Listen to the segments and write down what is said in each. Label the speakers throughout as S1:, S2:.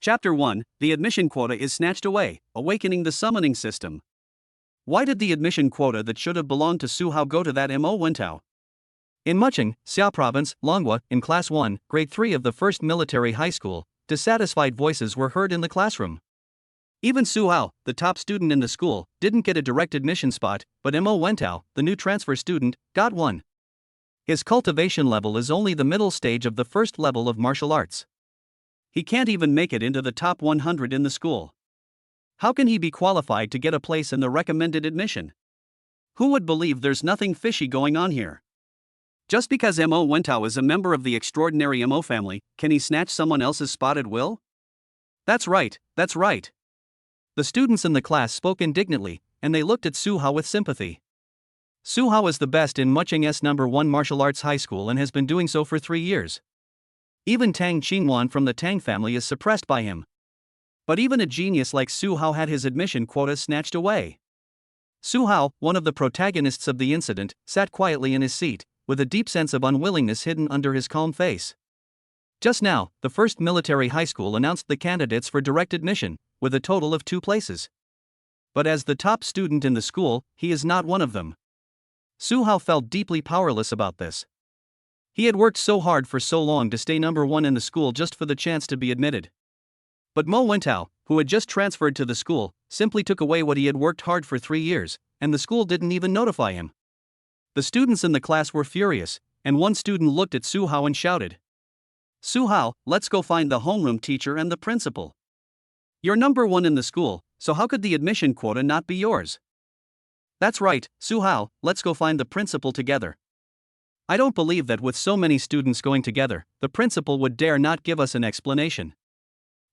S1: Chapter 1, The Admission Quota is Snatched Away, Awakening the Summoning System. Why did the admission quota that should have belonged to Su Hao go to that Mo Wentao? In Mucheng, Xiao Province, Longhua, in Class 1, Grade 3 of the 1st Military High School, dissatisfied voices were heard in the classroom. Even Su Hao, the top student in the school, didn't get a direct admission spot, but Mo Wentao, the new transfer student, got one. His cultivation level is only the middle stage of the first level of martial arts. He can't even make it into the top 100 in the school. How can he be qualified to get a place in the recommended admission? Who would believe there's nothing fishy going on here? Just because Mo Wentao is a member of the extraordinary Mo family, can he snatch someone else's spot at will? That's right, that's right. The students in the class spoke indignantly, and they looked at Su Hao with sympathy. Su Hao is the best in Mucheng's number 1 martial arts high school and has been doing so for 3 years. Even Tang Qingwan from the Tang family is suppressed by him. But even a genius like Su Hao had his admission quota snatched away. Su Hao, one of the protagonists of the incident, sat quietly in his seat, with a deep sense of unwillingness hidden under his calm face. Just now, the 1st Military High School announced the candidates for direct admission, with a total of 2 places. But as the top student in the school, he is not one of them. Su Hao felt deeply powerless about this. He had worked so hard for so long to stay number 1 in the school just for the chance to be admitted. But Mo Wentao, who had just transferred to the school, simply took away what he had worked hard for 3 years, and the school didn't even notify him. The students in the class were furious, and one student looked at Su Hao and shouted, "Su Hao, let's go find the homeroom teacher and the principal. You're number 1 in the school, so how could the admission quota not be yours?" "That's right, Su Hao, let's go find the principal together. I don't believe that with so many students going together, the principal would dare not give us an explanation."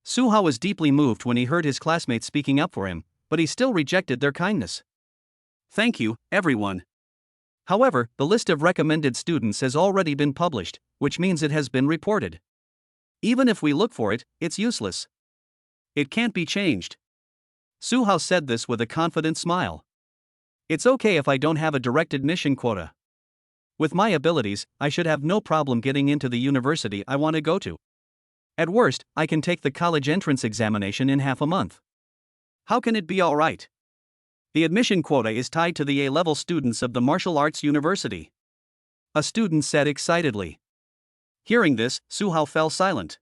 S1: Su Hao was deeply moved when he heard his classmates speaking up for him, but he still rejected their kindness. "Thank you, everyone." However, the list of recommended students has already been published, which means it has been reported. Even if we look for it, it's useless. It can't be changed. Su Hao said this with a confident smile. "It's okay if I don't have a direct admission quota. With my abilities, I should have no problem getting into the university I want to go to. At worst, I can take the college entrance examination in half a month. How can it be all right? The admission quota is tied to the A-level students of the martial arts university," a student said excitedly. Hearing this, Su Hao fell silent.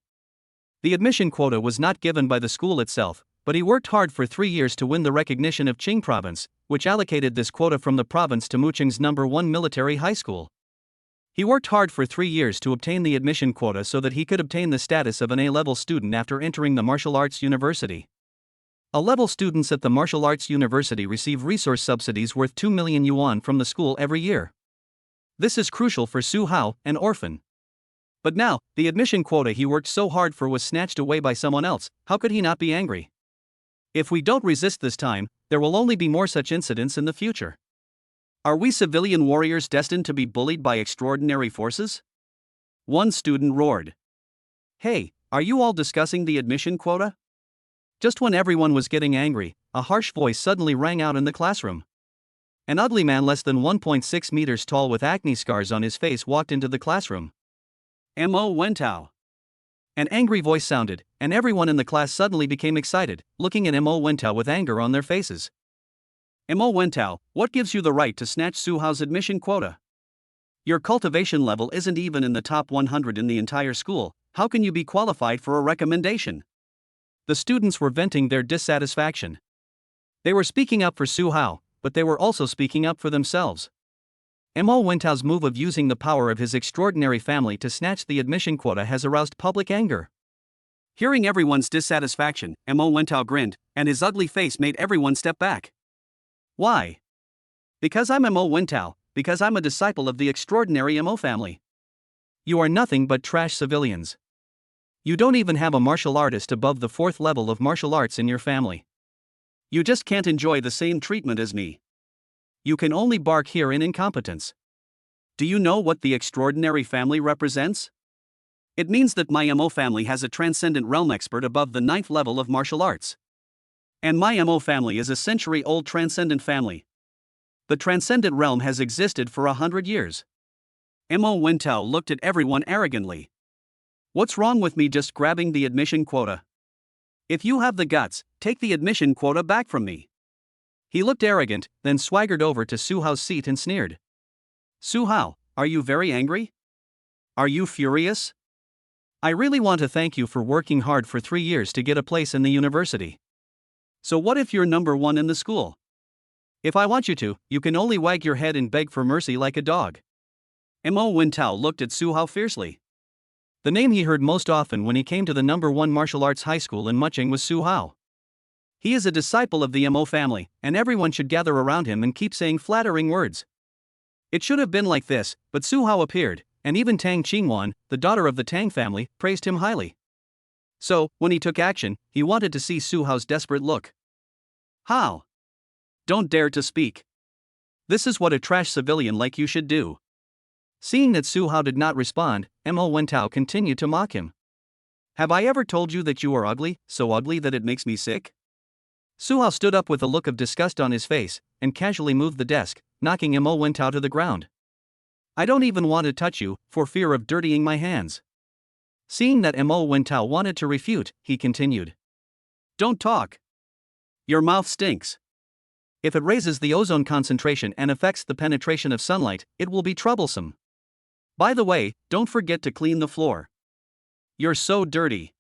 S1: The admission quota was not given by the school itself, but he worked hard for 3 years to win the recognition of Qing Province, which allocated this quota from the province to Mucheng's number 1 military high school. He worked hard for 3 years to obtain the admission quota so that he could obtain the status of an A-level student after entering the martial arts university. A-level students at the martial arts university receive resource subsidies worth 2 million yuan from the school every year. This is crucial for Su Hao, an orphan. But now, the admission quota he worked so hard for was snatched away by someone else. How could he not be angry? If we don't resist this time, there will only be more such incidents in the future. Are we civilian warriors destined to be bullied by extraordinary forces? One student roared. "Hey, are you all discussing the admission quota?" Just when everyone was getting angry, a harsh voice suddenly rang out in the classroom. An ugly man less than 1.6 meters tall with acne scars on his face walked into the classroom. "Mo Wentao." An angry voice sounded, and everyone in the class suddenly became excited, looking at Mo Wentao with anger on their faces. "Mo Wentao, what gives you the right to snatch Su Hao's admission quota? Your cultivation level isn't even in the top 100 in the entire school. How can you be qualified for a recommendation?" The students were venting their dissatisfaction. They were speaking up for Su Hao, but they were also speaking up for themselves. Mo Wentao's move of using the power of his extraordinary family to snatch the admission quota has aroused public anger. Hearing everyone's dissatisfaction, Mo Wentao grinned, and his ugly face made everyone step back. "Why? Because I'm Mo Wentao, because I'm a disciple of the extraordinary Mo family. You are nothing but trash civilians. You don't even have a martial artist above the 4th level of martial arts in your family. You just can't enjoy the same treatment as me. You can only bark here in incompetence. Do you know what the extraordinary family represents? It means that my Mo family has a transcendent realm expert above the 9th level of martial arts. And my Mo family is a century-old transcendent family. The transcendent realm has existed for 100 years. Mo Wentao looked at everyone arrogantly. What's wrong with me just grabbing the admission quota? If you have the guts, take the admission quota back from me. He looked arrogant, then swaggered over to Su Hao's seat and sneered. Su Hao, are you very angry? Are you furious? I really want to thank you for working hard for 3 years to get a place in the university. So what if you're number 1 in the school? If I want you to, you can only wag your head and beg for mercy like a dog. Mo Wintao looked at Su Hao fiercely. The name he heard most often when he came to the number 1 martial arts high school in Mucheng was Su Hao. He is a disciple of the Mo family, and everyone should gather around him and keep saying flattering words. It should have been like this, but Su Hao appeared, and even Tang Qingwan, the daughter of the Tang family, praised him highly. So, when he took action, he wanted to see Su Hao's desperate look. How? Don't dare to speak. This is what a trash civilian like you should do. Seeing that Su Hao did not respond, Mo Wentao continued to mock him. Have I ever told you that you are ugly, so ugly that it makes me sick? Su Hao stood up with a look of disgust on his face, and casually moved the desk, knocking Mo Wentao to the ground. I don't even want to touch you, for fear of dirtying my hands. Seeing that Mo Wentao wanted to refute, he continued. Don't talk. Your mouth stinks. If it raises the ozone concentration and affects the penetration of sunlight, it will be troublesome. By the way, don't forget to clean the floor. You're so dirty.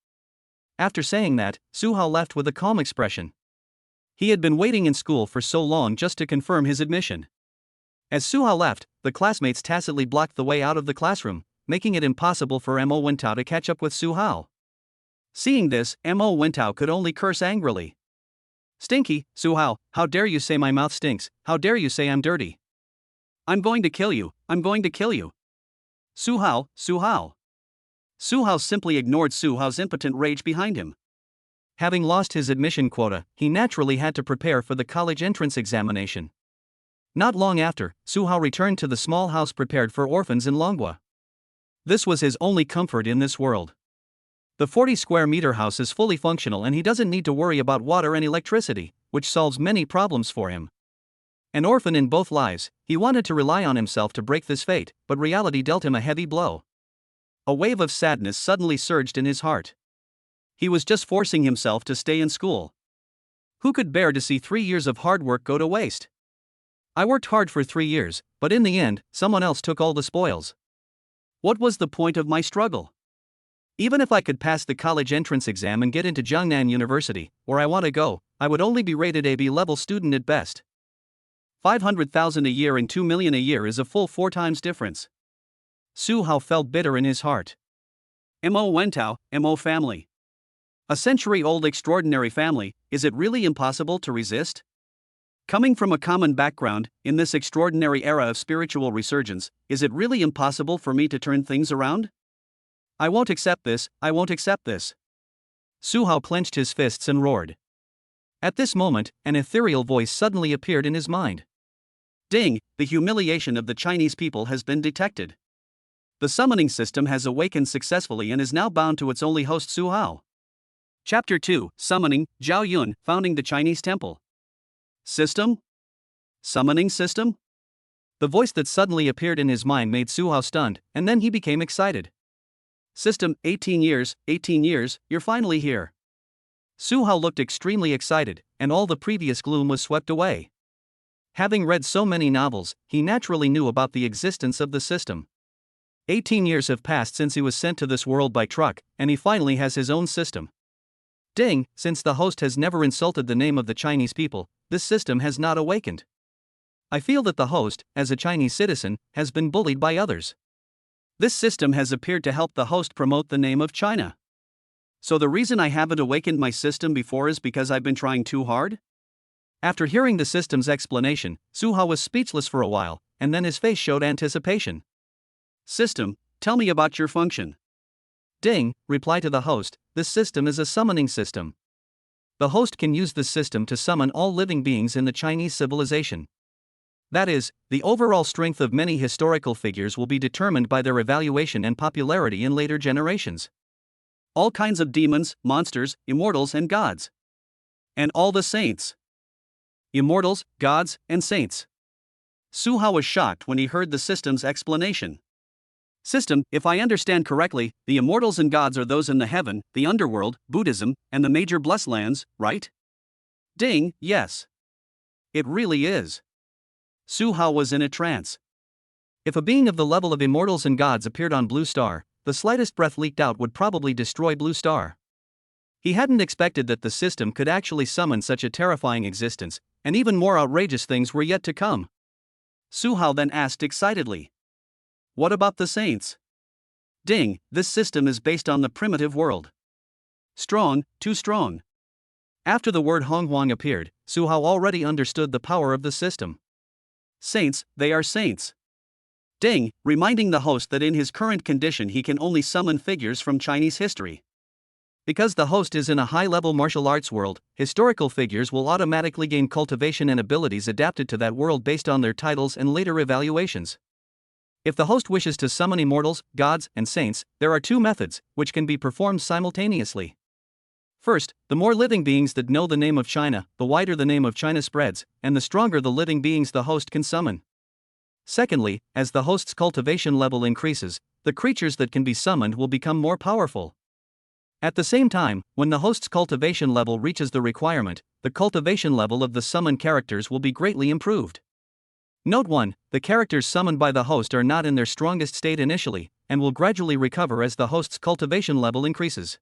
S1: After saying that, Su Hao left with a calm expression. He had been waiting in school for so long just to confirm his admission. As Su Hao left, the classmates tacitly blocked the way out of the classroom, making it impossible for Mo Wentao to catch up with Su Hao. Seeing this, Mo Wentao could only curse angrily. Stinky, Su Hao, how dare you say my mouth stinks, how dare you say I'm dirty. I'm going to kill you, I'm going to kill you. Su Hao, Su Hao. Su Hao simply ignored Su Hao's impotent rage behind him. Having lost his admission quota, he naturally had to prepare for the college entrance examination. Not long after, Su Hao returned to the small house prepared for orphans in Longhua. This was his only comfort in this world. The 40 square meter house is fully functional and he doesn't need to worry about water and electricity, which solves many problems for him. An orphan in both lives, he wanted to rely on himself to break this fate, but reality dealt him a heavy blow. A wave of sadness suddenly surged in his heart. He was just forcing himself to stay in school. Who could bear to see 3 years of hard work go to waste? I worked hard for 3 years, but in the end, someone else took all the spoils. What was the point of my struggle? Even if I could pass the college entrance exam and get into Jiangnan University, where I want to go, I would only be rated a B-level student at best. 500,000 a year and 2 million a year is a full 4 times difference. Su Hao felt bitter in his heart. Mo Wentao, Mo family. A century-old extraordinary family, is it really impossible to resist? Coming from a common background, in this extraordinary era of spiritual resurgence, is it really impossible for me to turn things around? I won't accept this, I won't accept this. Su Hao clenched his fists and roared. At this moment, an ethereal voice suddenly appeared in his mind. Ding, the humiliation of the Chinese people has been detected. The summoning system has awakened successfully and is now bound to its only host Su Hao. Chapter 2, Summoning, Zhao Yun, Founding the Chinese Temple. System? Summoning system? The voice that suddenly appeared in his mind made Su Hao stunned, and then he became excited. System, 18 years, you're finally here. Su Hao looked extremely excited, and all the previous gloom was swept away. Having read so many novels, he naturally knew about the existence of the system. 18 years have passed since he was sent to this world by truck, and he finally has his own system. Ding, since the host has never insulted the name of the Chinese people, this system has not awakened. I feel that the host, as a Chinese citizen, has been bullied by others. This system has appeared to help the host promote the name of China. So the reason I haven't awakened my system before is because I've been trying too hard? After hearing the system's explanation, Su Hao was speechless for a while, and then his face showed anticipation. System, tell me about your function. Ding, reply to the host, this system is a summoning system. The host can use this system to summon all living beings in the Chinese civilization. That is, the overall strength of many historical figures will be determined by their evaluation and popularity in later generations. All kinds of demons, monsters, immortals and gods. And all the saints. Immortals, gods, and saints. Su Hao was shocked when he heard the system's explanation. System, if I understand correctly, the immortals and gods are those in the heaven, the underworld, Buddhism, and the major blessed lands, right? Ding, yes. It really is. Su Hao was in a trance. If a being of the level of immortals and gods appeared on Blue Star, the slightest breath leaked out would probably destroy Blue Star. He hadn't expected that the system could actually summon such a terrifying existence, and even more outrageous things were yet to come. Su Hao then asked excitedly, "What about the saints?" Ding, this system is based on the primitive world. Strong, too strong. After the word Honghuang appeared, Su Hao already understood the power of the system. Saints, they are saints. Ding, reminding the host that in his current condition he can only summon figures from Chinese history. Because the host is in a high-level martial arts world, historical figures will automatically gain cultivation and abilities adapted to that world based on their titles and later evaluations. If the host wishes to summon immortals, gods, and saints, there are two methods, which can be performed simultaneously. First, the more living beings that know the name of China, the wider the name of China spreads, and the stronger the living beings the host can summon. Secondly, as the host's cultivation level increases, the creatures that can be summoned will become more powerful. At the same time, when the host's cultivation level reaches the requirement, the cultivation level of the summoned characters will be greatly improved. Note 1, the characters summoned by the host are not in their strongest state initially, and will gradually recover as the host's cultivation level increases.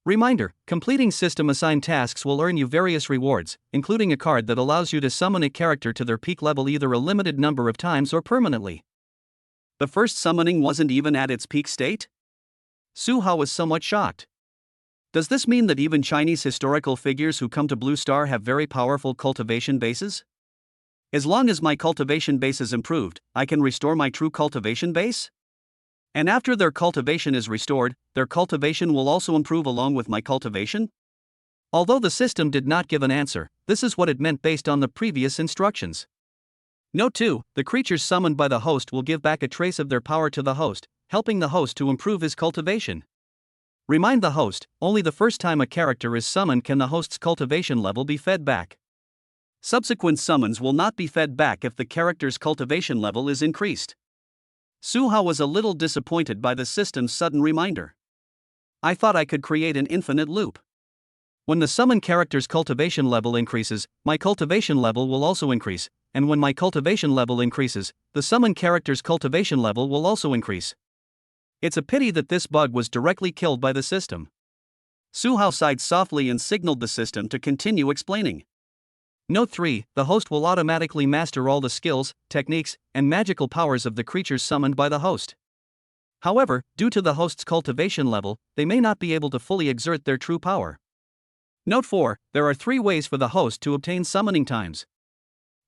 S1: Reminder, completing system-assigned tasks will earn you various rewards, including a card that allows you to summon a character to their peak level either a limited number of times or permanently. The first summoning wasn't even at its peak state? Su Hao was somewhat shocked. Does this mean that even Chinese historical figures who come to Blue Star have very powerful cultivation bases? As long as my cultivation base is improved, I can restore my true cultivation base? And after their cultivation is restored, their cultivation will also improve along with my cultivation? Although the system did not give an answer, this is what it meant based on the previous instructions. Note 2, the creatures summoned by the host will give back a trace of their power to the host, helping the host to improve his cultivation. Remind the host, only the first time a character is summoned can the host's cultivation level be fed back. Subsequent summons will not be fed back if the character's cultivation level is increased. Su Hao was a little disappointed by the system's sudden reminder. I thought I could create an infinite loop. When the summoned character's cultivation level increases, my cultivation level will also increase, and when my cultivation level increases, the summoned character's cultivation level will also increase. It's a pity that this bug was directly killed by the system. Su Hao sighed softly and signaled the system to continue explaining. Note 3, the host will automatically master all the skills, techniques, and magical powers of the creatures summoned by the host. However, due to the host's cultivation level, they may not be able to fully exert their true power. Note 4, there are 3 ways for the host to obtain summoning times.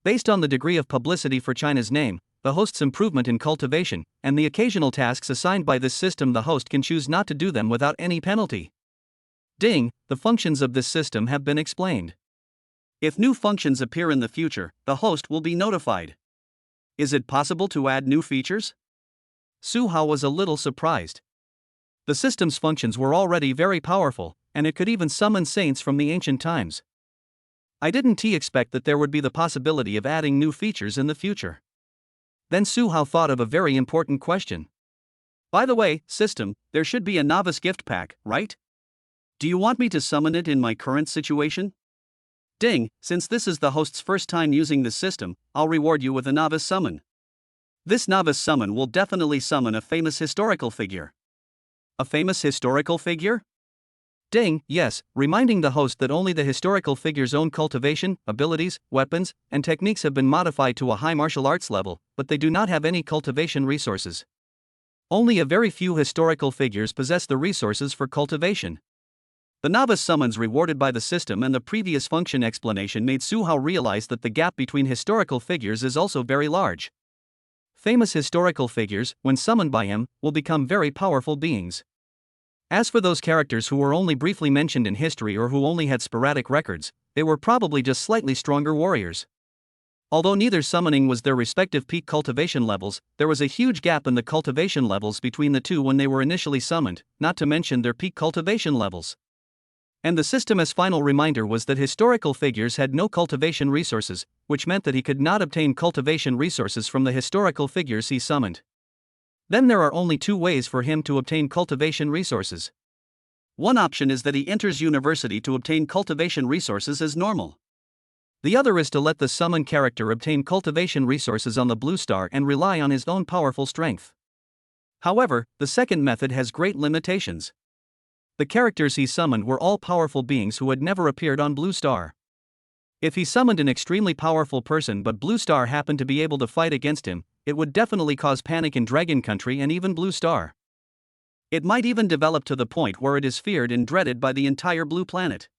S1: Based on the degree of publicity for China's name, the host's improvement in cultivation, and the occasional tasks assigned by this system, the host can choose not to do them without any penalty. Ding, the functions of this system have been explained. If new functions appear in the future, the host will be notified. Is it possible to add new features? Su Hao was a little surprised. The system's functions were already very powerful, and it could even summon saints from the ancient times. I didn't expect that there would be the possibility of adding new features in the future. Then Su Hao thought of a very important question. By the way, system, there should be a novice gift pack, right? Do you want me to summon it in my current situation? Ding, since this is the host's first time using the system, I'll reward you with a novice summon. This novice summon will definitely summon a famous historical figure. A famous historical figure? Ding, yes, reminding the host that only the historical figure's own cultivation, abilities, weapons, and techniques have been modified to a high martial arts level, but they do not have any cultivation resources. Only a very few historical figures possess the resources for cultivation. The novice summons rewarded by the system and the previous function explanation made Su Hao realize that the gap between historical figures is also very large. Famous historical figures, when summoned by him, will become very powerful beings. As for those characters who were only briefly mentioned in history or who only had sporadic records, they were probably just slightly stronger warriors. Although neither summoning was their respective peak cultivation levels, there was a huge gap in the cultivation levels between the two when they were initially summoned, not to mention their peak cultivation levels. And the system's final reminder was that historical figures had no cultivation resources, which meant that he could not obtain cultivation resources from the historical figures he summoned. Then there are only two ways for him to obtain cultivation resources. One option is that he enters university to obtain cultivation resources as normal. The other is to let the summon character obtain cultivation resources on the blue star and rely on his own powerful strength. However, the second method has great limitations. The characters he summoned were all powerful beings who had never appeared on Blue Star. If he summoned an extremely powerful person but Blue Star happened to be able to fight against him, it would definitely cause panic in Dragon Country and even Blue Star. It might even develop to the point where it is feared and dreaded by the entire Blue Planet.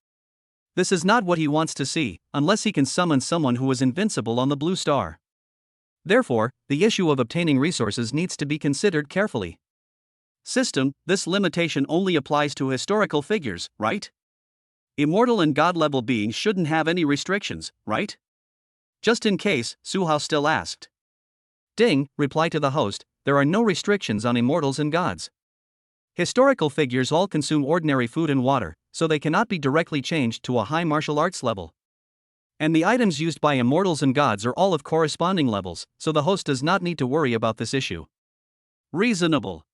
S1: This is not what he wants to see, unless he can summon someone who is invincible on the Blue Star. Therefore, the issue of obtaining resources needs to be considered carefully. System, this limitation only applies to historical figures, right? Immortal and god-level beings shouldn't have any restrictions, right? Just in case, Su Hao still asked. Ding, reply to the host, there are no restrictions on immortals and gods. Historical figures all consume ordinary food and water, so they cannot be directly changed to a high martial arts level. And the items used by immortals and gods are all of corresponding levels, so the host does not need to worry about this issue. Reasonable.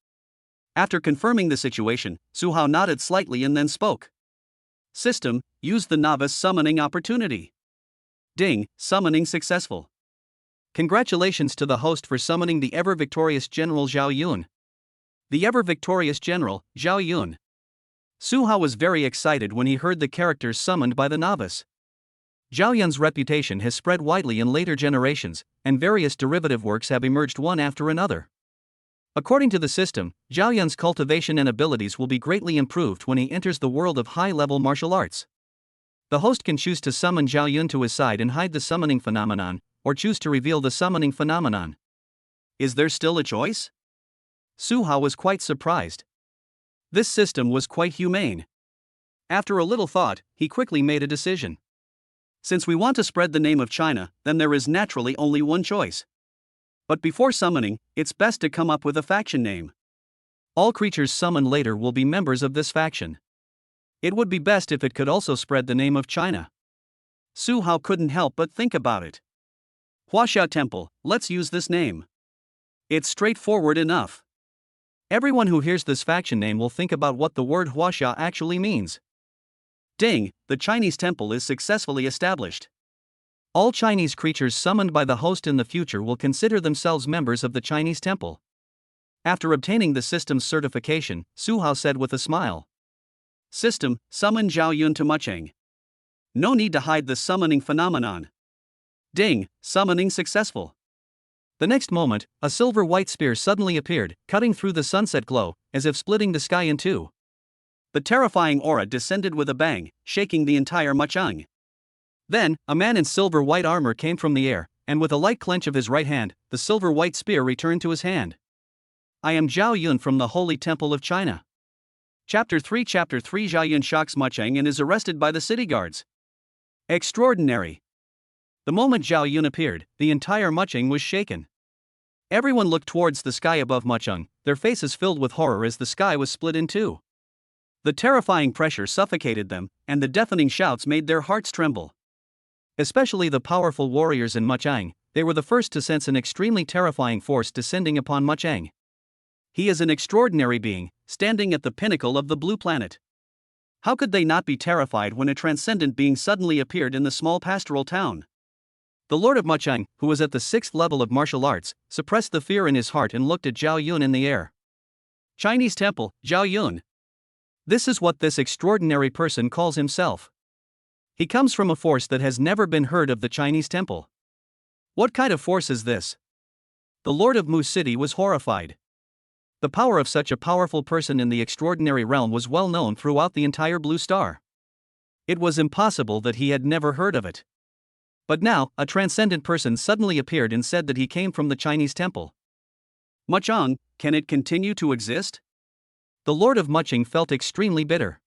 S1: After confirming the situation, Su Hao nodded slightly and then spoke. System, use the novice summoning opportunity. Ding, summoning successful. Congratulations to the host for summoning the ever-victorious General Zhao Yun. The ever-victorious General, Zhao Yun. Su Hao was very excited when he heard the characters summoned by the novice. Zhao Yun's reputation has spread widely in later generations, and various derivative works have emerged one after another. According to the system, Zhao Yun's cultivation and abilities will be greatly improved when he enters the world of high-level martial arts. The host can choose to summon Zhao Yun to his side and hide the summoning phenomenon, or choose to reveal the summoning phenomenon. Is there still a choice? Su Hao was quite surprised. This system was quite humane. After a little thought, he quickly made a decision. Since we want to spread the name of China, then there is naturally only one choice. But before summoning, it's best to come up with a faction name. All creatures summoned later will be members of this faction. It would be best if it could also spread the name of China. Su Hao couldn't help but think about it. Huaxia Temple, let's use this name. It's straightforward enough. Everyone who hears this faction name will think about what the word Huaxia actually means. Ding, the Chinese temple is successfully established. All Chinese creatures summoned by the host in the future will consider themselves members of the Chinese temple. After obtaining the system's certification, Su Hao said with a smile. System, summon Zhao Yun to Mucheng. No need to hide the summoning phenomenon. Ding, summoning successful. The next moment, a silver-white spear suddenly appeared, cutting through the sunset glow, as if splitting the sky in two. The terrifying aura descended with a bang, shaking the entire Mucheng. Then, a man in silver-white armor came from the air, and with a light clench of his right hand, the silver-white spear returned to his hand. I am Zhao Yun from the Holy Temple of China. Chapter 3 Zhao Yun shocks Mucheng and is arrested by the city guards. Extraordinary. The moment Zhao Yun appeared, the entire Mucheng was shaken. Everyone looked towards the sky above Mucheng, their faces filled with horror as the sky was split in two. The terrifying pressure suffocated them, and the deafening shouts made their hearts tremble. Especially the powerful warriors in Mucheng, they were the first to sense an extremely terrifying force descending upon Mucheng. He is an extraordinary being, standing at the pinnacle of the Blue Planet. How could they not be terrified when a transcendent being suddenly appeared in the small pastoral town? The Lord of Mucheng, who was at the 6th level of martial arts, suppressed the fear in his heart and looked at Zhao Yun in the air. Chinese temple, Zhao Yun. This is what this extraordinary person calls himself. He comes from a force that has never been heard of, the Chinese temple. What kind of force is this? The Lord of Mu City was horrified. The power of such a powerful person in the extraordinary realm was well known throughout the entire Blue Star. It was impossible that he had never heard of it. But now, a transcendent person suddenly appeared and said that he came from the Chinese temple. Mucheng, can it continue to exist? The Lord of Mucheng felt extremely bitter.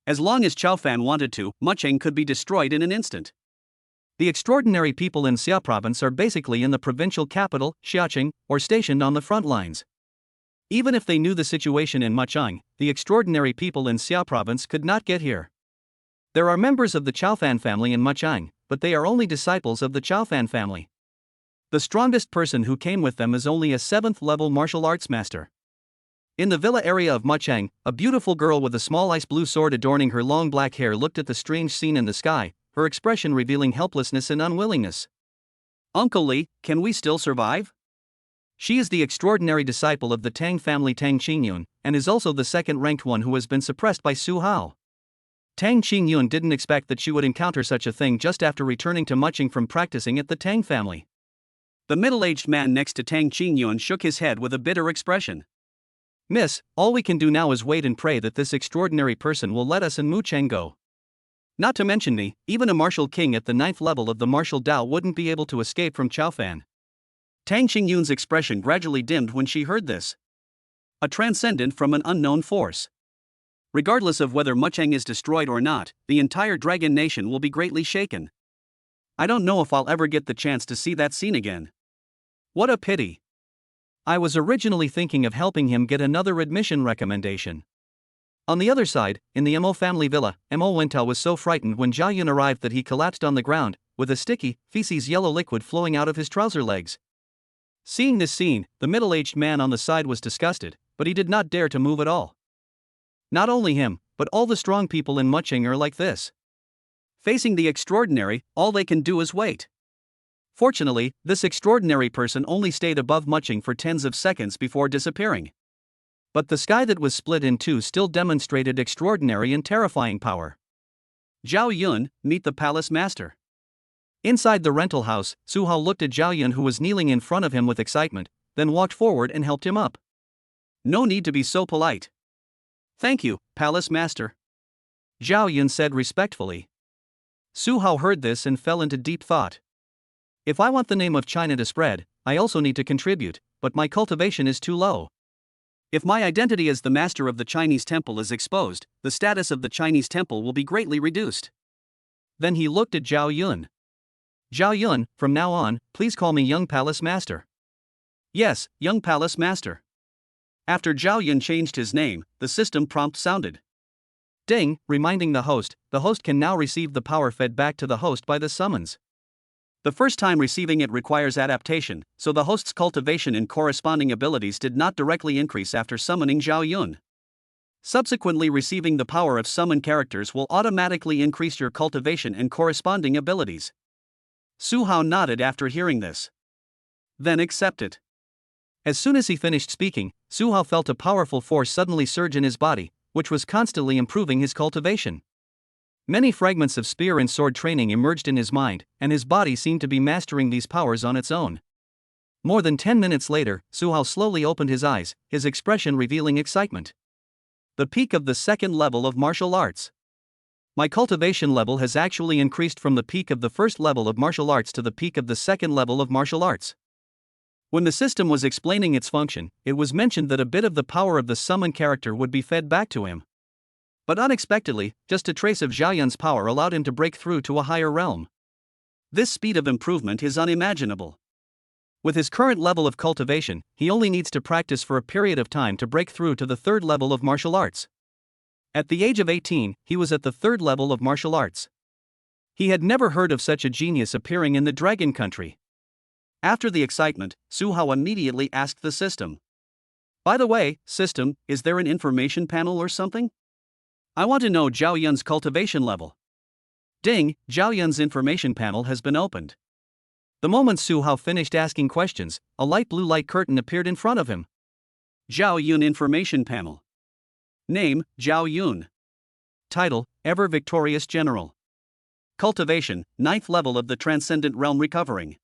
S1: As long as Chao Fan wanted to, Mucheng could be destroyed in an instant. The extraordinary people in Xia province are basically in the provincial capital, Xiaoqing, or stationed on the front lines. Even if they knew the situation in Mucheng, the extraordinary people in Xia province could not get here. There are members of the Chao Fan family in Mucheng, but they are only disciples of the Chao Fan family. The strongest person who came with them is only a 7th level martial arts master. In the villa area of Muchang, a beautiful girl with a small ice blue sword adorning her long black hair looked at the strange scene in the sky, her expression revealing helplessness and unwillingness. Uncle Li, can we still survive? She is the extraordinary disciple of the Tang family Tang Qingyun, and is also the second-ranked one who has been suppressed by Su Hao. Tang Qingyun didn't expect that she would encounter such a thing just after returning to Muchang from practicing at the Tang family. The middle-aged man next to Tang Qingyun shook his head with a bitter expression. Miss, all we can do now is wait and pray that this extraordinary person will let us and Muchang go. Not to mention me, even a martial king at the 9th level of the martial Dao wouldn't be able to escape from Chaofan. Tang Qingyun's expression gradually dimmed when she heard this. A transcendent from an unknown force. Regardless of whether Muchang is destroyed or not, the entire dragon nation will be greatly shaken. I don't know if I'll ever get the chance to see that scene again. What a pity. I was originally thinking of helping him get another admission recommendation. On the other side, in the Mo family villa, Mo Wentao was so frightened when Zhao Yun arrived that he collapsed on the ground, with a sticky, feces yellow liquid flowing out of his trouser legs. Seeing this scene, the middle-aged man on the side was disgusted, but he did not dare to move at all. Not only him, but all the strong people in Muchang are like this. Facing the extraordinary, all they can do is wait. Fortunately, this extraordinary person only stayed above Muchang for tens of seconds before disappearing. But the sky that was split in two still demonstrated extraordinary and terrifying power. Zhao Yun, meet the palace master. Inside the rental house, Su Hao looked at Zhao Yun, who was kneeling in front of him with excitement, then walked forward and helped him up. No need to be so polite. Thank you, palace master. Zhao Yun said respectfully. Su Hao heard this and fell into deep thought. If I want the name of China to spread, I also need to contribute, but my cultivation is too low. If my identity as the master of the Chinese temple is exposed, the status of the Chinese temple will be greatly reduced. Then he looked at Zhao Yun. Zhao Yun, from now on, please call me Young Palace Master. Yes, Young Palace Master. After Zhao Yun changed his name, the system prompt sounded. Ding, reminding the host can now receive the power fed back to the host by the summons. The first time receiving it requires adaptation, so the host's cultivation and corresponding abilities did not directly increase after summoning Zhao Yun. Subsequently, receiving the power of summon characters will automatically increase your cultivation and corresponding abilities. Su Hao nodded after hearing this. Then accept it. As soon as he finished speaking, Su Hao felt a powerful force suddenly surge in his body, which was constantly improving his cultivation. Many fragments of spear and sword training emerged in his mind, and his body seemed to be mastering these powers on its own. More than 10 minutes later, Su Hao slowly opened his eyes, his expression revealing excitement. The peak of the 2nd level of martial arts. My cultivation level has actually increased from the peak of the 1st level of martial arts to the peak of the 2nd level of martial arts. When the system was explaining its function, it was mentioned that a bit of the power of the summon character would be fed back to him. But unexpectedly, just a trace of Zhao Yun's power allowed him to break through to a higher realm. This speed of improvement is unimaginable. With his current level of cultivation, he only needs to practice for a period of time to break through to the 3rd level of martial arts. At the age of 18, he was at the 3rd level of martial arts. He had never heard of such a genius appearing in the Dragon Country. After the excitement, Su Hao immediately asked the system. By the way, system, is there an information panel or something? I want to know Zhao Yun's cultivation level. Ding, Zhao Yun's information panel has been opened. The moment Su Hao finished asking questions, a light blue light curtain appeared in front of him. Zhao Yun information panel. Name, Zhao Yun. Title, Ever Victorious General. Cultivation, 9th level of the Transcendent Realm recovering.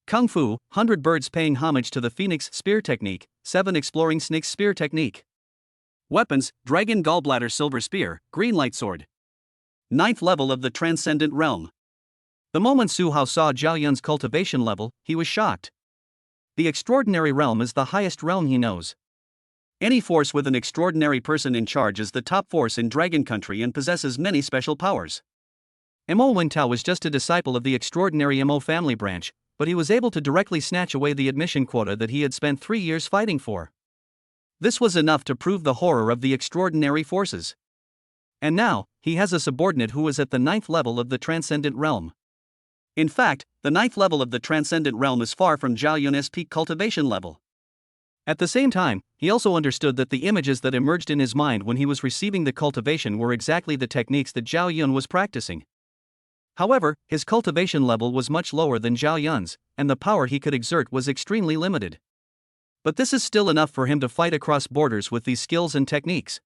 S1: Kung Fu, 100 birds paying homage to the Phoenix Spear Technique, 7 exploring Snake Spear Technique. Weapons, Dragon Gallbladder Silver Spear, Green Light Sword. 9th level of the Transcendent Realm. The moment Su Hao saw Zhao Yun's cultivation level, he was shocked. The Extraordinary Realm is the highest realm he knows. Any force with an extraordinary person in charge is the top force in Dragon Country and possesses many special powers. Mo Wentao was just a disciple of the extraordinary Mo family branch, but he was able to directly snatch away the admission quota that he had spent 3 years fighting for. This was enough to prove the horror of the extraordinary forces. And now, he has a subordinate who is at the 9th level of the Transcendent Realm. In fact, the 9th level of the Transcendent Realm is far from Zhao Yun's peak cultivation level. At the same time, he also understood that the images that emerged in his mind when he was receiving the cultivation were exactly the techniques that Zhao Yun was practicing. However, his cultivation level was much lower than Zhao Yun's, and the power he could exert was extremely limited. But this is still enough for him to fight across borders with these skills and techniques.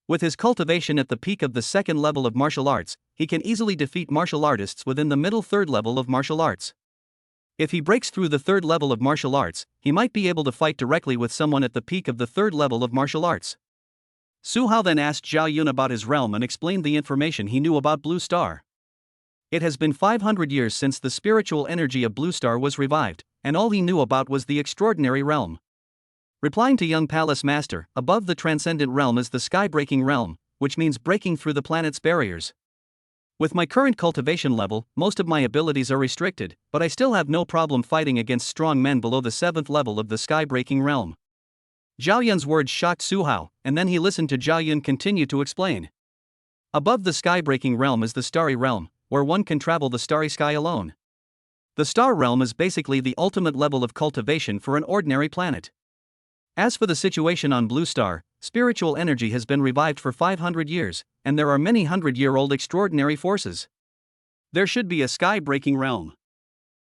S1: With his cultivation at the peak of the 2nd level of martial arts, he can easily defeat martial artists within the middle 3rd level of martial arts. If he breaks through the 3rd level of martial arts, he might be able to fight directly with someone at the peak of the 3rd level of martial arts. Su Hao then asked Zhao Yun about his realm and explained the information he knew about Blue Star. It has been 500 years since the spiritual energy of Blue Star was revived, and all he knew about was the extraordinary realm. Replying to young Palace Master, above the Transcendent Realm is the sky-breaking realm, which means breaking through the planet's barriers. With my current cultivation level, most of my abilities are restricted, but I still have no problem fighting against strong men below the 7th level of the sky-breaking realm. Zhao Yun's words shocked Su Hao, and then he listened to Zhao Yun continue to explain. Above the sky-breaking realm is the starry realm, where one can travel the starry sky alone. The star realm is basically the ultimate level of cultivation for an ordinary planet. As for the situation on Blue Star, spiritual energy has been revived for 500 years, and there are many hundred-year-old extraordinary forces. There should be a sky-breaking realm.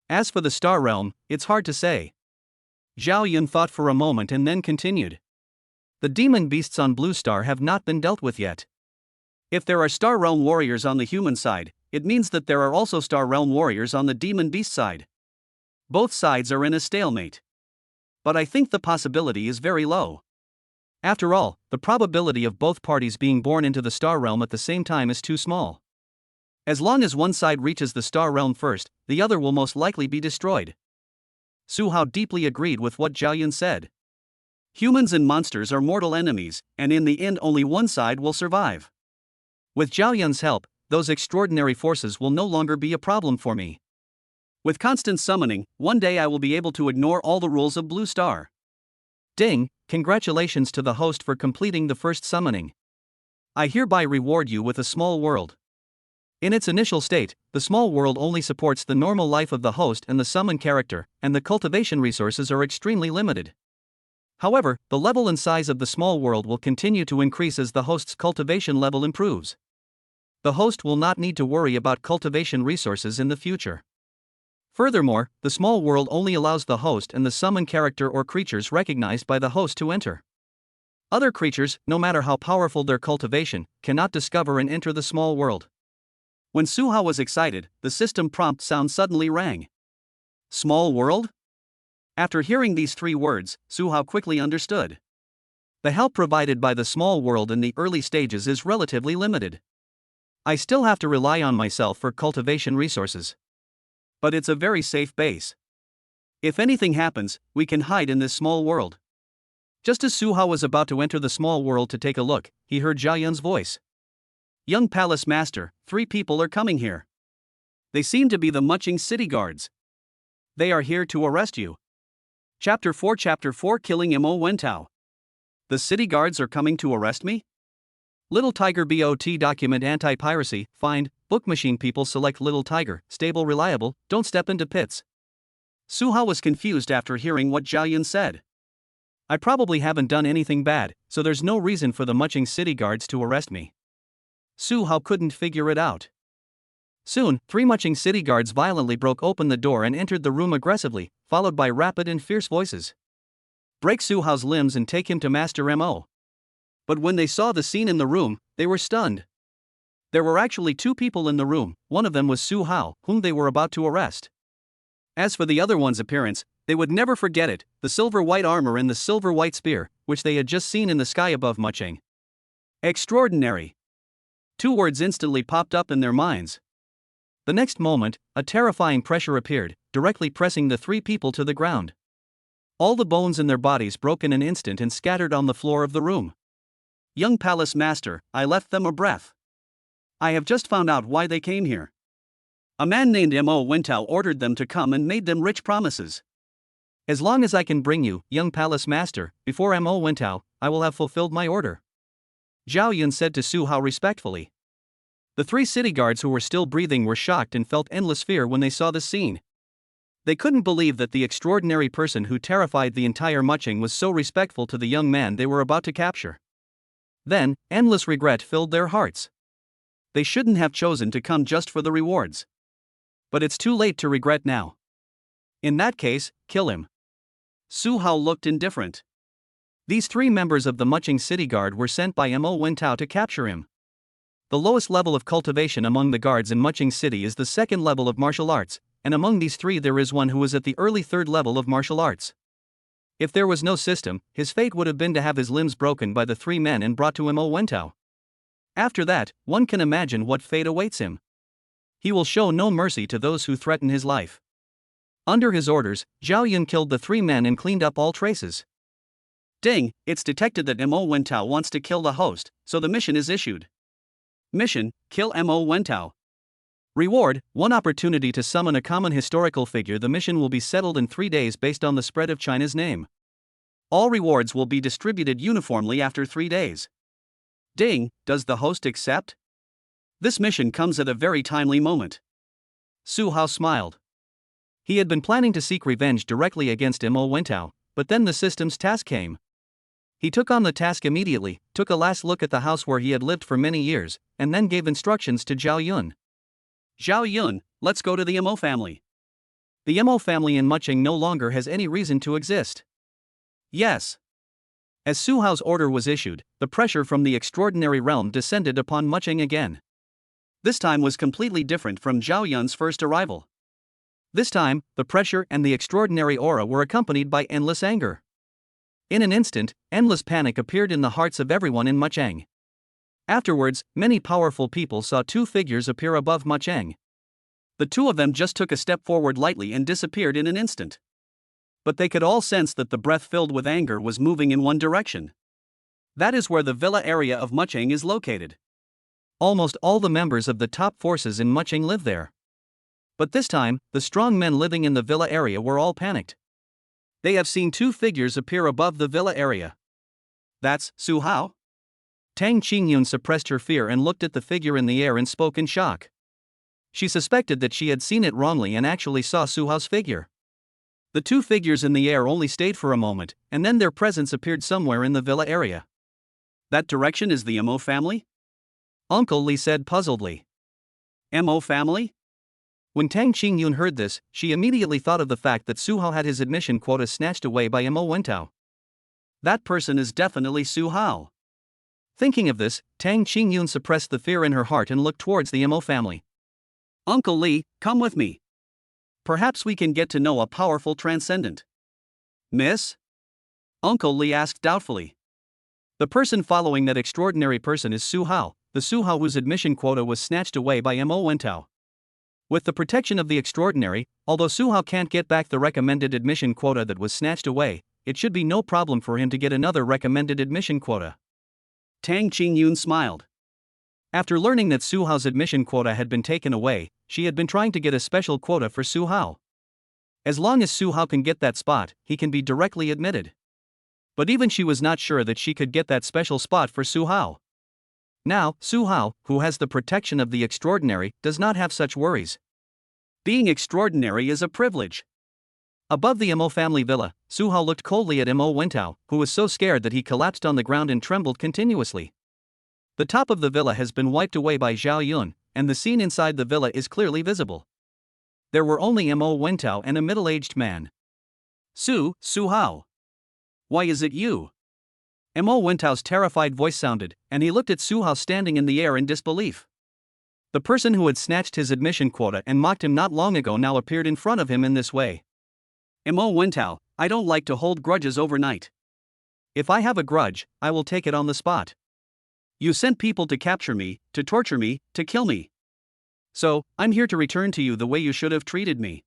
S1: As for the star realm, it's hard to say. Zhao Yun thought for a moment and then continued. The demon beasts on Blue Star have not been dealt with yet. If there are star realm warriors on the human side, it means that there are also star realm warriors on the demon beast side. Both sides are in a stalemate. But I think the possibility is very low. After all, the probability of both parties being born into the star realm at the same time is too small. As long as one side reaches the star realm first, the other will most likely be destroyed. Su Hao deeply agreed with what Zhao Yun said. Humans and monsters are mortal enemies, and in the end only one side will survive. With Zhao Yun's help, those extraordinary forces will no longer be a problem for me. With constant summoning, one day I will be able to ignore all the rules of Blue Star. Ding, congratulations to the host for completing the first summoning. I hereby reward you with a small world. In its initial state, the small world only supports the normal life of the host and the summon character, and the cultivation resources are extremely limited. However, the level and size of the small world will continue to increase as the host's cultivation level improves. The host will not need to worry about cultivation resources in the future. Furthermore, the small world only allows the host and the summon character or creatures recognized by the host to enter. Other creatures, no matter how powerful their cultivation, cannot discover and enter the small world. When Su Hao was excited, the system prompt sound suddenly rang. Small world? After hearing these 3 words, Su Hao quickly understood. The help provided by the small world in the early stages is relatively limited. I still have to rely on myself for cultivation resources. But it's a very safe base. If anything happens, we can hide in this small world. Just as Su Hao was about to enter the small world to take a look, he heard Zhao Yun's voice. Young Palace Master, 3 people are coming here. They seem to be the Muching city guards. They are here to arrest you. Chapter 4 Killing Mo Wentao. The city guards are coming to arrest me? Little Tiger bot document anti-piracy, find, book machine people select Little Tiger, stable reliable, don't step into pits. Su Hao was confused after hearing what Zhao Yun said. I probably haven't done anything bad, so there's no reason for the Muching city guards to arrest me. Su Hao couldn't figure it out. Soon, 3 Muching city guards violently broke open the door and entered the room aggressively, followed by rapid and fierce voices. Break Su Hao's limbs and take him to Master Mo. But when they saw the scene in the room, they were stunned. There were actually 2 people in the room, one of them was Su Hao, whom they were about to arrest. As for the other one's appearance, they would never forget it, the silver-white armor and the silver-white spear, which they had just seen in the sky above Muching. Extraordinary. 2 words instantly popped up in their minds. The next moment, a terrifying pressure appeared, directly pressing the 3 people to the ground. All the bones in their bodies broke in an instant and scattered on the floor of the room. Young Palace Master, I left them a breath. I have just found out why they came here. A man named Mo Wentao ordered them to come and made them rich promises. As long as I can bring you, young Palace Master, before Mo Wentao, I will have fulfilled my order. Zhao Yun said to Su Hao respectfully. The 3 city guards who were still breathing were shocked and felt endless fear when they saw the scene. They couldn't believe that the extraordinary person who terrified the entire Muching was so respectful to the young man they were about to capture. Then, endless regret filled their hearts. They shouldn't have chosen to come just for the rewards. But it's too late to regret now. In that case, kill him. Su Hao looked indifferent. These 3 members of the Muching City Guard were sent by Mo Wentao to capture him. The lowest level of cultivation among the guards in Muching City is the 2nd level of martial arts, and among these 3 there is one who is at the early 3rd level of martial arts. If there was no system, his fate would have been to have his limbs broken by the 3 men and brought to Mo Wentao. After that, one can imagine what fate awaits him. He will show no mercy to those who threaten his life. Under his orders, Zhao Yun killed the 3 men and cleaned up all traces. Ding, it's detected that Mo Wentao wants to kill the host, so the mission is issued. Mission, kill Mo Wentao. Reward, 1 opportunity to summon a common historical figure. The mission will be settled in 3 days based on the spread of China's name. All rewards will be distributed uniformly after 3 days. Ding, does the host accept? This mission comes at a very timely moment. Su Hao smiled. He had been planning to seek revenge directly against Mo Wentao, but then the system's task came. He took on the task immediately, took a last look at the house where he had lived for many years, and then gave instructions to Zhao Yun. Zhao Yun, let's go to the Mo family. The Mo family in Muching no longer has any reason to exist. Yes. As Su Hao's order was issued, the pressure from the extraordinary realm descended upon Muching again. This time was completely different from Zhao Yun's first arrival. This time, the pressure and the extraordinary aura were accompanied by endless anger. In an instant, endless panic appeared in the hearts of everyone in Mucheng. Afterwards, many powerful people saw 2 figures appear above Mucheng. The 2 of them just took a step forward lightly and disappeared in an instant. But they could all sense that the breath filled with anger was moving in one direction. That is where the villa area of Mucheng is located. Almost all the members of the top forces in Mucheng live there. But this time, the strong men living in the villa area were all panicked. They have seen 2 figures appear above the villa area. That's Su Hao? Tang Qingyun suppressed her fear and looked at the figure in the air and spoke in shock. She suspected that she had seen it wrongly and actually saw Su Hao's figure. The 2 figures in the air only stayed for a moment, and then their presence appeared somewhere in the villa area. That direction is the Mo family? Uncle Li said puzzledly. Mo family? When Tang Qingyun heard this, she immediately thought of the fact that Su Hao had his admission quota snatched away by Mo Wentao. That person is definitely Su Hao. Thinking of this, Tang Qingyun suppressed the fear in her heart and looked towards the Mo family. Uncle Li, come with me. Perhaps we can get to know a powerful transcendent. Miss? Uncle Li asked doubtfully. The person following that extraordinary person is Su Hao, the Su Hao whose admission quota was snatched away by Mo Wentao. With the protection of the extraordinary, although Su Hao can't get back the recommended admission quota that was snatched away, it should be no problem for him to get another recommended admission quota. Tang Qingyun smiled. After learning that Su Hao's admission quota had been taken away, she had been trying to get a special quota for Su Hao. As long as Su Hao can get that spot, he can be directly admitted. But even she was not sure that she could get that special spot for Su Hao. Now, Su Hao, who has the protection of the extraordinary, does not have such worries. Being extraordinary is a privilege. Above the Mo family villa, Su Hao looked coldly at Mo Wentao, who was so scared that he collapsed on the ground and trembled continuously. The top of the villa has been wiped away by Zhao Yun, and the scene inside the villa is clearly visible. There were only Mo Wentao and a middle-aged man. Su Hao. Why is it you? Mo Wentao's terrified voice sounded, and he looked at Su Hao standing in the air in disbelief. The person who had snatched his admission quota and mocked him not long ago now appeared in front of him in this way. Mo Wentao, I don't like to hold grudges overnight. If I have a grudge, I will take it on the spot. You sent people to capture me, to torture me, to kill me. So, I'm here to return to you the way you should have treated me.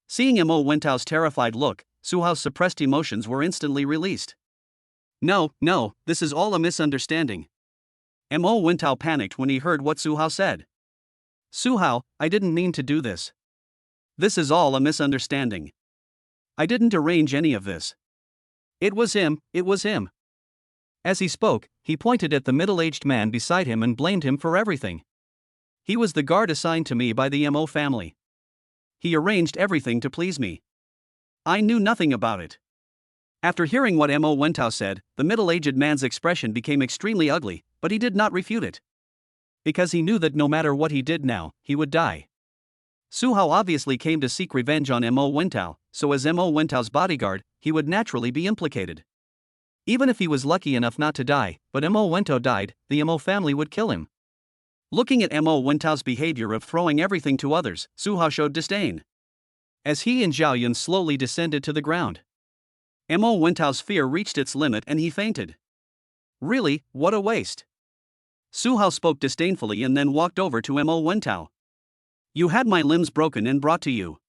S1: Seeing Mo Wentao's terrified look, Su Hao's suppressed emotions were instantly released. No, this is all a misunderstanding. Mo Wentao panicked when he heard what Su Hao said. Su Hao, I didn't mean to do this. This is all a misunderstanding. I didn't arrange any of this. It was him. As he spoke, he pointed at the middle-aged man beside him and blamed him for everything. He was the guard assigned to me by the Mo family. He arranged everything to please me. I knew nothing about it. After hearing what Mo Wentao said, the middle-aged man's expression became extremely ugly, but he did not refute it. Because he knew that no matter what he did now, he would die. Su Hao obviously came to seek revenge on Mo Wentao, so as Mo Wentao's bodyguard, he would naturally be implicated. Even if he was lucky enough not to die, but Mo Wentao died, the Mo family would kill him. Looking at Mo Wentao's behavior of throwing everything to others, Su Hao showed disdain. As he and Zhao Yun slowly descended to the ground, Mo Wentao's fear reached its limit and he fainted. Really, what a waste. Su Hao spoke disdainfully and then walked over to Mo Wentao. You had my limbs broken and brought to you.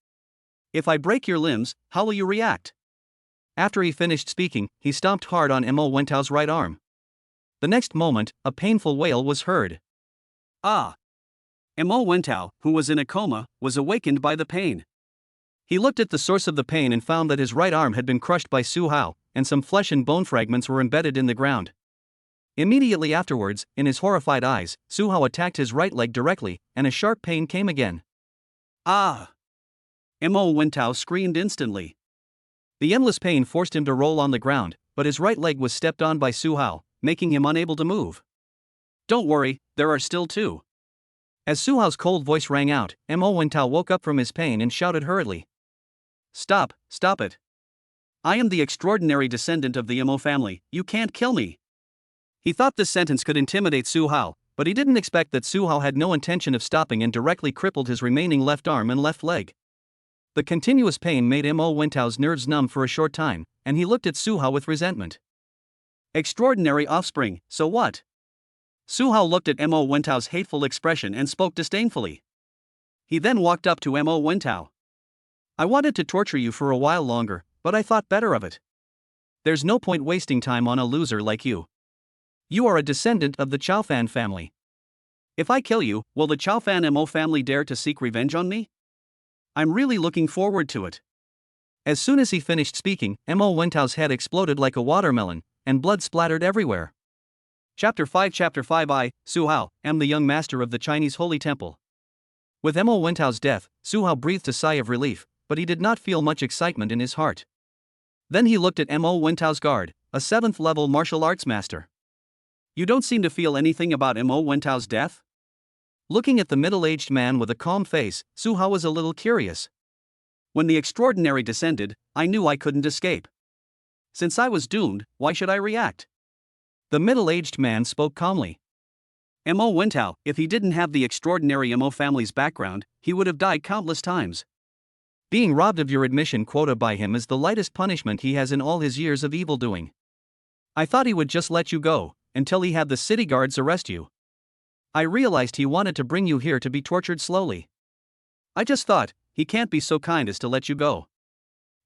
S1: If I break your limbs, how will you react? After he finished speaking, he stomped hard on Mo Wentao's right arm. The next moment, a painful wail was heard. Ah! Mo Wentao, who was in a coma, was awakened by the pain. He looked at the source of the pain and found that his right arm had been crushed by Su Hao, and some flesh and bone fragments were embedded in the ground. Immediately afterwards, in his horrified eyes, Su Hao attacked his right leg directly, and a sharp pain came again. Ah! Mo Wentao screamed instantly. The endless pain forced him to roll on the ground, but his right leg was stepped on by Su Hao, making him unable to move. Don't worry, there are still two. As Su Hao's cold voice rang out, Mo Wentao woke up from his pain and shouted hurriedly. Stop it. I am the extraordinary descendant of the Mo family, you can't kill me. He thought this sentence could intimidate Su Hao, but he didn't expect that Su Hao had no intention of stopping and directly crippled his remaining left arm and left leg. The continuous pain made Mo Wentao's nerves numb for a short time, and he looked at Su Hao with resentment. Extraordinary offspring, so what? Su Hao looked at Mo Wentao's hateful expression and spoke disdainfully. He then walked up to Mo Wentao. I wanted to torture you for a while longer, but I thought better of it. There's no point wasting time on a loser like you. You are a descendant of the Chaofan family. If I kill you, will the Chaofan Mo family dare to seek revenge on me? I'm really looking forward to it. As soon as he finished speaking, Mo Wentao's head exploded like a watermelon, and blood splattered everywhere. Chapter 5 I, Su Hao, am the young master of the Chinese Holy Temple. With Mo Wentao's death, Su Hao breathed a sigh of relief, but he did not feel much excitement in his heart. Then he looked at Mo Wentao's guard, a 7th-level martial arts master. You don't seem to feel anything about Mo Wentao's death? Looking at the middle-aged man with a calm face, Su Hao was a little curious. When the extraordinary descended, I knew I couldn't escape. Since I was doomed, why should I react? The middle-aged man spoke calmly. Mo Wentao, if he didn't have the extraordinary Mo family's background, he would have died countless times. Being robbed of your admission quota by him is the lightest punishment he has in all his years of evil-doing. I thought he would just let you go, until he had the city guards arrest you. I realized he wanted to bring you here to be tortured slowly. I just thought, he can't be so kind as to let you go.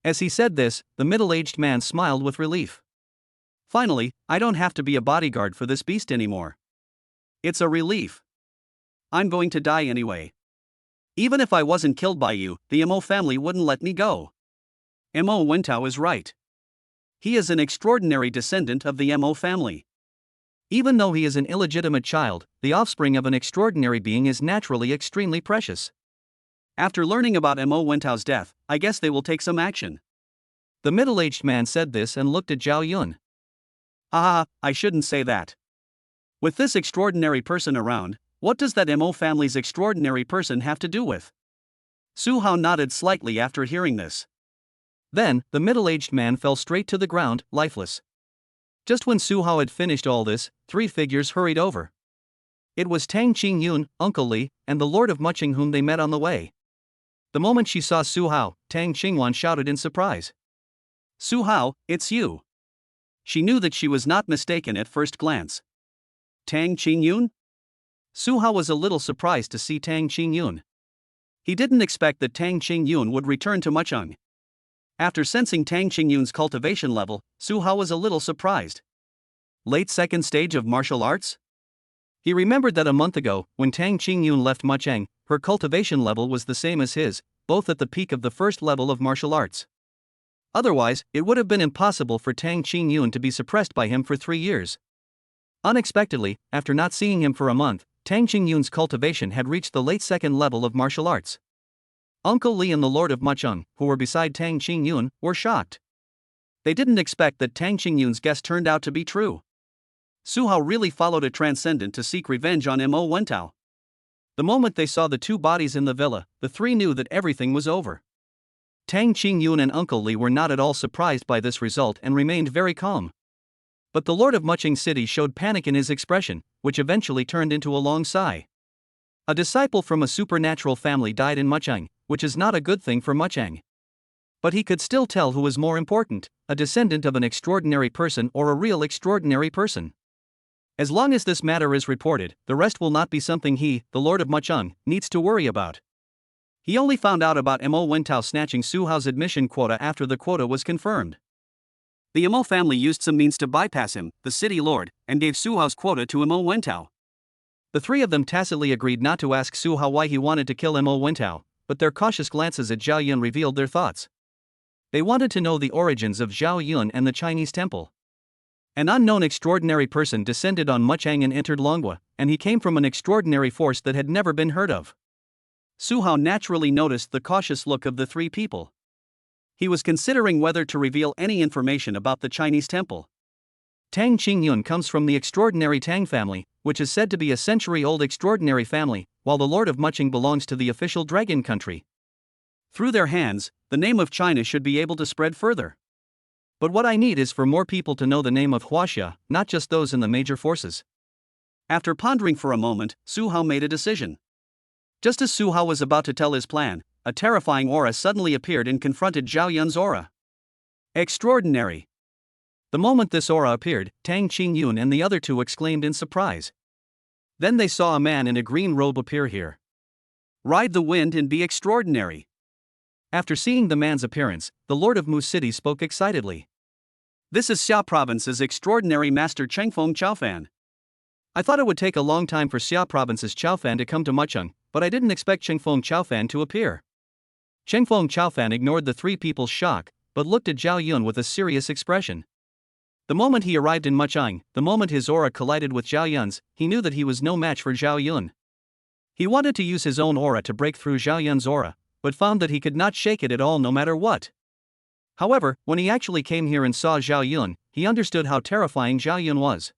S1: As he said this, the middle-aged man smiled with relief. Finally, I don't have to be a bodyguard for this beast anymore. It's a relief. I'm going to die anyway. Even if I wasn't killed by you, the Mo family wouldn't let me go. Mo Wentao is right. He is an extraordinary descendant of the Mo family. Even though he is an illegitimate child, the offspring of an extraordinary being is naturally extremely precious. After learning about Mo Wentao's death, I guess they will take some action. The middle-aged man said this and looked at Zhao Yun. Ah, I shouldn't say that. With this extraordinary person around, what does that Mo family's extraordinary person have to do with? Su Hao nodded slightly after hearing this. Then, the middle-aged man fell straight to the ground, lifeless. Just when Su Hao had finished all this, 3 figures hurried over. It was Tang Qingyun, Uncle Li, and the Lord of Muching whom they met on the way. The moment she saw Su Hao, Tang Qingwan shouted in surprise. Su Hao, it's you. She knew that she was not mistaken at first glance. Tang Qingyun? Su Hao was a little surprised to see Tang Qingyun. He didn't expect that Tang Qingyun would return to Mucheng. After sensing Tang Qingyun's cultivation level, Su Hao was a little surprised. Late 2nd stage of martial arts? He remembered that a month ago, when Tang Qingyun left Mucheng, her cultivation level was the same as his, both at the peak of the 1st level of martial arts. Otherwise, it would have been impossible for Tang Qingyun to be suppressed by him for 3 years. Unexpectedly, after not seeing him for a month, Tang Qingyun's cultivation had reached the late 2nd level of martial arts. Uncle Li and the Lord of Mucheng, who were beside Tang Qingyun, were shocked. They didn't expect that Tang Qingyun's guess turned out to be true. Su Hao really followed a transcendent to seek revenge on Mo Wentao. The moment they saw the two bodies in the villa, the three knew that everything was over. Tang Qingyun and Uncle Li were not at all surprised by this result and remained very calm. But the Lord of Mucheng City showed panic in his expression, which eventually turned into a long sigh. A disciple from a supernatural family died in Mucheng, which is not a good thing for Mucheng. But he could still tell who was more important, a descendant of an extraordinary person or a real extraordinary person. As long as this matter is reported, the rest will not be something he, the Lord of Mucheng, needs to worry about. He only found out about Mo Wentao snatching Su Hao's admission quota after the quota was confirmed. The Mo family used some means to bypass him, the city lord, and gave Su Hao's quota to Mo Wentao. The three of them tacitly agreed not to ask Su Hao why he wanted to kill Mo Wentao, but their cautious glances at Zhao Yun revealed their thoughts. They wanted to know the origins of Zhao Yun and the Chinese temple. An unknown extraordinary person descended on Mucheng and entered Longhua, and he came from an extraordinary force that had never been heard of. Su Hao naturally noticed the cautious look of the three people. He was considering whether to reveal any information about the Chinese temple. Tang Qingyun comes from the extraordinary Tang family, which is said to be a century-old extraordinary family, while the Lord of Mucheng belongs to the official dragon country. Through their hands, the name of China should be able to spread further. But what I need is for more people to know the name of Huaxia, not just those in the major forces. After pondering for a moment, Su Hao made a decision. Just as Su Hao was about to tell his plan, a terrifying aura suddenly appeared and confronted Zhao Yun's aura. Extraordinary! The moment this aura appeared, Tang Qingyun and the other two exclaimed in surprise. Then they saw a man in a green robe appear here. Ride the wind and be extraordinary. After seeing the man's appearance, the Lord of Mu City spoke excitedly. This is Xia Province's extraordinary master Chengfeng Chaofan. I thought it would take a long time for Xia Province's Chaofan to come to Mucheng, but I didn't expect Chengfeng Chaofan to appear. Chengfeng Chaofan ignored the three people's shock, but looked at Zhao Yun with a serious expression. The moment he arrived in Mucheng, the moment his aura collided with Zhao Yun's, he knew that he was no match for Zhao Yun. He wanted to use his own aura to break through Zhao Yun's aura, but found that he could not shake it at all no matter what. However, when he actually came here and saw Zhao Yun, he understood how terrifying Zhao Yun was.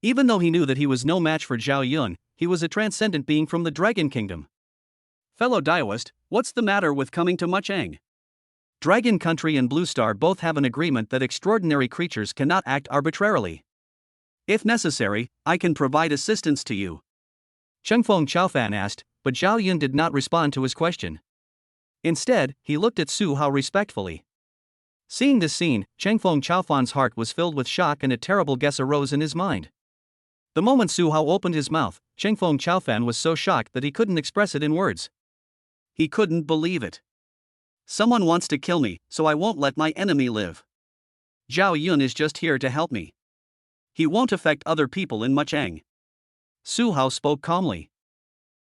S1: Even though he knew that he was no match for Zhao Yun, he was a transcendent being from the Dragon Kingdom. Fellow Daoist, what's the matter with coming to Mucheng? Dragon Country and Blue Star both have an agreement that extraordinary creatures cannot act arbitrarily. If necessary, I can provide assistance to you. Chengfeng Chaofan asked, but Zhao Yun did not respond to his question. Instead, he looked at Su Hao respectfully. Seeing this scene, Chengfeng Chaofan's heart was filled with shock and a terrible guess arose in his mind. The moment Su Hao opened his mouth, Chengfeng Chaofan was so shocked that he couldn't express it in words. He couldn't believe it. Someone wants to kill me, so I won't let my enemy live. Zhao Yun is just here to help me. He won't affect other people in Mucheng. Su Hao spoke calmly.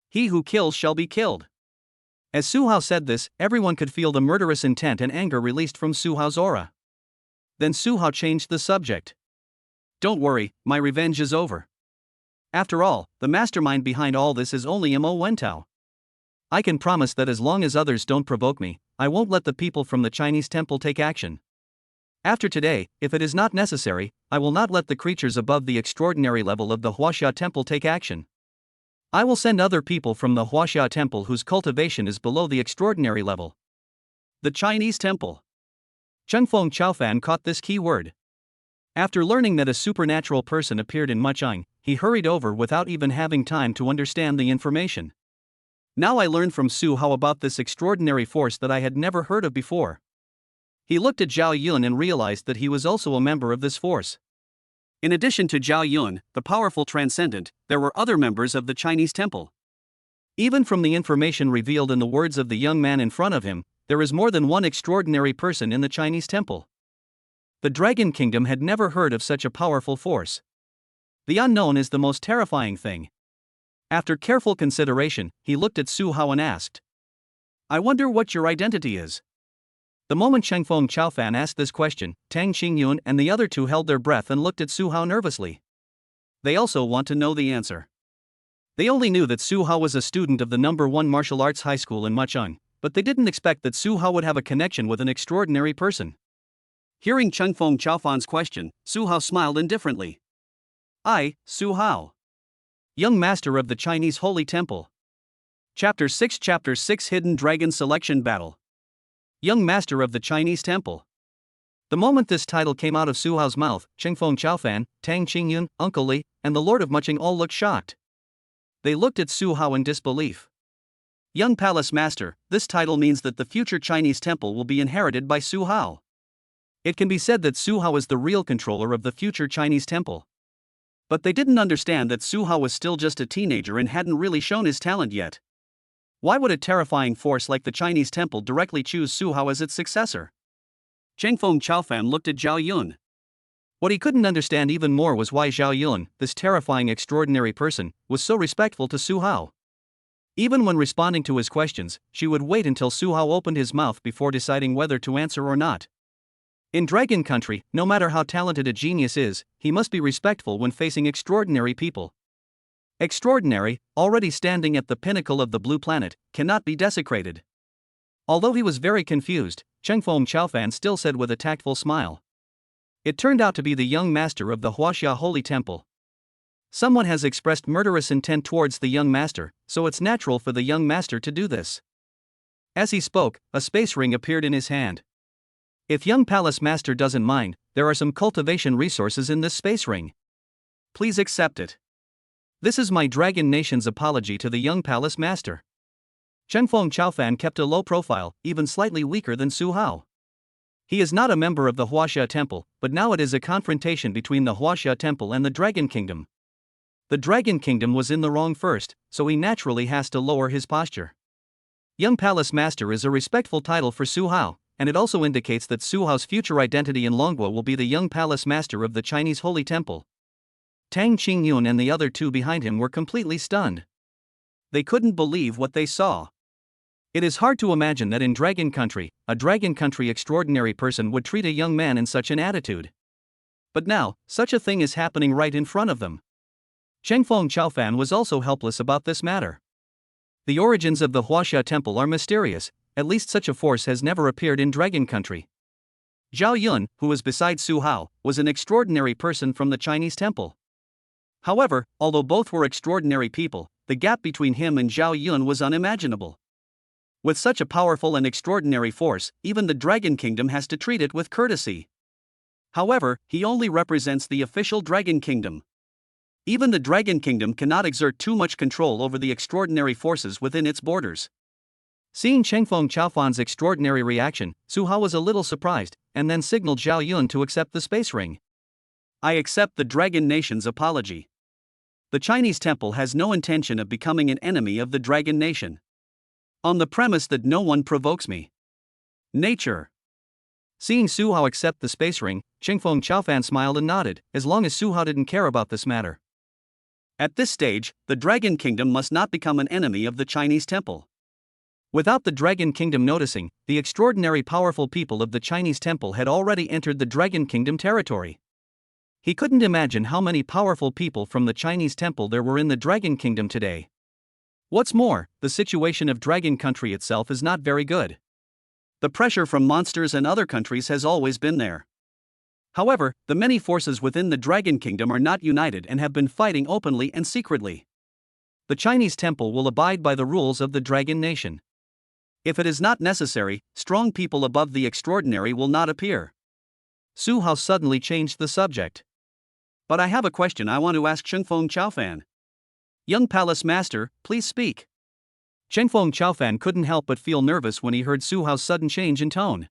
S1: He who kills shall be killed. As Su Hao said this, everyone could feel the murderous intent and anger released from Su Hao's aura. Then Su Hao changed the subject. Don't worry, my revenge is over. After all, the mastermind behind all this is only Mo Wentao. I can promise that as long as others don't provoke me, I won't let the people from the Chinese temple take action. After today, if it is not necessary, I will not let the creatures above the extraordinary level of the Huaxia temple take action. I will send other people from the Huaxia temple whose cultivation is below the extraordinary level. The Chinese temple. Chengfeng Chaofan caught this key word. After learning that a supernatural person appeared in Mucheng, he hurried over without even having time to understand the information. Now I learned from Su Hao about this extraordinary force that I had never heard of before. He looked at Zhao Yun and realized that he was also a member of this force. In addition to Zhao Yun, the powerful transcendent, there were other members of the Chinese temple. Even from the information revealed in the words of the young man in front of him, there is more than one extraordinary person in the Chinese temple. The Dragon Kingdom had never heard of such a powerful force. The unknown is the most terrifying thing. After careful consideration, he looked at Su Hao and asked, I wonder what your identity is. The moment Chengfeng Chaofan asked this question, Tang Qingyun and the other two held their breath and looked at Su Hao nervously. They also want to know the answer. They only knew that Su Hao was a student of the #1 martial arts high school in Mucheng, but they didn't expect that Su Hao would have a connection with an extraordinary person. Hearing Cheng Feng Chaofan's question, Su Hao smiled indifferently. I, Su Hao, young master of the Chinese Holy Temple. Chapter 6 Hidden Dragon Selection Battle. Young master of the Chinese Temple. The moment this title came out of Su Hao's mouth, Cheng Feng Chaofan, Tang Qingyun, Uncle Li, and the Lord of Muching all looked shocked. They looked at Su Hao in disbelief. Young Palace Master, this title means that the future Chinese temple will be inherited by Su Hao. It can be said that Su Hao is the real controller of the future Chinese temple. But they didn't understand that Su Hao was still just a teenager and hadn't really shown his talent yet. Why would a terrifying force like the Chinese temple directly choose Su Hao as its successor? Cheng Feng Chaofan looked at Zhao Yun. What he couldn't understand even more was why Zhao Yun, this terrifying extraordinary person, was so respectful to Su Hao. Even when responding to his questions, she would wait until Su Hao opened his mouth before deciding whether to answer or not. In Dragon Country, no matter how talented a genius is, he must be respectful when facing extraordinary people. Extraordinary, already standing at the pinnacle of the Blue Planet, cannot be desecrated. Although he was very confused, Cheng Feng Chaofan still said with a tactful smile. It turned out to be the young master of the Huaxia Holy Temple. Someone has expressed murderous intent towards the young master, so it's natural for the young master to do this. As he spoke, a space ring appeared in his hand. If young Palace Master doesn't mind, there are some cultivation resources in this space ring. Please accept it. This is my Dragon Nation's apology to the young Palace Master. Cheng Feng Chaofan kept a low profile, even slightly weaker than Su Hao. He is not a member of the Huaxia Temple, but now it is a confrontation between the Huaxia Temple and the Dragon Kingdom. The Dragon Kingdom was in the wrong first, so he naturally has to lower his posture. Young Palace Master is a respectful title for Su Hao, and it also indicates that Su Hao's future identity in Longhua will be the young Palace Master of the Chinese Holy Temple. Tang Qingyun and the other two behind him were completely stunned. They couldn't believe what they saw. It is hard to imagine that in Dragon Country, a Dragon Country extraordinary person would treat a young man in such an attitude. But now, such a thing is happening right in front of them. Cheng Feng Chaofan was also helpless about this matter. The origins of the Huaxia Temple are mysterious, at least such a force has never appeared in Dragon Country. Zhao Yun, who was beside Su Hao, was an extraordinary person from the Chinese temple. However, although both were extraordinary people, the gap between him and Zhao Yun was unimaginable. With such a powerful and extraordinary force, even the Dragon Kingdom has to treat it with courtesy. However, he only represents the official Dragon Kingdom. Even the Dragon Kingdom cannot exert too much control over the extraordinary forces within its borders. Seeing Cheng Feng Chaofan's extraordinary reaction, Su Hao was a little surprised, and then signaled Zhao Yun to accept the space ring. I accept the Dragon Nation's apology. The Chinese temple has no intention of becoming an enemy of the Dragon Nation. On the premise that no one provokes me. Nature. Seeing Su Hao accept the space ring, Cheng Feng Chaofan smiled and nodded, as long as Su Hao didn't care about this matter. At this stage, the Dragon Kingdom must not become an enemy of the Chinese temple. Without the Dragon Kingdom noticing, the extraordinary powerful people of the Chinese temple had already entered the Dragon Kingdom territory. He couldn't imagine how many powerful people from the Chinese temple there were in the Dragon Kingdom today. What's more, the situation of Dragon Country itself is not very good. The pressure from monsters and other countries has always been there. However, the many forces within the Dragon Kingdom are not united and have been fighting openly and secretly. The Chinese temple will abide by the rules of the Dragon Nation. If it is not necessary, strong people above the extraordinary will not appear. Su Hao suddenly changed the subject. But I have a question I want to ask Cheng Feng Chaofan. Young Palace Master, please speak. Cheng Feng Chaofan couldn't help but feel nervous when he heard Su Hao's sudden change in tone.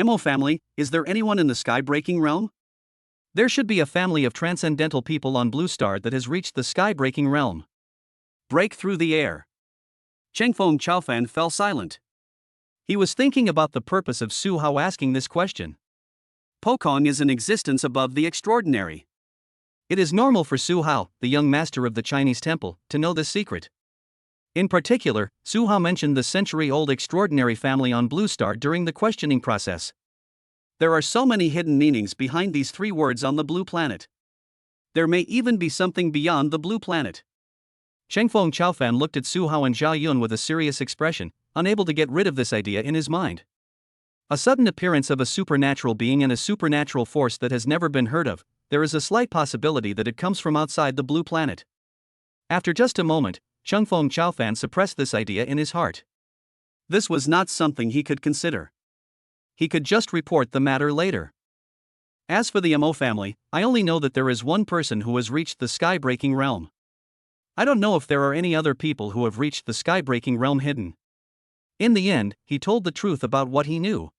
S1: Mo family, is there anyone in the sky-breaking realm? There should be a family of transcendental people on Blue Star that has reached the sky-breaking realm. Break through the air. Cheng Feng Chaofan fell silent. He was thinking about the purpose of Su Hao asking this question. Pokong is an existence above the extraordinary. It is normal for Su Hao, the young master of the Chinese temple, to know this secret. In particular, Su Hao mentioned the century-old extraordinary family on Blue Star during the questioning process. There are so many hidden meanings behind these three words on the Blue Planet. There may even be something beyond the Blue Planet. Cheng Feng Chaofan looked at Su Hao and Zhao Yun with a serious expression, unable to get rid of this idea in his mind. A sudden appearance of a supernatural being and a supernatural force that has never been heard of, there is a slight possibility that it comes from outside the blue planet. After just a moment, Changfeng Chaofan suppressed this idea in his heart. This was not something he could consider. He could just report the matter later. As for the Mo family, I only know that there is one person who has reached the sky-breaking realm. I don't know if there are any other people who have reached the sky-breaking realm hidden. In the end, he told the truth about what he knew.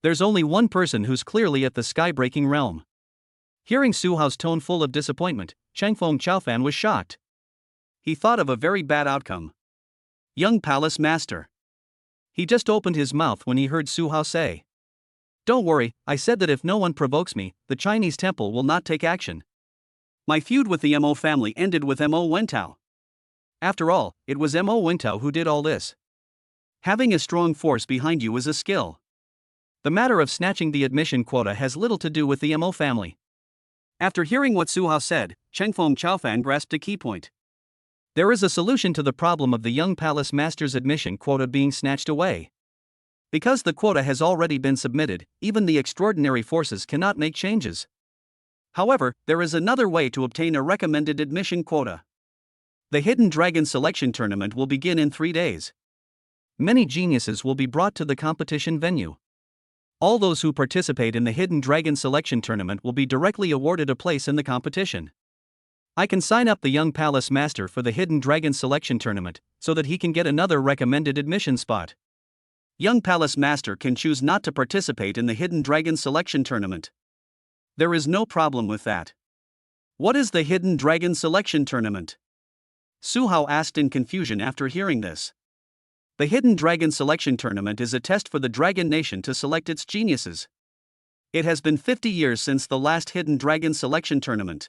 S1: There's only one person who's clearly at the sky-breaking realm. Hearing Su Hao's tone full of disappointment, Changfeng Chaofan was shocked. He thought of a very bad outcome. Young palace master. He just opened his mouth when he heard Su Hao say, "Don't worry, I said that if no one provokes me, the Chinese temple will not take action. My feud with the Mo family ended with Mo Wentao. After all, it was Mo Wentao who did all this. Having a strong force behind you is a skill. The matter of snatching the admission quota has little to do with the Mo family." After hearing what Su Hao said, Changfeng Chaofan grasped a key point. There is a solution to the problem of the young palace master's admission quota being snatched away. Because the quota has already been submitted, even the extraordinary forces cannot make changes. However, there is another way to obtain a recommended admission quota. The Hidden Dragon Selection Tournament will begin in 3 days. Many geniuses will be brought to the competition venue. All those who participate in the Hidden Dragon Selection Tournament will be directly awarded a place in the competition. I can sign up the young palace master for the Hidden Dragon Selection Tournament, so that he can get another recommended admission spot. Young palace master can choose not to participate in the Hidden Dragon Selection Tournament. There is no problem with that. What is the Hidden Dragon Selection Tournament? Su Hao asked in confusion after hearing this. The Hidden Dragon Selection Tournament is a test for the Dragon Nation to select its geniuses. It has been 50 years since the last Hidden Dragon Selection Tournament.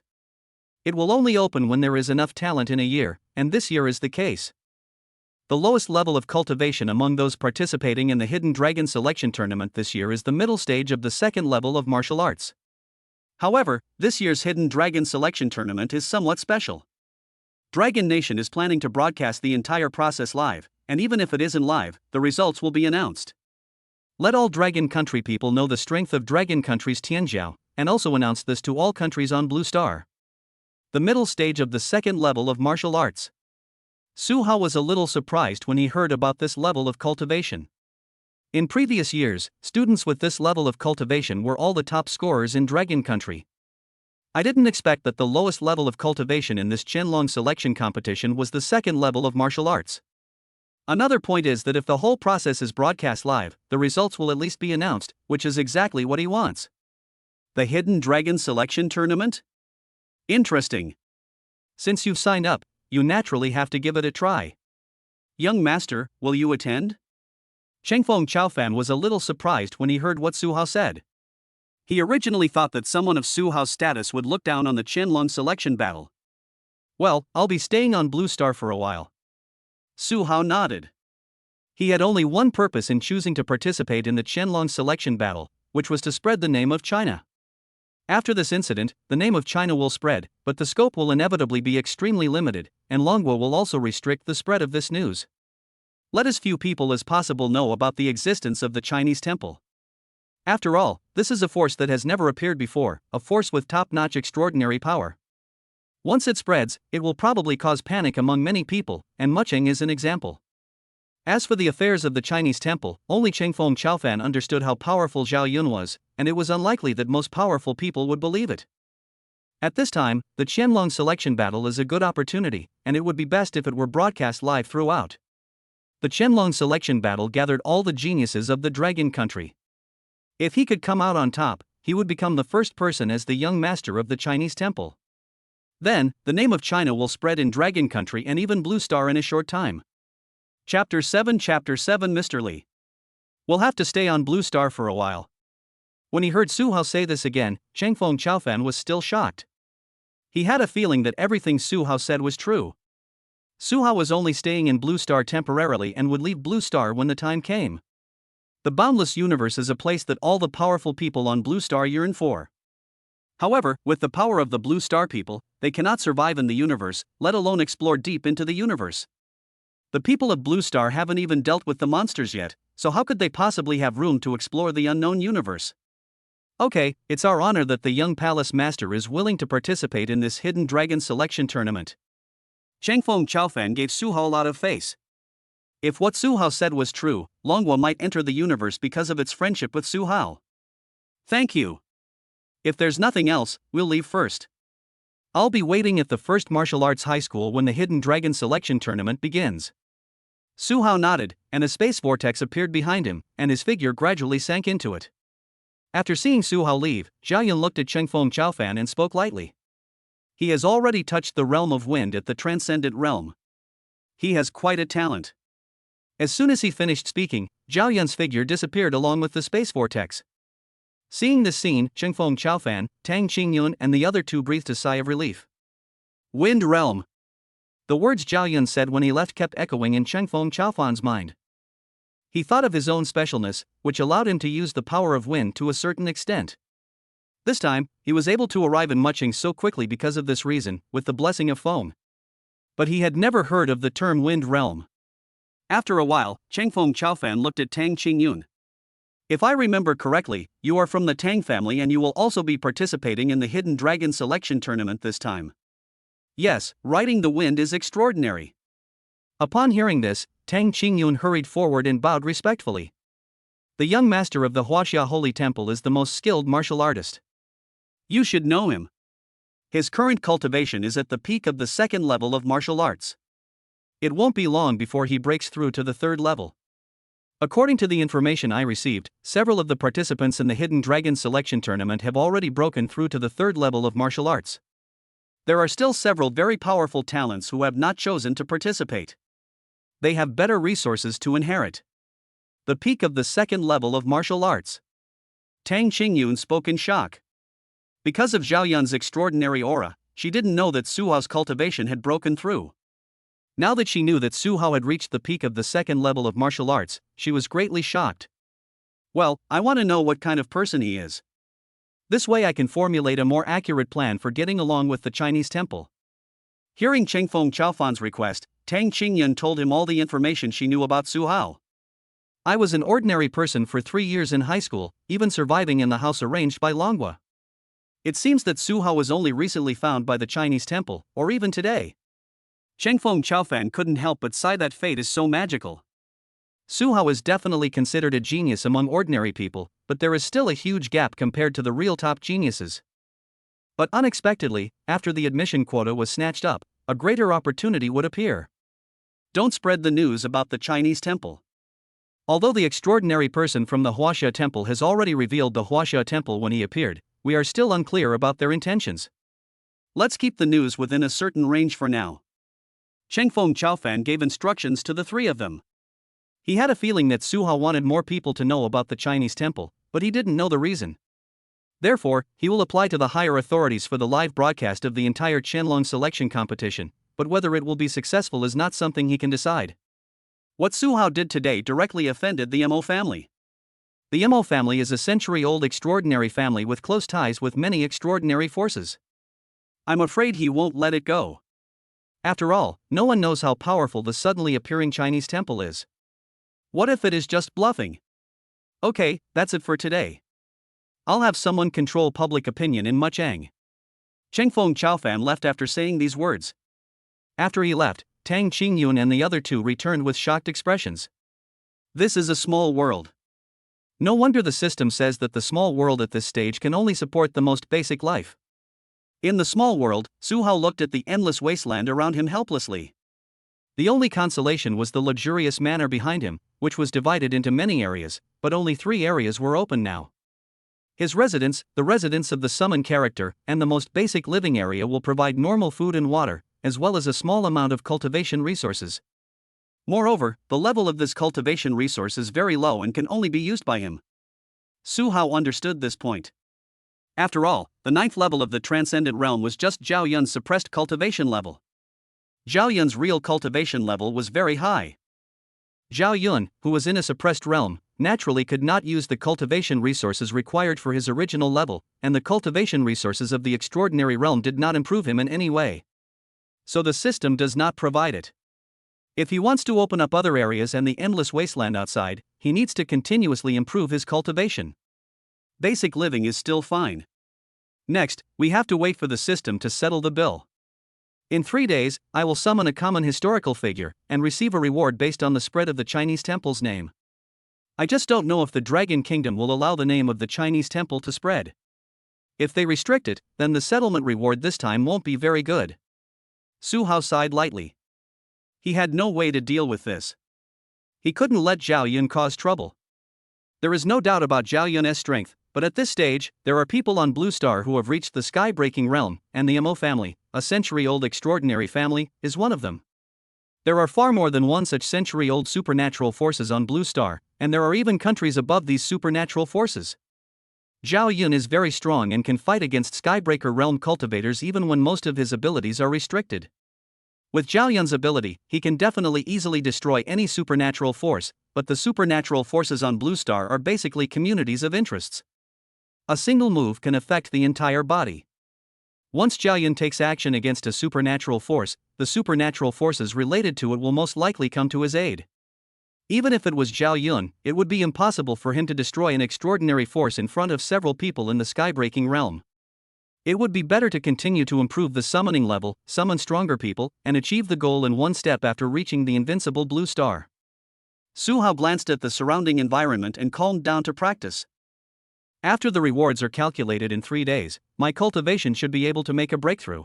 S1: It will only open when there is enough talent in a year, and this year is the case. The lowest level of cultivation among those participating in the Hidden Dragon Selection Tournament this year is the middle stage of the second level of martial arts. However, this year's Hidden Dragon Selection Tournament is somewhat special. Dragon Nation is planning to broadcast the entire process live, and even if it isn't live, the results will be announced. Let all Dragon Country people know the strength of Dragon Country's Tianjiao, and also announce this to all countries on Blue Star. The middle stage of the second level of martial arts. Su Hao was a little surprised when he heard about this level of cultivation. In previous years, students with this level of cultivation were all the top scorers in Dragon Country. I didn't expect that the lowest level of cultivation in this Qianlong selection competition was the second level of martial arts. Another point is that if the whole process is broadcast live, the results will at least be announced, which is exactly what he wants. The Hidden Dragon Selection Tournament? Interesting. Since you've signed up, you naturally have to give it a try. Young master, will you attend? Changfeng Chaofan was a little surprised when he heard what Su Hao said. He originally thought that someone of Su Hao's status would look down on the Qianlong selection battle. Well, I'll be staying on Blue Star for a while. Su Hao nodded. He had only one purpose in choosing to participate in the Qianlong selection battle, which was to spread the name of China. After this incident, the name of China will spread, but the scope will inevitably be extremely limited, and Longguo will also restrict the spread of this news. Let as few people as possible know about the existence of the Chinese temple. After all, this is a force that has never appeared before, a force with top-notch extraordinary power. Once it spreads, it will probably cause panic among many people, and Mucheng is an example. As for the affairs of the Chinese temple, only Changfeng Chaofan understood how powerful Zhao Yun was, and it was unlikely that most powerful people would believe it. At this time, the Qianlong selection battle is a good opportunity, and it would be best if it were broadcast live throughout. The Qianlong selection battle gathered all the geniuses of the Dragon Country. If he could come out on top, he would become the first person as the young master of the Chinese temple. Then, the name of China will spread in Dragon Country and even Blue Star in a short time. Chapter 7 Mr. Li. We'll have to stay on Blue Star for a while. When he heard Su Hao say this again, Changfeng Chaofan was still shocked. He had a feeling that everything Su Hao said was true. Su Hao was only staying in Blue Star temporarily and would leave Blue Star when the time came. The boundless universe is a place that all the powerful people on Blue Star yearn for. However, with the power of the Blue Star people, they cannot survive in the universe, let alone explore deep into the universe. The people of Blue Star haven't even dealt with the monsters yet, so how could they possibly have room to explore the unknown universe? Okay, it's our honor that the young palace master is willing to participate in this hidden dragon selection tournament. Changfeng Chaofan gave Su Hao a lot of face. If what Su Hao said was true, Longhua might enter the universe because of its friendship with Su Hao. Thank you. If there's nothing else, we'll leave first. I'll be waiting at the first martial arts high school when the hidden dragon selection tournament begins. Su Hao nodded, and a space vortex appeared behind him, and his figure gradually sank into it. After seeing Su Hao leave, Zhao Yun looked at Changfeng Chaofan and spoke lightly. He has already touched the realm of wind at the transcendent realm. He has quite a talent. As soon as he finished speaking, Zhao Yun's figure disappeared along with the space vortex. Seeing this scene, Changfeng Chaofan, Tang Qingyun and the other two breathed a sigh of relief. Wind realm. The words Zhao Yun said when he left kept echoing in Changfeng Chaofan's mind. He thought of his own specialness, which allowed him to use the power of wind to a certain extent. This time, he was able to arrive in Muching so quickly because of this reason, with the blessing of foam. But he had never heard of the term wind realm. After a while, Changfeng Chaofan looked at Tang Qingyun. If I remember correctly, you are from the Tang family and you will also be participating in the Hidden Dragon Selection Tournament this time. Yes, riding the wind is extraordinary. Upon hearing this, Tang Qingyun hurried forward and bowed respectfully. The young master of the Huaxia Holy Temple is the most skilled martial artist. You should know him. His current cultivation is at the peak of the second level of martial arts. It won't be long before he breaks through to the third level. According to the information I received, several of the participants in the Hidden Dragon Selection Tournament have already broken through to the third level of martial arts. There are still several very powerful talents who have not chosen to participate. They have better resources to inherit. The peak of the second level of martial arts. Tang Qingyun spoke in shock. Because of Zhao Yun's extraordinary aura, she didn't know that Su Hao's cultivation had broken through. Now that she knew that Su Hao had reached the peak of the second level of martial arts, she was greatly shocked. Well, I want to know what kind of person he is. This way I can formulate a more accurate plan for getting along with the Chinese temple. Hearing Changfeng Chaofan's request, Tang Qingyun told him all the information she knew about Su Hao. I was an ordinary person for 3 years in high school, even surviving in the house arranged by Longhua. It seems that Su Hao was only recently found by the Chinese temple, or even today. Changfeng Chaofan couldn't help but sigh that fate is so magical. Su Hao is definitely considered a genius among ordinary people, but there is still a huge gap compared to the real top geniuses. But unexpectedly, after the admission quota was snatched up, a greater opportunity would appear. Don't spread the news about the Chinese temple. Although the extraordinary person from the Huaxia temple has already revealed the Huaxia temple when he appeared, we are still unclear about their intentions. Let's keep the news within a certain range for now. Changfeng Chaofan gave instructions to the three of them. He had a feeling that Su Hao wanted more people to know about the Chinese temple, but he didn't know the reason. Therefore, he will apply to the higher authorities for the live broadcast of the entire Qianlong selection competition, but whether it will be successful is not something he can decide. What Su Hao did today directly offended the Mo family. The Mo family is a century-old extraordinary family with close ties with many extraordinary forces. I'm afraid he won't let it go. After all, no one knows how powerful the suddenly appearing Chinese temple is. What if it is just bluffing? Okay, that's it for today. I'll have someone control public opinion in Muchang. Changfeng Chaofan left after saying these words. After he left, Tang Qingyun and the other two returned with shocked expressions. This is a small world. No wonder the system says that the small world at this stage can only support the most basic life. In the small world, Su Hao looked at the endless wasteland around him helplessly. The only consolation was the luxurious manor behind him, which was divided into many areas, but only 3 areas were open now. His residence, the residence of the summon character, and the most basic living area will provide normal food and water, as well as a small amount of cultivation resources. Moreover, the level of this cultivation resource is very low and can only be used by him. Su Hao understood this point. After all, the 9th level of the Transcendent Realm was just Zhao Yun's suppressed cultivation level. Zhao Yun's real cultivation level was very high. Zhao Yun, who was in a suppressed realm, naturally could not use the cultivation resources required for his original level, and the cultivation resources of the extraordinary realm did not improve him in any way. So the system does not provide it. If he wants to open up other areas and the endless wasteland outside, he needs to continuously improve his cultivation. Basic living is still fine. Next, we have to wait for the system to settle the bill. In 3 days, I will summon a common historical figure and receive a reward based on the spread of the Chinese temple's name. I just don't know if the Dragon Kingdom will allow the name of the Chinese temple to spread. If they restrict it, then the settlement reward this time won't be very good. Su Hao sighed lightly. He had no way to deal with this. He couldn't let Zhao Yun cause trouble. There is no doubt about Zhao Yun's strength, but at this stage, there are people on Blue Star who have reached the sky-breaking realm, and the Mo family, a century-old extraordinary family, is one of them. There are far more than one such century-old supernatural forces on Blue Star, and there are even countries above these supernatural forces. Zhao Yun is very strong and can fight against Skybreaker realm cultivators even when most of his abilities are restricted. With Zhao Yun's ability, he can definitely easily destroy any supernatural force, but the supernatural forces on Blue Star are basically communities of interests. A single move can affect the entire body. Once Zhao Yun takes action against a supernatural force, the supernatural forces related to it will most likely come to his aid. Even if it was Zhao Yun, it would be impossible for him to destroy an extraordinary force in front of several people in the skybreaking realm. It would be better to continue to improve the summoning level, summon stronger people, and achieve the goal in one step after reaching the invincible Blue Star. Su Hao glanced at the surrounding environment and calmed down to practice. After the rewards are calculated in 3 days, my cultivation should be able to make a breakthrough.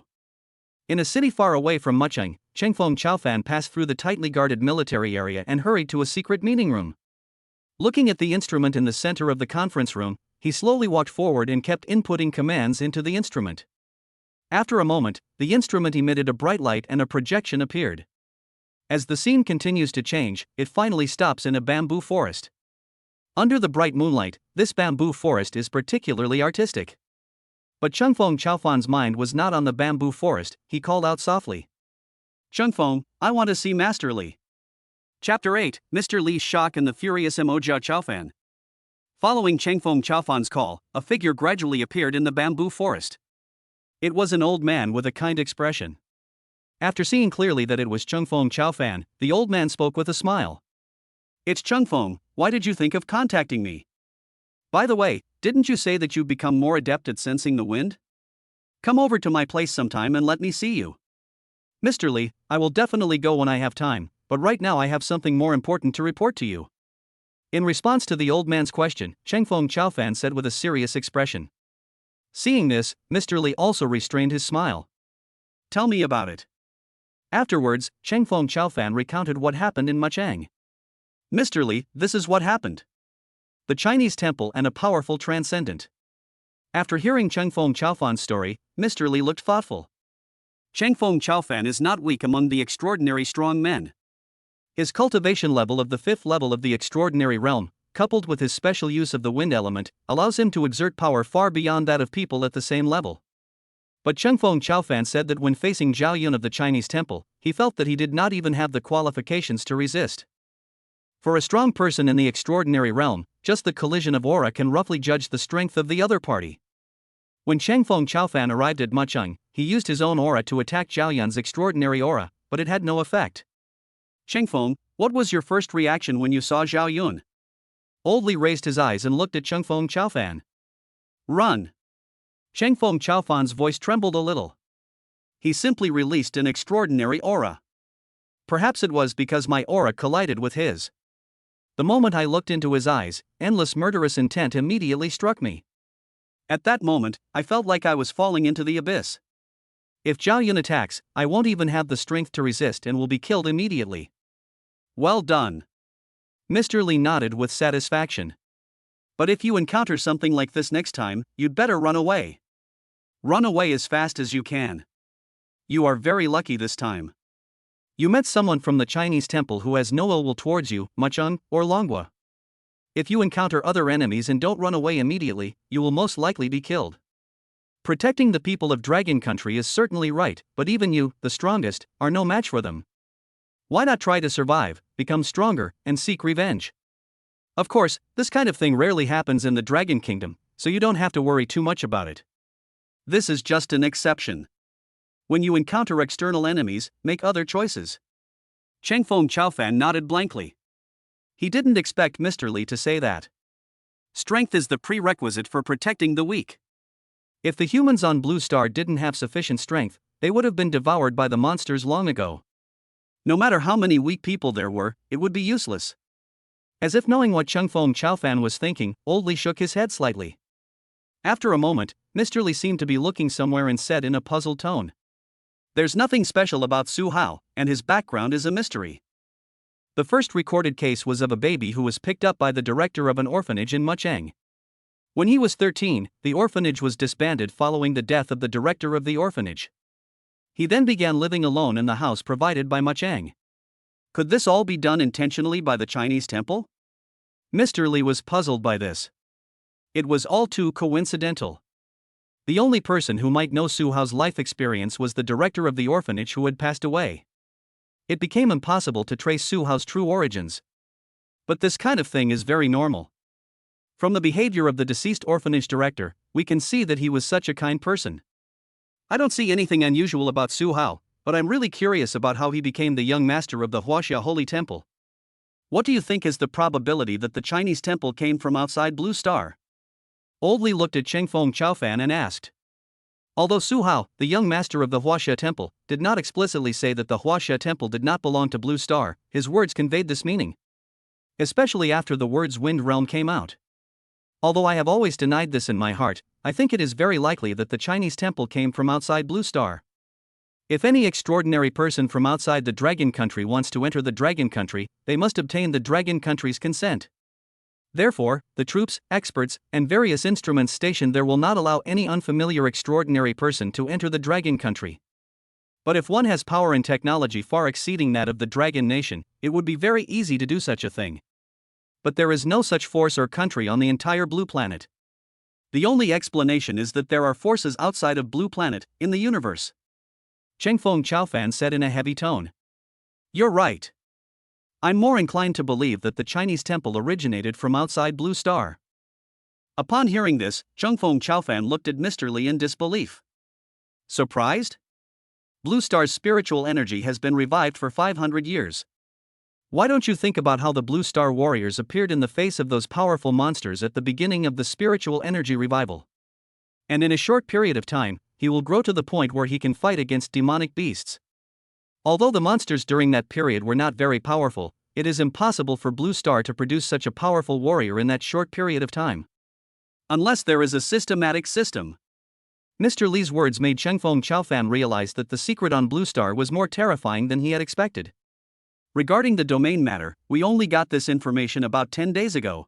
S1: In a city far away from Mucheng, Chengfeng Chaofan passed through the tightly guarded military area and hurried to a secret meeting room. Looking at the instrument in the center of the conference room, he slowly walked forward and kept inputting commands into the instrument. After a moment, the instrument emitted a bright light and a projection appeared. As the scene continues to change, it finally stops in a bamboo forest. Under the bright moonlight, this bamboo forest is particularly artistic. But Chengfeng Chaofan's mind was not on the bamboo forest. He called out softly. Chengfeng, I want to see Master Li. Chapter 8, Mr. Li's Shock and the Furious Emoja Chaofan. Following Chengfeng Chaofan's call, a figure gradually appeared in the bamboo forest. It was an old man with a kind expression. After seeing clearly that it was Chengfeng Chaofan, the old man spoke with a smile. It's Chengfeng, why did you think of contacting me? By the way, didn't you say that you've become more adept at sensing the wind? Come over to my place sometime and let me see you. Mr. Li, I will definitely go when I have time, but right now I have something more important to report to you. In response to the old man's question, Chengfeng Chaofan said with a serious expression. Seeing this, Mr. Li also restrained his smile. Tell me about it. Afterwards, Chengfeng Chaofan recounted what happened in Mucheng. Mr. Li, this is what happened. The Chinese temple and a powerful transcendent. After hearing Chengfeng Chaofan's story, Mr. Li looked thoughtful. Chengfeng Chaofan is not weak among the extraordinary strong men. His cultivation level of the 5th level of the extraordinary realm, coupled with his special use of the wind element, allows him to exert power far beyond that of people at the same level. But Chengfeng Chaofan said that when facing Zhao Yun of the Chinese temple, he felt that he did not even have the qualifications to resist. For a strong person in the extraordinary realm, just the collision of aura can roughly judge the strength of the other party. When Chengfeng Chaofan arrived at Mucheng, he used his own aura to attack Zhao Yun's extraordinary aura, but it had no effect. Chengfeng, what was your first reaction when you saw Zhao Yun? Old Li raised his eyes and looked at Chengfeng Chaofan. Run. Chengfeng Chaofan's voice trembled a little. He simply released an extraordinary aura. Perhaps it was because my aura collided with his. The moment I looked into his eyes, endless murderous intent immediately struck me. At that moment, I felt like I was falling into the abyss. If Zhao Yun attacks, I won't even have the strength to resist and will be killed immediately. Well done. Mr. Li nodded with satisfaction. But if you encounter something like this next time, you'd better run away. Run away as fast as you can. You are very lucky this time. You met someone from the Chinese temple who has no ill will towards you, Mucheng, or Longhua. If you encounter other enemies and don't run away immediately, you will most likely be killed. Protecting the people of Dragon Country is certainly right, but even you, the strongest, are no match for them. Why not try to survive, become stronger, and seek revenge? Of course, this kind of thing rarely happens in the Dragon Kingdom, so you don't have to worry too much about it. This is just an exception. When you encounter external enemies, make other choices. Cheng Feng Chaofan nodded blankly. He didn't expect Mr. Li to say that. Strength is the prerequisite for protecting the weak. If the humans on Blue Star didn't have sufficient strength, they would have been devoured by the monsters long ago. No matter how many weak people there were, it would be useless. As if knowing what Cheng Feng Chaofan was thinking, Old Li shook his head slightly. After a moment, Mr. Li seemed to be looking somewhere and said in a puzzled tone, "There's nothing special about Su Hao, and his background is a mystery." The first recorded case was of a baby who was picked up by the director of an orphanage in Mucheng. When he was 13, the orphanage was disbanded following the death of the director of the orphanage. He then began living alone in the house provided by Mucheng. Could this all be done intentionally by the Chinese temple? Mr. Li was puzzled by this. It was all too coincidental. The only person who might know Su Hao's life experience was the director of the orphanage who had passed away. It became impossible to trace Su Hao's true origins. But this kind of thing is very normal. From the behavior of the deceased orphanage director, we can see that he was such a kind person. I don't see anything unusual about Su Hao, but I'm really curious about how he became the young master of the Huaxia Holy Temple. What do you think is the probability that the Chinese temple came from outside Blue Star? Old Li looked at Cheng Feng Chaofan and asked. Although Su Hao, the young master of the Huaxia Temple, did not explicitly say that the Huaxia Temple did not belong to Blue Star, his words conveyed this meaning. Especially after the words Wind Realm came out. Although I have always denied this in my heart, I think it is very likely that the Chinese temple came from outside Blue Star. If any extraordinary person from outside the Dragon Country wants to enter the Dragon Country, they must obtain the Dragon Country's consent. Therefore, the troops, experts, and various instruments stationed there will not allow any unfamiliar extraordinary person to enter the Dragon Country. But if one has power and technology far exceeding that of the Dragon Nation, it would be very easy to do such a thing. But there is no such force or country on the entire Blue Planet. The only explanation is that there are forces outside of Blue Planet, in the universe. Cheng Feng Chaofan said in a heavy tone. You're right. I'm more inclined to believe that the Chinese temple originated from outside Blue Star. Upon hearing this, Cheng Feng Chaofan looked at Mr. Li in disbelief. Surprised? Blue Star's spiritual energy has been revived for 500 years. Why don't you think about how the Blue Star warriors appeared in the face of those powerful monsters at the beginning of the spiritual energy revival? And in a short period of time, he will grow to the point where he can fight against demonic beasts. Although the monsters during that period were not very powerful, it is impossible for Blue Star to produce such a powerful warrior in that short period of time. Unless there is a systematic system. Mr. Li's words made Cheng Feng Chaofan realize that the secret on Blue Star was more terrifying than he had expected. Regarding the domain matter, we only got this information about 10 days ago.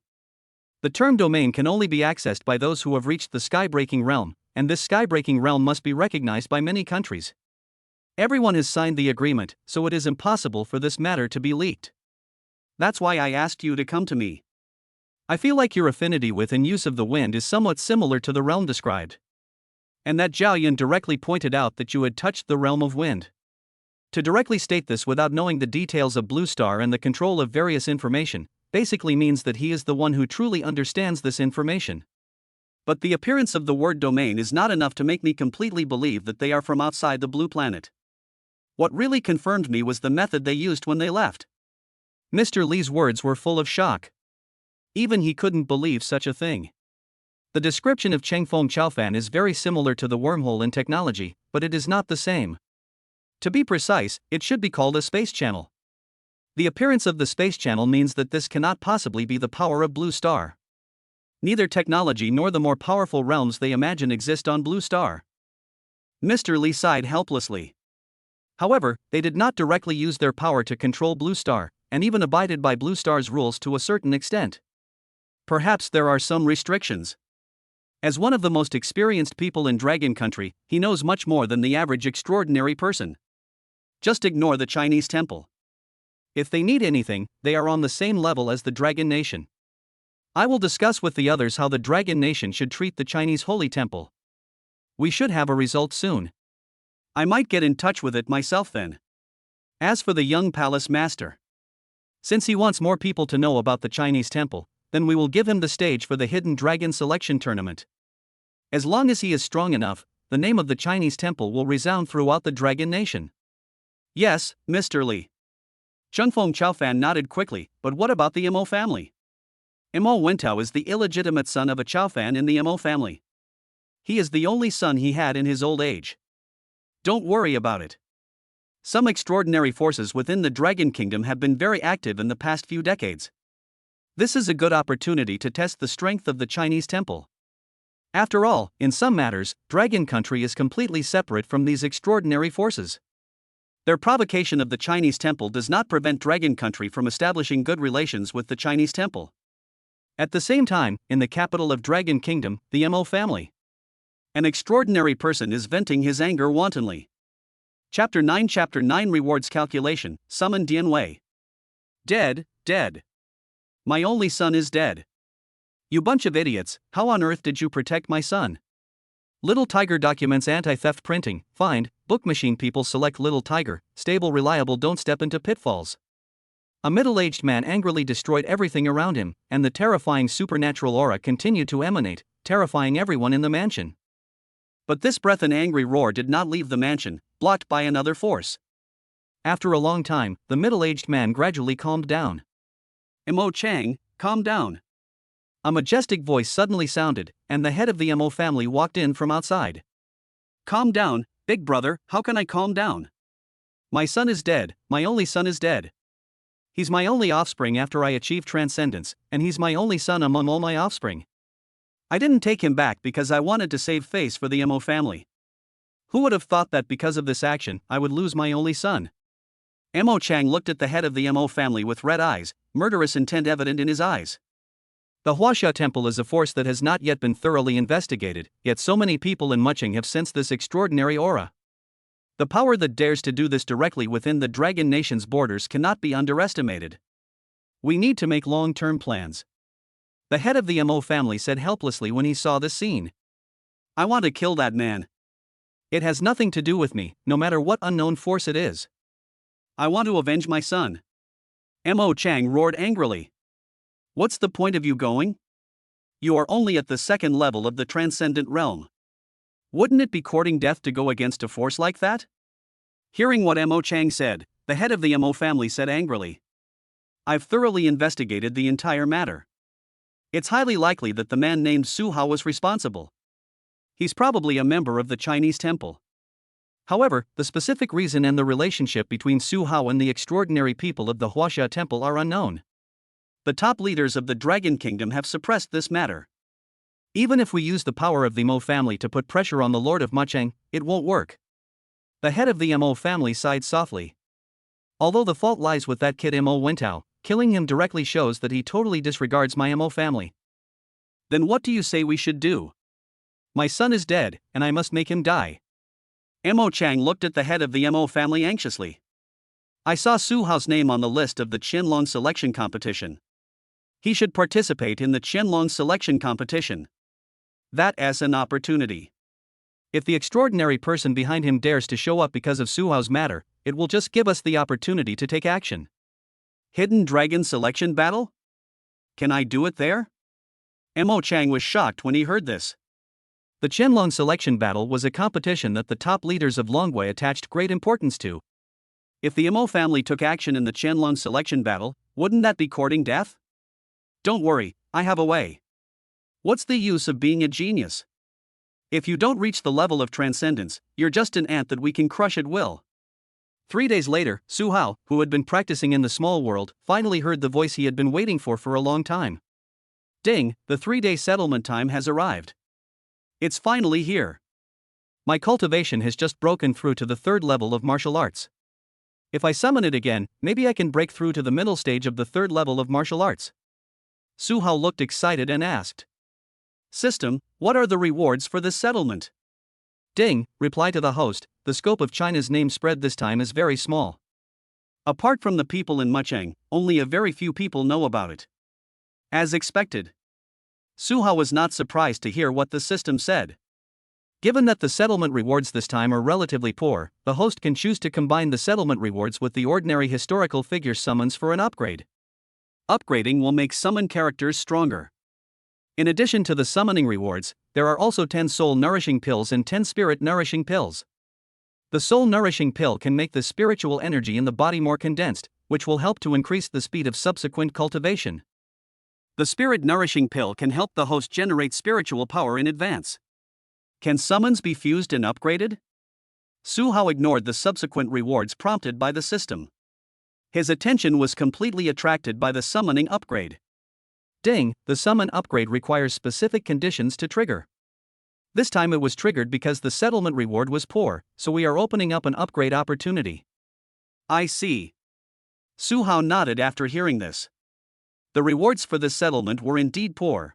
S1: The term domain can only be accessed by those who have reached the sky-breaking realm, and this sky-breaking realm must be recognized by many countries. Everyone has signed the agreement, so it is impossible for this matter to be leaked. That's why I asked you to come to me. I feel like your affinity with and use of the wind is somewhat similar to the realm described. And that Zhao Yun directly pointed out that you had touched the realm of wind. To directly state this without knowing the details of Blue Star and the control of various information, basically means that he is the one who truly understands this information. But the appearance of the word domain is not enough to make me completely believe that they are from outside the Blue Planet. What really confirmed me was the method they used when they left. Mr. Li's words were full of shock. Even he couldn't believe such a thing. The description of Cheng Feng Chaofan is very similar to the wormhole in technology, but it is not the same. To be precise, it should be called a space channel. The appearance of the space channel means that this cannot possibly be the power of Blue Star. Neither technology nor the more powerful realms they imagine exist on Blue Star. Mr. Li sighed helplessly. However, they did not directly use their power to control Blue Star, and even abided by Blue Star's rules to a certain extent. Perhaps there are some restrictions. As one of the most experienced people in Dragon Country, he knows much more than the average extraordinary person. Just ignore the Chinese temple. If they need anything, they are on the same level as the Dragon Nation. I will discuss with the others how the Dragon Nation should treat the Chinese Holy Temple. We should have a result soon. I might get in touch with it myself then. As for the young palace master, since he wants more people to know about the Chinese temple, then we will give him the stage for the Hidden Dragon Selection Tournament. As long as he is strong enough, the name of the Chinese temple will resound throughout the Dragon Nation. Yes, Mr. Li. Chungfeng Chaofan nodded quickly, but what about the Mo family? Mo Wentao is the illegitimate son of a Chaofan in the Mo family. He is the only son he had in his old age. Don't worry about it. Some extraordinary forces within the Dragon Kingdom have been very active in the past few decades. This is a good opportunity to test the strength of the Chinese temple. After all, in some matters, Dragon Country is completely separate from these extraordinary forces. Their provocation of the Chinese temple does not prevent Dragon Country from establishing good relations with the Chinese temple. At the same time, in the capital of Dragon Kingdom, the Mo family. An extraordinary person is venting his anger wantonly. Chapter 9 Rewards Calculation, Summon Dian Wei. Dead, dead. My only son is dead. You bunch of idiots, how on earth did you protect my son? Little Tiger documents anti-theft printing, find, book machine people select Little Tiger, stable reliable don't step into pitfalls. A middle-aged man angrily destroyed everything around him, and the terrifying supernatural aura continued to emanate, terrifying everyone in the mansion. But this breath and angry roar did not leave the mansion, blocked by another force. After a long time, the middle-aged man gradually calmed down. Mo Chang, calm down. A majestic voice suddenly sounded, and the head of the Mo family walked in from outside. Calm down, big brother, how can I calm down? My son is dead, my only son is dead. He's my only offspring after I achieved transcendence, and he's my only son among all my offspring. I didn't take him back because I wanted to save face for the Mo family. Who would have thought that because of this action, I would lose my only son? Mo Chang looked at the head of the Mo family with red eyes, murderous intent evident in his eyes. The Huaxia Temple is a force that has not yet been thoroughly investigated, yet so many people in Mucheng have sensed this extraordinary aura. The power that dares to do this directly within the Dragon Nation's borders cannot be underestimated. We need to make long-term plans. The head of the Mo family said helplessly when he saw this scene. I want to kill that man. It has nothing to do with me, no matter what unknown force it is. I want to avenge my son. Mo Chang roared angrily. What's the point of you going? You are only at the second level of the transcendent realm. Wouldn't it be courting death to go against a force like that? Hearing what Mo Chang said, the head of the Mo family said angrily. I've thoroughly investigated the entire matter. It's highly likely that the man named Su Hao was responsible. He's probably a member of the Chinese temple. However, the specific reason and the relationship between Su Hao and the extraordinary people of the Huaxia Temple are unknown. The top leaders of the Dragon Kingdom have suppressed this matter. Even if we use the power of the Mo family to put pressure on the Lord of Mucheng, it won't work. The head of the Mo family sighed softly. Although the fault lies with that kid Mo Wentao, killing him directly shows that he totally disregards my Mo family. Then what do you say we should do? My son is dead, and I must make him die. Mo Chang looked at the head of the Mo family anxiously. I saw Su Hao's name on the list of the Qianlong selection competition. He should participate in the Qianlong selection competition. That as an opportunity. If the extraordinary person behind him dares to show up because of Su Hao's matter, it will just give us the opportunity to take action. Hidden Dragon Selection Battle? Can I do it there? Mo Chang was shocked when he heard this. The Qianlong Selection Battle was a competition that the top leaders of Longwei attached great importance to. If the Mo family took action in the Qianlong Selection Battle, wouldn't that be courting death? Don't worry, I have a way. What's the use of being a genius? If you don't reach the level of transcendence, you're just an ant that we can crush at will. 3 days later, Su Hao, who had been practicing in the small world, finally heard the voice he had been waiting for a long time. Ding, the 3-day settlement time has arrived. It's finally here. My cultivation has just broken through to the 3rd level of martial arts. If I summon it again, maybe I can break through to the middle stage of the 3rd level of martial arts. Su Hao looked excited and asked. System, what are the rewards for this settlement? Ding, reply to the host, the scope of China's name spread this time is very small. Apart from the people in Mucheng, only a very few people know about it. As expected. Su Hao was not surprised to hear what the system said. Given that the settlement rewards this time are relatively poor, the host can choose to combine the settlement rewards with the ordinary historical figure summons for an upgrade. Upgrading will make summon characters stronger. In addition to the summoning rewards, there are also 10 soul nourishing pills and 10 spirit nourishing pills. The soul nourishing pill can make the spiritual energy in the body more condensed, which will help to increase the speed of subsequent cultivation. The spirit nourishing pill can help the host generate spiritual power in advance. Can summons be fused and upgraded? Su Hao ignored the subsequent rewards prompted by the system. His attention was completely attracted by the summoning upgrade. Ding, the summon upgrade requires specific conditions to trigger. This time it was triggered because the settlement reward was poor, so we are opening up an upgrade opportunity. I see. Su Hao nodded after hearing this. The rewards for this settlement were indeed poor.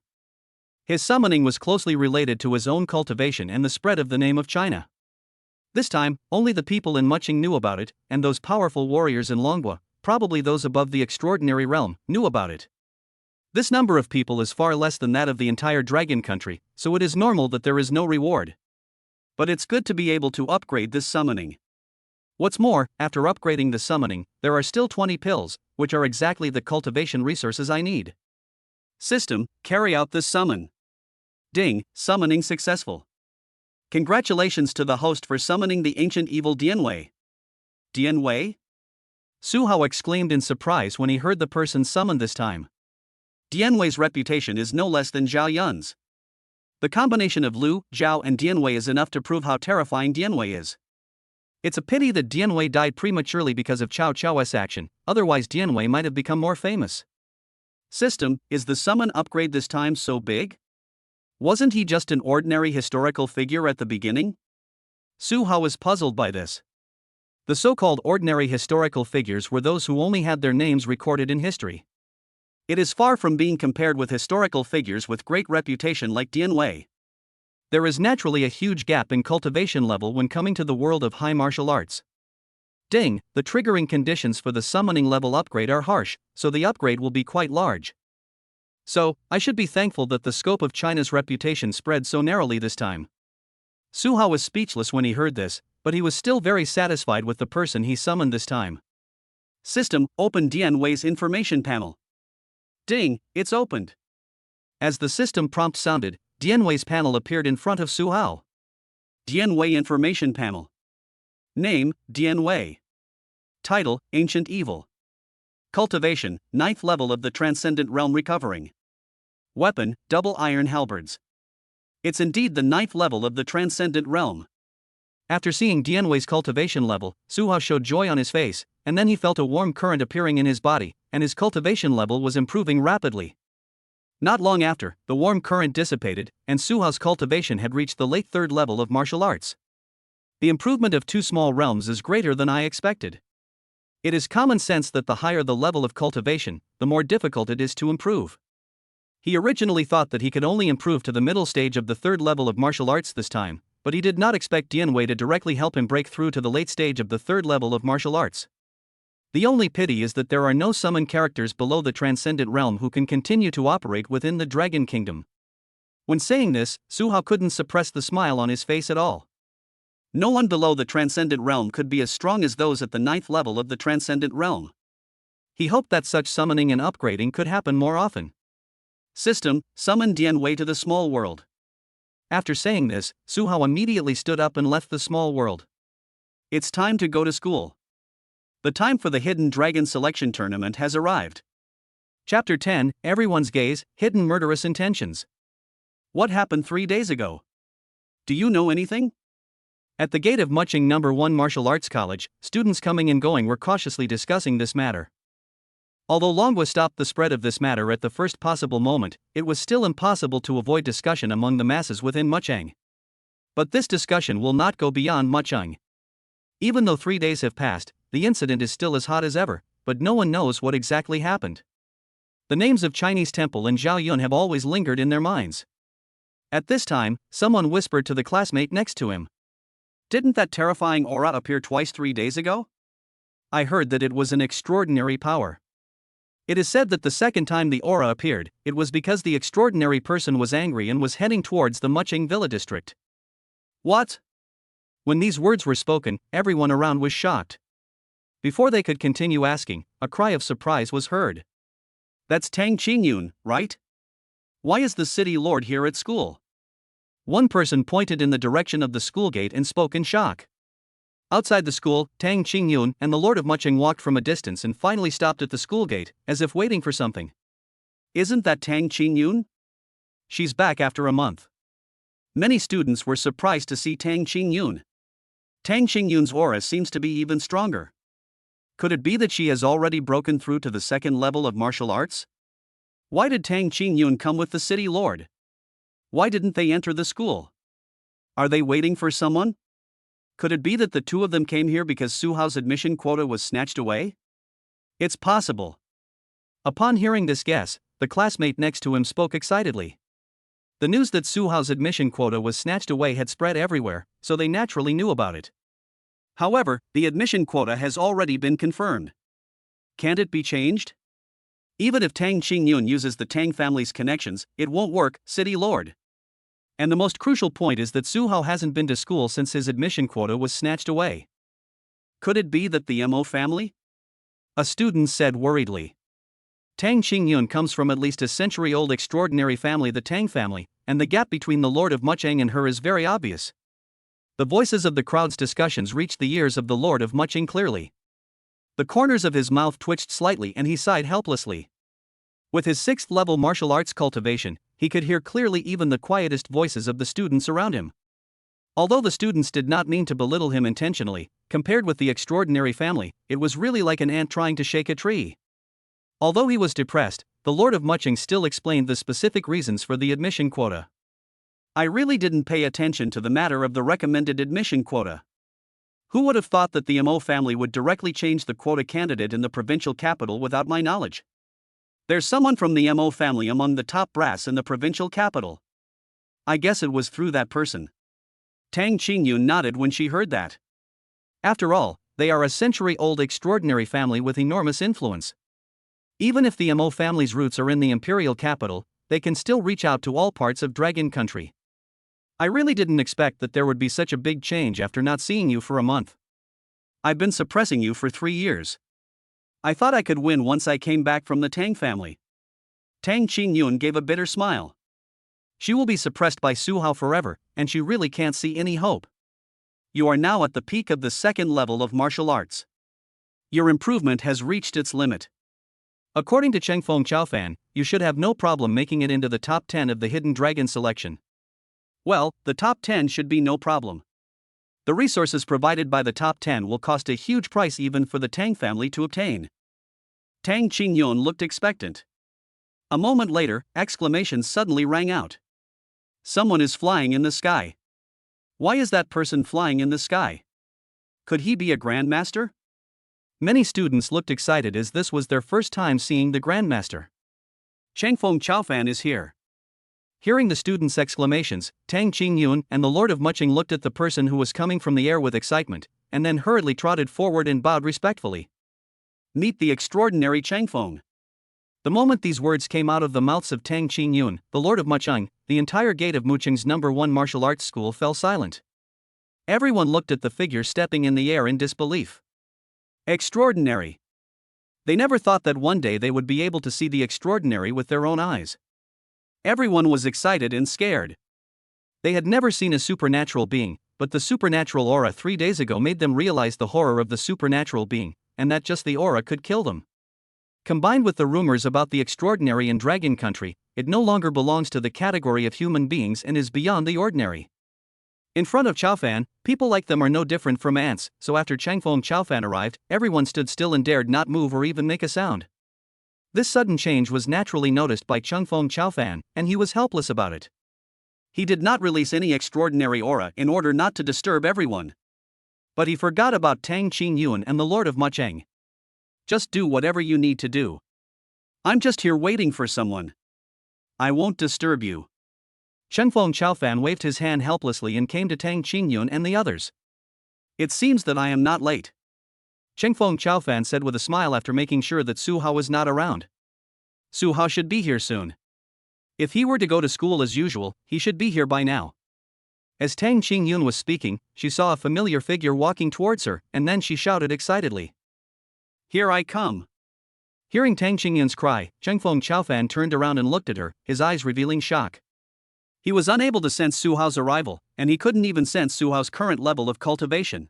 S1: His summoning was closely related to his own cultivation and the spread of the name of China. This time, only the people in Muching knew about it, and those powerful warriors in Longhua, probably those above the extraordinary realm, knew about it. This number of people is far less than that of the entire dragon country, so it is normal that there is no reward. But it's good to be able to upgrade this summoning. What's more, after upgrading the summoning, there are still 20 pills, which are exactly the cultivation resources I need. System, carry out this summon. Ding, summoning successful. Congratulations to the host for summoning the ancient evil Dianwei. Dianwei? Su Hao exclaimed in surprise when he heard the person summoned this time. Dianwei's reputation is no less than Zhao Yun's. The combination of Lu, Zhao and Dianwei is enough to prove how terrifying Dianwei is. It's a pity that Dianwei died prematurely because of Cao Cao's action, otherwise Dianwei might have become more famous. System, is the summon upgrade this time so big? Wasn't he just an ordinary historical figure at the beginning? Su Hao was puzzled by this. The so-called ordinary historical figures were those who only had their names recorded in history. It is far from being compared with historical figures with great reputation like Dianwei. There is naturally a huge gap in cultivation level when coming to the world of high martial arts. Ding, the triggering conditions for the summoning level upgrade are harsh, so the upgrade will be quite large. So, I should be thankful that the scope of China's reputation spread so narrowly this time. Su Hao was speechless when he heard this, but he was still very satisfied with the person he summoned this time. System, open Dianwei's information panel. Ding, it's opened. As the system prompt sounded, Dianwei's panel appeared in front of Su Hao. Dianwei information panel. Name, Dianwei. Title, Ancient Evil. Cultivation, 9th level of the Transcendent Realm recovering. Weapon, double iron halberds. It's indeed the 9th level of the Transcendent Realm. After seeing Dianwei's cultivation level, Su Hao showed joy on his face, and then he felt a warm current appearing in his body, and his cultivation level was improving rapidly. Not long after, the warm current dissipated, and Su Hao's cultivation had reached the late 3rd level of martial arts. The improvement of 2 small realms is greater than I expected. It is common sense that the higher the level of cultivation, the more difficult it is to improve. He originally thought that he could only improve to the middle stage of the 3rd level of martial arts this time, but he did not expect Dianwei to directly help him break through to the late stage of the 3rd level of martial arts. The only pity is that there are no summon characters below the Transcendent Realm who can continue to operate within the Dragon Kingdom. When saying this, Su Hao couldn't suppress the smile on his face at all. No one below the Transcendent Realm could be as strong as those at the 9th level of the Transcendent Realm. He hoped that such summoning and upgrading could happen more often. System, summon Dianwei to the small world. After saying this, Su Hao immediately stood up and left the small world. It's time to go to school. The time for the Hidden Dragon Selection Tournament has arrived. Chapter 10, Everyone's Gaze, Hidden Murderous Intentions. What happened 3 days ago? Do you know anything? At the gate of Muching No. 1 Martial Arts College, students coming and going were cautiously discussing this matter. Although Longhua stopped the spread of this matter at the first possible moment, it was still impossible to avoid discussion among the masses within Muchang. But this discussion will not go beyond Muchang. Even though 3 days have passed, the incident is still as hot as ever, but no one knows what exactly happened. The names of Chinese Temple and Zhao Yun have always lingered in their minds. At this time, someone whispered to the classmate next to him. Didn't that terrifying aura appear twice 3 days ago? I heard that it was an extraordinary power. It is said that the second time the aura appeared, it was because the extraordinary person was angry and was heading towards the Muching Villa district. What? When these words were spoken, everyone around was shocked. Before they could continue asking, a cry of surprise was heard. That's Tang Qingyun, right? Why is the city lord here at school? One person pointed in the direction of the school gate and spoke in shock. Outside the school, Tang Qingyun and the Lord of Mucheng walked from a distance and finally stopped at the school gate, as if waiting for something. Isn't that Tang Qingyun? She's back after a month. Many students were surprised to see Tang Qingyun. Tang Qingyun's aura seems to be even stronger. Could it be that she has already broken through to the second level of martial arts? Why did Tang Qingyun come with the city lord? Why didn't they enter the school? Are they waiting for someone? Could it be that the two of them came here because Su Hao's admission quota was snatched away? It's possible. Upon hearing this guess, the classmate next to him spoke excitedly. The news that Su Hao's admission quota was snatched away had spread everywhere, so they naturally knew about it. However, the admission quota has already been confirmed. Can't it be changed? Even if Tang Qingyun uses the Tang family's connections, it won't work, City Lord. And the most crucial point is that Su Hao hasn't been to school since his admission quota was snatched away. Could it be that the Mo family? A student said worriedly. Tang Qingyun comes from at least a century-old extraordinary family, the Tang family, and the gap between the Lord of Mucheng and her is very obvious. The voices of the crowd's discussions reached the ears of the Lord of Mucheng clearly. The corners of his mouth twitched slightly and he sighed helplessly. With his 6th-level martial arts cultivation, he could hear clearly even the quietest voices of the students around him. Although the students did not mean to belittle him intentionally, compared with the extraordinary family, it was really like an ant trying to shake a tree. Although he was depressed, the Lord of Mucheng still explained the specific reasons for the admission quota. I really didn't pay attention to the matter of the recommended admission quota. Who would have thought that the Mo family would directly change the quota candidate in the provincial capital without my knowledge? There's someone from the Mo family among the top brass in the provincial capital. I guess it was through that person. Tang Qingyun nodded when she heard that. After all, they are a century-old extraordinary family with enormous influence. Even if the Mo family's roots are in the imperial capital, they can still reach out to all parts of Dragon Country. I really didn't expect that there would be such a big change after not seeing you for a month. I've been suppressing you for 3 years. I thought I could win once I came back from the Tang family. Tang Qingyun gave a bitter smile. She will be suppressed by Su Hao forever, and she really can't see any hope. You are now at the peak of the 2nd level of martial arts. Your improvement has reached its limit. According to Chengfeng Chaofan, you should have no problem making it into the top 10 of the Hidden Dragon selection. Well, the top 10 should be no problem. The resources provided by the top 10 will cost a huge price even for the Tang family to obtain. Tang Qingyun looked expectant. A moment later, exclamations suddenly rang out. Someone is flying in the sky. Why is that person flying in the sky? Could he be a grandmaster? Many students looked excited as this was their first time seeing the grandmaster. Chengfeng Chaofan is here. Hearing the students' exclamations, Tang Qingyun and the Lord of Mucheng looked at the person who was coming from the air with excitement, and then hurriedly trotted forward and bowed respectfully. Meet the extraordinary Chengfeng. The moment these words came out of the mouths of Tang Qingyun, the Lord of Mucheng, the entire gate of Mucheng's #1 martial arts school fell silent. Everyone looked at the figure stepping in the air in disbelief. Extraordinary. They never thought that one day they would be able to see the extraordinary with their own eyes. Everyone was excited and scared. They had never seen a supernatural being, but the supernatural aura 3 days ago made them realize the horror of the supernatural being, and that just the aura could kill them. Combined with the rumors about the extraordinary in Dragon Country, it no longer belongs to the category of human beings and is beyond the ordinary. In front of Chaofan, people like them are no different from ants, so after Chengfeng Chaofan arrived, everyone stood still and dared not move or even make a sound. This sudden change was naturally noticed by Chengfeng Chaofan, and he was helpless about it. He did not release any extraordinary aura in order not to disturb everyone. But he forgot about Tang Qingyun and the Lord of Mucheng. Just do whatever you need to do. I'm just here waiting for someone. I won't disturb you. Chengfeng Chaofan waved his hand helplessly and came to Tang Qingyun and the others. It seems that I am not late. Chengfeng Chaofan said with a smile after making sure that Su Hao was not around. Su Hao should be here soon. If he were to go to school as usual, he should be here by now. As Tang Qingyun was speaking, she saw a familiar figure walking towards her, and then she shouted excitedly. Here I come. Hearing Tang Qingyun's cry, Chengfeng Chaofan turned around and looked at her, his eyes revealing shock. He was unable to sense Su Hao's arrival, and he couldn't even sense Su Hao's current level of cultivation.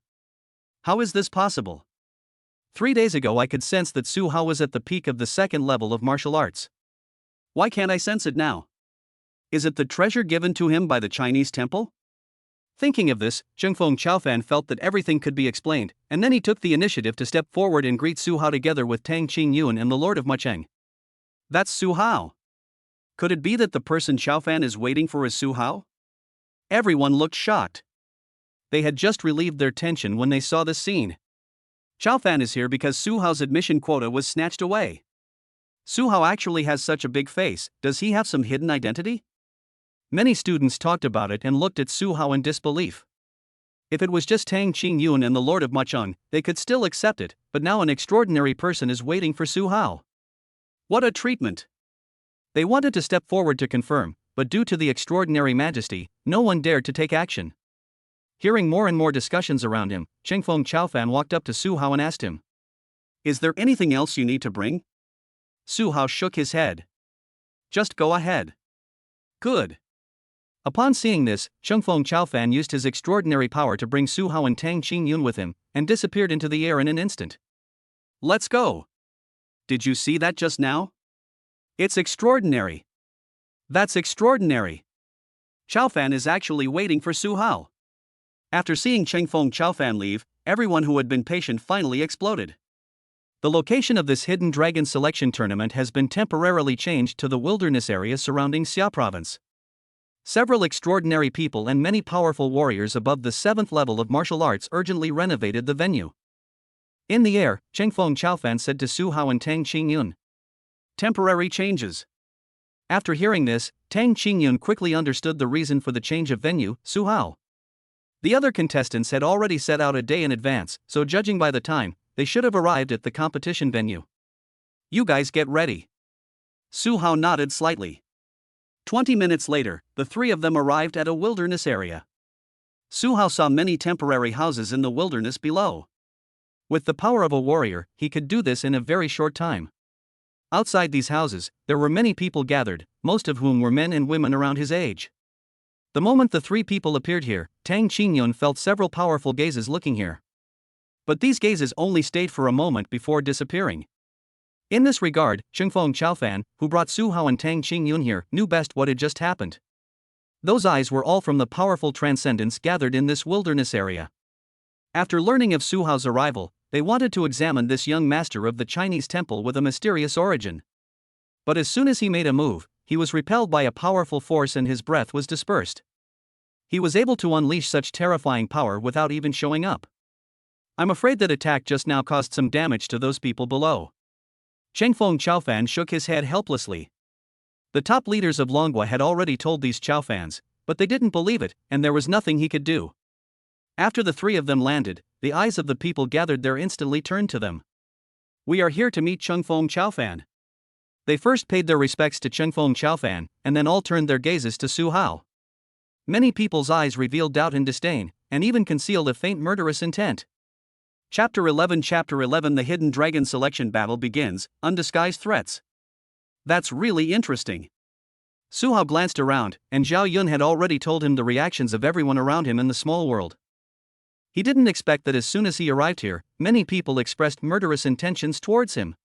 S1: How is this possible? 3 days ago I could sense that Su Hao was at the peak of the second level of martial arts. Why can't I sense it now? Is it the treasure given to him by the Chinese temple? Thinking of this, Zhengfeng Chaofan felt that everything could be explained, and then he took the initiative to step forward and greet Su Hao together with Tang Qingyun and the Lord of Mucheng. That's Su Hao. Could it be that the person Chaofan is waiting for is Su Hao? Everyone looked shocked. They had just relieved their tension when they saw this scene. Chaofan is here because Su Hao's admission quota was snatched away. Su Hao actually has such a big face, does he have some hidden identity? Many students talked about it and looked at Su Hao in disbelief. If it was just Tang Qingyun and the Lord of Mucheng, they could still accept it, but now an extraordinary person is waiting for Su Hao. What a treatment! They wanted to step forward to confirm, but due to the extraordinary majesty, no one dared to take action. Hearing more and more discussions around him, Zhengfeng Chaofan walked up to Su Hao and asked him, "Is there anything else you need to bring?" Su Hao shook his head. "Just go ahead." "Good." Upon seeing this, Zhengfeng Chaofan used his extraordinary power to bring Su Hao and Tang Qingyun with him, and disappeared into the air in an instant. "Let's go." "Did you see that just now?" "It's extraordinary." "That's extraordinary." Chaofan is actually waiting for Su Hao. After seeing Zhengfeng Chaofan leave, everyone who had been patient finally exploded. The location of this hidden dragon selection tournament has been temporarily changed to the wilderness area surrounding Xia province. Several extraordinary people and many powerful warriors above the 7th level of martial arts urgently renovated the venue. In the air, Zhengfeng Chaofan said to Su Hao and Tang Qingyun, "Temporary changes." After hearing this, Tang Qingyun quickly understood the reason for the change of venue, Su Hao. The other contestants had already set out a day in advance, so judging by the time, they should have arrived at the competition venue. "You guys get ready." Su Hao nodded slightly. 20 minutes later, the three of them arrived at a wilderness area. Su Hao saw many temporary houses in the wilderness below. With the power of a warrior, he could do this in a very short time. Outside these houses, there were many people gathered, most of whom were men and women around his age. The moment the three people appeared here, Tang Qingyun felt several powerful gazes looking here. But these gazes only stayed for a moment before disappearing. In this regard, Zhengfeng Chaofan, who brought Su Hao and Tang Qingyun here, knew best what had just happened. Those eyes were all from the powerful transcendents gathered in this wilderness area. After learning of Su Hao's arrival, they wanted to examine this young master of the Chinese temple with a mysterious origin. But as soon as he made a move, he was repelled by a powerful force and his breath was dispersed. He was able to unleash such terrifying power without even showing up. I'm afraid that attack just now caused some damage to those people below. Zhengfeng Chaofan shook his head helplessly. The top leaders of Longhua had already told these Chaofans, but they didn't believe it, and there was nothing he could do. After the three of them landed, the eyes of the people gathered there instantly turned to them. "We are here to meet Zhengfeng Chaofan." They first paid their respects to Zhengfeng Chaofan, and then all turned their gazes to Su Hao. Many people's eyes revealed doubt and disdain, and even concealed a faint murderous intent. Chapter 11 The Hidden Dragon Selection Battle begins, Undisguised Threats. That's really interesting. Su Hao glanced around, and Zhao Yun had already told him the reactions of everyone around him in the small world. He didn't expect that as soon as he arrived here, many people expressed murderous intentions towards him.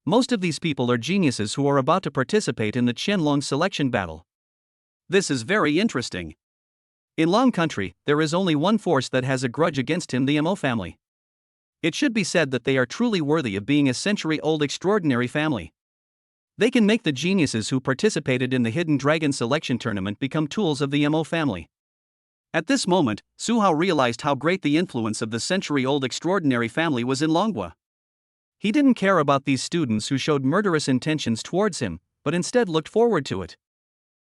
S1: Most of these people are geniuses who are about to participate in the Qianlong selection battle. This is very interesting. In Long Country, there is only one force that has a grudge against him, the Mo family. It should be said that they are truly worthy of being a century-old extraordinary family. They can make the geniuses who participated in the Hidden Dragon Selection Tournament become tools of the Mo family. At this moment, Su Hao realized how great the influence of the century-old extraordinary family was in Longhua. He didn't care about these students who showed murderous intentions towards him, but instead looked forward to it.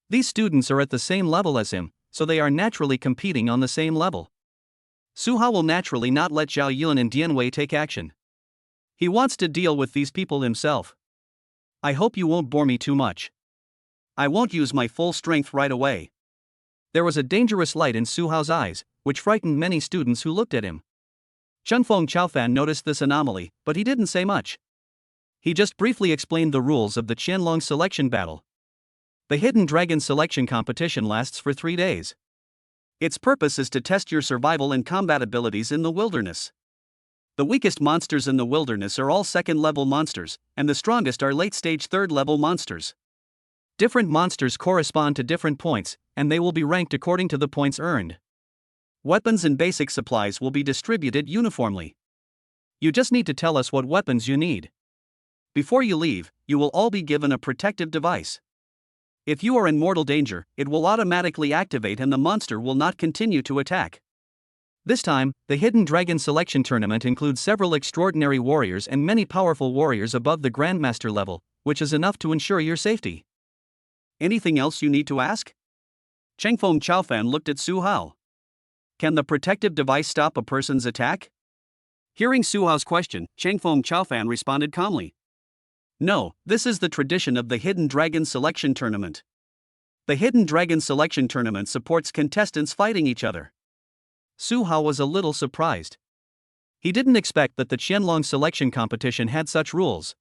S1: These students are at the same level as him, so they are naturally competing on the same level. Su Hao will naturally not let Zhao Yun and Dian Wei take action. He wants to deal with these people himself. I hope you won't bore me too much. I won't use my full strength right away. There was a dangerous light in Su Hao's eyes, which frightened many students who looked at him. Zhengfeng Chaofan noticed this anomaly, but he didn't say much. He just briefly explained the rules of the Qianlong selection battle. The Hidden Dragon selection competition lasts for 3 days. Its purpose is to test your survival and combat abilities in the wilderness. The weakest monsters in the wilderness are all second-level monsters, and the strongest are late-stage third-level monsters. Different monsters correspond to different points, and they will be ranked according to the points earned. Weapons and basic supplies will be distributed uniformly. You just need to tell us what weapons you need. Before you leave, you will all be given a protective device. If you are in mortal danger, it will automatically activate and the monster will not continue to attack. This time, the Hidden Dragon Selection Tournament includes several extraordinary warriors and many powerful warriors above the Grandmaster level, which is enough to ensure your safety. Anything else you need to ask? Chengfeng Chaofan looked at Su Hao. Can the protective device stop a person's attack? Hearing Su Hao's question, Chengfeng Chaofan responded calmly. No, this is the tradition of the Hidden Dragon Selection Tournament. The Hidden Dragon Selection Tournament supports contestants fighting each other. Su Hao was a little surprised. He didn't expect that the Qianlong selection competition had such rules.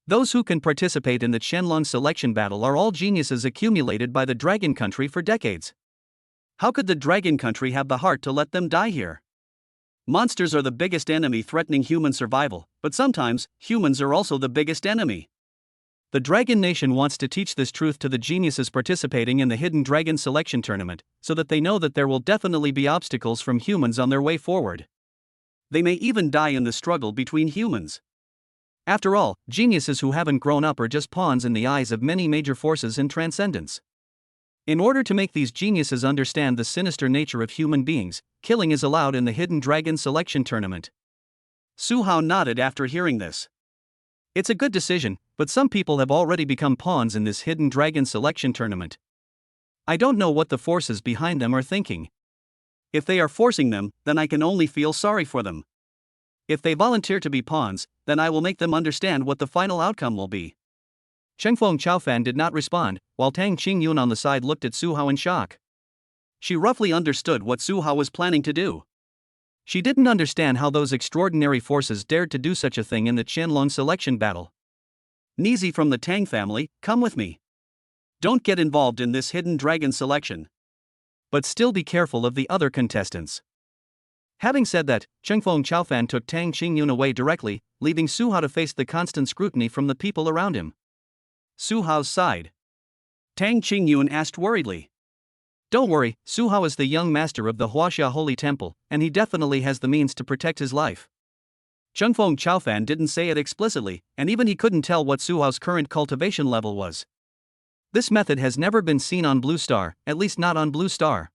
S1: Those who can participate in the Qianlong selection battle are all geniuses accumulated by the Dragon Country for decades. How could the Dragon Country have the heart to let them die here? Monsters are the biggest enemy threatening human survival, but sometimes, humans are also the biggest enemy. The Dragon Nation wants to teach this truth to the geniuses participating in the Hidden Dragon Selection Tournament, so that they know that there will definitely be obstacles from humans on their way forward. They may even die in the struggle between humans. After all, geniuses who haven't grown up are just pawns in the eyes of many major forces in transcendence. In order to make these geniuses understand the sinister nature of human beings, killing is allowed in the Hidden Dragon Selection Tournament. Su Hao nodded after hearing this. It's a good decision, but some people have already become pawns in this Hidden Dragon Selection Tournament. I don't know what the forces behind them are thinking. If they are forcing them, then I can only feel sorry for them. If they volunteer to be pawns, then I will make them understand what the final outcome will be. Chengfeng Chaofan did not respond, while Tang Qingyun on the side looked at Su Hao in shock. She roughly understood what Su Hao was planning to do. She didn't understand how those extraordinary forces dared to do such a thing in the Qianlong selection battle. Nizi from the Tang family, come with me. Don't get involved in this Hidden Dragon selection. But still be careful of the other contestants. Having said that, Chengfeng Chaofan took Tang Qingyun away directly, leaving Su Hao to face the constant scrutiny from the people around him. Su Hao's sighed. Tang Qingyun asked worriedly. Don't worry, Su Hao is the young master of the Huaxia Holy Temple, and he definitely has the means to protect his life. Chengfeng Chaofan didn't say it explicitly, and even he couldn't tell what Su Hao's current cultivation level was. This method has never been seen on Blue Star, at least not on Blue Star.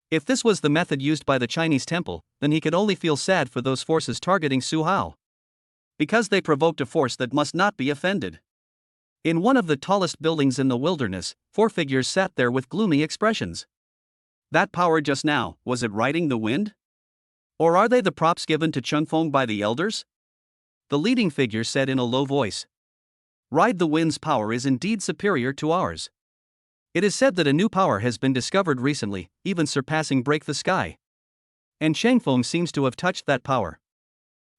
S1: If this was the method used by the Chinese temple, then he could only feel sad for those forces targeting Su Hao. Because they provoked a force that must not be offended. In one of the tallest buildings in the wilderness, 4 figures sat there with gloomy expressions. That power just now, was it riding the wind? Or are they the props given to Chengfeng by the elders? The leading figure said in a low voice. Ride the wind's power is indeed superior to ours. It is said that a new power has been discovered recently, even surpassing Break the Sky. And Chengfeng seems to have touched that power.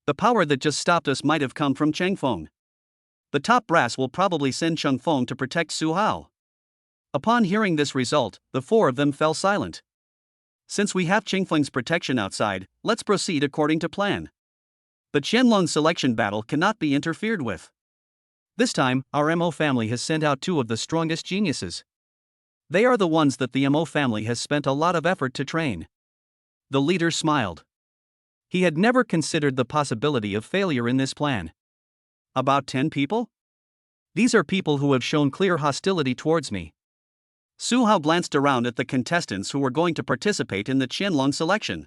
S1: The power that just stopped us might have come from Chengfeng. The top brass will probably send Chengfeng to protect Su Hao. Upon hearing this result, the 4 of them fell silent. Since we have Chengfeng's protection outside, let's proceed according to plan. The Qianlong selection battle cannot be interfered with. This time, our Mo family has sent out 2 of the strongest geniuses. They are the ones that the Mo family has spent a lot of effort to train. The leader smiled. He had never considered the possibility of failure in this plan. About 10 people? These are people who have shown clear hostility towards me. Su Hao glanced around at the contestants who were going to participate in the Qianlong selection.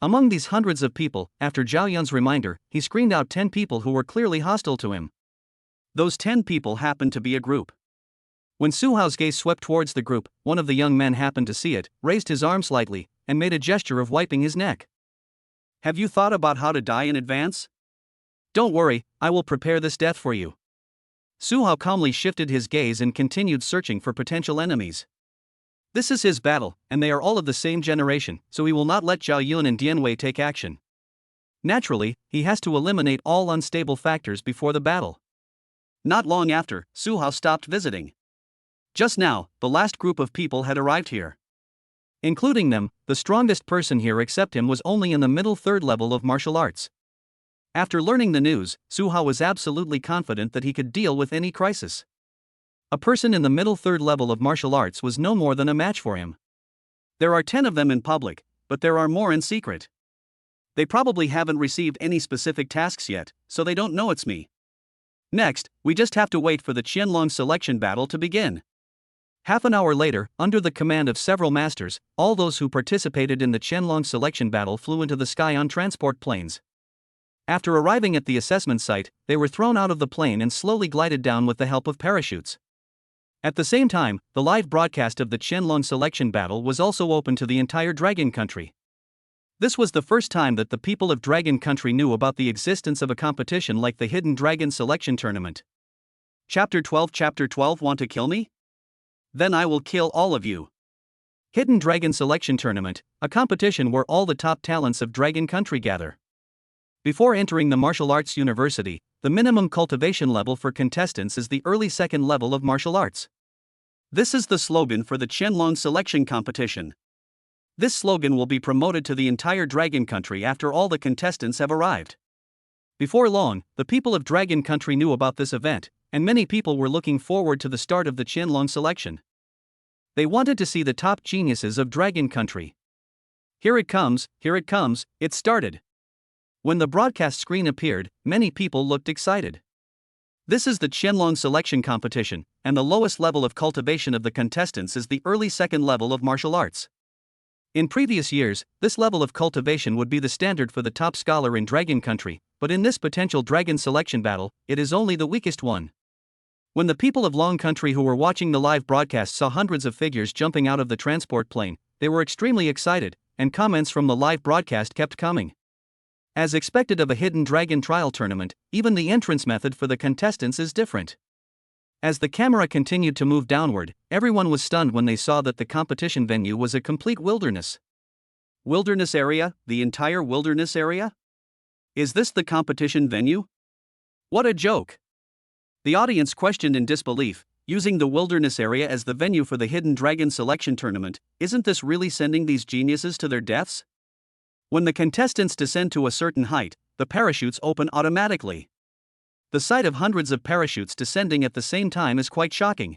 S1: Among these hundreds of people, after Zhao Yun's reminder, he screened out 10 people who were clearly hostile to him. Those 10 people happened to be a group. When Su Hao's gaze swept towards the group, one of the young men happened to see it, raised his arm slightly, and made a gesture of wiping his neck. Have you thought about how to die in advance? Don't worry, I will prepare this death for you. Su Hao calmly shifted his gaze and continued searching for potential enemies. This is his battle, and they are all of the same generation, so he will not let Zhao Yun and Dian Wei take action. Naturally, he has to eliminate all unstable factors before the battle. Not long after, Su Hao stopped visiting. Just now, the last group of people had arrived here. Including them, the strongest person here except him was only in the middle third level of martial arts. After learning the news, Su Hao was absolutely confident that he could deal with any crisis. A person in the middle third level of martial arts was no more than a match for him. There are 10 of them in public, but there are more in secret. They probably haven't received any specific tasks yet, so they don't know it's me. Next, we just have to wait for the Qianlong selection battle to begin. Half an hour later, under the command of several masters, all those who participated in the Qianlong selection battle flew into the sky on transport planes. After arriving at the assessment site, they were thrown out of the plane and slowly glided down with the help of parachutes. At the same time, the live broadcast of the Qianlong selection battle was also open to the entire Dragon Country. This was the first time that the people of Dragon Country knew about the existence of a competition like the Hidden Dragon Selection Tournament. Chapter 12 Want to kill me? Then I will kill all of you. Hidden Dragon Selection Tournament, a competition where all the top talents of Dragon Country gather. Before entering the martial arts university, the minimum cultivation level for contestants is the early second level of martial arts. This is the slogan for the Qianlong selection competition. This slogan will be promoted to the entire Dragon Country after all the contestants have arrived. Before long, the people of Dragon Country knew about this event, and many people were looking forward to the start of the Qianlong selection. They wanted to see the top geniuses of Dragon Country. Here it comes, it started. When the broadcast screen appeared, many people looked excited. This is the Qianlong selection competition, and the lowest level of cultivation of the contestants is the early second level of martial arts. In previous years, this level of cultivation would be the standard for the top scholar in Dragon Country, but in this potential dragon selection battle, it is only the weakest one. When the people of Long Country who were watching the live broadcast saw hundreds of figures jumping out of the transport plane, they were extremely excited, and comments from the live broadcast kept coming. As expected of a hidden dragon trial tournament, even the entrance method for the contestants is different. As the camera continued to move downward, everyone was stunned when they saw that the competition venue was a complete wilderness. Wilderness area? The entire wilderness area? Is this the competition venue? What a joke! The audience questioned in disbelief, using the wilderness area as the venue for the Hidden Dragon Selection Tournament. Isn't this really sending these geniuses to their deaths? When the contestants descend to a certain height, the parachutes open automatically. The sight of hundreds of parachutes descending at the same time is quite shocking.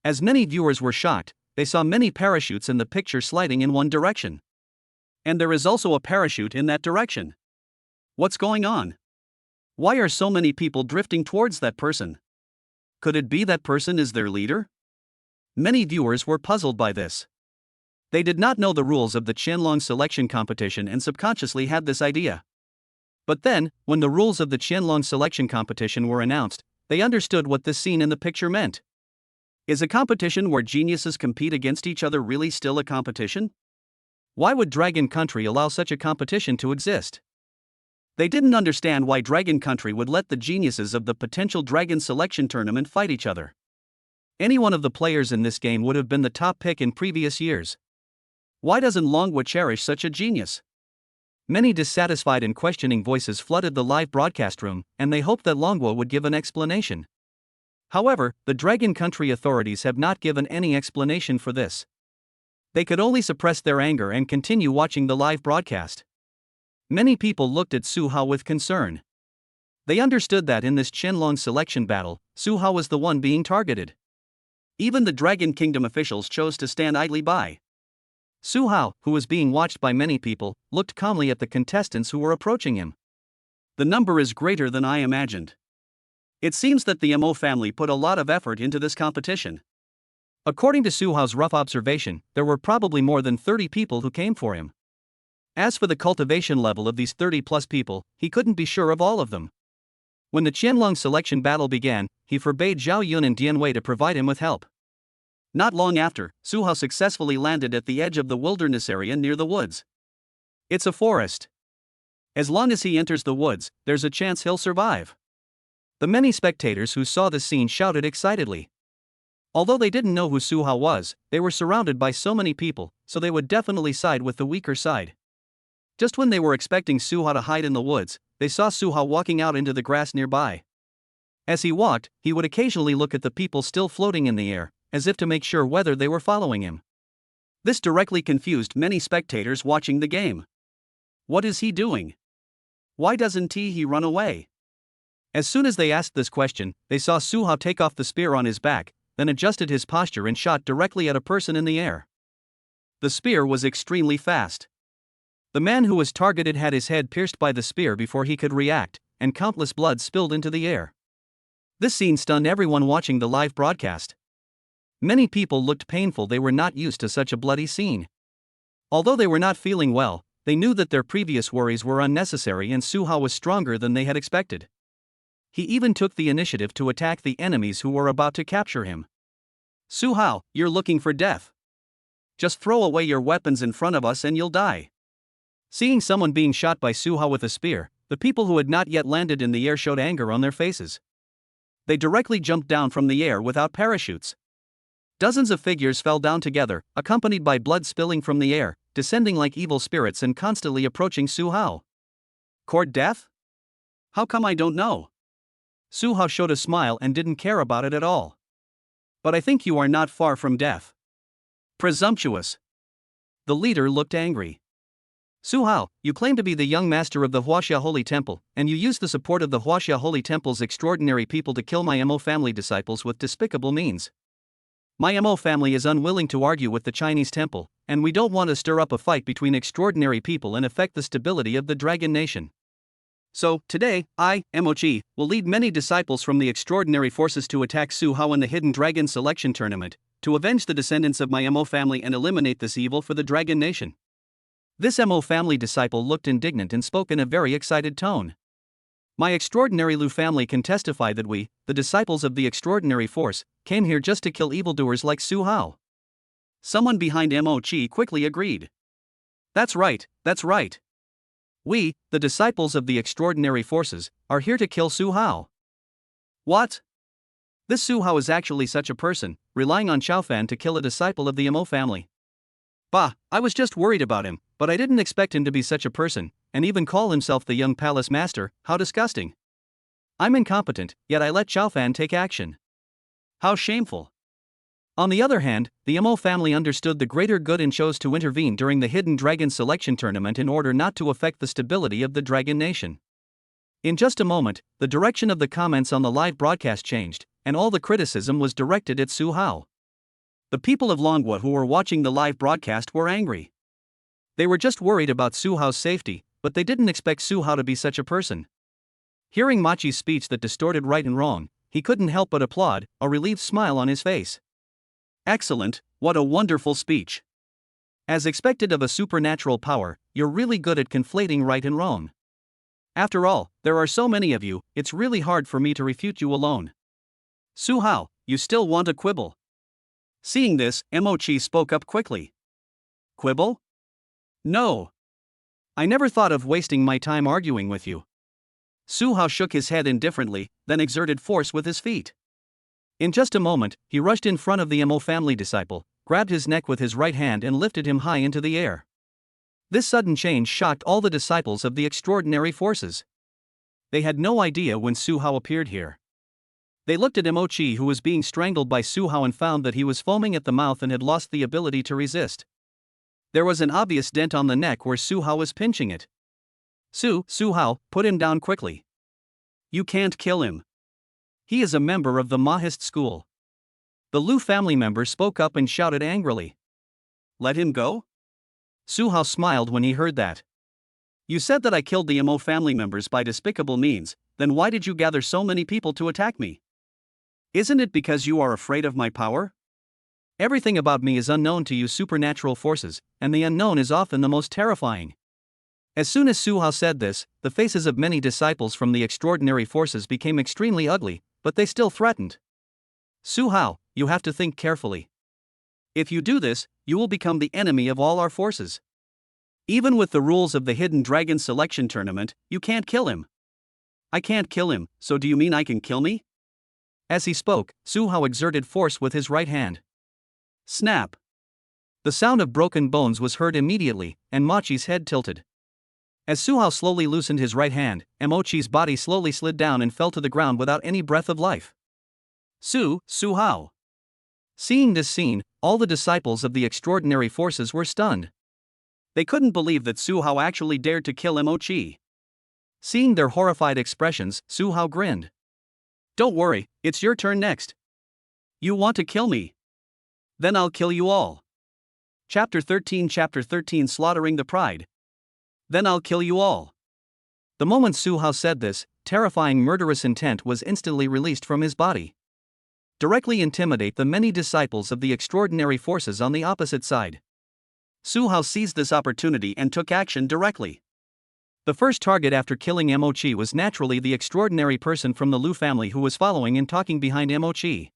S1: As many viewers were shocked, they saw many parachutes in the picture sliding in one direction. And there is also a parachute in that direction. What's going on? Why are so many people drifting towards that person? Could it be that person is their leader? Many viewers were puzzled by this. They did not know the rules of the Qianlong selection competition and subconsciously had this idea. But then, when the rules of the Qianlong selection competition were announced, they understood what this scene in the picture meant. Is a competition where geniuses compete against each other really still a competition? Why would Dragon Country allow such a competition to exist? They didn't understand why Dragon Country would let the geniuses of the potential Dragon Selection Tournament fight each other. Any one of the players in this game would have been the top pick in previous years. Why doesn't Longhua cherish such a genius? Many dissatisfied and questioning voices flooded the live broadcast room, and they hoped that Longhua would give an explanation. However, the Dragon Country authorities have not given any explanation for this. They could only suppress their anger and continue watching the live broadcast. Many people looked at Su Hao with concern. They understood that in this Qianlong selection battle, Su Hao was the one being targeted. Even the Dragon Kingdom officials chose to stand idly by. Su Hao, who was being watched by many people, looked calmly at the contestants who were approaching him. The number is greater than I imagined. It seems that the Mo family put a lot of effort into this competition. According to Su Hao's rough observation, there were probably more than 30 people who came for him. As for the cultivation level of these 30-plus people, he couldn't be sure of all of them. When the Qianlong selection battle began, he forbade Zhao Yun and Dian Wei to provide him with help. Not long after, Su Hao successfully landed at the edge of the wilderness area near the woods. It's a forest. As long as he enters the woods, there's a chance he'll survive. The many spectators who saw the scene shouted excitedly. Although they didn't know who Su Hao was, they were surrounded by so many people, so they would definitely side with the weaker side. Just when they were expecting Su Hao to hide in the woods, they saw Su Hao walking out into the grass nearby. As he walked, he would occasionally look at the people still floating in the air, as if to make sure whether they were following him. This directly confused many spectators watching the game. What is he doing? Why doesn't he run away? As soon as they asked this question, they saw Su Hao take off the spear on his back, then adjusted his posture and shot directly at a person in the air. The spear was extremely fast. The man who was targeted had his head pierced by the spear before he could react, and countless blood spilled into the air. This scene stunned everyone watching the live broadcast. Many people looked painful. They were not used to such a bloody scene. Although they were not feeling well, they knew that their previous worries were unnecessary and Su Hao was stronger than they had expected. He even took the initiative to attack the enemies who were about to capture him. Su Hao, you're looking for death. Just throw away your weapons in front of us and you'll die. Seeing someone being shot by Su Hao with a spear, the people who had not yet landed in the air showed anger on their faces. They directly jumped down from the air without parachutes. Dozens of figures fell down together, accompanied by blood spilling from the air, descending like evil spirits and constantly approaching Su Hao. Court death? How come I don't know? Su Hao showed a smile and didn't care about it at all. But I think you are not far from death. Presumptuous. The leader looked angry. Su Hao, you claim to be the young master of the Huaxia Holy Temple, and you use the support of the Huaxia Holy Temple's extraordinary people to kill my Mo family disciples with despicable means. My Mo family is unwilling to argue with the Chinese temple, and we don't want to stir up a fight between extraordinary people and affect the stability of the Dragon Nation. So, today, I, Mochi, will lead many disciples from the extraordinary forces to attack Su Hao in the Hidden Dragon Selection Tournament, to avenge the descendants of my Mo family and eliminate this evil for the Dragon Nation. This Mo family disciple looked indignant and spoke in a very excited tone. My extraordinary Lu family can testify that we, the disciples of the extraordinary force, came here just to kill evildoers like Su Hao. Someone behind Mochi quickly agreed. That's right, that's right. We, the disciples of the extraordinary forces, are here to kill Su Hao. What? This Su Hao is actually such a person, relying on Xiaofan to kill a disciple of the Mo family. Bah, I was just worried about him, but I didn't expect him to be such a person, and even call himself the young palace master. How disgusting. I'm incompetent, yet I let Xiaofan take action. How shameful. On the other hand, the Mo family understood the greater good and chose to intervene during the Hidden Dragon Selection Tournament in order not to affect the stability of the Dragon Nation. In just a moment, the direction of the comments on the live broadcast changed, and all the criticism was directed at Su Hao. The people of Longwa who were watching the live broadcast were angry. They were just worried about Su Hao's safety, but they didn't expect Su Hao to be such a person. Hearing Machi's speech that distorted right and wrong, he couldn't help but applaud, a relieved smile on his face. Excellent, what a wonderful speech. As expected of a supernatural power, you're really good at conflating right and wrong. After all, there are so many of you, it's really hard for me to refute you alone. Su Hao, you still want to quibble? Seeing this, Mochi spoke up quickly. Quibble? No. I never thought of wasting my time arguing with you. Su Hao shook his head indifferently, then exerted force with his feet. In just a moment, he rushed in front of the Mo family disciple, grabbed his neck with his right hand and lifted him high into the air. This sudden change shocked all the disciples of the extraordinary forces. They had no idea when Su Hao appeared here. They looked at Mochi, who was being strangled by Su Hao, and found that he was foaming at the mouth and had lost the ability to resist. There was an obvious dent on the neck where Su Hao was pinching it. Su Hao, put him down quickly. You can't kill him. He is a member of the Mahist school. The Lu family member spoke up and shouted angrily. Let him go? Su Hao smiled when he heard that. You said that I killed the Mo family members by despicable means, then why did you gather so many people to attack me? Isn't it because you are afraid of my power? Everything about me is unknown to you supernatural forces, and the unknown is often the most terrifying. As soon as Su Hao said this, the faces of many disciples from the extraordinary forces became extremely ugly, but they still threatened. Su Hao, you have to think carefully. If you do this, you will become the enemy of all our forces. Even with the rules of the Hidden Dragon Selection Tournament, you can't kill him. I can't kill him, so do you mean I can kill me? As he spoke, Su Hao exerted force with his right hand. Snap! The sound of broken bones was heard immediately, and Machi's head tilted. As Su Hao slowly loosened his right hand, Mochi's body slowly slid down and fell to the ground without any breath of life. Su Hao! Seeing this scene, all the disciples of the extraordinary forces were stunned. They couldn't believe that Su Hao actually dared to kill Mo Chi. Seeing their horrified expressions, Su Hao grinned. "Don't worry, it's your turn next. You want to kill me? Then I'll kill you all." Chapter 13 Slaughtering the Pride. Then I'll kill you all. The moment Su Hao said this, terrifying murderous intent was instantly released from his body. Directly intimidate the many disciples of the extraordinary forces on the opposite side. Su Hao seized this opportunity and took action directly. The first target after killing Mo Chi was naturally the extraordinary person from the Lu family who was following and talking behind Mo Chi.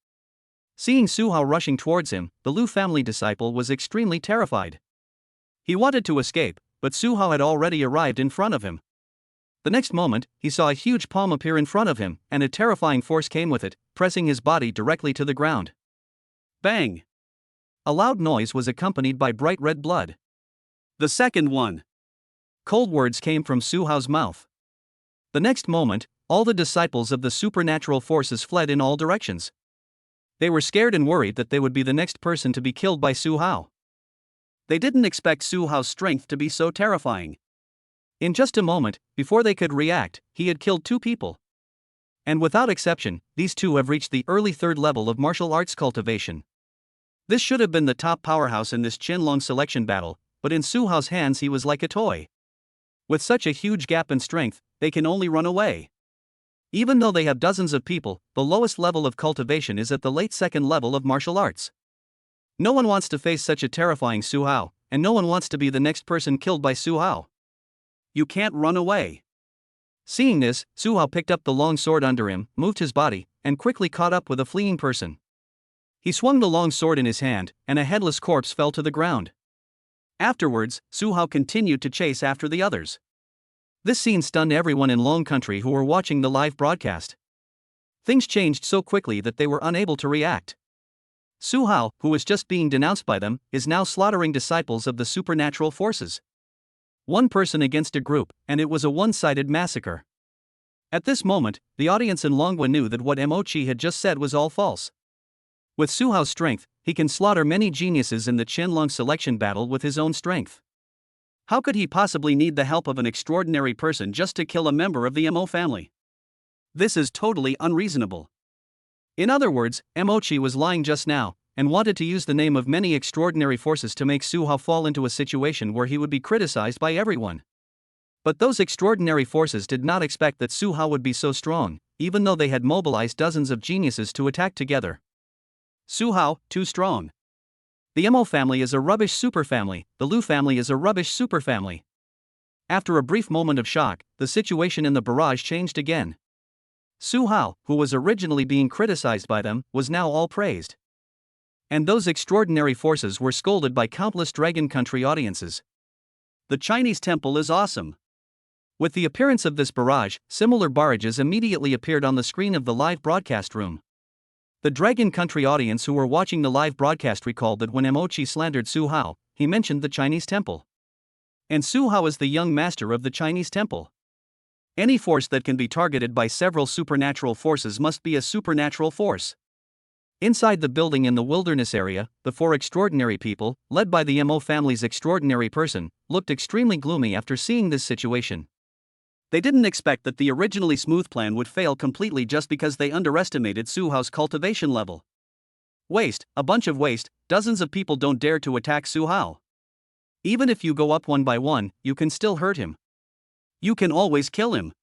S1: Seeing Su Hao rushing towards him, the Lu family disciple was extremely terrified. He wanted to escape, but Su Hao had already arrived in front of him. The next moment, he saw a huge palm appear in front of him, and a terrifying force came with it, pressing his body directly to the ground. Bang! A loud noise was accompanied by bright red blood. The second one. Cold words came from Su Hao's mouth. The next moment, all the disciples of the supernatural forces fled in all directions. They were scared and worried that they would be the next person to be killed by Su Hao. They didn't expect Su Hao's strength to be so terrifying. In just a moment, before they could react, he had killed 2 people. And without exception, these 2 have reached the early 3rd level of martial arts cultivation. This should have been the top powerhouse in this Qianlong selection battle, but in Su Hao's hands he was like a toy. With such a huge gap in strength, they can only run away. Even though they have dozens of people, the lowest level of cultivation is at the late 2nd level of martial arts. No one wants to face such a terrifying Su Hao, and no one wants to be the next person killed by Su Hao. You can't run away. Seeing this, Su Hao picked up the long sword under him, moved his body, and quickly caught up with a fleeing person. He swung the long sword in his hand, and a headless corpse fell to the ground. Afterwards, Su Hao continued to chase after the others. This scene stunned everyone in Long Country who were watching the live broadcast. Things changed so quickly that they were unable to react. Su Hao, who was just being denounced by them, is now slaughtering disciples of the supernatural forces. One person against a group, and it was a one-sided massacre. At this moment, the audience in Longwa knew that what Mo Chi had just said was all false. With Su Hao's strength, he can slaughter many geniuses in the Qianlong selection battle with his own strength. How could he possibly need the help of an extraordinary person just to kill a member of the Mo family? This is totally unreasonable. In other words, Mo Chi was lying just now, and wanted to use the name of many extraordinary forces to make Su Hao fall into a situation where he would be criticized by everyone. But those extraordinary forces did not expect that Su Hao would be so strong, even though they had mobilized dozens of geniuses to attack together. Su Hao, too strong. The Mo family is a rubbish superfamily, the Lu family is a rubbish superfamily. After a brief moment of shock, the situation in the barrage changed again. Su Hao, who was originally being criticized by them, was now all praised. And those extraordinary forces were scolded by countless Dragon Country audiences. The Chinese temple is awesome. With the appearance of this barrage, similar barrages immediately appeared on the screen of the live broadcast room. The Dragon Country audience who were watching the live broadcast recalled that when Mo Chi slandered Su Hao, he mentioned the Chinese temple. And Su Hao is the young master of the Chinese temple. Any force that can be targeted by several supernatural forces must be a supernatural force. Inside the building in the wilderness area, the 4 extraordinary people, led by the Mo family's extraordinary person, looked extremely gloomy after seeing this situation. They didn't expect that the originally smooth plan would fail completely just because they underestimated Su Hao's cultivation level. Waste, a bunch of waste, dozens of people don't dare to attack Su Hao. Even if you go up one by one, you can still hurt him. You can always kill him.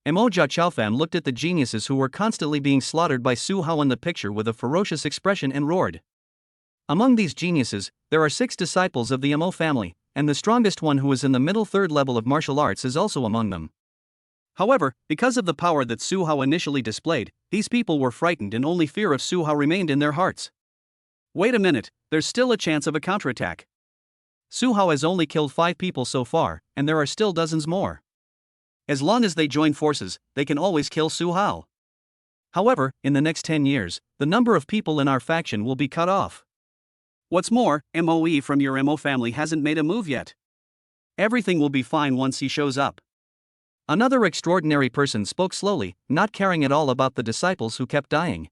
S1: Mo Jiaqiaofan looked at the geniuses who were constantly being slaughtered by Su Hao in the picture with a ferocious expression and roared. Among these geniuses, there are 6 disciples of the Mo family, and the strongest one who is in the middle 3rd level of martial arts is also among them. However, because of the power that Su Hao initially displayed, these people were frightened and only fear of Su Hao remained in their hearts. Wait a minute, there's still a chance of a counterattack. Su Hao has only killed 5 people so far, and there are still dozens more. As long as they join forces, they can always kill Su Hao. However, in the next 10 years, the number of people in our faction will be cut off. What's more, Moe from your Mo family hasn't made a move yet. Everything will be fine once he shows up. Another extraordinary person spoke slowly, not caring at all about the disciples who kept dying.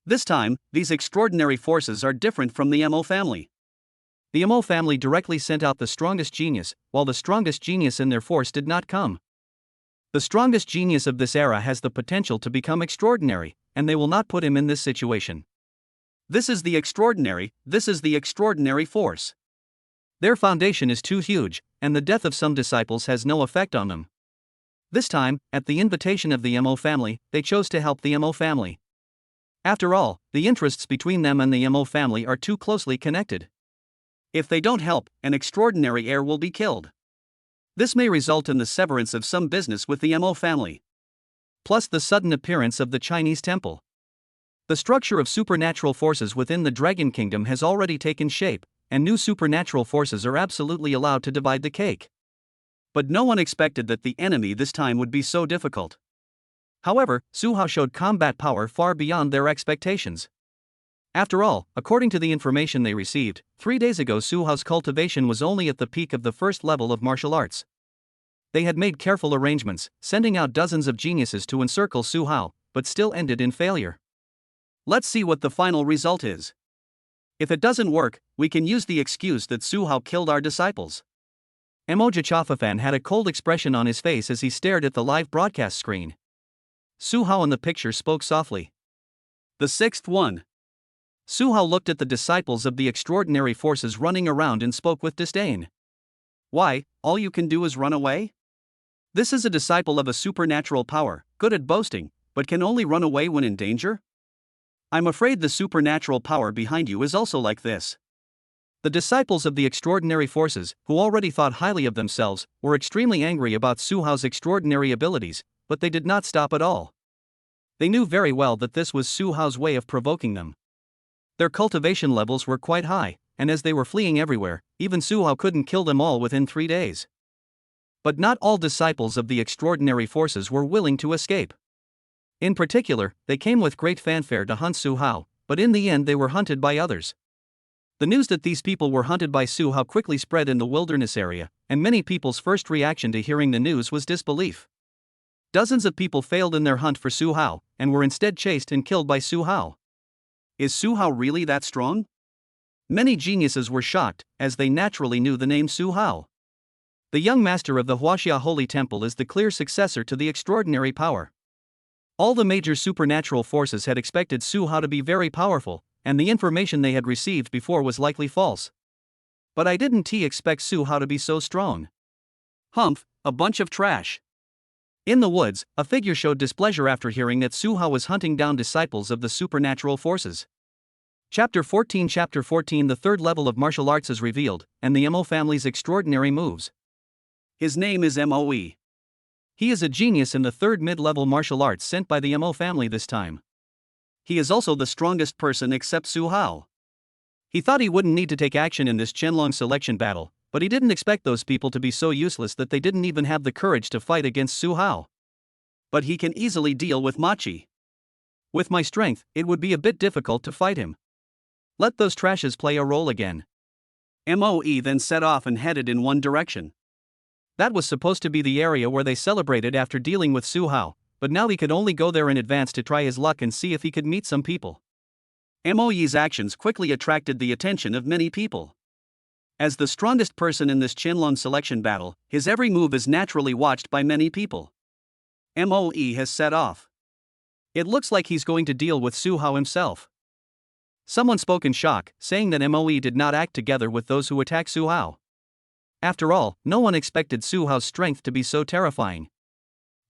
S1: This time, these extraordinary forces are different from the MO family. The MO family directly sent out the strongest genius, while the strongest genius in their force did not come. The strongest genius of this era has the potential to become extraordinary, and they will not put him in this situation. This is the extraordinary force. Their foundation is too huge, and the death of some disciples has no effect on them. This time, at the invitation of the MO family, they chose to help the MO family. After all, the interests between them and the MO family are too closely connected. If they don't help, an extraordinary heir will be killed. This may result in the severance of some business with the MO family. Plus the sudden appearance of the Chinese temple. The structure of supernatural forces within the Dragon Kingdom has already taken shape, and new supernatural forces are absolutely allowed to divide the cake. But no one expected that the enemy this time would be so difficult. However, Su Hao showed combat power far beyond their expectations. After all, according to the information they received, 3 days ago Su Hao's cultivation was only at the peak of the first level of martial arts. They had made careful arrangements, sending out dozens of geniuses to encircle Su Hao, but still ended in failure. Let's see what the final result is. If it doesn't work, we can use the excuse that Su Hao killed our disciples. Mo Jichafafan had a cold expression on his face as he stared at the live broadcast screen. Su Hao in the picture spoke softly. The sixth one. Su Hao looked at the disciples of the extraordinary forces running around and spoke with disdain. Why, all you can do is run away? This is a disciple of a supernatural power, good at boasting, but can only run away when in danger? I'm afraid the supernatural power behind you is also like this. The disciples of the extraordinary forces, who already thought highly of themselves, were extremely angry about Su Hao's extraordinary abilities, but they did not stop at all. They knew very well that this was Su Hao's way of provoking them. Their cultivation levels were quite high, and as they were fleeing everywhere, even Su Hao couldn't kill them all within 3 days. But not all disciples of the extraordinary forces were willing to escape. In particular, they came with great fanfare to hunt Su Hao, but in the end they were hunted by others. The news that these people were hunted by Su Hao quickly spread in the wilderness area, and many people's first reaction to hearing the news was disbelief. Dozens of people failed in their hunt for Su Hao, and were instead chased and killed by Su Hao. Is Su Hao really that strong? Many geniuses were shocked, as they naturally knew the name Su Hao. The young master of the Huaxia Holy Temple is the clear successor to the extraordinary power. All the major supernatural forces had expected Su Hao to be very powerful, and the information they had received before was likely false. But I didn't expect Su Hao to be so strong. Humph, a bunch of trash. In the woods, a figure showed displeasure after hearing that Su Hao was hunting down disciples of the supernatural forces. Chapter 14 The third level of martial arts is revealed, and the Mo family's extraordinary moves. His name is Moe. He is a genius in the third mid-level martial arts sent by the Mo family this time. He is also the strongest person except Su Hao. He thought he wouldn't need to take action in this Qianlong selection battle, but he didn't expect those people to be so useless that they didn't even have the courage to fight against Su Hao. But he can easily deal with Machi. With my strength, it would be a bit difficult to fight him. Let those trashes play a role again. Moe then set off and headed in one direction. That was supposed to be the area where they celebrated after dealing with Su Hao, but now he could only go there in advance to try his luck and see if he could meet some people. Moe's actions quickly attracted the attention of many people. As the strongest person in this Qianlong selection battle, his every move is naturally watched by many people. Moe has set off. It looks like he's going to deal with Su Hao himself. Someone spoke in shock, saying that Moe did not act together with those who attack Su Hao. After all, no one expected Su Hao's strength to be so terrifying.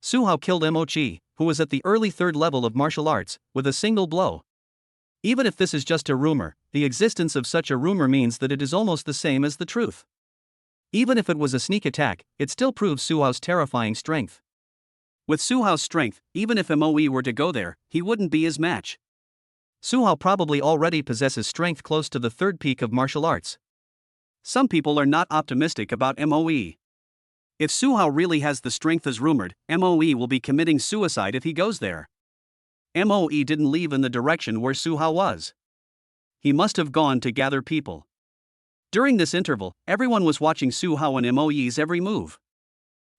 S1: Su Hao killed Mo Qi, who was at the early third level of martial arts, with a single blow. Even if this is just a rumor, the existence of such a rumor means that it is almost the same as the truth. Even if it was a sneak attack, it still proves Su Hao's terrifying strength. With Su Hao's strength, even if Moe were to go there, he wouldn't be his match. Su Hao probably already possesses strength close to the third peak of martial arts. Some people are not optimistic about Moe. If Su Hao really has the strength as rumored, Moe will be committing suicide if he goes there. Moe didn't leave in the direction where Su Hao was. He must have gone to gather people. During this interval, everyone was watching Su Hao and Moe's every move.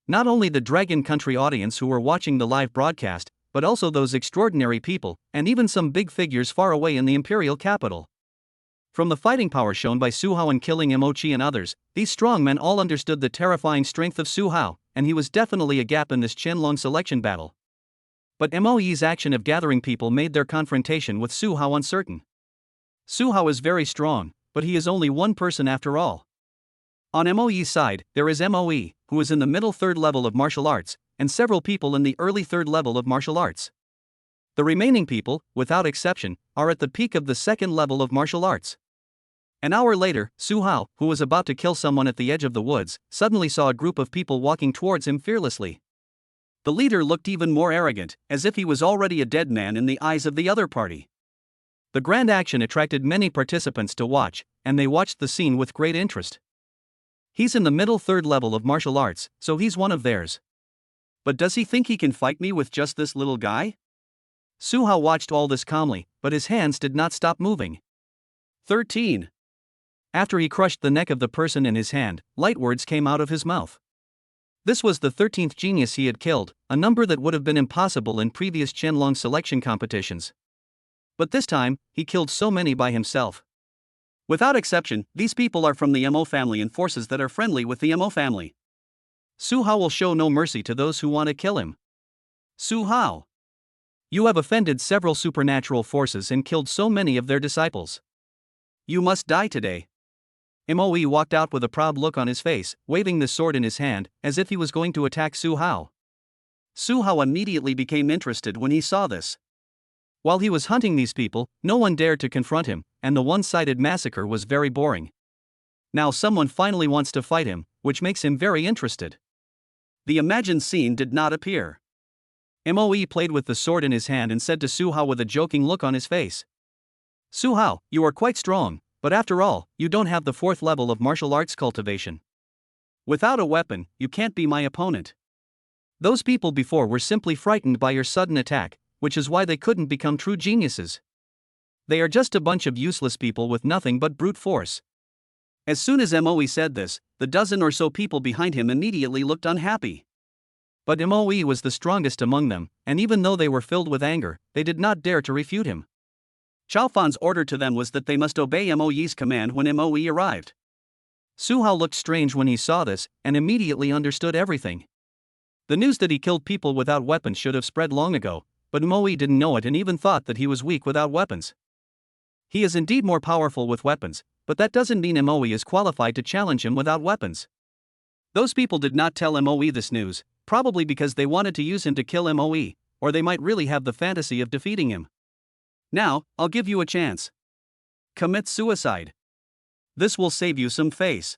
S1: Not only the Dragon Country audience who were watching the live broadcast, but also those extraordinary people, and even some big figures far away in the imperial capital. From the fighting power shown by Su Hao in killing Imochi and others, these strong men all understood the terrifying strength of Su Hao, and he was definitely a gap in this Qianlong selection battle. But Moe's action of gathering people made their confrontation with Su Hao uncertain. Su Hao is very strong, but he is only one person after all. On Moe's side, there is Moe, who is in the middle third level of martial arts, and several people in the early third level of martial arts. The remaining people, without exception, are at the peak of the second level of martial arts. An hour later, Su Hao, who was about to kill someone at the edge of the woods, suddenly saw a group of people walking towards him fearlessly. The leader looked even more arrogant, as if he was already a dead man in the eyes of the other party. The grand action attracted many participants to watch, and they watched the scene with great interest. He's in the middle third level of martial arts, so he's one of theirs. But does he think he can fight me with just this little guy? Su Hao watched all this calmly, but his hands did not stop moving. 13. After he crushed the neck of the person in his hand, light words came out of his mouth. This was the 13th genius he had killed, a number that would have been impossible in previous Qianlong selection competitions. But this time, he killed so many by himself. Without exception, these people are from the Mo family and forces that are friendly with the Mo family. Su Hao will show no mercy to those who want to kill him. Su Hao, you have offended several supernatural forces and killed so many of their disciples. You must die today. Moe walked out with a proud look on his face, waving the sword in his hand, as if he was going to attack Su Hao. Su Hao immediately became interested when he saw this. While he was hunting these people, no one dared to confront him, and the one-sided massacre was very boring. Now someone finally wants to fight him, which makes him very interested. The imagined scene did not appear. Moe played with the sword in his hand and said to Su Hao with a joking look on his face, Su Hao, you are quite strong, but after all, you don't have the fourth level of martial arts cultivation. Without a weapon, you can't be my opponent. Those people before were simply frightened by your sudden attack, which is why they couldn't become true geniuses. They are just a bunch of useless people with nothing but brute force. As soon as Moe said this, the dozen or so people behind him immediately looked unhappy. But Moe was the strongest among them, and even though they were filled with anger, they did not dare to refute him. Chao Fan's order to them was that they must obey Moe's command when Moe arrived. Su Hao looked strange when he saw this, and immediately understood everything. The news that he killed people without weapons should have spread long ago, but Moe didn't know it and even thought that he was weak without weapons. He is indeed more powerful with weapons, but that doesn't mean Moe is qualified to challenge him without weapons. Those people did not tell Moe this news, probably because they wanted to use him to kill Moe, or they might really have the fantasy of defeating him. Now, I'll give you a chance. Commit suicide. This will save you some face.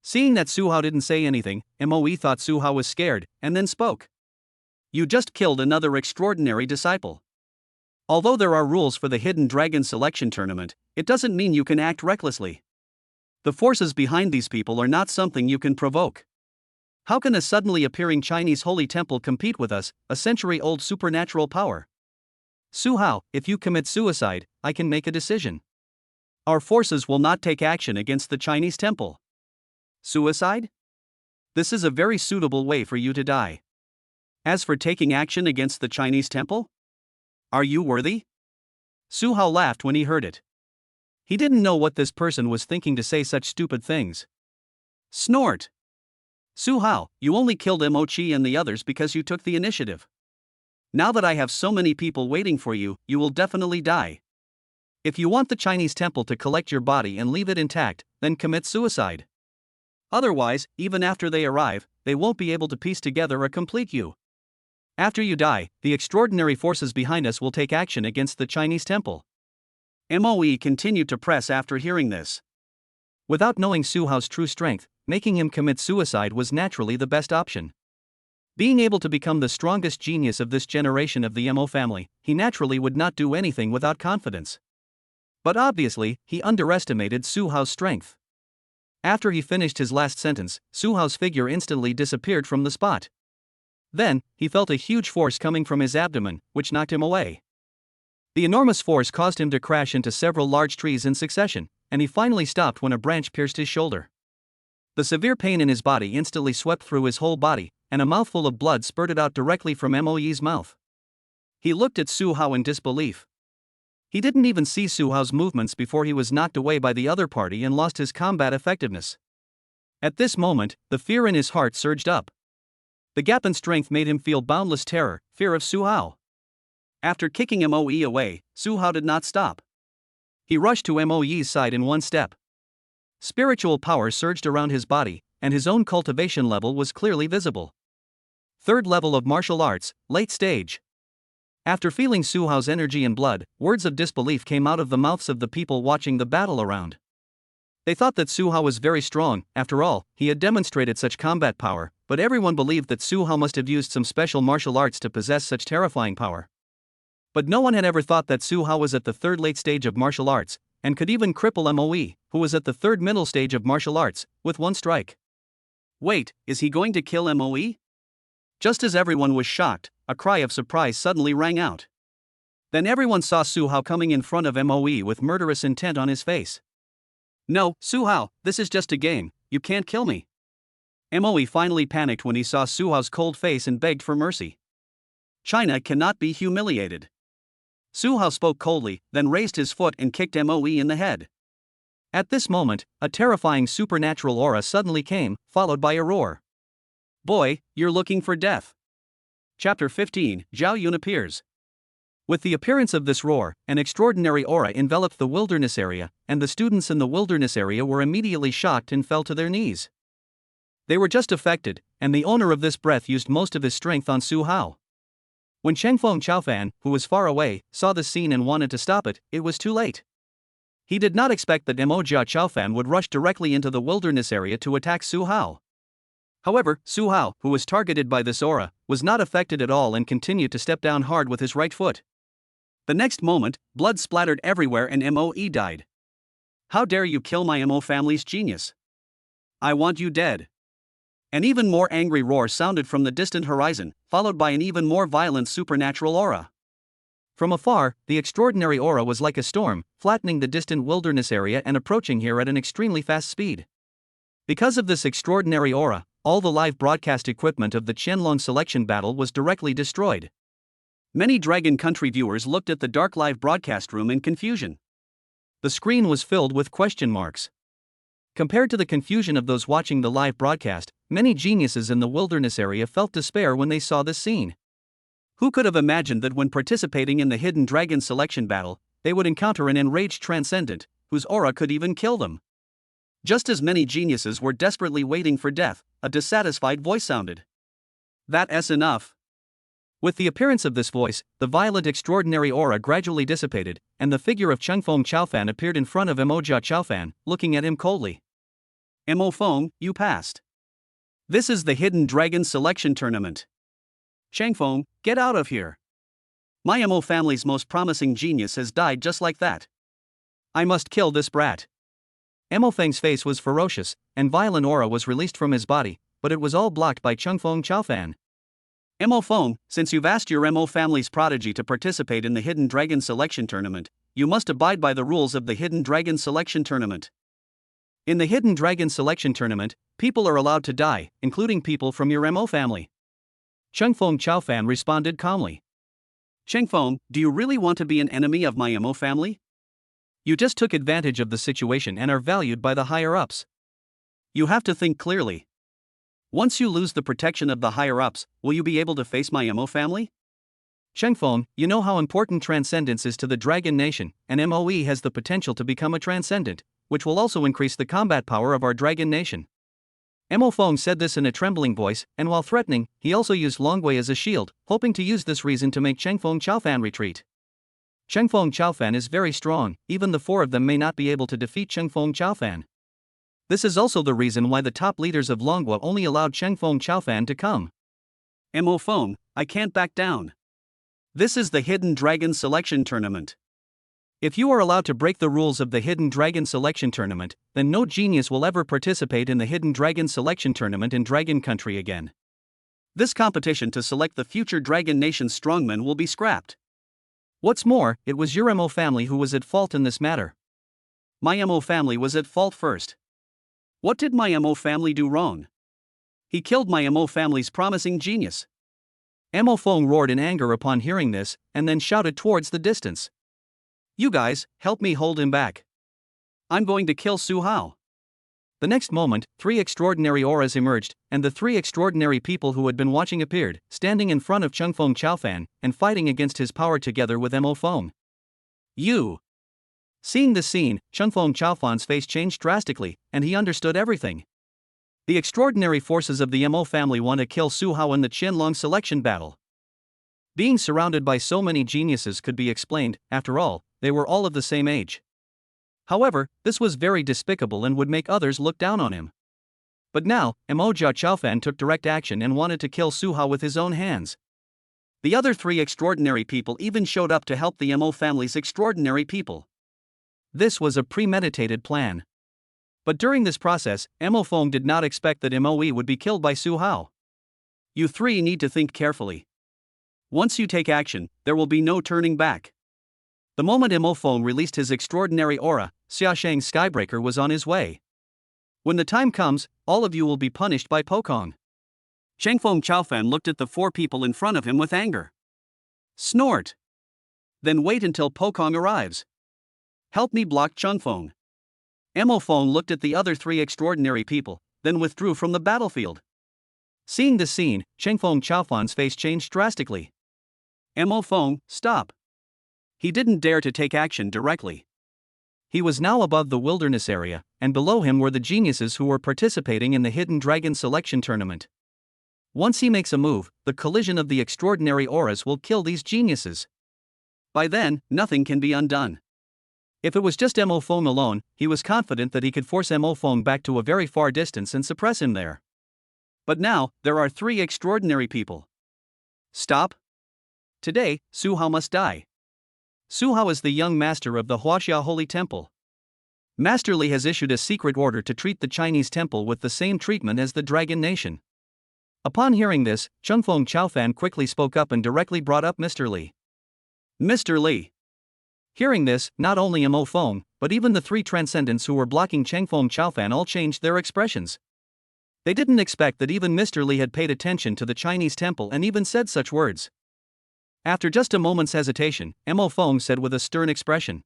S1: Seeing that Su Hao didn't say anything, Moe thought Su Hao was scared, and then spoke. You just killed another extraordinary disciple. Although there are rules for the Hidden Dragon selection tournament, it doesn't mean you can act recklessly. The forces behind these people are not something you can provoke. How can a suddenly appearing Chinese holy temple compete with us, a century-old supernatural power? Su Hao, if you commit suicide, I can make a decision. Our forces will not take action against the Chinese temple. Suicide? This is a very suitable way for you to die. As for taking action against the Chinese temple? Are you worthy? Su Hao laughed when he heard it. He didn't know what this person was thinking to say such stupid things. Snort! Su Hao, you only killed Mochi and the others because you took the initiative. Now that I have so many people waiting for you, you will definitely die. If you want the Chinese temple to collect your body and leave it intact, then commit suicide. Otherwise, even after they arrive, they won't be able to piece together a complete you. After you die, the extraordinary forces behind us will take action against the Chinese temple. Moe continued to press after hearing this. Without knowing Su Hao's true strength, making him commit suicide was naturally the best option. Being able to become the strongest genius of this generation of the Mo family, he naturally would not do anything without confidence. But obviously, he underestimated Su Hao's strength. After he finished his last sentence, Su Hao's figure instantly disappeared from the spot. Then, he felt a huge force coming from his abdomen, which knocked him away. The enormous force caused him to crash into several large trees in succession, and he finally stopped when a branch pierced his shoulder. The severe pain in his body instantly swept through his whole body, and a mouthful of blood spurted out directly from Moe's mouth. He looked at Su Hao in disbelief. He didn't even see Su Hao's movements before he was knocked away by the other party and lost his combat effectiveness. At this moment, the fear in his heart surged up. The gap in strength made him feel boundless terror, fear of Su Hao. After kicking Moe away, Su Hao did not stop. He rushed to Moe's side in one step. Spiritual power surged around his body, and his own cultivation level was clearly visible. Third level of martial arts, late stage. After feeling Su Hao's energy and blood, words of disbelief came out of the mouths of the people watching the battle around. They thought that Su Hao was very strong. After all, he had demonstrated such combat power, but everyone believed that Su Hao must have used some special martial arts to possess such terrifying power. But no one had ever thought that Su Hao was at the third late stage of martial arts, and could even cripple Moe, who was at the third middle stage of martial arts, with one strike. Wait, is he going to kill Moe? Just as everyone was shocked, a cry of surprise suddenly rang out. Then everyone saw Su Hao coming in front of Moe with murderous intent on his face. No, Su Hao, this is just a game, you can't kill me. Moe finally panicked when he saw Su Hao's cold face and begged for mercy. China cannot be humiliated. Su Hao spoke coldly, then raised his foot and kicked Moe in the head. At this moment, a terrifying supernatural aura suddenly came, followed by a roar. Boy, you're looking for death. Chapter 15, Zhao Yun appears. With the appearance of this roar, an extraordinary aura enveloped the wilderness area, and the students in the wilderness area were immediately shocked and fell to their knees. They were just affected, and the owner of this breath used most of his strength on Su Hao. When Changfeng Chaofan, who was far away, saw the scene and wanted to stop it, it was too late. He did not expect that Jia Chaofan would rush directly into the wilderness area to attack Su Hao. However, Su Hao, who was targeted by this aura, was not affected at all and continued to step down hard with his right foot. The next moment, blood splattered everywhere and Moe died. How dare you kill my Mo family's genius? I want you dead. An even more angry roar sounded from the distant horizon, followed by an even more violent supernatural aura. From afar, the extraordinary aura was like a storm, flattening the distant wilderness area and approaching here at an extremely fast speed. Because of this extraordinary aura, all the live broadcast equipment of the Qianlong selection battle was directly destroyed. Many Dragon Country viewers looked at the dark live broadcast room in confusion. The screen was filled with question marks. Compared to the confusion of those watching the live broadcast, many geniuses in the wilderness area felt despair when they saw this scene. Who could have imagined that when participating in the Hidden Dragon selection battle, they would encounter an enraged transcendent, whose aura could even kill them? Just as many geniuses were desperately waiting for death, a dissatisfied voice sounded. That's enough. With the appearance of this voice, the violent extraordinary aura gradually dissipated, and the figure of Changfeng Chaofan appeared in front of Jia Chaofan, looking at him coldly. Mo Feng, you passed. This is the Hidden Dragon selection tournament. Changfeng, get out of here. My Mo family's most promising genius has died just like that. I must kill this brat. Mo Feng's face was ferocious, and violent aura was released from his body, but it was all blocked by Changfeng Chaofan. Mo Feng, since you've asked your Mo family's prodigy to participate in the Hidden Dragon selection tournament, you must abide by the rules of the Hidden Dragon selection tournament. In the Hidden Dragon selection tournament, people are allowed to die, including people from your Mo family. Changfeng Chaofan responded calmly. Changfeng, do you really want to be an enemy of my Mo family? You just took advantage of the situation and are valued by the higher-ups. You have to think clearly. Once you lose the protection of the higher-ups, will you be able to face my Mo family? Changfeng, you know how important transcendence is to the Dragon Nation, and Moe has the potential to become a transcendent, which will also increase the combat power of our Dragon Nation. Mo Feng said this in a trembling voice, and while threatening, he also used Longwei as a shield, hoping to use this reason to make Changfeng Chaofan retreat. Changfeng Chaofan is very strong, even the four of them may not be able to defeat Changfeng Chaofan. This is also the reason why the top leaders of Longwa only allowed Changfeng Chaofan to come. Mo Feng, I can't back down. This is the Hidden Dragon selection tournament. If you are allowed to break the rules of the Hidden Dragon selection tournament, then no genius will ever participate in the Hidden Dragon selection tournament in Dragon Country again. This competition to select the future Dragon Nation's strongmen will be scrapped. What's more, it was your Mo family who was at fault in this matter. My Mo family was at fault first. What did my Mo family do wrong? He killed my Mo family's promising genius. Mo Feng roared in anger upon hearing this, and then shouted towards the distance. You guys, help me hold him back. I'm going to kill Su Hao. The next moment, 3 extraordinary auras emerged, and the 3 extraordinary people who had been watching appeared, standing in front of Chengfeng Chaofan, and fighting against his power together with Mo Feng. You! Seeing this scene, Chengfeng Chaofan's face changed drastically, and he understood everything. The extraordinary forces of the Mo family want to kill Su Hao in the Qianlong selection battle. Being surrounded by so many geniuses could be explained, after all, they were all of the same age. However, this was very despicable and would make others look down on him. But now, Mo Jia Chaofan took direct action and wanted to kill Su Hao with his own hands. The other 3 extraordinary people even showed up to help the Mo family's extraordinary people. This was a premeditated plan. But during this process, Mo Feng did not expect that Moe would be killed by Su Hao. You 3 need to think carefully. Once you take action, there will be no turning back. The moment Mo Feng released his extraordinary aura, Xiaoshang's Skybreaker was on his way. When the time comes, all of you will be punished by Pokong. Chengfeng Chaofan looked at the 4 people in front of him with anger. Snort! Then wait until Pokong arrives. Help me block Chengfeng. Mo Feng looked at the other 3 extraordinary people, then withdrew from the battlefield. Seeing the scene, Chengfeng Chaofan's face changed drastically. Mo Feng, stop! He didn't dare to take action directly. He was now above the wilderness area, and below him were the geniuses who were participating in the Hidden Dragon Selection Tournament. Once he makes a move, the collision of the extraordinary auras will kill these geniuses. By then, nothing can be undone. If it was just Mo Feng alone, he was confident that he could force Mo Feng back to a very far distance and suppress him there. But now, there are 3 extraordinary people. Stop! Today, Su Hao must die. Su Hao is the young master of the Huaxia Holy Temple. Master Li has issued a secret order to treat the Chinese temple with the same treatment as the Dragon Nation. Upon hearing this, Chengfeng Chaofan quickly spoke up and directly brought up Mr. Li. Mr. Li. Hearing this, not only Mo Feng, but even the 3 transcendents who were blocking Chengfeng Chaofan all changed their expressions. They didn't expect that even Mr. Li had paid attention to the Chinese temple and even said such words. After just a moment's hesitation, Mo Feng said with a stern expression.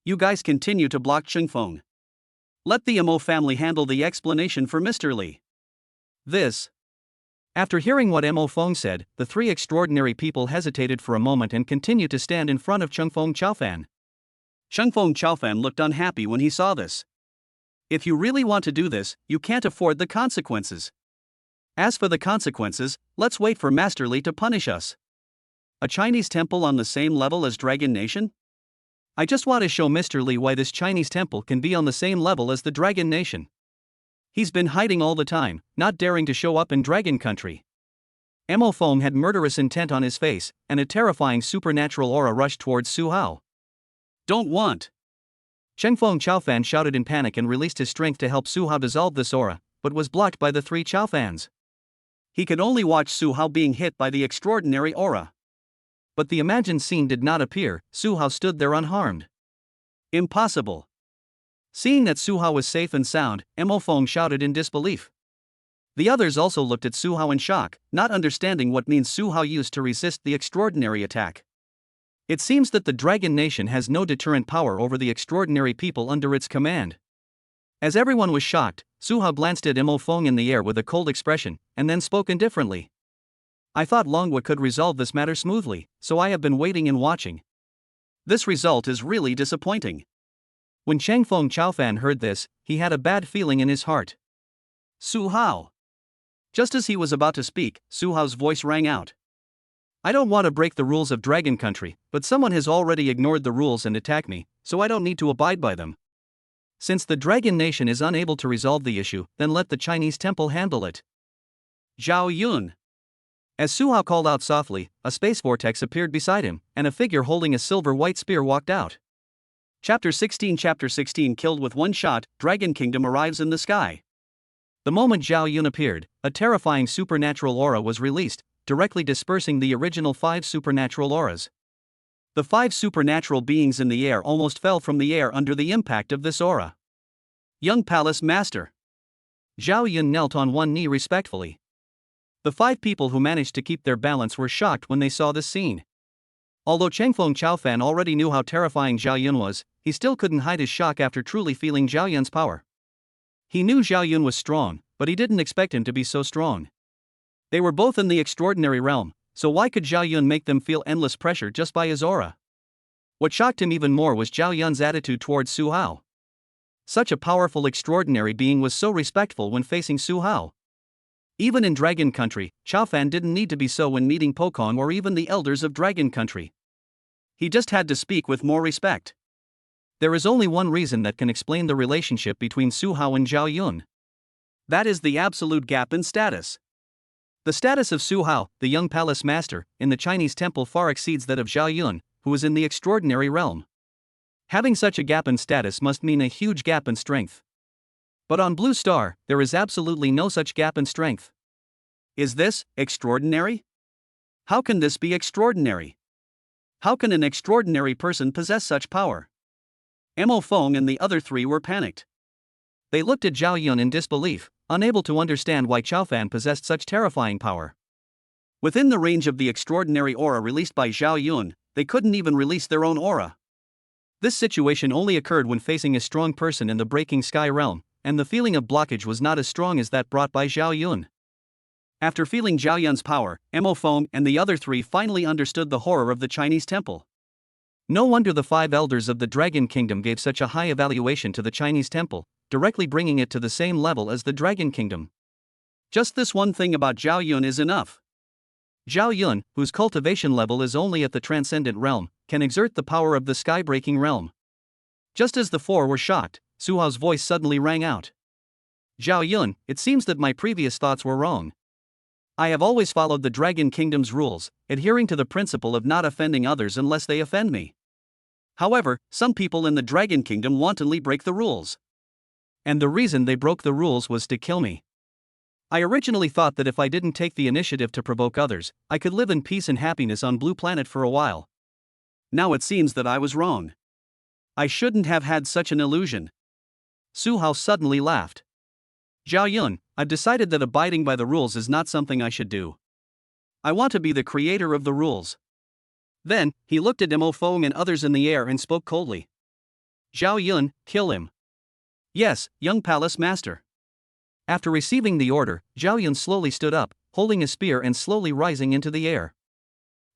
S1: You guys continue to block Chengfeng. Let the Mo family handle the explanation for Mr. Li. This. After hearing what Mo Feng said, the 3 extraordinary people hesitated for a moment and continued to stand in front of Chengfeng Chaofan. Chengfeng Chaofan looked unhappy when he saw this. If you really want to do this, you can't afford the consequences. As for the consequences, let's wait for Master Li to punish us. A Chinese temple on the same level as Dragon Nation? I just want to show Mr. Li why this Chinese temple can be on the same level as the Dragon Nation. He's been hiding all the time, not daring to show up in Dragon Country. Mo Feng had murderous intent on his face, and a terrifying supernatural aura rushed towards Su Hao. Don't want! Chengfeng Chaofan shouted in panic and released his strength to help Su Hao dissolve this aura, but was blocked by the 3 Chaofans. He could only watch Su Hao being hit by the extraordinary aura. But the imagined scene did not appear. Su Hao stood there unharmed. Impossible! Seeing that Su Hao was safe and sound, Mo Feng shouted in disbelief. The others also looked at Su Hao in shock, not understanding what means Su Hao used to resist the extraordinary attack. It seems that the Dragon Nation has no deterrent power over the extraordinary people under its command. As everyone was shocked, Su Hao glanced at Mo Feng in the air with a cold expression, and then spoke indifferently. I thought Longhua could resolve this matter smoothly, so I have been waiting and watching. This result is really disappointing. When Chengfeng Chaofan heard this, he had a bad feeling in his heart. Su Hao. Just as he was about to speak, Su Hao's voice rang out. I don't want to break the rules of Dragon Country, but someone has already ignored the rules and attacked me, so I don't need to abide by them. Since the Dragon Nation is unable to resolve the issue, then let the Chinese temple handle it. Zhao Yun. As Su Hao called out softly, a space vortex appeared beside him, and a figure holding a silver-white spear walked out. Chapter 16 Killed with one shot, Dragon Kingdom arrives in the sky. The moment Zhao Yun appeared, a terrifying supernatural aura was released, directly dispersing the original 5 supernatural auras. The 5 supernatural beings in the air almost fell from the air under the impact of this aura. Young Palace Master. Zhao Yun knelt on one knee respectfully. The 5 people who managed to keep their balance were shocked when they saw this scene. Although Changfeng Chaofan already knew how terrifying Zhao Yun was, he still couldn't hide his shock after truly feeling Zhao Yun's power. He knew Zhao Yun was strong, but he didn't expect him to be so strong. They were both in the extraordinary realm, so why could Zhao Yun make them feel endless pressure just by his aura? What shocked him even more was Zhao Yun's attitude towards Su Hao. Such a powerful extraordinary being was so respectful when facing Su Hao. Even in Dragon Country, Chaofan didn't need to be so when meeting Pokong or even the elders of Dragon Country. He just had to speak with more respect. There is only one reason that can explain the relationship between Su Hao and Zhao Yun. That is the absolute gap in status. The status of Su Hao, the young palace master, in the Chinese temple far exceeds that of Zhao Yun, who is in the extraordinary realm. Having such a gap in status must mean a huge gap in strength. But on Blue Star, there is absolutely no such gap in strength. Is this extraordinary? How can this be extraordinary? How can an extraordinary person possess such power? Mo Feng and the other 3 were panicked. They looked at Zhao Yun in disbelief, unable to understand why Chaofan possessed such terrifying power. Within the range of the extraordinary aura released by Zhao Yun, they couldn't even release their own aura. This situation only occurred when facing a strong person in the Breaking Sky realm, and the feeling of blockage was not as strong as that brought by Zhao Yun. After feeling Zhao Yun's power, Mo Feng and the other 3 finally understood the horror of the Chinese temple. No wonder the 5 elders of the Dragon Kingdom gave such a high evaluation to the Chinese temple, directly bringing it to the same level as the Dragon Kingdom. Just this one thing about Zhao Yun is enough. Zhao Yun, whose cultivation level is only at the transcendent realm, can exert the power of the sky-breaking realm. Just as the 4 were shocked, Su Hao's voice suddenly rang out. Zhao Yun, it seems that my previous thoughts were wrong. I have always followed the Dragon Kingdom's rules, adhering to the principle of not offending others unless they offend me. However, some people in the Dragon Kingdom wantonly break the rules. And the reason they broke the rules was to kill me. I originally thought that if I didn't take the initiative to provoke others, I could live in peace and happiness on Blue Planet for a while. Now it seems that I was wrong. I shouldn't have had such an illusion. Su Hao suddenly laughed. Zhao Yun, I've decided that abiding by the rules is not something I should do. I want to be the creator of the rules. Then, he looked at Mo Feng and others in the air and spoke coldly. Zhao Yun, kill him. Yes, young palace master. After receiving the order, Zhao Yun slowly stood up, holding a spear and slowly rising into the air.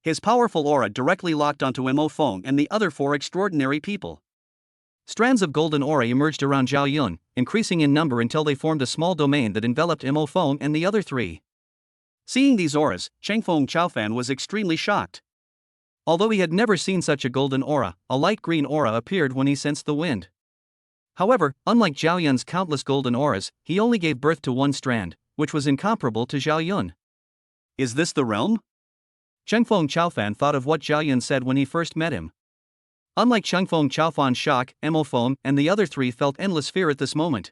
S1: His powerful aura directly locked onto Mo Feng and the other 4 extraordinary people. Strands of golden aura emerged around Zhao Yun, increasing in number until they formed a small domain that enveloped Mo Feng and the other 3. Seeing these auras, Changfeng Chaofan was extremely shocked. Although he had never seen such a golden aura, a light green aura appeared when he sensed the wind. However, unlike Zhao Yun's countless golden auras, he only gave birth to one strand, which was incomparable to Zhao Yun. Is this the realm? Changfeng Chaofan thought of what Zhao Yun said when he first met him. Unlike Changfeng Chaofan's shock, Mo Feng and the other 3 felt endless fear at this moment.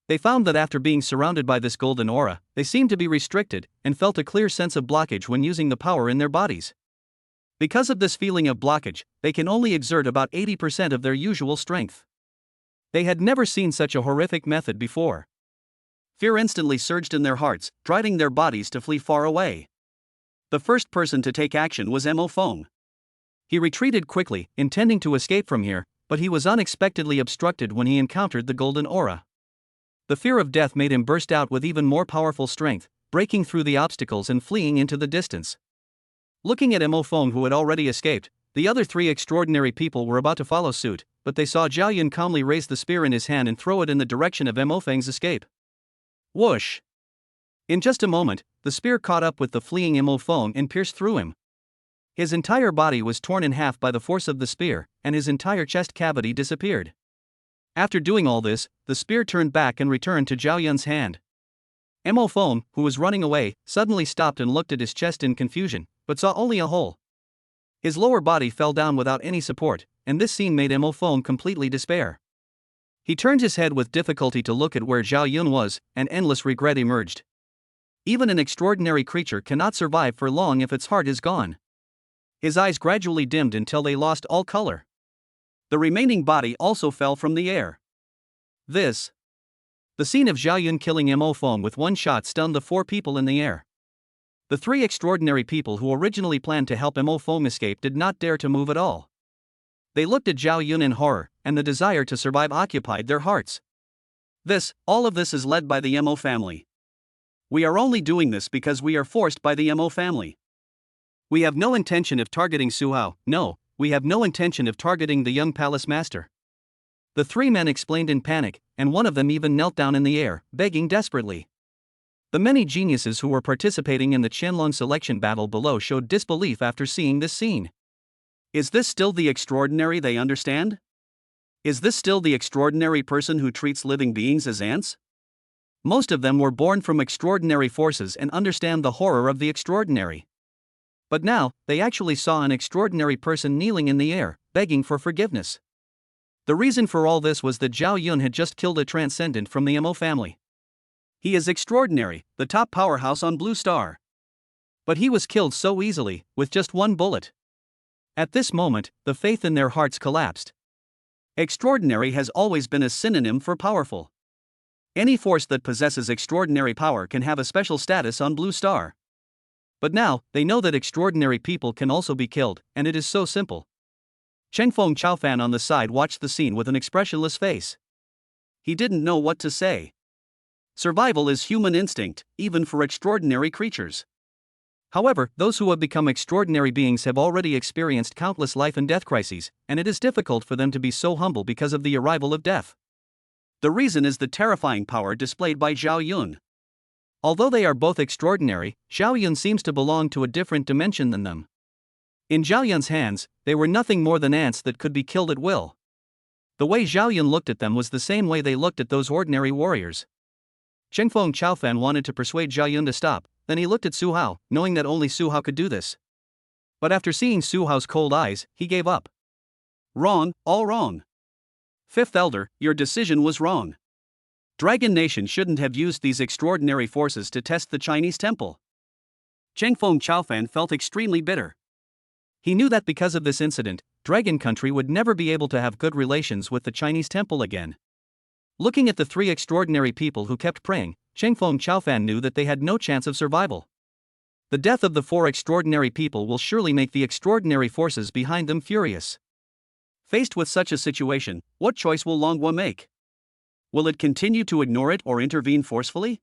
S1: They found that after being surrounded by this golden aura, they seemed to be restricted, and felt a clear sense of blockage when using the power in their bodies. Because of this feeling of blockage, they can only exert about 80% of their usual strength. They had never seen such a horrific method before. Fear instantly surged in their hearts, driving their bodies to flee far away. The first person to take action was Mo Feng. He retreated quickly, intending to escape from here, but he was unexpectedly obstructed when he encountered the golden aura. The fear of death made him burst out with even more powerful strength, breaking through the obstacles and fleeing into the distance. Looking at Mo Feng, who had already escaped, the other 3 extraordinary people were about to follow suit, but they saw Zhao Yun calmly raise the spear in his hand and throw it in the direction of Mo Feng's escape. Whoosh! In just a moment, the spear caught up with the fleeing Mo Feng and pierced through him. His entire body was torn in half by the force of the spear, and his entire chest cavity disappeared. After doing all this, the spear turned back and returned to Zhao Yun's hand. Mo Feng, who was running away, suddenly stopped and looked at his chest in confusion, but saw only a hole. His lower body fell down without any support, and this scene made Mo Feng completely despair. He turned his head with difficulty to look at where Zhao Yun was, and endless regret emerged. Even an extraordinary creature cannot survive for long if its heart is gone. His eyes gradually dimmed until they lost all color. The remaining body also fell from the air. The scene of Zhao Yun killing Mo Feng with one shot stunned the 4 people in the air. The three extraordinary people who originally planned to help Mo Feng escape did not dare to move at all. They looked at Zhao Yun in horror, and the desire to survive occupied their hearts. All of this is led by the Mo family. We are only doing this because we are forced by the Mo family. We have no intention of targeting Su Hao, no, we have no intention of targeting the young palace master. The three men explained in panic, and one of them even knelt down in the air, begging desperately. The many geniuses who were participating in the Qianlong selection battle below showed disbelief after seeing this scene. Is this still the extraordinary they understand? Is this still the extraordinary person who treats living beings as ants? Most of them were born from extraordinary forces and understand the horror of the extraordinary. But now, they actually saw an extraordinary person kneeling in the air, begging for forgiveness. The reason for all this was that Zhao Yun had just killed a transcendent from the Mo family. He is extraordinary, the top powerhouse on Blue Star. But he was killed so easily, with just one bullet. At this moment, the faith in their hearts collapsed. Extraordinary has always been a synonym for powerful. Any force that possesses extraordinary power can have a special status on Blue Star. But now, they know that extraordinary people can also be killed, and it is so simple. Chengfeng Chaofan on the side watched the scene with an expressionless face. He didn't know what to say. Survival is human instinct, even for extraordinary creatures. However, those who have become extraordinary beings have already experienced countless life and death crises, and it is difficult for them to be so humble because of the arrival of death. The reason is the terrifying power displayed by Zhao Yun. Although they are both extraordinary, Zhao Yun seems to belong to a different dimension than them. In Zhao Yun's hands, they were nothing more than ants that could be killed at will. The way Zhao Yun looked at them was the same way they looked at those ordinary warriors. Chengfeng Chaofan wanted to persuade Zhao Yun to stop, then he looked at Su Hao, knowing that only Su Hao could do this. But after seeing Su Hao's cold eyes, he gave up. Wrong, all wrong. Fifth Elder, your decision was wrong. Dragon Nation shouldn't have used these extraordinary forces to test the Chinese temple. Chengfeng Chaofan felt extremely bitter. He knew that because of this incident, Dragon Country would never be able to have good relations with the Chinese temple again. Looking at the three extraordinary people who kept praying, Chengfeng Chaofan knew that they had no chance of survival. The death of the four extraordinary people will surely make the extraordinary forces behind them furious. Faced with such a situation, what choice will Longhua make? Will it continue to ignore it or intervene forcefully?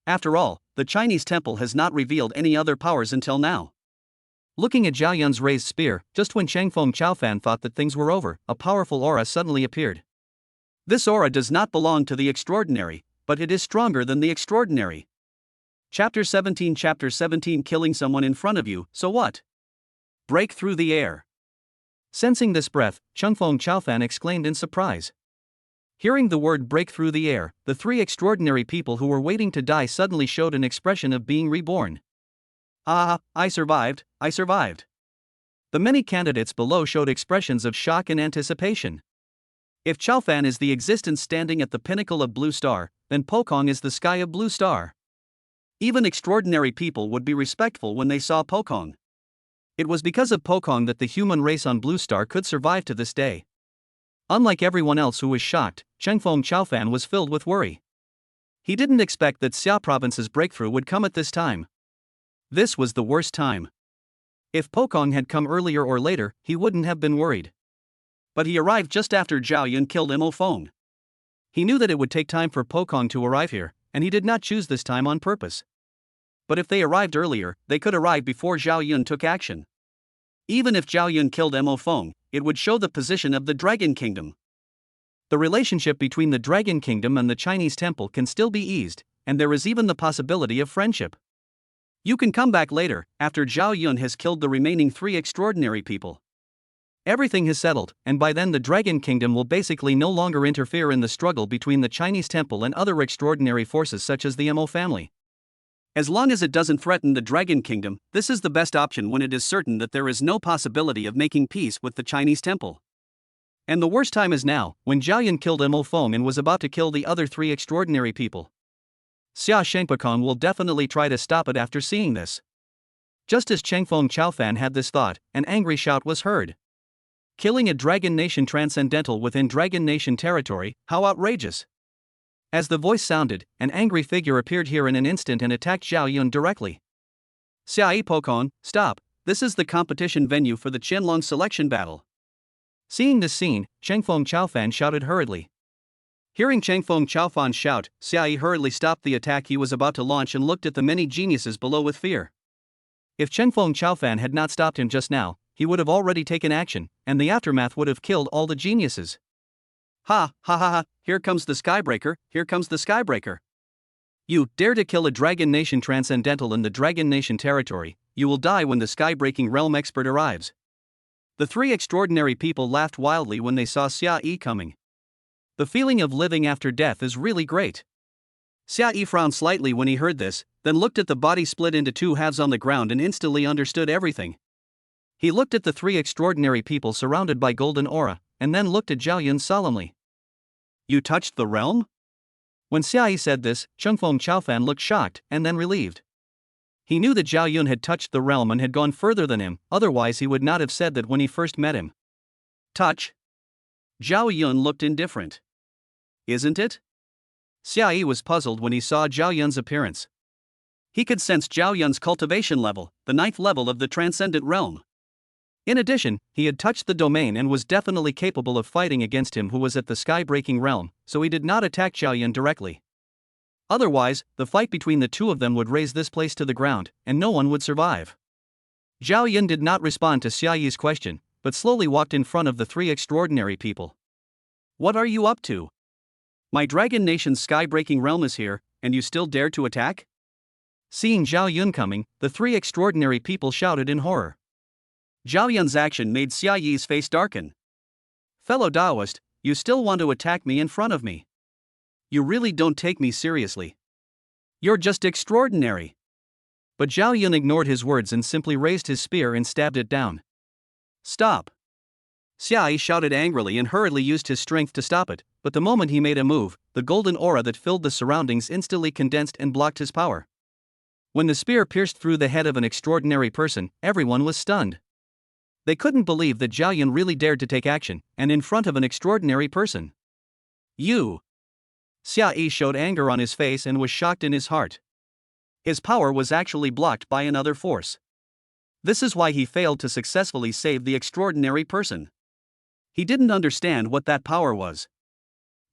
S1: After all, the Chinese temple has not revealed any other powers until now. Looking at Zhao Yun's raised spear, just when Chengfeng Chaofan thought that things were over, a powerful aura suddenly appeared. This aura does not belong to the extraordinary, but it is stronger than the extraordinary. Chapter 17 Killing someone in front of you, so what? Break through the air. Sensing this breath, Chengfeng Chaofan exclaimed in surprise. Hearing the word break through the air, the three extraordinary people who were waiting to die suddenly showed an expression of being reborn. Ah, I survived, I survived. The many candidates below showed expressions of shock and anticipation. If Chaofan is the existence standing at the pinnacle of Blue Star, then Pokong is the sky of Blue Star. Even extraordinary people would be respectful when they saw Pokong. It was because of Pokong that the human race on Blue Star could survive to this day. Unlike everyone else who was shocked, Chengfeng Chaofan was filled with worry. He didn't expect that Xia Province's breakthrough would come at this time. This was the worst time. If Pokong had come earlier or later, he wouldn't have been worried. But he arrived just after Zhao Yun killed Mo Feng. He knew that it would take time for Pokong to arrive here, and he did not choose this time on purpose. But if they arrived earlier, they could arrive before Zhao Yun took action. Even if Zhao Yun killed Mo Feng, it would show the position of the Dragon Kingdom. The relationship between the Dragon Kingdom and the Chinese temple can still be eased, and there is even the possibility of friendship. You can come back later, after Zhao Yun has killed the remaining three extraordinary people. Everything has settled, and by then the Dragon Kingdom will basically no longer interfere in the struggle between the Chinese temple and other extraordinary forces such as the Mo family. As long as it doesn't threaten the Dragon Kingdom, this is the best option when it is certain that there is no possibility of making peace with the Chinese temple. And the worst time is now, when Zhao Yun killed Mo Feng and was about to kill the other three extraordinary people. Xia Shengpekong will definitely try to stop it after seeing this. Just as Chengfeng Chaofan had this thought, an angry shout was heard. Killing a Dragon Nation transcendental within Dragon Nation territory, how outrageous! As the voice sounded, an angry figure appeared here in an instant and attacked Zhao Yun directly. Xiai Pokon, stop, this is the competition venue for the Qianlong selection battle. Seeing this scene, Chengfeng Chaofan shouted hurriedly. Hearing Chengfeng Chaofan shout, Xiai hurriedly stopped the attack he was about to launch and looked at the many geniuses below with fear. If Chengfeng Chaofan had not stopped him just now, he would have already taken action, and the aftermath would have killed all the geniuses. Ha, ha ha ha, here comes the Skybreaker, here comes the Skybreaker. You dare to kill a Dragon Nation Transcendental in the Dragon Nation territory, you will die when the Skybreaking Realm expert arrives. The three extraordinary people laughed wildly when they saw Xia Yi coming. The feeling of living after death is really great. Xia Yi frowned slightly when he heard this, then looked at the body split into two halves on the ground and instantly understood everything. He looked at the three extraordinary people surrounded by golden aura, and then looked at Zhao Yun solemnly. You touched the realm? When Xia Yi said this, Chengfeng Chaofan looked shocked and then relieved. He knew that Zhao Yun had touched the realm and had gone further than him, otherwise he would not have said that when he first met him. Touch? Zhao Yun looked indifferent. Isn't it? Xia Yi was puzzled when he saw Zhao Yun's appearance. He could sense Zhao Yun's cultivation level, the 9th level of the transcendent realm. In addition, he had touched the domain and was definitely capable of fighting against him who was at the sky-breaking realm, so he did not attack Zhao Yun directly. Otherwise, the fight between the two of them would raze this place to the ground, and no one would survive. Zhao Yun did not respond to Xia Yi's question, but slowly walked in front of the three extraordinary people. What are you up to? My Dragon Nation's sky-breaking realm is here, and you still dare to attack? Seeing Zhao Yun coming, the three extraordinary people shouted in horror. Zhao Yun's action made Xia Yi's face darken. Fellow Daoist, you still want to attack me in front of me? You really don't take me seriously. You're just extraordinary. But Zhao Yun ignored his words and simply raised his spear and stabbed it down. Stop! Xia Yi shouted angrily and hurriedly used his strength to stop it, but the moment he made a move, the golden aura that filled the surroundings instantly condensed and blocked his power. When the spear pierced through the head of an extraordinary person, everyone was stunned. They couldn't believe that Zhao Yun really dared to take action, and in front of an extraordinary person. You! Xia Yi showed anger on his face and was shocked in his heart. His power was actually blocked by another force. This is why he failed to successfully save the extraordinary person. He didn't understand what that power was.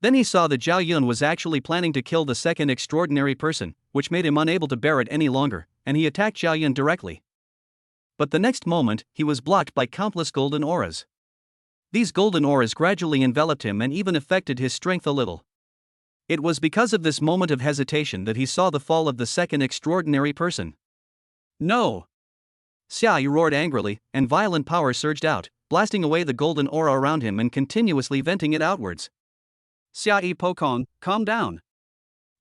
S1: Then he saw that Zhao Yun was actually planning to kill the second extraordinary person, which made him unable to bear it any longer, and he attacked Zhao Yun directly. But the next moment, he was blocked by countless golden auras. These golden auras gradually enveloped him and even affected his strength a little. It was because of this moment of hesitation that he saw the fall of the second extraordinary person. No! Xia Yi roared angrily, and violent power surged out, blasting away the golden aura around him and continuously venting it outwards. Xia Yi Pokong, calm down.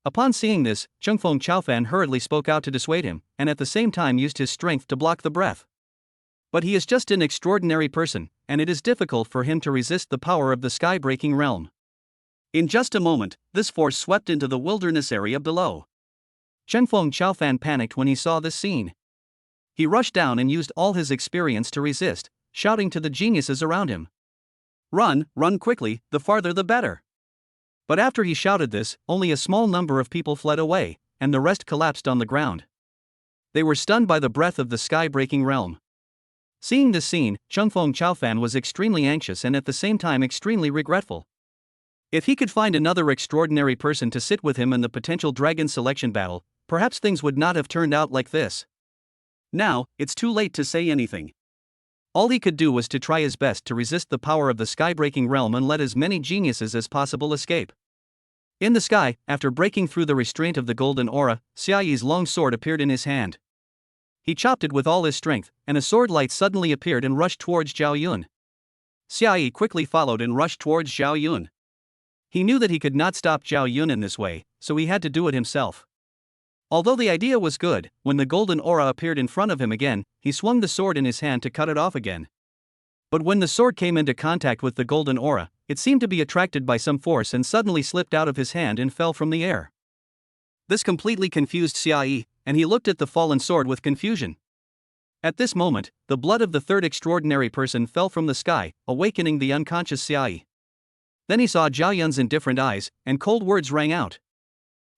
S1: Upon seeing this, Chengfeng Chaofan hurriedly spoke out to dissuade him, and at the same time used his strength to block the breath. But he is just an extraordinary person, and it is difficult for him to resist the power of the sky-breaking realm. In just a moment, this force swept into the wilderness area below. Chengfeng Chaofan panicked when he saw this scene. He rushed down and used all his experience to resist, shouting to the geniuses around him. Run, run quickly, the farther the better. But after he shouted this, only a small number of people fled away, and the rest collapsed on the ground. They were stunned by the breath of the sky-breaking realm. Seeing this scene, Chengfeng Chaofan was extremely anxious and at the same time extremely regretful. If he could find another extraordinary person to sit with him in the potential dragon selection battle, perhaps things would not have turned out like this. Now, it's too late to say anything. All he could do was to try his best to resist the power of the sky-breaking realm and let as many geniuses as possible escape. In the sky, after breaking through the restraint of the golden aura, Xia Yi's long sword appeared in his hand. He chopped it with all his strength, and a sword light suddenly appeared and rushed towards Zhao Yun. Xia Yi quickly followed and rushed towards Zhao Yun. He knew that he could not stop Zhao Yun in this way, so he had to do it himself. Although the idea was good, when the golden aura appeared in front of him again, he swung the sword in his hand to cut it off again. But when the sword came into contact with the golden aura, it seemed to be attracted by some force and suddenly slipped out of his hand and fell from the air. This completely confused Xia Yi, and he looked at the fallen sword with confusion. At this moment, the blood of the third extraordinary person fell from the sky, awakening the unconscious Xia Yi. Then he saw Zhao Yun's indifferent eyes, and cold words rang out.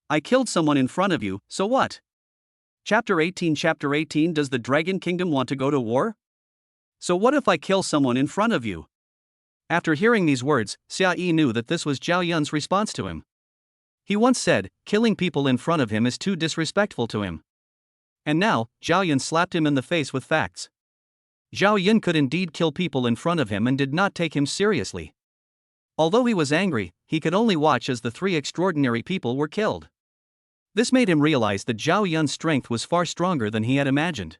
S1: I killed someone in front of you, so what? Chapter 18. Does the Dragon Kingdom want to go to war? So what if I kill someone in front of you? After hearing these words, Xia Yi knew that this was Zhao Yun's response to him. He once said, killing people in front of him is too disrespectful to him. And now, Zhao Yun slapped him in the face with facts. Zhao Yun could indeed kill people in front of him and did not take him seriously. Although he was angry, he could only watch as the three extraordinary people were killed. This made him realize that Zhao Yun's strength was far stronger than he had imagined.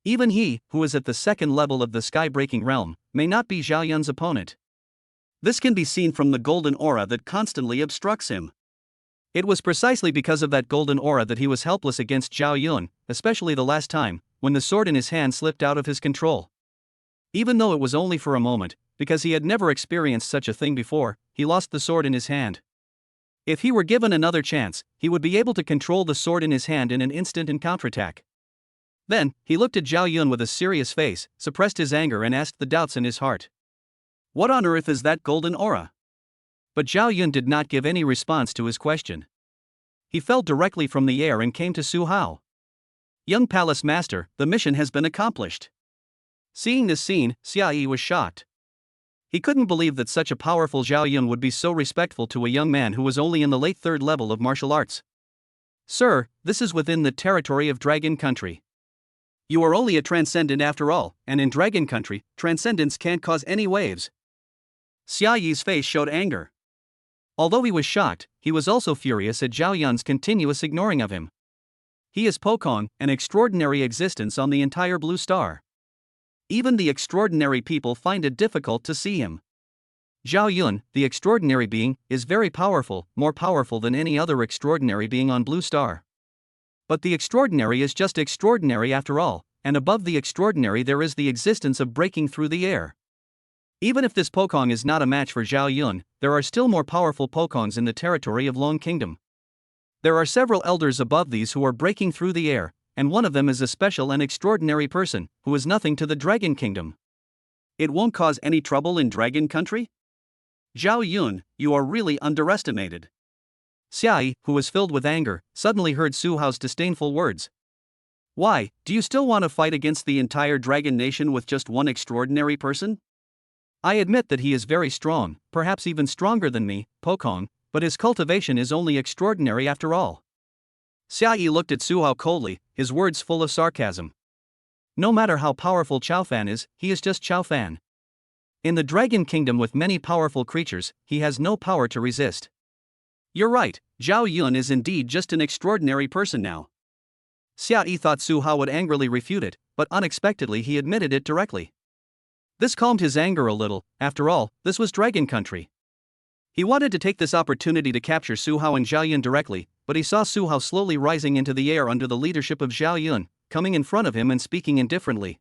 S1: Even he, who is at the second level of the sky-breaking realm, may not be Zhao Yun's opponent. This can be seen from the golden aura that constantly obstructs him. It was precisely because of that golden aura that he was helpless against Zhao Yun, especially the last time, when the sword in his hand slipped out of his control. Even though it was only for a moment, because he had never experienced such a thing before, he lost the sword in his hand. If he were given another chance, he would be able to control the sword in his hand in an instant and counterattack. Then, he looked at Zhao Yun with a serious face, suppressed his anger and asked the doubts in his heart. What on earth is that golden aura? But Zhao Yun did not give any response to his question. He fell directly from the air and came to Su Hao. Young Palace Master, the mission has been accomplished. Seeing this scene, Xia Yi was shocked. He couldn't believe that such a powerful Zhao Yun would be so respectful to a young man who was only in the late third level of martial arts. Sir, this is within the territory of Dragon Country. You are only a transcendent after all, and in Dragon Country, transcendence can't cause any waves. Xia Yi's face showed anger. Although he was shocked, he was also furious at Zhao Yun's continuous ignoring of him. He is Pokong, an extraordinary existence on the entire blue star. Even the extraordinary people find it difficult to see him. Zhao Yun, the extraordinary being, is very powerful, more powerful than any other extraordinary being on blue star. But the extraordinary is just extraordinary after all, and above the extraordinary there is the existence of breaking through the air. Even if this Pokong is not a match for Zhao Yun, there are still more powerful Pokongs in the territory of Long Kingdom. There are several elders above these who are breaking through the air, and one of them is a special and extraordinary person, who is nothing to the Dragon Kingdom. It won't cause any trouble in Dragon Country? Zhao Yun, you are really underestimated. Xia Yi, who was filled with anger, suddenly heard Su Hao's disdainful words. Why, do you still want to fight against the entire Dragon Nation with just one extraordinary person? I admit that he is very strong, perhaps even stronger than me, Pokong, but his cultivation is only extraordinary after all. Xia Yi looked at Su Hao coldly, his words full of sarcasm. No matter how powerful Chao Fan is, he is just Chao Fan. In the Dragon Kingdom with many powerful creatures, he has no power to resist. You're right, Zhao Yun is indeed just an extraordinary person now. Xia Yi thought Su Hao would angrily refute it, but unexpectedly he admitted it directly. This calmed his anger a little. After all, this was Dragon Country. He wanted to take this opportunity to capture Su Hao and Zhao Yun directly, but he saw Su Hao slowly rising into the air under the leadership of Zhao Yun, coming in front of him and speaking indifferently.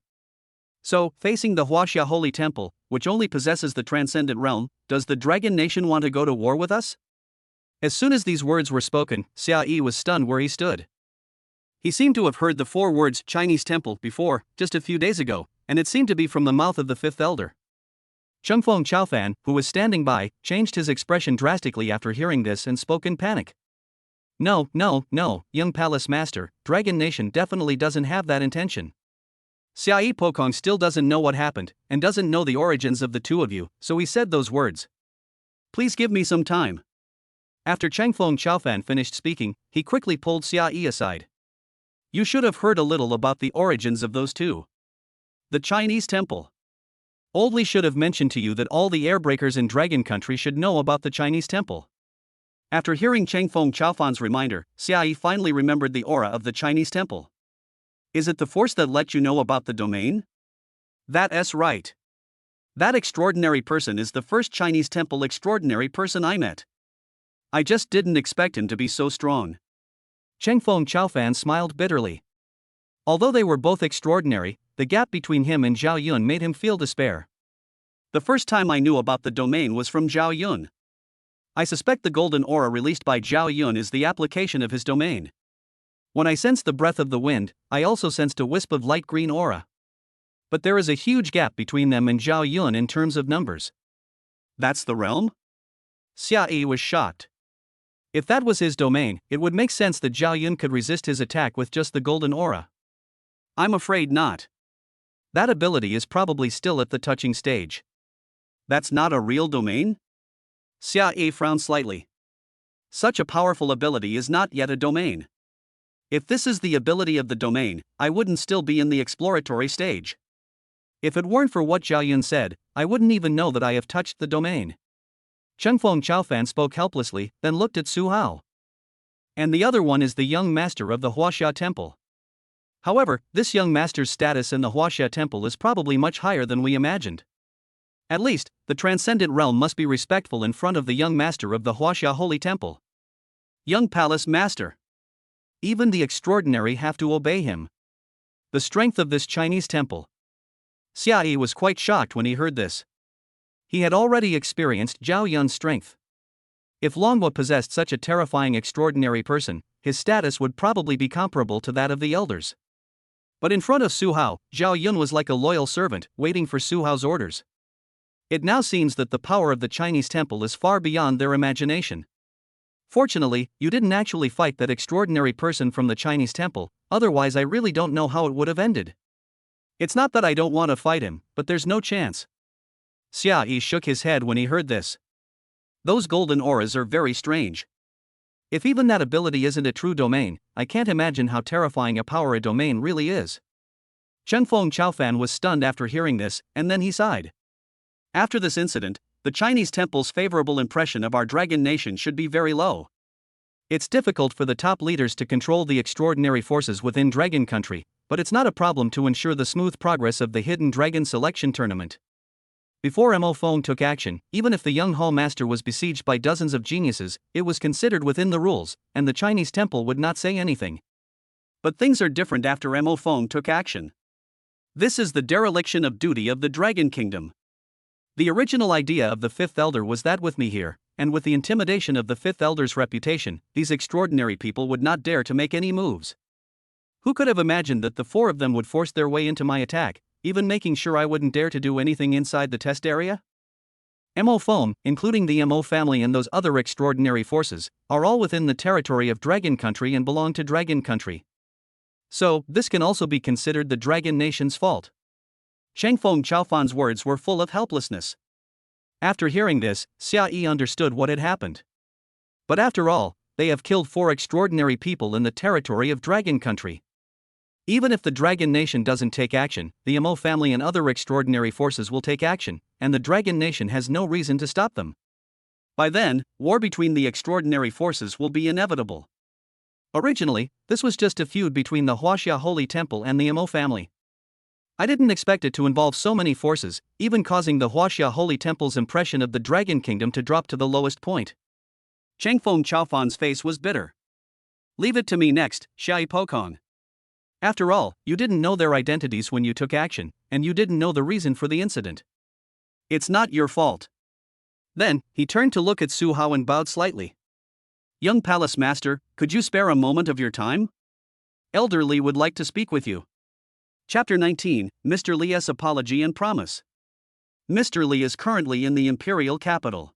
S1: So, facing the Huaxia Holy Temple, which only possesses the transcendent realm, does the Dragon Nation want to go to war with us? As soon as these words were spoken, Xia Yi was stunned where he stood. He seemed to have heard the 4 words Chinese temple before, just a few days ago, and it seemed to be from the mouth of the 5th elder. Chengfeng Chaofan, who was standing by, changed his expression drastically after hearing this and spoke in panic. No, young Palace Master, Dragon Nation definitely doesn't have that intention. Xia Yi Pokong still doesn't know what happened, and doesn't know the origins of the two of you, so he said those words. Please give me some time. After Chengfeng Chaofan finished speaking, he quickly pulled Xia Yi aside. You should have heard a little about the origins of those two. The Chinese temple. Old Li should have mentioned to you that all the airbreakers in Dragon Country should know about the Chinese temple. After hearing Chengfeng Chaofan's reminder, Xia Yi finally remembered the aura of the Chinese temple. Is it the force that let you know about the domain? That's right. That extraordinary person is the first Chinese temple extraordinary person I met. I just didn't expect him to be so strong. Chengfeng Chaofan smiled bitterly. Although they were both extraordinary, the gap between him and Zhao Yun made him feel despair. The first time I knew about the domain was from Zhao Yun. I suspect the golden aura released by Zhao Yun is the application of his domain. When I sensed the breath of the wind, I also sensed a wisp of light green aura. But there is a huge gap between them and Zhao Yun in terms of numbers. That's the realm? Xia Yi was shocked. If that was his domain, it would make sense that Zhao Yun could resist his attack with just the golden aura. I'm afraid not. That ability is probably still at the touching stage. That's not a real domain? Xia Yi frowned slightly. Such a powerful ability is not yet a domain. If this is the ability of the domain, I wouldn't still be in the exploratory stage. If it weren't for what Zhao Yun said, I wouldn't even know that I have touched the domain. Chengfeng Chaofan spoke helplessly, then looked at Su Hao. And the other one is the young master of the Huaxia Temple. However, this young master's status in the Huaxia Temple is probably much higher than we imagined. At least, the transcendent realm must be respectful in front of the young master of the Huaxia Holy Temple. Young Palace Master. Even the extraordinary have to obey him. The strength of this Chinese temple. Xia Yi was quite shocked when he heard this. He had already experienced Zhao Yun's strength. If Longhua possessed such a terrifying extraordinary person, his status would probably be comparable to that of the elders. But in front of Su Hao, Zhao Yun was like a loyal servant, waiting for Su Hao's orders. It now seems that the power of the Chinese temple is far beyond their imagination. Fortunately, you didn't actually fight that extraordinary person from the Chinese temple, otherwise I really don't know how it would have ended. It's not that I don't want to fight him, but there's no chance. Xia Yi shook his head when he heard this. Those golden auras are very strange. If even that ability isn't a true domain, I can't imagine how terrifying a power a domain really is. Chengfeng Chaofan was stunned after hearing this, and then he sighed. After this incident, the Chinese temple's favorable impression of our dragon nation should be very low. It's difficult for the top leaders to control the extraordinary forces within Dragon Country, but it's not a problem to ensure the smooth progress of the Hidden Dragon Selection Tournament. Before Mo Feng took action, even if the young Hall Master was besieged by dozens of geniuses, it was considered within the rules, and the Chinese temple would not say anything. But things are different after Mo Feng took action. This is the dereliction of duty of the Dragon Kingdom. The original idea of the Fifth Elder was that with me here, and with the intimidation of the Fifth Elder's reputation, these extraordinary people would not dare to make any moves. Who could have imagined that the four of them would force their way into my attack, even making sure I wouldn't dare to do anything inside the test area? Mo Feng, including the Mo family and those other extraordinary forces, are all within the territory of Dragon Country and belong to Dragon Country. So, this can also be considered the Dragon Nation's fault. Chengfeng Chaofan's words were full of helplessness. After hearing this, Xia Yi understood what had happened. But after all, they have killed 4 extraordinary people in the territory of Dragon Country. Even if the Dragon Nation doesn't take action, the Mo family and other extraordinary forces will take action, and the Dragon Nation has no reason to stop them. By then, war between the extraordinary forces will be inevitable. Originally, this was just a feud between the Huaxia Holy Temple and the Mo family. I didn't expect it to involve so many forces, even causing the Huaxia Holy Temple's impression of the Dragon Kingdom to drop to the lowest point. Chengfeng Chaofan's face was bitter. Leave it to me next, Xiai Pokong. After all, you didn't know their identities when you took action, and you didn't know the reason for the incident. It's not your fault. Then, he turned to look at Su Hao and bowed slightly. Young Palace Master, could you spare a moment of your time? Elder Li would like to speak with you. Chapter 19, Mr. Li's Apology and Promise. Mr. Li is currently in the imperial capital.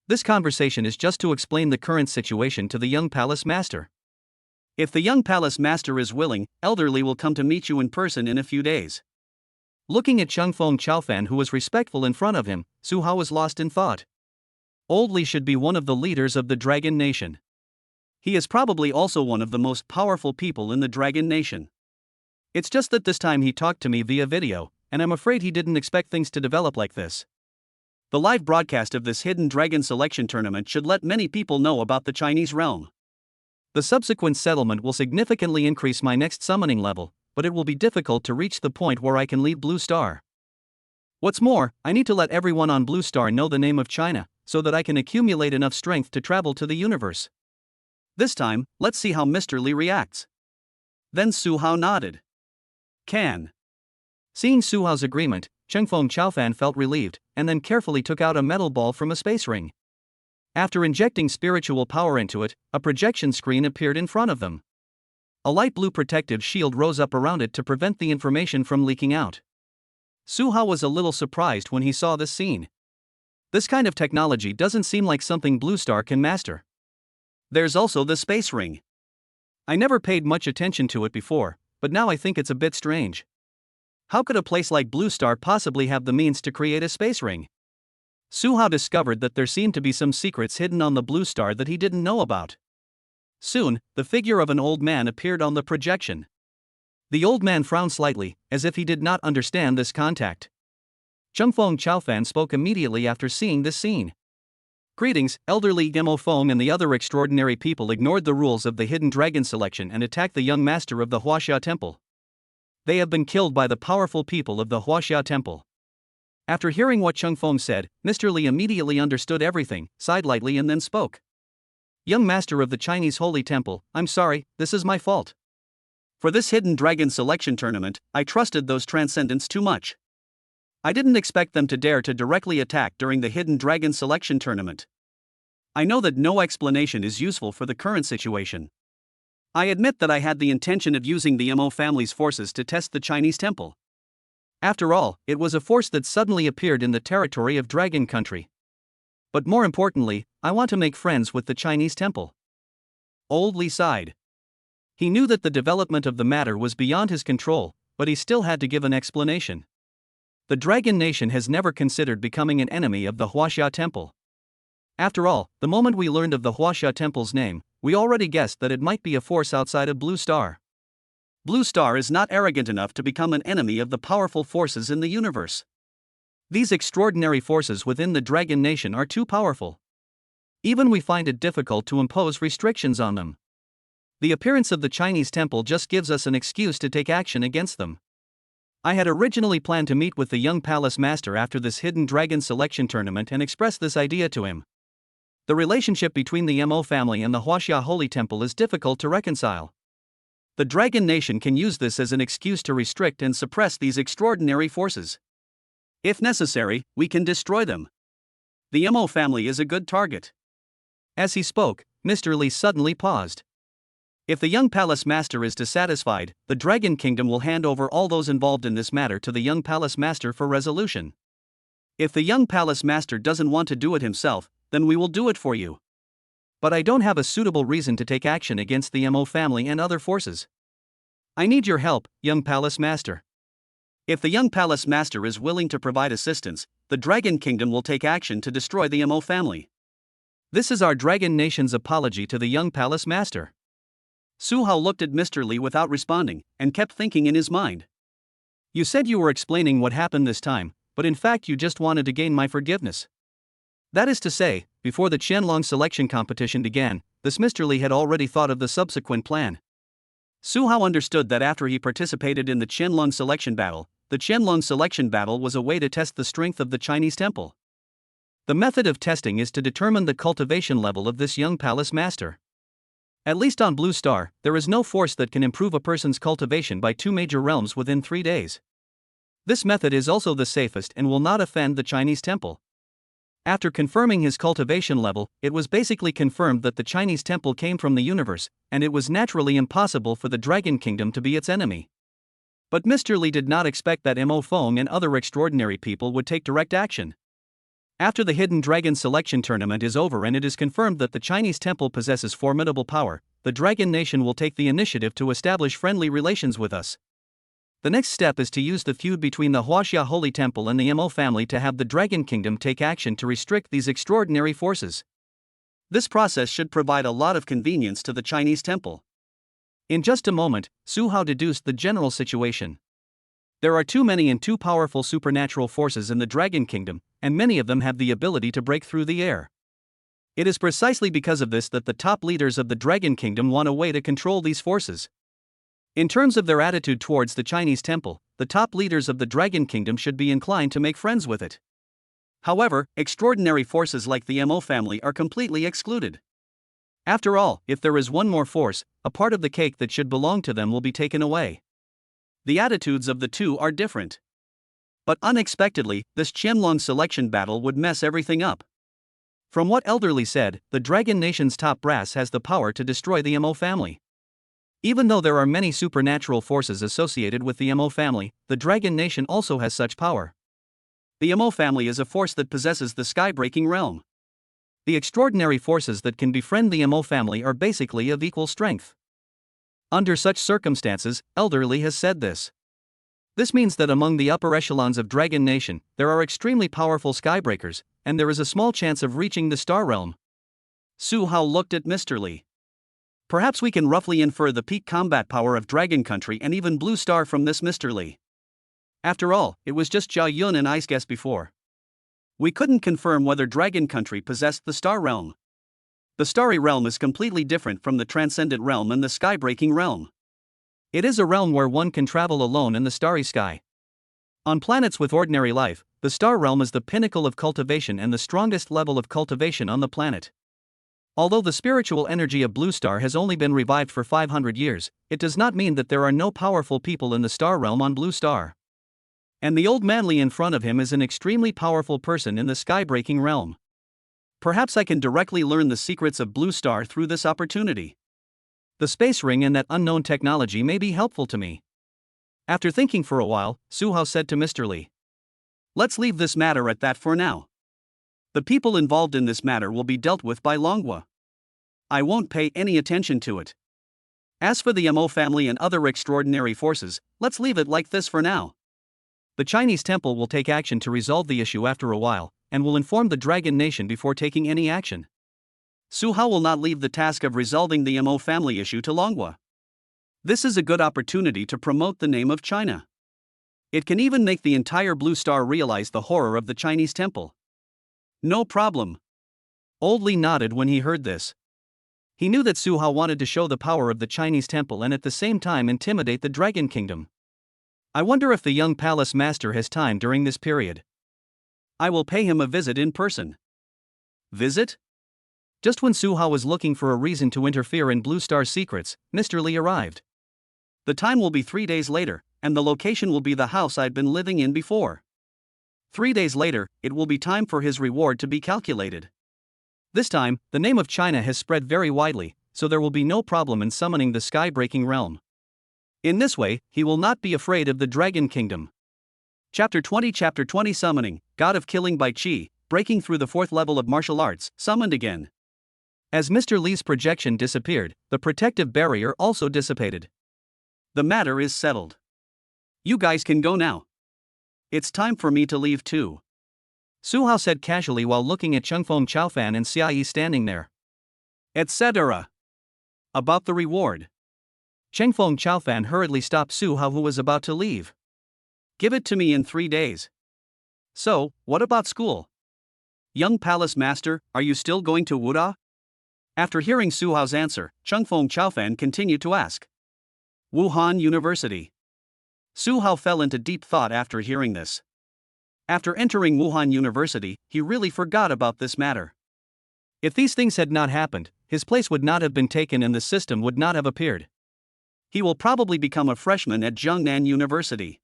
S1: This conversation is just to explain the current situation to the young Palace Master. If the young Palace Master is willing, Elder Li will come to meet you in person in a few days. Looking at Chengfeng Chaofan, who was respectful in front of him, Su Hao was lost in thought. Old Li should be one of the leaders of the Dragon Nation. He is probably also one of the most powerful people in the Dragon Nation. It's just that this time he talked to me via video, and I'm afraid he didn't expect things to develop like this. The live broadcast of this Hidden Dragon Selection Tournament should let many people know about the Chinese realm. The subsequent settlement will significantly increase my next summoning level, but it will be difficult to reach the point where I can leave Blue Star. What's more, I need to let everyone on Blue Star know the name of China, so that I can accumulate enough strength to travel to the universe. This time, let's see how Mr. Li reacts. Then Su Hao nodded. Can. Seeing Su Hao's agreement, Chengfeng Chaofan felt relieved, and then carefully took out a metal ball from a space ring. After injecting spiritual power into it, a projection screen appeared in front of them. A light blue protective shield rose up around it to prevent the information from leaking out. Su Hao was a little surprised when he saw this scene. This kind of technology doesn't seem like something Blue Star can master. There's also the space ring. I never paid much attention to it before, but now I think it's a bit strange. How could a place like Blue Star possibly have the means to create a space ring? Su Hao discovered that there seemed to be some secrets hidden on the Blue Star that he didn't know about. Soon, the figure of an old man appeared on the projection. The old man frowned slightly, as if he did not understand this contact. Chungfeng Chaofan spoke immediately after seeing this scene. Greetings, elderly Gemo Feng and the other extraordinary people ignored the rules of the hidden dragon selection and attacked the young master of the Huaxia Temple. They have been killed by the powerful people of the Huaxia Temple. After hearing what Chungfeng said, Mr. Li immediately understood everything, sighed lightly and then spoke. Young master of the Chinese Holy Temple, I'm sorry, this is my fault. For this hidden dragon selection tournament, I trusted those transcendents too much. I didn't expect them to dare to directly attack during the hidden dragon selection tournament. I know that no explanation is useful for the current situation. I admit that I had the intention of using the Mo family's forces to test the Chinese temple. After all, it was a force that suddenly appeared in the territory of Dragon Country. But more importantly, I want to make friends with the Chinese temple. Old Li sighed. He knew that the development of the matter was beyond his control, but he still had to give an explanation. The Dragon Nation has never considered becoming an enemy of the Huaxia Temple. After all, the moment we learned of the Huaxia Temple's name, we already guessed that it might be a force outside of Blue Star. Blue Star is not arrogant enough to become an enemy of the powerful forces in the universe. These extraordinary forces within the Dragon Nation are too powerful. Even we find it difficult to impose restrictions on them. The appearance of the Chinese temple just gives us an excuse to take action against them. I had originally planned to meet with the young palace master after this hidden dragon selection tournament and express this idea to him. The relationship between the Mo family and the Huaxia Holy Temple is difficult to reconcile. The Dragon Nation can use this as an excuse to restrict and suppress these extraordinary forces. If necessary, we can destroy them. The Mo family is a good target. As he spoke, Mr. Li suddenly paused. If the young palace master is dissatisfied, the Dragon Kingdom will hand over all those involved in this matter to the young palace master for resolution. If the young palace master doesn't want to do it himself, then we will do it for you. But I don't have a suitable reason to take action against the Mo family and other forces. I need your help, young palace master. If the young palace master is willing to provide assistance, the Dragon Kingdom will take action to destroy the Mo family. This is our Dragon Nation's apology to the young palace master. Su Hao looked at Mr. Li without responding, and kept thinking in his mind. You said you were explaining what happened this time, but in fact you just wanted to gain my forgiveness. That is to say, before the Qianlong selection competition began, this Mr. Li had already thought of the subsequent plan. Su Hao understood that after he participated in the Qianlong selection battle, the Qianlong selection battle was a way to test the strength of the Chinese temple. The method of testing is to determine the cultivation level of this young palace master. At least on Blue Star, there is no force that can improve a person's cultivation by 2 major realms within 3 days. This method is also the safest and will not offend the Chinese temple. After confirming his cultivation level, it was basically confirmed that the Chinese temple came from the universe, and it was naturally impossible for the Dragon Kingdom to be its enemy. But Mr. Li did not expect that Mo Feng and other extraordinary people would take direct action. After the Hidden Dragon selection tournament is over and it is confirmed that the Chinese temple possesses formidable power, the Dragon Nation will take the initiative to establish friendly relations with us. The next step is to use the feud between the Huaxia Holy Temple and the Mo family to have the Dragon Kingdom take action to restrict these extraordinary forces. This process should provide a lot of convenience to the Chinese temple. In just a moment, Su Hao deduced the general situation. There are too many and too powerful supernatural forces in the Dragon Kingdom, and many of them have the ability to break through the air. It is precisely because of this that the top leaders of the Dragon Kingdom want a way to control these forces. In terms of their attitude towards the Chinese temple, the top leaders of the Dragon Kingdom should be inclined to make friends with it. However, extraordinary forces like the Mo family are completely excluded. After all, if there is one more force, a part of the cake that should belong to them will be taken away. The attitudes of the two are different. But unexpectedly, this Qianlong selection battle would mess everything up. From what Elderly said, the Dragon Nation's top brass has the power to destroy the Mo family. Even though there are many supernatural forces associated with the Mo family, the Dragon Nation also has such power. The Mo family is a force that possesses the sky-breaking realm. The extraordinary forces that can befriend the Mo family are basically of equal strength. Under such circumstances, Elder Li has said this. This means that among the upper echelons of Dragon Nation, there are extremely powerful skybreakers, and there is a small chance of reaching the Star Realm. Su Hao looked at Mr. Li. Perhaps we can roughly infer the peak combat power of Dragon Country and even Blue Star from this, Mr. Li. After all, it was just Jia Yun and I's guess before. We couldn't confirm whether Dragon Country possessed the Star Realm. The Starry Realm is completely different from the Transcendent Realm and the Skybreaking Realm. It is a realm where one can travel alone in the starry sky. On planets with ordinary life, the Star Realm is the pinnacle of cultivation and the strongest level of cultivation on the planet. Although the spiritual energy of Blue Star has only been revived for 500 years, it does not mean that there are no powerful people in the Star Realm on Blue Star. And the old manly in front of him is an extremely powerful person in the Skybreaking Realm. Perhaps I can directly learn the secrets of Blue Star through this opportunity. The space ring and that unknown technology may be helpful to me. After thinking for a while, Su Hao said to Mr. Li. Let's leave this matter at that for now. The people involved in this matter will be dealt with by Longhua. I won't pay any attention to it. As for the Mo family and other extraordinary forces, let's leave it like this for now. The Chinese temple will take action to resolve the issue after a while, and will inform the Dragon Nation before taking any action. Su Hao will not leave the task of resolving the Mo family issue to Longhua. This is a good opportunity to promote the name of China. It can even make the entire Blue Star realize the horror of the Chinese temple. No problem. Old Li nodded when he heard this. He knew that Su Hao wanted to show the power of the Chinese temple and at the same time intimidate the Dragon Kingdom. I wonder if the young palace master has time during this period. I will pay him a visit in person. Visit? Just when Su Hao was looking for a reason to interfere in Blue Star's secrets, Mr. Li arrived. The time will be 3 days later, and the location will be the house I'd been living in before. 3 days later, it will be time for his reward to be calculated. This time, the name of China has spread very widely, so there will be no problem in summoning the Skybreaking Realm. In this way, he will not be afraid of the Dragon Kingdom. Chapter 20 Summoning, God of Killing by Qi, breaking through the 4th level of martial arts, summoned again. As Mr. Li's projection disappeared, the protective barrier also dissipated. The matter is settled. You guys can go now. It's time for me to leave too. Su Hao said casually while looking at Chengfeng Chaofan and Xia Yi standing there. Etc. About the reward. Chengfeng Chaofan hurriedly stopped Su Hao, who was about to leave. Give it to me in 3 days. So, what about school? Young palace master, are you still going to Wuda? After hearing Su Hao's answer, Chengfeng Chaofan continued to ask. Wuhan University. Su Hao fell into deep thought after hearing this. After entering Wuhan University, he really forgot about this matter. If these things had not happened, his place would not have been taken and the system would not have appeared. He will probably become a freshman at Jiangnan University.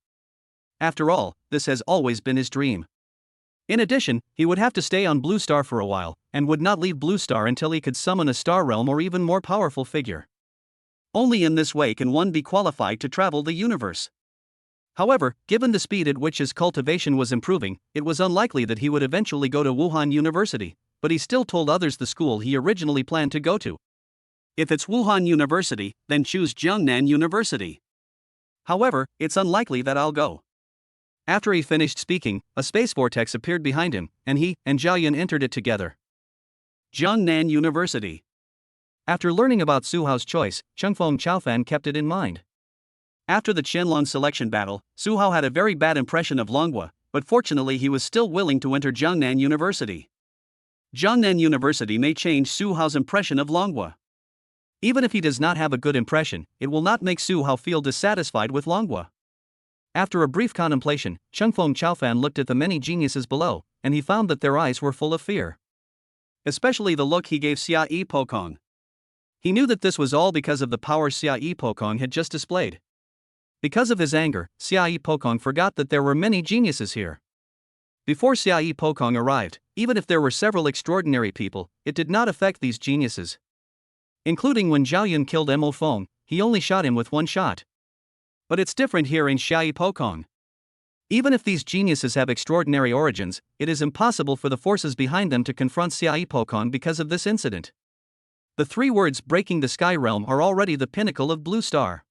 S1: After all, this has always been his dream. In addition, he would have to stay on Blue Star for a while, and would not leave Blue Star until he could summon a Star Realm or even more powerful figure. Only in this way can one be qualified to travel the universe. However, given the speed at which his cultivation was improving, it was unlikely that he would eventually go to Wuhan University, but he still told others the school he originally planned to go to. If it's Wuhan University, then choose Jiangnan University. However, it's unlikely that I'll go. After he finished speaking, a space vortex appeared behind him, and he and Zhao Yun entered it together. Jiangnan University. After learning about Su Hao's choice, Chengfeng Chaofan kept it in mind. After the Qianlong selection battle, Su Hao had a very bad impression of Longhua, but fortunately he was still willing to enter Jiangnan University. Jiangnan University may change Su Hao's impression of Longhua. Even if he does not have a good impression, it will not make Su Hao feel dissatisfied with Longhua. After a brief contemplation, Chengfeng Chaofan looked at the many geniuses below, and he found that their eyes were full of fear. Especially the look he gave Xia Yi Pokong. He knew that this was all because of the power Xia Yi Pokong had just displayed. Because of his anger, Xia Yi Pokong forgot that there were many geniuses here. Before Xia Yi Pokong arrived, even if there were several extraordinary people, it did not affect these geniuses. Including when Zhao Yun killed Mo Feng, he only shot him with one shot. But it's different here in Xia Yi Pokong. Even if these geniuses have extraordinary origins, it is impossible for the forces behind them to confront Xiai Pokong because of this incident. The 3 words breaking the sky realm are already the pinnacle of Blue Star.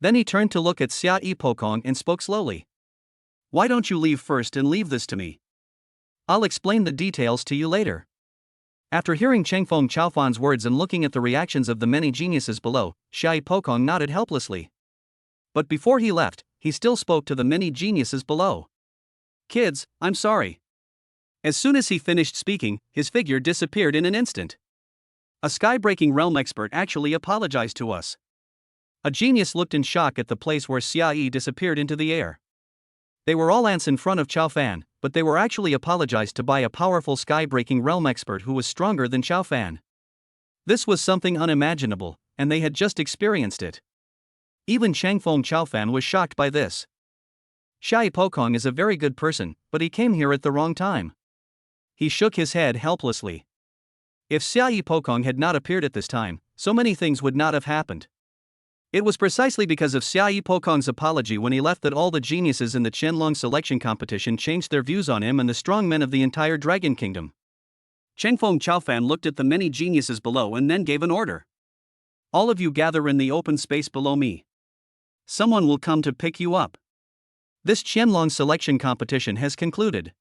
S1: Then he turned to look at Xiai Pokong and spoke slowly. Why don't you leave first and leave this to me? I'll explain the details to you later. After hearing Chengfeng Chaofan's words and looking at the reactions of the many geniuses below, Xiai Pokong nodded helplessly. But before he left, he still spoke to the many geniuses below. Kids, I'm sorry. As soon as he finished speaking, his figure disappeared in an instant. A sky-breaking realm expert actually apologized to us. A genius looked in shock at the place where Xiai disappeared into the air. They were all ants in front of Chao Fan, but they were actually apologized to by a powerful sky-breaking realm expert who was stronger than Chao Fan. This was something unimaginable, and they had just experienced it. Even Changfeng Chaofan was shocked by this. Xiai Pokong is a very good person, but he came here at the wrong time. He shook his head helplessly. If Xiai Pokong had not appeared at this time, so many things would not have happened. It was precisely because of Xiai Pokong's apology when he left that all the geniuses in the Qianlong selection competition changed their views on him and the strong men of the entire Dragon Kingdom. Chengfeng Chaofan looked at the many geniuses below and then gave an order. All of you gather in the open space below me. Someone will come to pick you up. This Qianlong selection competition has concluded.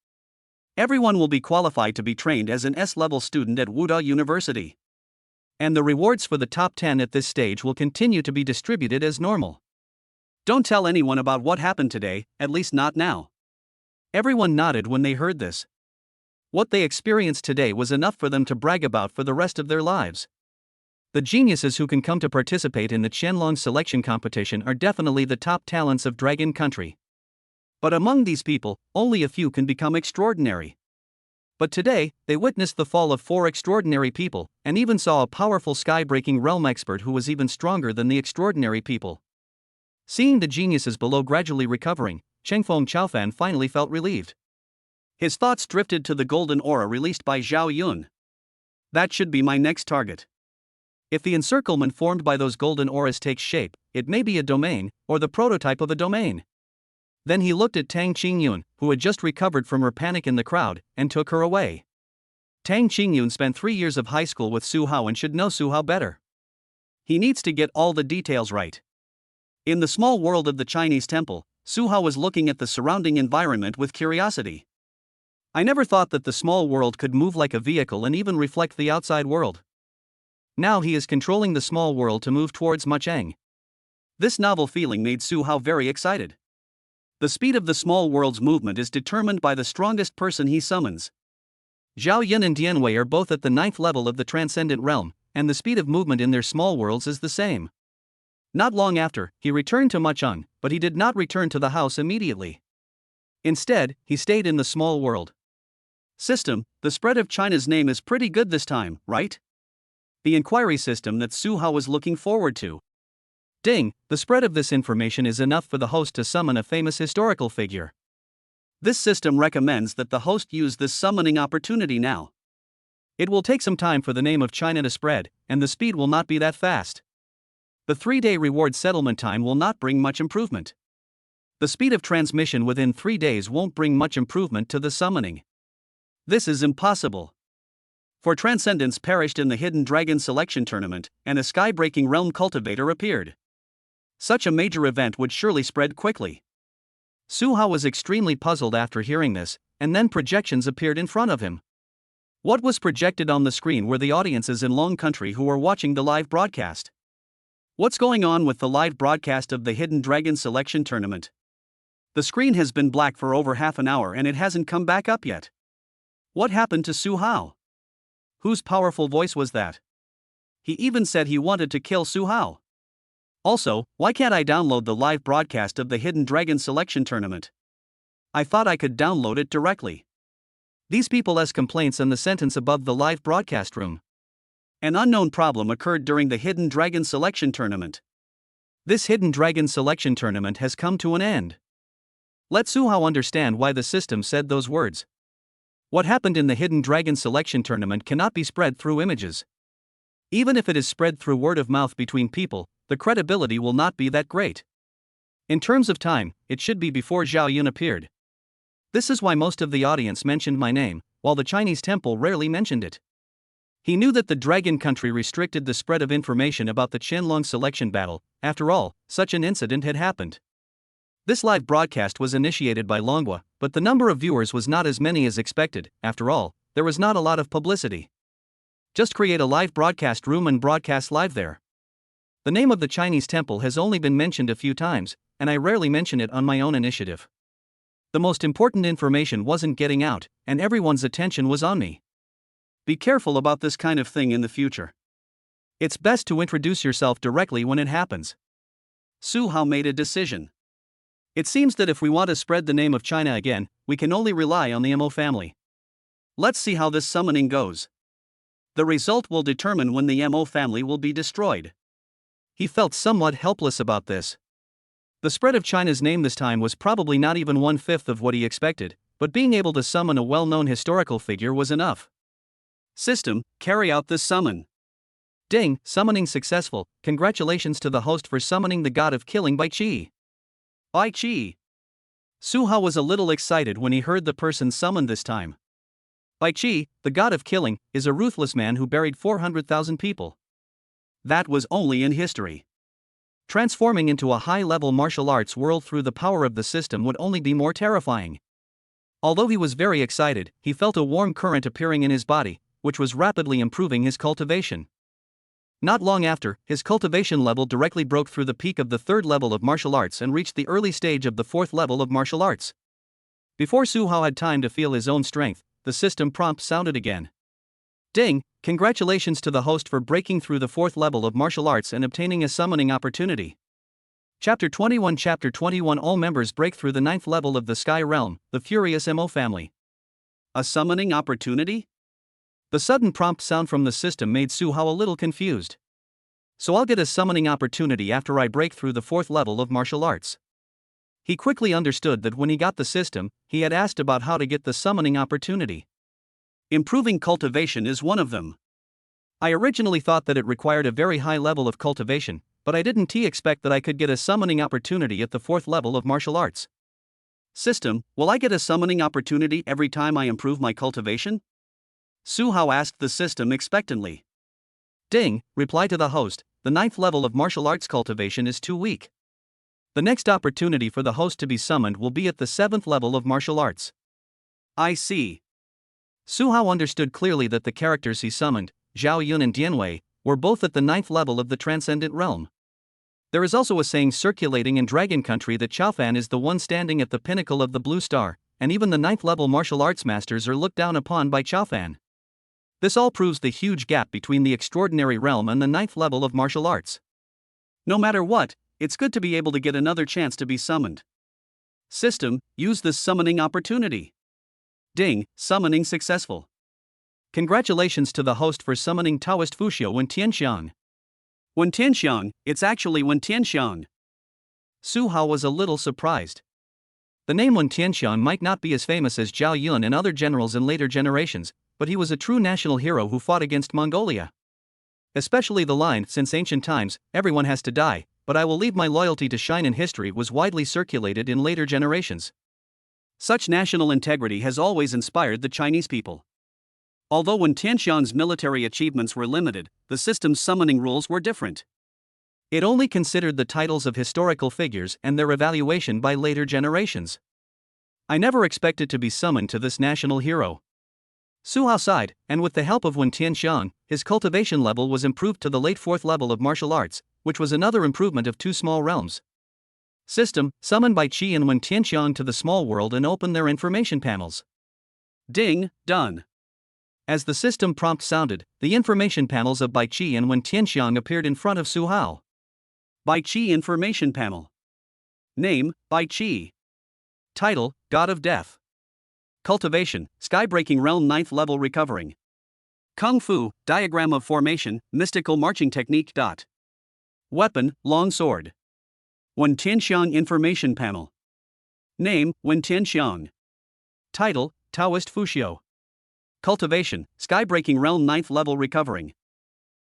S1: Everyone will be qualified to be trained as an S-level student at Wuda University. And the rewards for the top 10 at this stage will continue to be distributed as normal. Don't tell anyone about what happened today, at least not now. Everyone nodded when they heard this. What they experienced today was enough for them to brag about for the rest of their lives. The geniuses who can come to participate in the Qianlong selection competition are definitely the top talents of Dragon Country. But among these people, only a few can become extraordinary. But today, they witnessed the fall of 4 extraordinary people, and even saw a powerful sky-breaking realm expert who was even stronger than the extraordinary people. Seeing the geniuses below gradually recovering, Chengfeng Chaofan finally felt relieved. His thoughts drifted to the golden aura released by Zhao Yun. That should be my next target. If the encirclement formed by those golden auras takes shape, it may be a domain, or the prototype of a domain. Then he looked at Tang Qingyun, who had just recovered from her panic in the crowd, and took her away. Tang Qingyun spent 3 years of high school with Su Hao and should know Su Hao better. He needs to get all the details right. In the small world of the Chinese temple, Su Hao was looking at the surrounding environment with curiosity. I never thought that the small world could move like a vehicle and even reflect the outside world. Now he is controlling the small world to move towards Macheng. This novel feeling made Su Hao very excited. The speed of the small world's movement is determined by the strongest person he summons. Zhao Yun and Dianwei are both at the 9th level of the transcendent realm, and the speed of movement in their small worlds is the same. Not long after, he returned to Macheng, but he did not return to the house immediately. Instead, he stayed in the small world. System, the spread of China's name is pretty good this time, right? The inquiry system that Su Hao was looking forward to. Ding, the spread of this information is enough for the host to summon a famous historical figure. This system recommends that the host use this summoning opportunity now. It will take some time for the name of China to spread, and the speed will not be that fast. The 3-day reward settlement time will not bring much improvement. The speed of transmission within 3 days won't bring much improvement to the summoning. This is impossible. For Transcendence perished in the Hidden Dragon Selection Tournament, and a sky-breaking realm cultivator appeared. Such a major event would surely spread quickly. Su Hao was extremely puzzled after hearing this, and then projections appeared in front of him. What was projected on the screen were the audiences in Long Country who were watching the live broadcast. What's going on with the live broadcast of the Hidden Dragon Selection Tournament? The screen has been black for over half an hour and it hasn't come back up yet. What happened to Su Hao? Whose powerful voice was that? He even said he wanted to kill Su Hao. Also, why can't I download the live broadcast of the Hidden Dragon Selection Tournament? I thought I could download it directly. These people ask complaints in the sentence above the live broadcast room. An unknown problem occurred during the Hidden Dragon Selection Tournament. This Hidden Dragon Selection Tournament has come to an end. Let Su Hao understand why the system said those words. What happened in the Hidden Dragon Selection Tournament cannot be spread through images. Even if it is spread through word of mouth between people, the credibility will not be that great. In terms of time, it should be before Zhao Yun appeared. This is why most of the audience mentioned my name, while the Chinese temple rarely mentioned it. He knew that the Dragon Country restricted the spread of information about the Qianlong selection battle. After all, such an incident had happened. This live broadcast was initiated by Longhua, but the number of viewers was not as many as expected. After all, there was not a lot of publicity. Just create a live broadcast room and broadcast live there. The name of the Chinese temple has only been mentioned a few times, and I rarely mention it on my own initiative. The most important information wasn't getting out, and everyone's attention was on me. Be careful about this kind of thing in the future. It's best to introduce yourself directly when it happens. Su Hao made a decision. It seems that if we want to spread the name of China again, we can only rely on the Mo family. Let's see how this summoning goes. The result will determine when the Mo family will be destroyed. He felt somewhat helpless about this. The spread of China's name this time was probably not even 1/5 of what he expected, but being able to summon a well-known historical figure was enough. System, carry out this summon. Ding, summoning successful. Congratulations to the host for summoning the god of killing Bai Qi. Bai Qi. Su Hao was a little excited when he heard the person summoned this time. Bai Qi, the god of killing, is a ruthless man who buried 400,000 people. That was only in history. Transforming into a high-level martial arts world through the power of the system would only be more terrifying. Although he was very excited, he felt a warm current appearing in his body, which was rapidly improving his cultivation. Not long after, his cultivation level directly broke through the peak of the 3rd level of martial arts and reached the early stage of the 4th level of martial arts. Before Su Hao had time to feel his own strength, the system prompt sounded again. Ding, congratulations to the host for breaking through the 4th level of martial arts and obtaining a summoning opportunity. Chapter 21 Chapter 21 All members break through the 9th level of the Sky Realm, the Furious Mo family. A summoning opportunity? The sudden prompt sound from the system made Su Hao a little confused. So I'll get a summoning opportunity after I break through the 4th level of martial arts. He quickly understood that when he got the system, he had asked about how to get the summoning opportunity. Improving cultivation is one of them. I originally thought that it required a very high level of cultivation, but I didn't expect that I could get a summoning opportunity at the 4th level of martial arts. System, will I get a summoning opportunity every time I improve my cultivation? Su Hao asked the system expectantly. Ding, reply to the host, the 9th level of martial arts cultivation is too weak. The next opportunity for the host to be summoned will be at the 7th level of martial arts. I see. Su Hao understood clearly that the characters he summoned, Zhao Yun and Dianwei, were both at the 9th level of the Transcendent Realm. There is also a saying circulating in Dragon Country that Chaofan is the one standing at the pinnacle of the Blue Star, and even the 9th level martial arts masters are looked down upon by Chaofan. This all proves the huge gap between the extraordinary realm and the 9th level of martial arts. No matter what, it's good to be able to get another chance to be summoned. System, use this summoning opportunity. Ding, summoning successful. Congratulations to the host for summoning Taoist Fuxiu Wen Tianxiang. Wen Tianxiang, it's actually Wen Tianxiang. Su Hao was a little surprised. The name Wen Tianxiang might not be as famous as Zhao Yun and other generals in later generations, but he was a true national hero who fought against Mongolia. Especially the line, since ancient times, everyone has to die, but I will leave my loyalty to shine in history was widely circulated in later generations. Such national integrity has always inspired the Chinese people. Although Wen Tianxiang's military achievements were limited, the system's summoning rules were different. It only considered the titles of historical figures and their evaluation by later generations. I never expected to be summoned to this national hero. Su Hao sighed, and with the help of Wen Tianxiang, his cultivation level was improved to the late 4th level of martial arts, which was another improvement of 2 small realms. System, summon Bai Qi and Wen Tianxiang to the small world and open their information panels. Ding, done. As the system prompt sounded, the information panels of Bai Qi and Wen Tianxiang appeared in front of Su Hao. Bai Qi Information Panel. Name, Bai Qi. Title, God of Death. Cultivation, Skybreaking Realm 9th level recovering. Kung Fu, Diagram of Formation, Mystical Marching Technique. Weapon, Long Sword. Wen Tianxiang Information Panel. Name, Wen Tianxiang. Title, Taoist Fuxiu. Cultivation, Skybreaking Realm 9th level recovering.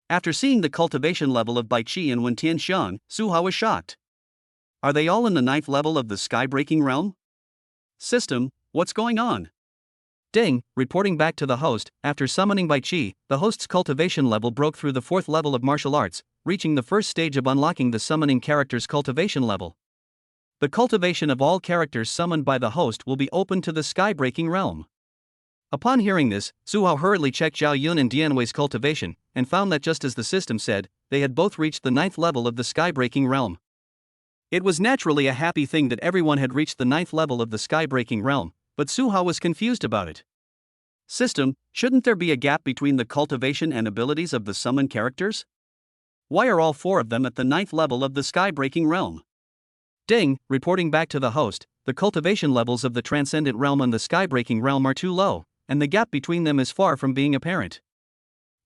S1: After seeing the cultivation level of Bai Qi and Wen Tianxiang, Su Hao was shocked. Are they all in the 9th level of the sky-breaking realm? System, what's going on? Ding, reporting back to the host. After summoning Bai Qi, the host's cultivation level broke through the 4th level of martial arts, reaching the first stage of unlocking the summoning character's cultivation level. The cultivation of all characters summoned by the host will be open to the sky-breaking realm. Upon hearing this, Su Hao hurriedly checked Zhao Yun and Dian Wei's cultivation, and found that just as the system said, they had both reached the 9th level of the sky-breaking realm. It was naturally a happy thing that everyone had reached the 9th level of the sky-breaking realm, but Su Hao was confused about it. System, shouldn't there be a gap between the cultivation and abilities of the summoned characters? Why are all 4 of them at the 9th level of the sky-breaking realm? Ding, reporting back to the host, the cultivation levels of the transcendent realm and the sky-breaking realm are too low, and the gap between them is far from being apparent.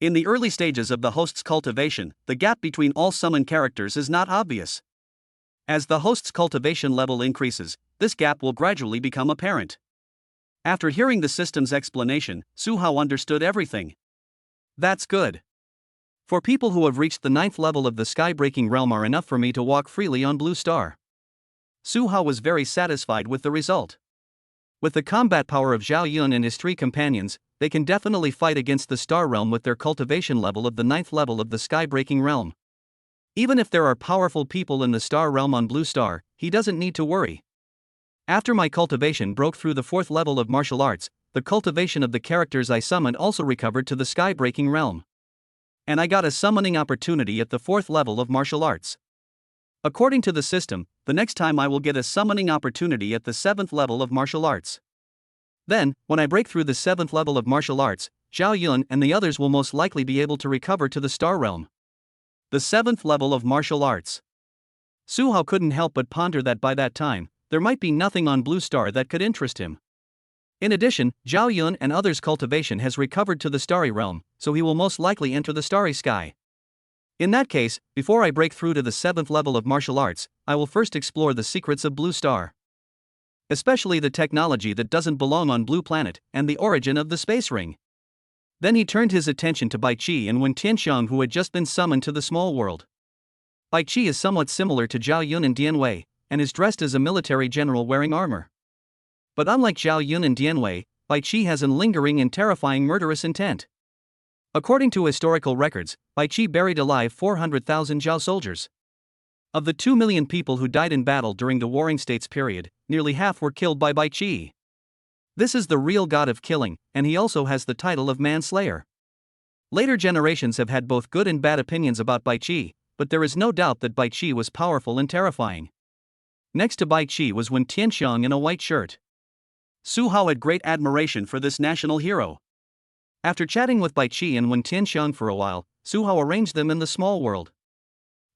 S1: In the early stages of the host's cultivation, the gap between all summoned characters is not obvious. As the host's cultivation level increases, this gap will gradually become apparent. After hearing the system's explanation, Su Hao understood everything. That's good. For people who have reached the 9th level of the sky-breaking realm are enough for me to walk freely on Blue Star. Su Hao was very satisfied with the result. With the combat power of Zhao Yun and his 3 companions, they can definitely fight against the Star Realm with their cultivation level of the 9th level of the sky-breaking realm. Even if there are powerful people in the Star Realm on Blue Star, he doesn't need to worry. After my cultivation broke through the 4th level of martial arts, the cultivation of the characters I summoned also recovered to the sky-breaking realm. And I got a summoning opportunity at the 4th level of martial arts. According to the system, the next time I will get a summoning opportunity at the 7th level of martial arts. Then, when I break through the 7th level of martial arts, Zhao Yun and the others will most likely be able to recover to the Star Realm. The 7th level of martial arts. Su Hao couldn't help but ponder that by that time, there might be nothing on Blue Star that could interest him. In addition, Zhao Yun and others' cultivation has recovered to the Starry Realm, so he will most likely enter the Starry Sky. In that case, before I break through to the 7th level of martial arts, I will first explore the secrets of Blue Star. Especially the technology that doesn't belong on Blue Planet, and the origin of the space ring. Then he turned his attention to Bai Qi and Wen Tianxiang, who had just been summoned to the small world. Bai Qi is somewhat similar to Zhao Yun and Dian Wei, and is dressed as a military general wearing armor. But unlike Zhao Yun and Dian Wei, Bai Qi has an lingering and terrifying murderous intent. According to historical records, Bai Qi buried alive 400,000 Zhao soldiers. Of the 2 million people who died in battle during the Warring States period, nearly half were killed by Bai Qi. This is the real god of killing, and he also has the title of Manslayer. Later generations have had both good and bad opinions about Bai Qi, but there is no doubt that Bai Qi was powerful and terrifying. Next to Bai Qi was Wen Tianxiang in a white shirt. Su Hao had great admiration for this national hero. After chatting with Bai Qi and Wen Tianxiang for a while, Su Hao arranged them in the small world.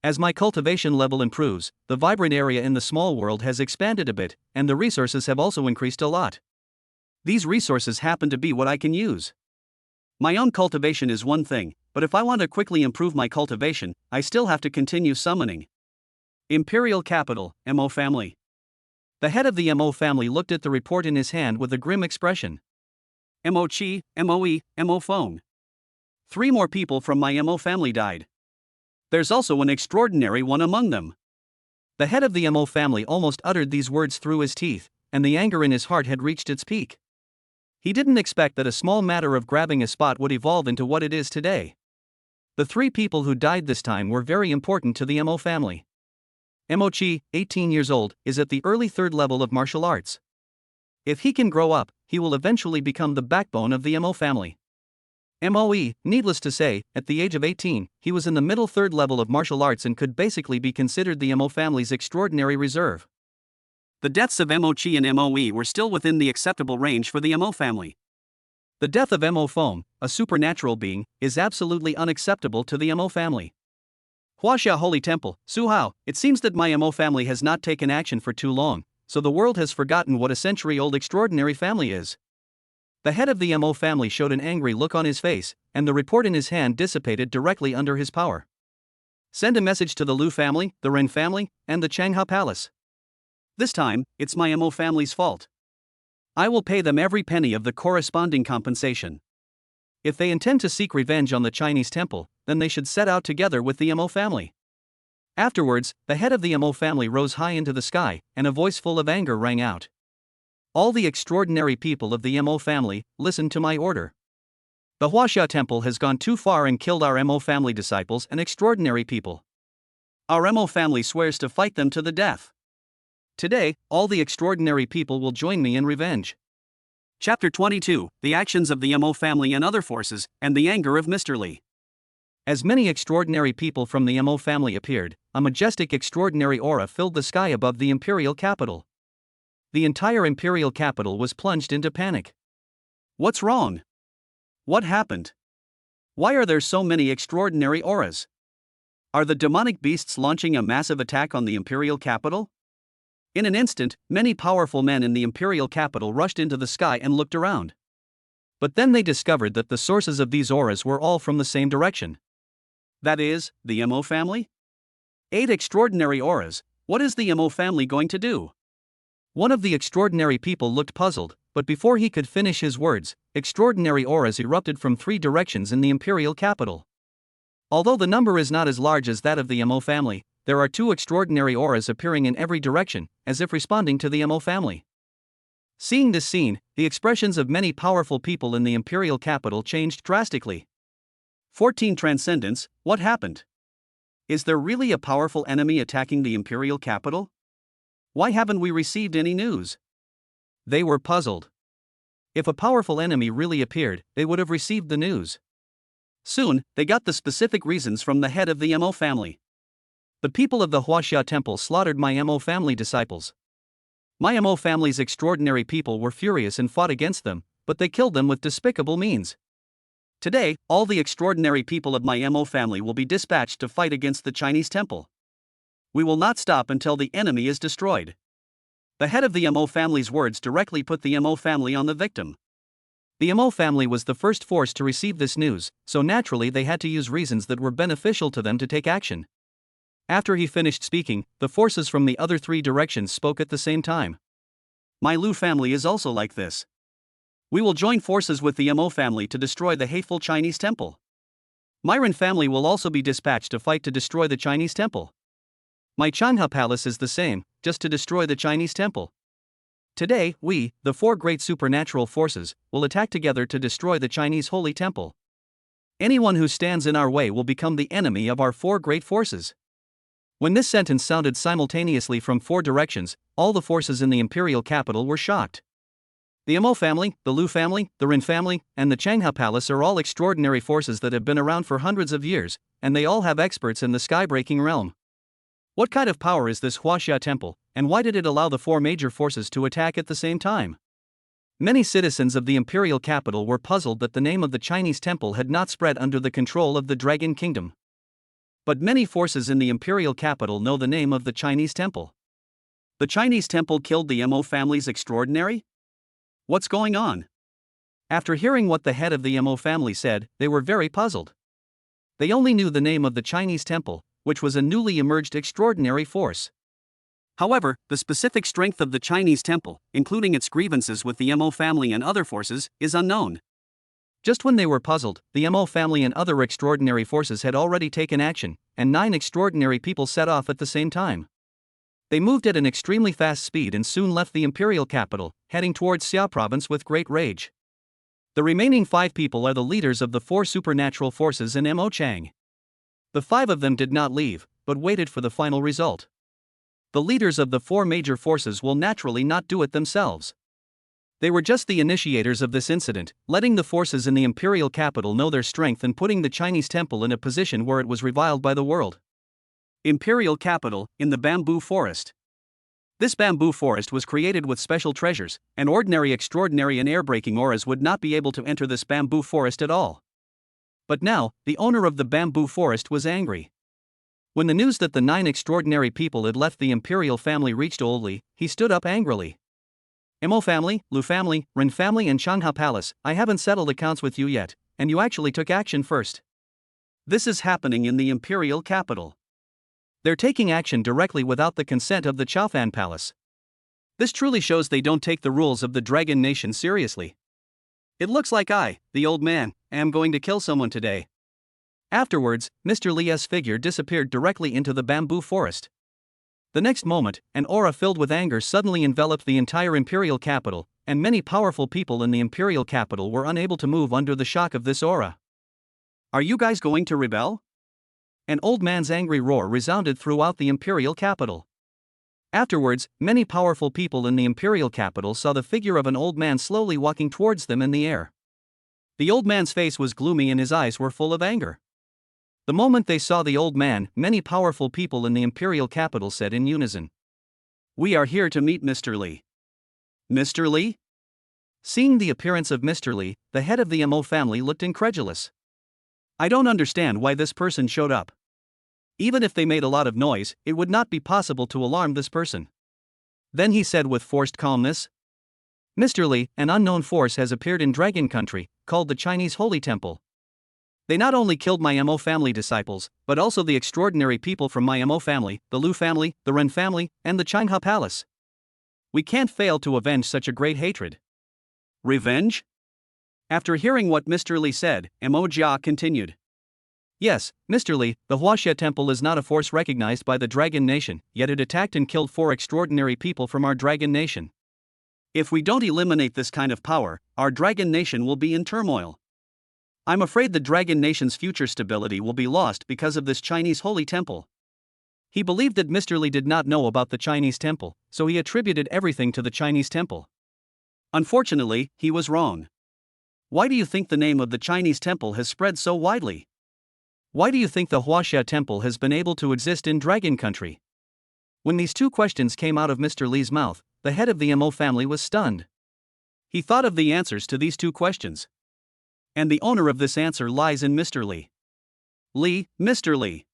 S1: As my cultivation level improves, the vibrant area in the small world has expanded a bit, and the resources have also increased a lot. These resources happen to be what I can use. My own cultivation is one thing, but if I want to quickly improve my cultivation, I still have to continue summoning. Imperial Capital, MO Family. The head of the MO family looked at the report in his hand with a grim expression. MO Qi, MOE, MO Phone. 3 more people from my MO family died. There's also an extraordinary one among them. The head of the MO family almost uttered these words through his teeth, and the anger in his heart had reached its peak. He didn't expect that a small matter of grabbing a spot would evolve into what it is today. The 3 people who died this time were very important to the MO family. MO Qi, 18 years old, is at the early 3rd level of martial arts. If he can grow up, he will eventually become the backbone of the MO family. MOE, needless to say, at the age of 18, he was in the middle 3rd level of martial arts and could basically be considered the MO family's extraordinary reserve. The deaths of MO Qi and MOE were still within the acceptable range for the MO family. The death of MO Foam, a supernatural being, is absolutely unacceptable to the MO family. Huaxia Holy Temple, Su Hao, it seems that my MO family has not taken action for too long, so the world has forgotten what a century-old extraordinary family is. The head of the MO family showed an angry look on his face, and the report in his hand dissipated directly under his power. Send a message to the Lu family, the Ren family, and the Changhao Palace. This time, it's my MO family's fault. I will pay them every penny of the corresponding compensation. If they intend to seek revenge on the Chinese temple, then they should set out together with the MO family. Afterwards, the head of the Mo family rose high into the sky, and a voice full of anger rang out. All the extraordinary people of the Mo family, listen to my order. The Huaxia temple has gone too far and killed our Mo family disciples and extraordinary people. Our Mo family swears to fight them to the death. Today, all the extraordinary people will join me in revenge. Chapter 22, The Actions of the Mo family and Other Forces, and the Anger of Mr. Li. As many extraordinary people from the Mo family appeared, a majestic extraordinary aura filled the sky above the imperial capital. The entire imperial capital was plunged into panic. What's wrong? What happened? Why are there so many extraordinary auras? Are the demonic beasts launching a massive attack on the imperial capital? In an instant, many powerful men in the imperial capital rushed into the sky and looked around. But then they discovered that the sources of these auras were all from the same direction. That is, the Mo family? 8 extraordinary auras. What is the Mo family going to do? One of the extraordinary people looked puzzled, but before he could finish his words, extraordinary auras erupted from 3 directions in the imperial capital. Although the number is not as large as that of the Mo family, there are 2 extraordinary auras appearing in every direction, as if responding to the Mo family. Seeing this scene, the expressions of many powerful people in the imperial capital changed drastically. 14 Transcendence, what happened? Is there really a powerful enemy attacking the imperial capital? Why haven't we received any news? They were puzzled. If a powerful enemy really appeared, they would have received the news. Soon, they got the specific reasons from the head of the Mo family. The people of the Huaxia temple slaughtered my Mo family disciples. My Mo family's extraordinary people were furious and fought against them, but they killed them with despicable means. Today, all the extraordinary people of my Mo family will be dispatched to fight against the Chinese temple. We will not stop until the enemy is destroyed. The head of the Mo family's words directly put the Mo family on the victim. The Mo family was the first force to receive this news, so naturally they had to use reasons that were beneficial to them to take action. After he finished speaking, the forces from the other 3 directions spoke at the same time. My Lu family is also like this. We will join forces with the Mo family to destroy the hateful Chinese temple. My Ren family will also be dispatched to fight to destroy the Chinese temple. My Changha palace is the same, just to destroy the Chinese temple. Today, we, the 4 great supernatural forces, will attack together to destroy the Chinese holy temple. Anyone who stands in our way will become the enemy of our 4 great forces. When this sentence sounded simultaneously from 4 directions, all the forces in the imperial capital were shocked. The Mo family, the Lu family, the Ren family, and the Changha palace are all extraordinary forces that have been around for hundreds of years, and they all have experts in the sky-breaking realm. What kind of power is this Huaxia temple, and why did it allow the 4 major forces to attack at the same time? Many citizens of the imperial capital were puzzled that the name of the Chinese temple had not spread under the control of the Dragon Kingdom. But many forces in the imperial capital know the name of the Chinese temple. The Chinese temple killed the Mo family's extraordinary? What's going on? After hearing what the head of the Mo family said, they were very puzzled. They only knew the name of the Chinese temple, which was a newly emerged extraordinary force. However, the specific strength of the Chinese temple, including its grievances with the Mo family and other forces, is unknown. Just when they were puzzled, the Mo family and other extraordinary forces had already taken action, and 9 extraordinary people set off at the same time. They moved at an extremely fast speed and soon left the imperial capital, heading towards Xia province with great rage. The remaining 5 people are the leaders of the 4 supernatural forces in Mo Chang. The 5 of them did not leave, but waited for the final result. The leaders of the 4 major forces will naturally not do it themselves. They were just the initiators of this incident, letting the forces in the imperial capital know their strength and putting the Chinese temple in a position where it was reviled by the world. Imperial capital, in the bamboo forest. This bamboo forest was created with special treasures, and ordinary, extraordinary, and air-breaking auras would not be able to enter this bamboo forest at all. But now, the owner of the bamboo forest was angry. When the news that the 9 extraordinary people had left the imperial family reached Oli, he stood up angrily. Mo family, Lu family, Ren family and Changha palace, I haven't settled accounts with you yet, and you actually took action first. This is happening in the imperial capital. They're taking action directly without the consent of the Chaofan palace. This truly shows they don't take the rules of the Dragon Nation seriously. It looks like I, the old man, am going to kill someone today. Afterwards, Mr. Li's figure disappeared directly into the bamboo forest. The next moment, an aura filled with anger suddenly enveloped the entire imperial capital, and many powerful people in the imperial capital were unable to move under the shock of this aura. Are you guys going to rebel? An old man's angry roar resounded throughout the imperial capital. Afterwards, many powerful people in the imperial capital saw the figure of an old man slowly walking towards them in the air. The old man's face was gloomy and his eyes were full of anger. The moment they saw the old man, many powerful people in the imperial capital said in unison, "We are here to meet Mr. Li." Mr. Li? Seeing the appearance of Mr. Li, the head of the MO family looked incredulous. I don't understand why this person showed up. Even if they made a lot of noise, it would not be possible to alarm this person. Then he said with forced calmness, "Mr. Li, an unknown force has appeared in Dragon Country, called the Chinese Holy Temple. They not only killed my MO family disciples, but also the extraordinary people from my MO family, the Lu family, the Ren family, and the Changha Palace. We can't fail to avenge such a great hatred." Revenge? After hearing what Mr. Li said, Mo Jia continued. Yes, Mr. Li, the Huaxia Temple is not a force recognized by the Dragon Nation, yet it attacked and killed 4 extraordinary people from our Dragon Nation. If we don't eliminate this kind of power, our Dragon Nation will be in turmoil. I'm afraid the Dragon Nation's future stability will be lost because of this Chinese Holy Temple. He believed that Mr. Li did not know about the Chinese temple, so he attributed everything to the Chinese temple. Unfortunately, he was wrong. Why do you think the name of the Chinese temple has spread so widely? Why do you think the Huaxia Temple has been able to exist in Dragon Country? When these 2 questions came out of Mr. Li's mouth, the head of the MO family was stunned. He thought of the answers to these 2 questions. And the owner of this answer lies in Mr. Li. Mr. Li.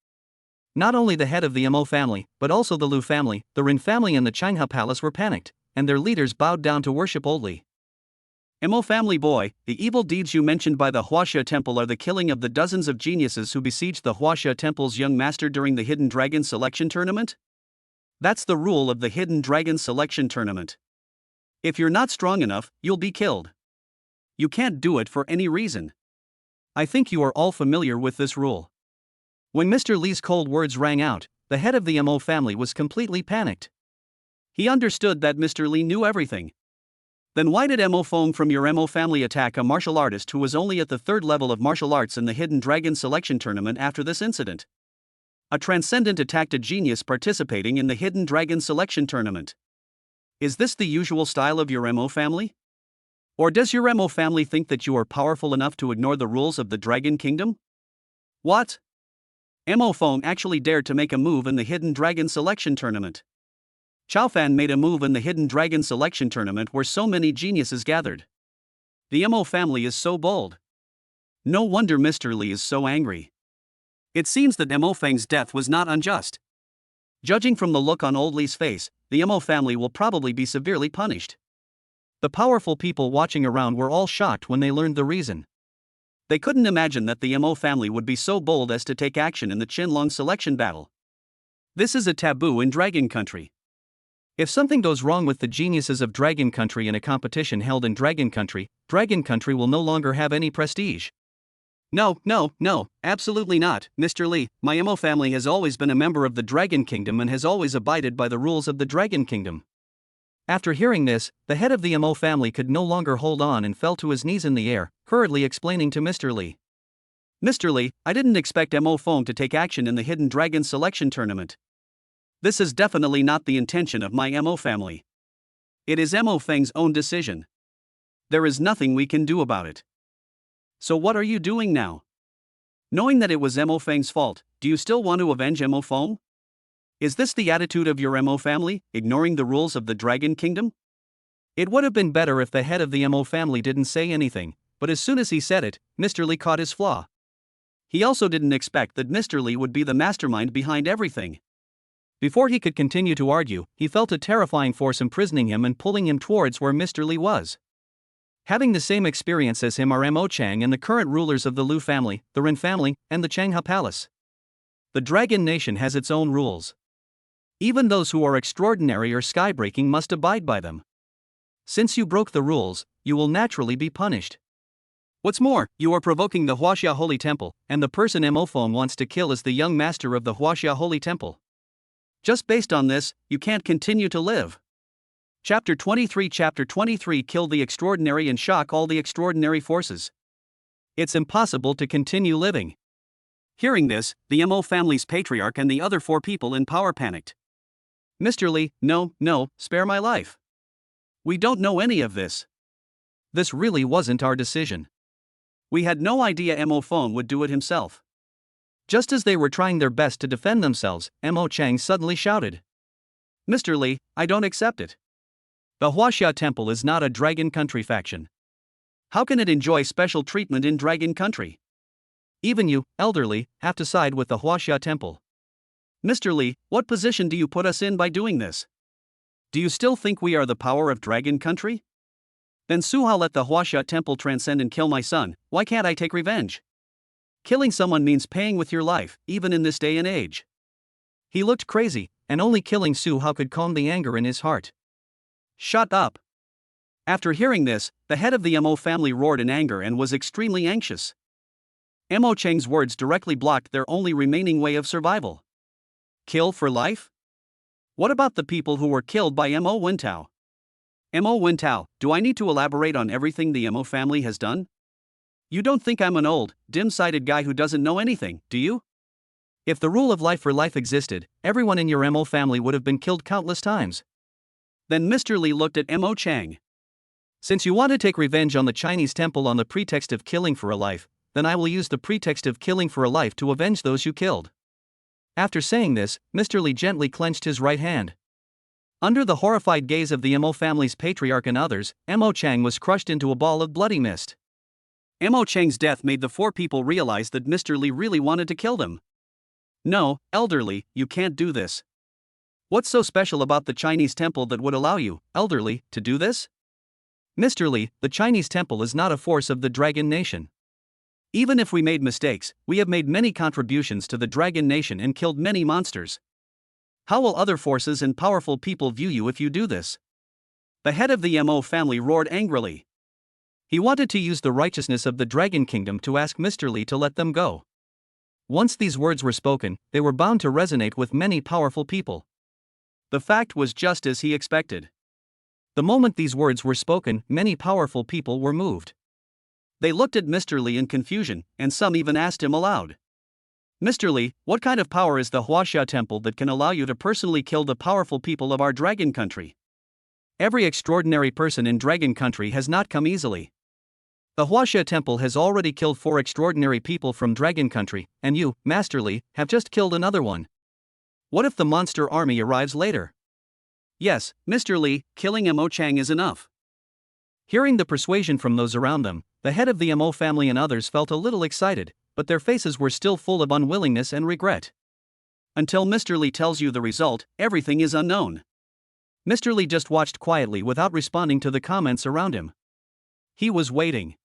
S1: Not only the head of the MO family, but also the Lu family, the Rin family and the Changha Palace were panicked, and their leaders bowed down to worship old Li. MO family boy, the evil deeds you mentioned by the Huaxia Temple are the killing of the dozens of geniuses who besieged the Huaxia Temple's young master during the Hidden Dragon Selection Tournament? That's the rule of the Hidden Dragon Selection Tournament. If you're not strong enough, you'll be killed. You can't do it for any reason. I think you are all familiar with this rule. When Mr. Li's cold words rang out, the head of the MO family was completely panicked. He understood that Mr. Li knew everything. Then why did MO Feng from your MO family attack a martial artist who was only at the 3rd level of martial arts in the Hidden Dragon Selection Tournament after this incident? A transcendent attacked a genius participating in the Hidden Dragon Selection Tournament. Is this the usual style of your MO family? Or does your MO family think that you are powerful enough to ignore the rules of the Dragon Kingdom? What? MO Feng actually dared to make a move in the Hidden Dragon Selection Tournament. Chao Fan made a move in the Hidden Dragon Selection Tournament where so many geniuses gathered. The MO family is so bold. No wonder Mr. Li is so angry. It seems that Mo Feng's death was not unjust. Judging from the look on old Li's face, the Mo family will probably be severely punished. The powerful people watching around were all shocked when they learned the reason. They couldn't imagine that the Mo family would be so bold as to take action in the Qinlong selection battle. This is a taboo in Dragon Country. If something goes wrong with the geniuses of Dragon Country in a competition held in Dragon Country will no longer have any prestige. No, absolutely not, Mr. Li. My Mo family has always been a member of the Dragon Kingdom and has always abided by the rules of the Dragon Kingdom. After hearing this, the head of the Mo family could no longer hold on and fell to his knees in the air, hurriedly explaining to Mr. Li. Mr. Li, I didn't expect Mo Feng to take action in the Hidden Dragon Selection Tournament. This is definitely not the intention of my Mo family. It is Mo Feng's own decision. There is nothing we can do about it. So what are you doing now? Knowing that it was Mo Feng's fault, do you still want to avenge Mo Feng? Is this the attitude of your Mo family, ignoring the rules of the Dragon Kingdom? It would have been better if the head of the Mo family didn't say anything, but as soon as he said it, Mr. Li caught his flaw. He also didn't expect that Mr. Li would be the mastermind behind everything. Before he could continue to argue, he felt a terrifying force imprisoning him and pulling him towards where Mr. Li was. Having the same experience as him are Mo Chang and the current rulers of the Lu family, the Ren family, and the Changha Palace. The Dragon Nation has its own rules. Even those who are extraordinary or skybreaking must abide by them. Since you broke the rules, you will naturally be punished. What's more, you are provoking the Huaxia Holy Temple, and the person Mo Phone wants to kill is the young master of the Huaxia Holy Temple. Just based on this, you can't continue to live. Chapter 23 Kill the extraordinary and shock all the extraordinary forces. It's impossible to continue living. Hearing this, the Mo family's patriarch and the other 4 people in power panicked. Mr. Li, no, spare my life. We don't know any of this. This really wasn't our decision. We had no idea Mo Phone would do it himself. Just as they were trying their best to defend themselves, Mo Chang suddenly shouted. Mr. Li, I don't accept it. The Huaxia Temple is not a Dragon Country faction. How can it enjoy special treatment in Dragon Country? Even you, elderly, have to side with the Huaxia Temple. Mr. Li, what position do you put us in by doing this? Do you still think we are the power of Dragon Country? Then Su Hao let the Huaxia Temple transcend and kill my son. Why can't I take revenge? Killing someone means paying with your life, even in this day and age. He looked crazy, and only killing Su Hao could calm the anger in his heart. Shut up. After hearing this, the head of the Mo family roared in anger and was extremely anxious. Mo Chang's words directly blocked their only remaining way of survival. Kill for life? What about the people who were killed by Mo Wintao? Mo Wintao, do I need to elaborate on everything the Mo family has done? You don't think I'm an old, dim-sighted guy who doesn't know anything, do you? If the rule of life for life existed, everyone in your Mo family would have been killed countless times. Then Mr. Li looked at Mo Chang. Since you want to take revenge on the Chinese temple on the pretext of killing for a life, then I will use the pretext of killing for a life to avenge those you killed. After saying this, Mr. Li gently clenched his right hand. Under the horrified gaze of the Mo family's patriarch and others, Mo Chang was crushed into a ball of bloody mist. Mo Chang's death made the 4 people realize that Mr. Li really wanted to kill them. No, elderly, you can't do this. What's so special about the Chinese temple that would allow you, elderly, to do this? Mr. Li, the Chinese temple is not a force of the Dragon Nation. Even if we made mistakes, we have made many contributions to the Dragon Nation and killed many monsters. How will other forces and powerful people view you if you do this? The head of the Mo family roared angrily. He wanted to use the righteousness of the Dragon Kingdom to ask Mr. Li to let them go. Once these words were spoken, they were bound to resonate with many powerful people. The fact was just as he expected. The moment these words were spoken, many powerful people were moved. They looked at Mr. Li in confusion, and some even asked him aloud. Mr. Li, what kind of power is the Huaxia Temple that can allow you to personally kill the powerful people of our Dragon Country? Every extraordinary person in Dragon Country has not come easily. The Huaxia Temple has already killed 4 extraordinary people from Dragon Country, and you, Master Li, have just killed another one. What if the monster army arrives later? Yes, Mr. Li, killing Mo Chang is enough. Hearing the persuasion from those around them, the head of the Mo family and others felt a little excited, but their faces were still full of unwillingness and regret. Until Mr. Li tells you the result, everything is unknown. Mr. Li just watched quietly without responding to the comments around him. He was waiting.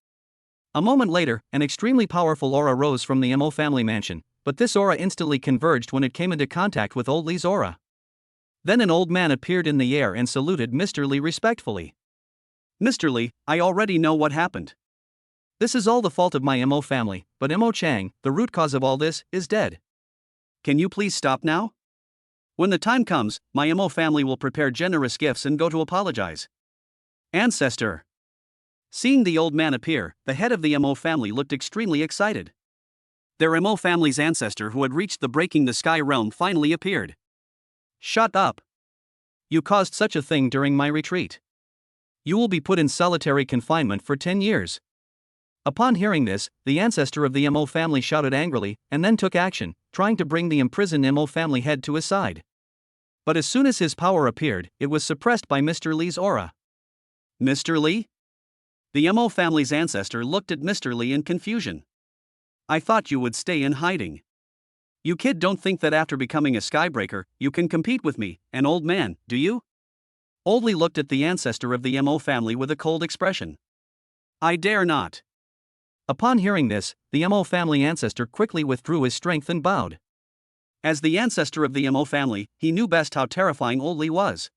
S1: A moment later, an extremely powerful aura rose from the Mo family mansion, but this aura instantly converged when it came into contact with Old Li's aura. Then an old man appeared in the air and saluted Mr. Li respectfully. Mr. Li, I already know what happened. This is all the fault of my Mo family, but Mo Chang, the root cause of all this, is dead. Can you please stop now? When the time comes, my Mo family will prepare generous gifts and go to apologize. Ancestor. Seeing the old man appear, the head of the Mo family looked extremely excited. Their Mo family's ancestor who had reached the breaking the sky realm finally appeared. Shut up. You caused such a thing during my retreat. You will be put in solitary confinement for 10 years. Upon hearing this, the ancestor of the Mo family shouted angrily, and then took action, trying to bring the imprisoned Mo family head to his side. But as soon as his power appeared, it was suppressed by Mr. Li's aura. Mr. Li? The Mo family's ancestor looked at Mr. Li in confusion. I thought you would stay in hiding. You kid don't think that after becoming a skybreaker, you can compete with me, an old man, do you? Old Li looked at the ancestor of the Mo family with a cold expression. I dare not. Upon hearing this, the Mo family ancestor quickly withdrew his strength and bowed. As the ancestor of the Mo family, he knew best how terrifying Old Li was.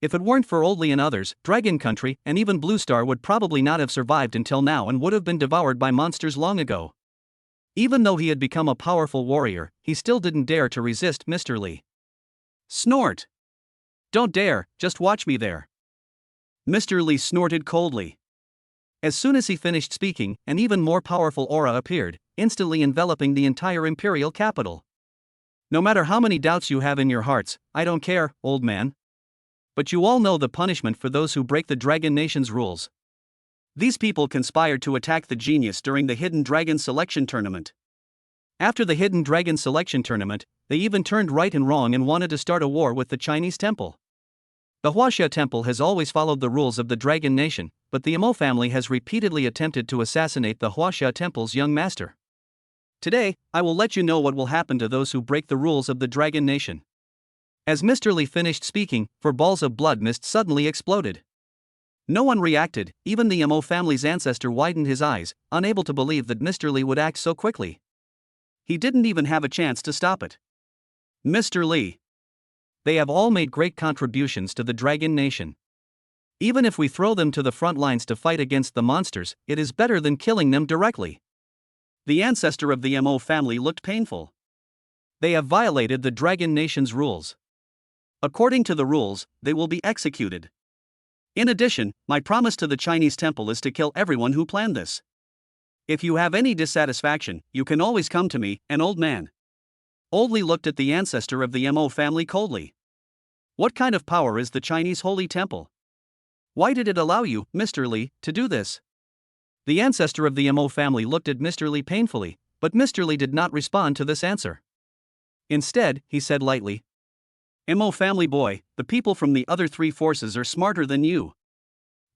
S1: If it weren't for Oldly and others, Dragon Country and even Blue Star would probably not have survived until now and would have been devoured by monsters long ago. Even though he had become a powerful warrior, he still didn't dare to resist Mr. Lee. Snort! Don't dare, just watch me there. Mr. Lee snorted coldly. As soon as he finished speaking, an even more powerful aura appeared, instantly enveloping the entire imperial capital. No matter how many doubts you have in your hearts, I don't care, old man. But you all know the punishment for those who break the Dragon Nation's rules. These people conspired to attack the genius during the Hidden Dragon Selection Tournament. After the Hidden Dragon Selection Tournament, they even turned right and wrong and wanted to start a war with the Chinese temple. The Huaxia Temple has always followed the rules of the Dragon Nation, but the Imo family has repeatedly attempted to assassinate the Huaxia Temple's young master. Today, I will let you know what will happen to those who break the rules of the Dragon Nation. As Mr. Lee finished speaking, 4 balls of blood mist suddenly exploded. No one reacted, even the Imo family's ancestor widened his eyes, unable to believe that Mr. Lee would act so quickly. He didn't even have a chance to stop it. Mr. Lee. They have all made great contributions to the Dragon Nation. Even if we throw them to the front lines to fight against the monsters, it is better than killing them directly. The ancestor of the Imo family looked painful. They have violated the Dragon Nation's rules. According to the rules, they will be executed. In addition, my promise to the Chinese temple is to kill everyone who planned this. If you have any dissatisfaction, you can always come to me, an old man. Oldly looked at the ancestor of the Imo family coldly. What kind of power is the Chinese Holy Temple? Why did it allow you, Mr. Lee, to do this? The ancestor of the Imo family looked at Mr. Lee painfully, but Mr. Lee did not respond to this answer. Instead, he said lightly, Imo family boy, the people from the other 3 forces are smarter than you.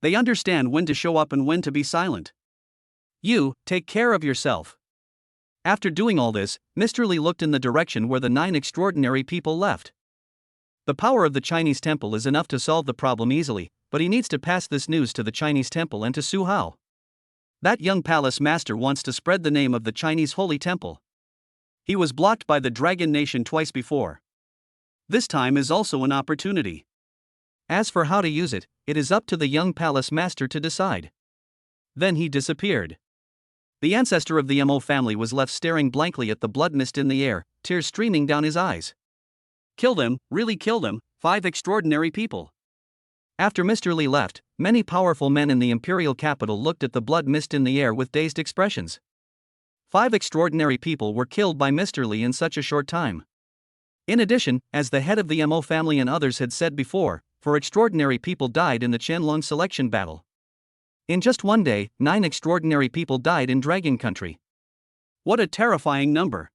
S1: They understand when to show up and when to be silent. You, take care of yourself. After doing all this, Mr. Lee looked in the direction where the 9 extraordinary people left. The power of the Chinese temple is enough to solve the problem easily, but he needs to pass this news to the Chinese temple and to Su Hao. That young palace master wants to spread the name of the Chinese Holy Temple. He was blocked by the Dragon Nation twice before. This time is also an opportunity. As for how to use it, it is up to the young palace master to decide. Then he disappeared. The ancestor of the Imo family was left staring blankly at the blood mist in the air, tears streaming down his eyes. Kill them, really kill them, 5 extraordinary people. After Mr. Lee left, many powerful men in the imperial capital looked at the blood mist in the air with dazed expressions. 5 extraordinary people were killed by Mr. Lee in such a short time. In addition, as the head of the Imo family and others had said before, 4 extraordinary people died in the Qianlong selection battle. In just one day, 9 extraordinary people died in Dragon Country. What a terrifying number.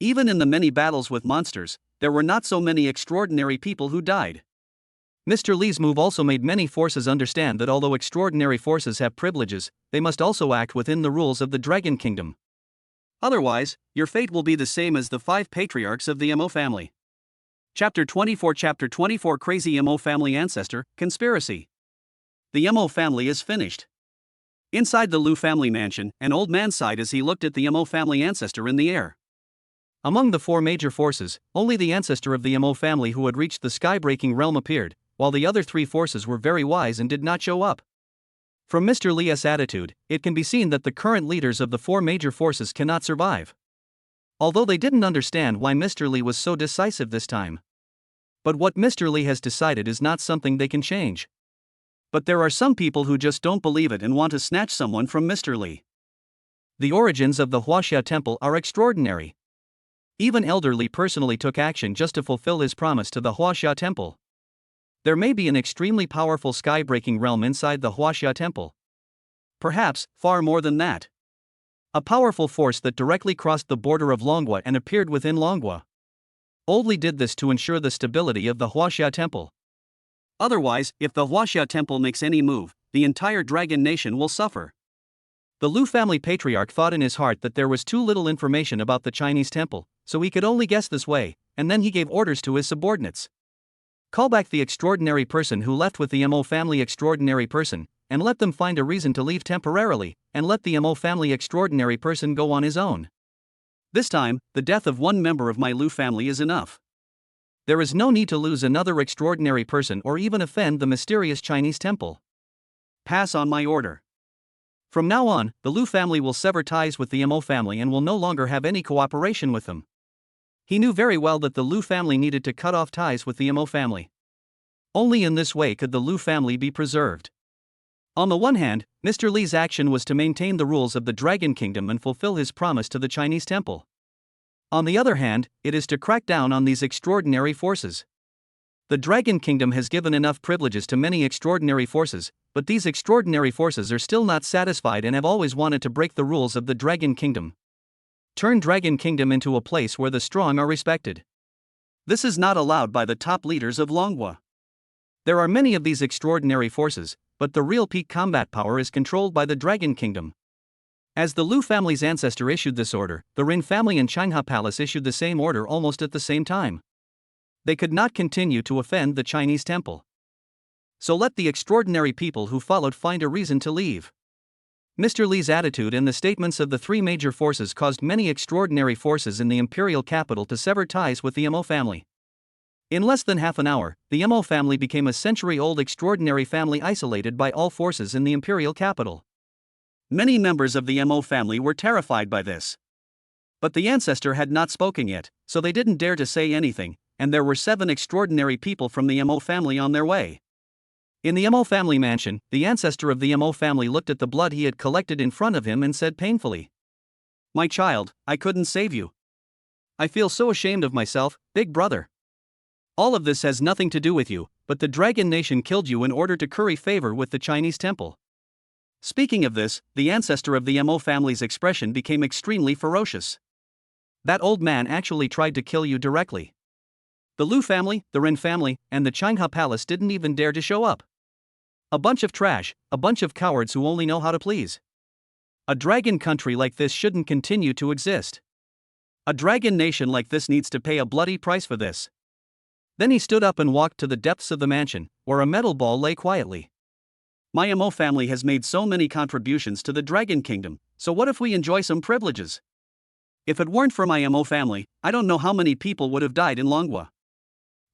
S1: Even in the many battles with monsters, there were not so many extraordinary people who died. Mr. Lee's move also made many forces understand that although extraordinary forces have privileges, they must also act within the rules of the Dragon Kingdom. Otherwise, your fate will be the same as the 5 patriarchs of the Imo family. Chapter 24 Crazy Imo Family Ancestor, Conspiracy. The Imo family is finished. Inside the Lu family mansion, an old man sighed as he looked at the Imo family ancestor in the air. Among the 4 major forces, only the ancestor of the Imo family who had reached the sky-breaking realm appeared, while the other 3 forces were very wise and did not show up. From Mr. Lee's attitude, it can be seen that the current leaders of the 4 major forces cannot survive. Although they didn't understand why Mr. Lee was so decisive this time. But what Mr. Lee has decided is not something they can change. But there are some people who just don't believe it and want to snatch someone from Mr. Lee. The origins of the Huaxia Temple are extraordinary. Even Elder Lee personally took action just to fulfill his promise to the Huaxia Temple. There may be an extremely powerful sky-breaking realm inside the Huaxia Temple. Perhaps, far more than that. A powerful force that directly crossed the border of Longhua and appeared within Longhua. Oldly did this to ensure the stability of the Huaxia Temple. Otherwise, if the Huaxia Temple makes any move, the entire Dragon Nation will suffer. The Lu family patriarch thought in his heart that there was too little information about the Chinese temple, so he could only guess this way, and then he gave orders to his subordinates. Call back the extraordinary person who left with the Imo family extraordinary person, and let them find a reason to leave temporarily, and let the Imo family extraordinary person go on his own. This time, the death of one member of my Lu family is enough. There is no need to lose another extraordinary person or even offend the mysterious Chinese temple. Pass on my order. From now on, the Lu family will sever ties with the Mo family and will no longer have any cooperation with them. He knew very well that the Lu family needed to cut off ties with the Mo family. Only in this way could the Lu family be preserved. On the one hand, Mr. Li's action was to maintain the rules of the Dragon Kingdom and fulfill his promise to the Chinese temple. On the other hand, it is to crack down on these extraordinary forces. The Dragon Kingdom has given enough privileges to many extraordinary forces, but these extraordinary forces are still not satisfied and have always wanted to break the rules of the Dragon Kingdom. Turn Dragon Kingdom into a place where the strong are respected. This is not allowed by the top leaders of Longhua. There are many of these extraordinary forces, but the real peak combat power is controlled by the Dragon Kingdom. As the Lu family's ancestor issued this order, the Rin family and Qinghe Palace issued the same order almost at the same time. They could not continue to offend the Chinese temple. So let the extraordinary people who followed find a reason to leave. Mr. Li's attitude and the statements of the three major forces caused many extraordinary forces in the imperial capital to sever ties with the Mo family. In less than half an hour, the Mo family became a century-old extraordinary family isolated by all forces in the imperial capital. Many members of the Mo family were terrified by this. But the ancestor had not spoken yet, so they didn't dare to say anything, and there were 7 extraordinary people from the Mo family on their way. In the Mo family mansion, the ancestor of the Mo family looked at the blood he had collected in front of him and said painfully, "My child, I couldn't save you. I feel so ashamed of myself, big brother. All of this has nothing to do with you, but the Dragon Nation killed you in order to curry favor with the Chinese temple." Speaking of this, the ancestor of the Mo family's expression became extremely ferocious. That old man actually tried to kill you directly. The Lu family, the Ren family, and the Qinghe Palace didn't even dare to show up. A bunch of trash, a bunch of cowards who only know how to please. A dragon country like this shouldn't continue to exist. A dragon nation like this needs to pay a bloody price for this. Then he stood up and walked to the depths of the mansion, where a metal ball lay quietly. My Mo family has made so many contributions to the Dragon Kingdom, so what if we enjoy some privileges? If it weren't for my Mo family, I don't know how many people would have died in Longhua.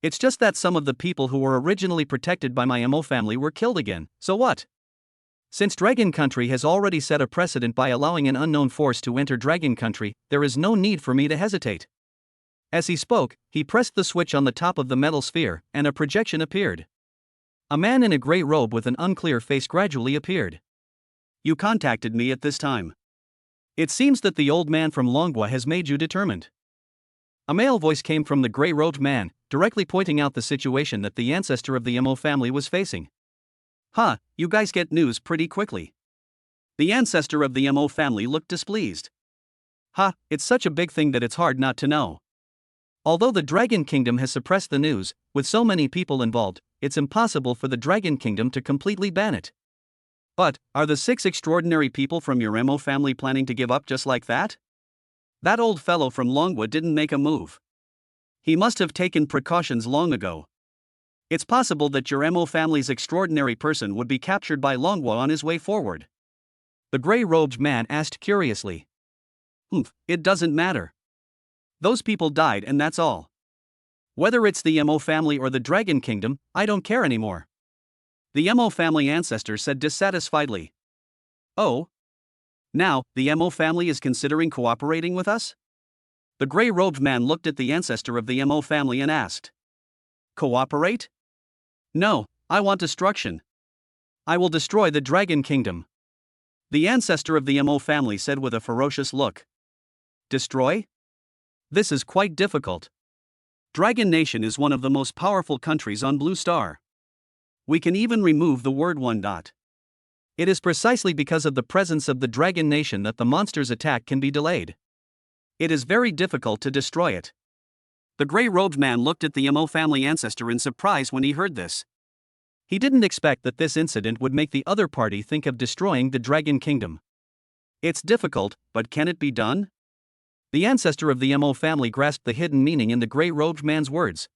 S1: It's just that some of the people who were originally protected by my Mo family were killed again, so what? Since Dragon Country has already set a precedent by allowing an unknown force to enter Dragon Country, there is no need for me to hesitate. As he spoke, he pressed the switch on the top of the metal sphere, and a projection appeared. A man in a gray robe with an unclear face gradually appeared. "You contacted me at this time. It seems that the old man from Longhua has made you determined." A male voice came from the gray-robed man, directly pointing out the situation that the ancestor of the Mo family was facing. "Huh, you guys get news pretty quickly." The ancestor of the Mo family looked displeased. "Ha, it's such a big thing that it's hard not to know. Although the Dragon Kingdom has suppressed the news, with so many people involved, it's impossible for the Dragon Kingdom to completely ban it." "But, are the 6 extraordinary people from your Mo family planning to give up just like that?" That old fellow from Longhua didn't make a move. He must have taken precautions long ago. It's possible that your Mo family's extraordinary person would be captured by Longhua on his way forward. The gray-robed man asked curiously. It doesn't matter. Those people died and that's all. Whether it's the Mo family or the Dragon Kingdom, I don't care anymore. The Mo family ancestor said dissatisfiedly. "Oh? Now, the Mo family is considering cooperating with us?" The gray-robed man looked at the ancestor of the Mo family and asked. "Cooperate? No, I want destruction. I will destroy the Dragon Kingdom." The ancestor of the Mo family said with a ferocious look. "Destroy? This is quite difficult. Dragon Nation is one of the most powerful countries on Blue Star. We can even remove the word one. It is precisely because of the presence of the Dragon Nation that the monster's attack can be delayed. It is very difficult to destroy it." The gray-robed man looked at the Mo family ancestor in surprise when he heard this. He didn't expect that this incident would make the other party think of destroying the Dragon Kingdom. "It's difficult, but can it be done?" The ancestor of the Mo family grasped the hidden meaning in the gray-robed man's words.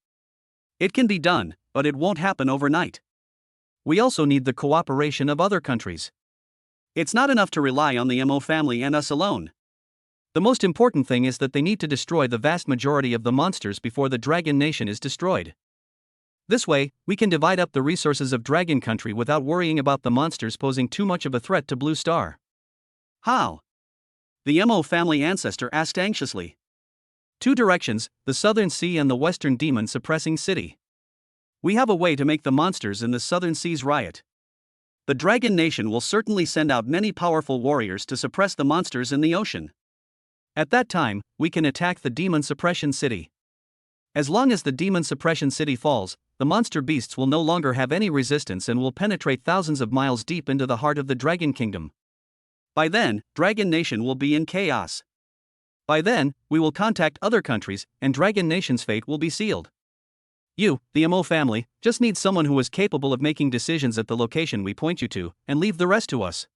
S1: "It can be done, but it won't happen overnight. We also need the cooperation of other countries. It's not enough to rely on the Mo family and us alone. The most important thing is that they need to destroy the vast majority of the monsters before the Dragon Nation is destroyed. This way, we can divide up the resources of Dragon Country without worrying about the monsters posing too much of a threat to Blue Star. How? The Mo family ancestor asked anxiously. Two directions, the Southern Sea and the Western Demon Suppressing City. We have a way to make the monsters in the Southern Seas riot. The Dragon Nation will certainly send out many powerful warriors to suppress the monsters in the ocean. At that time, we can attack the Demon Suppression City. As long as the Demon Suppression City falls, the monster beasts will no longer have any resistance and will penetrate thousands of miles deep into the heart of the Dragon Kingdom. By then, Dragon Nation will be in chaos. By then, we will contact other countries, and Dragon Nation's fate will be sealed. You, the Mo family, just need someone who is capable of making decisions at the location we point you to, and leave the rest to us.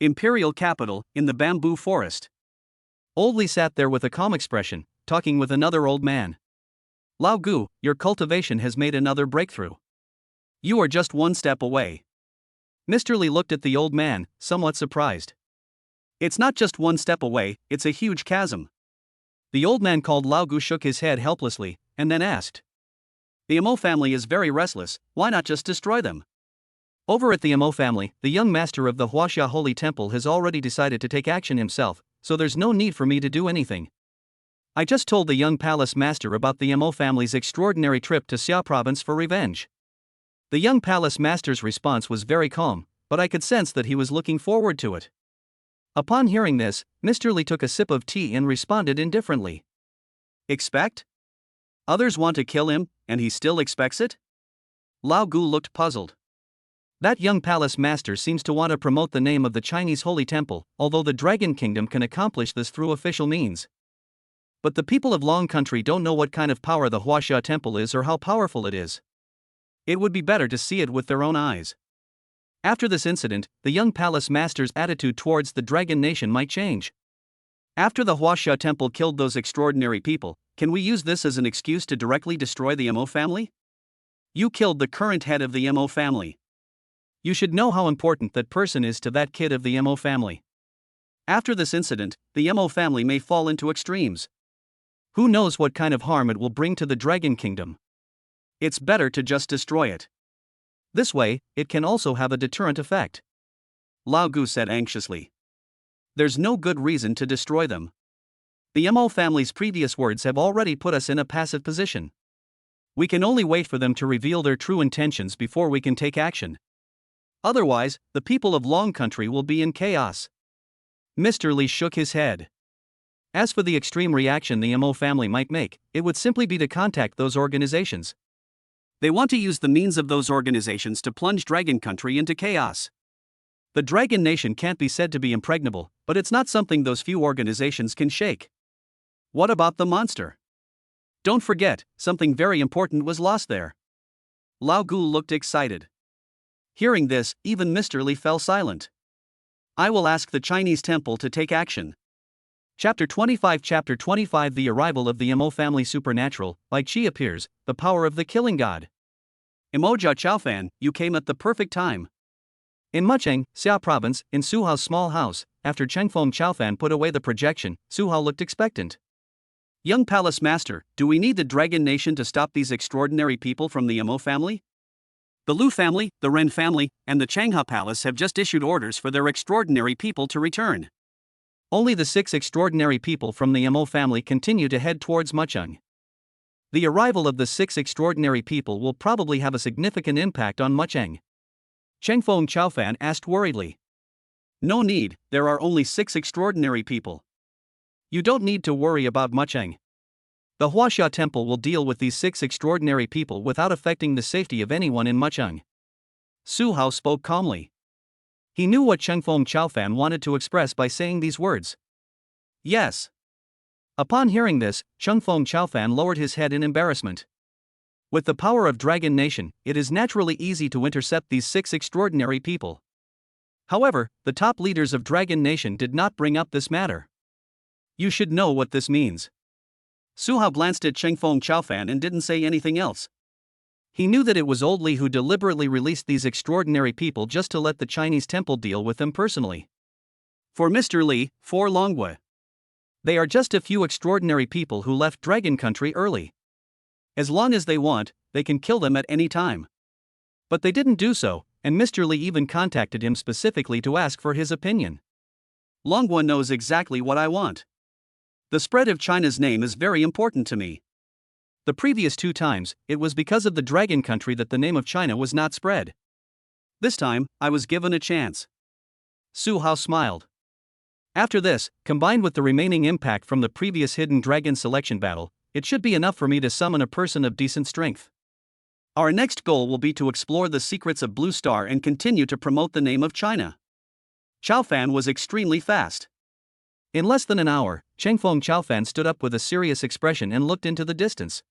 S1: Imperial Capital, in the bamboo forest. Old Li sat there with a calm expression, talking with another old man. Lao Gu, your cultivation has made another breakthrough. You are just one step away. Mr. Li looked at the old man, somewhat surprised. It's not just one step away, it's a huge chasm. The old man called Lao Gu shook his head helplessly, and then asked. The Mo family is very restless, why not just destroy them? Over at the Mo family, the young master of the Huaxia Holy Temple has already decided to take action himself, so there's no need for me to do anything. I just told the young palace master about the Mo family's extraordinary trip to Xia province for revenge. The young palace master's response was very calm, but I could sense that he was looking forward to it. Upon hearing this, Mr. Li took a sip of tea and responded indifferently. Expect? Others want to kill him, and he still expects it? Lao Gu looked puzzled. That young palace master seems to want to promote the name of the Chinese Holy Temple, although the Dragon Kingdom can accomplish this through official means. But the people of Long Country don't know what kind of power the Huaxia Temple is or how powerful it is. It would be better to see it with their own eyes. After this incident, the young palace master's attitude towards the Dragon Nation might change. After the Huaxia Temple killed those extraordinary people, can we use this as an excuse to directly destroy the Mo family? You killed the current head of the Mo family. You should know how important that person is to that kid of the Mo family. After this incident, the Mo family may fall into extremes. Who knows what kind of harm it will bring to the Dragon Kingdom? It's better to just destroy it. This way, it can also have a deterrent effect. Lao Gu said anxiously. There's no good reason to destroy them. The Mo family's previous words have already put us in a passive position. We can only wait for them to reveal their true intentions before we can take action. Otherwise, the people of Long Country will be in chaos. Mr. Li shook his head. As for the extreme reaction the Mo family might make, it would simply be to contact those organizations. They want to use the means of those organizations to plunge Dragon Country into chaos. The Dragon Nation can't be said to be impregnable, but it's not something those few organizations can shake. What about the monster? Don't forget, something very important was lost there. Lao Gu looked excited. Hearing this, even Mr. Li fell silent. I will ask the Chinese temple to take action. Chapter 25 The arrival of the Mo family supernatural, by Qi appears, the power of the killing god. Imoja Chaofan, you came at the perfect time. In Mucheng, Xia province, in Su Hao's small house, after Chengfeng Chaofan put away the projection, Su Hao looked expectant. Young palace master, do we need the Dragon Nation to stop these extraordinary people from the Mo family? The Lu family, the Ren family, and the Changhe palace have just issued orders for their extraordinary people to return. Only the 6 extraordinary people from the Mo family continue to head towards Mucheng. The arrival of the 6 extraordinary people will probably have a significant impact on Mucheng. Chengfeng Chaofan asked worriedly. No need, there are only 6 extraordinary people. You don't need to worry about Mucheng. The Huaxia Temple will deal with these 6 extraordinary people without affecting the safety of anyone in Mucheng. Su Hao spoke calmly. He knew what Chengfeng Chaofan wanted to express by saying these words. Yes. Upon hearing this, Chengfeng Chaofan lowered his head in embarrassment. With the power of Dragon Nation, it is naturally easy to intercept these 6 extraordinary people. However, the top leaders of Dragon Nation did not bring up this matter. You should know what this means. Su Hao glanced at Chengfeng Chaofan and didn't say anything else. He knew that it was Old Li who deliberately released these extraordinary people just to let the Chinese temple deal with them personally. For Mr. Li, for Longwe. They are just a few extraordinary people who left Dragon Country early. As long as they want, they can kill them at any time. But they didn't do so, and Mr. Li even contacted him specifically to ask for his opinion. Longhua knows exactly what I want. The spread of China's name is very important to me. The previous 2 times, it was because of the Dragon Country that the name of China was not spread. This time, I was given a chance. Su Hao smiled. After this, combined with the remaining impact from the previous Hidden Dragon selection battle, it should be enough for me to summon a person of decent strength. Our next goal will be to explore the secrets of Blue Star and continue to promote the name of China. Chaofan was extremely fast. In less than an hour, Chengfeng Chaofan stood up with a serious expression and looked into the distance.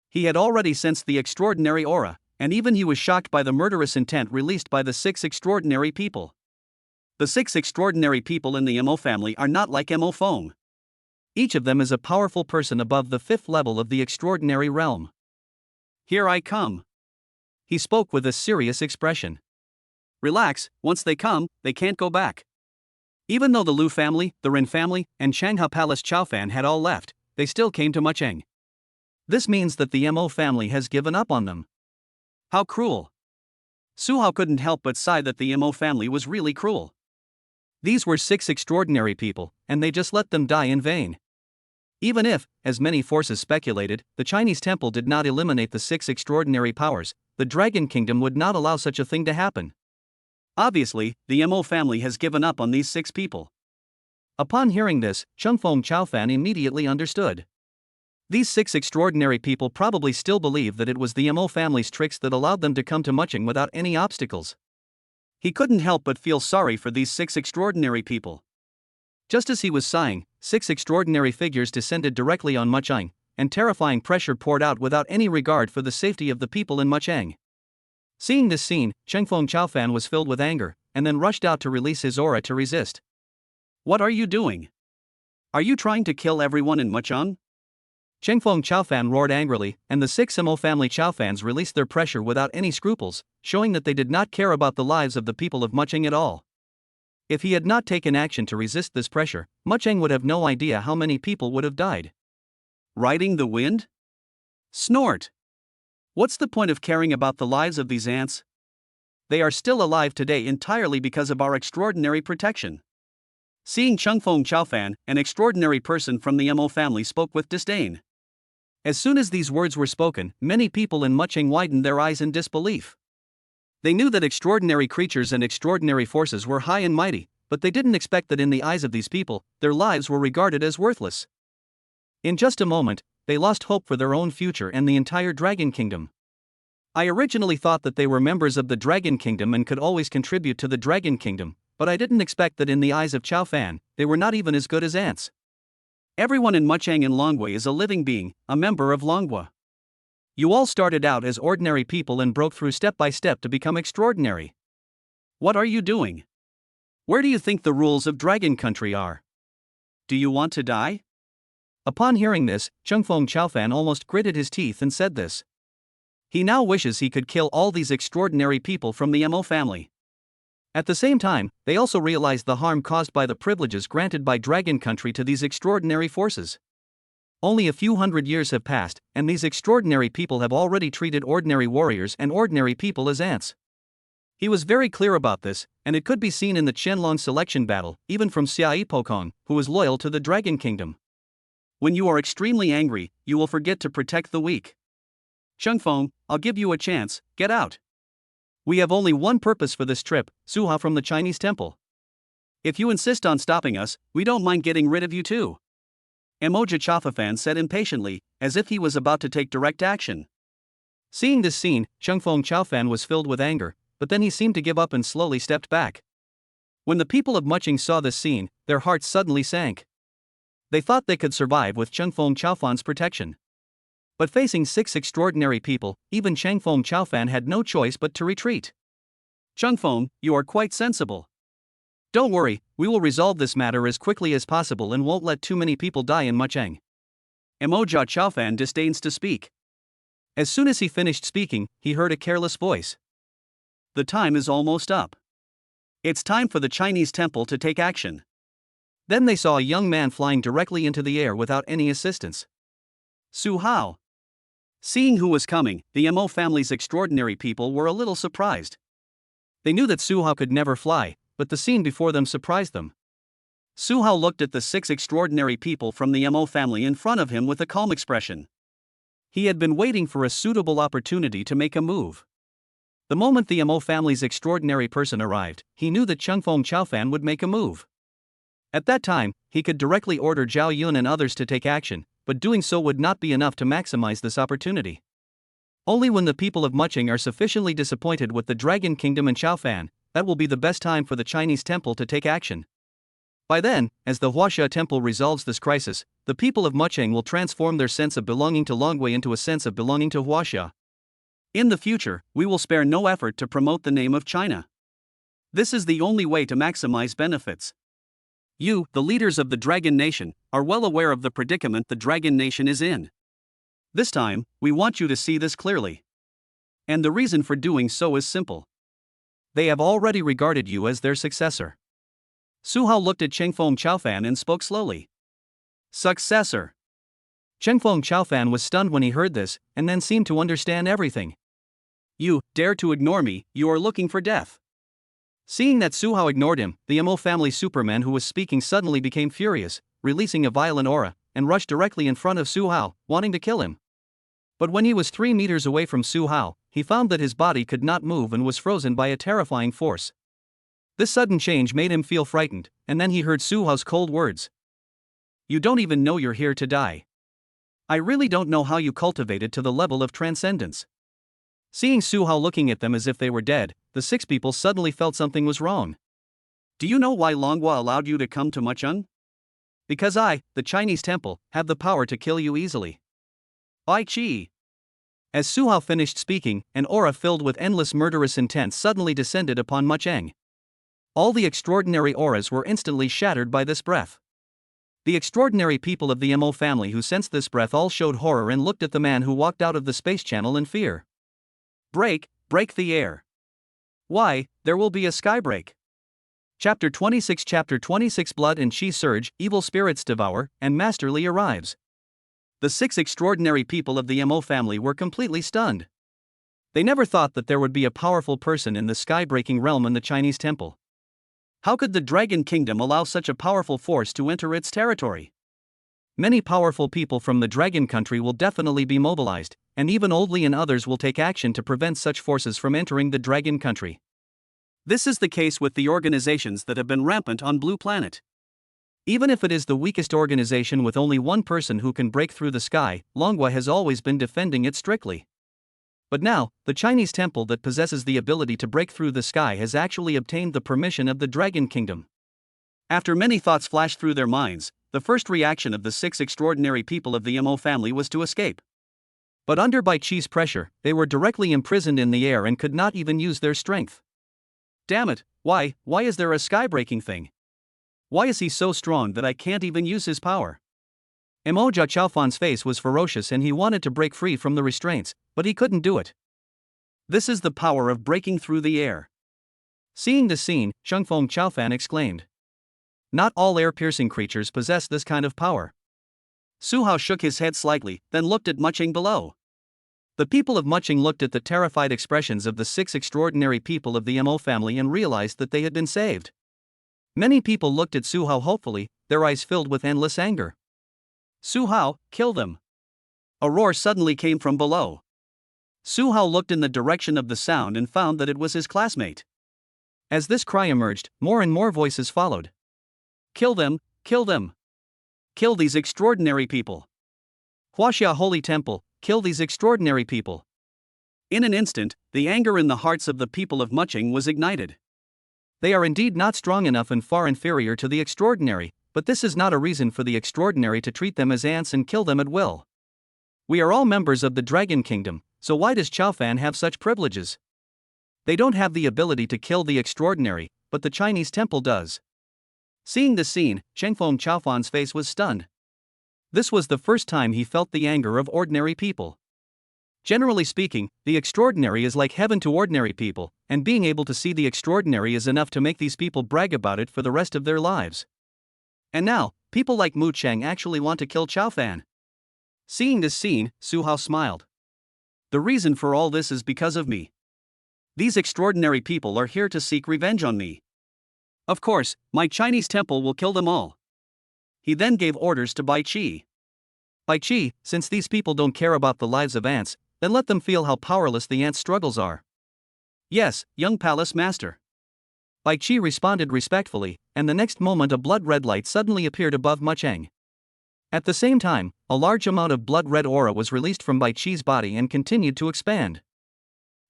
S1: He had already sensed the extraordinary aura, and even he was shocked by the murderous intent released by the 6 extraordinary people. The 6 extraordinary people in the Mo family are not like Mo Feng. Each of them is a powerful person above the 5th level of the extraordinary realm. Here I come. He spoke with a serious expression. Relax, once they come, they can't go back. Even though the Lu family, the Ren family, and Shanghai Palace Chaofan had all left, they still came to Mucheng. This means that the Mo family has given up on them. How cruel. Su Hao couldn't help but sigh that the Mo family was really cruel. These were 6 extraordinary people, and they just let them die in vain. Even if, as many forces speculated, the Chinese temple did not eliminate the 6 extraordinary powers, the Dragon Kingdom would not allow such a thing to happen. Obviously, the Mo family has given up on these 6 people. Upon hearing this, Chengfeng Chaofan immediately understood. These 6 extraordinary people probably still believe that it was the Mo family's tricks that allowed them to come to Mucheng without any obstacles. He couldn't help but feel sorry for these 6 extraordinary people. Just as he was sighing, 6 extraordinary figures descended directly on Mucheng, and terrifying pressure poured out without any regard for the safety of the people in Mucheng. Seeing this scene, Chengfeng Chaofan was filled with anger, and then rushed out to release his aura to resist. What are you doing? Are you trying to kill everyone in Mucheng? Chengfeng Chaofan roared angrily, and the 6 Mo family Chaofans released their pressure without any scruples, showing that they did not care about the lives of the people of Mucheng at all. If he had not taken action to resist this pressure, Mucheng would have no idea how many people would have died. Riding the wind? Snort! What's the point of caring about the lives of these ants? They are still alive today entirely because of our extraordinary protection. Seeing Chengfeng Chaofan, an extraordinary person from the Mo family, spoke with disdain. As soon as these words were spoken, many people in Mucheng widened their eyes in disbelief. They knew that extraordinary creatures and extraordinary forces were high and mighty, but they didn't expect that in the eyes of these people, their lives were regarded as worthless. In just a moment, they lost hope for their own future and the entire Dragon Kingdom. I originally thought that they were members of the Dragon Kingdom and could always contribute to the Dragon Kingdom, but I didn't expect that in the eyes of Chaofan, they were not even as good as ants. Everyone in Mucheng and Longhua is a living being, a member of Longhua. You all started out as ordinary people and broke through step by step to become extraordinary. What are you doing? Where do you think the rules of Dragon Country are? Do you want to die? Upon hearing this, Chengfeng Chaofan almost gritted his teeth and said this. He now wishes he could kill all these extraordinary people from the Mo family. At the same time, they also realized the harm caused by the privileges granted by Dragon Country to these extraordinary forces. Only a few hundred years have passed, and these extraordinary people have already treated ordinary warriors and ordinary people as ants. He was very clear about this, and it could be seen in the Qianlong selection battle, even from Xia Yipokong, who was loyal to the Dragon Kingdom. When you are extremely angry, you will forget to protect the weak. Chengfeng, I'll give you a chance, get out. We have only one purpose for this trip, Su Hao from the Chinese temple. If you insist on stopping us, we don't mind getting rid of you too. Emoja Chaofan said impatiently, as if he was about to take direct action. Seeing this scene, Chengfeng Chaofan was filled with anger, but then he seemed to give up and slowly stepped back. When the people of Mucheng saw this scene, their hearts suddenly sank. They thought they could survive with Chengfeng Chaofan's protection. But facing 6 extraordinary people, even Chengfeng Chaofan had no choice but to retreat. Chengfeng, you are quite sensible. Don't worry, we will resolve this matter as quickly as possible and won't let too many people die in Mucheng. Emoja Chaofan disdains to speak. As soon as he finished speaking, he heard a careless voice. The time is almost up. It's time for the Chinese temple to take action. Then they saw a young man flying directly into the air without any assistance. Su Hao. Seeing who was coming, the Mo family's extraordinary people were a little surprised. They knew that Su Hao could never fly, but the scene before them surprised them. Su Hao looked at the 6 extraordinary people from the Mo family in front of him with a calm expression. He had been waiting for a suitable opportunity to make a move. The moment the Mo family's extraordinary person arrived, he knew that Chengfeng Chaofan would make a move. At that time, he could directly order Zhao Yun and others to take action, but doing so would not be enough to maximize this opportunity. Only when the people of Muqing are sufficiently disappointed with the Dragon Kingdom and Chaofan, that will be the best time for the Chinese temple to take action. By then, as the Huaxia temple resolves this crisis, the people of Muqing will transform their sense of belonging to Longwei into a sense of belonging to Huaxia. In the future, we will spare no effort to promote the name of China. This is the only way to maximize benefits. You, the leaders of the Dragon Nation, are well aware of the predicament the Dragon Nation is in. This time, we want you to see this clearly. And the reason for doing so is simple. They have already regarded you as their successor. Su Hao looked at Chengfeng Chaofan and spoke slowly. Successor. Chengfeng Chaofan was stunned when he heard this, and then seemed to understand everything. You dare to ignore me, you are looking for death. Seeing that Su Hao ignored him, the Mo family superman who was speaking suddenly became furious, releasing a violent aura, and rushed directly in front of Su Hao, wanting to kill him. But when he was 3 meters away from Su Hao, he found that his body could not move and was frozen by a terrifying force. This sudden change made him feel frightened, and then he heard Su Hao's cold words. You don't even know you're here to die. I really don't know how you cultivated to the level of transcendence. Seeing Su Hao looking at them as if they were dead, the 6 people suddenly felt something was wrong. Do you know why Longhua allowed you to come to Muqing? Because I, the Chinese temple, have the power to kill you easily. Bai Qi. As Su Hao finished speaking, an aura filled with endless murderous intent suddenly descended upon Muqing. All the extraordinary auras were instantly shattered by this breath. The extraordinary people of the Mo family who sensed this breath all showed horror and looked at the man who walked out of the space channel in fear. Break the air. Why, there will be a skybreak. Chapter 26 Blood and Qi surge, evil spirits devour, and Master Li arrives. The 6 extraordinary people of the Mo family were completely stunned. They never thought that there would be a powerful person in the skybreaking realm in the Chinese temple. How could the Dragon Kingdom allow such a powerful force to enter its territory? Many powerful people from the Dragon Country will definitely be mobilized, and even Old Li and others will take action to prevent such forces from entering the Dragon Country. This is the case with the organizations that have been rampant on Blue Planet. Even if it is the weakest organization with only one person who can break through the sky, Longhua has always been defending it strictly. But now, the Chinese temple that possesses the ability to break through the sky has actually obtained the permission of the Dragon Kingdom. After many thoughts flashed through their minds, the first reaction of the 6 extraordinary people of the Mo family was to escape. But under Bai Qi's pressure, they were directly imprisoned in the air and could not even use their strength. Damn it, why is there a skybreaking thing? Why is he so strong that I can't even use his power? Mo Chaofan's face was ferocious and he wanted to break free from the restraints, but he couldn't do it. This is the power of breaking through the air. Seeing the scene, Chengfeng Chaofan exclaimed. Not all air-piercing creatures possess this kind of power. Su Hao shook his head slightly, then looked at Muqing below. The people of Muqing looked at the terrified expressions of the 6 extraordinary people of the Mo family and realized that they had been saved. Many people looked at Su Hao hopefully, their eyes filled with endless anger. Su Hao, kill them! A roar suddenly came from below. Su Hao looked in the direction of the sound and found that it was his classmate. As this cry emerged, more and more voices followed. Kill them, kill them! Kill these extraordinary people! Huaxia Holy Temple, kill these extraordinary people! In an instant, the anger in the hearts of the people of Muqing was ignited. They are indeed not strong enough and far inferior to the extraordinary, but this is not a reason for the extraordinary to treat them as ants and kill them at will. We are all members of the Dragon Kingdom, so why does Chaofan have such privileges? They don't have the ability to kill the extraordinary, but the Chinese temple does. Seeing the scene, Chengfeng Chaofan's face was stunned. This was the first time he felt the anger of ordinary people. Generally speaking, the extraordinary is like heaven to ordinary people, and being able to see the extraordinary is enough to make these people brag about it for the rest of their lives. And now, people like Mu Cheng actually want to kill Chao Fan. Seeing this scene, Su Hao smiled. The reason for all this is because of me. These extraordinary people are here to seek revenge on me. Of course, my Chinese temple will kill them all. He then gave orders to Bai Qi. Bai Qi, since these people don't care about the lives of ants, then let them feel how powerless the ants' struggles are. Yes, young palace master. Bai Qi responded respectfully, and the next moment a blood-red light suddenly appeared above Mu Cheng. At the same time, a large amount of blood-red aura was released from Bai Qi's body and continued to expand,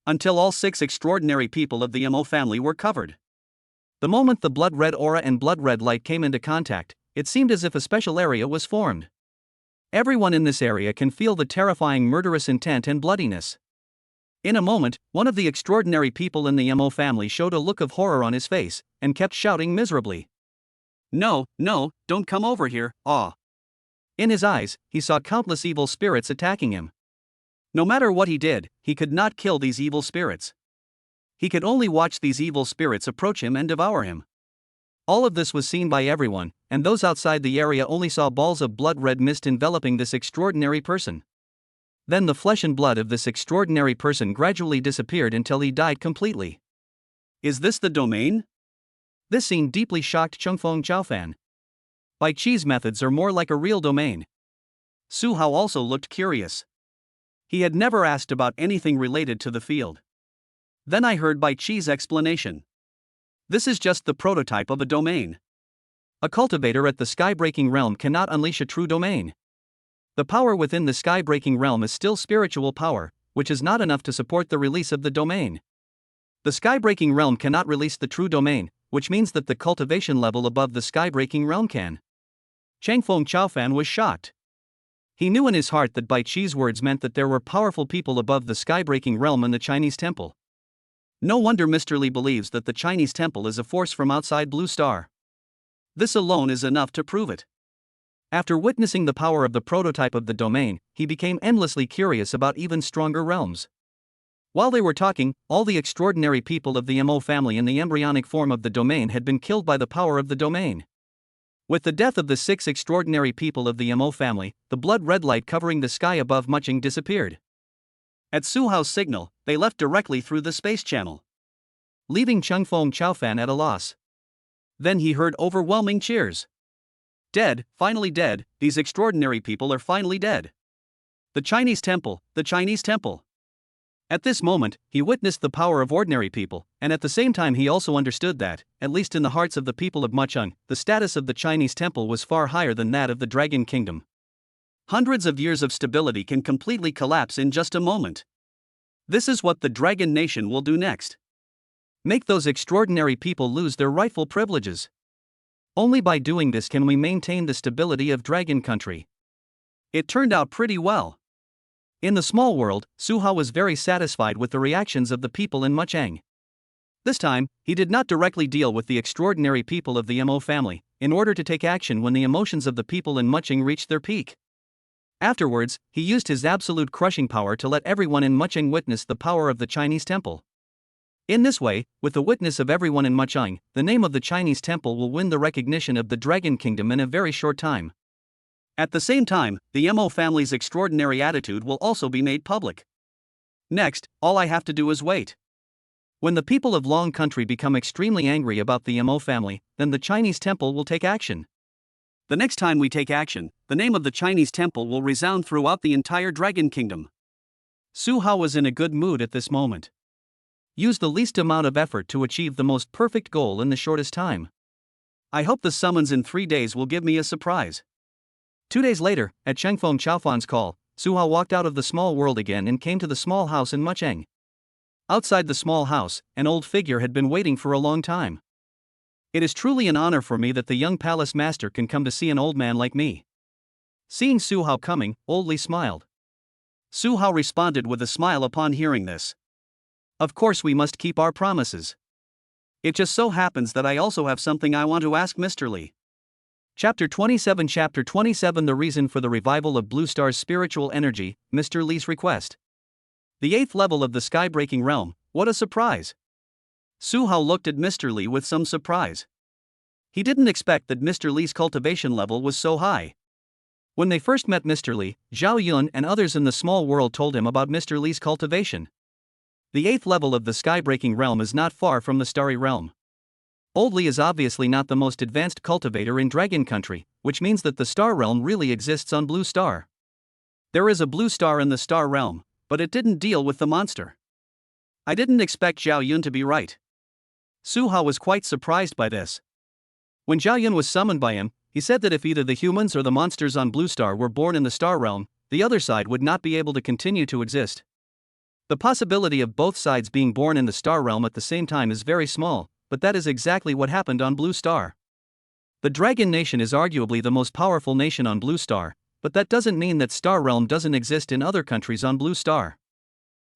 S1: until all 6 extraordinary people of the Mo family were covered. The moment the blood-red aura and blood-red light came into contact, it seemed as if a special area was formed. Everyone in this area can feel the terrifying murderous intent and bloodiness. In a moment, one of the extraordinary people in the Mo family showed a look of horror on his face, and kept shouting miserably. No, don't come over here, ah. In his eyes, he saw countless evil spirits attacking him. No matter what he did, he could not kill these evil spirits. He could only watch these evil spirits approach him and devour him. All of this was seen by everyone, and those outside the area only saw balls of blood-red mist enveloping this extraordinary person. Then the flesh and blood of this extraordinary person gradually disappeared until he died completely. Is this the domain? This scene deeply shocked Chengfeng Chaofan. Bai Qi's methods are more like a real domain. Su Hao also looked curious. He had never asked about anything related to the field. Then I heard Bai Qi's explanation. This is just the prototype of a domain. A cultivator at the sky-breaking realm cannot unleash a true domain. The power within the sky-breaking realm is still spiritual power, which is not enough to support the release of the domain. The sky-breaking realm cannot release the true domain, which means that the cultivation level above the sky-breaking realm can. Changfeng Chaofan was shocked. He knew in his heart that Bai Qi's words meant that there were powerful people above the sky-breaking realm in the Chinese temple. No wonder Mr. Li believes that the Chinese temple is a force from outside Blue Star. This alone is enough to prove it. After witnessing the power of the prototype of the domain, he became endlessly curious about even stronger realms. While they were talking, all the extraordinary people of the Mo family in the embryonic form of the domain had been killed by the power of the domain. With the death of the 6 extraordinary people of the Mo family, the blood-red light covering the sky above Mu Cheng disappeared. At Su Hao's signal, they left directly through the space channel, leaving Chengfeng Chaofan at a loss. Then he heard overwhelming cheers. Dead, finally dead, these extraordinary people are finally dead. The Chinese temple, the Chinese temple. At this moment, he witnessed the power of ordinary people, and at the same time he also understood that, at least in the hearts of the people of Mu Cheng, the status of the Chinese temple was far higher than that of the Dragon Kingdom. Hundreds of years of stability can completely collapse in just a moment. This is what the Dragon Nation will do next. Make those extraordinary people lose their rightful privileges. Only by doing this can we maintain the stability of Dragon Country. It turned out pretty well. In the small world, Su Hao was very satisfied with the reactions of the people in Mu Cheng. This time, he did not directly deal with the extraordinary people of the Mo family, in order to take action when the emotions of the people in Mu Cheng reached their peak. Afterwards, he used his absolute crushing power to let everyone in Mu Cheng witness the power of the Chinese temple. In this way, with the witness of everyone in Mu Cheng, the name of the Chinese temple will win the recognition of the Dragon Kingdom in a very short time. At the same time, the Mo family's extraordinary attitude will also be made public. Next, all I have to do is wait. When the people of Long Country become extremely angry about the Mo family, then the Chinese temple will take action. The next time we take action, the name of the Chinese temple will resound throughout the entire Dragon Kingdom. Su Hao was in a good mood at this moment. Use the least amount of effort to achieve the most perfect goal in the shortest time. I hope the summons in 3 days will give me a surprise. 2 days later, at Chengfeng Chaofan's call, Su Hao walked out of the small world again and came to the small house in Mu Cheng. Outside the small house, an old figure had been waiting for a long time. It is truly an honor for me that the young palace master can come to see an old man like me. Seeing Su Hao coming, Old Li smiled. Su Hao responded with a smile upon hearing this. Of course we must keep our promises. It just so happens that I also have something I want to ask Mr. Li. Chapter 27 Chapter 27 The reason for the revival of Blue Star's spiritual energy, Mr. Li's request. The 8th level of the sky-breaking realm, what a surprise! Su Hao looked at Mr. Li with some surprise. He didn't expect that Mr. Li's cultivation level was so high. When they first met Mr. Li, Zhao Yun and others in the small world told him about Mr. Li's cultivation. The 8th level of the sky-breaking realm is not far from the starry realm. Old Li is obviously not the most advanced cultivator in Dragon Country, which means that the star realm really exists on Blue Star. There is a blue star in the star realm, but it didn't deal with the monster. I didn't expect Zhao Yun to be right. Su Hao was quite surprised by this. When Zhao Yun was summoned by him, he said that if either the humans or the monsters on Blue Star were born in the star realm, the other side would not be able to continue to exist. The possibility of both sides being born in the star realm at the same time is very small, but that is exactly what happened on Blue Star. The Dragon Nation is arguably the most powerful nation on Blue Star, but that doesn't mean that Star Realm doesn't exist in other countries on Blue Star.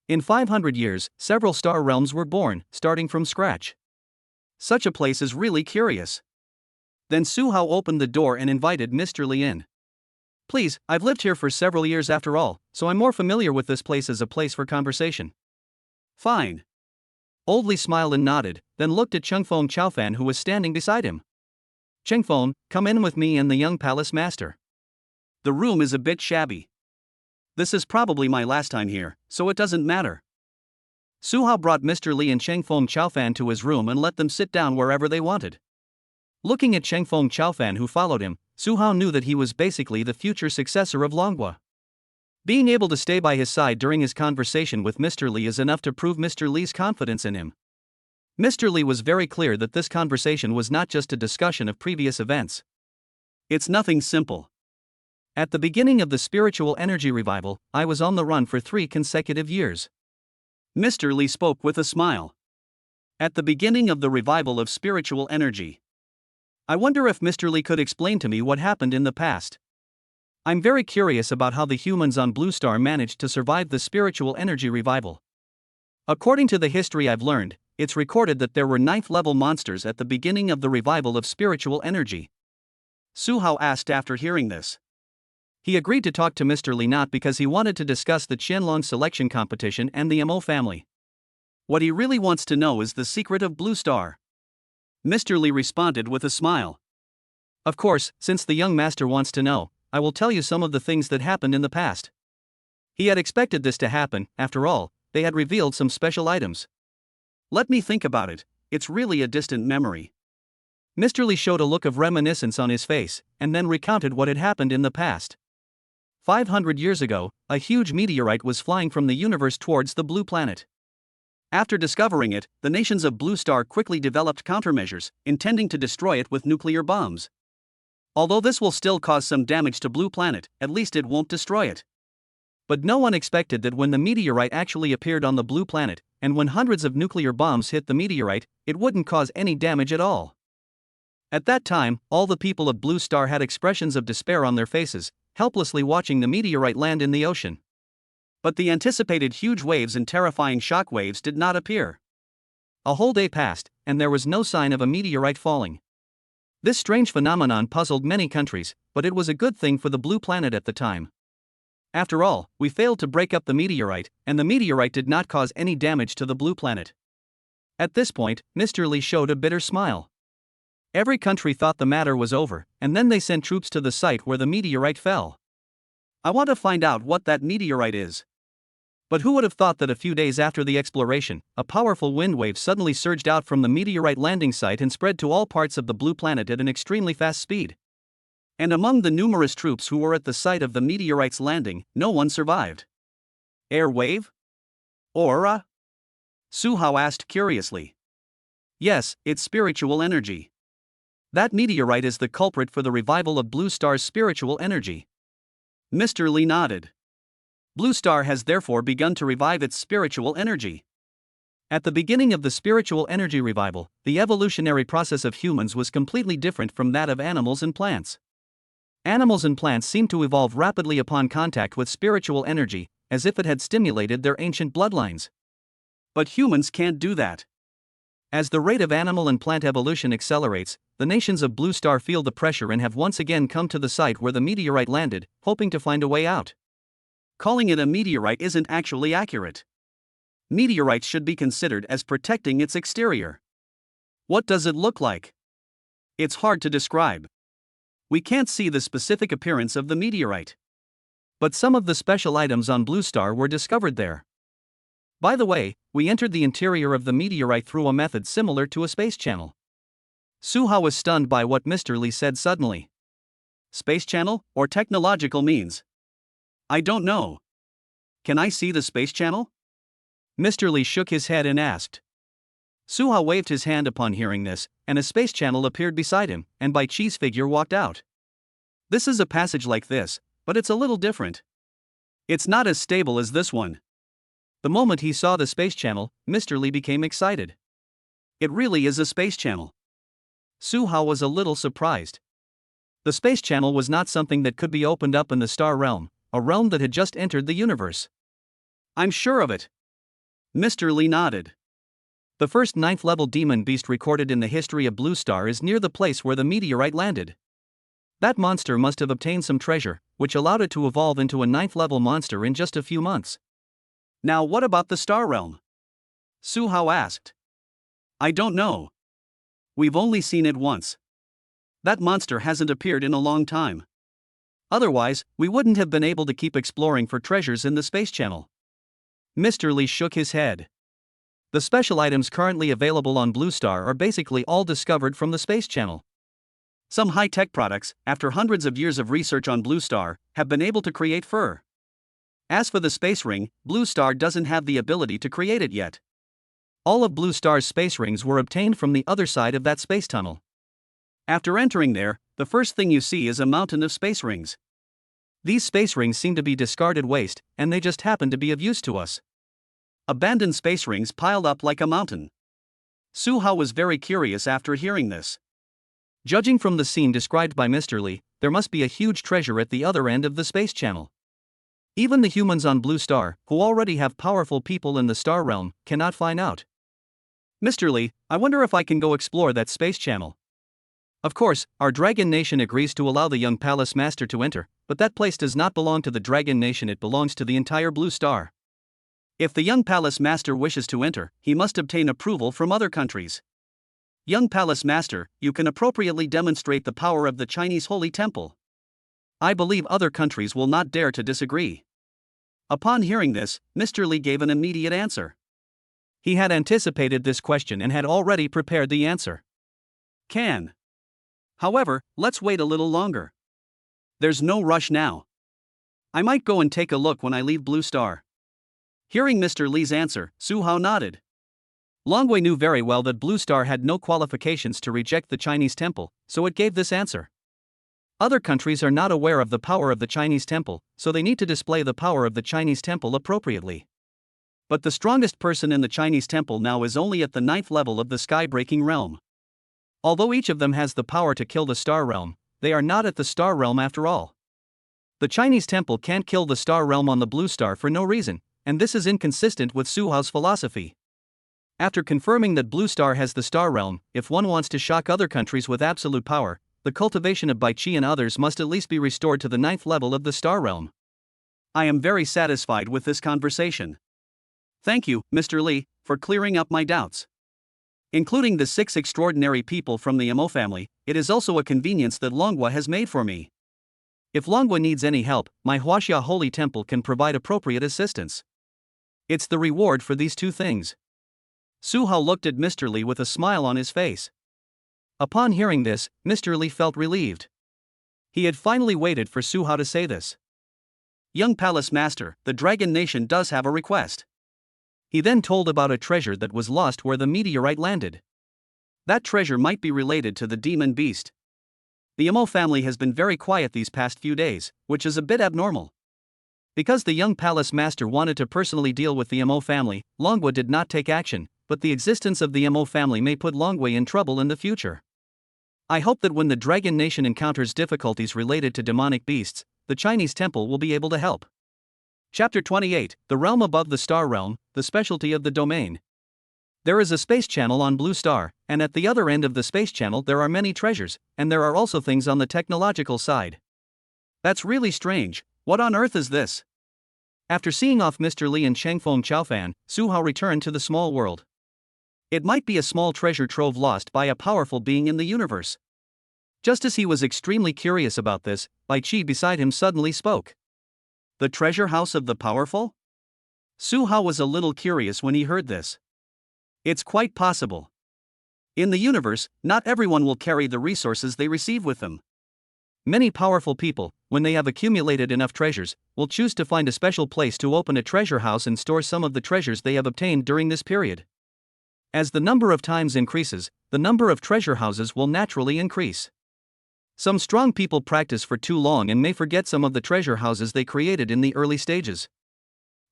S1: In 500 years, several star realms were born, starting from scratch. Such a place is really curious. Then Su Hao opened the door and invited Mr. Li in. Please, I've lived here for several years after all, so I'm more familiar with this place as a place for conversation. Fine. Old Li smiled and nodded, then looked at Chengfeng Chaofan who was standing beside him. Chengfeng, come in with me and the young palace master. The room is a bit shabby. This is probably my last time here, so it doesn't matter. Su Hao brought Mr. Li and Chengfeng Chaofan to his room and let them sit down wherever they wanted. Looking at Chengfeng Chaofan who followed him, Su Hao knew that he was basically the future successor of Longhua. Being able to stay by his side during his conversation with Mr. Li is enough to prove Mr. Li's confidence in him. Mr. Li was very clear that this conversation was not just a discussion of previous events. It's nothing simple. At the beginning of the spiritual energy revival, I was on the run for 3 consecutive years. Mr. Li spoke with a smile. At the beginning of the revival of spiritual energy. I wonder if Mr. Li could explain to me what happened in the past. I'm very curious about how the humans on Blue Star managed to survive the spiritual energy revival. According to the history I've learned, it's recorded that there were 9th level monsters at the beginning of the revival of spiritual energy. Su Hao asked after hearing this. He agreed to talk to Mr. Li not because he wanted to discuss the Qianlong selection competition and the Mo family. What he really wants to know is the secret of Blue Star. Mr. Li responded with a smile. Of course, since the young master wants to know, I will tell you some of the things that happened in the past. He had expected this to happen, after all, they had revealed some special items. Let me think about it, it's really a distant memory. Mr. Li showed a look of reminiscence on his face, and then recounted what had happened in the past. 500 years ago, a huge meteorite was flying from the universe towards the blue planet. After discovering it, the nations of Blue Star quickly developed countermeasures, intending to destroy it with nuclear bombs. Although this will still cause some damage to Blue Planet, at least it won't destroy it. But no one expected that when the meteorite actually appeared on the Blue Planet, and when hundreds of nuclear bombs hit the meteorite, it wouldn't cause any damage at all. At that time, all the people of Blue Star had expressions of despair on their faces, helplessly watching the meteorite land in the ocean. But the anticipated huge waves and terrifying shock waves did not appear. A whole day passed, and there was no sign of a meteorite falling. This strange phenomenon puzzled many countries, but it was a good thing for the Blue Planet at the time. After all, we failed to break up the meteorite, and the meteorite did not cause any damage to the Blue Planet. At this point, Mr. Li showed a bitter smile. Every country thought the matter was over, and then they sent troops to the site where the meteorite fell. I want to find out what that meteorite is. But who would have thought that a few days after the exploration, a powerful wind wave suddenly surged out from the meteorite landing site and spread to all parts of the Blue Planet at an extremely fast speed. And among the numerous troops who were at the site of the meteorite's landing, no one survived. Air wave? Aura? Su Hao asked curiously. Yes, it's spiritual energy. That meteorite is the culprit for the revival of Blue Star's spiritual energy. Mr. Li nodded. Blue Star has therefore begun to revive its spiritual energy. At the beginning of the spiritual energy revival, the evolutionary process of humans was completely different from that of animals and plants. Animals and plants seemed to evolve rapidly upon contact with spiritual energy, as if it had stimulated their ancient bloodlines. But humans can't do that. As the rate of animal and plant evolution accelerates, the nations of Blue Star feel the pressure and have once again come to the site where the meteorite landed, hoping to find a way out. Calling it a meteorite isn't actually accurate. Meteorites should be considered as protecting its exterior. What does it look like? It's hard to describe. We can't see the specific appearance of the meteorite. But some of the special items on Blue Star were discovered there. By the way, we entered the interior of the meteorite through a method similar to a space channel. Suha was stunned by what Mr. Lee said suddenly. Space channel, or technological means? I don't know. Can I see the space channel? Mr. Lee shook his head and asked. Suha waved his hand upon hearing this, and a space channel appeared beside him, and Bai Chi's figure walked out. This is a passage like this, but it's a little different. It's not as stable as this one. The moment he saw the space channel, Mr. Lee became excited. It really is a space channel. Suha was a little surprised. The space channel was not something that could be opened up in the star realm, a realm that had just entered the universe. I'm sure of it. Mr. Lee nodded. The first 9th level demon beast recorded in the history of Blue Star is near the place where the meteorite landed. That monster must have obtained some treasure, which allowed it to evolve into a 9th level monster in just a few months. Now what about the star realm? Suha asked. I don't know. We've only seen it once. That monster hasn't appeared in a long time. Otherwise, we wouldn't have been able to keep exploring for treasures in the space channel. Mr. Lee shook his head. The special items currently available on Blue Star are basically all discovered from the space channel. Some high-tech products, after hundreds of years of research on Blue Star, have been able to create fur. As for the space ring, Blue Star doesn't have the ability to create it yet. All of Blue Star's space rings were obtained from the other side of that space tunnel. After entering there, the first thing you see is a mountain of space rings. These space rings seem to be discarded waste, and they just happen to be of use to us. Abandoned space rings piled up like a mountain. Suha was very curious after hearing this. Judging from the scene described by Mr. Lee, there must be a huge treasure at the other end of the space channel. Even the humans on Blue Star, who already have powerful people in the star realm, cannot find out. Mr. Lee, I wonder if I can go explore that space channel. Of course, our Dragon Nation agrees to allow the young Palace Master to enter, but that place does not belong to the Dragon Nation, it belongs to the entire Blue Star. If the young Palace Master wishes to enter, he must obtain approval from other countries. Young Palace Master, you can appropriately demonstrate the power of the Chinese Holy Temple. I believe other countries will not dare to disagree. Upon hearing this, Mr. Lee gave an immediate answer. He had anticipated this question and had already prepared the answer. Can. However, let's wait a little longer. There's no rush now. I might go and take a look when I leave Blue Star. Hearing Mr. Lee's answer, Suha nodded. Longwei knew very well that Blue Star had no qualifications to reject the Chinese temple, so it gave this answer. Other countries are not aware of the power of the Chinese temple, so they need to display the power of the Chinese temple appropriately. But the strongest person in the Chinese temple now is only at the 9th level of the sky-breaking realm. Although each of them has the power to kill the star realm, they are not at the star realm after all. The Chinese temple can't kill the star realm on the Blue Star for no reason, and this is inconsistent with Suha's philosophy. After confirming that Blue Star has the star realm, if one wants to shock other countries with absolute power, the cultivation of Bai Chi and others must at least be restored to the 9th level of the star realm. I am very satisfied with this conversation. Thank you, Mr. Lee, for clearing up my doubts. Including the 6 extraordinary people from the Mo family, it is also a convenience that Longhua has made for me. If Longhua needs any help, my Huaxia Holy Temple can provide appropriate assistance. It's the reward for these two things. Suha looked at Mr. Lee with a smile on his face. Upon hearing this, Mr. Lee felt relieved. He had finally waited for Suha to say this. Young Palace Master, the Dragon Nation does have a request. He then told about a treasure that was lost where the meteorite landed. That treasure might be related to the demon beast. The Mo family has been very quiet these past few days, which is a bit abnormal. Because the young Palace Master wanted to personally deal with the Mo family, Longhua did not take action, but the existence of the Mo family may put Longhua in trouble in the future. I hope that when the Dragon Nation encounters difficulties related to demonic beasts, the Chinese temple will be able to help. Chapter 28, The Realm Above the Star Realm, the Specialty of the Domain. There is a space channel on Blue Star, and at the other end of the space channel there are many treasures, and there are also things on the technological side. That's really strange. What on earth is this? After seeing off Mr. Lee and Changfeng Chaofan, Suha returned to the small world. It might be a small treasure trove lost by a powerful being in the universe. Just as he was extremely curious about this, Bai Qi beside him suddenly spoke. The treasure house of the powerful? Su Hao was a little curious when he heard this. It's quite possible. In the universe, not everyone will carry the resources they receive with them. Many powerful people, when they have accumulated enough treasures, will choose to find a special place to open a treasure house and store some of the treasures they have obtained during this period. As the number of times increases, the number of treasure houses will naturally increase. Some strong people practice for too long and may forget some of the treasure houses they created in the early stages.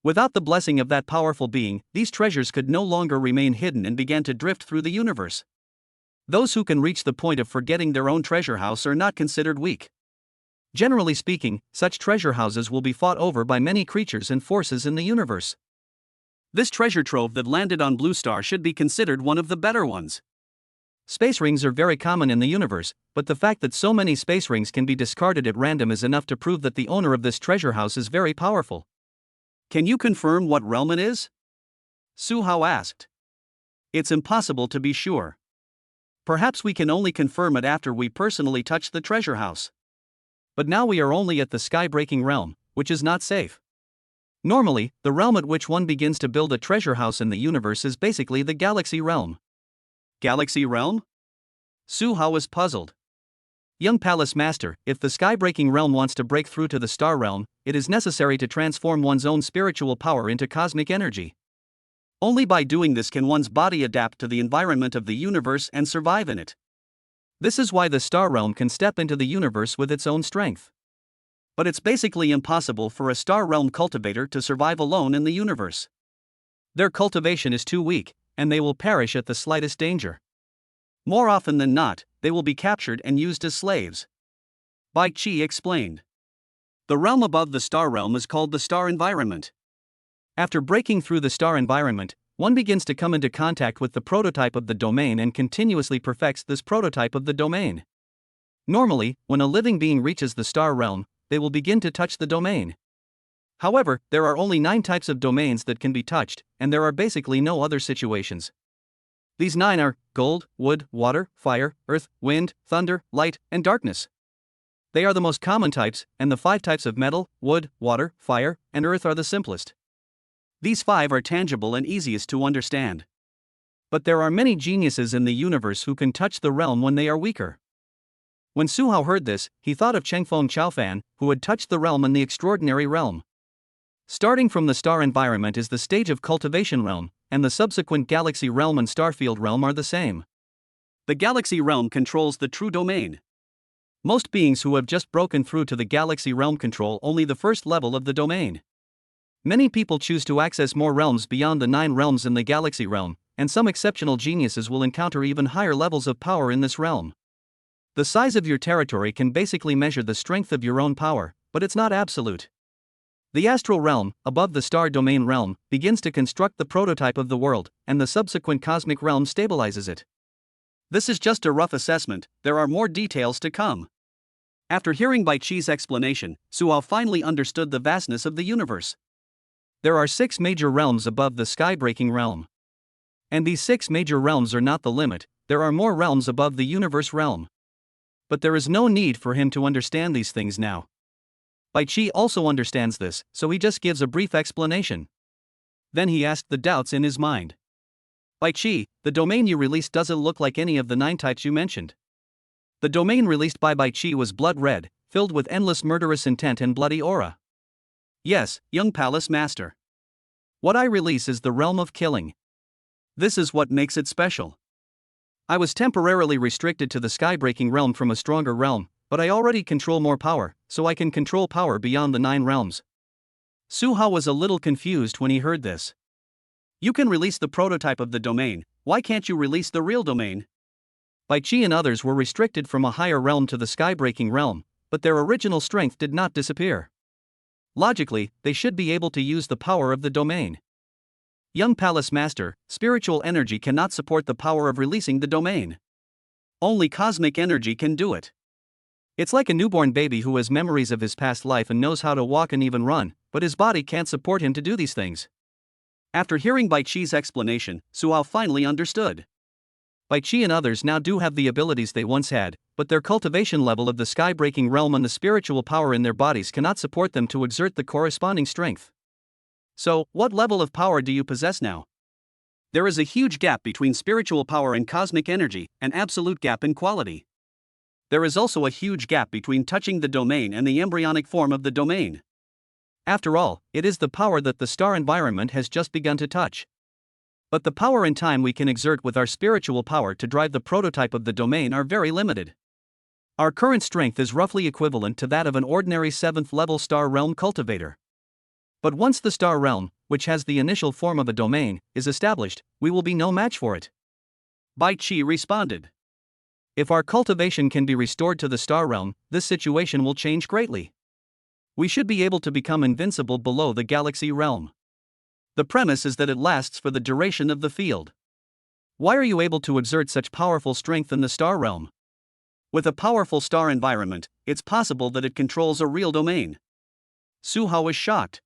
S1: Without the blessing of that powerful being, these treasures could no longer remain hidden and began to drift through the universe. Those who can reach the point of forgetting their own treasure house are not considered weak. Generally speaking, such treasure houses will be fought over by many creatures and forces in the universe. This treasure trove that landed on Blue Star should be considered one of the better ones. Space rings are very common in the universe, but the fact that so many space rings can be discarded at random is enough to prove that the owner of this treasure house is very powerful. Can you confirm what realm it is? Su Hao asked. It's impossible to be sure. Perhaps we can only confirm it after we personally touch the treasure house. But now we are only at the sky-breaking realm, which is not safe. Normally, the realm at which one begins to build a treasure house in the universe is basically the galaxy realm. Galaxy realm? Su Hao was puzzled. Young Palace Master, if the sky-breaking realm wants to break through to the star realm, it is necessary to transform one's own spiritual power into cosmic energy. Only by doing this can one's body adapt to the environment of the universe and survive in it. This is why the star realm can step into the universe with its own strength. But it's basically impossible for a star realm cultivator to survive alone in the universe. Their cultivation is too weak, and they will perish at the slightest danger. More often than not, they will be captured and used as slaves. Bai Qi explained. The realm above the star realm is called the star environment. After breaking through the star environment, one begins to come into contact with the prototype of the domain and continuously perfects this prototype of the domain. Normally, when a living being reaches the star realm, they will begin to touch the domain. However, there are only 9 types of domains that can be touched, and there are basically no other situations. These 9 are gold, wood, water, fire, earth, wind, thunder, light, and darkness. They are the most common types, and the 5 types of metal, wood, water, fire, and earth are the simplest. These 5 are tangible and easiest to understand. But there are many geniuses in the universe who can touch the realm when they are weaker. When Su Hao heard this, he thought of Chengfeng Chaofan, who had touched the realm in the extraordinary realm. Starting from the star environment is the stage of cultivation realm, and the subsequent galaxy realm and starfield realm are the same. The galaxy realm controls the true domain. Most beings who have just broken through to the galaxy realm control only the first level of the domain. Many people choose to access more realms beyond the 9 realms in the galaxy realm, and some exceptional geniuses will encounter even higher levels of power in this realm. The size of your territory can basically measure the strength of your own power, but it's not absolute. The astral realm, above the star domain realm, begins to construct the prototype of the world, and the subsequent cosmic realm stabilizes it. This is just a rough assessment, there are more details to come. After hearing Bai Qi's explanation, Su Hao finally understood the vastness of the universe. There are 6 major realms above the sky-breaking realm. And these 6 major realms are not the limit, there are more realms above the universe realm. But there is no need for him to understand these things now. Bai Qi also understands this, so he just gives a brief explanation. Then he asked the doubts in his mind. Bai Qi, the domain you released doesn't look like any of the 9 types you mentioned. The domain released by Bai Qi was blood red, filled with endless murderous intent and bloody aura. Yes, young Palace Master. What I release is the realm of killing. This is what makes it special. I was temporarily restricted to the sky-breaking realm from a stronger realm, but I already control more power, so I can control power beyond the 9 realms. Su Hao was a little confused when he heard this. You can release the prototype of the domain, why can't you release the real domain? Bai Qi and others were restricted from a higher realm to the sky-breaking realm, but their original strength did not disappear. Logically, they should be able to use the power of the domain. Young Palace Master, spiritual energy cannot support the power of releasing the domain. Only cosmic energy can do it. It's like a newborn baby who has memories of his past life and knows how to walk and even run, but his body can't support him to do these things. After hearing Bai Qi's explanation, Su Hao finally understood. Bai Qi and others now do have the abilities they once had, but their cultivation level of the sky-breaking realm and the spiritual power in their bodies cannot support them to exert the corresponding strength. So, what level of power do you possess now? There is a huge gap between spiritual power and cosmic energy, an absolute gap in quality. There is also a huge gap between touching the domain and the embryonic form of the domain. After all, it is the power that the star environment has just begun to touch. But the power and time we can exert with our spiritual power to drive the prototype of the domain are very limited. Our current strength is roughly equivalent to that of an ordinary 7th level star realm cultivator. But once the star realm, which has the initial form of a domain, is established, we will be no match for it. Bai Qi responded. If our cultivation can be restored to the star realm, this situation will change greatly. We should be able to become invincible below the galaxy realm. The premise is that it lasts for the duration of the field. Why are you able to exert such powerful strength in the star realm? With a powerful star environment, it's possible that it controls a real domain. Su Hao was shocked.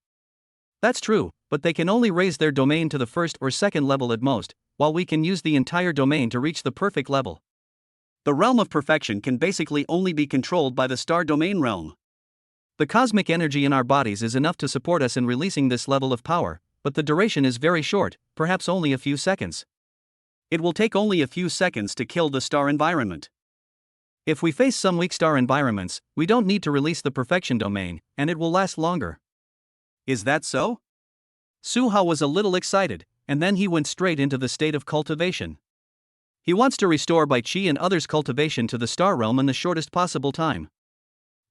S1: That's true, but they can only raise their domain to the 1st or 2nd level at most, while we can use the entire domain to reach the perfect level. The realm of perfection can basically only be controlled by the star domain realm. The cosmic energy in our bodies is enough to support us in releasing this level of power, but the duration is very short, perhaps only a few seconds. It will take only a few seconds to kill the star environment. If we face some weak star environments, we don't need to release the perfection domain, and it will last longer. Is that so? Su Hao was a little excited, and then he went straight into the state of cultivation. He wants to restore Bai Qi and others' cultivation to the star realm in the shortest possible time.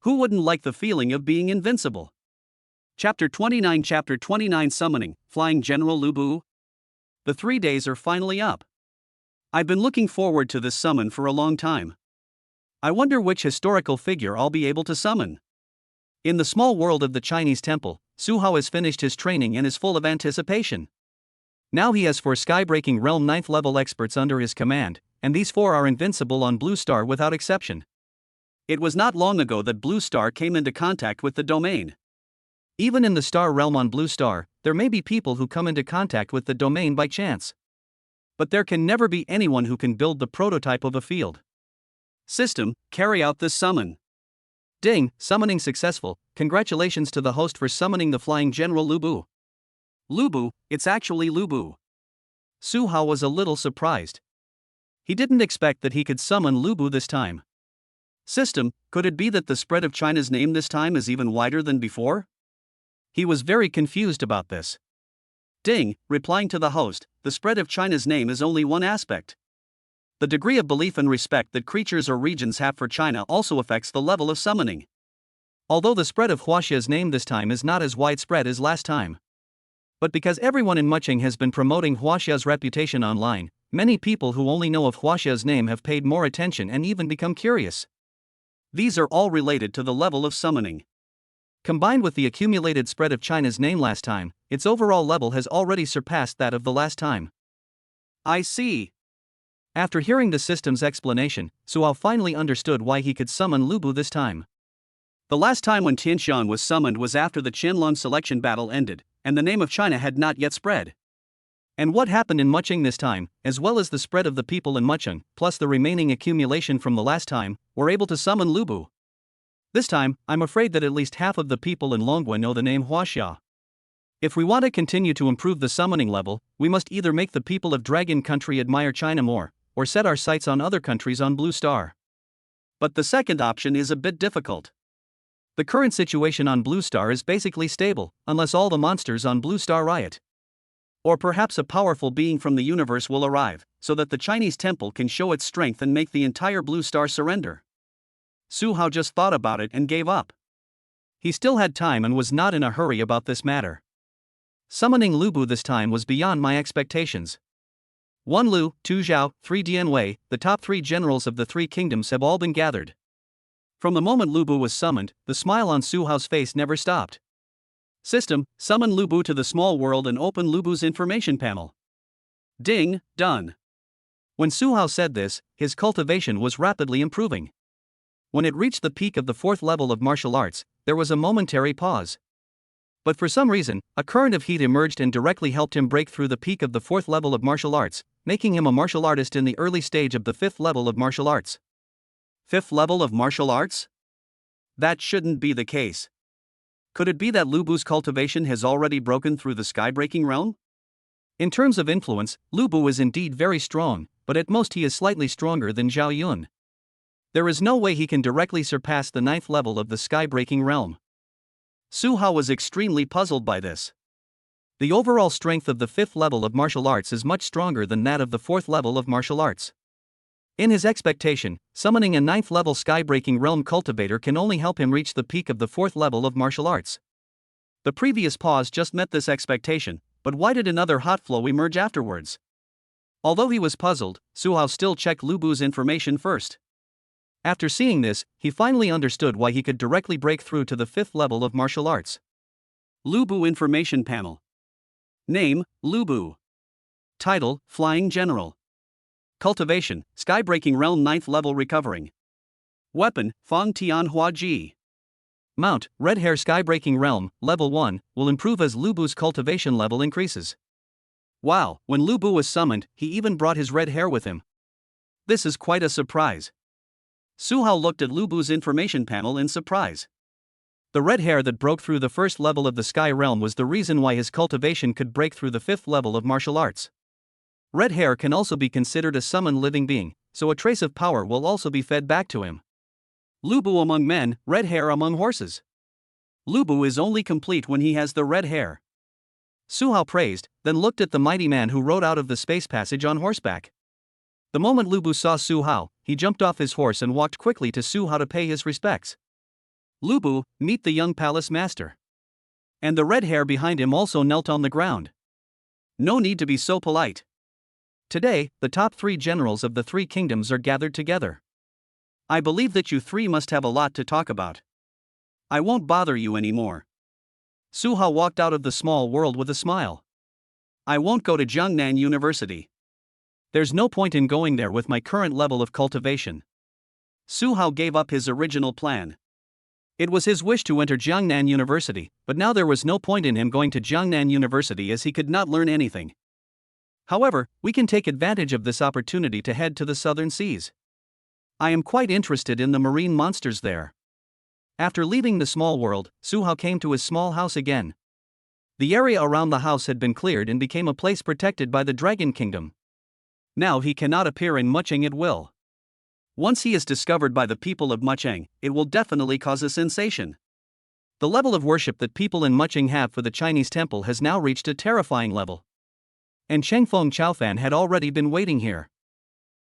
S1: Who wouldn't like the feeling of being invincible? Chapter 29 Summoning, Flying General Lu Bu. The 3 days are finally up. I've been looking forward to this summon for a long time. I wonder which historical figure I'll be able to summon. In the small world of the Chinese temple, Su Hao has finished his training and is full of anticipation. Now he has 4 sky-breaking realm 9th level experts under his command, and these 4 are invincible on Blue Star without exception. It was not long ago that Blue Star came into contact with the domain. Even in the star realm on Blue Star, there may be people who come into contact with the domain by chance. But there can never be anyone who can build the prototype of a field. System, carry out this summon. Ding, summoning successful. Congratulations to the host for summoning the flying general Lu Bu. Lu Bu, it's actually Lu Bu. Su Hao was a little surprised. He didn't expect that he could summon Lu Bu this time. System, could it be that the spread of China's name this time is even wider than before? He was very confused about this. Ding, replying to the host, the spread of China's name is only one aspect. The degree of belief and respect that creatures or regions have for China also affects the level of summoning. Although the spread of Huaxia's name this time is not as widespread as last time. But because everyone in Muqing has been promoting Huaxia's reputation online, many people who only know of Huaxia's name have paid more attention and even become curious. These are all related to the level of summoning. Combined with the accumulated spread of China's name last time, its overall level has already surpassed that of the last time. I see. After hearing the system's explanation, Su Hao finally understood why he could summon Lu Bu this time. The last time when Tianshan was summoned was after the Qianlong selection battle ended, and the name of China had not yet spread. And what happened in Muqing this time, as well as the spread of the people in Muqing, plus the remaining accumulation from the last time, were able to summon Lu Bu. This time, I'm afraid that at least half of the people in Longguan know the name Huaxia. If we want to continue to improve the summoning level, we must either make the people of Dragon Country admire China more, or set our sights on other countries on Blue Star. But the second option is a bit difficult. The current situation on Blue Star is basically stable, unless all the monsters on Blue Star riot. Or perhaps a powerful being from the universe will arrive, so that the Chinese temple can show its strength and make the entire Blue Star surrender. Su Hao just thought about it and gave up. He still had time and was not in a hurry about this matter. Summoning Lu Bu this time was beyond my expectations. 1 Lu, 2 Zhao, 3 Dian Wei, the top 3 generals of the 3 kingdoms have all been gathered. From the moment Lu Bu was summoned, the smile on Su Hao's face never stopped. System, summon Lu Bu to the small world and open Lu Bu's information panel. Ding, done. When Su Hao said this, his cultivation was rapidly improving. When it reached the peak of the 4th level of martial arts, there was a momentary pause. But for some reason, a current of heat emerged and directly helped him break through the peak of the 4th level of martial arts, making him a martial artist in the early stage of the 5th level of martial arts. 5th level of martial arts? That shouldn't be the case. Could it be that Lu Bu's cultivation has already broken through the sky-breaking realm? In terms of influence, Lu Bu is indeed very strong, but at most he is slightly stronger than Zhao Yun. There is no way he can directly surpass the 9th level of the sky-breaking realm. Su Hao was extremely puzzled by this. The overall strength of the 5th level of martial arts is much stronger than that of the 4th level of martial arts. In his expectation, summoning a 9th level sky-breaking realm cultivator can only help him reach the peak of the 4th level of martial arts. The previous pause just met this expectation, but why did another hot flow emerge afterwards? Although he was puzzled, Su Hao still checked Lu Bu's information first. After seeing this, he finally understood why he could directly break through to the 5th level of martial arts. Lu Bu Information Panel. Name, Lu Bu. Title, Flying General. Cultivation, Sky-Breaking Realm 9th Level Recovering. Weapon, Fong Tian Hua Ji. Mount, Red Hair Sky-Breaking Realm, Level 1, will improve as Lu Bu's cultivation level increases. Wow, when Lu Bu was summoned, he even brought his red hair with him. This is quite a surprise. Su Hao looked at Lu Bu's information panel in surprise. The red hair that broke through the 1st level of the Sky Realm was the reason why his cultivation could break through the 5th level of martial arts. Red hair can also be considered a summoned living being, so a trace of power will also be fed back to him. Lu Bu among men, red hair among horses. Lu Bu is only complete when he has the red hair. Su Hao praised, then looked at the mighty man who rode out of the space passage on horseback. The moment Lu Bu saw Su Hao, he jumped off his horse and walked quickly to Su Hao to pay his respects. Lu Bu, meet the young palace master. And the red hair behind him also knelt on the ground. No need to be so polite. Today, the top 3 generals of the 3 kingdoms are gathered together. I believe that you 3 must have a lot to talk about. I won't bother you anymore. Su Hao walked out of the small world with a smile. I won't go to Jiangnan University. There's no point in going there with my current level of cultivation. Su Hao gave up his original plan. It was his wish to enter Jiangnan University, but now there was no point in him going to Jiangnan University as he could not learn anything. However, we can take advantage of this opportunity to head to the southern seas. I am quite interested in the marine monsters there. After leaving the small world, Su Hao came to his small house again. The area around the house had been cleared and became a place protected by the Dragon Kingdom. Now he cannot appear in Mucheng at will. Once he is discovered by the people of Mucheng, it will definitely cause a sensation. The level of worship that people in Mucheng have for the Chinese temple has now reached a terrifying level. And Chengfeng Chaofan had already been waiting here.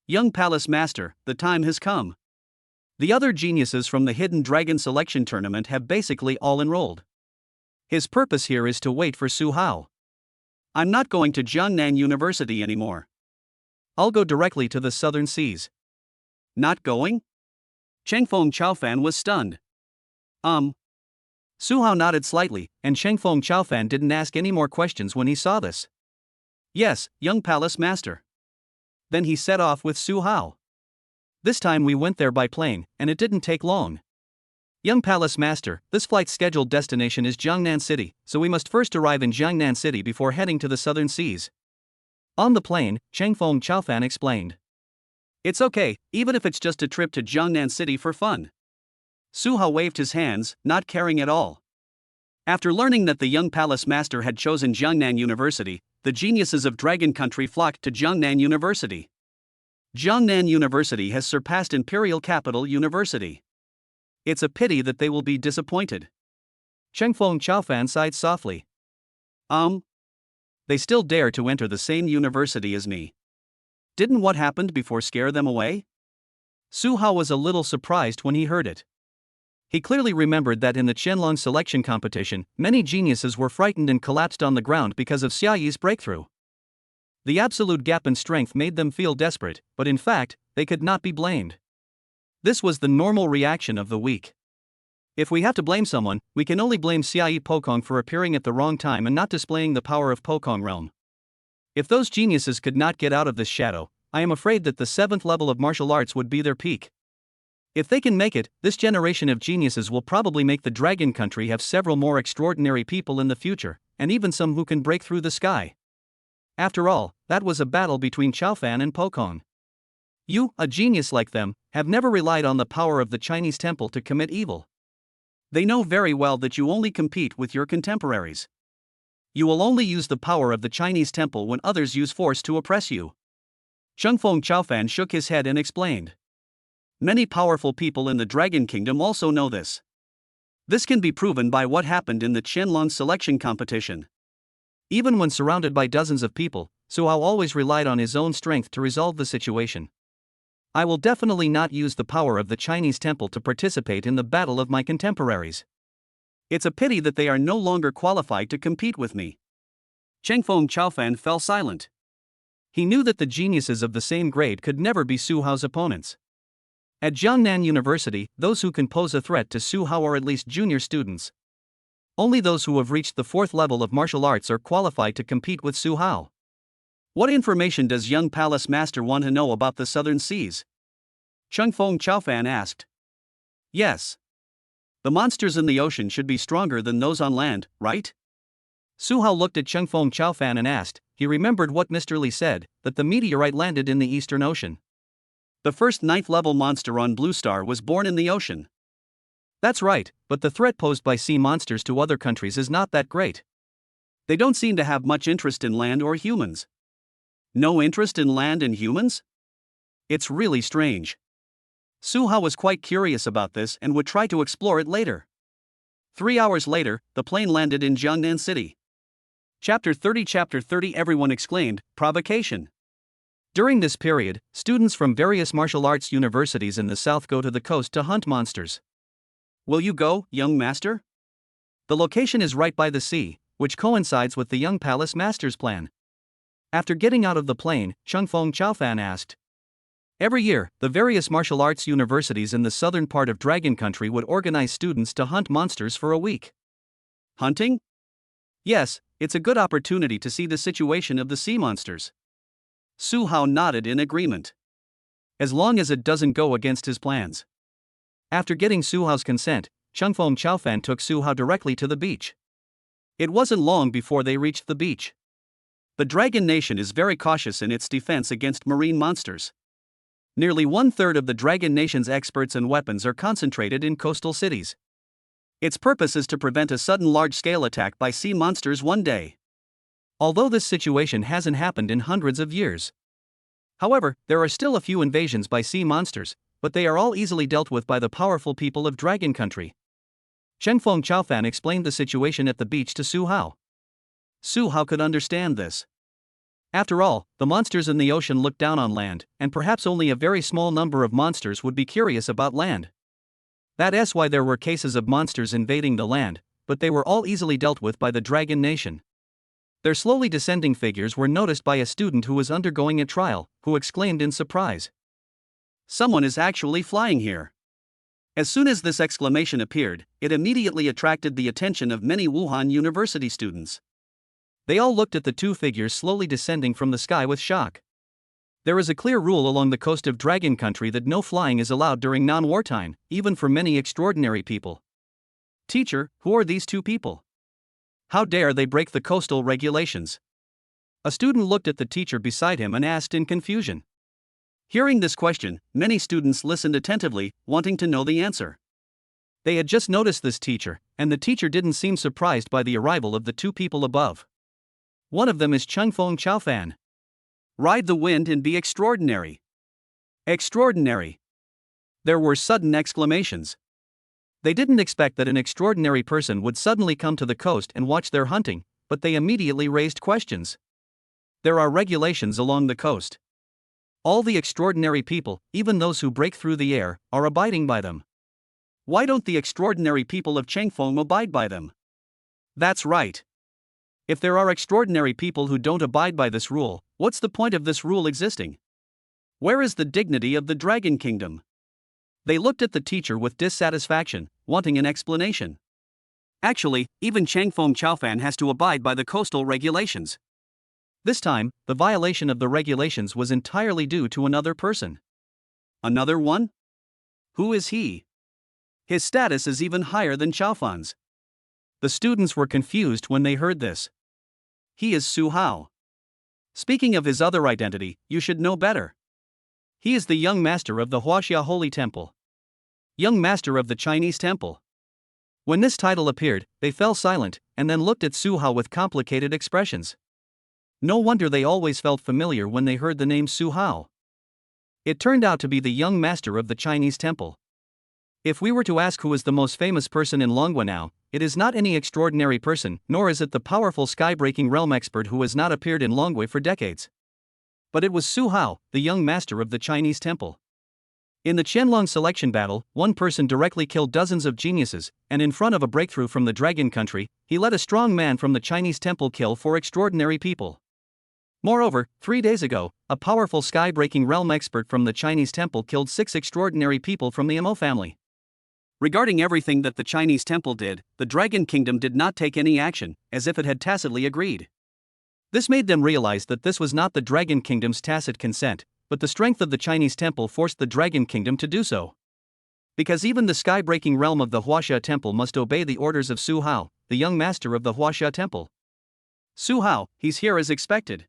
S1: Young Palace Master, the time has come. The other geniuses from the Hidden Dragon Selection Tournament have basically all enrolled. His purpose here is to wait for Su Hao. I'm not going to Jiangnan University anymore. I'll go directly to the southern seas. Not going? Chengfeng Chaofan was stunned. Su Hao nodded slightly, and Chengfeng Chaofan didn't ask any more questions when he saw this. Yes, young Palace Master. Then he set off with Su Hao. This time we went there by plane, and it didn't take long. Young Palace Master, this flight's scheduled destination is Jiangnan City, so we must first arrive in Jiangnan City before heading to the southern seas. On the plane, Chengfeng Chaofan explained. It's okay, even if it's just a trip to Jiangnan City for fun. Su Hao waved his hands, not caring at all. After learning that the young Palace Master had chosen Jiangnan University, the geniuses of Dragon Country flocked to Jiangnan University. Jiangnan University has surpassed Imperial Capital University. It's a pity that they will be disappointed. Chengfeng Chaofan sighed softly. They still dare to enter the same university as me. Didn't what happened before scare them away? Su Hao was a little surprised when he heard it. He clearly remembered that in the Qianlong selection competition, many geniuses were frightened and collapsed on the ground because of Xia Yi's breakthrough. The absolute gap in strength made them feel desperate, but in fact, they could not be blamed. This was the normal reaction of the weak. If we have to blame someone, we can only blame Xia Yi Pokong for appearing at the wrong time and not displaying the power of Pokong Realm. If those geniuses could not get out of this shadow, I am afraid that the 7th level of martial arts would be their peak. If they can make it, this generation of geniuses will probably make the Dragon Country have several more extraordinary people in the future, and even some who can break through the sky. After all, that was a battle between Chaofan and Pokong. You, a genius like them, have never relied on the power of the Chinese temple to commit evil. They know very well that you only compete with your contemporaries. You will only use the power of the Chinese temple when others use force to oppress you. Chengfeng Chaofan shook his head and explained. Many powerful people in the Dragon Kingdom also know this. This can be proven by what happened in the Qianlong selection competition. Even when surrounded by dozens of people, Su Hao always relied on his own strength to resolve the situation. I will definitely not use the power of the Chinese temple to participate in the battle of my contemporaries. It's a pity that they are no longer qualified to compete with me. Chengfeng Chaofan fell silent. He knew that the geniuses of the same grade could never be Su Hao's opponents. At Jiangnan University, those who can pose a threat to Su Hao are at least junior students. Only those who have reached the 4th level of martial arts are qualified to compete with Su Hao. What information does young palace master want to know about the southern seas? Chengfeng Chaofan asked. Yes. The monsters in the ocean should be stronger than those on land, right? Su Hao looked at Chengfeng Chaofan and asked. He remembered what Mr. Li said, that the meteorite landed in the Eastern Ocean. The first 9th level monster on Blue Star was born in the ocean. That's right, but the threat posed by sea monsters to other countries is not that great. They don't seem to have much interest in land or humans. No interest in land and humans? It's really strange. Su Hao was quite curious about this and would try to explore it later. 3 hours later, the plane landed in Jiangnan City. Chapter 30. Everyone exclaimed, provocation. During this period, students from various martial arts universities in the south go to the coast to hunt monsters. Will you go, young master? The location is right by the sea, which coincides with the young palace master's plan. After getting out of the plane, Chengfeng Chaofan asked. Every year, the various martial arts universities in the southern part of Dragon Country would organize students to hunt monsters for a week. Hunting? Yes, it's a good opportunity to see the situation of the sea monsters. Su Hao nodded in agreement. As long as it doesn't go against his plans. After getting Su Hao's consent, Chengfeng Chaofan took Su Hao directly to the beach. It wasn't long before they reached the beach. The Dragon Nation is very cautious in its defense against marine monsters. Nearly 1/3 of the Dragon Nation's experts and weapons are concentrated in coastal cities. Its purpose is to prevent a sudden large-scale attack by sea monsters one day. Although this situation hasn't happened in hundreds of years. However, there are still a few invasions by sea monsters, but they are all easily dealt with by the powerful people of Dragon Country. Chengfeng Chaofan explained the situation at the beach to Su Hao. Su Hao could understand this. After all, the monsters in the ocean look down on land, and perhaps only a very small number of monsters would be curious about land. That's why there were cases of monsters invading the land, but they were all easily dealt with by the Dragon Nation. Their slowly descending figures were noticed by a student who was undergoing a trial, who exclaimed in surprise. Someone is actually flying here. As soon as this exclamation appeared, it immediately attracted the attention of many Wuhan University students. They all looked at the two figures slowly descending from the sky with shock. There is a clear rule along the coast of Dragon Country that no flying is allowed during non-wartime, even for many extraordinary people. Teacher, who are these two people? How dare they break the coastal regulations? A student looked at the teacher beside him and asked in confusion. Hearing this question, many students listened attentively, wanting to know the answer. They had just noticed this teacher, and the teacher didn't seem surprised by the arrival of the two people above. One of them is Chengfeng Chaofan. Ride the wind and be extraordinary. Extraordinary. There were sudden exclamations. They didn't expect that an extraordinary person would suddenly come to the coast and watch their hunting, but they immediately raised questions. There are regulations along the coast. All the extraordinary people, even those who break through the air, are abiding by them. Why don't the extraordinary people of Chengfeng abide by them? That's right. If there are extraordinary people who don't abide by this rule, what's the point of this rule existing? Where is the dignity of the Dragon Kingdom? They looked at the teacher with dissatisfaction, wanting an explanation. Actually, even Chengfeng Chaofan has to abide by the coastal regulations. This time, the violation of the regulations was entirely due to another person. Another one? Who is he? His status is even higher than Chaofan's. The students were confused when they heard this. He is Su Hao. Speaking of his other identity, you should know better. He is the young master of the Huaxia Holy Temple. Young master of the Chinese temple. When this title appeared, they fell silent, and then looked at Su Hao with complicated expressions. No wonder they always felt familiar when they heard the name Su Hao. It turned out to be the young master of the Chinese temple. If we were to ask who is the most famous person in Longwa now, it is not any extraordinary person, nor is it the powerful sky-breaking realm expert who has not appeared in Longwa for decades. But it was Su Hao, the young master of the Chinese temple. In the Qianlong selection battle, one person directly killed dozens of geniuses, and in front of a breakthrough from the Dragon Country, he let a strong man from the Chinese temple kill 4 extraordinary people. Moreover, 3 days ago, a powerful sky-breaking realm expert from the Chinese temple killed 6 extraordinary people from the Mo family. Regarding everything that the Chinese temple did, the Dragon Kingdom did not take any action, as if it had tacitly agreed. This made them realize that this was not the Dragon Kingdom's tacit consent, but the strength of the Chinese temple forced the Dragon Kingdom to do so. Because even the sky-breaking realm of the Huaxia temple must obey the orders of Su Hao, the young master of the Huaxia temple. Su Hao, he's here as expected.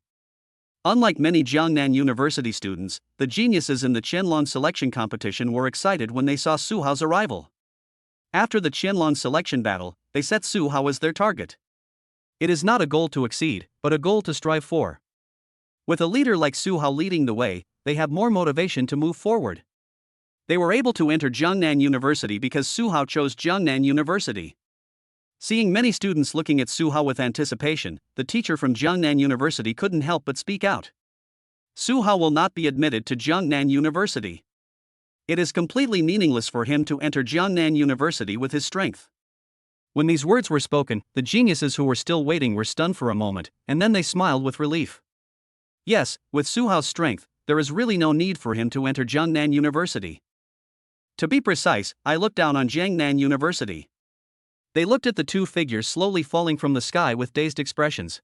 S1: Unlike many Jiangnan University students, the geniuses in the Qianlong selection competition were excited when they saw Su Hao's arrival. After the Qianlong selection battle, they set Su Hao as their target. It is not a goal to exceed, but a goal to strive for. With a leader like Su Hao leading the way, they have more motivation to move forward. They were able to enter Jiangnan University because Su Hao chose Jiangnan University. Seeing many students looking at Su Hao with anticipation, the teacher from Jiangnan University couldn't help but speak out. Su Hao will not be admitted to Jiangnan University. It is completely meaningless for him to enter Jiangnan University with his strength. When these words were spoken, the geniuses who were still waiting were stunned for a moment, and then they smiled with relief. Yes, with Su Hao's strength, there is really no need for him to enter Jiangnan University. To be precise, I looked down on Jiangnan University. They looked at the 2 figures slowly falling from the sky with dazed expressions.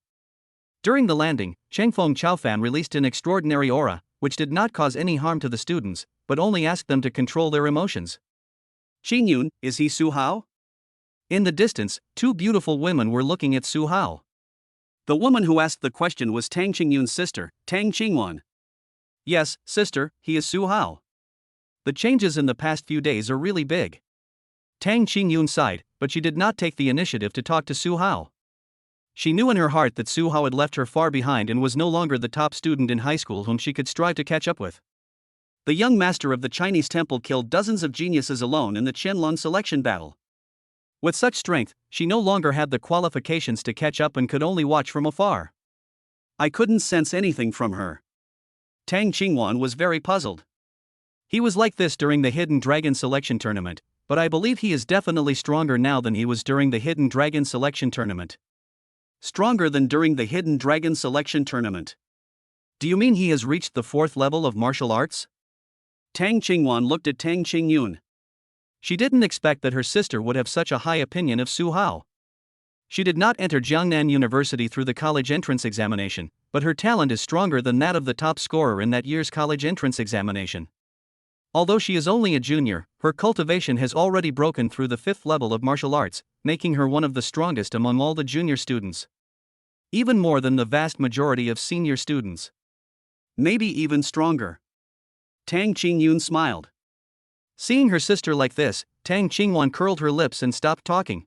S1: During the landing, Chengfeng Chaofan released an extraordinary aura, which did not cause any harm to the students, but only asked them to control their emotions. Qingyun, is he Su Hao? In the distance, 2 beautiful women were looking at Su Hao. The woman who asked the question was Tang Qingyun's sister, Tang Qingwan. Yes, sister, he is Su Hao. The changes in the past few days are really big. Tang Qingyun sighed, but she did not take the initiative to talk to Su Hao. She knew in her heart that Su Hao had left her far behind and was no longer the top student in high school whom she could strive to catch up with. The young master of the Chinese temple killed dozens of geniuses alone in the Qianlong selection battle. With such strength, she no longer had the qualifications to catch up and could only watch from afar. I couldn't sense anything from her. Tang Qingwan was very puzzled. He was like this during the Hidden Dragon selection tournament, but I believe he is definitely stronger now than he was during the Hidden Dragon selection tournament. Stronger than during the Hidden Dragon selection tournament. Do you mean he has reached the 4th level of martial arts? Tang Qingwan looked at Tang Qingyun. She didn't expect that her sister would have such a high opinion of Su Hao. She did not enter Jiangnan University through the college entrance examination, but her talent is stronger than that of the top scorer in that year's college entrance examination. Although she is only a junior, her cultivation has already broken through the 5th level of martial arts, making her one of the strongest among all the junior students. Even more than the vast majority of senior students. Maybe even stronger. Tang Qingyun smiled. Seeing her sister like this, Tang Qingwan curled her lips and stopped talking.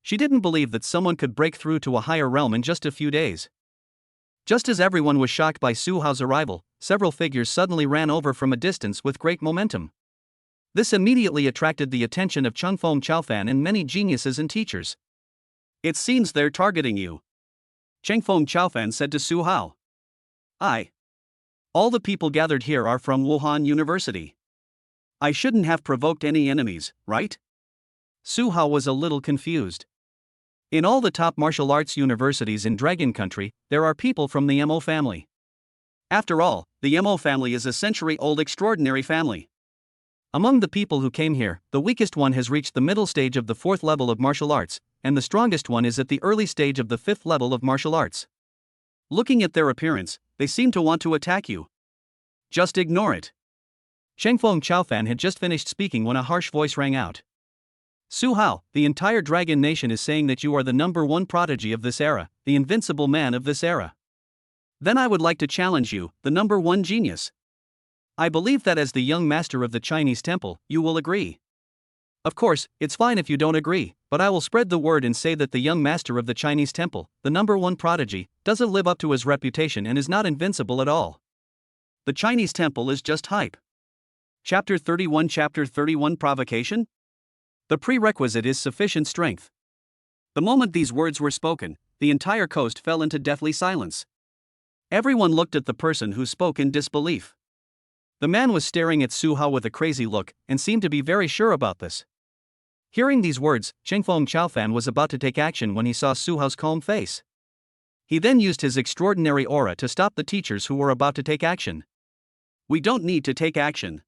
S1: She didn't believe that someone could break through to a higher realm in just a few days. Just as everyone was shocked by Su Hao's arrival, several figures suddenly ran over from a distance with great momentum. This immediately attracted the attention of Chengfeng Chaofan and many geniuses and teachers. It seems they're targeting you. Chengfeng Chaofan said to Su Hao. All the people gathered here are from Wuhan University. I shouldn't have provoked any enemies, right? Su Hao was a little confused. In all the top martial arts universities in Dragon Country, there are people from the Mo family. After all, the Mo family is a century-old extraordinary family. Among the people who came here, the weakest one has reached the middle stage of the 4th level of martial arts, and the strongest one is at the early stage of the 5th level of martial arts. Looking at their appearance, they seem to want to attack you. Just ignore it. Chengfeng Chaofan had just finished speaking when a harsh voice rang out. Su Hao, the entire Dragon Nation is saying that you are the #1 prodigy of this era, the invincible man of this era. Then I would like to challenge you, the #1 genius. I believe that as the young master of the Chinese temple, you will agree. Of course, it's fine if you don't agree, but I will spread the word and say that the young master of the Chinese temple, the #1 prodigy, doesn't live up to his reputation and is not invincible at all. The Chinese temple is just hype. Chapter 31 Provocation? The prerequisite is sufficient strength. The moment these words were spoken, the entire coast fell into deathly silence. Everyone looked at the person who spoke in disbelief. The man was staring at Su Hao with a crazy look, and seemed to be very sure about this. Hearing these words, Chengfeng Chaofan was about to take action when he saw Su Hao's calm face. He then used his extraordinary aura to stop the teachers who were about to take action. We don't need to take action.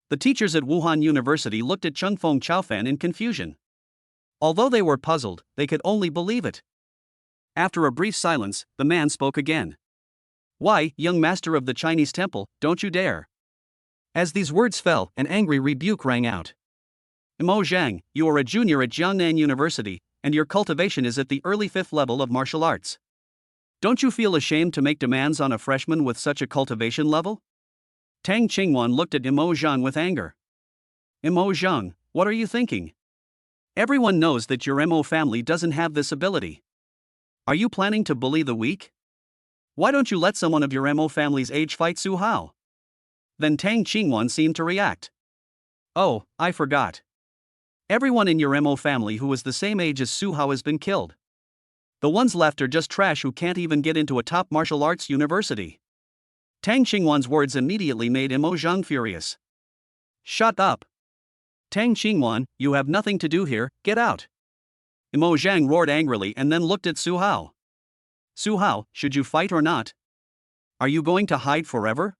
S1: The teachers at Wuhan University looked at Chengfeng Chaofan in confusion. Although they were puzzled, they could only believe it. After a brief silence, the man spoke again. Why, young master of the Chinese temple, don't you dare? As these words fell, an angry rebuke rang out. Mo Zhang, you are a junior at Jiangnan University, and your cultivation is at the early 5th level of martial arts. Don't you feel ashamed to make demands on a freshman with such a cultivation level? Tang Qingwan looked at Mo Zhang with anger. Mo Zhang, what are you thinking? Everyone knows that your Mo family doesn't have this ability. Are you planning to bully the weak? Why don't you let someone of your Mo family's age fight Su Hao? Then Tang Qingwan seemed to react. Oh, I forgot. Everyone in your Mo family who is the same age as Su Hao has been killed. The ones left are just trash who can't even get into a top martial arts university. Tang Qingwan's words immediately made Mo Zhang furious. Shut up. Tang Qingwan, you have nothing to do here, get out. Mo Zhang roared angrily and then looked at Su Hao. Su Hao, should you fight or not? Are you going to hide forever?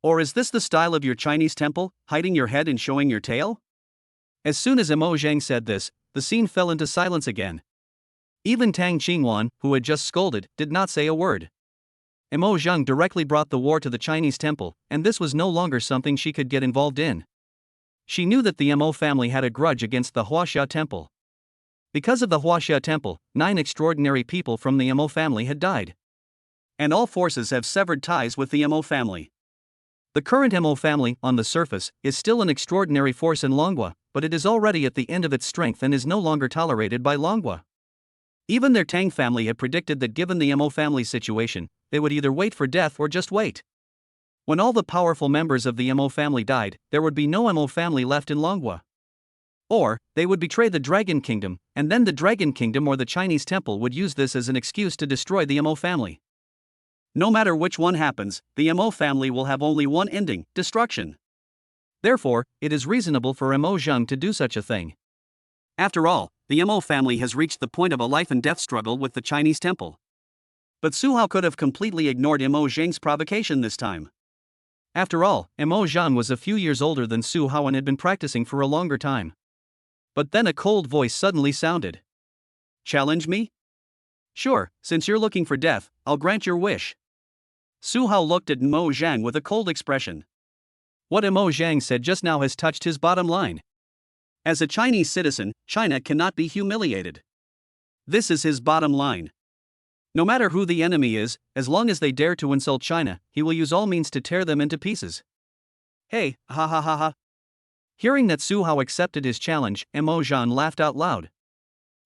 S1: Or is this the style of your Chinese temple, hiding your head and showing your tail? As soon as Mo Zhang said this, the scene fell into silence again. Even Tang Qingwan, who had just scolded, did not say a word. Mo Zhang directly brought the war to the Chinese temple, and this was no longer something she could get involved in. She knew that the Mo family had a grudge against the Huaxia temple. Because of the Huaxia temple, 9 extraordinary people from the Mo family had died. And all forces have severed ties with the Mo family. The current Mo family, on the surface, is still an extraordinary force in Longhua, but it is already at the end of its strength and is no longer tolerated by Longhua. Even their Tang family had predicted that given the Mo family's situation, they would either wait for death or just wait. When all the powerful members of the Mo family died, there would be no Mo family left in Longhua. Or, they would betray the Dragon Kingdom, and then the Dragon Kingdom or the Chinese temple would use this as an excuse to destroy the Mo family. No matter which one happens, the Mo family will have only one ending, destruction. Therefore, it is reasonable for Mo Zhang to do such a thing. After all, the Mo family has reached the point of a life and death struggle with the Chinese temple. But Su Hao could have completely ignored Mo Zhang's provocation this time. After all, Mo Zhang was a few years older than Su Hao and had been practicing for a longer time. But then a cold voice suddenly sounded. Challenge me? Sure, since you're looking for death, I'll grant your wish. Su Hao looked at Mo Zhang with a cold expression. What Mo Zhang said just now has touched his bottom line. As a Chinese citizen, China cannot be humiliated. This is his bottom line. No matter who the enemy is, as long as they dare to insult China, he will use all means to tear them into pieces. Hey, ha ha ha ha. Hearing that Su Hao accepted his challenge, Mo Zhang laughed out loud.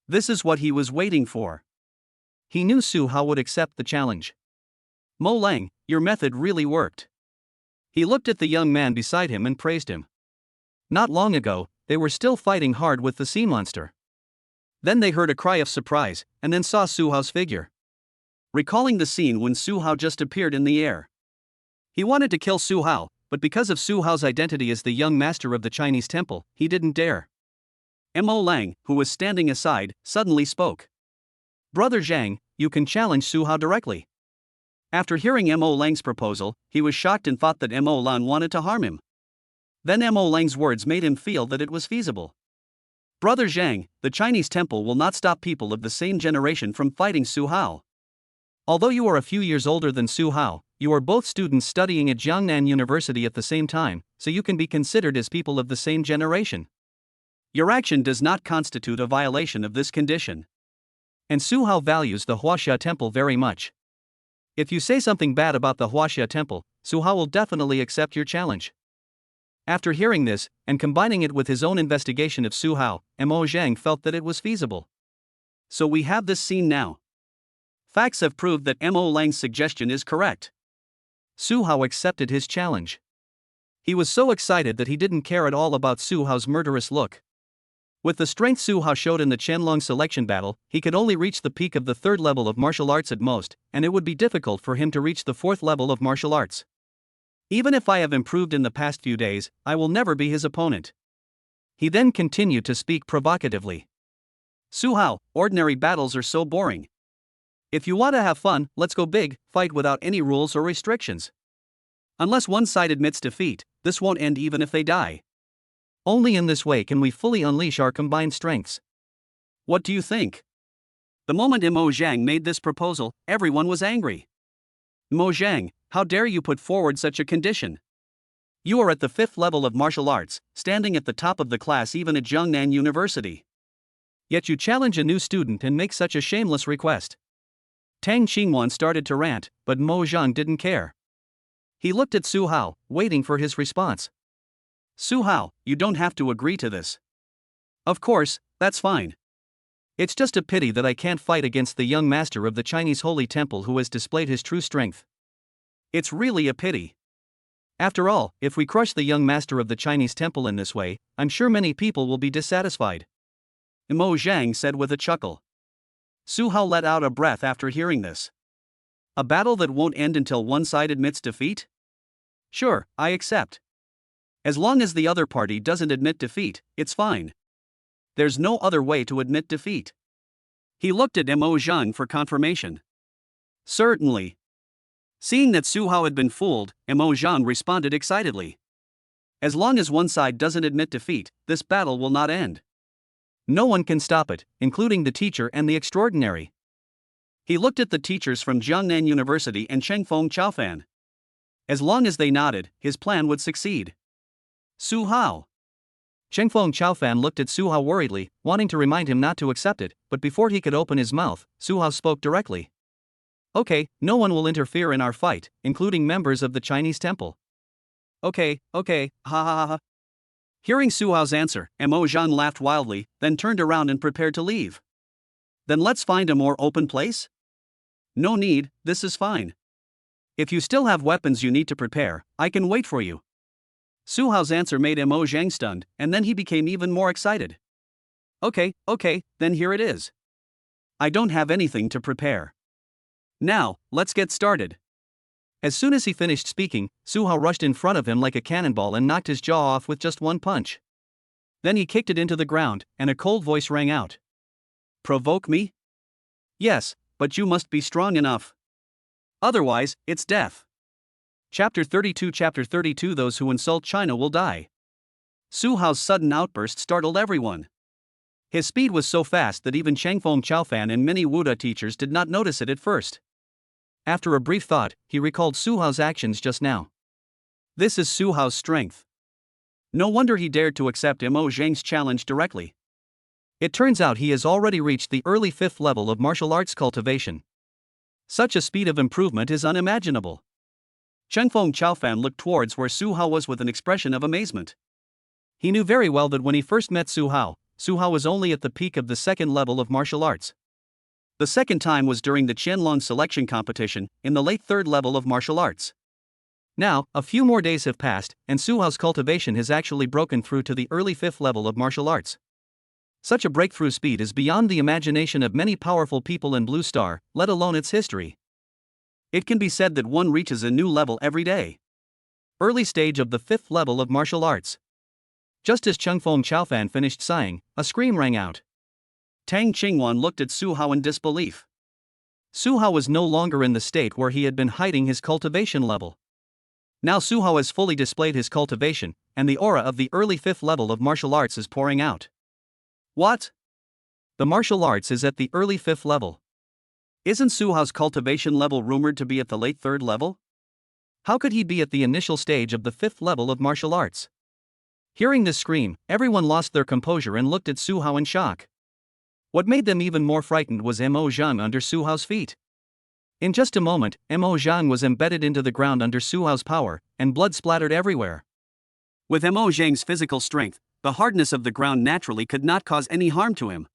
S1: This is what he was waiting for. He knew Su Hao would accept the challenge. Mo Lang, your method really worked. He looked at the young man beside him and praised him. Not long ago, they were still fighting hard with the sea monster. Then they heard a cry of surprise, and then saw Su Hao's figure. Recalling the scene when Su Hao just appeared in the air. He wanted to kill Su Hao, but because of Su Hao's identity as the young master of the Chinese temple, he didn't dare. Mo Lang, who was standing aside, suddenly spoke. Brother Zhang, you can challenge Su Hao directly. After hearing Mo Lang's proposal, he was shocked and thought that Mo Lang wanted to harm him. Then Mo Lang's words made him feel that it was feasible. Brother Zhang, the Chinese temple will not stop people of the same generation from fighting Su Hao. Although you are a few years older than Su Hao, you are both students studying at Jiangnan University at the same time, so you can be considered as people of the same generation. Your action does not constitute a violation of this condition. And Su Hao values the Huaxia Temple very much. If you say something bad about the Huaxia Temple, Su Hao will definitely accept your challenge. After hearing this, and combining it with his own investigation of Su Hao, Mo Zhang felt that it was feasible. So we have this scene now. Facts have proved that Mo Lang's suggestion is correct. Su Hao accepted his challenge. He was so excited that he didn't care at all about Su Hao's murderous look. With the strength Su Hao showed in the Qianlong selection battle, he could only reach the peak of the 3rd level of martial arts at most, and it would be difficult for him to reach the 4th level of martial arts. Even if I have improved in the past few days, I will never be his opponent. He then continued to speak provocatively. Su Hao, ordinary battles are so boring. If you want to have fun, let's go big, fight without any rules or restrictions. Unless one side admits defeat, this won't end even if they die. Only in this way can we fully unleash our combined strengths. What do you think? The moment Mo Zhang made this proposal, everyone was angry. Mo Zhang, how dare you put forward such a condition? You are at the 5th level of martial arts, standing at the top of the class even at Jiangnan University. Yet you challenge a new student and make such a shameless request. Tang Qingwan started to rant, but Mo Zhang didn't care. He looked at Su Hao, waiting for his response. Su Hao, you don't have to agree to this. Of course, that's fine. It's just a pity that I can't fight against the young master of the Chinese Holy Temple who has displayed his true strength. It's really a pity. After all, if we crush the young master of the Chinese temple in this way, I'm sure many people will be dissatisfied. Mo Zhang said with a chuckle. Su Hao let out a breath after hearing this. A battle that won't end until one side admits defeat? Sure, I accept. As long as the other party doesn't admit defeat, it's fine. There's no other way to admit defeat. He looked at Mo Zhang for confirmation. Certainly. Seeing that Su Hao had been fooled, Mo Zhang responded excitedly. As long as one side doesn't admit defeat, this battle will not end. No one can stop it, including the teacher and the extraordinary. He looked at the teachers from Jiangnan University and Chengfeng Chaofan. As long as they nodded, his plan would succeed. Su Hao. Chengfeng Chaofan looked at Su Hao worriedly, wanting to remind him not to accept it, but before he could open his mouth, Su Hao spoke directly. Okay, no one will interfere in our fight, including members of the Chinese temple. Okay, ha ha ha. Hearing Su Hao's answer, Mo Zhang laughed wildly, then turned around and prepared to leave. Then let's find a more open place? No need, this is fine. If you still have weapons you need to prepare, I can wait for you. Su Hao's answer made Mo Zhang stunned, and then he became even more excited. Okay, then here it is. I don't have anything to prepare. Now, let's get started. As soon as he finished speaking, Su Hao rushed in front of him like a cannonball and knocked his jaw off with just one punch. Then he kicked it into the ground, and a cold voice rang out. Provoke me? Yes, but you must be strong enough. Otherwise, it's death. Chapter 32 Those who insult China will die. Su Hao's sudden outburst startled everyone. His speed was so fast that even Chengfeng Chaofan and many Wuda teachers did not notice it at first. After a brief thought, he recalled Su Hao's actions just now. This is Su Hao's strength. No wonder he dared to accept Mo Zhang's challenge directly. It turns out he has already reached the early 5th level of martial arts cultivation. Such a speed of improvement is unimaginable. Chengfeng Chaofan looked towards where Su Hao was with an expression of amazement. He knew very well that when he first met Su Hao was only at the peak of the 2nd level of martial arts. The second time was during the Qianlong selection competition, in the late 3rd level of martial arts. Now, a few more days have passed, and Su Hao's cultivation has actually broken through to the early 5th level of martial arts. Such a breakthrough speed is beyond the imagination of many powerful people in Blue Star, let alone its history. It can be said that one reaches a new level every day. Early stage of the 5th level of martial arts. Just as Chengfeng Chaofan finished sighing, a scream rang out. Tang Qingwan looked at Su Hao in disbelief. Su Hao was no longer in the state where he had been hiding his cultivation level. Now Su Hao has fully displayed his cultivation, and the aura of the early 5th level of martial arts is pouring out. What? The martial arts is at the early 5th level. Isn't Su Hao's cultivation level rumored to be at the late 3rd level? How could he be at the initial stage of the 5th level of martial arts? Hearing this scream, everyone lost their composure and looked at Su Hao in shock. What made them even more frightened was Mo Zhang under Su Hao's feet. In just a moment, Mo Zhang was embedded into the ground under Su Hao's power, and blood splattered everywhere. With Mo Zhang's physical strength, the hardness of the ground naturally could not cause any harm to him.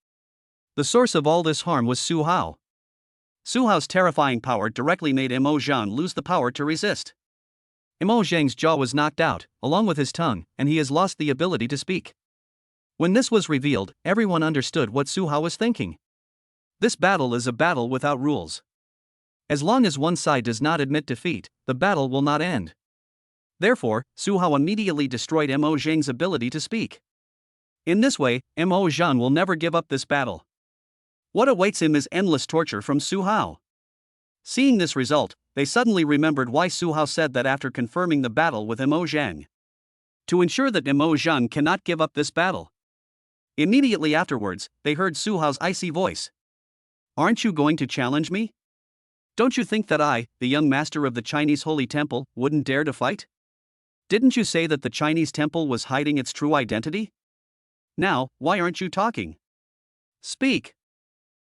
S1: The source of all this harm was Su Hao. Su Hao's terrifying power directly made Mo Zhang lose the power to resist. Mo Zhang's jaw was knocked out, along with his tongue, and he has lost the ability to speak. When this was revealed, everyone understood what Su Hao was thinking. This battle is a battle without rules. As long as one side does not admit defeat, the battle will not end. Therefore, Su Hao immediately destroyed Mo Zhang's ability to speak. In this way, Mo Zhang will never give up this battle. What awaits him is endless torture from Su Hao. Seeing this result, they suddenly remembered why Su Hao said that after confirming the battle with Mo Zhang. To ensure that Mo Zhang cannot give up this battle. Immediately afterwards, they heard Su Hao's icy voice. "Aren't you going to challenge me? Don't you think that I, the young master of the Chinese Holy Temple, wouldn't dare to fight? Didn't you say that the Chinese temple was hiding its true identity? Now, why aren't you talking? Speak."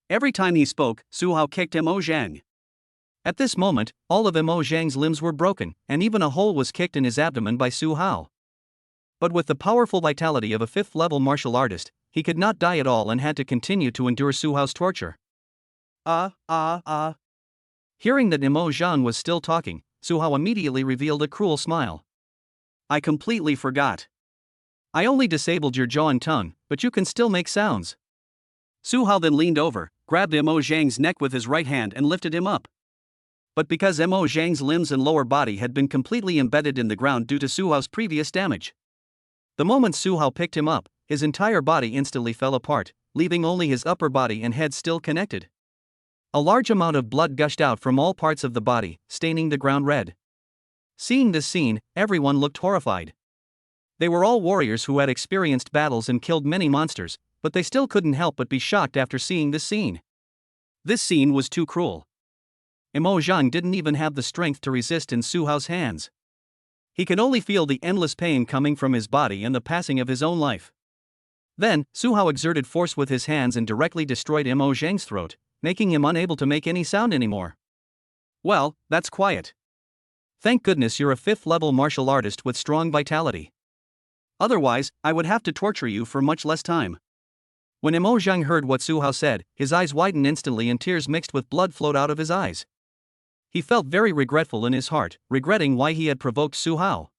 S1: Every time he spoke, Su Hao kicked Mo Zhang. At this moment, all of Mo Zhang's limbs were broken, and even a hole was kicked in his abdomen by Su Hao. But with the powerful vitality of a 5th-level martial artist, he could not die at all and had to continue to endure Su Hao's torture. Hearing that Mo Zhang was still talking, Su Hao immediately revealed a cruel smile. "I completely forgot. I only disabled your jaw and tongue, but you can still make sounds." Su Hao then leaned over, grabbed Mo Zhang's neck with his right hand and lifted him up. But because Mo Zhang's limbs and lower body had been completely embedded in the ground due to Su Hao's previous damage, the moment Su Hao picked him up, his entire body instantly fell apart, leaving only his upper body and head still connected. A large amount of blood gushed out from all parts of the body, staining the ground red. Seeing this scene, everyone looked horrified. They were all warriors who had experienced battles and killed many monsters, but they still couldn't help but be shocked after seeing this scene. This scene was too cruel. Mo Zhang didn't even have the strength to resist in Su Hao's hands. He could only feel the endless pain coming from his body and the passing of his own life. Then, Su Hao exerted force with his hands and directly destroyed Mo Zhang's throat, making him unable to make any sound anymore. "Well, that's quiet. Thank goodness you're a 5th-level martial artist with strong vitality. Otherwise, I would have to torture you for much less time." When Mo Zhang heard what Su Hao said, his eyes widened instantly and tears mixed with blood flowed out of his eyes. He felt very regretful in his heart, regretting why he had provoked Su Hao.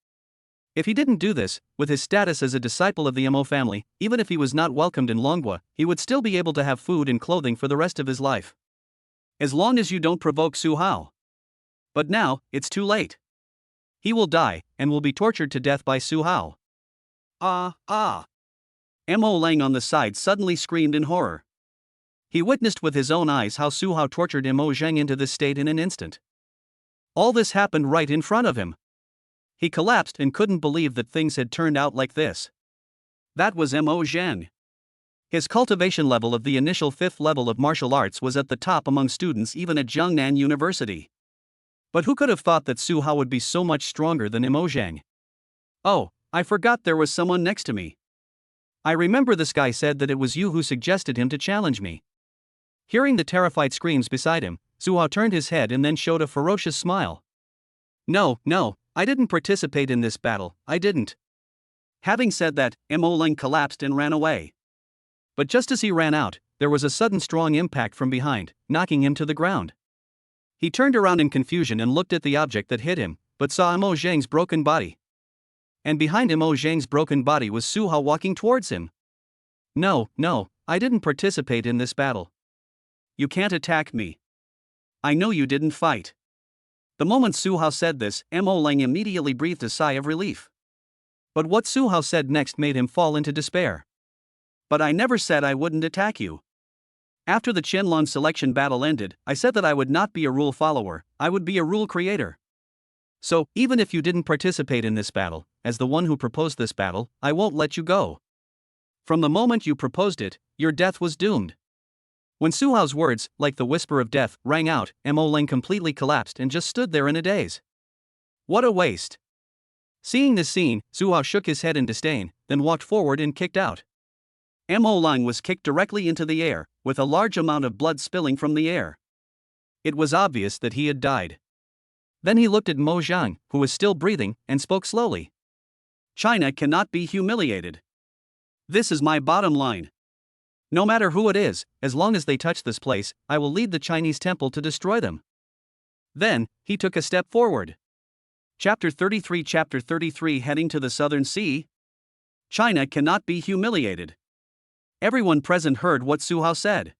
S1: If he didn't do this, with his status as a disciple of the Mo family, even if he was not welcomed in Longhua, he would still be able to have food and clothing for the rest of his life. As long as you don't provoke Su Hao. But now, it's too late. He will die, and will be tortured to death by Su Hao. Mo laying on the side suddenly screamed in horror. He witnessed with his own eyes how Su Hao tortured Mo Zhang into this state in an instant. All this happened right in front of him. He collapsed and couldn't believe that things had turned out like this. That was Mo Zhang. His cultivation level of the initial 5th level of martial arts was at the top among students even at Jiangnan University. But who could have thought that Su Hao would be so much stronger than Mo Zhang? "Oh, I forgot there was someone next to me. I remember this guy said that it was you who suggested him to challenge me." Hearing the terrified screams beside him, Su Hao turned his head and then showed a ferocious smile. No, I didn't participate in this battle, I didn't." Having said that, Mo Ling collapsed and ran away. But just as he ran out, there was a sudden strong impact from behind, knocking him to the ground. He turned around in confusion and looked at the object that hit him, but saw Mo Zhang's broken body. And behind Mo Zhang's broken body was Su Hao walking towards him. No, I didn't participate in this battle. You can't attack me. I know you didn't fight." The moment Su Hao said this, Mo Ling immediately breathed a sigh of relief. But what Su Hao said next made him fall into despair. "But I never said I wouldn't attack you. After the Qianlong selection battle ended, I said that I would not be a rule follower, I would be a rule creator. So, even if you didn't participate in this battle, as the one who proposed this battle, I won't let you go. From the moment you proposed it, your death was doomed." When Su Hao's words, like the whisper of death, rang out, Mo Ling completely collapsed and just stood there in a daze. What a waste. Seeing this scene, Su Hao shook his head in disdain, then walked forward and kicked out. Mo Lang was kicked directly into the air, with a large amount of blood spilling from the air. It was obvious that he had died. Then he looked at Mo Zhang, who was still breathing, and spoke slowly. China cannot be humiliated. This is my bottom line. No matter who it is, as long as they touch this place, I will lead the Chinese temple to destroy them. Then, he took a step forward. Chapter 33 Heading to the Southern Sea. China cannot be humiliated. Everyone present heard what Su Hao said.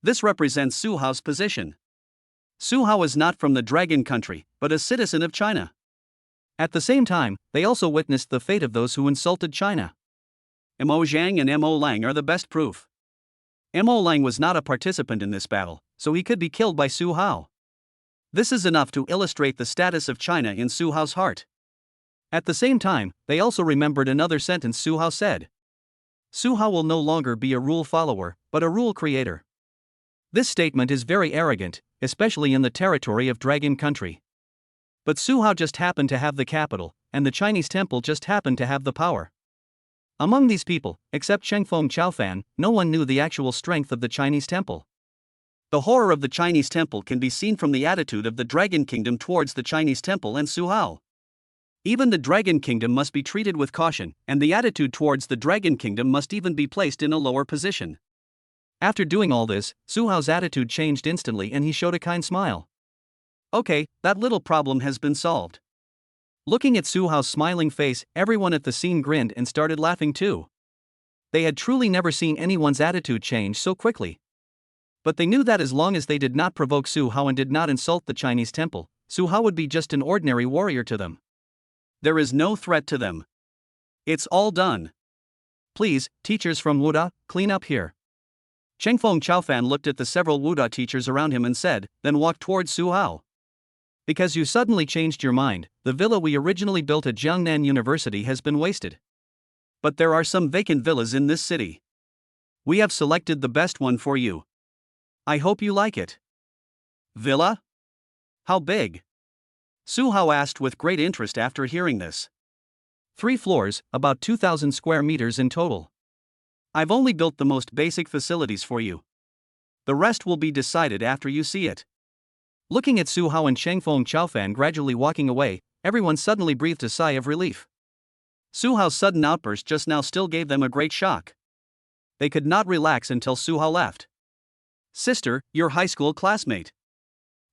S1: This represents Su Hao's position. Su Hao is not from the Dragon Country, but a citizen of China. At the same time, they also witnessed the fate of those who insulted China. Mo Zhang and Mo Lang are the best proof. Mo Lang was not a participant in this battle, so he could be killed by Su Hao. This is enough to illustrate the status of China in Su Hao's heart. At the same time, they also remembered another sentence Su Hao said. Su Hao will no longer be a rule follower, but a rule creator. This statement is very arrogant, especially in the territory of Dragon Country. But Su Hao just happened to have the capital, and the Chinese temple just happened to have the power. Among these people, except Chengfeng Chaofan, no one knew the actual strength of the Chinese temple. The horror of the Chinese temple can be seen from the attitude of the Dragon Kingdom towards the Chinese temple and Su Hao. Even the Dragon Kingdom must be treated with caution, and the attitude towards the Dragon Kingdom must even be placed in a lower position. After doing all this, Su Hao's attitude changed instantly and he showed a kind smile. Okay, that little problem has been solved. Looking at Su Hao's smiling face, everyone at the scene grinned and started laughing too. They had truly never seen anyone's attitude change so quickly. But they knew that as long as they did not provoke Su Hao and did not insult the Chinese temple, Su Hao would be just an ordinary warrior to them. There is no threat to them. It's all done. Please, teachers from Wuda, clean up here. Chengfeng Chaofan looked at the several Wuda teachers around him and said, then walked towards Su Hao. Because you suddenly changed your mind, the villa we originally built at Jiangnan University has been wasted. But there are some vacant villas in this city. We have selected the best one for you. I hope you like it. Villa? How big? Su Hao asked with great interest after hearing this. 3 floors, about 2,000 square meters in total. I've only built the most basic facilities for you. The rest will be decided after you see it. Looking at Su Hao and Chengfeng Chaofan gradually walking away, everyone suddenly breathed a sigh of relief. Su Hao's sudden outburst just now still gave them a great shock. They could not relax until Su Hao left. Sister, your high school classmate.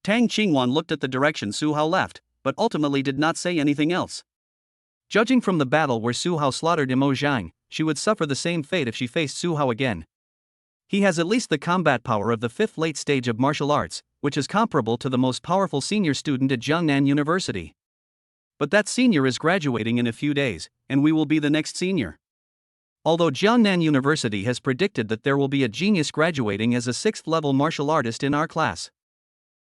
S1: Tang Qingwan looked at the direction Su Hao left, but ultimately did not say anything else. Judging from the battle where Su Hao slaughtered Mo Zhang, she would suffer the same fate if she faced Su Hao again. He has at least the combat power of the 5th late stage of martial arts, which is comparable to the most powerful senior student at Jiangnan University. But that senior is graduating in a few days, and we will be the next senior. Although Jiangnan University has predicted that there will be a genius graduating as a 6th-level martial artist in our class.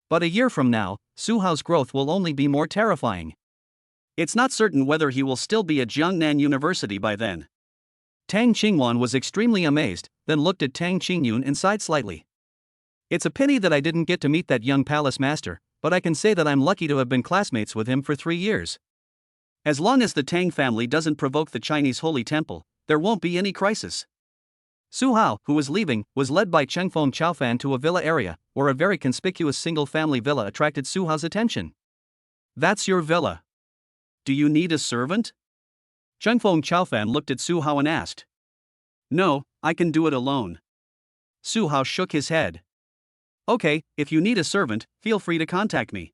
S1: But a year from now, Su Hao's growth will only be more terrifying. It's not certain whether he will still be at Jiangnan University by then. Tang Qingwan was extremely amazed, then looked at Tang Qingyun and sighed slightly. It's a pity that I didn't get to meet that young palace master, but I can say that I'm lucky to have been classmates with him for 3 years. As long as the Tang family doesn't provoke the Chinese Holy Temple, there won't be any crisis. Su Hao, who was leaving, was led by Chengfeng Chaofan to a villa area, where a very conspicuous single-family villa attracted Su Hao's attention. That's your villa. Do you need a servant? Chengfeng Chaofan looked at Su Hao and asked. No, I can do it alone. Su Hao shook his head. Okay, if you need a servant, feel free to contact me.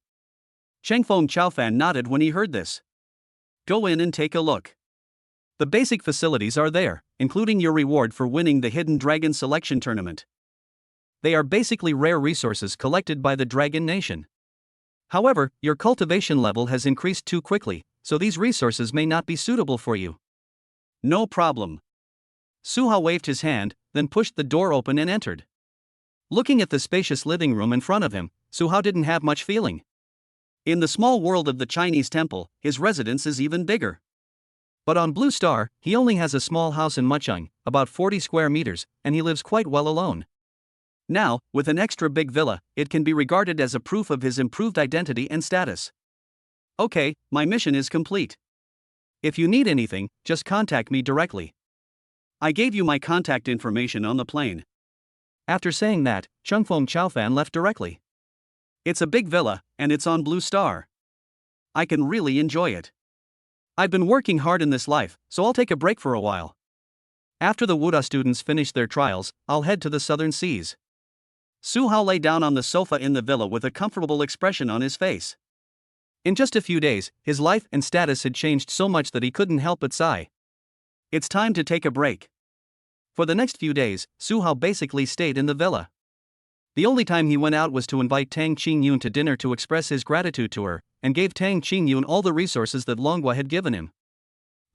S1: Chengfeng Chaofan nodded when he heard this. Go in and take a look. The basic facilities are there, including your reward for winning the Hidden Dragon Selection Tournament. They are basically rare resources collected by the Dragon Nation. However, your cultivation level has increased too quickly, so these resources may not be suitable for you. No problem. Su Hao waved his hand, then pushed the door open and entered. Looking at the spacious living room in front of him, Su Hao didn't have much feeling. In the small world of the Chinese temple, his residence is even bigger. But on Blue Star, he only has a small house in Mucheng, about 40 square meters, and he lives quite well alone. Now, with an extra big villa, it can be regarded as a proof of his improved identity and status. Okay, my mission is complete. If you need anything, just contact me directly. I gave you my contact information on the plane. After saying that, Chungfeng Chaofan left directly. It's a big villa, and it's on Blue Star. I can really enjoy it. I've been working hard in this life, so I'll take a break for a while. After the Wuda students finish their trials, I'll head to the southern seas. Su Hao lay down on the sofa in the villa with a comfortable expression on his face. In just a few days, his life and status had changed so much that he couldn't help but sigh. It's time to take a break. For the next few days, Su Hao basically stayed in the villa. The only time he went out was to invite Tang Qingyun to dinner to express his gratitude to her, and gave Tang Qingyun all the resources that Longhua had given him.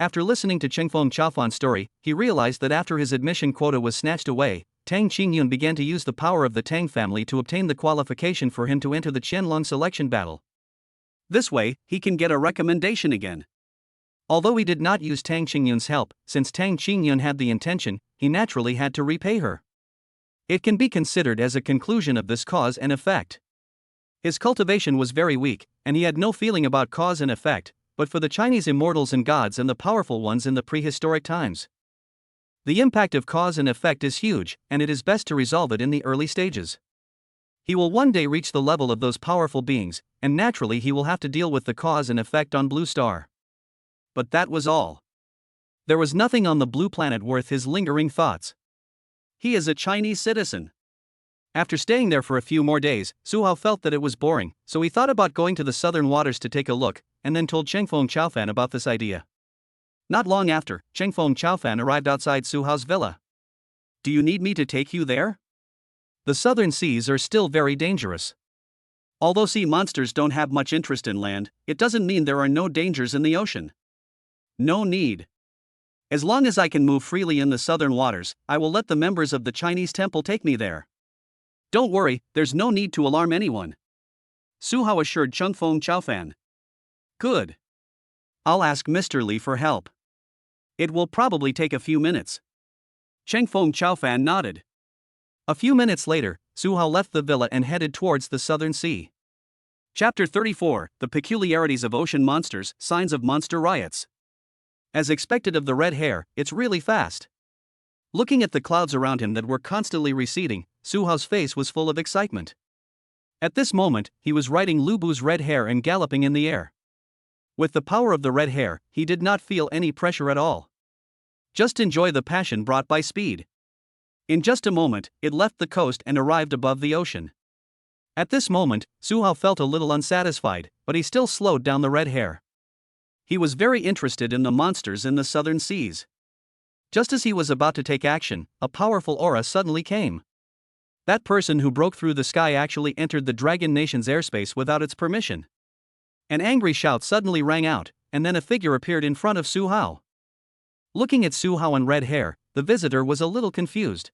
S1: After listening to Chengfeng Chaofan's story, he realized that after his admission quota was snatched away, Tang Qingyun began to use the power of the Tang family to obtain the qualification for him to enter the Qianlong selection battle. This way, he can get a recommendation again. Although he did not use Tang Qingyun's help, since Tang Qingyun had the intention, he naturally had to repay her. It can be considered as a conclusion of this cause and effect. His cultivation was very weak, and he had no feeling about cause and effect, but for the Chinese immortals and gods and the powerful ones in the prehistoric times. The impact of cause and effect is huge, and it is best to resolve it in the early stages. He will one day reach the level of those powerful beings, and naturally he will have to deal with the cause and effect on Blue Star. But that was all. There was nothing on the blue planet worth his lingering thoughts. He is a Chinese citizen. After staying there for a few more days, Su Hao felt that it was boring, so he thought about going to the southern waters to take a look, and then told Chengfeng Chaofan about this idea. Not long after, Chengfeng Chaofan arrived outside Su Hao's villa. Do you need me to take you there? The southern seas are still very dangerous. Although sea monsters don't have much interest in land, it doesn't mean there are no dangers in the ocean. No need. As long as I can move freely in the southern waters, I will let the members of the Chinese temple take me there. Don't worry, there's no need to alarm anyone. Su Hao assured Chengfeng Chaofan. Good. I'll ask Mr. Li for help. It will probably take a few minutes. Chengfeng Chaofan nodded. A few minutes later, Su Hao left the villa and headed towards the southern sea. Chapter 34, The Peculiarities of Ocean Monsters, Signs of Monster Riots. As expected of the red hair, it's really fast. Looking at the clouds around him that were constantly receding, Su Hao's face was full of excitement. At this moment, he was riding Lu Bu's red hair and galloping in the air. With the power of the red hair, he did not feel any pressure at all. Just enjoy the passion brought by speed. In just a moment, it left the coast and arrived above the ocean. At this moment, Su Hao felt a little unsatisfied, but he still slowed down the red hair. He was very interested in the monsters in the southern seas. Just as he was about to take action, a powerful aura suddenly came. That person who broke through the sky actually entered the Dragon Nation's airspace without its permission. An angry shout suddenly rang out, and then a figure appeared in front of Su Hao. Looking at Su Hao and red hair, the visitor was a little confused.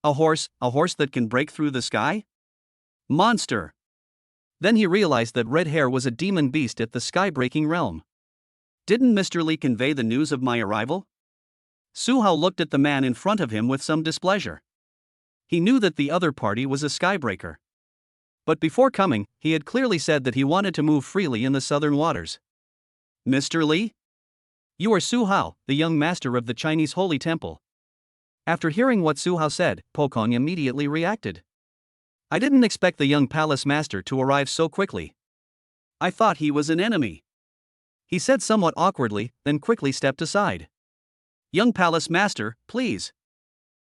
S1: A horse that can break through the sky? Monster! Then he realized that red hair was a demon beast at the sky-breaking realm. Didn't Mr. Li convey the news of my arrival? Su Hao looked at the man in front of him with some displeasure. He knew that the other party was a skybreaker. But before coming, he had clearly said that he wanted to move freely in the southern waters. Mr. Li? You are Su Hao, the young master of the Chinese Holy Temple. After hearing what Su Hao said, Po Kong immediately reacted. I didn't expect the young palace master to arrive so quickly. I thought he was an enemy. He said somewhat awkwardly, then quickly stepped aside. Young palace master, please.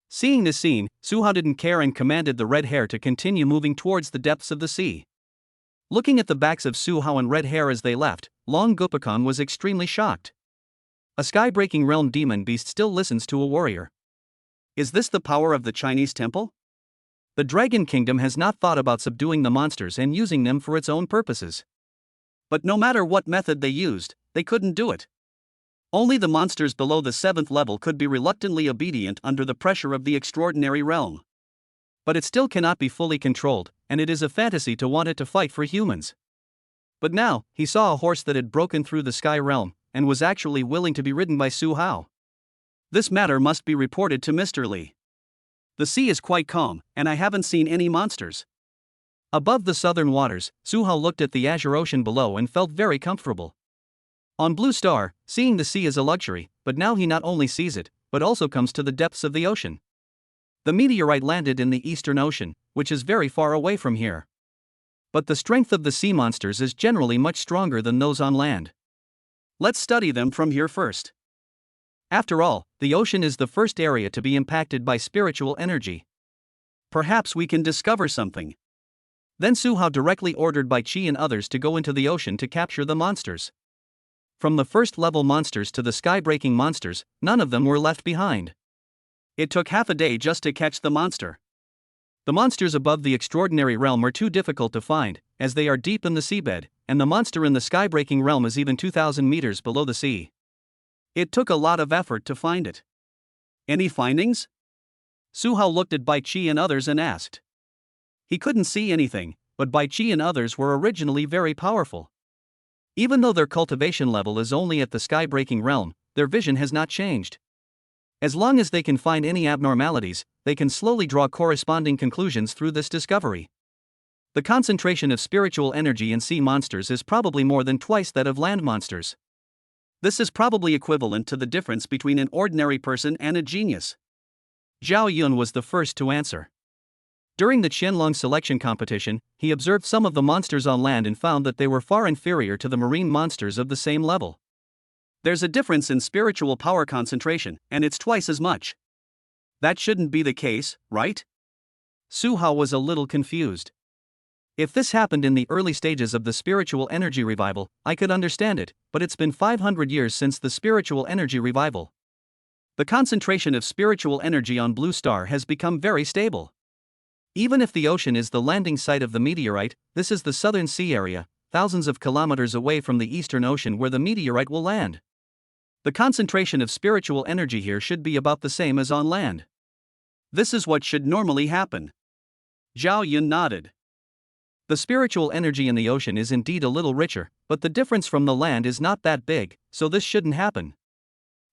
S1: Seeing this scene, Su Hao didn't care and commanded the red hair to continue moving towards the depths of the sea. Looking at the backs of Su Hao and red hair as they left, Long Gopakon was extremely shocked. A sky-breaking realm demon beast still listens to a warrior. Is this the power of the Chinese temple? The Dragon Kingdom has not thought about subduing the monsters and using them for its own purposes. But no matter what method they used, they couldn't do it. Only the monsters below the 7th level could be reluctantly obedient under the pressure of the extraordinary realm. But it still cannot be fully controlled, and it is a fantasy to want it to fight for humans. But now, he saw a horse that had broken through the sky realm, and was actually willing to be ridden by Su Hao. This matter must be reported to Mr. Li. The sea is quite calm, and I haven't seen any monsters. Above the southern waters, Suhao looked at the azure ocean below and felt very comfortable. On Blue Star, seeing the sea is a luxury, but now he not only sees it, but also comes to the depths of the ocean. The meteorite landed in the Eastern Ocean, which is very far away from here. But the strength of the sea monsters is generally much stronger than those on land. Let's study them from here first. After all, the ocean is the first area to be impacted by spiritual energy. Perhaps we can discover something. Then Suhao directly ordered Bai Qi and others to go into the ocean to capture the monsters. From the first level monsters to the sky-breaking monsters, none of them were left behind. It took half a day just to catch the monster. The monsters above the extraordinary realm are too difficult to find, as they are deep in the seabed, and the monster in the sky-breaking realm is even 2,000 meters below the sea. It took a lot of effort to find it. Any findings? Suhao looked at Bai Qi and others and asked. He couldn't see anything, but Bai Qi and others were originally very powerful. Even though their cultivation level is only at the sky-breaking realm, their vision has not changed. As long as they can find any abnormalities, they can slowly draw corresponding conclusions through this discovery. The concentration of spiritual energy in sea monsters is probably more than twice that of land monsters. This is probably equivalent to the difference between an ordinary person and a genius. Zhao Yun was the first to answer. During the Qianlong selection competition, he observed some of the monsters on land and found that they were far inferior to the marine monsters of the same level. There's a difference in spiritual power concentration, and it's twice as much. That shouldn't be the case, right? Suhao was a little confused. If this happened in the early stages of the spiritual energy revival, I could understand it, but it's been 500 years since the spiritual energy revival. The concentration of spiritual energy on Blue Star has become very stable. Even if the ocean is the landing site of the meteorite, this is the southern sea area, thousands of kilometers away from the Eastern Ocean where the meteorite will land. The concentration of spiritual energy here should be about the same as on land. This is what should normally happen. Zhao Yun nodded. The spiritual energy in the ocean is indeed a little richer, but the difference from the land is not that big, so this shouldn't happen.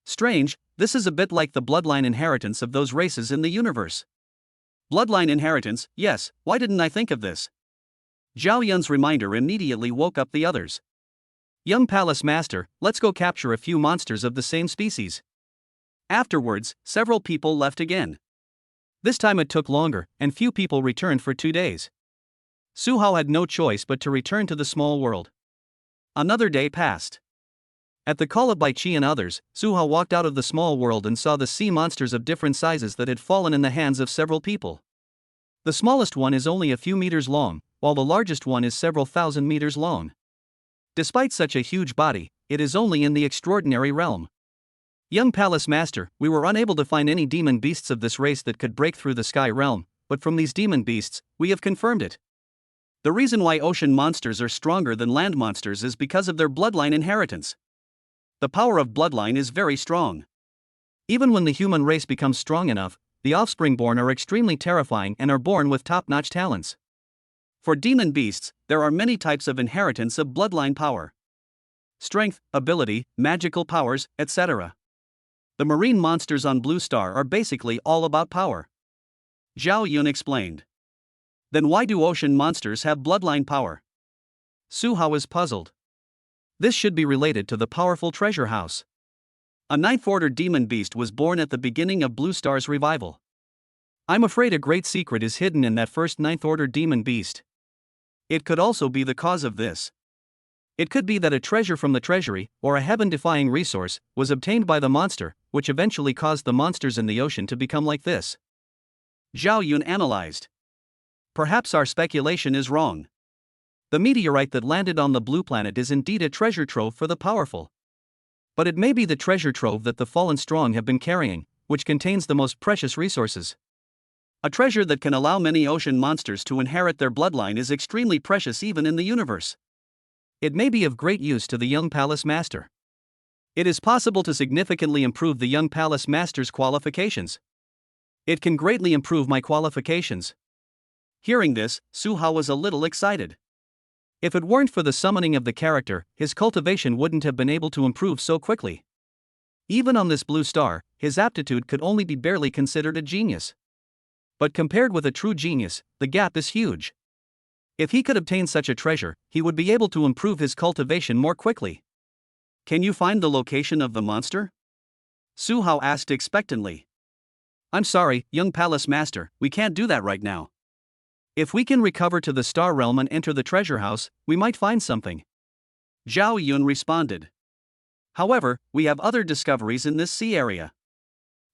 S1: Strange, this is a bit like the bloodline inheritance of those races in the universe. Bloodline inheritance, yes, why didn't I think of this? Zhao Yun's reminder immediately woke up the others. Young Palace Master, let's go capture a few monsters of the same species. Afterwards, several people left again. This time it took longer, and few people returned for 2 days. Suhao had no choice but to return to the small world. Another day passed. At the call of Bai Qi and others, Suhao walked out of the small world and saw the sea monsters of different sizes that had fallen in the hands of several people. The smallest one is only a few meters long, while the largest one is several thousand meters long. Despite such a huge body, it is only in the extraordinary realm. Young Palace Master, we were unable to find any demon beasts of this race that could break through the sky realm, but from these demon beasts, we have confirmed it. The reason why ocean monsters are stronger than land monsters is because of their bloodline inheritance. The power of bloodline is very strong. Even when the human race becomes strong enough, the offspring born are extremely terrifying and are born with top-notch talents. For demon beasts, there are many types of inheritance of bloodline power. Strength, ability, magical powers, etc. The marine monsters on Blue Star are basically all about power. Zhao Yun explained. Then why do ocean monsters have bloodline power? Suhao is puzzled. This should be related to the powerful treasure house. A ninth-order demon beast was born at the beginning of Blue Star's revival. I'm afraid a great secret is hidden in that first ninth-order demon beast. It could also be the cause of this. It could be that a treasure from the treasury, or a heaven-defying resource, was obtained by the monster, which eventually caused the monsters in the ocean to become like this. Zhao Yun analyzed. Perhaps our speculation is wrong. The meteorite that landed on the blue planet is indeed a treasure trove for the powerful. But it may be the treasure trove that the fallen strong have been carrying, which contains the most precious resources. A treasure that can allow many ocean monsters to inherit their bloodline is extremely precious even in the universe. It may be of great use to the young Palace Master. It is possible to significantly improve the young Palace Master's qualifications. It can greatly improve my qualifications. Hearing this, Suhao was a little excited. If it weren't for the summoning of the character, his cultivation wouldn't have been able to improve so quickly. Even on this Blue Star, his aptitude could only be barely considered a genius. But compared with a true genius, the gap is huge. If he could obtain such a treasure, he would be able to improve his cultivation more quickly. Can you find the location of the monster? Su Hao asked expectantly. I'm sorry, young palace master, we can't do that right now. If we can recover to the star realm and enter the treasure house, we might find something. Zhao Yun responded. However, we have other discoveries in this sea area.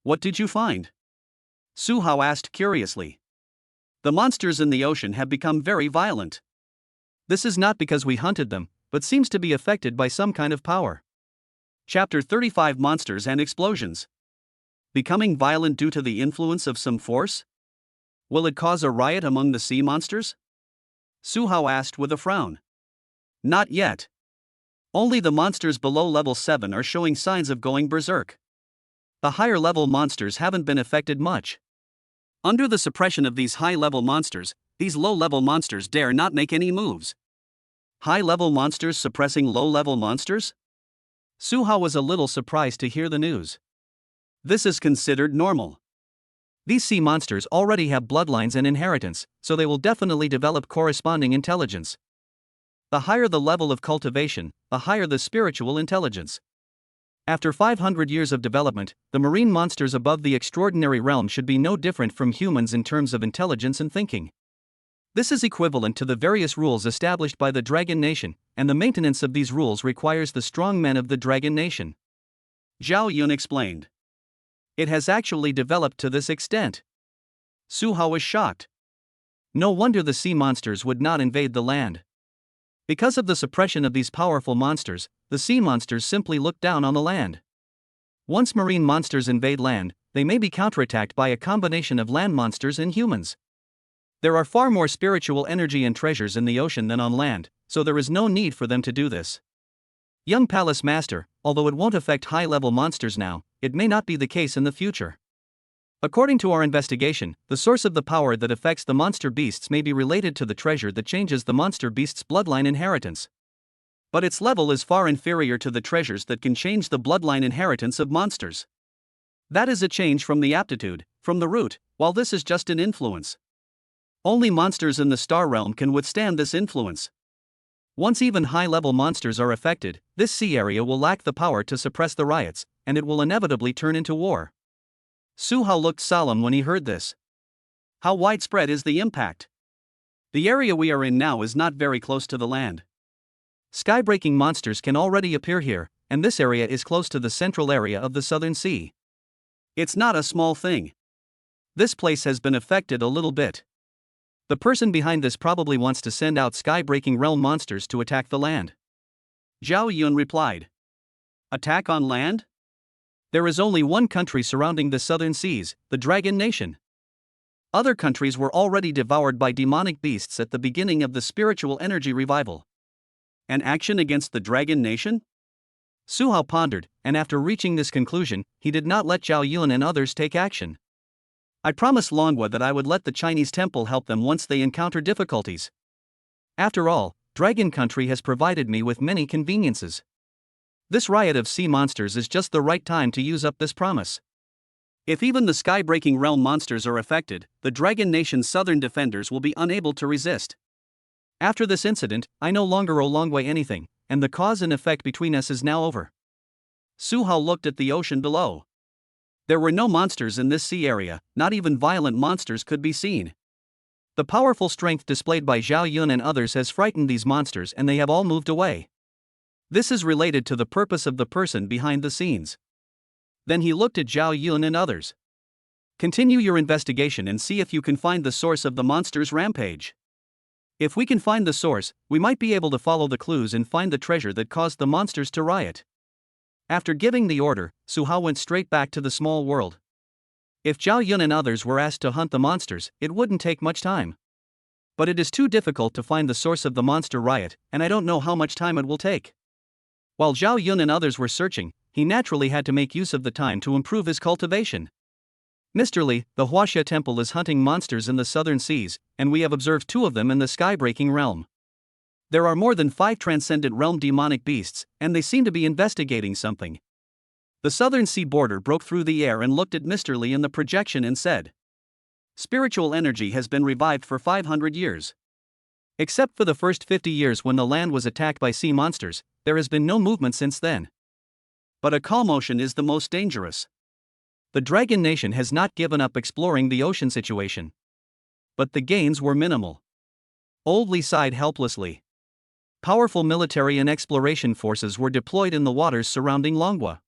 S1: What did you find? Su Hao asked curiously. The monsters in the ocean have become very violent. This is not because we hunted them, but seems to be affected by some kind of power. Chapter 35 Monsters and Explosions. Becoming violent due to the influence of some force? Will it cause a riot among the sea monsters? Su Hao asked with a frown. Not yet. Only the monsters below level 7 are showing signs of going berserk. The higher level monsters haven't been affected much. Under the suppression of these high level monsters, these low level monsters dare not make any moves. High level monsters suppressing low level monsters? Su Hao was a little surprised to hear the news. This is considered normal. These sea monsters already have bloodlines and inheritance, so they will definitely develop corresponding intelligence. The higher the level of cultivation, the higher the spiritual intelligence. After 500 years of development, the marine monsters above the extraordinary realm should be no different from humans in terms of intelligence and thinking. This is equivalent to the various rules established by the Dragon Nation, and the maintenance of these rules requires the strong men of the Dragon Nation. Zhao Yun explained. It has actually developed to this extent. Su Hao was shocked. No wonder the sea monsters would not invade the land. Because of the suppression of these powerful monsters, the sea monsters simply look down on the land. Once marine monsters invade land, they may be counterattacked by a combination of land monsters and humans. There are far more spiritual energy and treasures in the ocean than on land, so there is no need for them to do this. Young Palace Master, although it won't affect high-level monsters now, it may not be the case in the future. According to our investigation, the source of the power that affects the monster beasts may be related to the treasure that changes the monster beast's bloodline inheritance. But its level is far inferior to the treasures that can change the bloodline inheritance of monsters. That is a change from the aptitude, from the root, while this is just an influence. Only monsters in the star realm can withstand this influence. Once even high-level monsters are affected, this sea area will lack the power to suppress the riots, and it will inevitably turn into war. Su Hao looked solemn when he heard this. How widespread is the impact? The area we are in now is not very close to the land. Sky-breaking monsters can already appear here, and this area is close to the central area of the Southern Sea. It's not a small thing. This place has been affected a little bit. The person behind this probably wants to send out sky-breaking realm monsters to attack the land. Zhao Yun replied. Attack on land? There is only one country surrounding the southern seas, the Dragon Nation. Other countries were already devoured by demonic beasts at the beginning of the spiritual energy revival. An action against the Dragon Nation? Su Hao pondered, and after reaching this conclusion, he did not let Zhao Yun and others take action. I promised Longhua that I would let the Chinese temple help them once they encounter difficulties. After all, Dragon Country has provided me with many conveniences. This riot of sea monsters is just the right time to use up this promise. If even the sky-breaking realm monsters are affected, the Dragon Nation's southern defenders will be unable to resist. After this incident, I no longer owe Longhua anything, and the cause and effect between us is now over. Su Hao looked at the ocean below. There were no monsters in this sea area, not even violent monsters could be seen. The powerful strength displayed by Zhao Yun and others has frightened these monsters and they have all moved away. This is related to the purpose of the person behind the scenes. Then he looked at Zhao Yun and others. Continue your investigation and see if you can find the source of the monster's rampage. If we can find the source, we might be able to follow the clues and find the treasure that caused the monsters to riot. After giving the order, Su Hao went straight back to the small world. If Zhao Yun and others were asked to hunt the monsters, it wouldn't take much time. But it is too difficult to find the source of the monster riot, and I don't know how much time it will take. While Zhao Yun and others were searching, he naturally had to make use of the time to improve his cultivation. Mr. Li, the Huaxia Temple is hunting monsters in the southern seas, and we have observed 2 of them in the sky-breaking realm. There are more than 5 transcendent realm demonic beasts, and they seem to be investigating something. The southern sea border broke through the air and looked at Mr. Li in the projection and said, Spiritual energy has been revived for 500 years. Except for the first 50 years when the land was attacked by sea monsters, there has been no movement since then. But a calm ocean is the most dangerous. The Dragon Nation has not given up exploring the ocean situation. But the gains were minimal. Old Lee sighed helplessly. Powerful military and exploration forces were deployed in the waters surrounding Longwa.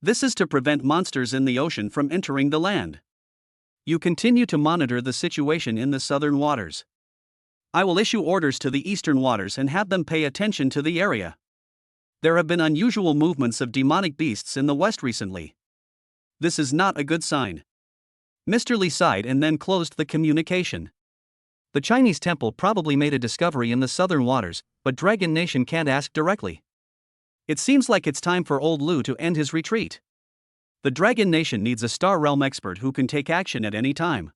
S1: This is to prevent monsters in the ocean from entering the land. You continue to monitor the situation in the southern waters. I will issue orders to the eastern waters and have them pay attention to the area. There have been unusual movements of demonic beasts in the west recently. This is not a good sign. Mr. Lee sighed and then closed the communication. The Chinese temple probably made a discovery in the southern waters, but Dragon Nation can't ask directly. It seems like it's time for old Lu to end his retreat. The Dragon Nation needs a Star Realm expert who can take action at any time.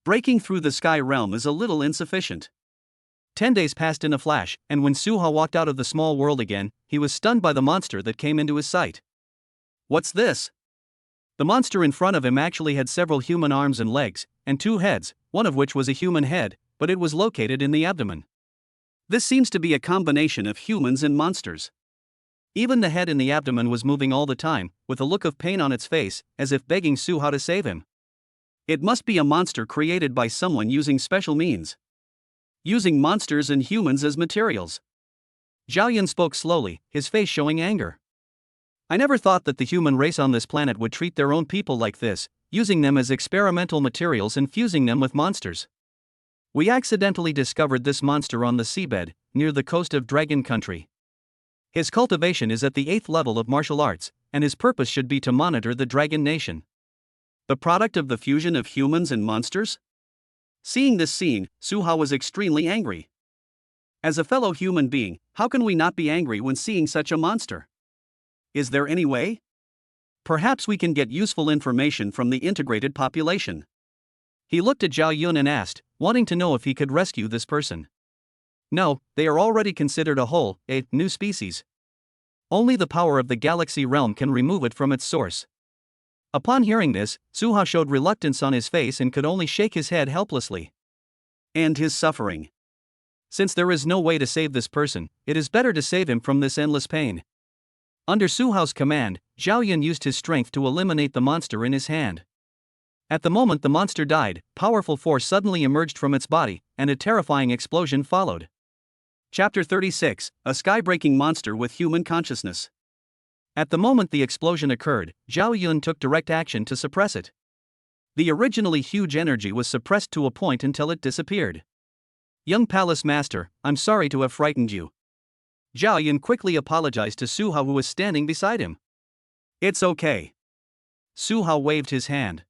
S1: Breaking through the Sky Realm is a little insufficient. 10 days passed in a flash, and when Suha walked out of the small world again, he was stunned by the monster that came into his sight. What's this? The monster in front of him actually had several human arms and legs, and 2 heads, one of which was a human head, but it was located in the abdomen. This seems to be a combination of humans and monsters. Even the head in the abdomen was moving all the time, with a look of pain on its face, as if begging Suha to save him. It must be a monster created by someone using special means. Using monsters and humans as materials. Zhao Yun spoke slowly, his face showing anger. I never thought that the human race on this planet would treat their own people like this, using them as experimental materials and fusing them with monsters. We accidentally discovered this monster on the seabed, near the coast of Dragon Country. His cultivation is at the 8th level of martial arts, and his purpose should be to monitor the Dragon Nation. The product of the fusion of humans and monsters? Seeing this scene, Suha was extremely angry. As a fellow human being, how can we not be angry when seeing such a monster? Is there any way? Perhaps we can get useful information from the integrated population. He looked at Zhao Yun and asked, wanting to know if he could rescue this person. No, they are already considered a new species. Only the power of the galaxy realm can remove it from its source. Upon hearing this, Suha showed reluctance on his face and could only shake his head helplessly. And his suffering. Since there is no way to save this person, it is better to save him from this endless pain. Under Suha's command, Zhao Yun used his strength to eliminate the monster in his hand. At the moment the monster died, powerful force suddenly emerged from its body, and a terrifying explosion followed. Chapter 36, A Sky-Breaking Monster with Human Consciousness. At the moment the explosion occurred, Zhao Yun took direct action to suppress it. The originally huge energy was suppressed to a point until it disappeared. Young Palace Master, I'm sorry to have frightened you. Zhao Yun quickly apologized to Suha who was standing beside him. It's okay. Suha waved his hand.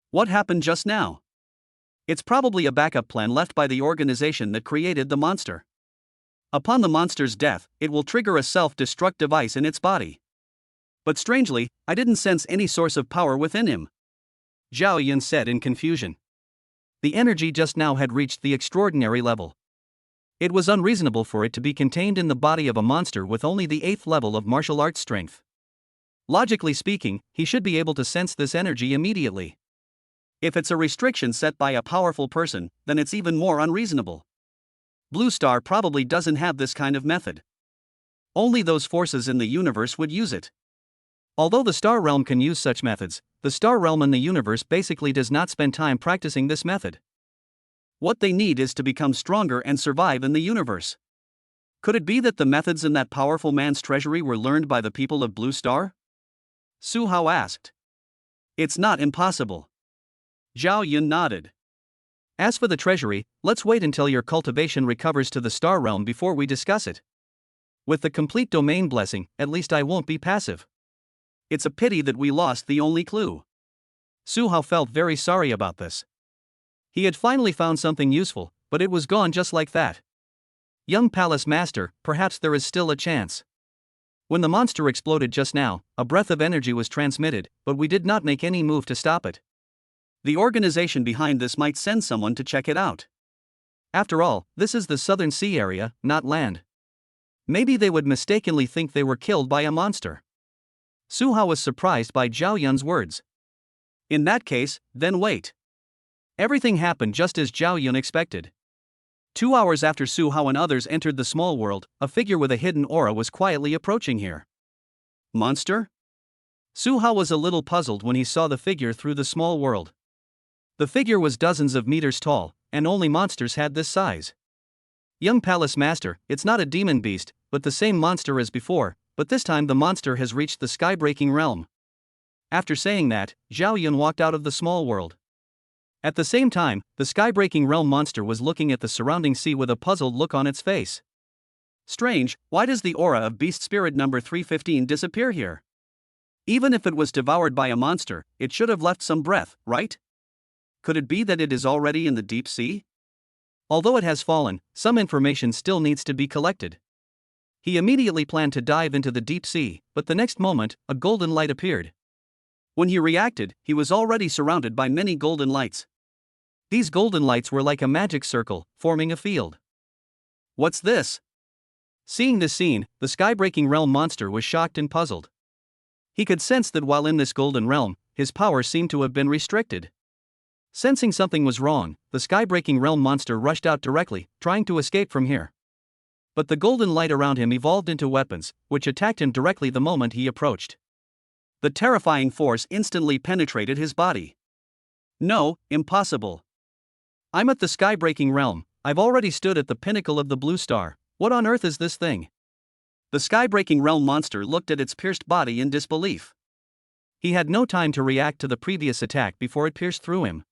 S1: What happened just now? It's probably a backup plan left by the organization that created the monster. Upon the monster's death, it will trigger a self-destruct device in its body. But strangely, I didn't sense any source of power within him. Zhao Yun said in confusion. The energy just now had reached the extraordinary level. It was unreasonable for it to be contained in the body of a monster with only the 8th level of martial arts strength. Logically speaking, he should be able to sense this energy immediately. If it's a restriction set by a powerful person, then it's even more unreasonable. Blue Star probably doesn't have this kind of method. Only those forces in the universe would use it. Although the Star Realm can use such methods, the Star Realm in the universe basically does not spend time practicing this method. What they need is to become stronger and survive in the universe. Could it be that the methods in that powerful man's treasury were learned by the people of Blue Star? Suhao asked. It's not impossible. Zhao Yun nodded. As for the treasury, let's wait until your cultivation recovers to the Star Realm before we discuss it. With the complete domain blessing, at least I won't be passive. It's a pity that we lost the only clue. Suhao felt very sorry about this. He had finally found something useful, but it was gone just like that. Young Palace Master, perhaps there is still a chance. When the monster exploded just now, a breath of energy was transmitted, but we did not make any move to stop it. The organization behind this might send someone to check it out. After all, this is the Southern Sea area, not land. Maybe they would mistakenly think they were killed by a monster. Suha was surprised by Zhao Yun's words. In that case, then wait. Everything happened just as Zhao Yun expected. 2 hours after Su Hao and others entered the small world, a figure with a hidden aura was quietly approaching here. Monster? Su Hao was a little puzzled when he saw the figure through the small world. The figure was dozens of meters tall, and only monsters had this size. Young Palace Master, it's not a demon beast, but the same monster as before, but this time the monster has reached the sky-breaking realm. After saying that, Zhao Yun walked out of the small world. At the same time, the sky-breaking realm monster was looking at the surrounding sea with a puzzled look on its face. Strange, why does the aura of beast spirit number 315 disappear here? Even if it was devoured by a monster, it should have left some breath, right? Could it be that it is already in the deep sea? Although it has fallen, some information still needs to be collected. He immediately planned to dive into the deep sea, but the next moment, a golden light appeared. When he reacted, he was already surrounded by many golden lights. These golden lights were like a magic circle, forming a field. What's this? Seeing this scene, the sky-breaking realm monster was shocked and puzzled. He could sense that while in this golden realm, his power seemed to have been restricted. Sensing something was wrong, the sky-breaking realm monster rushed out directly, trying to escape from here. But the golden light around him evolved into weapons, which attacked him directly the moment he approached. The terrifying force instantly penetrated his body. No, impossible. I'm at the sky-breaking realm, I've already stood at the pinnacle of the blue star, what on earth is this thing? The sky-breaking realm monster looked at its pierced body in disbelief. He had no time to react to the previous attack before it pierced through him.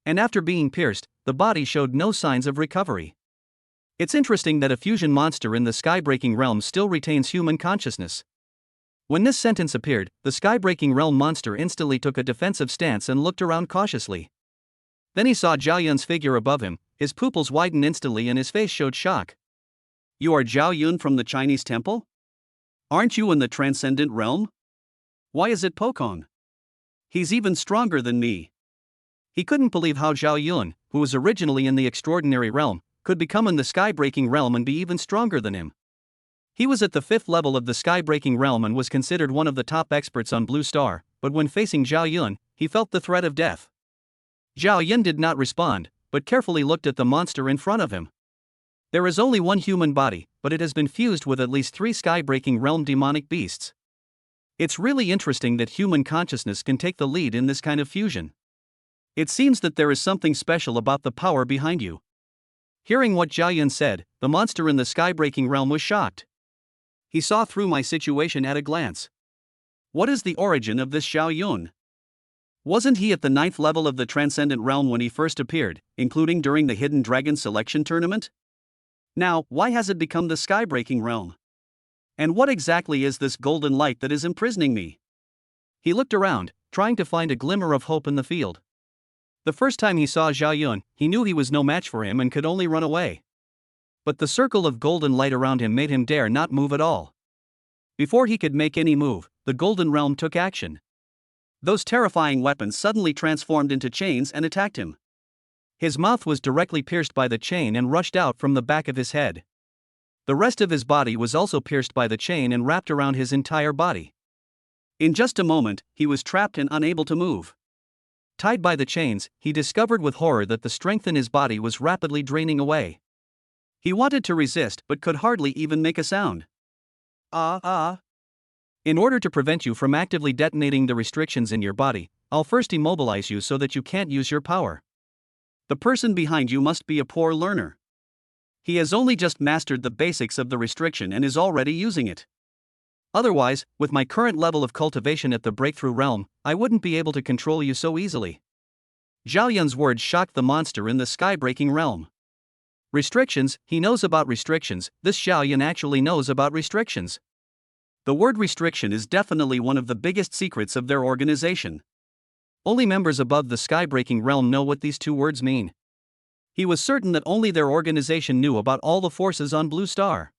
S1: And after being pierced, the body showed no signs of recovery. It's interesting that a fusion monster in the sky-breaking realm still retains human consciousness. When this sentence appeared, the sky-breaking realm monster instantly took a defensive stance and looked around cautiously. Then he saw Zhao Yun's figure above him, his pupils widened instantly and his face showed shock. You are Zhao Yun from the Chinese temple? Aren't you in the transcendent realm? Why is it Pokon? He's even stronger than me. He couldn't believe how Zhao Yun, who was originally in the extraordinary realm, could become in the sky-breaking realm and be even stronger than him. He was at the 5th level of the sky-breaking realm and was considered one of the top experts on Blue Star, but when facing Zhao Yun, he felt the threat of death. Zhao Yun did not respond, but carefully looked at the monster in front of him. There is only one human body, but it has been fused with at least 3 sky-breaking realm demonic beasts. It's really interesting that human consciousness can take the lead in this kind of fusion. It seems that there is something special about the power behind you. Hearing what Zhao Yun said, the monster in the sky-breaking realm was shocked. He saw through my situation at a glance. What is the origin of this Zhao Yun? Wasn't he at the 9th level of the Transcendent Realm when he first appeared, including during the Hidden Dragon Selection Tournament? Now, why has it become the sky-breaking realm? And what exactly is this golden light that is imprisoning me? He looked around, trying to find a glimmer of hope in the field. The first time he saw Zhao Yun, he knew he was no match for him and could only run away. But the circle of golden light around him made him dare not move at all. Before he could make any move, the golden realm took action. Those terrifying weapons suddenly transformed into chains and attacked him. His mouth was directly pierced by the chain and rushed out from the back of his head. The rest of his body was also pierced by the chain and wrapped around his entire body. In just a moment, he was trapped and unable to move. Tied by the chains, he discovered with horror that the strength in his body was rapidly draining away. He wanted to resist but could hardly even make a sound. In order to prevent you from actively detonating the restrictions in your body, I'll first immobilize you so that you can't use your power. The person behind you must be a poor learner. He has only just mastered the basics of the restriction and is already using it. Otherwise, with my current level of cultivation at the breakthrough realm, I wouldn't be able to control you so easily. Zhao Yun's words shocked the monster in the sky-breaking realm. Restrictions, he knows about restrictions, this Zhao Yun actually knows about restrictions. The word restriction is definitely one of the biggest secrets of their organization. Only members above the sky-breaking realm know what these 2 words mean. He was certain that only their organization knew about all the forces on Blue Star.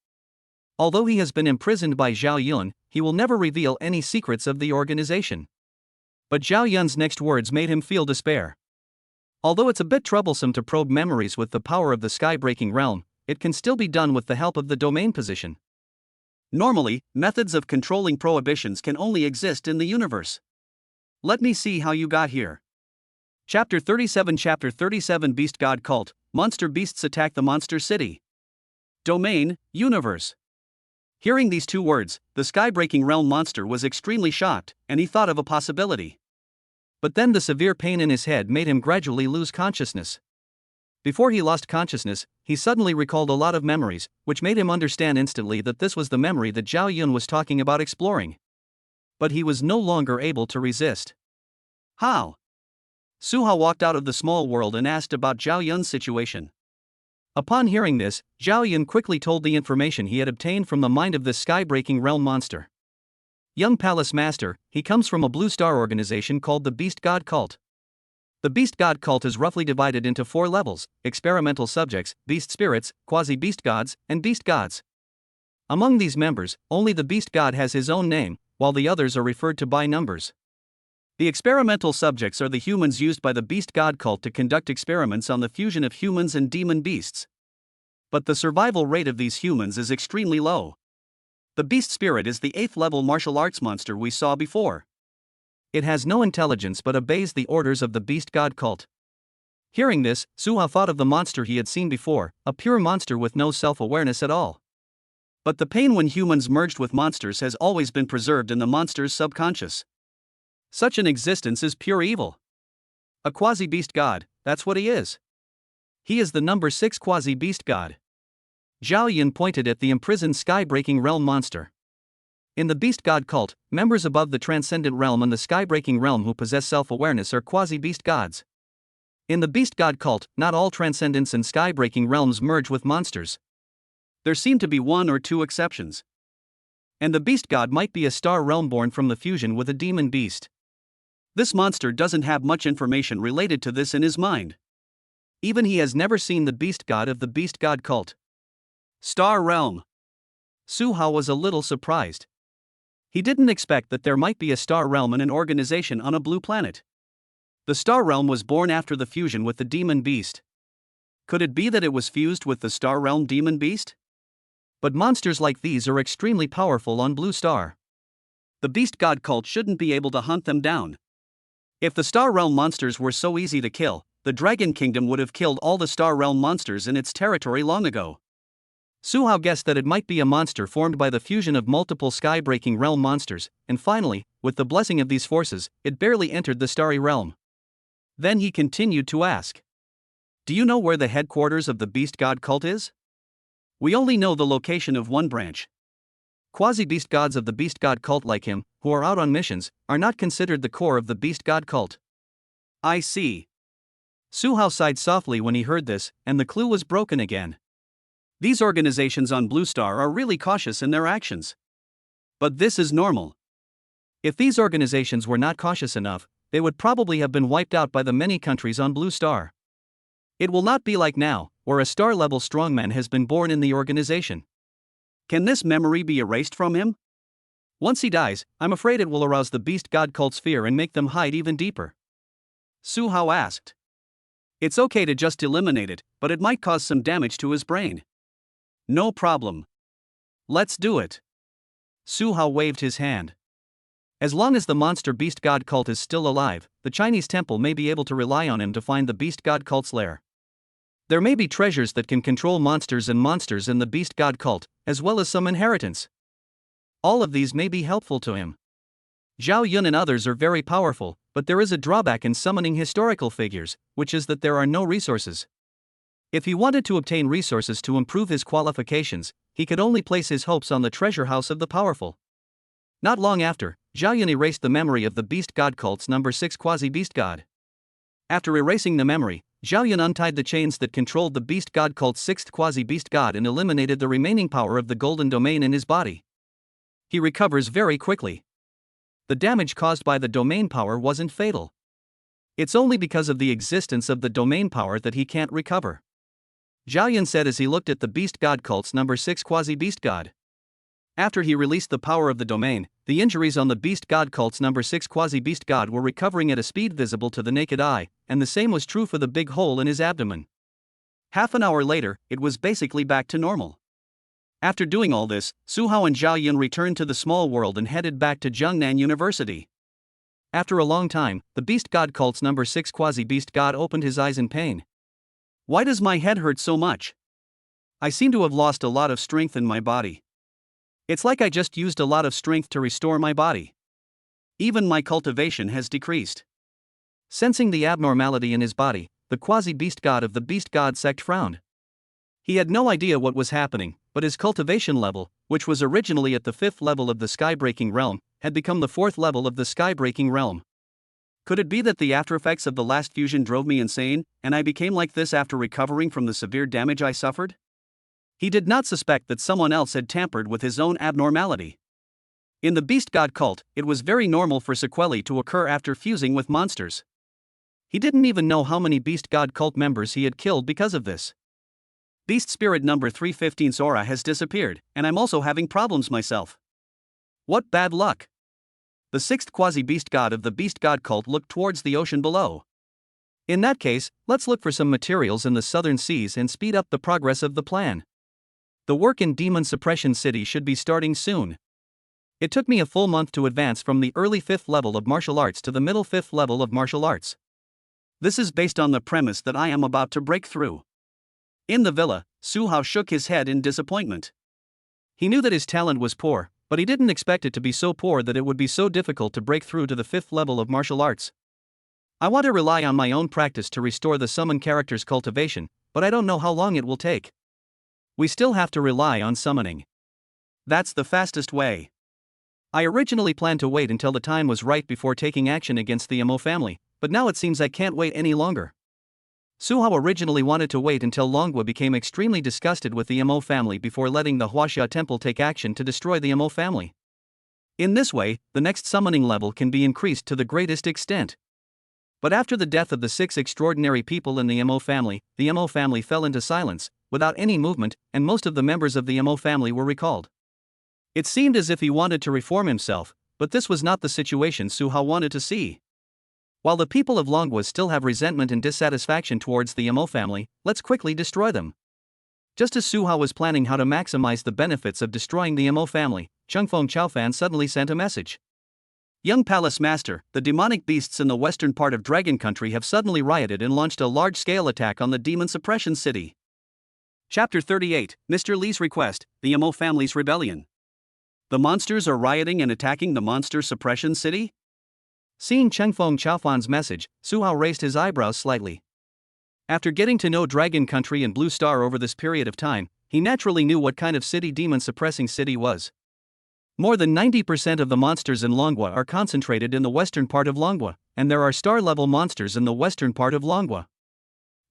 S1: Although he has been imprisoned by Zhao Yun, he will never reveal any secrets of the organization. But Zhao Yun's next words made him feel despair. Although it's a bit troublesome to probe memories with the power of the sky-breaking realm, it can still be done with the help of the domain position. Normally, methods of controlling prohibitions can only exist in the universe. Let me see how you got here. Chapter 37 Beast God Cult, monster beasts attack the monster city. Domain, universe. Hearing these two words, the sky-breaking realm monster was extremely shocked, and he thought of a possibility. But then the severe pain in his head made him gradually lose consciousness. Before he lost consciousness, he suddenly recalled a lot of memories, which made him understand instantly that this was the memory that Zhao Yun was talking about exploring. But he was no longer able to resist. How? Su Hao walked out of the small world and asked about Zhao Yun's situation. Upon hearing this, Zhao Yun quickly told the information he had obtained from the mind of this sky-breaking realm monster. Young Palace Master, he comes from a Blue Star organization called the Beast God Cult. The Beast God Cult is roughly divided into 4 levels: experimental subjects, beast spirits, quasi-beast gods, and beast gods. Among these members, only the Beast God has his own name, while the others are referred to by numbers. The experimental subjects are the humans used by the Beast God Cult to conduct experiments on the fusion of humans and demon beasts. But the survival rate of these humans is extremely low. The Beast Spirit is the 8th level martial arts monster we saw before. It has no intelligence but obeys the orders of the Beast God Cult. Hearing this, Su Hao thought of the monster he had seen before, a pure monster with no self-awareness at all. But the pain when humans merged with monsters has always been preserved in the monster's subconscious. Such an existence is pure evil. A quasi-beast god, that's what he is. He is the number 6 quasi-beast god. Zhao Yun pointed at the imprisoned sky-breaking realm monster. In the Beast God Cult, members above the Transcendent Realm and the Sky-Breaking Realm who possess self-awareness are quasi-beast gods. In the Beast God Cult, not all Transcendence and Sky-Breaking Realms merge with monsters. There seem to be 1 or 2 exceptions. And the Beast God might be a star realm born from the fusion with a demon beast. This monster doesn't have much information related to this in his mind. Even he has never seen the Beast God of the Beast God Cult. Star Realm. Su Hao was a little surprised. He didn't expect that there might be a star realm in an organization on a blue planet. The star realm was born after the fusion with the demon beast. Could it be that it was fused with the star realm demon beast? But monsters like these are extremely powerful on Blue Star. The Beast God Cult shouldn't be able to hunt them down. If the star realm monsters were so easy to kill, the Dragon Kingdom would have killed all the star realm monsters in its territory long ago. Su Hao guessed that it might be a monster formed by the fusion of multiple sky-breaking realm monsters, and finally, with the blessing of these forces, it barely entered the starry realm. Then he continued to ask, "Do you know where the headquarters of the Beast God Cult is?" "We only know the location of one branch. Quasi-beast gods of the Beast God Cult like him, who are out on missions, are not considered the core of the Beast God Cult." "I see." Su Hao sighed softly when he heard this, and the clue was broken again. These organizations on Blue Star are really cautious in their actions. But this is normal. If these organizations were not cautious enough, they would probably have been wiped out by the many countries on Blue Star. It will not be like now, where a star-level strongman has been born in the organization. Can this memory be erased from him? Once he dies, I'm afraid it will arouse the Beast God Cult's fear and make them hide even deeper. Su Hao asked. It's okay to just eliminate it, but it might cause some damage to his brain. No problem. Let's do it. Su Hao waved his hand. As long as the monster Beast God Cult is still alive, the Chinese temple may be able to rely on him to find the Beast God Cult's lair. There may be treasures that can control monsters in the Beast God Cult, as well as some inheritance. All of these may be helpful to him. Zhao Yun and others are very powerful, but there is a drawback in summoning historical figures, which is that there are no resources. If he wanted to obtain resources to improve his qualifications, he could only place his hopes on the treasure house of the powerful. Not long after, Zhao Yun erased the memory of the Beast God Cult's number 6 quasi-beast god. After erasing the memory, Zhao Yun untied the chains that controlled the Beast God Cult's 6th quasi-beast god and eliminated the remaining power of the golden domain in his body. He recovers very quickly. The damage caused by the domain power wasn't fatal. It's only because of the existence of the domain power that he can't recover. Zhao Yun said as he looked at the Beast God Cult's number 6 quasi-beast god. After he released the power of the domain, the injuries on the Beast God Cult's number 6 quasi-beast god were recovering at a speed visible to the naked eye, and the same was true for the big hole in his abdomen. Half an hour later, it was basically back to normal. After doing all this, Su Hao and Zhao Yun returned to the small world and headed back to Zhengnan University. After a long time, the Beast God Cult's number 6 quasi-beast god opened his eyes in pain. Why does my head hurt so much? I seem to have lost a lot of strength in my body. It's like I just used a lot of strength to restore my body. Even my cultivation has decreased. Sensing the abnormality in his body, the quasi-beast god of the beast god sect frowned. He had no idea what was happening, but his cultivation level, which was originally at the 5th level of the sky-breaking realm, had become the 4th level of the sky-breaking realm. Could it be that the aftereffects of the last fusion drove me insane, and I became like this after recovering from the severe damage I suffered? He did not suspect that someone else had tampered with his own abnormality. In the beast god cult, it was very normal for sequelae to occur after fusing with monsters. He didn't even know how many beast god cult members he had killed because of this. Beast spirit number 315's aura has disappeared, and I'm also having problems myself. What bad luck! The 6th quasi-beast god of the beast god cult looked towards the ocean below. In that case, let's look for some materials in the southern seas and speed up the progress of the plan. The work in Demon Suppression City should be starting soon. It took me a full month to advance from the early 5th level of martial arts to the middle 5th level of martial arts. This is based on the premise that I am about to break through. In the villa, Su Hao shook his head in disappointment. He knew that his talent was poor, but he didn't expect it to be so poor that it would be so difficult to break through to the 5th level of martial arts. I want to rely on my own practice to restore the summon character's cultivation, but I don't know how long it will take. We still have to rely on summoning. That's the fastest way. I originally planned to wait until the time was right before taking action against the Mo family, but now it seems I can't wait any longer. Su Hao originally wanted to wait until Longhua became extremely disgusted with the Mo family before letting the Huaxia temple take action to destroy the Mo family. In this way, the next summoning level can be increased to the greatest extent. But after the death of the 6 extraordinary people in the Mo family fell into silence, without any movement, and most of the members of the Mo family were recalled. It seemed as if he wanted to reform himself, but this was not the situation Su Hao wanted to see. While the people of Longhua still have resentment and dissatisfaction towards the Mo family, let's quickly destroy them. Just as Su Hao was planning how to maximize the benefits of destroying the Mo family, Chengfeng Chaofan suddenly sent a message. Young Palace Master, the demonic beasts in the western part of Dragon Country have suddenly rioted and launched a large-scale attack on the Demon Suppression City. Chapter 38, Mr. Li's Request, the Mo family's rebellion. The monsters are rioting and attacking the Monster Suppression City? Seeing Chengfeng Chaofan's message, Su Hao raised his eyebrows slightly. After getting to know Dragon Country and Blue Star over this period of time, he naturally knew what kind of city Demon Suppressing City was. More than 90% of the monsters in Longhua are concentrated in the western part of Longhua, and there are star-level monsters in the western part of Longhua.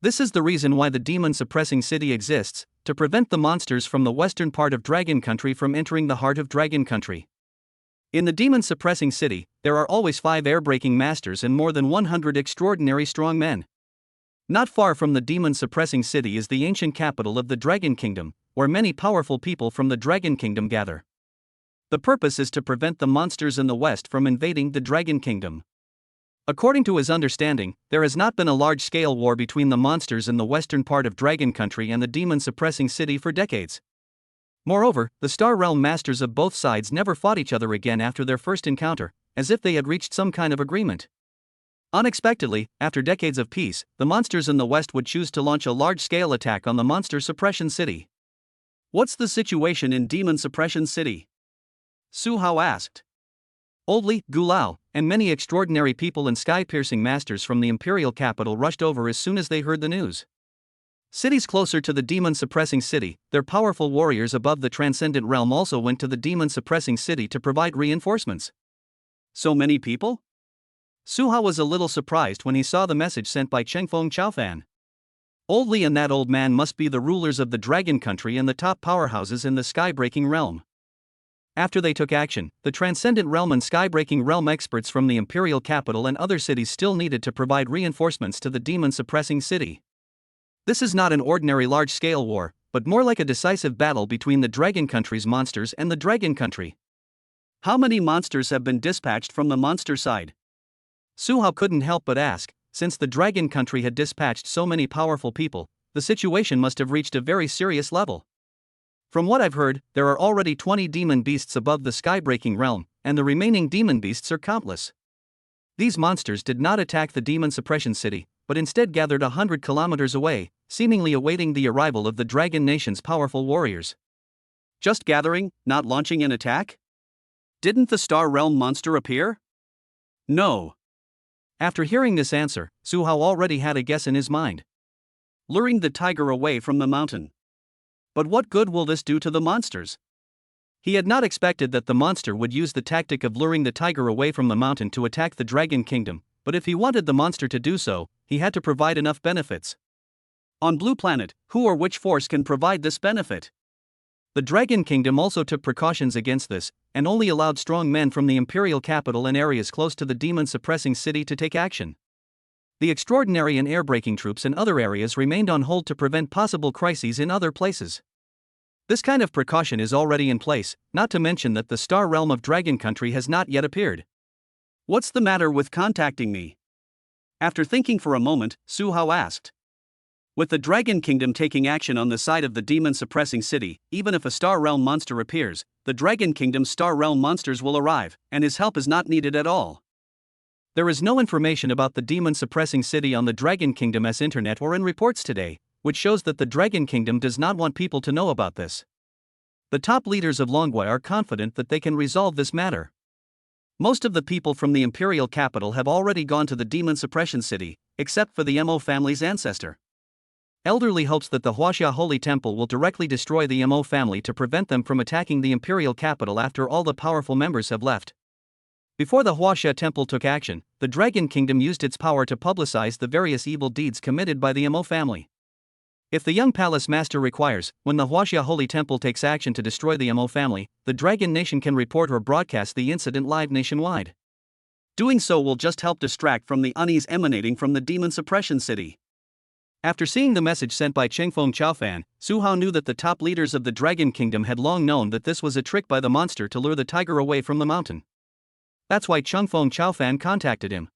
S1: This is the reason why the Demon Suppressing City exists, to prevent the monsters from the western part of Dragon Country from entering the heart of Dragon Country. In the Demon Suppressing City, there are always 5 air-breaking masters and more than 100 extraordinary strong men. Not far from the Demon Suppressing City is the ancient capital of the Dragon Kingdom, where many powerful people from the Dragon Kingdom gather. The purpose is to prevent the monsters in the west from invading the Dragon Kingdom. According to his understanding, there has not been a large-scale war between the monsters in the western part of Dragon Country and the Demon Suppressing City for decades. Moreover, the Star Realm masters of both sides never fought each other again after their first encounter, as if they had reached some kind of agreement. Unexpectedly, after decades of peace, the monsters in the west would choose to launch a large-scale attack on the Monster Suppression City. What's the situation in Demon Suppression City? Su Hao asked. Old Li, Gulao, and many extraordinary people and sky-piercing masters from the imperial capital rushed over as soon as they heard the news. Cities closer to the Demon Suppressing City, their powerful warriors above the Transcendent Realm also went to the Demon Suppressing City to provide reinforcements. So many people? Su Hao was a little surprised when he saw the message sent by Chengfeng Chaofan. Old Li and that old man must be the rulers of the Dragon Country and the top powerhouses in the Sky-Breaking Realm. After they took action, the Transcendent Realm and Sky-Breaking Realm experts from the Imperial Capital and other cities still needed to provide reinforcements to the Demon Suppressing City. This is not an ordinary large-scale war, but more like a decisive battle between the Dragon Country's monsters and the Dragon Country. How many monsters have been dispatched from the monster side? Su Hao couldn't help but ask. Since the Dragon Country had dispatched so many powerful people, the situation must have reached a very serious level. From what I've heard, there are already 20 demon beasts above the Sky-Breaking Realm, and the remaining demon beasts are countless. These monsters did not attack the Demon Suppression City, but instead gathered 100 kilometers away, seemingly awaiting the arrival of the Dragon Nation's powerful warriors. Just gathering, not launching an attack? Didn't the Star Realm monster appear? No. After hearing this answer, Su Hao already had a guess in his mind. Luring the tiger away from the mountain. But what good will this do to the monsters? He had not expected that the monster would use the tactic of luring the tiger away from the mountain to attack the Dragon Kingdom, but if he wanted the monster to do so, he had to provide enough benefits. On Blue Planet, who or which force can provide this benefit? The Dragon Kingdom also took precautions against this, and only allowed strong men from the imperial capital and areas close to the demon-suppressing city to take action. The extraordinary and air-breaking troops in other areas remained on hold to prevent possible crises in other places. This kind of precaution is already in place, not to mention that the Star Realm of Dragon Country has not yet appeared. What's the matter with contacting me? After thinking for a moment, Su Hao asked. With the Dragon Kingdom taking action on the side of the demon-suppressing city, even if a Star Realm monster appears, the Dragon Kingdom's Star Realm monsters will arrive, and his help is not needed at all. There is no information about the demon-suppressing city on the Dragon Kingdom's internet or in reports today, which shows that the Dragon Kingdom does not want people to know about this. The top leaders of Longwei are confident that they can resolve this matter. Most of the people from the imperial capital have already gone to the demon suppression city, except for the Mo family's ancestor. Elderly hopes that the Huaxia Holy Temple will directly destroy the Mo family to prevent them from attacking the imperial capital after all the powerful members have left. Before the Huaxia Temple took action, the Dragon Kingdom used its power to publicize the various evil deeds committed by the Mo family. If the young palace master requires, when the Huaxia Holy Temple takes action to destroy the Mo family, the Dragon Nation can report or broadcast the incident live nationwide. Doing so will just help distract from the unease emanating from the demon suppression city. After seeing the message sent by Chengfeng Chaofan, Su Hao knew that the top leaders of the Dragon Kingdom had long known that this was a trick by the monster to lure the tiger away from the mountain. That's why Chengfeng Chaofan contacted him.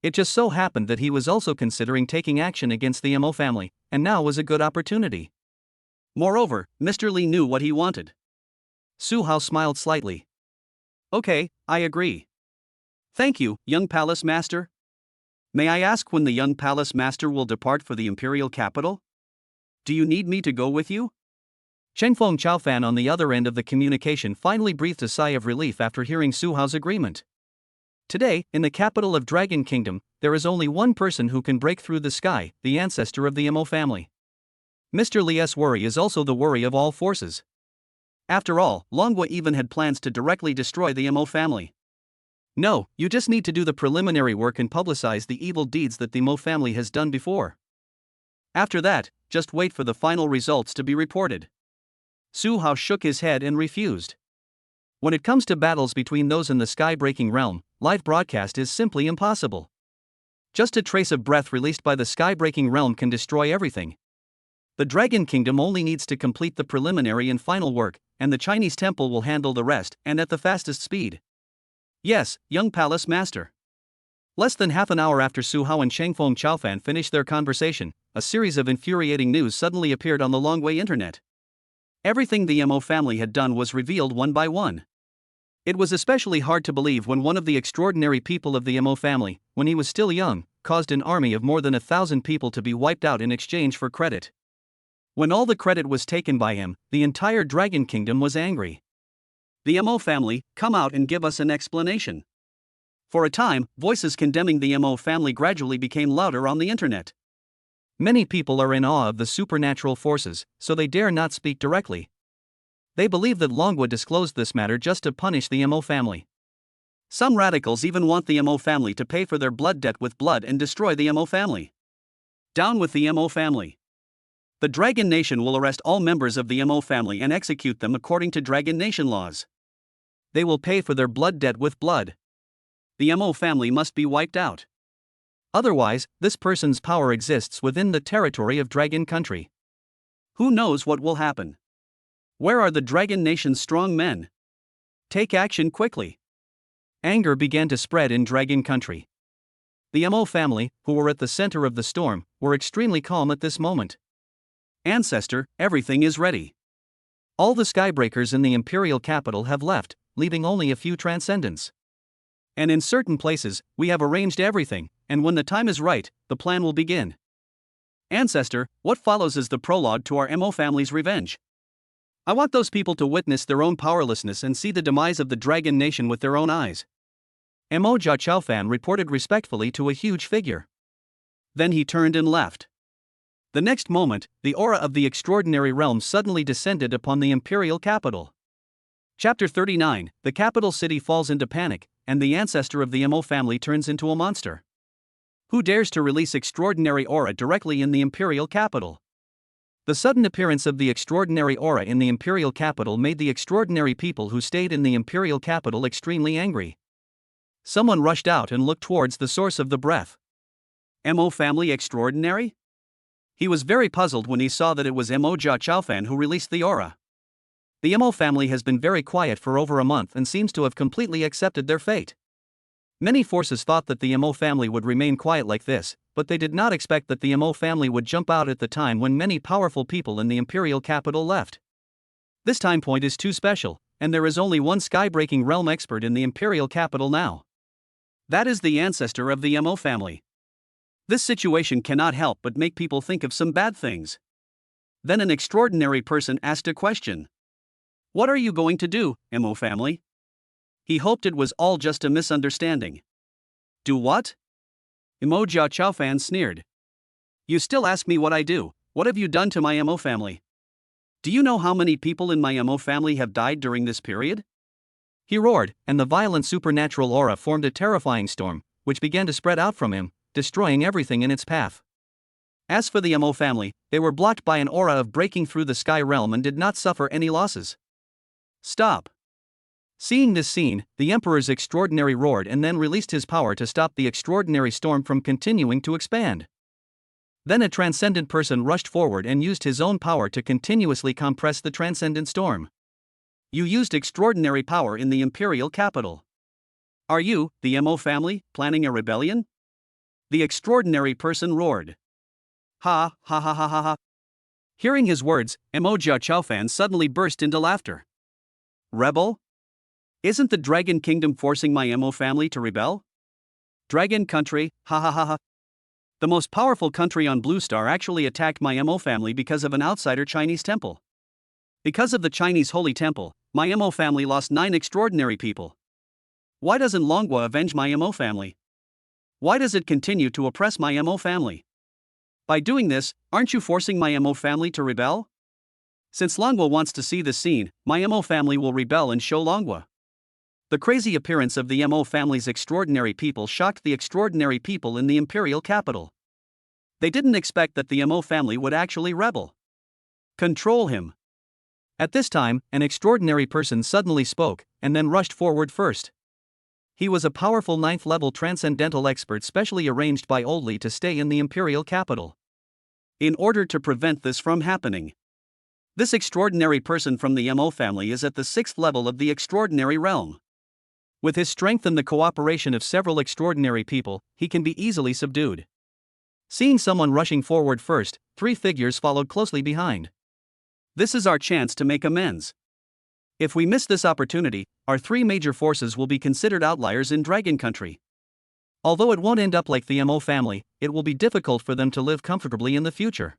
S1: It just so happened that he was also considering taking action against the Mo family, and now was a good opportunity. Moreover, Mr. Li knew what he wanted. Su Hao smiled slightly. Okay, I agree. Thank you, young palace master. May I ask when the young palace master will depart for the imperial capital? Do you need me to go with you? Chengfeng Chaofan on the other end of the communication finally breathed a sigh of relief after hearing Su Hao's agreement. Today, in the capital of Dragon Kingdom, there is only one person who can break through the sky, the ancestor of the Mo family. Mr. Li's worry is also the worry of all forces. After all, Longwei even had plans to directly destroy the Mo family. No, you just need to do the preliminary work and publicize the evil deeds that the Mo family has done before. After that, just wait for the final results to be reported. Su Hao shook his head and refused. When it comes to battles between those in the sky-breaking realm, live broadcast is simply impossible. Just a trace of breath released by the sky-breaking realm can destroy everything. The Dragon Kingdom only needs to complete the preliminary and final work, and the Chinese temple will handle the rest, and at the fastest speed. Yes, young palace master. Less than half an hour after Su Hao and Chengfeng Chaofan finished their conversation, a series of infuriating news suddenly appeared on the Longwei internet. Everything the Mo family had done was revealed one by one. It was especially hard to believe when one of the extraordinary people of the Mo family, when he was still young, caused an army of more than 1,000 people to be wiped out in exchange for credit. When all the credit was taken by him, the entire Dragon Kingdom was angry. The Mo family, come out and give us an explanation. For a time, voices condemning the Mo family gradually became louder on the internet. Many people are in awe of the supernatural forces, so they dare not speak directly. They believe that Longwei disclosed this matter just to punish the Mo family. Some radicals even want the Mo family to pay for their blood debt with blood and destroy the Mo family. Down with the Mo family. The Dragon Nation will arrest all members of the Mo family and execute them according to Dragon Nation laws. They will pay for their blood debt with blood. The Mo family must be wiped out. Otherwise, this person's power exists within the territory of Dragon Country. Who knows what will happen? Where are the Dragon Nation's strong men? Take action quickly. Anger began to spread in Dragon Country. The Mo family, who were at the center of the storm, were extremely calm at this moment. Ancestor, everything is ready. All the skybreakers in the imperial capital have left, leaving only a few transcendents. And in certain places, we have arranged everything, and when the time is right, the plan will begin. Ancestor, what follows is the prologue to our Mo family's revenge. I want those people to witness their own powerlessness and see the demise of the Dragon Nation with their own eyes. Mo Jia Chaofan reported respectfully to a huge figure. Then he turned and left. The next moment, the aura of the extraordinary realm suddenly descended upon the imperial capital. Chapter 39, the capital city falls into panic, and the ancestor of the Mo family turns into a monster. Who dares to release extraordinary aura directly in the imperial capital? The sudden appearance of the extraordinary aura in the imperial capital made the extraordinary people who stayed in the imperial capital extremely angry. Someone rushed out and looked towards the source of the breath. Mo family extraordinary? He was very puzzled when he saw that it was Mo Jia Chaofan who released the aura. The Mo family has been very quiet for over a month and seems to have completely accepted their fate. Many forces thought that the Mo family would remain quiet like this, but they did not expect that the Mo family would jump out at the time when many powerful people in the imperial capital left. This time point is too special, and there is only one sky-breaking realm expert in the imperial capital now. That is the ancestor of the Mo family. This situation cannot help but make people think of some bad things. Then an extraordinary person asked a question. What are you going to do, Mo family? He hoped it was all just a misunderstanding. Do what? Mo Jia Chaofan sneered. You still ask me what I do. What have you done to my Mo family? Do you know how many people in my Mo family have died during this period? He roared, and the violent supernatural aura formed a terrifying storm, which began to spread out from him, destroying everything in its path. As for the Mo family, they were blocked by an aura of breaking through the sky realm and did not suffer any losses. Stop! Seeing this scene, the Emperor's extraordinary roared and then released his power to stop the extraordinary storm from continuing to expand. Then a transcendent person rushed forward and used his own power to continuously compress the transcendent storm. You used extraordinary power in the imperial capital. Are you, the Mo family, planning a rebellion? The extraordinary person roared. Ha ha ha ha ha ha. Hearing his words, Mo Jia Chaofan suddenly burst into laughter. Rebel? Isn't the Dragon Kingdom forcing my Mo family to rebel? Dragon country, ha ha ha ha. The most powerful country on Blue Star actually attacked my Mo family because of an outsider Chinese temple. Because of the Chinese holy temple, my Mo family lost 9 extraordinary people. Why doesn't Longhua avenge my Mo family? Why does it continue to oppress my Mo family? By doing this, aren't you forcing my Mo family to rebel? Since Longhua wants to see this scene, my Mo family will rebel and show Longhua. The crazy appearance of the Mo family's extraordinary people shocked the extraordinary people in the imperial capital. They didn't expect that the Mo family would actually rebel. Control him. At this time, an extraordinary person suddenly spoke, and then rushed forward first. He was a powerful 9th-level transcendental expert specially arranged by Oldly to stay in the imperial capital. In order to prevent this from happening. This extraordinary person from the Mo family is at the 6th level of the extraordinary realm. With his strength and the cooperation of several extraordinary people, he can be easily subdued. Seeing someone rushing forward first, 3 figures followed closely behind. This is our chance to make amends. If we miss this opportunity, our 3 major forces will be considered outliers in Dragon Country. Although it won't end up like the Mo family, it will be difficult for them to live comfortably in the future.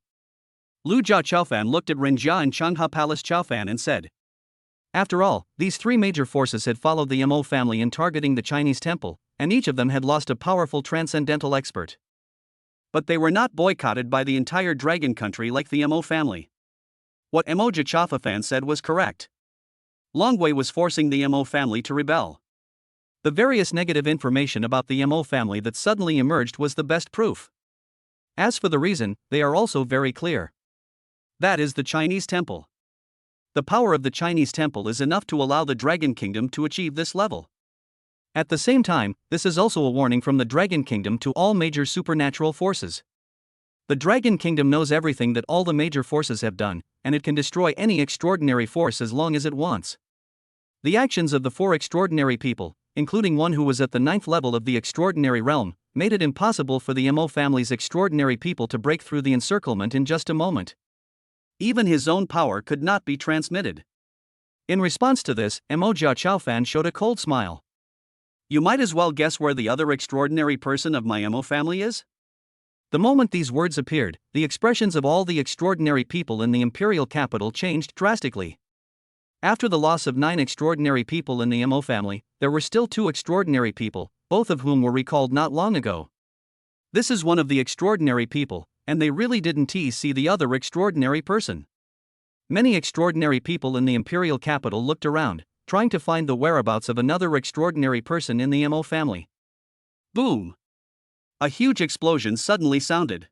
S1: Lu Jia Chaofan looked at Renjia and Changhua Palace Chaofan and said. After all, these 3 major forces had followed the Mo family in targeting the Chinese temple, and each of them had lost a powerful transcendental expert. But they were not boycotted by the entire Dragon Country like the Mo family. What Mo Jia Chaofan said was correct. Longhua was forcing the Mo family to rebel. The various negative information about the Mo family that suddenly emerged was the best proof. As for the reason, they are also very clear. That is the Chinese temple. The power of the Chinese temple is enough to allow the Dragon Kingdom to achieve this level. At the same time, this is also a warning from the Dragon Kingdom to all major supernatural forces. The Dragon Kingdom knows everything that all the major forces have done, and it can destroy any extraordinary force as long as it wants. The actions of the 4 extraordinary people, including one who was at the 9th level of the extraordinary realm, made it impossible for the Mo family's extraordinary people to break through the encirclement in just a moment. Even his own power could not be transmitted. In response to this, Mo Jia Chaofan showed a cold smile. You might as well guess where the other extraordinary person of my MO family is? The moment these words appeared, the expressions of all the extraordinary people in the imperial capital changed drastically. After the loss of 9 extraordinary people in the MO family, there were still 2 extraordinary people, both of whom were recalled not long ago. This is one of the extraordinary people, and they really didn't see the other extraordinary person. Many extraordinary people in the imperial capital looked around, trying to find the whereabouts of another extraordinary person in the MO family. Boom! A huge explosion suddenly sounded.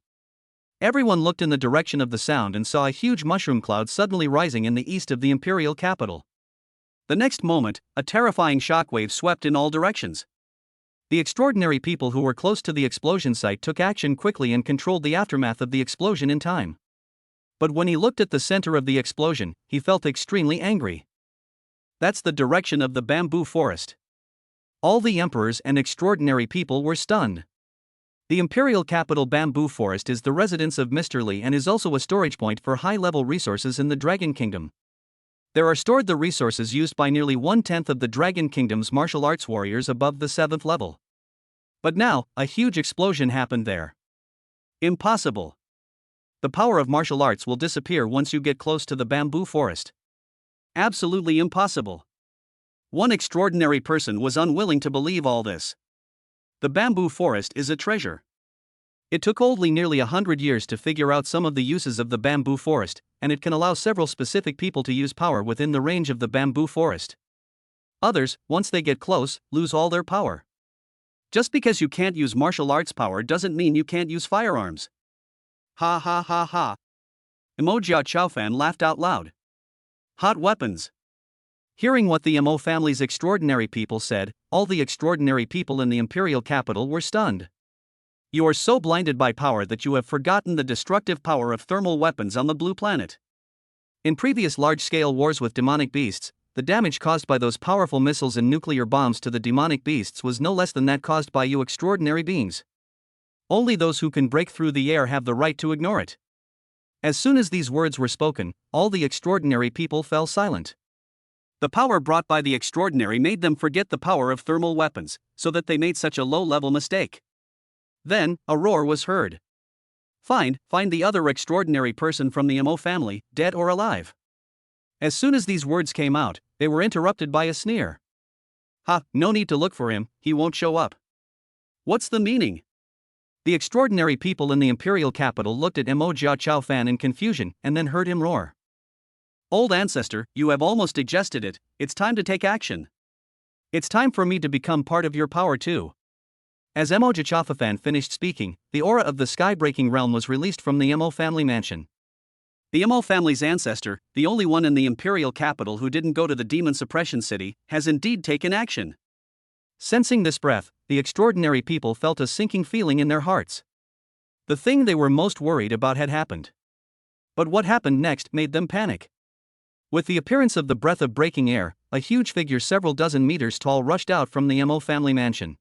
S1: Everyone looked in the direction of the sound and saw a huge mushroom cloud suddenly rising in the east of the imperial capital. The next moment, a terrifying shockwave swept in all directions. The extraordinary people who were close to the explosion site took action quickly and controlled the aftermath of the explosion in time. But when he looked at the center of the explosion, he felt extremely angry. That's the direction of the bamboo forest. All the emperors and extraordinary people were stunned. The imperial capital bamboo forest is the residence of Mr. Li and is also a storage point for high-level resources in the Dragon Kingdom. There are stored the resources used by nearly 1/10 of the Dragon Kingdom's martial arts warriors above the 7th level. But now, a huge explosion happened there. Impossible. The power of martial arts will disappear once you get close to the bamboo forest. Absolutely impossible. One extraordinary person was unwilling to believe all this. The bamboo forest is a treasure. It took only nearly 100 years to figure out some of the uses of the bamboo forest, and it can allow several specific people to use power within the range of the bamboo forest. Others, once they get close, lose all their power. Just because you can't use martial arts power doesn't mean you can't use firearms. Ha ha ha ha. Emojia Chaofan laughed out loud. Hot weapons. Hearing what the Mo family's extraordinary people said, all the extraordinary people in the imperial capital were stunned. You are so blinded by power that you have forgotten the destructive power of thermal weapons on the blue planet. In previous large-scale wars with demonic beasts, the damage caused by those powerful missiles and nuclear bombs to the demonic beasts was no less than that caused by you extraordinary beings. Only those who can break through the air have the right to ignore it. As soon as these words were spoken, all the extraordinary people fell silent. The power brought by the extraordinary made them forget the power of thermal weapons, so that they made such a low-level mistake. Then, a roar was heard. Find the other extraordinary person from the Mo family, dead or alive. As soon as these words came out, they were interrupted by a sneer. Ha, no need to look for him, he won't show up. What's the meaning? The extraordinary people in the imperial capital looked at Mo Jia Chaofan in confusion and then heard him roar. Old ancestor, you have almost digested it, it's time to take action. It's time for me to become part of your power too. As Mo Jia Chaofan finished speaking, the aura of the sky-breaking realm was released from the Mo family mansion. The Mo family's ancestor, the only one in the imperial capital who didn't go to the demon suppression city, has indeed taken action. Sensing this breath, the extraordinary people felt a sinking feeling in their hearts. The thing they were most worried about had happened. But what happened next made them panic. With the appearance of the breath of breaking air, a huge figure several dozen meters tall rushed out from the Mo family mansion.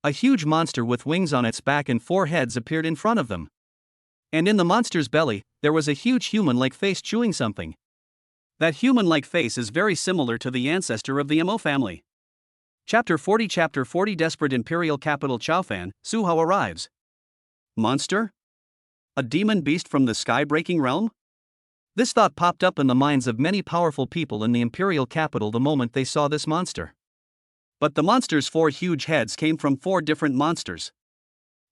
S1: A huge monster with wings on its back and 4 heads appeared in front of them. And in the monster's belly, there was a huge human-like face chewing something. That human-like face is very similar to the ancestor of the Mo family. Chapter 40 Desperate Imperial Capital Chaofan, Su Hao arrives. Monster? A demon beast from the sky-breaking realm? This thought popped up in the minds of many powerful people in the imperial capital the moment they saw this monster. But the monster's 4 huge heads came from 4 different monsters.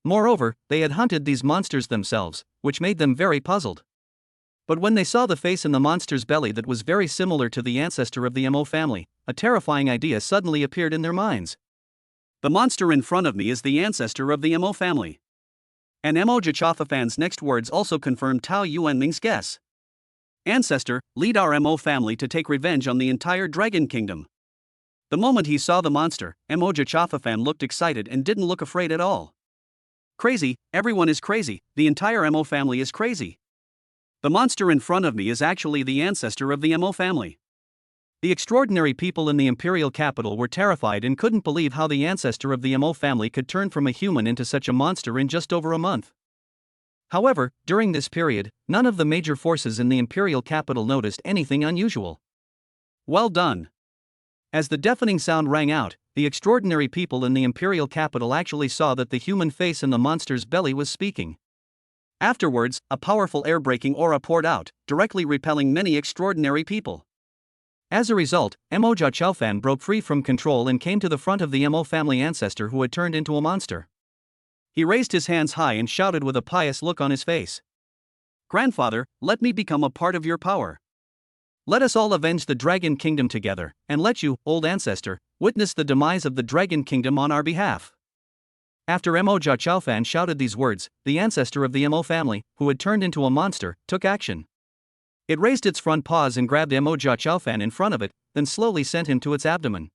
S1: Moreover, they had hunted these monsters themselves, which made them very puzzled. But when they saw the face in the monster's belly that was very similar to the ancestor of the Mo family, a terrifying idea suddenly appeared in their minds. The monster in front of me is the ancestor of the Mo family. And Mo Jia Chaofan's next words also confirmed Tao Yuanming's guess. Ancestor, lead our Mo family to take revenge on the entire Dragon Kingdom. The moment he saw the monster, Mo Jia Chaofan looked excited and didn't look afraid at all. Crazy, everyone is crazy, the entire Mo family is crazy. The monster in front of me is actually the ancestor of the Mo family. The extraordinary people in the imperial capital were terrified and couldn't believe how the ancestor of the Mo family could turn from a human into such a monster in just over a month. However, during this period, none of the major forces in the imperial capital noticed anything unusual. Well done. As the deafening sound rang out, the extraordinary people in the imperial capital actually saw that the human face in the monster's belly was speaking. Afterwards, a powerful air-breaking aura poured out, directly repelling many extraordinary people. As a result, Mo Jia Chaofan broke free from control and came to the front of the Mo family ancestor who had turned into a monster. He raised his hands high and shouted with a pious look on his face. "Grandfather, let me become a part of your power. Let us all avenge the Dragon Kingdom together, and let you, old ancestor, witness the demise of the Dragon Kingdom on our behalf." After Mo Jia Chaofan shouted these words, the ancestor of the Mo family, who had turned into a monster, took action. It raised its front paws and grabbed Mo Jia Chaofan in front of it, then slowly sent him to its abdomen.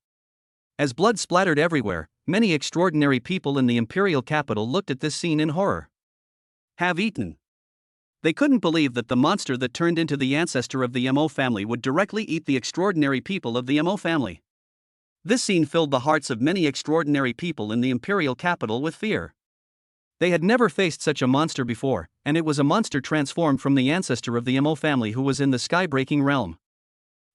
S1: As blood splattered everywhere, many extraordinary people in the imperial capital looked at this scene in horror. Have eaten. They couldn't believe that the monster that turned into the ancestor of the Mo family would directly eat the extraordinary people of the Mo family. This scene filled the hearts of many extraordinary people in the imperial capital with fear. They had never faced such a monster before, and it was a monster transformed from the ancestor of the Mo family who was in the sky-breaking realm.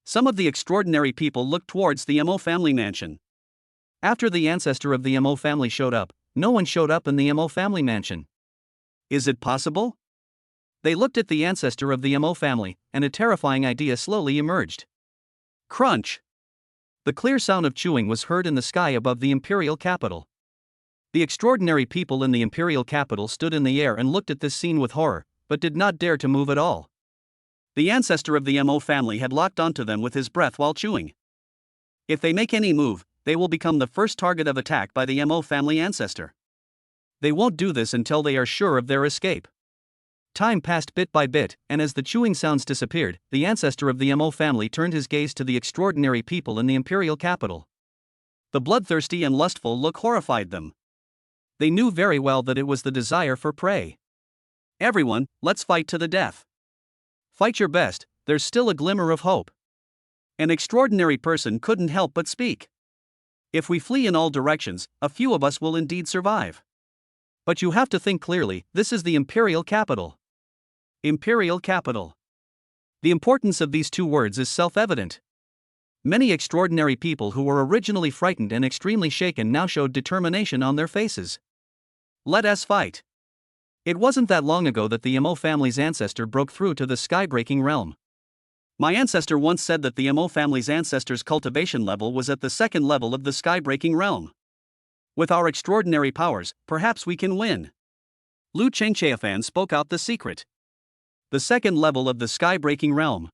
S1: Some of the extraordinary people looked towards the Mo family mansion. After the ancestor of the Mo family showed up, no one showed up in the Mo family mansion. Is it possible? They looked at the ancestor of the Mo family, and a terrifying idea slowly emerged. Crunch! The clear sound of chewing was heard in the sky above the imperial capital. The extraordinary people in the imperial capital stood in the air and looked at this scene with horror, but did not dare to move at all. The ancestor of the Mo family had locked onto them with his breath while chewing. If they make any move, they will become the first target of attack by the Mo family ancestor. They won't do this until they are sure of their escape. Time passed bit by bit, and as the chewing sounds disappeared, the ancestor of the Mo family turned his gaze to the extraordinary people in the imperial capital. The bloodthirsty and lustful look horrified them. They knew very well that it was the desire for prey. Everyone, let's fight to the death. Fight your best, there's still a glimmer of hope. An extraordinary person couldn't help but speak. If we flee in all directions, a few of us will indeed survive. But you have to think clearly, this is the imperial capital. Imperial capital. The importance of these two words is self-evident. Many extraordinary people who were originally frightened and extremely shaken now showed determination on their faces. Let us fight. It wasn't that long ago that the Mo family's ancestor broke through to the sky-breaking realm. My ancestor once said that the Mo family's ancestor's cultivation level was at the second level of the sky-breaking realm. With our extraordinary powers, perhaps we can win. Lu Chengchaofan spoke out the secret. The second level of the sky-breaking realm.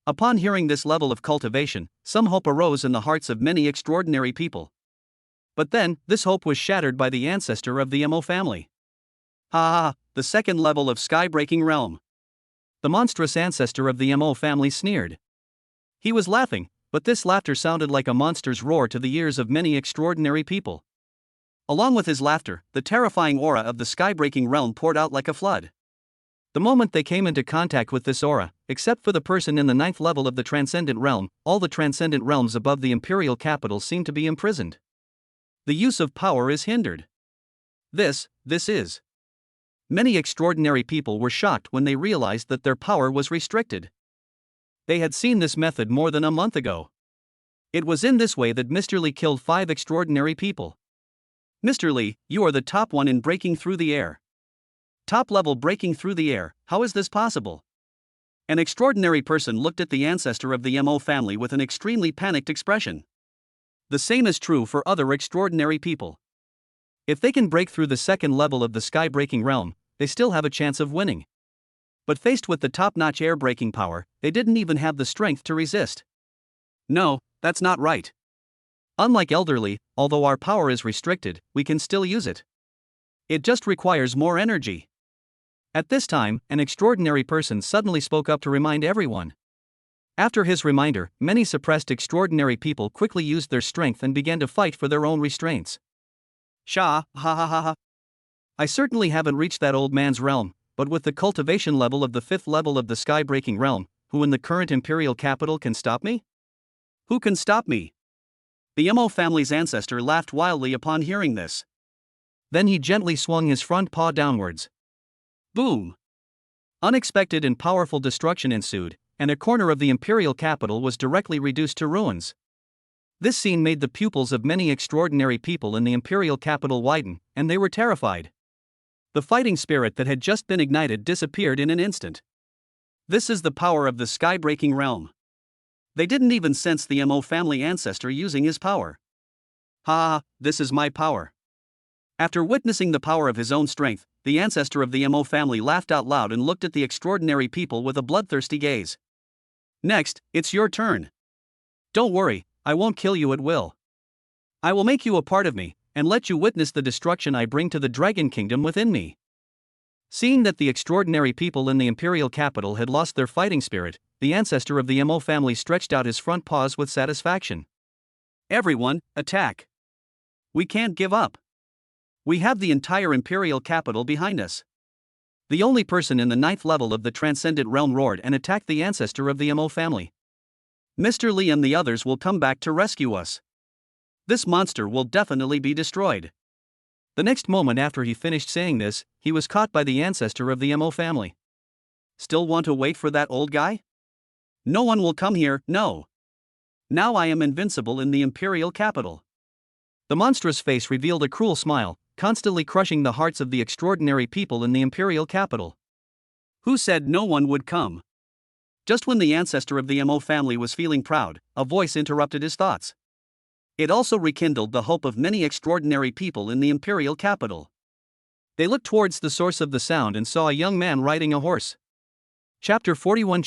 S1: Upon hearing this level of cultivation, some hope arose in the hearts of many extraordinary people. But then, this hope was shattered by the ancestor of the Mo family. Ha! The second level of sky-breaking realm. The monstrous ancestor of the Mo family sneered. He was laughing, but this laughter sounded like a monster's roar to the ears of many extraordinary people. Along with his laughter, the terrifying aura of the sky-breaking realm poured out like a flood. The moment they came into contact with this aura, except for the person in the 9th level of the transcendent realm, all the transcendent realms above the imperial capital seemed to be imprisoned. The use of power is hindered. This is. Many extraordinary people were shocked when they realized that their power was restricted. They had seen this method more than a month ago. It was in this way that Mr. Li killed 5 extraordinary people. Mr. Li, you are the top one in breaking through the air. Top level breaking through the air, how is this possible? An extraordinary person looked at the ancestor of the Mo family with an extremely panicked expression. The same is true for other extraordinary people. If they can break through the second level of the sky-breaking realm, they still have a chance of winning. But faced with the top-notch air-breaking power, they didn't even have the strength to resist. No, that's not right. Unlike elderly, although our power is restricted, we can still use it. It just requires more energy. At this time, an extraordinary person suddenly spoke up to remind everyone. After his reminder, many suppressed extraordinary people quickly used their strength and began to fight for their own restraints. Ha ha ha. I certainly haven't reached that old man's realm, but with the cultivation level of the 5th level of the sky-breaking realm, who in the current imperial capital can stop me? Who can stop me? The Mo family's ancestor laughed wildly upon hearing this. Then he gently swung his front paw downwards. Boom! Unexpected and powerful destruction ensued, and a corner of the imperial capital was directly reduced to ruins. This scene made the pupils of many extraordinary people in the imperial capital widen, and they were terrified. The fighting spirit that had just been ignited disappeared in an instant. This is the power of the sky-breaking realm. They didn't even sense the Mo family ancestor using his power. Ha, this is my power. After witnessing the power of his own strength, the ancestor of the Mo family laughed out loud and looked at the extraordinary people with a bloodthirsty gaze. Next, it's your turn. Don't worry, I won't kill you at will. I will make you a part of me, and let you witness the destruction I bring to the dragon kingdom within me. Seeing that the extraordinary people in the imperial capital had lost their fighting spirit, the ancestor of the Mo family stretched out his front paws with satisfaction. Everyone, attack! We can't give up. We have the entire imperial capital behind us. The only person in the 9th level of the transcendent realm roared and attacked the ancestor of the Mo family. Mr. Lee and the others will come back to rescue us. This monster will definitely be destroyed. The next moment after he finished saying this, he was caught by the ancestor of the Mo family. Still want to wait for that old guy? No one will come here, no. Now I am invincible in the imperial capital. The monstrous face revealed a cruel smile, constantly crushing the hearts of the extraordinary people in the imperial capital. Who said no one would come? Just when the ancestor of the Mo family was feeling proud, a voice interrupted his thoughts. It also rekindled the hope of many extraordinary people in the imperial capital. They looked towards the source of the sound and saw a young man riding a horse. Chapter 41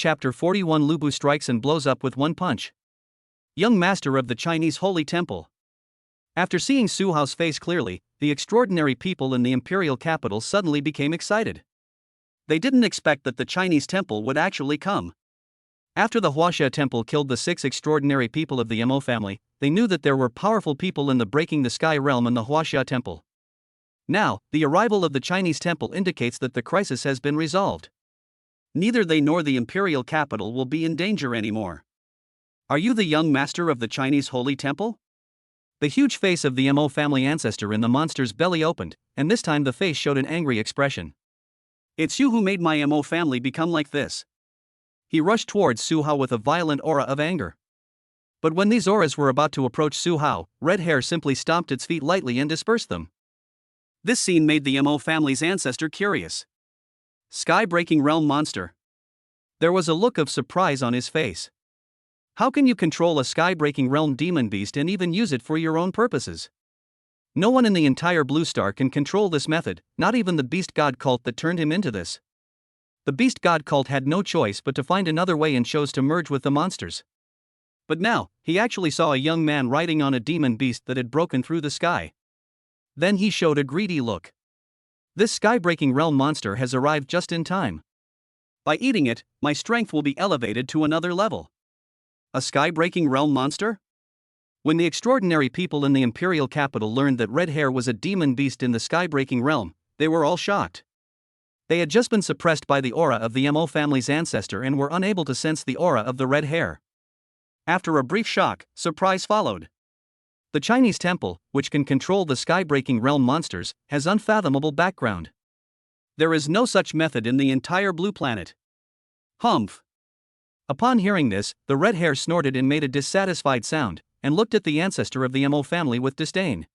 S1: Lu Bu strikes and blows up with one punch. Young master of the Chinese Holy Temple. After seeing Su Hao's face clearly, the extraordinary people in the imperial capital suddenly became excited. They didn't expect that the Chinese temple would actually come. After the Huaxia temple killed the 6 extraordinary people of the Mo family, they knew that there were powerful people in the Breaking the Sky realm in the Huaxia temple. Now, the arrival of the Chinese temple indicates that the crisis has been resolved. Neither they nor the imperial capital will be in danger anymore. Are you the young master of the Chinese Holy Temple? The huge face of the Mo family ancestor in the monster's belly opened, and this time the face showed an angry expression. It's you who made my Mo family become like this. He rushed towards Su Hao with a violent aura of anger. But when these auras were about to approach Su Hao, Red Hair simply stomped its feet lightly and dispersed them. This scene made the Mo family's ancestor curious. Sky-breaking realm monster. There was a look of surprise on his face. How can you control a sky-breaking realm demon beast and even use it for your own purposes? No one in the entire Blue Star can control this method, not even the beast god cult that turned him into this. The beast god cult had no choice but to find another way and chose to merge with the monsters. But now, he actually saw a young man riding on a demon beast that had broken through the sky. Then he showed a greedy look. This sky-breaking realm monster has arrived just in time. By eating it, my strength will be elevated to another level. A sky-breaking realm monster? When the extraordinary people in the imperial capital learned that Red Hair was a demon beast in the sky-breaking realm, they were all shocked. They had just been suppressed by the aura of the Mo family's ancestor and were unable to sense the aura of the Red Hair. After a brief shock, surprise followed. The Chinese temple, which can control the sky-breaking realm monsters, has unfathomable background. There is no such method in the entire blue planet. Humph. Upon hearing this, the Red Hair snorted and made a dissatisfied sound, and looked at the ancestor of the Mo family with disdain.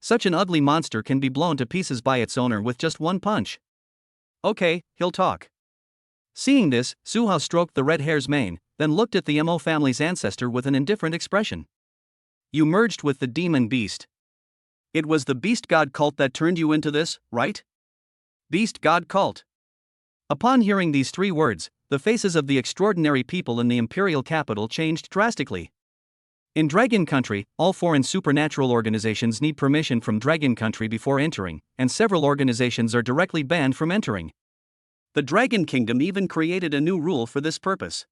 S1: Such an ugly monster can be blown to pieces by its owner with just one punch. Okay, he'll talk. Seeing this, Su Hao stroked the Red Hair's mane, then looked at the Mo family's ancestor with an indifferent expression. You merged with the demon beast. It was the beast god cult that turned you into this, right? Beast god cult. Upon hearing these 3 words, the faces of the extraordinary people in the imperial capital changed drastically. In Dragon Country, all foreign supernatural organizations need permission from Dragon Country before entering, and several organizations are directly banned from entering. The Dragon Kingdom even created a new rule for this purpose.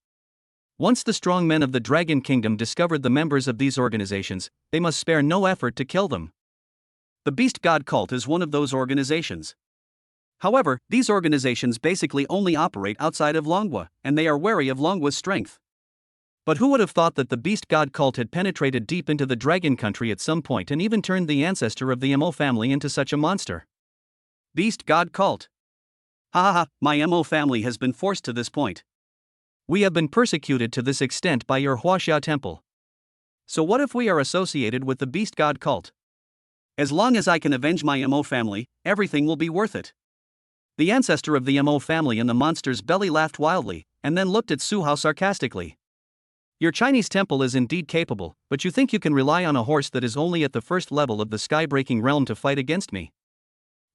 S1: Once the strong men of the Dragon Kingdom discovered the members of these organizations, they must spare no effort to kill them. The Beast God Cult is one of those organizations. However, these organizations basically only operate outside of Longwa, and they are wary of Longwa's strength. But who would have thought that the Beast God Cult had penetrated deep into the Dragon Country at some point and even turned the ancestor of the Mo family into such a monster? Beast God Cult. Ha ha ha, my Mo family has been forced to this point. We have been persecuted to this extent by your Huaxia temple. So what if we are associated with the beast god cult? As long as I can avenge my Mo family, everything will be worth it. The ancestor of the Mo family in the monster's belly laughed wildly, and then looked at Su Hao sarcastically. Your Chinese temple is indeed capable, but you think you can rely on a horse that is only at the first level of the sky-breaking realm to fight against me?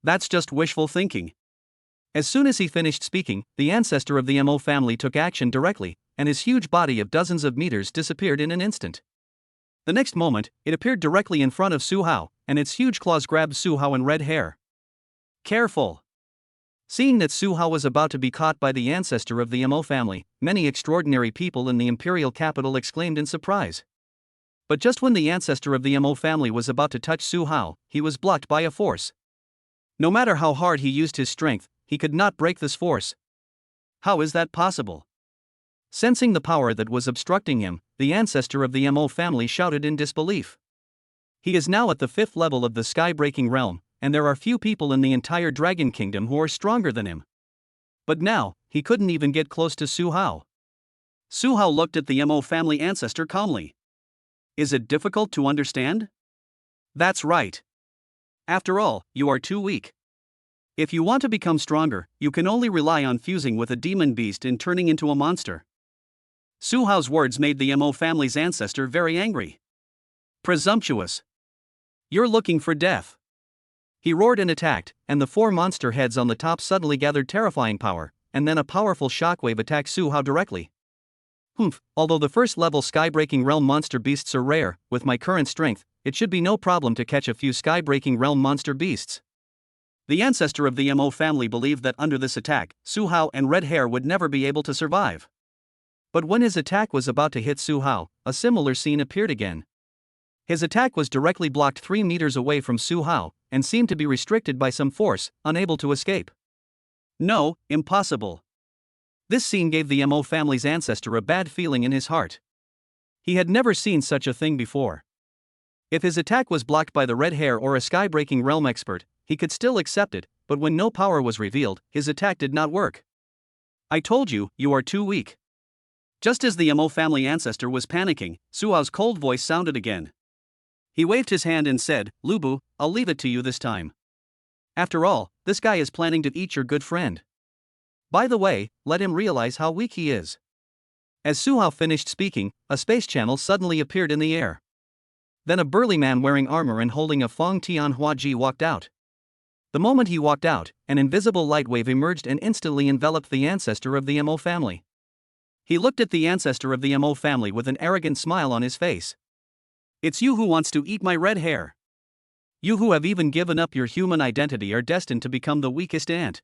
S1: That's just wishful thinking. As soon as he finished speaking, the ancestor of the Mo family took action directly, and his huge body of dozens of meters disappeared in an instant. The next moment, it appeared directly in front of Su Hao, and its huge claws grabbed Su Hao and red hair. Careful! Seeing that Su Hao was about to be caught by the ancestor of the Mo family, many extraordinary people in the imperial capital exclaimed in surprise. But just when the ancestor of the Mo family was about to touch Su Hao, he was blocked by a force. No matter how hard he used his strength, he could not break this force. How is that possible? Sensing the power that was obstructing him, the ancestor of the Mo family shouted in disbelief. He is now at the 5th level of the sky-breaking realm, and there are few people in the entire Dragon Kingdom who are stronger than him. But now, he couldn't even get close to Su Hao. Su Hao looked at the Mo family ancestor calmly. Is it difficult to understand? That's right. After all, you are too weak. If you want to become stronger, you can only rely on fusing with a demon beast and turning into a monster. Su Hao's words made the Mo family's ancestor very angry. Presumptuous. You're looking for death. He roared and attacked, and the 4 monster heads on the top suddenly gathered terrifying power, and then a powerful shockwave attacked Su Hao directly. Although the first-level sky-breaking realm monster beasts are rare, with my current strength, it should be no problem to catch a few sky-breaking realm monster beasts. The ancestor of the Mo family believed that under this attack, Su Hao and Red Hair would never be able to survive. But when his attack was about to hit Su Hao, a similar scene appeared again. His attack was directly blocked 3 meters away from Su Hao, and seemed to be restricted by some force, unable to escape. No, impossible. This scene gave the Mo family's ancestor a bad feeling in his heart. He had never seen such a thing before. If his attack was blocked by the Red Hair or a sky-breaking realm expert, he could still accept it, but when no power was revealed, his attack did not work. I told you, you are too weak. Just as the Mo family ancestor was panicking, Su Hao's cold voice sounded again. He waved his hand and said, Lubu, I'll leave it to you this time. After all, this guy is planning to eat your good friend. By the way, let him realize how weak he is. As Su Hao finished speaking, a space channel suddenly appeared in the air. Then a burly man wearing armor and holding a Fong Tian Hua Ji walked out. The moment he walked out, an invisible light wave emerged and instantly enveloped the ancestor of the Mo family. He looked at the ancestor of the Mo family with an arrogant smile on his face. It's you who wants to eat my red hair. You who have even given up your human identity are destined to become the weakest ant.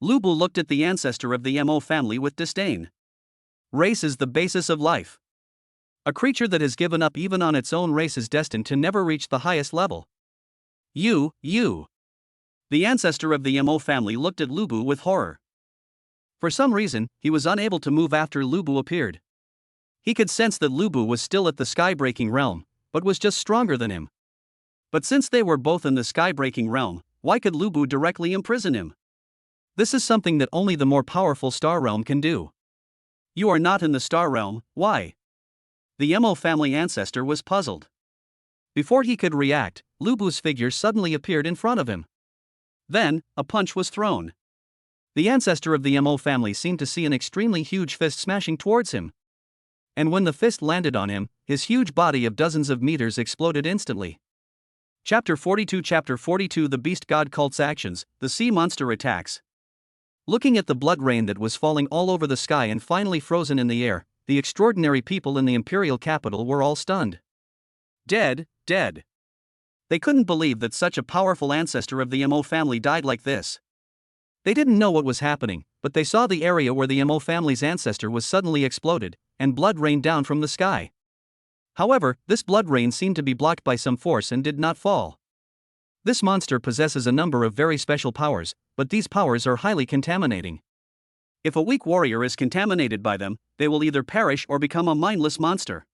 S1: Lubu looked at the ancestor of the Mo family with disdain. Race is the basis of life. A creature that has given up even on its own race is destined to never reach the highest level. You. The ancestor of the Mo family looked at Lubu with horror. For some reason, he was unable to move after Lubu appeared. He could sense that Lubu was still at the sky-breaking realm, but was just stronger than him. But since they were both in the sky-breaking realm, why could Lubu directly imprison him? This is something that only the more powerful star realm can do. You are not in the star realm, why? The Mo family ancestor was puzzled. Before he could react, Lubu's figure suddenly appeared in front of him. Then, a punch was thrown. The ancestor of the Mo family seemed to see an extremely huge fist smashing towards him. And when the fist landed on him, his huge body of dozens of meters exploded instantly. Chapter 42 The Beast God Cult's Actions, the Sea Monster Attacks. Looking at the blood rain that was falling all over the sky and finally frozen in the air, the extraordinary people in the imperial capital were all stunned. Dead. They couldn't believe that such a powerful ancestor of the Mo family died like this. They didn't know what was happening, but they saw the area where the Mo family's ancestor was suddenly exploded, and blood rained down from the sky. However, this blood rain seemed to be blocked by some force and did not fall. This monster possesses a number of very special powers, but these powers are highly contaminating. If a weak warrior is contaminated by them, they will either perish or become a mindless monster.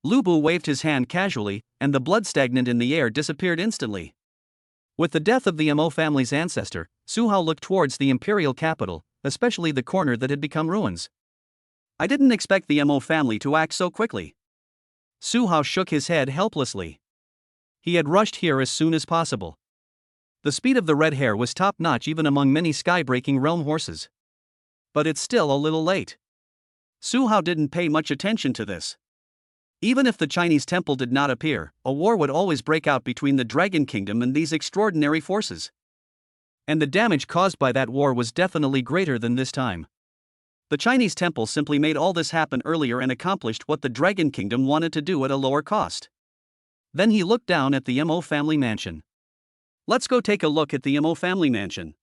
S1: Lubu waved his hand casually, and the blood stagnant in the air disappeared instantly. With the death of the Mo family's ancestor, Su Hao looked towards the imperial capital, especially the corner that had become ruins. I didn't expect the Mo family to act so quickly. Su Hao shook his head helplessly. He had rushed here as soon as possible. The speed of the red hare was top-notch even among many sky-breaking realm horses. But it's still a little late. Su Hao didn't pay much attention to this. Even if the Chinese temple did not appear, a war would always break out between the Dragon Kingdom and these extraordinary forces. And the damage caused by that war was definitely greater than this time. The Chinese temple simply made all this happen earlier and accomplished what the Dragon Kingdom wanted to do at a lower cost. Then he looked down at the Mo family mansion. Let's go take a look at the Mo family mansion.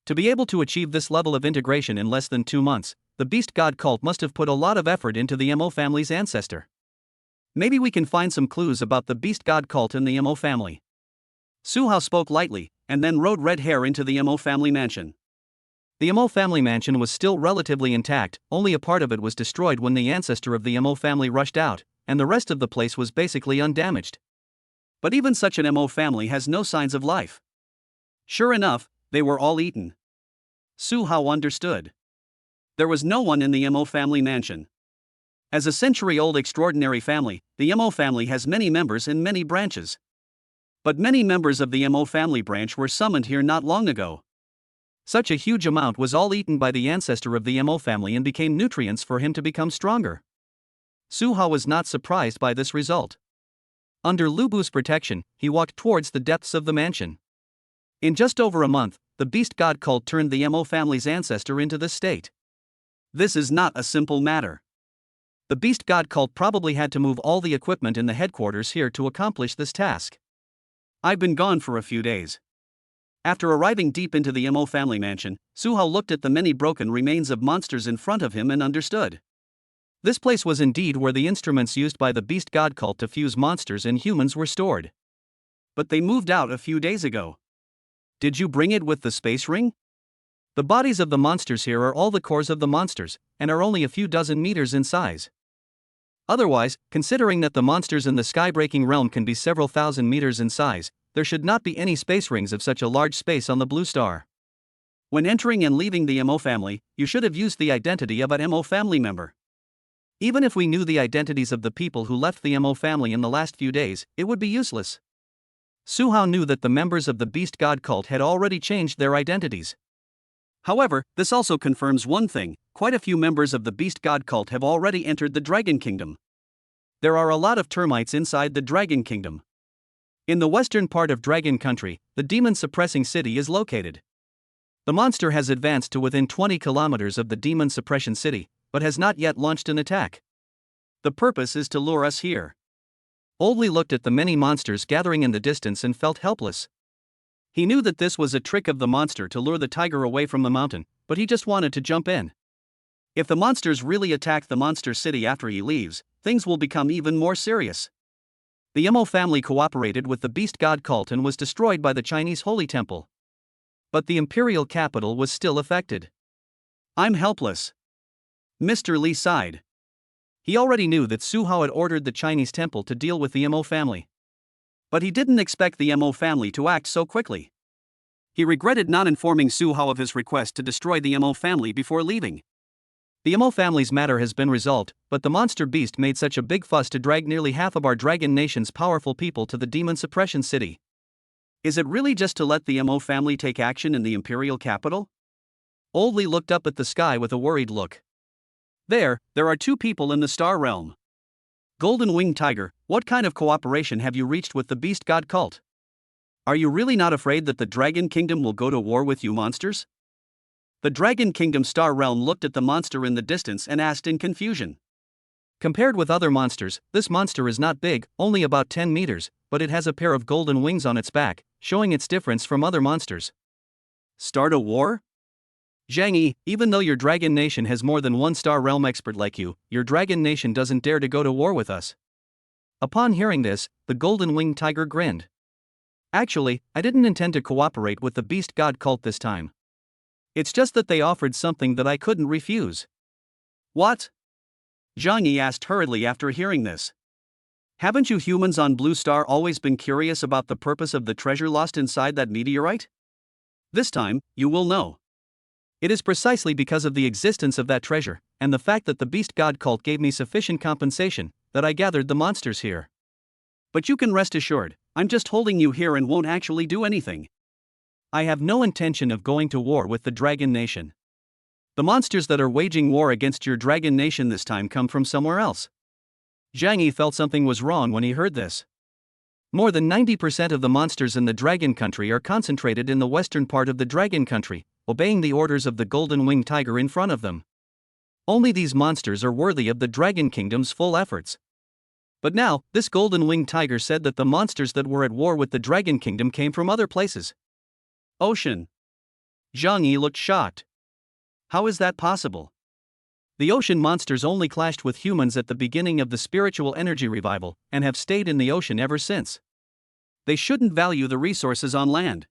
S1: To be able to achieve this level of integration in less than 2 months, the Beast God cult must have put a lot of effort into the Mo family's ancestor. Maybe we can find some clues about the Beast God cult and the Mo family. Su Hao spoke lightly, and then rode Red Hare into the Mo family mansion. The Mo family mansion was still relatively intact, only a part of it was destroyed when the ancestor of the Mo family rushed out, and the rest of the place was basically undamaged. But even such an Mo family has no signs of life. Sure enough, they were all eaten. Su Hao understood. There was no one in the Mo family mansion. As a century-old extraordinary family, the Mo family has many members in many branches. But many members of the Mo family branch were summoned here not long ago. Such a huge amount was all eaten by the ancestor of the Mo family and became nutrients for him to become stronger. Su Hao was not surprised by this result. Under Lu Bu's protection, he walked towards the depths of the mansion. In just over a month, the Beast God cult turned the Mo family's ancestor into this state. This is not a simple matter. The Beast God cult probably had to move all the equipment in the headquarters here to accomplish this task. I've been gone for a few days. After arriving deep into the Mo family mansion, Su Hao looked at the many broken remains of monsters in front of him and understood. This place was indeed where the instruments used by the Beast God cult to fuse monsters and humans were stored. But they moved out a few days ago. Did you bring it with the space ring? The bodies of the monsters here are all the cores of the monsters, and are only a few dozen meters in size. Otherwise, considering that the monsters in the sky-breaking realm can be several thousand meters in size, there should not be any space rings of such a large space on the blue star. When entering and leaving the Mo family, you should have used the identity of an Mo family member. Even if we knew the identities of the people who left the Mo family in the last few days, it would be useless. Su Hao knew that the members of the Beast God cult had already changed their identities. However, this also confirms one thing: quite a few members of the Beast God cult have already entered the Dragon Kingdom. There are a lot of termites inside the Dragon Kingdom. In the western part of Dragon Country, the demon-suppressing city is located. The monster has advanced to within 20 kilometers of the demon suppression city, but has not yet launched an attack. The purpose is to lure us here. Oldley looked at the many monsters gathering in the distance and felt helpless. He knew that this was a trick of the monster to lure the tiger away from the mountain, but he just wanted to jump in. If the monsters really attack the monster city after he leaves, things will become even more serious. The Mo family cooperated with the Beast God cult and was destroyed by the Chinese Holy Temple. But the imperial capital was still affected. I'm helpless. Mr. Li sighed. He already knew that Su Hao had ordered the Chinese temple to deal with the Mo family. But he didn't expect the Mo family to act so quickly. He regretted not informing Su Hao of his request to destroy the Mo family before leaving. The Mo family's matter has been resolved, but the monster beast made such a big fuss to drag nearly half of our dragon nation's powerful people to the demon suppression city. Is it really just to let the Mo family take action in the imperial capital? Oldley looked up at the sky with a worried look. There are 2 people in the star realm. Golden Winged Tiger, what kind of cooperation have you reached with the Beast God cult? Are you really not afraid that the Dragon Kingdom will go to war with you monsters? The Dragon Kingdom star realm looked at the monster in the distance and asked in confusion. Compared with other monsters, this monster is not big, only about 10 meters, but it has a pair of golden wings on its back, showing its difference from other monsters. Start a war? Zhang Yi, even though your dragon nation has more than one star realm expert like you, your dragon nation doesn't dare to go to war with us. Upon hearing this, the golden winged tiger grinned. Actually, I didn't intend to cooperate with the Beast God cult this time. It's just that they offered something that I couldn't refuse. What? Zhang Yi asked hurriedly after hearing this. Haven't you humans on Blue Star always been curious about the purpose of the treasure lost inside that meteorite? This time, you will know. It is precisely because of the existence of that treasure, and the fact that the Beast God cult gave me sufficient compensation, that I gathered the monsters here. But you can rest assured, I'm just holding you here and won't actually do anything. I have no intention of going to war with the Dragon Nation. The monsters that are waging war against your Dragon Nation this time come from somewhere else. Zhang Yi felt something was wrong when he heard this. More than 90% of the monsters in the Dragon Country are concentrated in the western part of the Dragon Country, obeying the orders of the Golden Winged Tiger in front of them. Only these monsters are worthy of the Dragon Kingdom's full efforts. But now, this Golden Winged Tiger said that the monsters that were at war with the Dragon Kingdom came from other places. Ocean. Zhang Yi looked shocked. How is that possible? The ocean monsters only clashed with humans at the beginning of the spiritual energy revival, and have stayed in the ocean ever since. They shouldn't value the resources on land.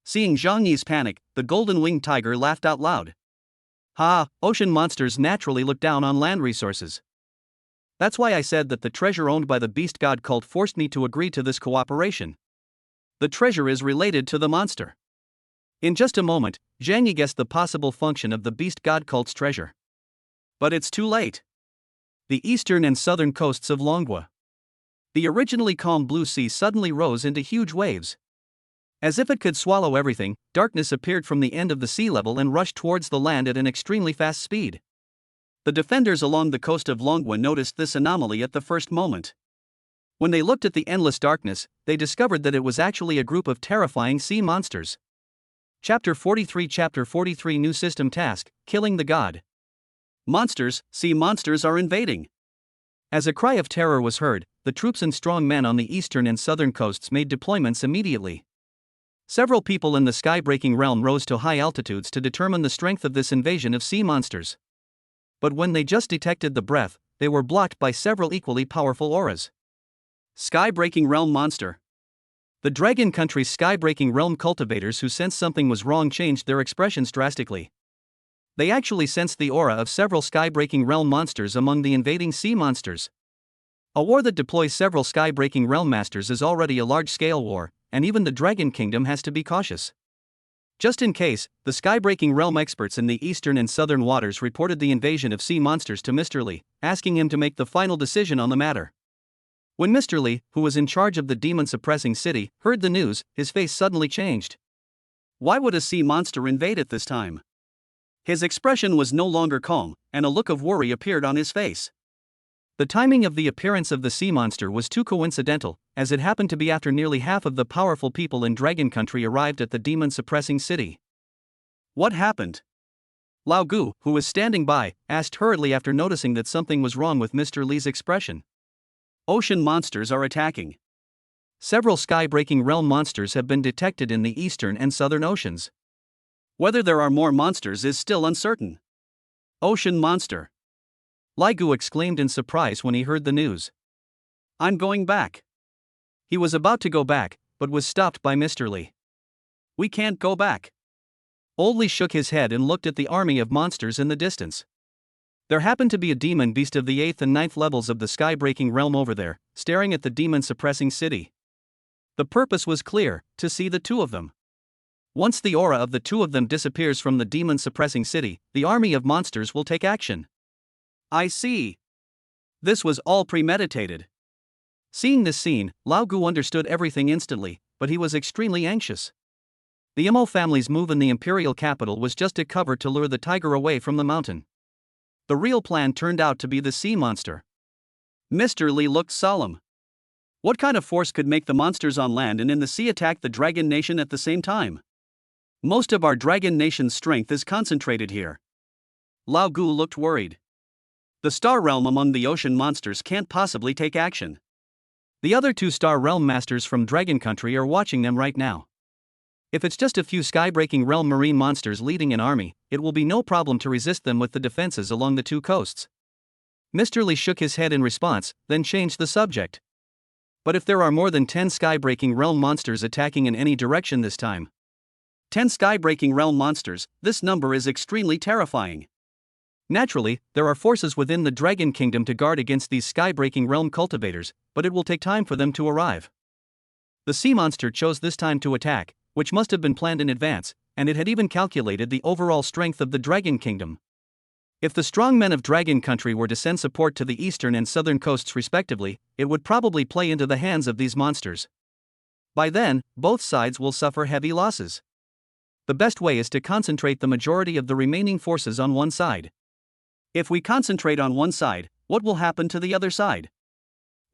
S1: Seeing Zhang Yi's panic, the Golden Winged Tiger laughed out loud. Ha, ocean monsters naturally look down on land resources. That's why I said that the treasure owned by the beast god cult forced me to agree to this cooperation. The treasure is related to the monster. In just a moment, Zhang Yi guessed the possible function of the beast god cult's treasure. But it's too late. The eastern and southern coasts of Longhua. The originally calm blue sea suddenly rose into huge waves. As if it could swallow everything, darkness appeared from the end of the sea level and rushed towards the land at an extremely fast speed. The defenders along the coast of Longhua noticed this anomaly at the first moment. When they looked at the endless darkness, they discovered that it was actually a group of terrifying sea monsters. Chapter 43 New System Task, Killing the God. Monsters, sea monsters are invading. As a cry of terror was heard, the troops and strong men on the eastern and southern coasts made deployments immediately. Several people in the sky-breaking realm rose to high altitudes to determine the strength of this invasion of sea monsters. But when they just detected the breath, they were blocked by several equally powerful auras. Sky-breaking realm monster. The Dragon Country's sky-breaking realm cultivators who sensed something was wrong changed their expressions drastically. They actually sensed the aura of several sky-breaking realm monsters among the invading sea monsters. A war that deploys several sky-breaking realm masters is already a large-scale war, and even the Dragon Kingdom has to be cautious. Just in case, the sky-breaking realm experts in the eastern and southern waters reported the invasion of sea monsters to Mr. Li, asking him to make the final decision on the matter. When Mr. Li, who was in charge of the demon-suppressing city, heard the news, his face suddenly changed. Why would a sea monster invade at this time? His expression was no longer calm, and a look of worry appeared on his face. The timing of the appearance of the sea monster was too coincidental, as it happened to be after nearly half of the powerful people in Dragon Country arrived at the demon-suppressing city. What happened? Lao Gu, who was standing by, asked hurriedly after noticing that something was wrong with Mr. Li's expression. Ocean monsters are attacking. Several sky-breaking realm monsters have been detected in the eastern and southern oceans. Whether there are more monsters is still uncertain. Ocean monster. Lai Gu exclaimed in surprise when he heard the news. I'm going back. He was about to go back, but was stopped by Mr. Li. We can't go back. Old Li shook his head and looked at the army of monsters in the distance. There happened to be a demon beast of the 8th and 9th levels of the sky-breaking realm over there, staring at the demon-suppressing city. The purpose was clear, to see the two of them. Once the aura of the two of them disappears from the demon-suppressing city, the army of monsters will take action. I see. This was all premeditated. Seeing this scene, Lao Gu understood everything instantly, but he was extremely anxious. The Mo family's move in the imperial capital was just a cover to lure the tiger away from the mountain. The real plan turned out to be the sea monster. Mr. Li looked solemn. What kind of force could make the monsters on land and in the sea attack the Dragon Nation at the same time? Most of our Dragon Nation's strength is concentrated here. Lao Gu looked worried. The Star Realm among the ocean monsters can't possibly take action. The other two Star Realm masters from Dragon Country are watching them right now. If it's just a few sky-breaking realm marine monsters leading an army, it will be no problem to resist them with the defenses along the two coasts. Mr. Li shook his head in response, then changed the subject. But if there are more than 10 sky-breaking realm monsters attacking in any direction this time? 10 sky-breaking realm monsters, this number is extremely terrifying. Naturally, there are forces within the Dragon Kingdom to guard against these sky-breaking realm cultivators, but it will take time for them to arrive. The sea monster chose this time to attack, which must have been planned in advance, and it had even calculated the overall strength of the Dragon Kingdom. If the strong men of Dragon Country were to send support to the eastern and southern coasts respectively, it would probably play into the hands of these monsters. By then, both sides will suffer heavy losses. The best way is to concentrate the majority of the remaining forces on one side. If we concentrate on one side, what will happen to the other side?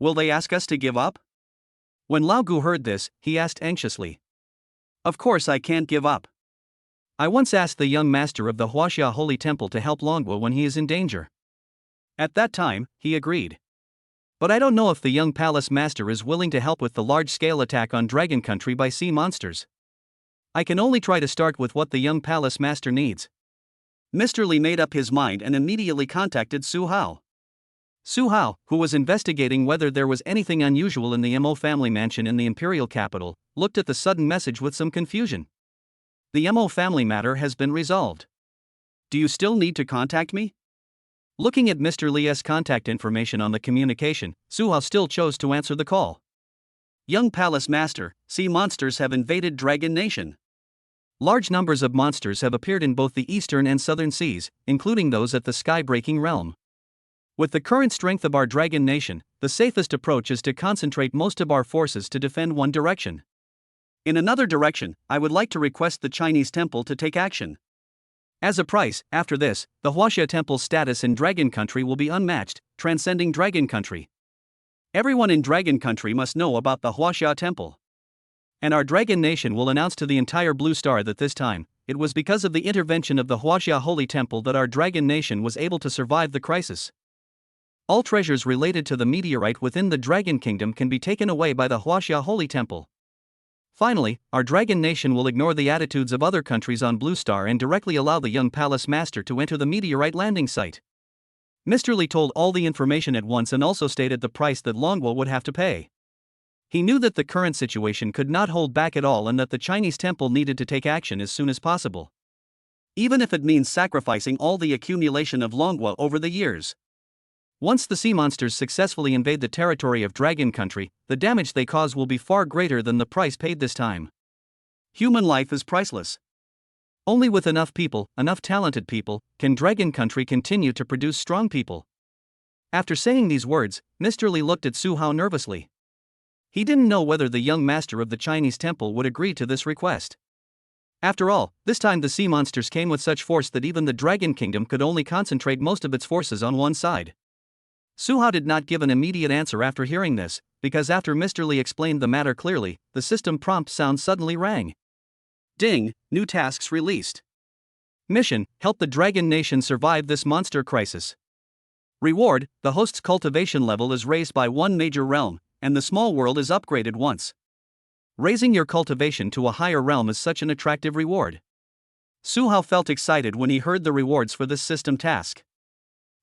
S1: Will they ask us to give up? When Lao Gu heard this, he asked anxiously. Of course I can't give up. I once asked the young master of the Huaxia Holy Temple to help Longhua when he is in danger. At that time, he agreed. But I don't know if the young palace master is willing to help with the large-scale attack on Dragon Country by sea monsters. I can only try to start with what the young palace master needs. Mr. Li made up his mind and immediately contacted Su Hao. Su Hao, who was investigating whether there was anything unusual in the Mo family mansion in the imperial capital, looked at the sudden message with some confusion. The Mo family matter has been resolved. Do you still need to contact me? Looking at Mr. Li's contact information on the communication, Su Hao still chose to answer the call. Young Palace Master, sea monsters have invaded Dragon Nation. Large numbers of monsters have appeared in both the eastern and southern seas, including those at the sky-breaking realm. With the current strength of our Dragon Nation, the safest approach is to concentrate most of our forces to defend one direction. In another direction, I would like to request the Chinese temple to take action. As a price, after this, the Huaxia Temple's status in Dragon Country will be unmatched, transcending Dragon Country. Everyone in Dragon Country must know about the Huaxia Temple. And our Dragon Nation will announce to the entire Blue Star that this time, it was because of the intervention of the Huaxia Holy Temple that our Dragon Nation was able to survive the crisis. All treasures related to the meteorite within the Dragon Kingdom can be taken away by the Huaxia Holy Temple. Finally, our Dragon Nation will ignore the attitudes of other countries on Blue Star and directly allow the young palace master to enter the meteorite landing site. Mr. Li told all the information at once and also stated the price that Longhua would have to pay. He knew that the current situation could not hold back at all and that the Chinese temple needed to take action as soon as possible. Even if it means sacrificing all the accumulation of Longhua over the years. Once the sea monsters successfully invade the territory of Dragon Country, the damage they cause will be far greater than the price paid this time. Human life is priceless. Only with enough people, enough talented people, can Dragon Country continue to produce strong people. After saying these words, Mr. Li looked at Su Hao nervously. He didn't know whether the young master of the Chinese temple would agree to this request. After all, this time the sea monsters came with such force that even the Dragon Kingdom could only concentrate most of its forces on one side. Su Hao did not give an immediate answer after hearing this, because after Mr. Li explained the matter clearly, the system prompt sound suddenly rang. Ding, new tasks released. Mission, help the Dragon Nation survive this monster crisis. Reward, the host's cultivation level is raised by one major realm, and the small world is upgraded once. Raising your cultivation to a higher realm is such an attractive reward. Su Hao felt excited when he heard the rewards for this system task.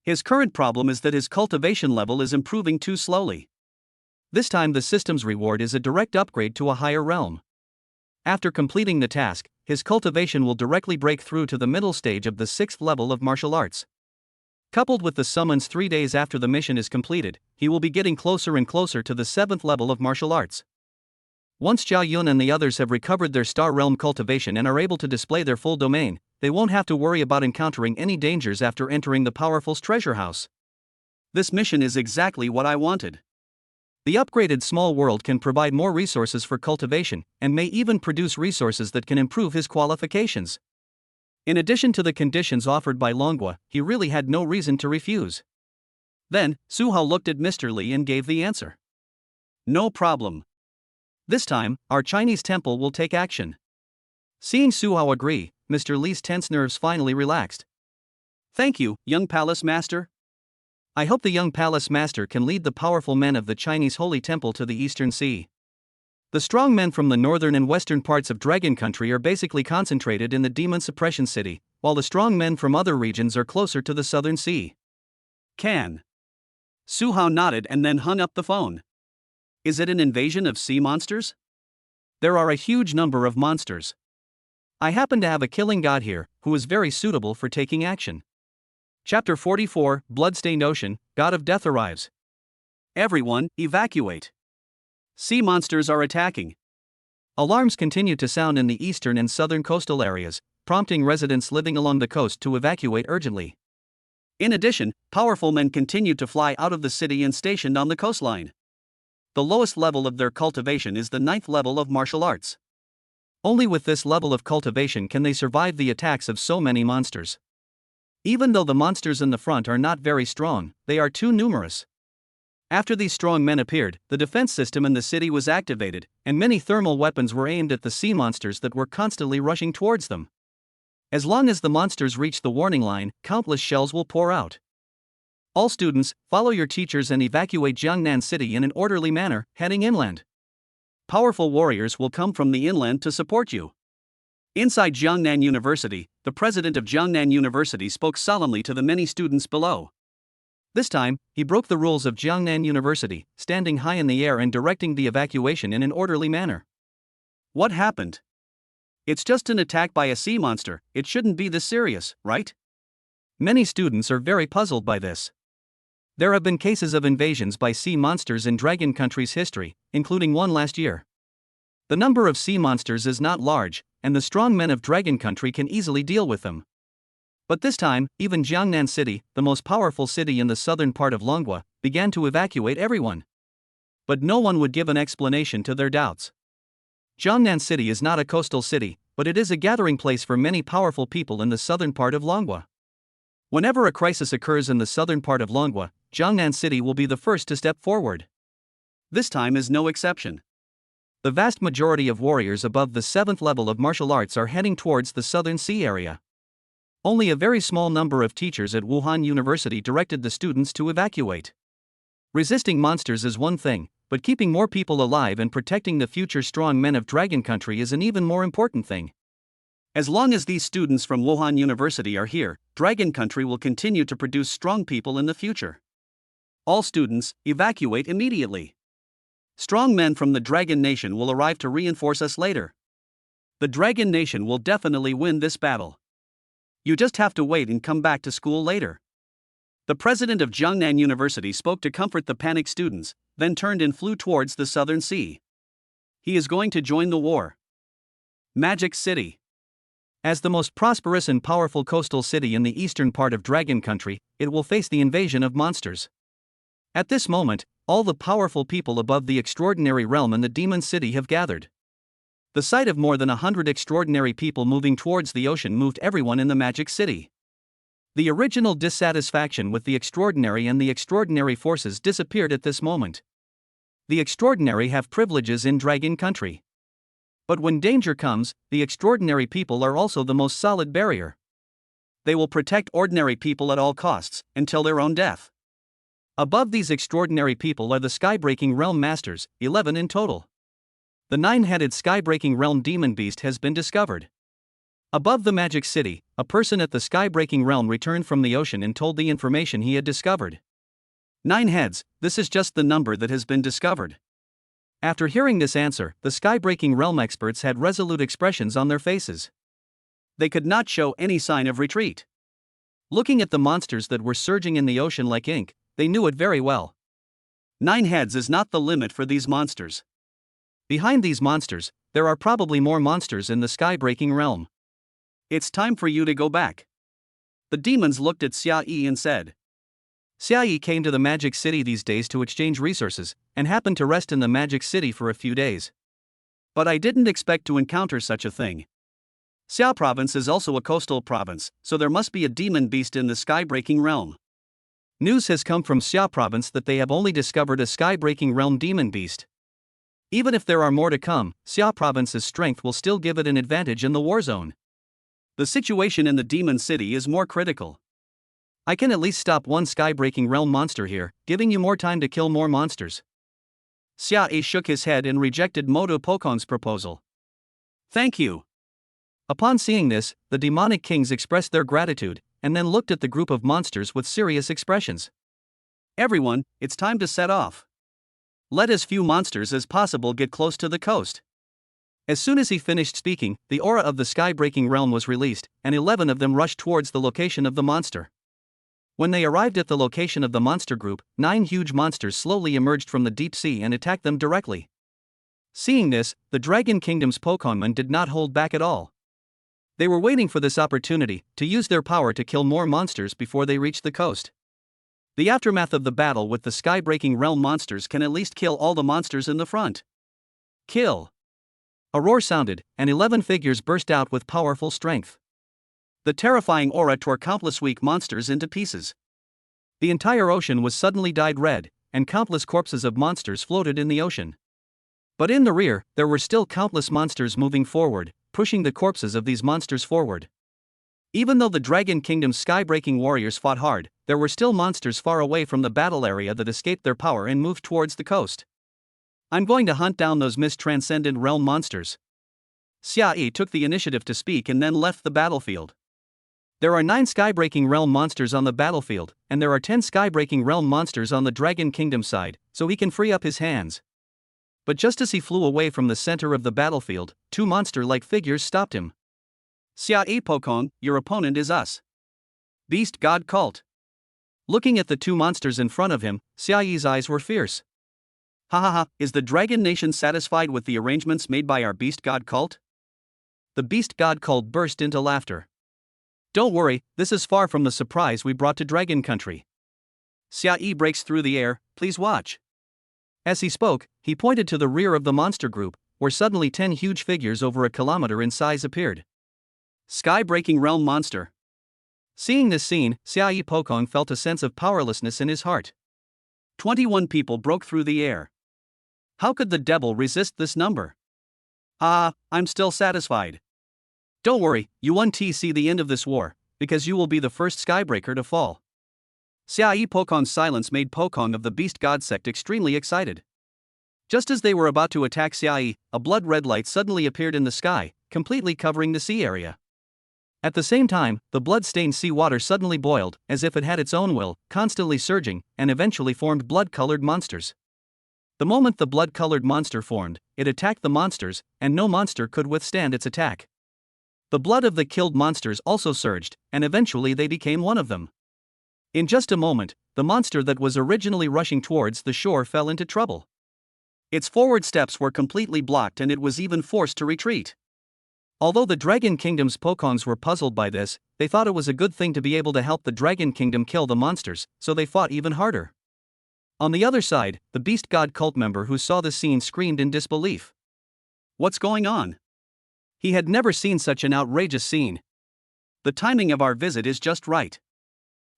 S1: His current problem is that his cultivation level is improving too slowly. This time the system's reward is a direct upgrade to a higher realm. After completing the task, his cultivation will directly break through to the middle stage of the 6th level of martial arts. Coupled with the summons 3 days after the mission is completed, he will be getting closer and closer to the 7th level of martial arts. Once Zhao Yun and the others have recovered their star realm cultivation and are able to display their full domain, they won't have to worry about encountering any dangers after entering the powerful's treasure house. This mission is exactly what I wanted. The upgraded small world can provide more resources for cultivation, and may even produce resources that can improve his qualifications. In addition to the conditions offered by Longhua, he really had no reason to refuse. Then, Su Hao looked at Mr. Li and gave the answer. No problem. This time, our Chinese temple will take action. Seeing Su Hao agree, Mr. Li's tense nerves finally relaxed. Thank you, young palace master. I hope the young palace master can lead the powerful men of the Chinese Holy Temple to the Eastern Sea. The strong men from the northern and western parts of Dragon Country are basically concentrated in the Demon Suppression City, while the strong men from other regions are closer to the Southern Sea. Can. Su Hao nodded and then hung up the phone. Is it an invasion of sea monsters? There are a huge number of monsters. I happen to have a killing god here, who is very suitable for taking action. Chapter 44, Bloodstained Ocean, God of Death arrives. Everyone, evacuate. Sea monsters are attacking. Alarms continue to sound in the eastern and southern coastal areas, prompting residents living along the coast to evacuate urgently. In addition, powerful men continued to fly out of the city and stationed on the coastline. The lowest level of their cultivation is the 9th level of martial arts. Only with this level of cultivation can they survive the attacks of so many monsters. Even though the monsters in the front are not very strong, they are too numerous. After these strong men appeared, the defense system in the city was activated, and many thermal weapons were aimed at the sea monsters that were constantly rushing towards them. As long as the monsters reach the warning line, countless shells will pour out. All students, follow your teachers and evacuate Jiangnan City in an orderly manner, heading inland. Powerful warriors will come from the inland to support you. Inside Jiangnan University, the president of Jiangnan University spoke solemnly to the many students below. This time, he broke the rules of Jiangnan University, standing high in the air and directing the evacuation in an orderly manner. What happened? It's just an attack by a sea monster, it shouldn't be this serious, right? Many students are very puzzled by this. There have been cases of invasions by sea monsters in Dragon Country's history, including one last year. The number of sea monsters is not large, and the strong men of Dragon Country can easily deal with them. But this time, even Jiangnan City, the most powerful city in the southern part of Longhua, began to evacuate everyone. But no one would give an explanation to their doubts. Jiangnan City is not a coastal city, but it is a gathering place for many powerful people in the southern part of Longhua. Whenever a crisis occurs in the southern part of Longhua, Jiangnan City will be the first to step forward. This time is no exception. The vast majority of warriors above the 7th level of martial arts are heading towards the southern sea area. Only a very small number of teachers at Wuhan University directed the students to evacuate. Resisting monsters is one thing, but keeping more people alive and protecting the future strong men of Dragon Country is an even more important thing. As long as these students from Wuhan University are here, Dragon Country will continue to produce strong people in the future. All students, evacuate immediately. Strong men from the Dragon Nation will arrive to reinforce us later. The Dragon Nation will definitely win this battle. You just have to wait and come back to school later. The president of Jiangnan University spoke to comfort the panicked students, then turned and flew towards the southern sea. He is going to join the war. Magic City. As the most prosperous and powerful coastal city in the eastern part of Dragon Country, it will face the invasion of monsters. At this moment, all the powerful people above the extraordinary realm in the Demon City have gathered. The sight of more than 100 extraordinary people moving towards the ocean moved everyone in the Magic City. The original dissatisfaction with the extraordinary and the extraordinary forces disappeared at this moment. The extraordinary have privileges in Dragon Country. But when danger comes, the extraordinary people are also the most solid barrier. They will protect ordinary people at all costs, until their own death. Above these extraordinary people are the Skybreaking Realm Masters, 11 in total. The 9-headed Skybreaking Realm Demon Beast has been discovered. Above the Magic City, a person at the Skybreaking Realm returned from the ocean and told the information he had discovered. 9 heads, this is just the number that has been discovered. After hearing this answer, the Skybreaking Realm experts had resolute expressions on their faces. They could not show any sign of retreat. Looking at the monsters that were surging in the ocean like ink, they knew it very well. 9 heads is not the limit for these monsters. Behind these monsters, there are probably more monsters in the Skybreaking Realm. It's time for you to go back. The demons looked at Xia Yi and said. Xia Yi came to the Magic City these days to exchange resources, and happened to rest in the Magic City for a few days. But I didn't expect to encounter such a thing. Xia Province is also a coastal province, so there must be a demon beast in the Skybreaking Realm. News has come from Xia Province that they have only discovered a Skybreaking Realm demon beast. Even if there are more to come, Xia Province's strength will still give it an advantage in the war zone. The situation in the Demon City is more critical. I can at least stop one Skybreaking Realm monster here, giving you more time to kill more monsters. Xia Yi shook his head and rejected Moto Pokon's proposal. Thank you. Upon seeing this, the demonic kings expressed their gratitude, and then looked at the group of monsters with serious expressions. Everyone, it's time to set off. Let as few monsters as possible get close to the coast. As soon as he finished speaking, the aura of the Skybreaking Realm was released, and 11 of them rushed towards the location of the monster. When they arrived at the location of the monster group, 9 huge monsters slowly emerged from the deep sea and attacked them directly. Seeing this, the Dragon Kingdom's Pokémon did not hold back at all. They were waiting for this opportunity to use their power to kill more monsters before they reached the coast. The aftermath of the battle with the sky-breaking realm monsters can at least kill all the monsters in the front. Kill! A roar sounded, and 11 figures burst out with powerful strength. The terrifying aura tore countless weak monsters into pieces. The entire ocean was suddenly dyed red, and countless corpses of monsters floated in the ocean. But in the rear, there were still countless monsters moving forward, pushing the corpses of these monsters forward. Even though the Dragon Kingdom's sky-breaking warriors fought hard, there were still monsters far away from the battle area that escaped their power and moved towards the coast. I'm going to hunt down those mist-transcendent realm monsters. Xia Yi took the initiative to speak and then left the battlefield. There are 9 sky-breaking realm monsters on the battlefield, and there are 10 sky-breaking realm monsters on the Dragon Kingdom side, so he can free up his hands. But just as he flew away from the center of the battlefield, 2 monster-like figures stopped him. Xia Yi Pokong, your opponent is us. Beast God Cult. Looking at the 2 monsters in front of him, Xia Yi's eyes were fierce. Ha ha ha, is the Dragon Nation satisfied with the arrangements made by our Beast God Cult? The Beast God Cult burst into laughter. Don't worry, this is far from the surprise we brought to Dragon Country. Xia Yi breaks through the air, please watch. As he spoke, he pointed to the rear of the monster group, where suddenly 10 huge figures over a kilometer in size appeared. Sky-breaking realm monster. Seeing this scene, Xia Yi Pokong felt a sense of powerlessness in his heart. 21 people broke through the air. How could the devil resist this number? I'm still satisfied. Don't worry, you won't see the end of this war, because you will be the first Skybreaker to fall. Xia Yi Pokong's silence made Pokong of the Beast God sect extremely excited. Just as they were about to attack Xia Yi, a blood-red light suddenly appeared in the sky, completely covering the sea area. At the same time, the blood-stained seawater suddenly boiled, as if it had its own will, constantly surging, and eventually formed blood-colored monsters. The moment the blood-colored monster formed, it attacked the monsters, and no monster could withstand its attack. The blood of the killed monsters also surged, and eventually they became one of them. In just a moment, the monster that was originally rushing towards the shore fell into trouble. Its forward steps were completely blocked and it was even forced to retreat. Although the Dragon Kingdom's Pokongs were puzzled by this, they thought it was a good thing to be able to help the Dragon Kingdom kill the monsters, so they fought even harder. On the other side, the Beast God cult member who saw the scene screamed in disbelief. What's going on? He had never seen such an outrageous scene. The timing of our visit is just right.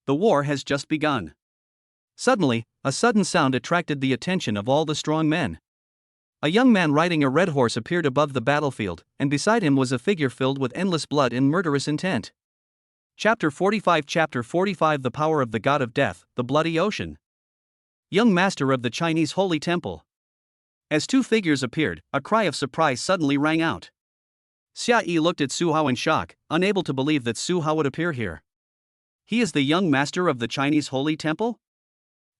S1: The war has just begun. Suddenly, a sudden sound attracted the attention of all the strong men. A young man riding a red horse appeared above the battlefield, and beside him was a figure filled with endless blood and murderous intent. Chapter 45 The Power of the God of Death, the Bloody Ocean. Young Master of the Chinese Holy Temple. As 2 figures appeared, a cry of surprise suddenly rang out. Xia Yi looked at Su Hao in shock, unable to believe that Su Hao would appear here. He is the young master of the Chinese Holy Temple?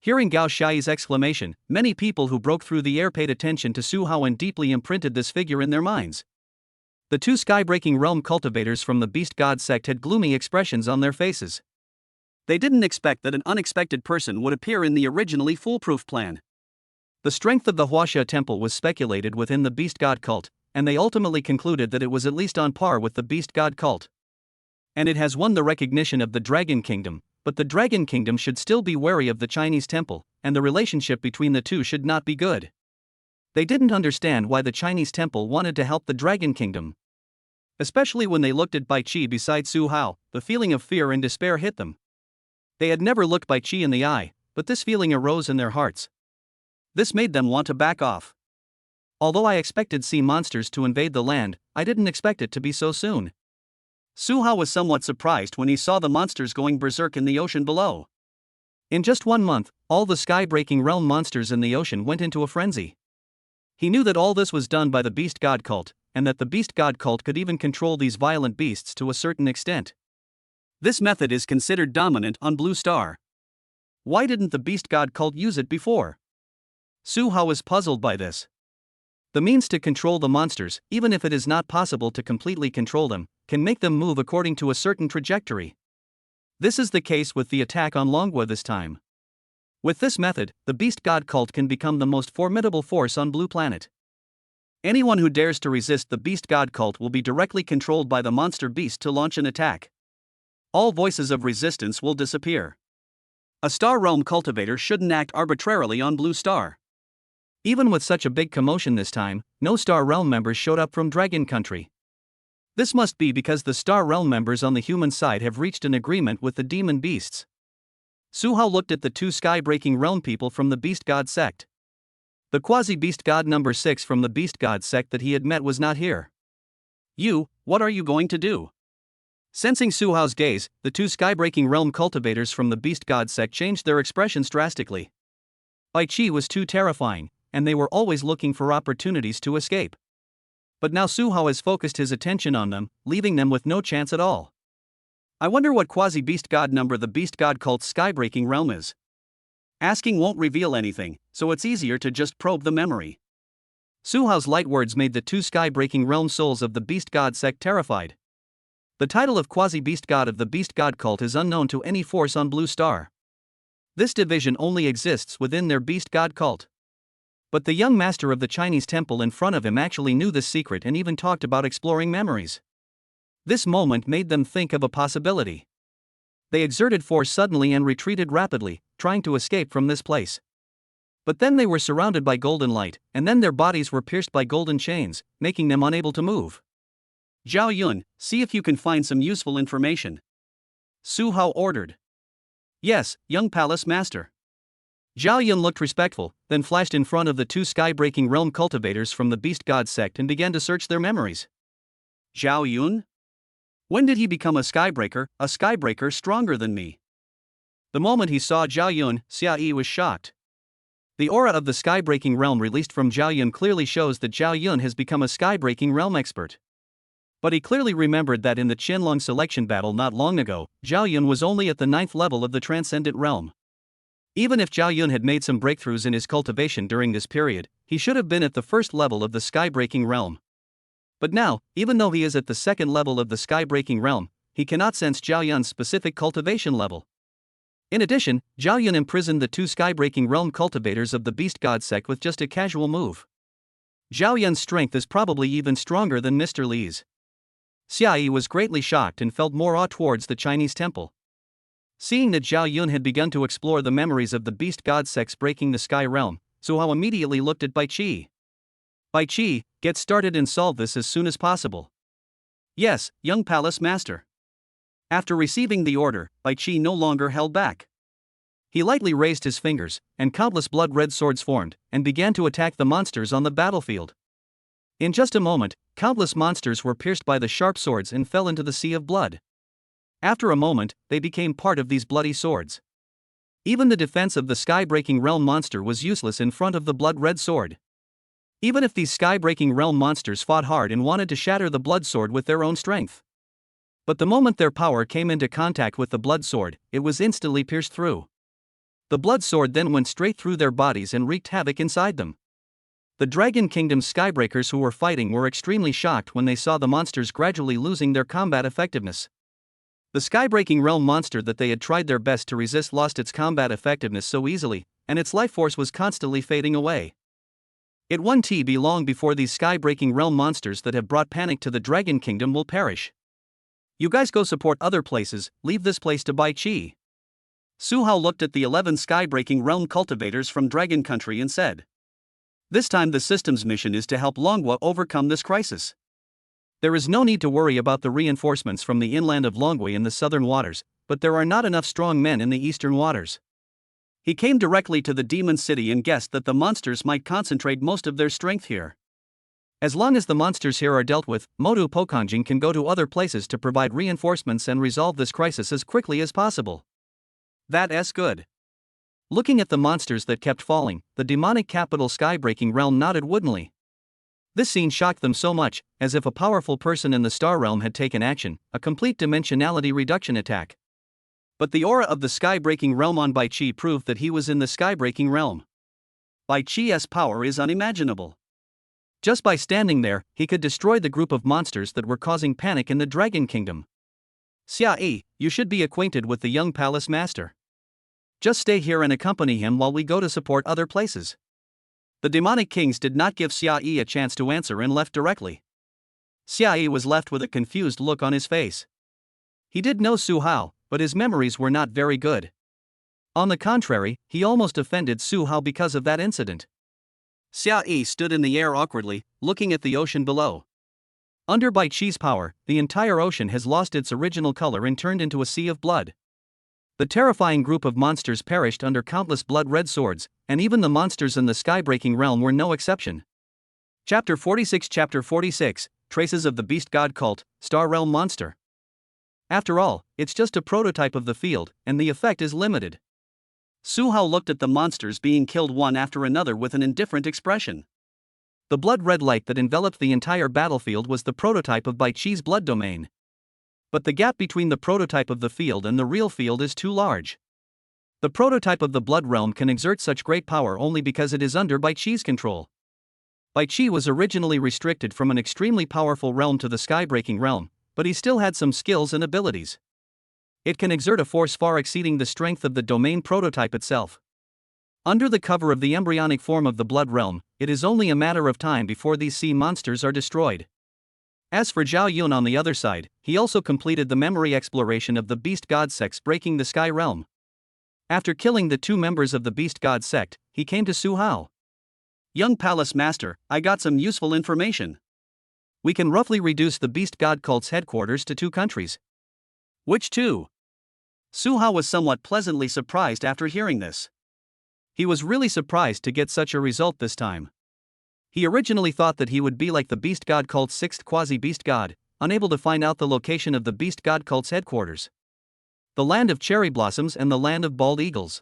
S1: Hearing Gao Xiaoyi's exclamation, many people who broke through the air paid attention to Su Hao and deeply imprinted this figure in their minds. The 2 sky-breaking realm cultivators from the Beast God sect had gloomy expressions on their faces. They didn't expect that an unexpected person would appear in the originally foolproof plan. The strength of the Huaxia Temple was speculated within the Beast God cult, and they ultimately concluded that it was at least on par with the Beast God cult. And it has won the recognition of the Dragon Kingdom, but the Dragon Kingdom should still be wary of the Chinese temple, and the relationship between the 2 should not be good. They didn't understand why the Chinese temple wanted to help the Dragon Kingdom. Especially when they looked at Bai Qi beside Su Hao, the feeling of fear and despair hit them. They had never looked Bai Qi in the eye, but this feeling arose in their hearts. This made them want to back off. Although I expected sea monsters to invade the land, I didn't expect it to be so soon. Su Hao was somewhat surprised when he saw the monsters going berserk in the ocean below. In just 1 month, all the sky-breaking realm monsters in the ocean went into a frenzy. He knew that all this was done by the Beast God cult, and that the Beast God cult could even control these violent beasts to a certain extent. This method is considered dominant on Blue Star. Why didn't the Beast God cult use it before? Su Hao was puzzled by this. The means to control the monsters, even if it is not possible to completely control them, can make them move according to a certain trajectory. This is the case with the attack on Longwa this time. With this method, the Beast God cult can become the most formidable force on Blue Planet. Anyone who dares to resist the beast god cult will be directly controlled by the monster beast to launch an attack. All voices of resistance will disappear. A star realm cultivator shouldn't act arbitrarily on Blue Star. Even with such a big commotion this time, no Star Realm members showed up from Dragon Country. This must be because the Star Realm members on the human side have reached an agreement with the demon beasts. Su Hao looked at the two sky-breaking realm people from the Beast God sect. The quasi-beast god number 6 from the Beast God sect that he had met was not here. You, what are you going to do? Sensing Su Hao's gaze, the two sky-breaking realm cultivators from the Beast God sect changed their expressions drastically. Bai Qi was too terrifying, and they were always looking for opportunities to escape. But now Su Hao has focused his attention on them, leaving them with no chance at all. I wonder what quasi-beast god number the Beast God cult's sky-breaking realm is. Asking won't reveal anything, so it's easier to just probe the memory. Su Hao's light words made the two sky-breaking realm souls of the Beast God sect terrified. The title of quasi-beast god of the Beast God cult is unknown to any force on Blue Star. This division only exists within their Beast God cult. But the young master of the Chinese temple in front of him actually knew this secret and even talked about exploring memories. This moment made them think of a possibility. They exerted force suddenly and retreated rapidly, trying to escape from this place. But then they were surrounded by golden light, and then their bodies were pierced by golden chains, making them unable to move. Zhao Yun, see if you can find some useful information. Su Hao ordered. Yes, young palace master. Zhao Yun looked respectful, then flashed in front of the two sky-breaking realm cultivators from the Beast God sect and began to search their memories. Zhao Yun? When did he become a skybreaker stronger than me? The moment he saw Zhao Yun, Xia Yi was shocked. The aura of the sky-breaking realm released from Zhao Yun clearly shows that Zhao Yun has become a sky-breaking realm expert. But he clearly remembered that in the Qianlong selection battle not long ago, Zhao Yun was only at the 9th level of the transcendent realm. Even if Zhao Yun had made some breakthroughs in his cultivation during this period, he should have been at the 1st level of the sky-breaking realm. But now, even though he is at the 2nd level of the sky-breaking realm, he cannot sense Zhao Yun's specific cultivation level. In addition, Zhao Yun imprisoned the two sky-breaking realm cultivators of the Beast God sect with just a casual move. Zhao Yun's strength is probably even stronger than Mr. Li's. Xia Yi was greatly shocked and felt more awe towards the Chinese temple. Seeing that Zhao Yun had begun to explore the memories of the Beast God sects breaking the sky realm, Su Hao immediately looked at Bai Qi. Bai Qi, get started and solve this as soon as possible. Yes, young palace master. After receiving the order, Bai Qi no longer held back. He lightly raised his fingers, and countless blood-red swords formed, and began to attack the monsters on the battlefield. In just a moment, countless monsters were pierced by the sharp swords and fell into the sea of blood. After a moment, they became part of these bloody swords. Even the defense of the sky-breaking realm monster was useless in front of the blood-red sword. Even if these sky-breaking realm monsters fought hard and wanted to shatter the blood sword with their own strength. But the moment their power came into contact with the blood sword, it was instantly pierced through. The blood sword then went straight through their bodies and wreaked havoc inside them. The Dragon Kingdom's skybreakers who were fighting were extremely shocked when they saw the monsters gradually losing their combat effectiveness. The skybreaking realm monster that they had tried their best to resist lost its combat effectiveness so easily, and its life force was constantly fading away. It won't be long before these sky-breaking realm monsters that have brought panic to the Dragon Kingdom will perish. You guys go support other places, leave this place to Bai Qi. Su Hao looked at the 11 sky-breaking realm cultivators from Dragon Country and said. This time the system's mission is to help Longhua overcome this crisis. There is no need to worry about the reinforcements from the inland of Longhua in the southern waters, but there are not enough strong men in the eastern waters. He came directly to the demon city and guessed that the monsters might concentrate most of their strength here. As long as the monsters here are dealt with, Modu Pokongjing can go to other places to provide reinforcements and resolve this crisis as quickly as possible. That's good. Looking at the monsters that kept falling, the demonic capital skybreaking realm nodded woodenly. This scene shocked them so much, as if a powerful person in the star realm had taken action, a complete dimensionality reduction attack. But the aura of the sky-breaking realm on Bai Qi proved that he was in the sky-breaking realm. Bai Qi's power is unimaginable. Just by standing there, he could destroy the group of monsters that were causing panic in the Dragon Kingdom. Xia Yi, you should be acquainted with the young palace master. Just stay here and accompany him while we go to support other places. The demonic kings did not give Xia Yi a chance to answer and left directly. Xia Yi was left with a confused look on his face. He did know Su Hao, but his memories were not very good. On the contrary, he almost offended Su Hao because of that incident. Xia Yi stood in the air awkwardly, looking at the ocean below. Under Bai Chi's power, the entire ocean has lost its original color and turned into a sea of blood. The terrifying group of monsters perished under countless blood-red swords, and even the monsters in the sky-breaking realm were no exception. Chapter 46 Chapter 46, Traces of the Beast God Cult, Star Realm Monster. After all, it's just a prototype of the field, and the effect is limited. Su Hao looked at the monsters being killed one after another with an indifferent expression. The blood-red light that enveloped the entire battlefield was the prototype of Bai Chi's blood domain. But the gap between the prototype of the field and the real field is too large. The prototype of the blood realm can exert such great power only because it is under Bai Chi's control. Bai Chi was originally restricted from an extremely powerful realm to the sky-breaking realm, but he still had some skills and abilities. It can exert a force far exceeding the strength of the domain prototype itself. Under the cover of the embryonic form of the blood realm, it is only a matter of time before these sea monsters are destroyed. As for Zhao Yun on the other side, he also completed the memory exploration of the Beast God sects breaking the sky realm. After killing the 2 members of the Beast God sect, he came to Su Hao. "Young Palace Master, I got some useful information. We can roughly reduce the Beast God cult's headquarters to 2 countries. Which 2? Su Hao was somewhat pleasantly surprised after hearing this. He was really surprised to get such a result this time. He originally thought that he would be like the Beast God cult's 6th quasi-beast god, unable to find out the location of the Beast God cult's headquarters. The land of cherry blossoms and the land of bald eagles.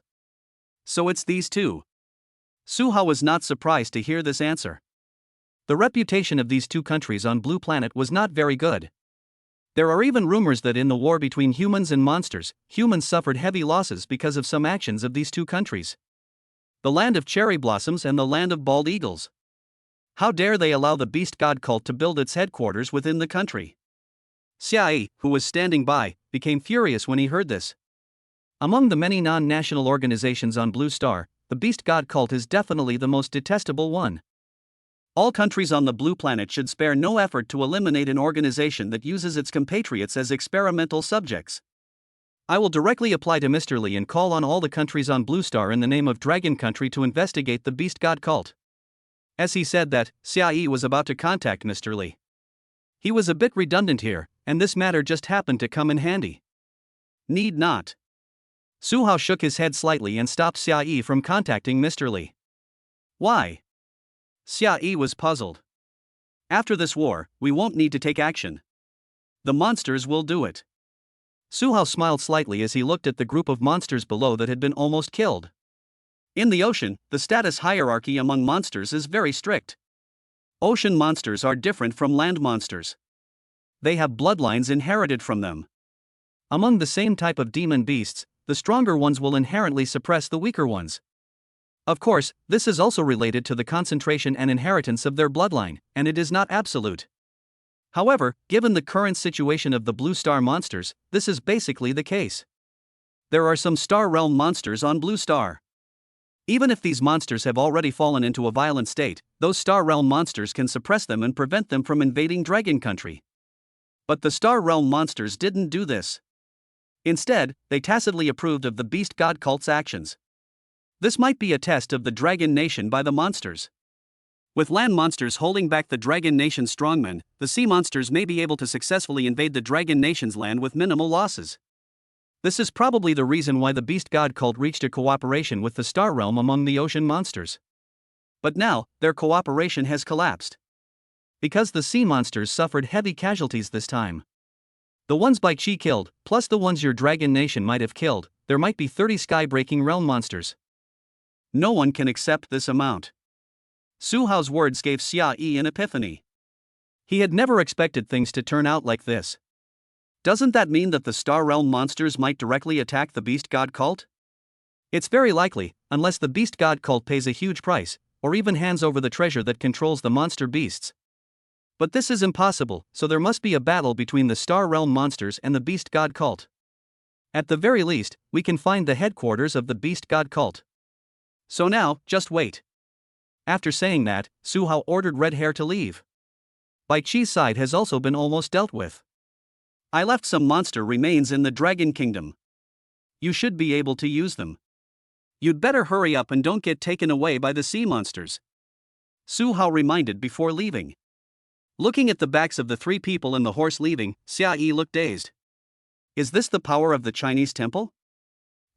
S1: So it's these 2. Su Hao was not surprised to hear this answer. The reputation of these 2 countries on Blue Planet was not very good. There are even rumors that in the war between humans and monsters, humans suffered heavy losses because of some actions of these 2 countries. The land of cherry blossoms and the land of bald eagles. How dare they allow the Beast God cult to build its headquarters within the country? Xia Yi, who was standing by, became furious when he heard this. Among the many non-national organizations on Blue Star, the Beast God cult is definitely the most detestable one. All countries on the Blue Planet should spare no effort to eliminate an organization that uses its compatriots as experimental subjects. I will directly apply to Mr. Li and call on all the countries on Blue Star in the name of Dragon Country to investigate the Beast God cult. As he said that, Xia Yi was about to contact Mr. Li. He was a bit redundant here, and this matter just happened to come in handy. Need not. Su Hao shook his head slightly and stopped Xia Yi from contacting Mr. Li. Why? Xia Yi was puzzled. After this war, we won't need to take action. The monsters will do it. Su Hao smiled slightly as he looked at the group of monsters below that had been almost killed. In the ocean, the status hierarchy among monsters is very strict. Ocean monsters are different from land monsters. They have bloodlines inherited from them. Among the same type of demon beasts, the stronger ones will inherently suppress the weaker ones. Of course, this is also related to the concentration and inheritance of their bloodline, and it is not absolute. However, given the current situation of the Blue Star monsters, this is basically the case. There are some Star Realm monsters on Blue Star. Even if these monsters have already fallen into a violent state, those Star Realm monsters can suppress them and prevent them from invading Dragon Country. But the Star Realm monsters didn't do this. Instead, they tacitly approved of the Beast God cult's actions. This might be a test of the Dragon Nation by the monsters. With land monsters holding back the Dragon Nation's strongmen, the sea monsters may be able to successfully invade the Dragon Nation's land with minimal losses. This is probably the reason why the Beast God cult reached a cooperation with the Star Realm among the ocean monsters. But now, their cooperation has collapsed. Because the sea monsters suffered heavy casualties this time. The ones Bai Chi killed, plus the ones your Dragon Nation might have killed, there might be 30 sky-breaking realm monsters. No one can accept this amount. Su Hao's words gave Xia Yi an epiphany. He had never expected things to turn out like this. Doesn't that mean that the Star Realm monsters might directly attack the Beast God cult? It's very likely, unless the Beast God cult pays a huge price, or even hands over the treasure that controls the monster beasts. But this is impossible, so there must be a battle between the Star Realm monsters and the Beast God cult. At the very least, we can find the headquarters of the Beast God cult. So now, just wait. After saying that, Su Hao ordered Red Hair to leave. Bai Qi's side has also been almost dealt with. I left some monster remains in the Dragon Kingdom. You should be able to use them. You'd better hurry up and don't get taken away by the sea monsters. Su Hao reminded before leaving. Looking at the backs of the three people in the horse leaving, Xia Yi looked dazed. Is this the power of the Chinese temple?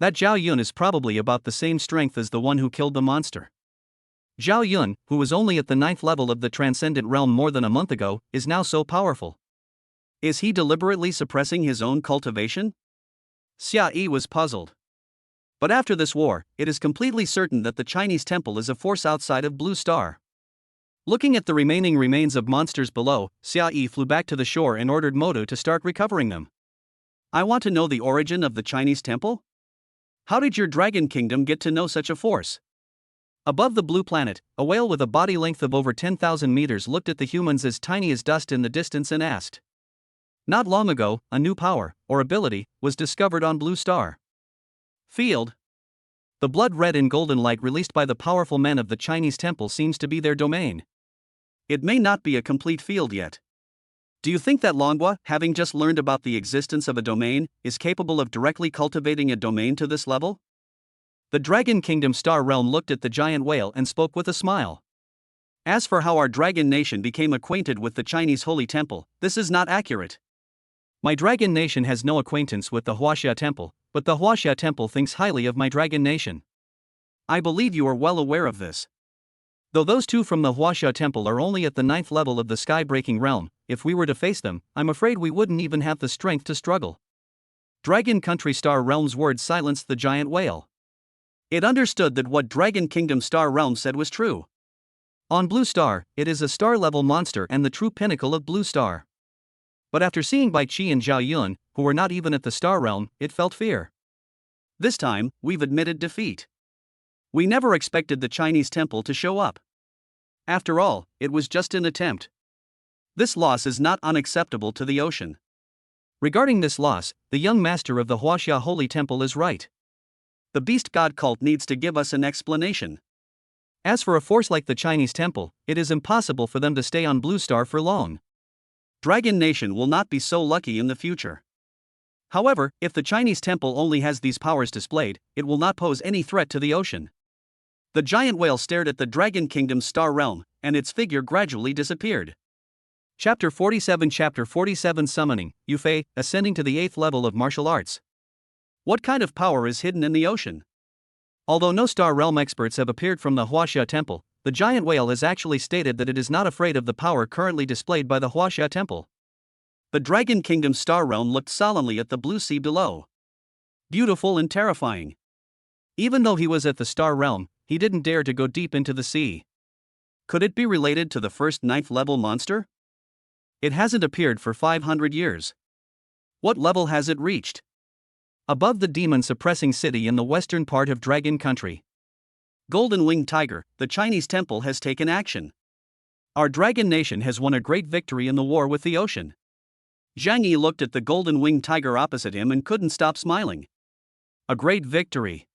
S1: That Zhao Yun is probably about the same strength as the one who killed the monster. Zhao Yun, who was only at the 9th level of the Transcendent Realm more than a month ago, is now so powerful. Is he deliberately suppressing his own cultivation? Xia Yi was puzzled. But after this war, it is completely certain that the Chinese temple is a force outside of Blue Star. Looking at the remaining remains of monsters below, Xia Yi flew back to the shore and ordered Moto to start recovering them. I want to know the origin of the Chinese temple? How did your Dragon Kingdom get to know such a force? Above the blue planet, a whale with a body length of over 10,000 meters looked at the humans as tiny as dust in the distance and asked. Not long ago, a new power, or ability, was discovered on Blue Star. Field. The blood-red and golden light released by the powerful men of the Chinese temple seems to be their domain. It may not be a complete field yet. Do you think that Longhua, having just learned about the existence of a domain, is capable of directly cultivating a domain to this level? The Dragon Kingdom Star Realm looked at the giant whale and spoke with a smile. As for how our Dragon Nation became acquainted with the Chinese Holy Temple, this is not accurate. My Dragon Nation has no acquaintance with the Huaxia Temple, but the Huaxia Temple thinks highly of my Dragon Nation. I believe you are well aware of this. Though those two from the Huaxia Temple are only at the 9th level of the sky-breaking realm, if we were to face them, I'm afraid we wouldn't even have the strength to struggle. Dragon Country Star Realm's words silenced the giant whale. It understood that what Dragon Kingdom Star Realm said was true. On Blue Star, it is a star-level monster and the true pinnacle of Blue Star. But after seeing Bai Qi and Zhao Yun, who were not even at the Star Realm, it felt fear. This time, we've admitted defeat. We never expected the Chinese temple to show up. After all, it was just an attempt. This loss is not unacceptable to the ocean. Regarding this loss, the young master of the Huaxia Holy Temple is right. The beast god cult needs to give us an explanation. As for a force like the Chinese temple, it is impossible for them to stay on Blue Star for long. Dragon Nation will not be so lucky in the future. However, if the Chinese temple only has these powers displayed, it will not pose any threat to the ocean. The giant whale stared at the Dragon Kingdom's Star Realm, and its figure gradually disappeared. Chapter 47 Summoning, Yufei, ascending to the 8th level of martial arts. What kind of power is hidden in the ocean? Although no Star Realm experts have appeared from the Huaxia Temple, the giant whale has actually stated that it is not afraid of the power currently displayed by the Huaxia Temple. The Dragon Kingdom Star Realm looked solemnly at the blue sea below. Beautiful and terrifying. Even though he was at the Star Realm, he didn't dare to go deep into the sea. Could it be related to the first 9th level monster? It hasn't appeared for 500 years. What level has it reached? Above the demon-suppressing city in the western part of Dragon Country. Golden Winged Tiger, the Chinese temple has taken action. Our Dragon Nation has won a great victory in the war with the ocean. Zhang Yi looked at the Golden Winged Tiger opposite him and couldn't stop smiling. A great victory.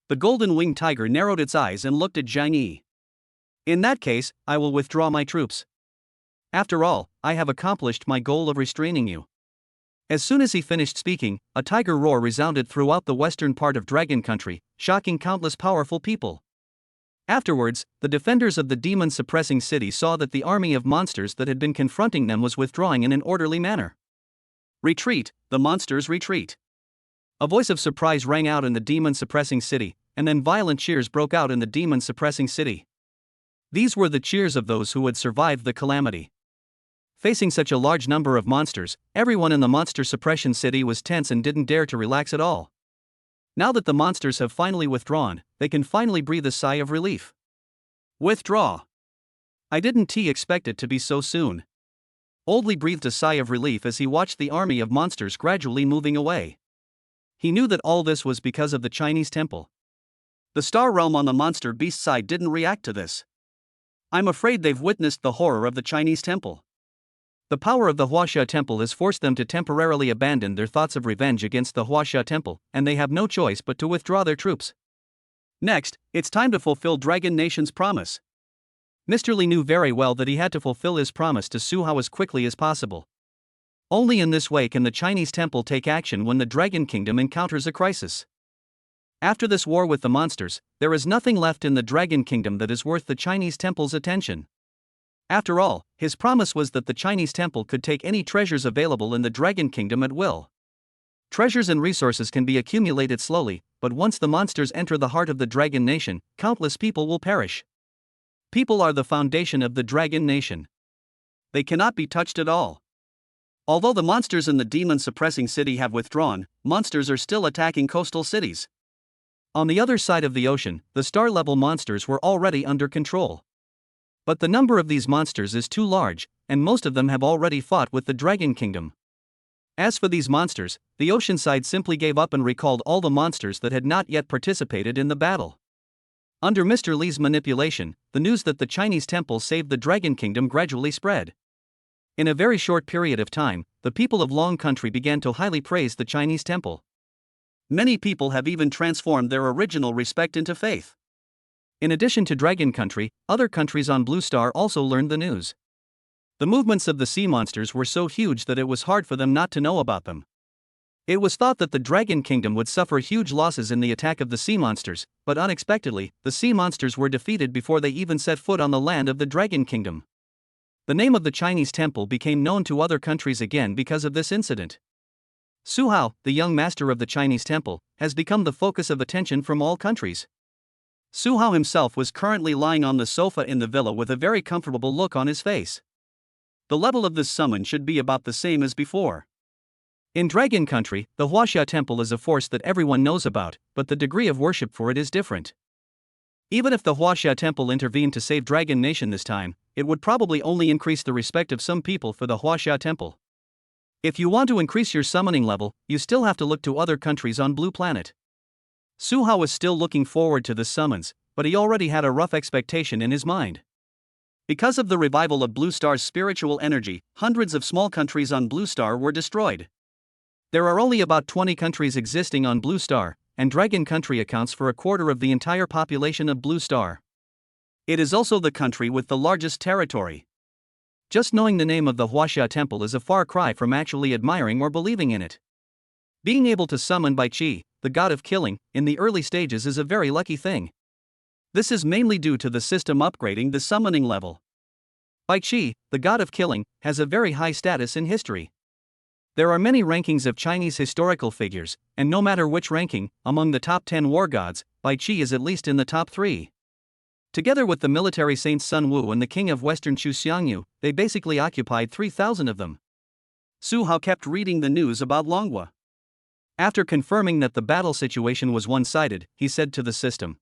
S1: The Golden Winged Tiger narrowed its eyes and looked at Zhang Yi. In that case, I will withdraw my troops. After all, I have accomplished my goal of restraining you. As soon as he finished speaking, a tiger roar resounded throughout the western part of Dragon Country, shocking countless powerful people. Afterwards, the defenders of the demon-suppressing city saw that the army of monsters that had been confronting them was withdrawing in an orderly manner. Retreat, the monsters retreat. A voice of surprise rang out in the demon-suppressing city, and then violent cheers broke out in the demon-suppressing city. These were the cheers of those who had survived the calamity. Facing such a large number of monsters, everyone in the monster suppression city was tense and didn't dare to relax at all. Now that the monsters have finally withdrawn, they can finally breathe a sigh of relief. Withdraw. I didn't expect it to be so soon. Oldly breathed a sigh of relief as he watched the army of monsters gradually moving away. He knew that all this was because of the Chinese temple. The Star Realm on the monster beast side didn't react to this. I'm afraid they've witnessed the horror of the Chinese temple. The power of the Huaxia Temple has forced them to temporarily abandon their thoughts of revenge against the Huaxia Temple, and they have no choice but to withdraw their troops. Next, it's time to fulfill Dragon Nation's promise. Mr. Li knew very well that he had to fulfill his promise to Su Hao as quickly as possible. Only in this way can the Chinese temple take action when the Dragon Kingdom encounters a crisis. After this war with the monsters, there is nothing left in the Dragon Kingdom that is worth the Chinese temple's attention. After all, his promise was that the Chinese temple could take any treasures available in the Dragon Kingdom at will. Treasures and resources can be accumulated slowly, but once the monsters enter the heart of the Dragon Nation, countless people will perish. People are the foundation of the Dragon Nation. They cannot be touched at all. Although the monsters in the demon-suppressing city have withdrawn, monsters are still attacking coastal cities. On the other side of the ocean, the star-level monsters were already under control. But the number of these monsters is too large, and most of them have already fought with the Dragon Kingdom. As for these monsters, the ocean side simply gave up and recalled all the monsters that had not yet participated in the battle. Under Mr. Li's manipulation, the news that the Chinese temple saved the Dragon Kingdom gradually spread. In a very short period of time, the people of Long Country began to highly praise the Chinese temple. Many people have even transformed their original respect into faith. In addition to Dragon Country, other countries on Blue Star also learned the news. The movements of the sea monsters were so huge that it was hard for them not to know about them. It was thought that the Dragon Kingdom would suffer huge losses in the attack of the sea monsters, but unexpectedly, the sea monsters were defeated before they even set foot on the land of the Dragon Kingdom. The name of the Chinese temple became known to other countries again because of this incident. Su Hao, the young master of the Chinese temple, has become the focus of attention from all countries. Su Hao himself was currently lying on the sofa in the villa with a very comfortable look on his face. The level of this summon should be about the same as before. In Dragon Country, the Huaxia Temple is a force that everyone knows about, but the degree of worship for it is different. Even if the Huaxia Temple intervened to save Dragon Nation this time, it would probably only increase the respect of some people for the Huaxia Temple. If you want to increase your summoning level, you still have to look to other countries on Blue Planet. Su Hao was still looking forward to the summons, but he already had a rough expectation in his mind. Because of the revival of Blue Star's spiritual energy, hundreds of small countries on Blue Star were destroyed. There are only about 20 countries existing on Blue Star, and Dragon Country accounts for a quarter of the entire population of Blue Star. It is also the country with the largest territory. Just knowing the name of the Huaxia Temple is a far cry from actually admiring or believing in it. Being able to summon Bai Qi, the god of killing, in the early stages is a very lucky thing. This is mainly due to the system upgrading the summoning level. Bai Qi, the god of killing, has a very high status in history. There are many rankings of Chinese historical figures, and no matter which ranking, among the top 10 war gods, Bai Qi is at least in the top 3. Together with the military saints Sun Wu and the king of Western Chu Xiangyu, they basically occupied 3,000 of them. Su Hao kept reading the news about Longhua. After confirming that the battle situation was one-sided, he said to the system,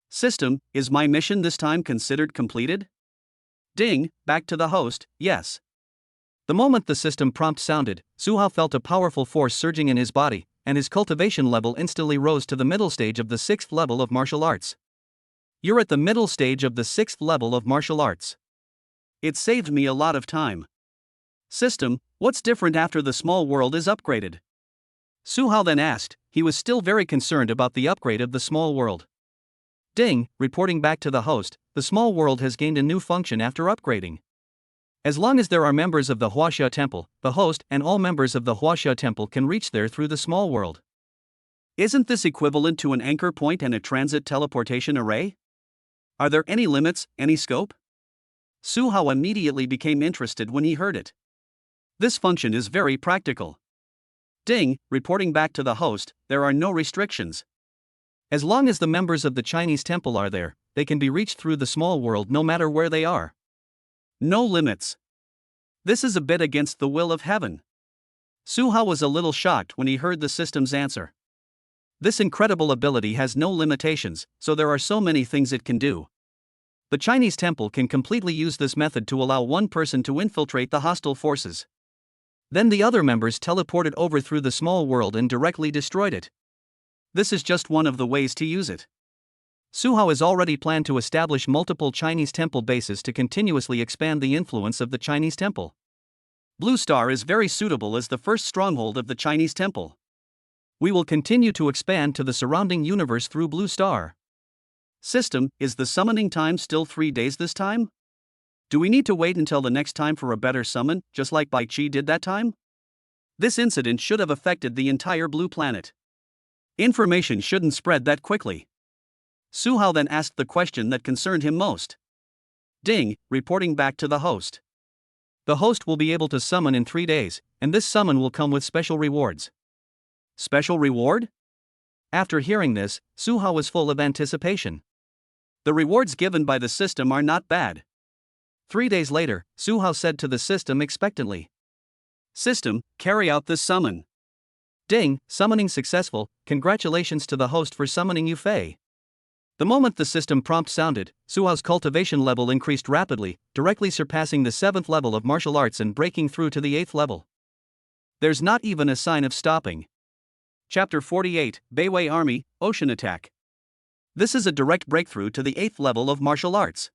S1: "System, is my mission this time considered completed?" Ding, back to the host, yes. The moment the system prompt sounded, Su Hao felt a powerful force surging in his body, and his cultivation level instantly rose to the middle stage of the 6th level of martial arts. You're at the middle stage of the 6th level of martial arts. It saved me a lot of time. System, what's different after the small world is upgraded? Su Hao then asked. He was still very concerned about the upgrade of the small world. Ding, reporting back to the host, the small world has gained a new function after upgrading. As long as there are members of the Huaxia Temple, the host and all members of the Huaxia Temple can reach there through the small world. Isn't this equivalent to an anchor point and a transit teleportation array? Are there any limits, any scope? Su Hao immediately became interested when he heard it. This function is very practical. Ding, reporting back to the host, there are no restrictions. As long as the members of the Chinese temple are there, they can be reached through the small world no matter where they are. No limits. This is a bit against the will of heaven. Su Hao was a little shocked when he heard the system's answer. This incredible ability has no limitations, so there are so many things it can do. The Chinese temple can completely use this method to allow one person to infiltrate the hostile forces. Then the other members teleported over through the small world and directly destroyed it. This is just one of the ways to use it. Su Hao has already planned to establish multiple Chinese temple bases to continuously expand the influence of the Chinese temple. Blue Star is very suitable as the first stronghold of the Chinese temple. We will continue to expand to the surrounding universe through Blue Star. System, is the summoning time still 3 days this time? Do we need to wait until the next time for a better summon, just like Bai Chi did that time? This incident should have affected the entire blue planet. Information shouldn't spread that quickly. Su Hao then asked the question that concerned him most. Ding, reporting back to the host. The host will be able to summon in 3 days, and this summon will come with special rewards. Special reward? After hearing this, Su Hao was full of anticipation. The rewards given by the system are not bad. 3 days later, Su Hao said to the system expectantly. System, carry out this summon. Ding, summoning successful, congratulations to the host for summoning Yu Fei. The moment the system prompt sounded, Su Hao's cultivation level increased rapidly, directly surpassing the 7th level of martial arts and breaking through to the 8th level. There's not even a sign of stopping. Chapter 48, Beiwei Army, Ocean Attack. This is a direct breakthrough to the 8th level of martial arts.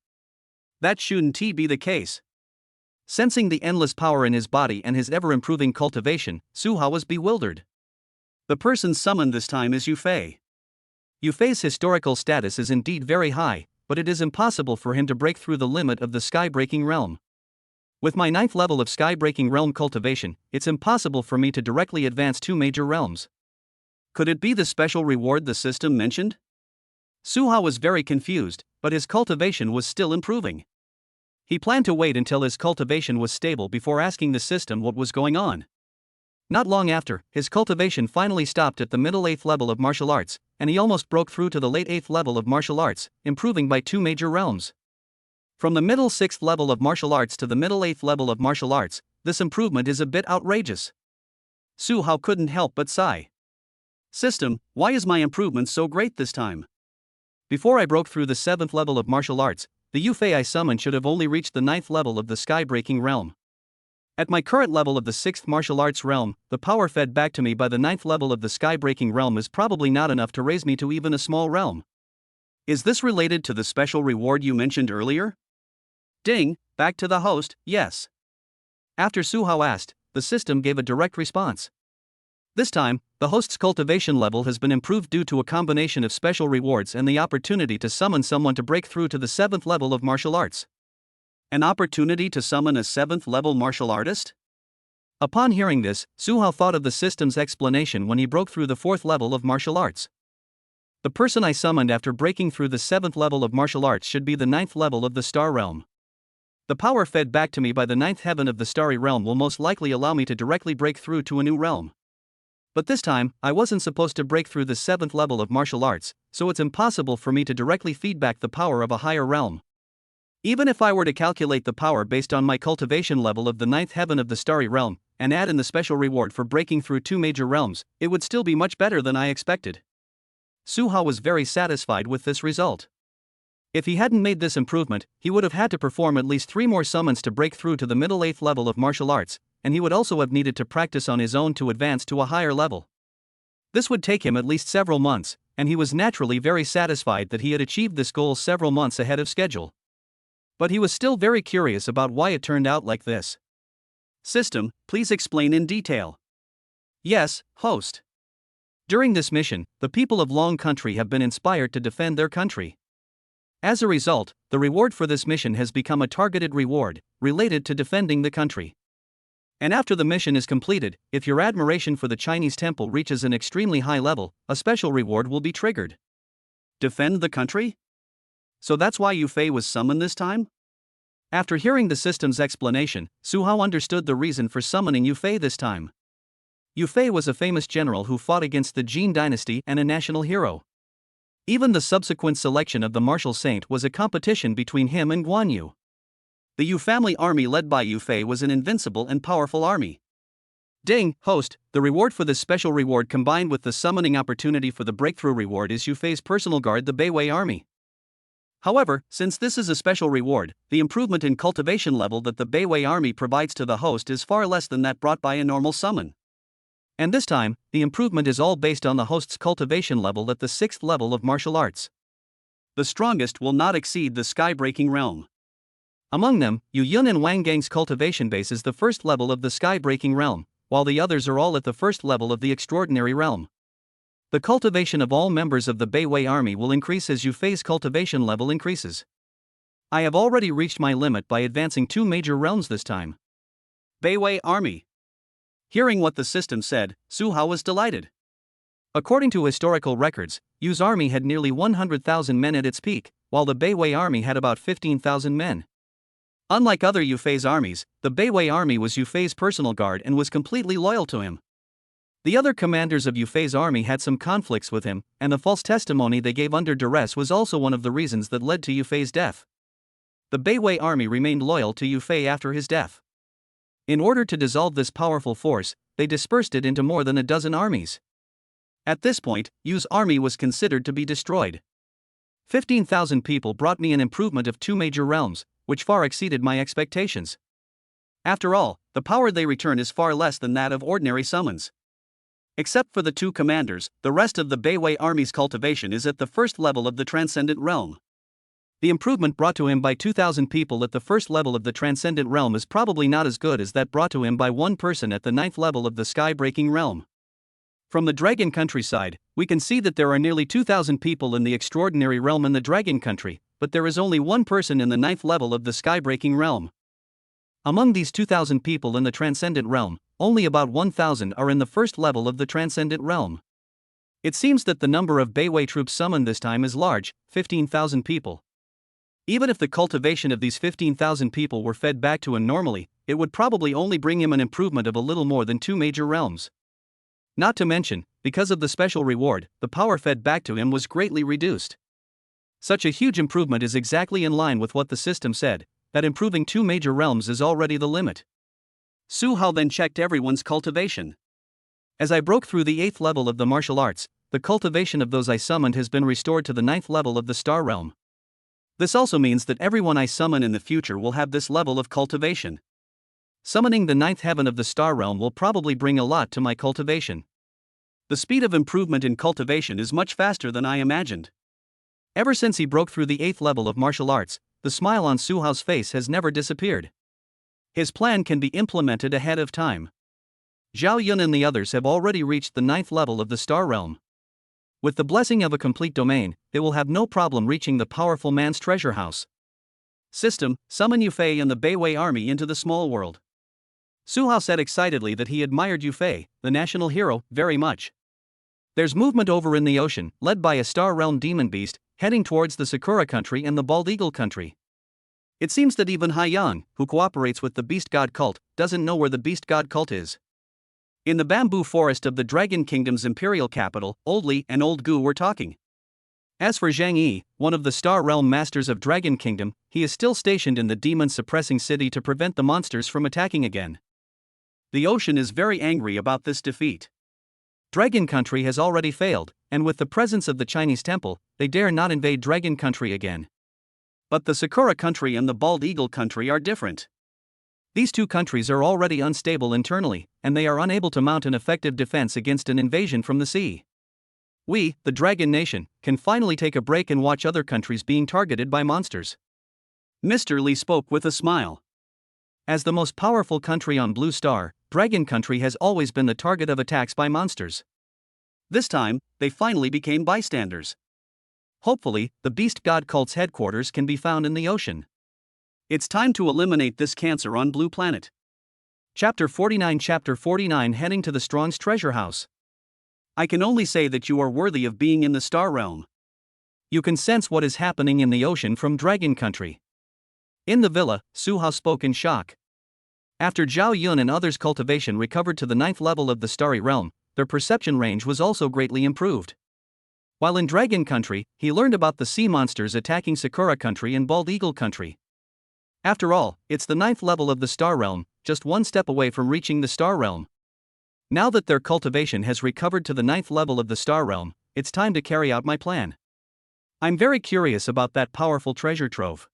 S1: That shouldn't be the case. Sensing the endless power in his body and his ever-improving cultivation, Su Hao was bewildered. The person summoned this time is Yu Fei. Yu Fei's historical status is indeed very high, but it is impossible for him to break through the limit of the sky-breaking realm. With my 9th level of sky-breaking realm cultivation, it's impossible for me to directly advance 2 major realms. Could it be the special reward the system mentioned? Su Hao was very confused, but his cultivation was still improving. He planned to wait until his cultivation was stable before asking the system what was going on. Not long after, his cultivation finally stopped at the middle 8th level of martial arts, and he almost broke through to the late 8th level of martial arts, improving by 2 major realms. From the middle 6th level of martial arts to the middle 8th level of martial arts, this improvement is a bit outrageous. Su Hao couldn't help but sigh. System, why is my improvement so great this time? Before I broke through the 7th level of martial arts, the Yu Fei I summoned should have only reached the 9th level of the sky-breaking realm. At my current level of the 6th martial arts realm, the power fed back to me by the 9th level of the sky-breaking realm is probably not enough to raise me to even a small realm. Is this related to the special reward you mentioned earlier? Ding, back to the host, yes. After Su Hao asked, the system gave a direct response. This time, the host's cultivation level has been improved due to a combination of special rewards and the opportunity to summon someone to break through to the 7th level of martial arts. An opportunity to summon a 7th level martial artist? Upon hearing this, Su Hao thought of the system's explanation when he broke through the 4th level of martial arts. The person I summoned after breaking through the 7th level of martial arts should be the 9th level of the star realm. The power fed back to me by the 9th heaven of the starry realm will most likely allow me to directly break through to a new realm. But this time, I wasn't supposed to break through the 7th level of martial arts, so it's impossible for me to directly feedback the power of a higher realm. Even if I were to calculate the power based on my cultivation level of the 9th heaven of the starry realm, and add in the special reward for breaking through 2 major realms, it would still be much better than I expected. Su Hao was very satisfied with this result. If he hadn't made this improvement, he would have had to perform at least 3 more summons to break through to the middle 8th level of martial arts, and he would also have needed to practice on his own to advance to a higher level. This would take him at least several months, and he was naturally very satisfied that he had achieved this goal several months ahead of schedule. But he was still very curious about why it turned out like this. System, please explain in detail. Yes, host. During this mission, the people of Long Country have been inspired to defend their country. As a result, the reward for this mission has become a targeted reward, related to defending the country. And after the mission is completed, if your admiration for the Chinese temple reaches an extremely high level, a special reward will be triggered. Defend the country? So that's why Yu Fei was summoned this time? After hearing the system's explanation, Su Hao understood the reason for summoning Yu Fei this time. Yu Fei was a famous general who fought against the Jin dynasty and a national hero. Even the subsequent selection of the martial saint was a competition between him and Guan Yu. The Yu family army led by Yu Fei was an invincible and powerful army. Ding, host, the reward for this special reward combined with the summoning opportunity for the breakthrough reward is Yu Fei's personal guard, the Beiwei army. However, since this is a special reward, the improvement in cultivation level that the Beiwei army provides to the host is far less than that brought by a normal summon. And this time, the improvement is all based on the host's cultivation level at the 6th level of martial arts. The strongest will not exceed the sky-breaking realm. Among them, Yu Yun and Wang Gang's cultivation base is the 1st level of the sky-breaking realm, while the others are all at the 1st level of the extraordinary realm. The cultivation of all members of the Beiwei army will increase as Yufei's cultivation level increases. I have already reached my limit by advancing 2 major realms this time. Beiwei army. Hearing what the system said, Su Hao was delighted. According to historical records, Yu's army had nearly 100,000 men at its peak, while the Beiwei army had about 15,000 men. Unlike other Yufei's armies, the Beiwei army was Yufei's personal guard and was completely loyal to him. The other commanders of Yufei's army had some conflicts with him, and the false testimony they gave under duress was also one of the reasons that led to Yufei's death. The Beiwei army remained loyal to Yufei after his death. In order to dissolve this powerful force, they dispersed it into more than a dozen armies. At this point, Yu's army was considered to be destroyed. 15,000 people brought me an improvement of 2 major realms, which far exceeded my expectations. After all, the power they return is far less than that of ordinary summons. Except for the 2 commanders, the rest of the Beiwei army's cultivation is at the first level of the Transcendent Realm. The improvement brought to him by 2,000 people at the first level of the Transcendent Realm is probably not as good as that brought to him by 1 person at the 9th level of the Sky-Breaking Realm. From the Dragon Countryside, we can see that there are nearly 2,000 people in the Extraordinary Realm in the Dragon Country, but there is only 1 person in the 9th level of the Sky-Breaking Realm. Among these 2,000 people in the Transcendent Realm, only about 1,000 are in the first level of the Transcendent Realm. It seems that the number of Beiwei troops summoned this time is large, 15,000 people. Even if the cultivation of these 15,000 people were fed back to him normally, it would probably only bring him an improvement of a little more than 2 major realms. Not to mention, because of the special reward, the power fed back to him was greatly reduced. Such a huge improvement is exactly in line with what the system said, that improving 2 major realms is already the limit. Su Hao then checked everyone's cultivation. As I broke through the 8th level of the martial arts, the cultivation of those I summoned has been restored to the 9th level of the Star Realm. This also means that everyone I summon in the future will have this level of cultivation. Summoning the 9th heaven of the Star Realm will probably bring a lot to my cultivation. The speed of improvement in cultivation is much faster than I imagined. Ever since he broke through the 8th level of martial arts, the smile on Su Hao's face has never disappeared. His plan can be implemented ahead of time. Zhao Yun and the others have already reached the 9th level of the Star Realm. With the blessing of a complete domain, they will have no problem reaching the powerful man's treasure house. System: summon Yufei and the Beiwei army into the small world. Su Hao said excitedly that he admired Yufei, the national hero, very much. There's movement over in the ocean, led by a Star Realm demon beast, heading towards the Sakura country and the Bald Eagle country. It seems that even Hai Yang, who cooperates with the Beast God cult, doesn't know where the Beast God cult is. In the bamboo forest of the Dragon Kingdom's imperial capital, Old Li and Old Gu were talking. As for Zhang Yi, one of the Star Realm masters of Dragon Kingdom, he is still stationed in the demon-suppressing city to prevent the monsters from attacking again. The ocean is very angry about this defeat. Dragon Country has already failed, and with the presence of the Chinese temple, they dare not invade Dragon Country again. But the Sakura Country and the Bald Eagle Country are different. These 2 countries are already unstable internally, and they are unable to mount an effective defense against an invasion from the sea. We, the Dragon Nation, can finally take a break and watch other countries being targeted by monsters. Mr. Li spoke with a smile. As the most powerful country on Blue Star, Dragon Country has always been the target of attacks by monsters. This time, they finally became bystanders. Hopefully, the Beast God cult's headquarters can be found in the ocean. It's time to eliminate this cancer on Blue Planet. Chapter 49 Heading to the Strong's treasure house. I can only say that you are worthy of being in the Star Realm. You can sense what is happening in the ocean from Dragon Country. In the villa, Su Hao spoke in shock. After Zhao Yun and others' cultivation recovered to the 9th level of the Starry Realm, their perception range was also greatly improved. While in Dragon Country, he learned about the sea monsters attacking Sakura Country and Bald Eagle Country. After all, it's the 9th level of the Star Realm, just 1 step away from reaching the Star Realm. Now that their cultivation has recovered to the 9th level of the Star Realm, it's time to carry out my plan. I'm very curious about that powerful treasure trove.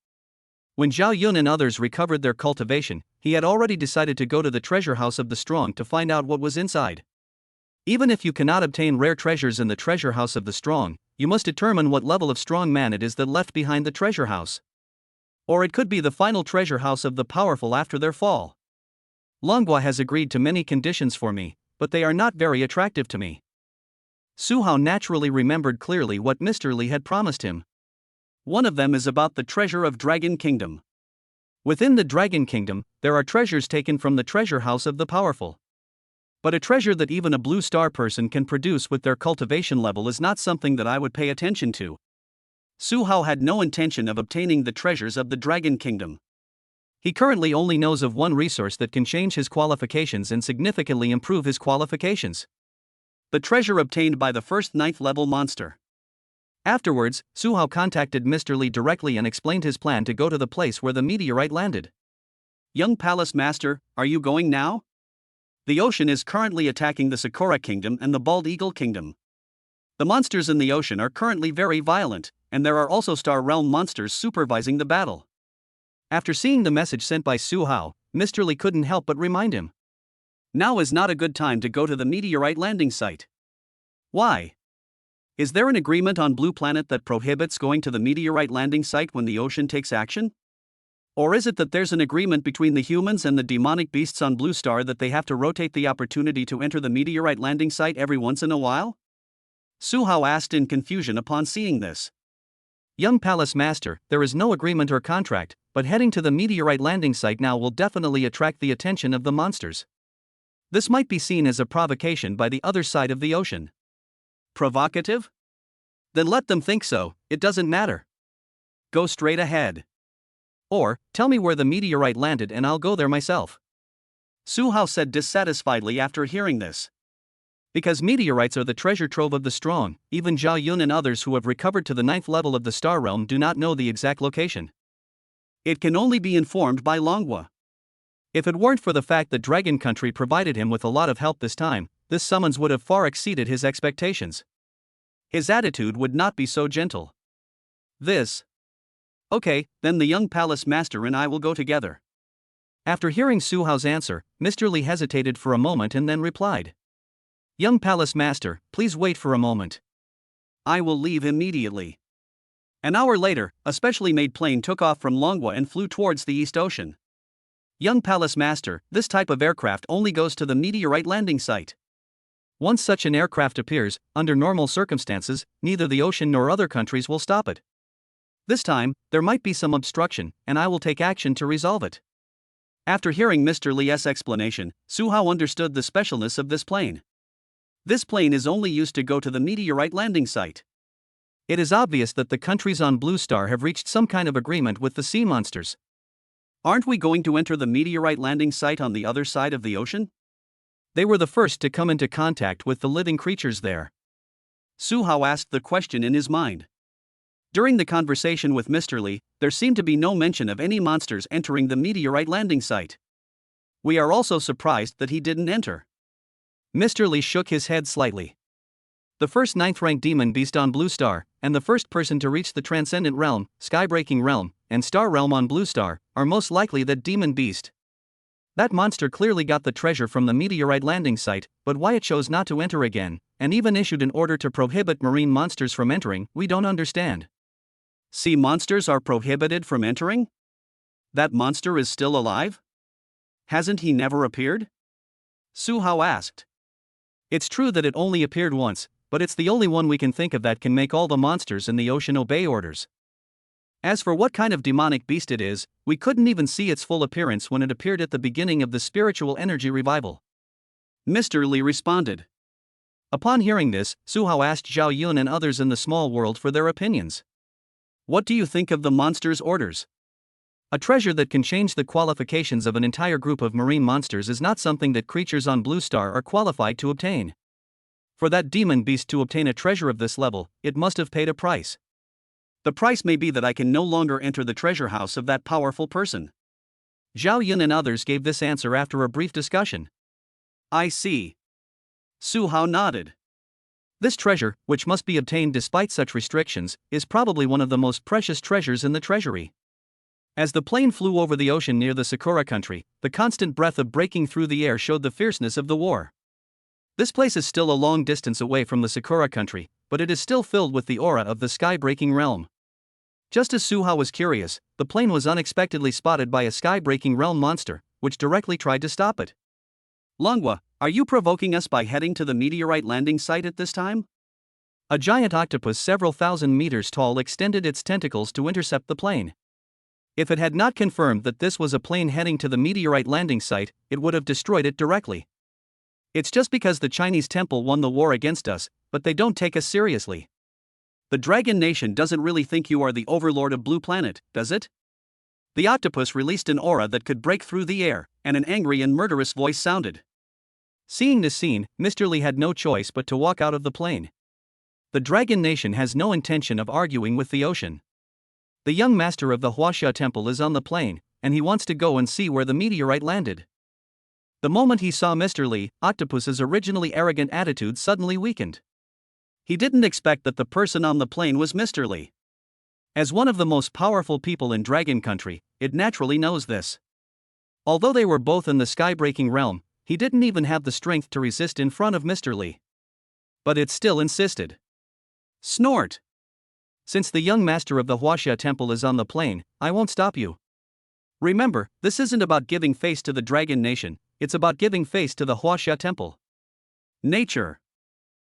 S1: When Zhao Yun and others recovered their cultivation, he had already decided to go to the treasure house of the strong to find out what was inside. Even if you cannot obtain rare treasures in the treasure house of the strong, you must determine what level of strong man it is that left behind the treasure house. Or it could be the final treasure house of the powerful after their fall. Longhua has agreed to many conditions for me, but they are not very attractive to me. Su Hao naturally remembered clearly what Mr. Li had promised him. One of them is about the treasure of Dragon Kingdom. Within the Dragon Kingdom, there are treasures taken from the treasure house of the powerful. But a treasure that even a blue star person can produce with their cultivation level is not something that I would pay attention to. Su Hao had no intention of obtaining the treasures of the Dragon Kingdom. He currently only knows of one resource that can change his qualifications and significantly improve his qualifications. The treasure obtained by the first 9th level monster. Afterwards, Su Hao contacted Mr. Li directly and explained his plan to go to the place where the meteorite landed. Young Palace Master, are you going now? The ocean is currently attacking the Sakura Kingdom and the Bald Eagle Kingdom. The monsters in the ocean are currently very violent, and there are also Star Realm monsters supervising the battle. After seeing the message sent by Su Hao, Mr. Li couldn't help but remind him. Now is not a good time to go to the meteorite landing site. Why? Is there an agreement on Blue Planet that prohibits going to the meteorite landing site when the ocean takes action? Or is it that there's an agreement between the humans and the demonic beasts on Blue Star that they have to rotate the opportunity to enter the meteorite landing site every once in a while? Su Hao asked in confusion upon seeing this. Young Palace Master, there is no agreement or contract, but heading to the meteorite landing site now will definitely attract the attention of the monsters. This might be seen as a provocation by the other side of the ocean. Provocative? Then let them think so, it doesn't matter. Go straight ahead. Or, tell me where the meteorite landed and I'll go there myself. Su Hao said dissatisfiedly after hearing this. Because meteorites are the treasure trove of the strong, even Zhao Yun and others who have recovered to the 9th level of the Star Realm do not know the exact location. It can only be informed by Longhua. If it weren't for the fact that Dragon Country provided him with a lot of help this time, this summons would have far exceeded his expectations. His attitude would not be so gentle. Okay, then the young palace master and I will go together. After hearing Su Hao's answer, Mr. Li hesitated for a moment and then replied. Young palace master, please wait for a moment. I will leave immediately. An hour later, a specially made plane took off from Longhua and flew towards the East Ocean. Young palace master, this type of aircraft only goes to the meteorite landing site. Once such an aircraft appears, under normal circumstances, neither the ocean nor other countries will stop it. This time, there might be some obstruction, and I will take action to resolve it. After hearing Mr. Li's explanation, Su Hao understood the specialness of this plane. This plane is only used to go to the meteorite landing site. It is obvious that the countries on Blue Star have reached some kind of agreement with the sea monsters. Aren't we going to enter the meteorite landing site on the other side of the ocean? They were the first to come into contact with the living creatures there. Su Hao asked the question in his mind. During the conversation with Mr. Li, there seemed to be no mention of any monsters entering the meteorite landing site. We are also surprised that he didn't enter. Mr. Li shook his head slightly. The first 9th rank demon beast on Blue Star, and the first person to reach the Transcendent Realm, Skybreaking Realm, and Star Realm on Blue Star, are most likely that demon beast. That monster clearly got the treasure from the meteorite landing site, but why it chose not to enter again, and even issued an order to prohibit marine monsters from entering, we don't understand. Sea monsters are prohibited from entering? That monster is still alive? Hasn't he never appeared? Su Hao asked. It's true that it only appeared once, but it's the only one we can think of that can make all the monsters in the ocean obey orders. As for what kind of demonic beast it is, we couldn't even see its full appearance when it appeared at the beginning of the spiritual energy revival. Mr. Li responded. Upon hearing this, Su Hao asked Zhao Yun and others in the small world for their opinions. What do you think of the monster's orders? A treasure that can change the qualifications of an entire group of marine monsters is not something that creatures on Blue Star are qualified to obtain. For that demon beast to obtain a treasure of this level, it must have paid a price. The price may be that I can no longer enter the treasure house of that powerful person. Zhao Yun and others gave this answer after a brief discussion. I see. Su Hao nodded. This treasure, which must be obtained despite such restrictions, is probably one of the most precious treasures in the treasury. As the plane flew over the ocean near the Sakura country, the constant breath of breaking through the air showed the fierceness of the war. This place is still a long distance away from the Sakura country, but it is still filled with the aura of the sky-breaking realm. Just as Su Hao was curious, the plane was unexpectedly spotted by a sky-breaking realm monster, which directly tried to stop it. Longhua, are you provoking us by heading to the meteorite landing site at this time? A giant octopus several thousand meters tall extended its tentacles to intercept the plane. If it had not confirmed that this was a plane heading to the meteorite landing site, it would have destroyed it directly. It's just because the Chinese temple won the war against us, but they don't take us seriously. The Dragon Nation doesn't really think you are the overlord of Blue Planet, does it? The octopus released an aura that could break through the air, and an angry and murderous voice sounded. Seeing this scene, Mr. Li had no choice but to walk out of the plane. The Dragon Nation has no intention of arguing with the ocean. The young master of the Huaxia Temple is on the plane, and he wants to go and see where the meteorite landed. The moment he saw Mr. Li, Octopus's originally arrogant attitude suddenly weakened. He didn't expect that the person on the plane was Mr. Li. As one of the most powerful people in Dragon Country, it naturally knows this. Although they were both in the sky-breaking realm, he didn't even have the strength to resist in front of Mr. Li. But it still insisted. Snort! Since the young master of the Huaxia Temple is on the plane, I won't stop you. Remember, this isn't about giving face to the Dragon Nation, it's about giving face to the Huaxia Temple. Nature.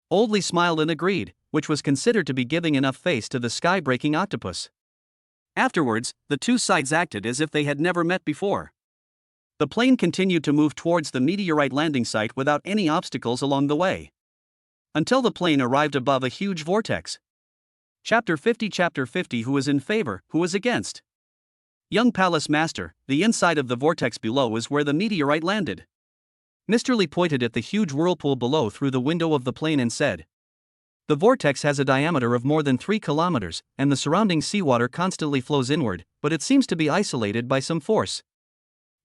S1: Old Li smiled and agreed, which was considered to be giving enough face to the sky-breaking octopus. Afterwards, the two sides acted as if they had never met before. The plane continued to move towards the meteorite landing site without any obstacles along the way. Until the plane arrived above a huge vortex. Chapter 50. Who is in favor, who is against? Young Palace Master, the inside of the vortex below is where the meteorite landed. Mr. Li pointed at the huge whirlpool below through the window of the plane and said, "The vortex has a diameter of more than 3 kilometers, and the surrounding seawater constantly flows inward, but it seems to be isolated by some force."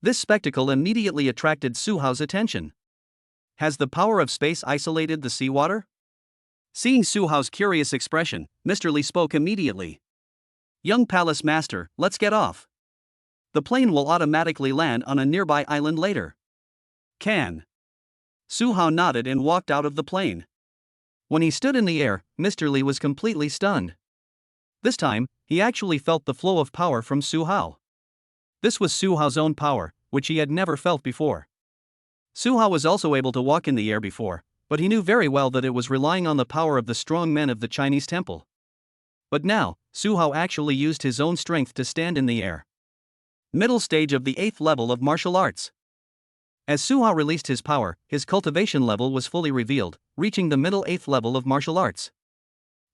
S1: This spectacle immediately attracted Su Hao's attention. Has the power of space isolated the seawater? Seeing Su Hao's curious expression, Mr. Li spoke immediately. "Young Palace Master, let's get off. The plane will automatically land on a nearby island later." Can. Su Hao nodded and walked out of the plane. When he stood in the air, Mr. Li was completely stunned. This time, he actually felt the flow of power from Su Hao. This was Su Hao's own power, which he had never felt before. Su Hao was also able to walk in the air before, but he knew very well that it was relying on the power of the strong men of the Chinese temple. But now, Su Hao actually used his own strength to stand in the air. Middle stage of the 8th level of martial arts. As Su Hao released his power, his cultivation level was fully revealed, reaching the middle 8th level of martial arts.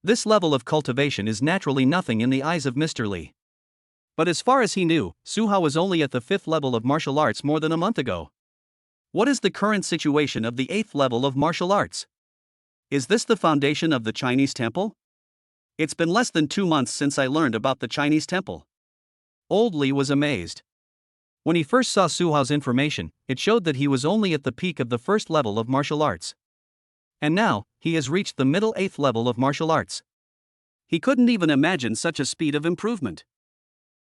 S1: This level of cultivation is naturally nothing in the eyes of Mr. Li. But as far as he knew, Su Hao was only at the 5th level of martial arts more than a month ago. What is the current situation of the 8th level of martial arts? Is this the foundation of the Chinese temple? It's been less than 2 months since I learned about the Chinese temple. Old Li was amazed. When he first saw Su Hao's information, it showed that he was only at the peak of the 1st level of martial arts. And now, he has reached the middle 8th level of martial arts. He couldn't even imagine such a speed of improvement.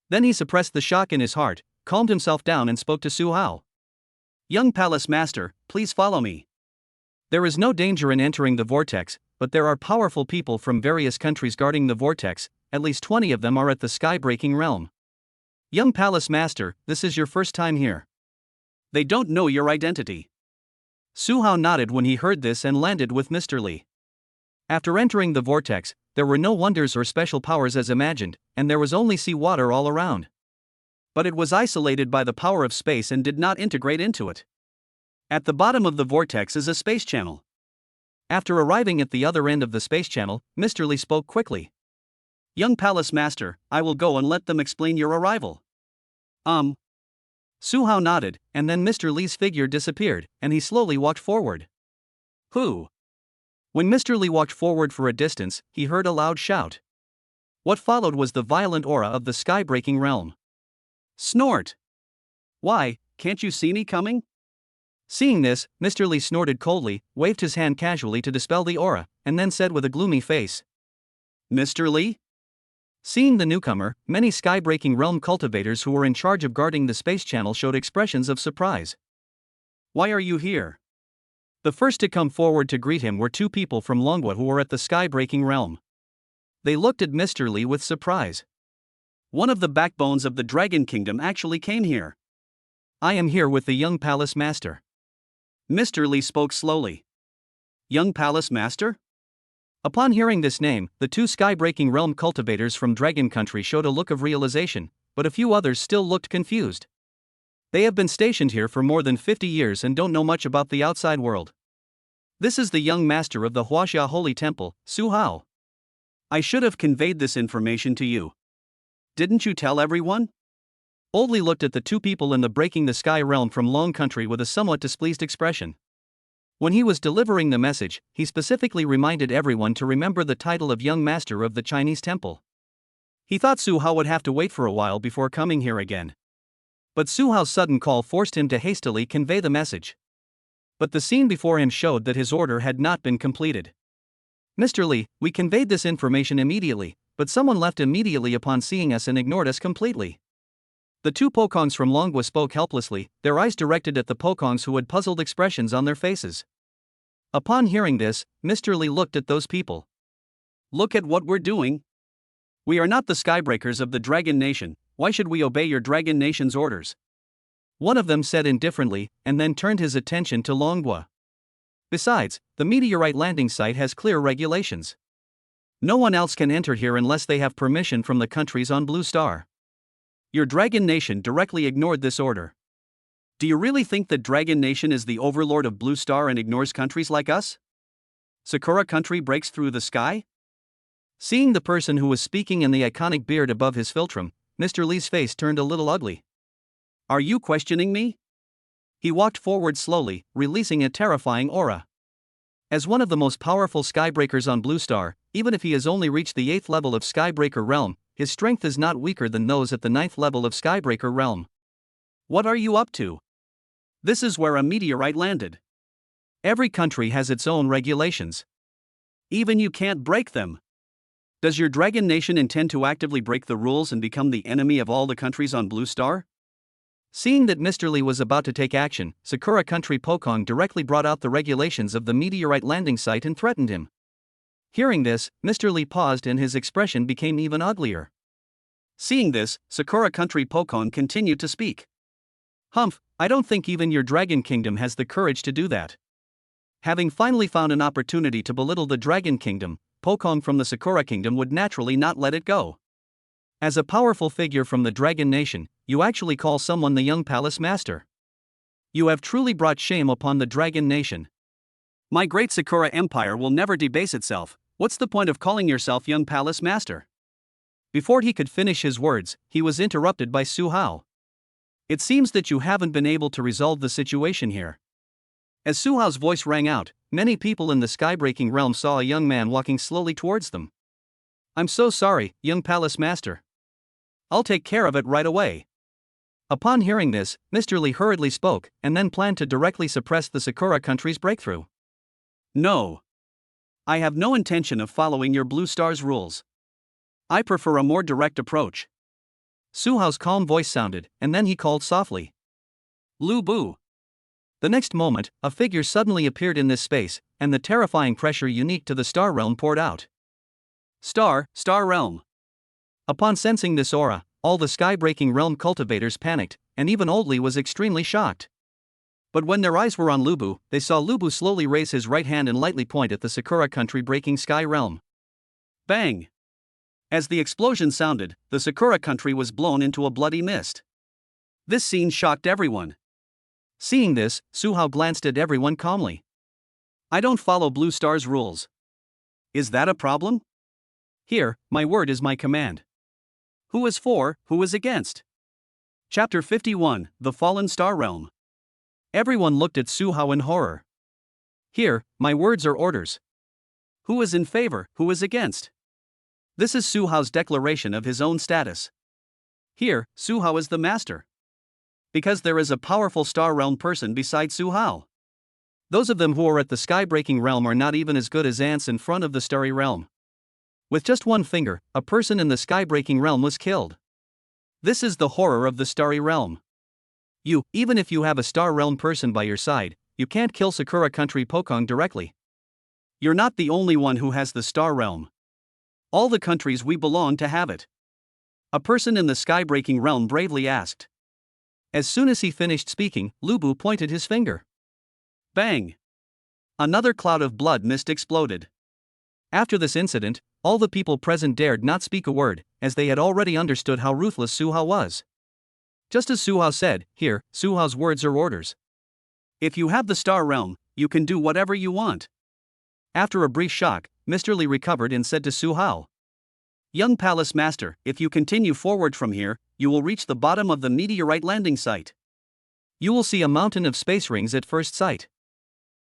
S1: Then he suppressed the shock in his heart, calmed himself down and spoke to Su Hao. "Young Palace Master, please follow me. There is no danger in entering the vortex, but there are powerful people from various countries guarding the vortex, at least 20 of them are at the sky-breaking realm. Young Palace Master, this is your first time here. They don't know your identity." Su Hao nodded when he heard this and landed with Mr. Li. After entering the vortex, there were no wonders or special powers as imagined, and there was only sea water all around. But it was isolated by the power of space and did not integrate into it. At the bottom of the vortex is a space channel. After arriving at the other end of the space channel, Mr. Li spoke quickly. "Young Palace Master, I will go and let them explain your arrival." Su Hao nodded, and then Mr. Li's figure disappeared, and he slowly walked forward. "Who?" When Mr. Li walked forward for a distance, he heard a loud shout. What followed was the violent aura of the sky-breaking realm. Snort! "Why, can't you see me coming?" Seeing this, Mr. Li snorted coldly, waved his hand casually to dispel the aura, and then said with a gloomy face, "Mr. Li?" Seeing the newcomer, many sky-breaking realm cultivators who were in charge of guarding the space channel showed expressions of surprise. "Why are you here?" The first to come forward to greet him were 2 people from Longwa who were at the sky-breaking realm. They looked at Mr. Li with surprise. One of the backbones of the Dragon Kingdom actually came here. "I am here with the young Palace Master." Mr. Li spoke slowly. "Young Palace Master?" Upon hearing this name, the two sky-breaking realm cultivators from Dragon Country showed a look of realization, but a few others still looked confused. They have been stationed here for more than 50 years and don't know much about the outside world. This is the young master of the Huaxia Holy Temple, Su Hao. I should have conveyed this information to you. Didn't you tell everyone? Oldly looked at the two people in the Breaking the Sky realm from Long Country with a somewhat displeased expression. When he was delivering the message, he specifically reminded everyone to remember the title of Young Master of the Chinese Temple. He thought Su Hao would have to wait for a while before coming here again. But Su Hao's sudden call forced him to hastily convey the message. But the scene before him showed that his order had not been completed. Mr. Li, we conveyed this information immediately, but someone left immediately upon seeing us and ignored us completely. The two Pokongs from Longwa spoke helplessly, their eyes directed at the Pokongs who had puzzled expressions on their faces. Upon hearing this, Mr. Li looked at those people. Look at what we're doing. We are not the Skybreakers of the Dragon Nation, why should we obey your Dragon Nation's orders? One of them said indifferently, and then turned his attention to Longwa. Besides, the meteorite landing site has clear regulations. No one else can enter here unless they have permission from the countries on Blue Star. Your Dragon Nation directly ignored this order. Do you really think that Dragon Nation is the overlord of Blue Star and ignores countries like us? Sakura Country breaks through the sky? Seeing the person who was speaking and the iconic beard above his philtrum, Mr. Li's face turned a little ugly. Are you questioning me? He walked forward slowly, releasing a terrifying aura. As one of the most powerful Skybreakers on Blue Star, even if he has only reached the 8th level of Skybreaker Realm, his strength is not weaker than those at the 9th level of Skybreaker Realm. What are you up to? This is where a meteorite landed. Every country has its own regulations. Even you can't break them. Does your Dragon Nation intend to actively break the rules and become the enemy of all the countries on Blue Star? Seeing that Mr. Li was about to take action, Sakura Country Pokong directly brought out the regulations of the meteorite landing site and threatened him. Hearing this, Mr. Li paused and his expression became even uglier. Seeing this, Sakura Country Pokong continued to speak. Humph, I don't think even your Dragon Kingdom has the courage to do that. Having finally found an opportunity to belittle the Dragon Kingdom, Pokong from the Sakura Kingdom would naturally not let it go. As a powerful figure from the Dragon Nation, you actually call someone the Young Palace Master. You have truly brought shame upon the Dragon Nation. My great Sakura Empire will never debase itself, what's the point of calling yourself Young Palace Master? Before he could finish his words, he was interrupted by Su Hao. It seems that you haven't been able to resolve the situation here. As Su Hao's voice rang out, many people in the skybreaking realm saw a young man walking slowly towards them. I'm so sorry, Young Palace Master. I'll take care of it right away. Upon hearing this, Mr. Li hurriedly spoke, and then planned to directly suppress the Sakura Country's breakthrough. No. I have no intention of following your Blue Star's rules. I prefer a more direct approach. Su Hao's calm voice sounded, and then he called softly. Lu Bu. The next moment, a figure suddenly appeared in this space, and the terrifying pressure unique to the Star Realm poured out. Star Realm. Upon sensing this aura, all the sky-breaking realm cultivators panicked, and even Oldly was extremely shocked. But when their eyes were on Lubu, they saw Lubu slowly raise his right hand and lightly point at the Sakura Country breaking sky realm. Bang! As the explosion sounded, the Sakura Country was blown into a bloody mist. This scene shocked everyone. Seeing this, Su Hao glanced at everyone calmly. I don't follow Blue Star's rules. Is that a problem? Here, my word is my command. Who is for, who is against? Chapter 51, The Fallen Star Realm. Everyone looked at Su Hao in horror. Here, my words are orders. Who is in favor, who is against? This is Su Hao's declaration of his own status. Here, Su Hao is the master. Because there is a powerful Star Realm person beside Su Hao. Those of them who are at the sky-breaking realm are not even as good as ants in front of the Starry Realm. With just one finger, a person in the sky-breaking realm was killed. This is the horror of the Starry Realm. You, even if you have a Star Realm person by your side, you can't kill Sakura Country Pokong directly. You're not the only one who has the Star Realm. All the countries we belong to have it. A person in the sky-breaking realm bravely asked. As soon as he finished speaking, Lubu pointed his finger. Bang! Another cloud of blood mist exploded. After this incident, all the people present dared not speak a word, as they had already understood how ruthless Su Hao was. Just as Su Hao said, here, Su Hao's words are orders. If you have the Star Realm, you can do whatever you want. After a brief shock, Mr. Li recovered and said to Su Hao, Young Palace Master, if you continue forward from here, you will reach the bottom of the meteorite landing site. You will see a mountain of space rings at first sight.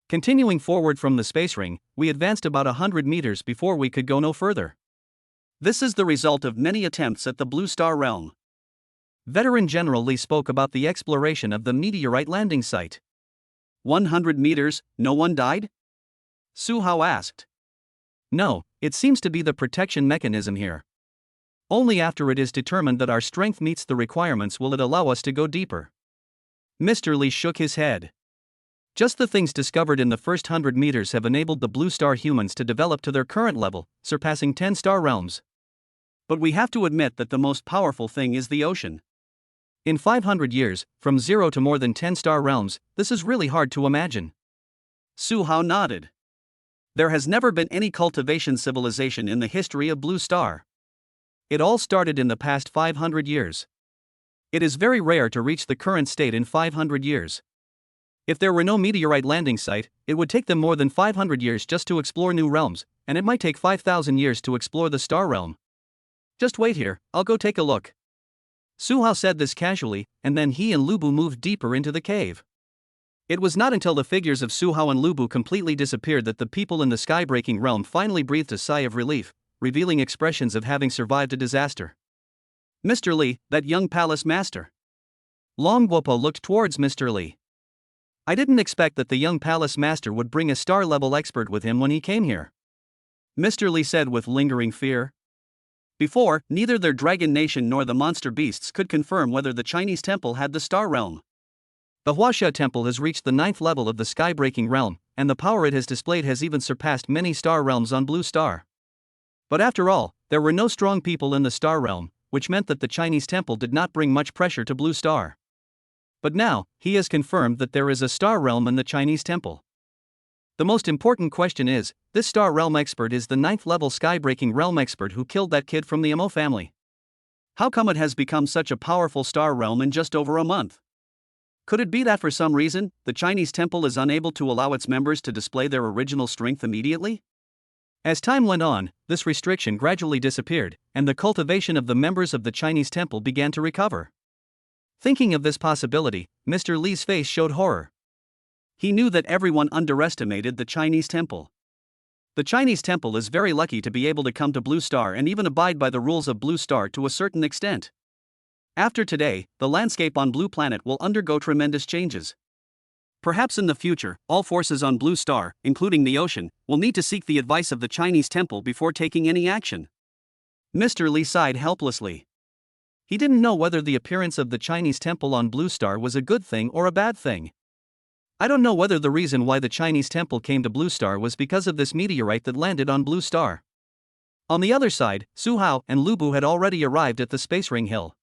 S1: Continuing forward from the space ring, we advanced about 100 meters before we could go no further. This is the result of many attempts at the Blue Star Realm. Veteran General Li spoke about the exploration of the meteorite landing site. 100 meters, no one died? Su Hao asked. No, it seems to be the protection mechanism here. Only after it is determined that our strength meets the requirements will it allow us to go deeper. Mr. Li shook his head. Just the things discovered in the first 100 meters have enabled the Blue Star humans to develop to their current level, surpassing 10 star realms. But we have to admit that the most powerful thing is the ocean. In 500 years, from 0 to more than 10 star realms, this is really hard to imagine. Su Hao nodded. There has never been any cultivation civilization in the history of Blue Star. It all started in the past 500 years. It is very rare to reach the current state in 500 years. If there were no meteorite landing site, it would take them more than 500 years just to explore new realms, and it might take 5,000 years to explore the star realm. Just wait here, I'll go take a look. Su Hao said this casually, and then he and Lu Bu moved deeper into the cave. It was not until the figures of Su Hao and Lu Bu completely disappeared that the people in the sky-breaking realm finally breathed a sigh of relief, revealing expressions of having survived a disaster. Mr. Li, that young palace master. Long Guopo looked towards Mr. Li. I didn't expect that the young palace master would bring a star-level expert with him when he came here. Mr. Li said with lingering fear. Before, neither their dragon nation nor the monster beasts could confirm whether the Chinese temple had the star realm. The Huaxia temple has reached the 9th level of the sky-breaking realm, and the power it has displayed has even surpassed many star realms on Blue Star. But after all, there were no strong people in the star realm, which meant that the Chinese temple did not bring much pressure to Blue Star. But now, he has confirmed that there is a star realm in the Chinese temple. The most important question is, this star realm expert is the 9th level sky-breaking realm expert who killed that kid from the Mo family. How come it has become such a powerful star realm in just over a month? Could it be that for some reason, the Chinese temple is unable to allow its members to display their original strength immediately? As time went on, this restriction gradually disappeared, and the cultivation of the members of the Chinese temple began to recover. Thinking of this possibility, Mr. Li's face showed horror. He knew that everyone underestimated the Chinese temple. The Chinese temple is very lucky to be able to come to Blue Star and even abide by the rules of Blue Star to a certain extent. After today, the landscape on Blue Planet will undergo tremendous changes. Perhaps in the future, all forces on Blue Star, including the ocean, will need to seek the advice of the Chinese temple before taking any action. Mr. Li sighed helplessly. He didn't know whether the appearance of the Chinese temple on Blue Star was a good thing or a bad thing. I don't know whether the reason why the Chinese temple came to Blue Star was because of this meteorite that landed on Blue Star. On the other side, Su Hao and Lu Bu had already arrived at the Space Ring Hill.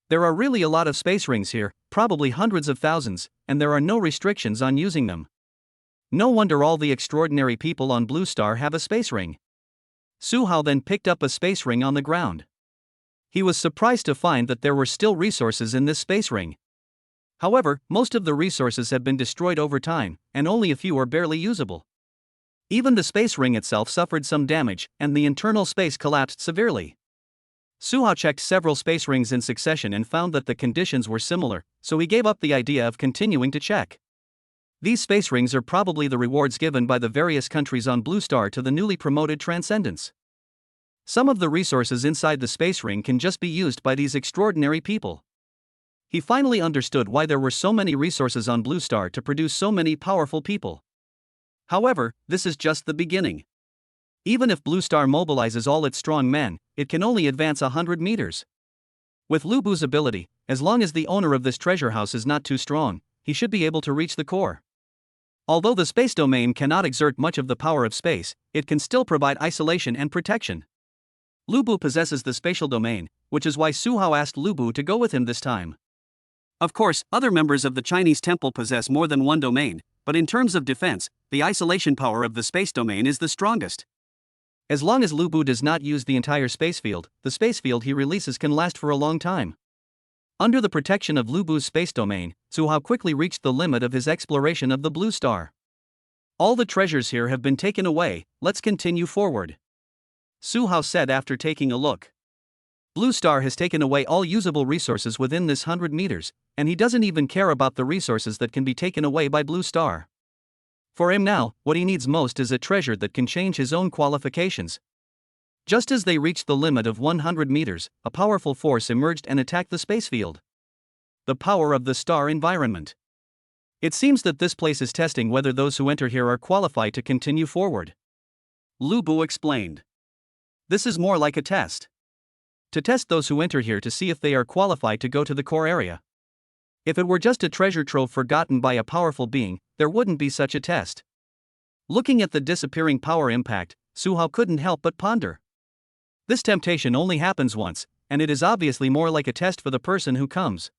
S1: There are really a lot of space rings here, probably hundreds of thousands, and there are no restrictions on using them. No wonder all the extraordinary people on Blue Star have a space ring. Su Hao then picked up a space ring on the ground. He was surprised to find that there were still resources in this space ring. However, most of the resources have been destroyed over time, and only a few are barely usable. Even the space ring itself suffered some damage, and the internal space collapsed severely. Su Hao checked several space rings in succession and found that the conditions were similar, so he gave up the idea of continuing to check. These space rings are probably the rewards given by the various countries on Blue Star to the newly promoted Transcendents. Some of the resources inside the space ring can just be used by these extraordinary people. He finally understood why there were so many resources on Blue Star to produce so many powerful people. However, this is just the beginning. Even if Blue Star mobilizes all its strong men, it can only advance 100 meters. With Lu Bu's ability, as long as the owner of this treasure house is not too strong, he should be able to reach the core. Although the space domain cannot exert much of the power of space, it can still provide isolation and protection. Lu Bu possesses the spatial domain, which is why Su Hao asked Lu Bu to go with him this time. Of course, other members of the Chinese temple possess more than one domain, but in terms of defense, the isolation power of the space domain is the strongest. As long as Lu Bu does not use the entire space field, the space field he releases can last for a long time. Under the protection of Lu Bu's space domain, Su Hao quickly reached the limit of his exploration of the blue star. All the treasures here have been taken away, let's continue forward, Su Hao said after taking a look. Blue Star has taken away all usable resources within this 100 meters, and he doesn't even care about the resources that can be taken away by Blue Star. For him now, what he needs most is a treasure that can change his own qualifications. Just as they reached the limit of 100 meters, a powerful force emerged and attacked the space field. The power of the star environment. It seems that this place is testing whether those who enter here are qualified to continue forward, Lu Bu explained. This is more like a test. To test those who enter here to see if they are qualified to go to the core area. If it were just a treasure trove forgotten by a powerful being, there wouldn't be such a test. Looking at the disappearing power impact, Su Hao couldn't help but ponder. This temptation only happens once, and it is obviously more like a test for the person who comes.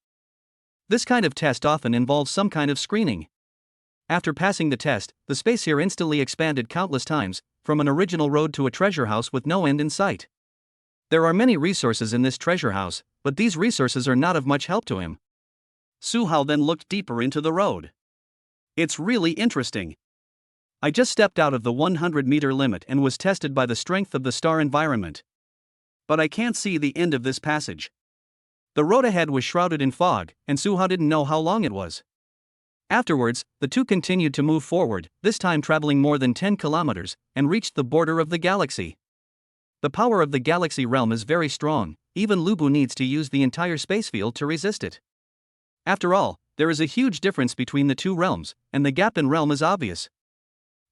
S1: This kind of test often involves some kind of screening. After passing the test, the space here instantly expanded countless times, from an original road to a treasure house with no end in sight. There are many resources in this treasure house, but these resources are not of much help to him. Su Hao then looked deeper into the road. It's really interesting. I just stepped out of the 100-meter limit and was tested by the strength of the star environment. But I can't see the end of this passage. The road ahead was shrouded in fog, and Su Hao didn't know how long it was. Afterwards, the two continued to move forward, this time traveling more than 10 kilometers, and reached the border of the galaxy. The power of the galaxy realm is very strong, even Lu Bu needs to use the entire space field to resist it. After all, there is a huge difference between the two realms, and the gap in realm is obvious.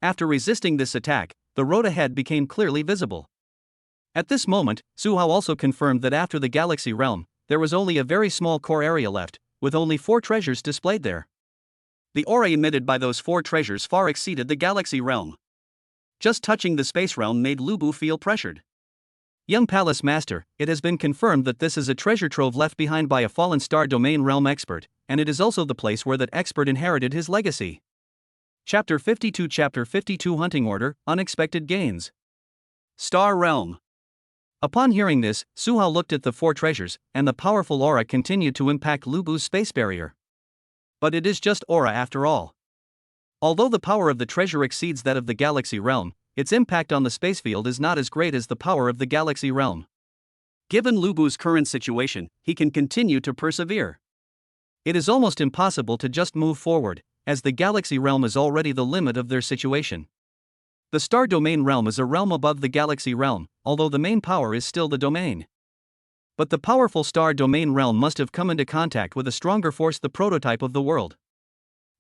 S1: After resisting this attack, the road ahead became clearly visible. At this moment, Su Hao also confirmed that after the galaxy realm, there was only a very small core area left, with only 4 treasures displayed there. The aura emitted by those 4 treasures far exceeded the galaxy realm. Just touching the space realm made Lu Bu feel pressured. Young Palace Master, it has been confirmed that this is a treasure trove left behind by a fallen star domain realm expert, and it is also the place where that expert inherited his legacy. Chapter 52 Hunting Order, Unexpected Gains. Star Realm. Upon hearing this, Su Hao looked at the 4 treasures, and the powerful aura continued to impact Lu Bu's space barrier. But it is just aura after all. Although the power of the treasure exceeds that of the galaxy realm, its impact on the space field is not as great as the power of the galaxy realm. Given Lu Bu's current situation, he can continue to persevere. It is almost impossible to just move forward, as the galaxy realm is already the limit of their situation. The star domain realm is a realm above the galaxy realm, although the main power is still the domain. But the powerful star domain realm must have come into contact with a stronger force, the prototype of the world.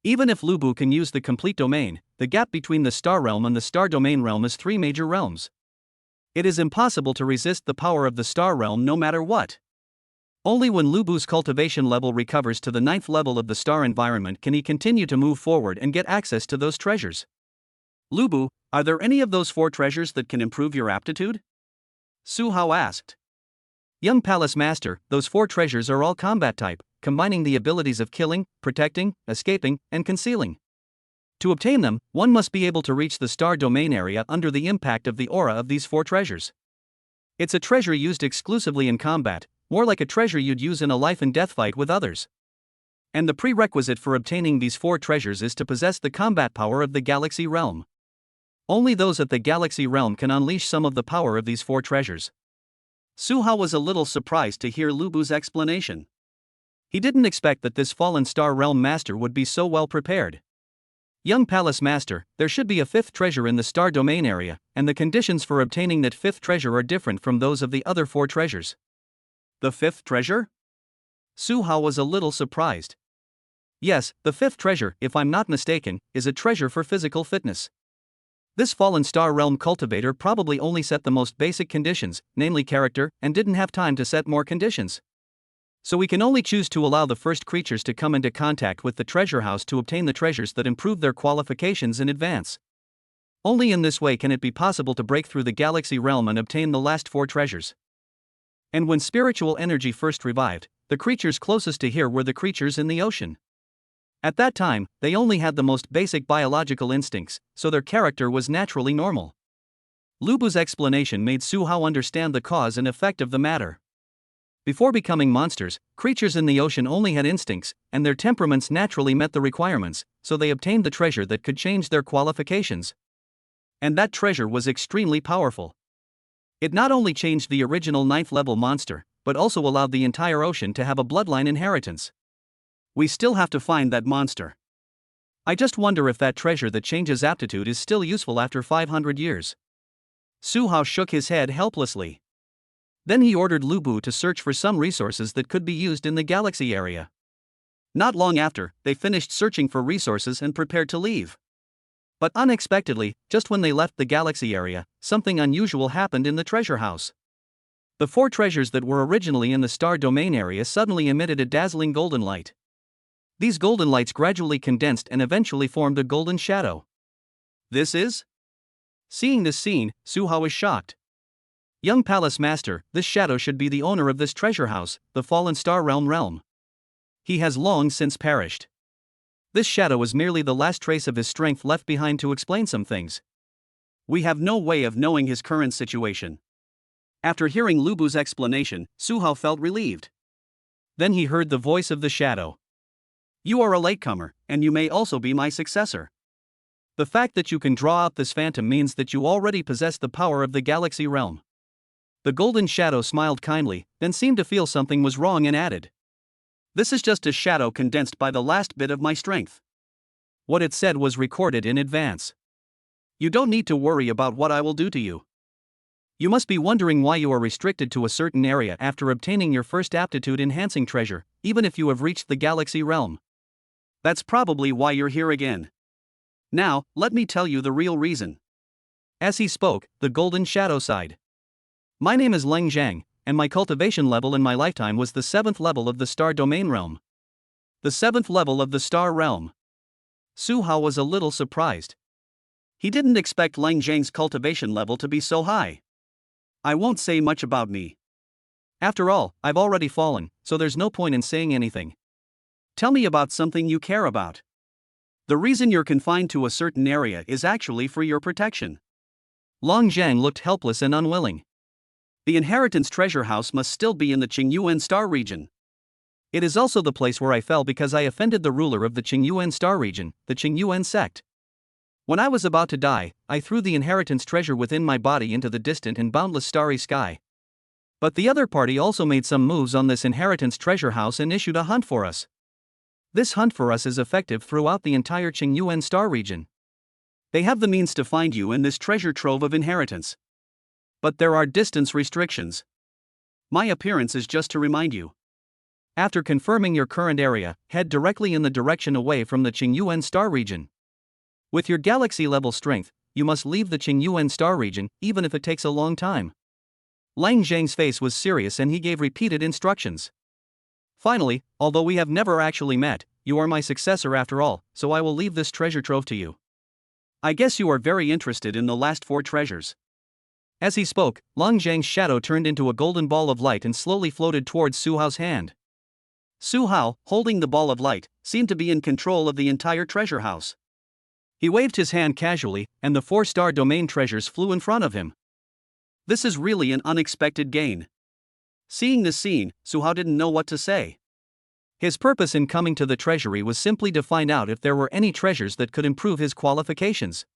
S1: Even if Lu Bu can use the complete domain, the gap between the star realm and the star domain realm is 3 major realms. It is impossible to resist the power of the star realm no matter what. Only when Lu Bu's cultivation level recovers to the 9th level of the star environment can he continue to move forward and get access to those treasures. Lu Bu, are there any of those 4 treasures that can improve your aptitude? Su Hao asked. Young Palace Master, those 4 treasures are all combat type, combining the abilities of killing, protecting, escaping, and concealing. To obtain them, one must be able to reach the star domain area under the impact of the aura of these 4 treasures. It's a treasure used exclusively in combat, more like a treasure you'd use in a life and death fight with others. And the prerequisite for obtaining these 4 treasures is to possess the combat power of the galaxy realm. Only those at the galaxy realm can unleash some of the power of these 4 treasures. Su Hao was a little surprised to hear Lu Bu's explanation. He didn't expect that this fallen star realm master would be so well prepared. Young Palace Master, there should be a 5th treasure in the star domain area, and the conditions for obtaining that 5th treasure are different from those of the other 4 treasures. The 5th treasure? Su Hao was a little surprised. Yes, the 5th treasure, if I'm not mistaken, is a treasure for physical fitness. This fallen star realm cultivator probably only set the most basic conditions, namely character, and didn't have time to set more conditions. So we can only choose to allow the first creatures to come into contact with the treasure house to obtain the treasures that improve their qualifications in advance. Only in this way can it be possible to break through the galaxy realm and obtain the last 4 treasures. And when spiritual energy first revived, the creatures closest to here were the creatures in the ocean. At that time, they only had the most basic biological instincts, so their character was naturally normal. Lu Bu's explanation made Su Hao understand the cause and effect of the matter. Before becoming monsters, creatures in the ocean only had instincts, and their temperaments naturally met the requirements, so they obtained the treasure that could change their qualifications. And that treasure was extremely powerful. It not only changed the original 9th level monster, but also allowed the entire ocean to have a bloodline inheritance. We still have to find that monster. I just wonder if that treasure that changes aptitude is still useful after 500 years. Su Hao shook his head helplessly. Then he ordered Lu Bu to search for some resources that could be used in the galaxy area. Not long after, they finished searching for resources and prepared to leave. But unexpectedly, just when they left the galaxy area, something unusual happened in the treasure house. The 4 treasures that were originally in the star domain area suddenly emitted a dazzling golden light. These golden lights gradually condensed and eventually formed a golden shadow. This is? Seeing this scene, Su Hao was shocked. Young Palace Master, this shadow should be the owner of this treasure house, the fallen star realm. He has long since perished. This shadow is merely the last trace of his strength left behind to explain some things. We have no way of knowing his current situation. After hearing Lu Bu's explanation, Su Hao felt relieved. Then he heard the voice of the shadow. You are a latecomer, and you may also be my successor. The fact that you can draw out this phantom means that you already possess the power of the galaxy realm. The golden shadow smiled kindly, then seemed to feel something was wrong and added. This is just a shadow condensed by the last bit of my strength. What it said was recorded in advance. You don't need to worry about what I will do to you. You must be wondering why you are restricted to a certain area after obtaining your first aptitude-enhancing treasure, even if you have reached the galaxy realm. That's probably why you're here again. Now, let me tell you the real reason. As he spoke, the golden shadow sighed. My name is Leng Zhang, and my cultivation level in my lifetime was the 7th level of the star domain realm. The 7th level of the star realm. Su Hao was a little surprised. He didn't expect Leng Zhang's cultivation level to be so high. I won't say much about me. After all, I've already fallen, so there's no point in saying anything. Tell me about something you care about. The reason you're confined to a certain area is actually for your protection. Long Zhang looked helpless and unwilling. The inheritance treasure house must still be in the Qingyuan star region. It is also the place where I fell because I offended the ruler of the Qingyuan star region, the Qingyuan sect. When I was about to die, I threw the inheritance treasure within my body into the distant and boundless starry sky. But the other party also made some moves on this inheritance treasure house and issued a hunt for us. This hunt for us is effective throughout the entire Qingyuan star region. They have the means to find you in this treasure trove of inheritance. But there are distance restrictions. My appearance is just to remind you. After confirming your current area, head directly in the direction away from the Qingyuan star region. With your galaxy-level strength, you must leave the Qingyuan star region, even if it takes a long time. Lang Zhang's face was serious and he gave repeated instructions. Finally, although we have never actually met, you are my successor after all, so I will leave this treasure trove to you. I guess you are very interested in the last 4 treasures. As he spoke, Long Zhang's shadow turned into a golden ball of light and slowly floated towards Su Hao's hand. Su Hao, holding the ball of light, seemed to be in control of the entire treasure house. He waved his hand casually, and the 4-star domain treasures flew in front of him. This is really an unexpected gain. Seeing this scene, Su Hao didn't know what to say. His purpose in coming to the treasury was simply to find out if there were any treasures that could improve his qualifications.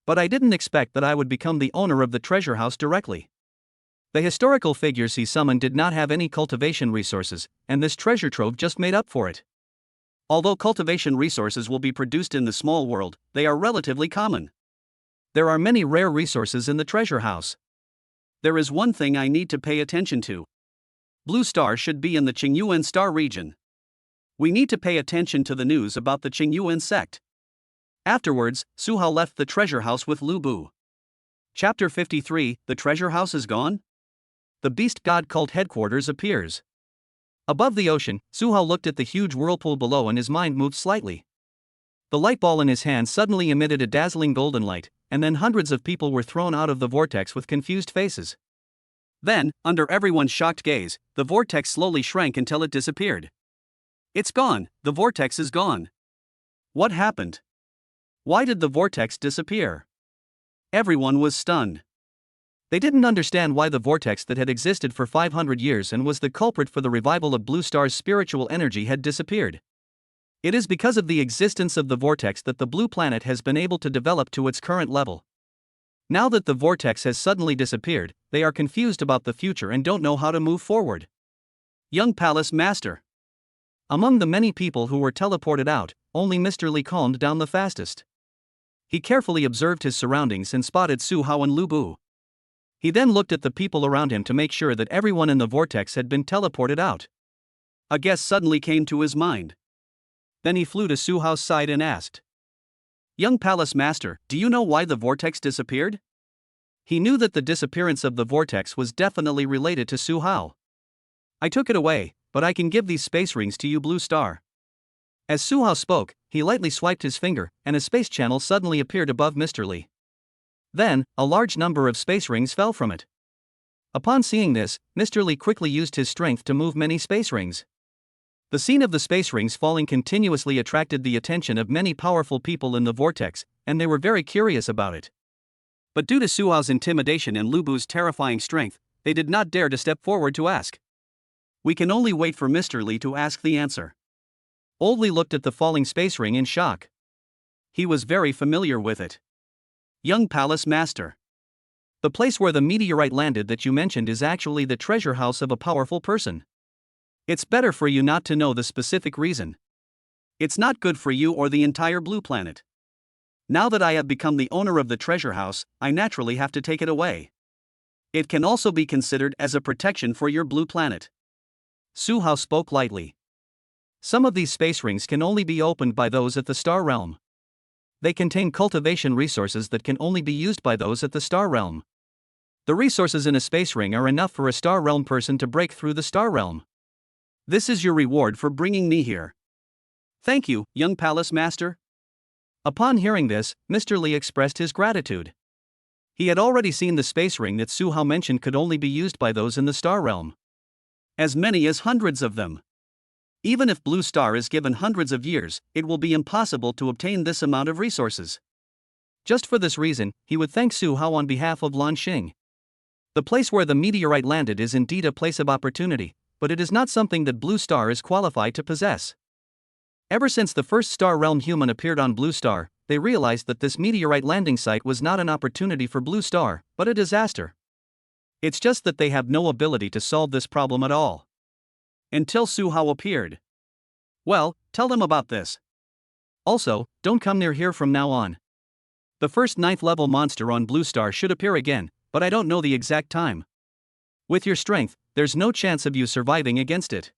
S1: But I didn't expect that I would become the owner of the treasure house directly. The historical figures he summoned did not have any cultivation resources, and this treasure trove just made up for it. Although cultivation resources will be produced in the small world, they are relatively common. There are many rare resources in the treasure house. There is one thing I need to pay attention to. Blue Star should be in the Qingyuan star region. We need to pay attention to the news about the Qingyuan sect. Afterwards, Su Hao left the treasure house with Lu Bu. Chapter 53, The Treasure House is Gone? The Beast God Cult Headquarters appears. Above the ocean, Su Hao looked at the huge whirlpool below and his mind moved slightly. The light ball in his hand suddenly emitted a dazzling golden light, and then hundreds of people were thrown out of the vortex with confused faces. Then, under everyone's shocked gaze, the vortex slowly shrank until it disappeared. It's gone, the vortex is gone. What happened? Why did the vortex disappear? Everyone was stunned. They didn't understand why the vortex that had existed for 500 years and was the culprit for the revival of Blue Star's spiritual energy had disappeared. It is because of the existence of the vortex that the blue planet has been able to develop to its current level. Now that the vortex has suddenly disappeared, they are confused about the future and don't know how to move forward. Young Palace Master. Among the many people who were teleported out, only Mr. Li calmed down the fastest. He carefully observed his surroundings and spotted Su Hao and Lu Bu. He then looked at the people around him to make sure that everyone in the vortex had been teleported out. A guess suddenly came to his mind. Then he flew to Su Hao's side and asked, "Young Palace Master, do you know why the vortex disappeared?" He knew that the disappearance of the vortex was definitely related to Su Hao. "I took it away, but I can give these space rings to you, Blue Star." As Su Hao spoke, he lightly swiped his finger, and a space channel suddenly appeared above Mr. Li. Then, a large number of space rings fell from it. Upon seeing this, Mr. Li quickly used his strength to move many space rings. The scene of the space rings falling continuously attracted the attention of many powerful people in the vortex, and they were very curious about it. But due to Su Hao's intimidation and Lu Bu's terrifying strength, they did not dare to step forward to ask. We can only wait for Mr. Li to ask the answer. Old Li looked at the falling space ring in shock. He was very familiar with it. Young Palace Master. The place where the meteorite landed that you mentioned is actually the treasure house of a powerful person. It's better for you not to know the specific reason. It's not good for you or the entire blue planet. Now that I have become the owner of the treasure house, I naturally have to take it away. It can also be considered as a protection for your blue planet. Su Hao spoke lightly. Some of these space rings can only be opened by those at the star realm. They contain cultivation resources that can only be used by those at the star realm. The resources in a space ring are enough for a star realm person to break through the star realm. This is your reward for bringing me here. Thank you, young Palace Master. Upon hearing this, Mr. Li expressed his gratitude. He had already seen the space ring that Su Hao mentioned could only be used by those in the star realm. As many as hundreds of them. Even if Blue Star is given hundreds of years, it will be impossible to obtain this amount of resources. Just for this reason, he would thank Su Hao on behalf of Lan Xing. The place where the meteorite landed is indeed a place of opportunity, but it is not something that Blue Star is qualified to possess. Ever since the first Star Realm human appeared on Blue Star, they realized that this meteorite landing site was not an opportunity for Blue Star, but a disaster. It's just that they have no ability to solve this problem at all. Until Su Hao appeared. Well, tell them about this. Also, don't come near here from now on. The first 9th level monster on Blue Star should appear again, but I don't know the exact time. With your strength, there's no chance of you surviving against it.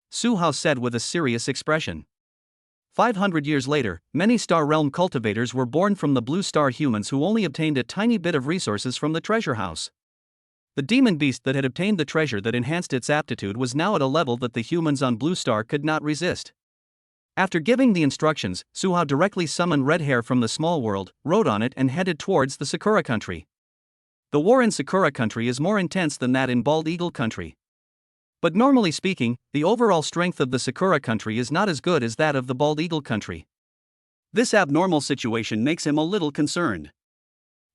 S1: Su Hao said with a serious expression. 500 years later, many Star Realm cultivators were born from the Blue Star humans who only obtained a tiny bit of resources from the treasure house. The demon beast that had obtained the treasure that enhanced its aptitude was now at a level that the humans on Blue Star could not resist. After giving the instructions, Su Hao directly summoned Red Hair from the small world, rode on it and headed towards the Sakura country. The war in Sakura country is more intense than that in Bald Eagle country. But normally speaking, the overall strength of the Sakura country is not as good as that of the Bald Eagle country. This abnormal situation makes him a little concerned.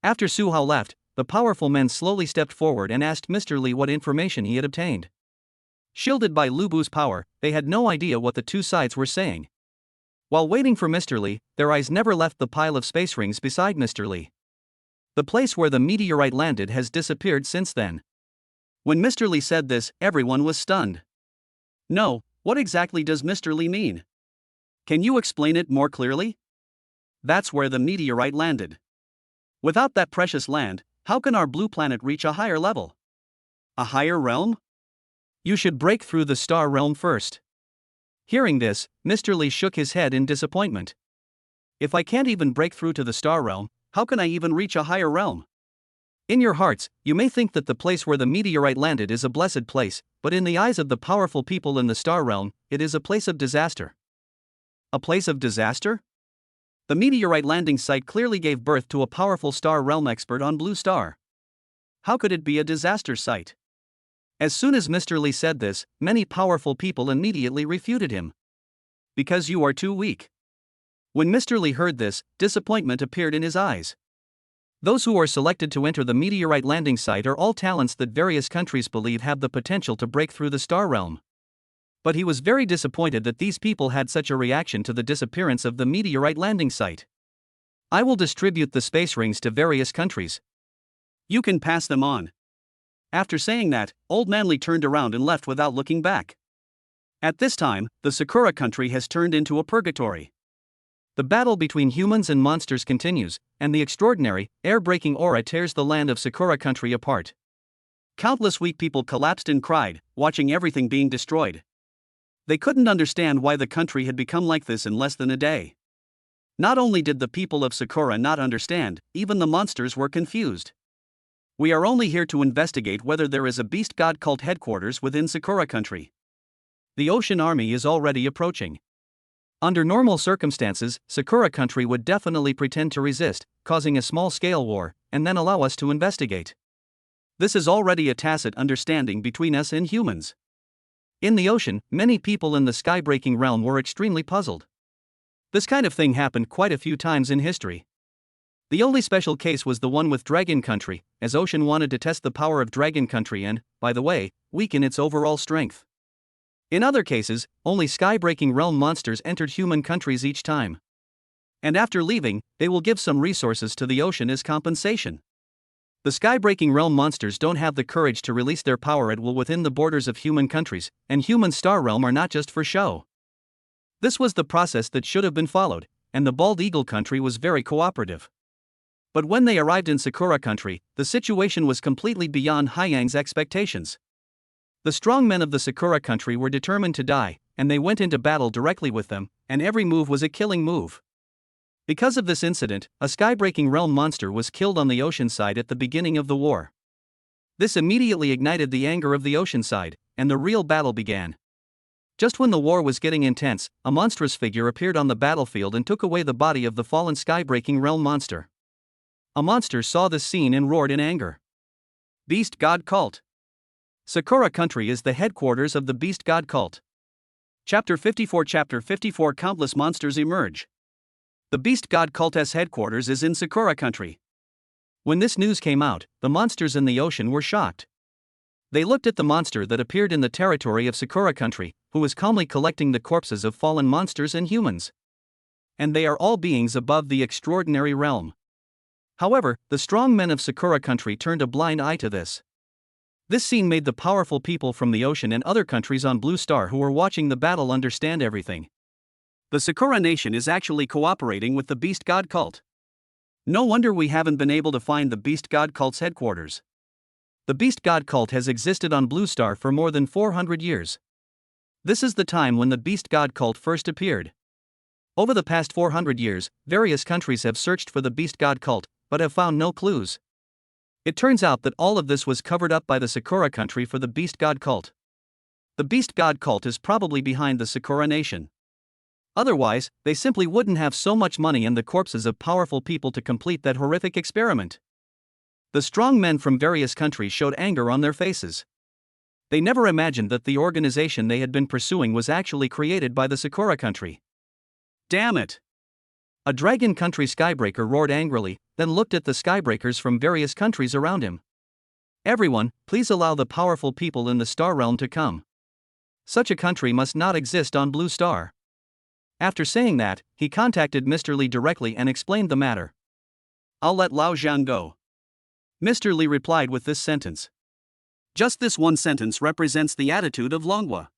S1: After Su Hao left, the powerful men slowly stepped forward and asked Mr. Li what information he had obtained. Shielded by Lu Bu's power, they had no idea what the two sides were saying. While waiting for Mr. Li, their eyes never left the pile of space rings beside Mr. Li. The place where the meteorite landed has disappeared since then. When Mr. Li said this, everyone was stunned. No, what exactly does Mr. Li mean? Can you explain it more clearly? That's where the meteorite landed. Without that precious land, how can our blue planet reach a higher level? A higher realm? You should break through the star realm first. Hearing this, Mr. Li shook his head in disappointment. If I can't even break through to the star realm, how can I even reach a higher realm? In your hearts, you may think that the place where the meteorite landed is a blessed place, but in the eyes of the powerful people in the star realm, it is a place of disaster. A place of disaster? The meteorite landing site clearly gave birth to a powerful star realm expert on Blue Star. How could it be a disaster site? As soon as Mr. Li said this, many powerful people immediately refuted him. Because you are too weak. When Mr. Li heard this, disappointment appeared in his eyes. Those who are selected to enter the meteorite landing site are all talents that various countries believe have the potential to break through the star realm. But he was very disappointed that these people had such a reaction to the disappearance of the meteorite landing site. I will distribute the space rings to various countries. You can pass them on. After saying that, Old Manly turned around and left without looking back. At this time, the Sakura country has turned into a purgatory. The battle between humans and monsters continues, and the extraordinary, air-breaking aura tears the land of Sakura country apart. Countless weak people collapsed and cried, watching everything being destroyed. They couldn't understand why the country had become like this in less than a day. Not only did the people of Sakura not understand, even the monsters were confused. We are only here to investigate whether there is a beast god cult headquarters within Sakura country. The ocean army is already approaching. Under normal circumstances, Sakura country would definitely pretend to resist, causing a small-scale war, and then allow us to investigate. This is already a tacit understanding between us and humans. In the ocean, many people in the sky-breaking realm were extremely puzzled. This kind of thing happened quite a few times in history. The only special case was the one with Dragon Country, as Ocean wanted to test the power of Dragon Country and, by the way, weaken its overall strength. In other cases, only sky-breaking realm monsters entered human countries each time. And after leaving, they will give some resources to the ocean as compensation. The sky-breaking realm monsters don't have the courage to release their power at will within the borders of human countries, and human star realm are not just for show. This was the process that should have been followed, and the Bald Eagle country was very cooperative. But when they arrived in Sakura country, the situation was completely beyond Hyang's expectations. The strong men of the Sakura country were determined to die, and they went into battle directly with them, and every move was a killing move. Because of this incident, a sky-breaking realm monster was killed on the ocean side at the beginning of the war. This immediately ignited the anger of the ocean side, and the real battle began. Just when the war was getting intense, a monstrous figure appeared on the battlefield and took away the body of the fallen sky-breaking realm monster. A monster saw this scene and roared in anger. Beast God Cult. Sakura country is the headquarters of the Beast God Cult. Chapter 54 Countless monsters emerge. The Beast God Cult's headquarters is in Sakura country. When this news came out, the monsters in the ocean were shocked. They looked at the monster that appeared in the territory of Sakura country, who was calmly collecting the corpses of fallen monsters and humans. And they are all beings above the extraordinary realm. However, the strong men of Sakura country turned a blind eye to this. This scene made the powerful people from the ocean and other countries on Blue Star who were watching the battle understand everything. The Sakura nation is actually cooperating with the Beast God Cult. No wonder we haven't been able to find the Beast God Cult's headquarters. The Beast God Cult has existed on Blue Star for more than 400 years. This is the time when the Beast God Cult first appeared. Over the past 400 years, various countries have searched for the Beast God Cult, but have found no clues. It turns out that all of this was covered up by the Sakura country for the Beast God Cult. The Beast God Cult is probably behind the Sakura nation. Otherwise, they simply wouldn't have so much money and the corpses of powerful people to complete that horrific experiment. The strong men from various countries showed anger on their faces. They never imagined that the organization they had been pursuing was actually created by the Sakura country. Damn it! A Dragon Country Skybreaker roared angrily, then looked at the Skybreakers from various countries around him. Everyone, please allow the powerful people in the Star Realm to come. Such a country must not exist on Blue Star. After saying that, he contacted Mr. Li directly and explained the matter. I'll let Lao Zhang go. Mr. Li replied with this sentence. Just this one sentence represents the attitude of Longhua.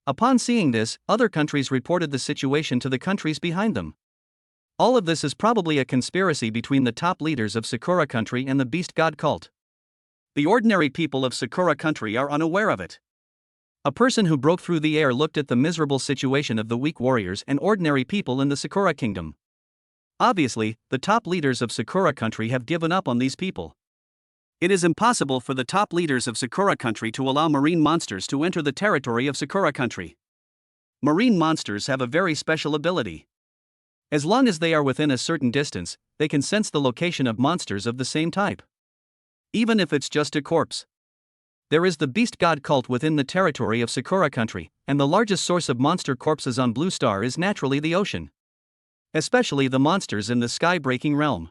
S1: Upon seeing this, other countries reported the situation to the countries behind them. All of this is probably a conspiracy between the top leaders of Sakura country and the Beast God Cult. The ordinary people of Sakura country are unaware of it. A person who broke through the air looked at the miserable situation of the weak warriors and ordinary people in the Sakura kingdom. Obviously, the top leaders of Sakura country have given up on these people. It is impossible for the top leaders of Sakura country to allow marine monsters to enter the territory of Sakura country. Marine monsters have a very special ability. As long as they are within a certain distance, they can sense the location of monsters of the same type. Even if it's just a corpse. There is the Beast God Cult within the territory of Sakura country, and the largest source of monster corpses on Blue Star is naturally the ocean. Especially the monsters in the sky-breaking realm.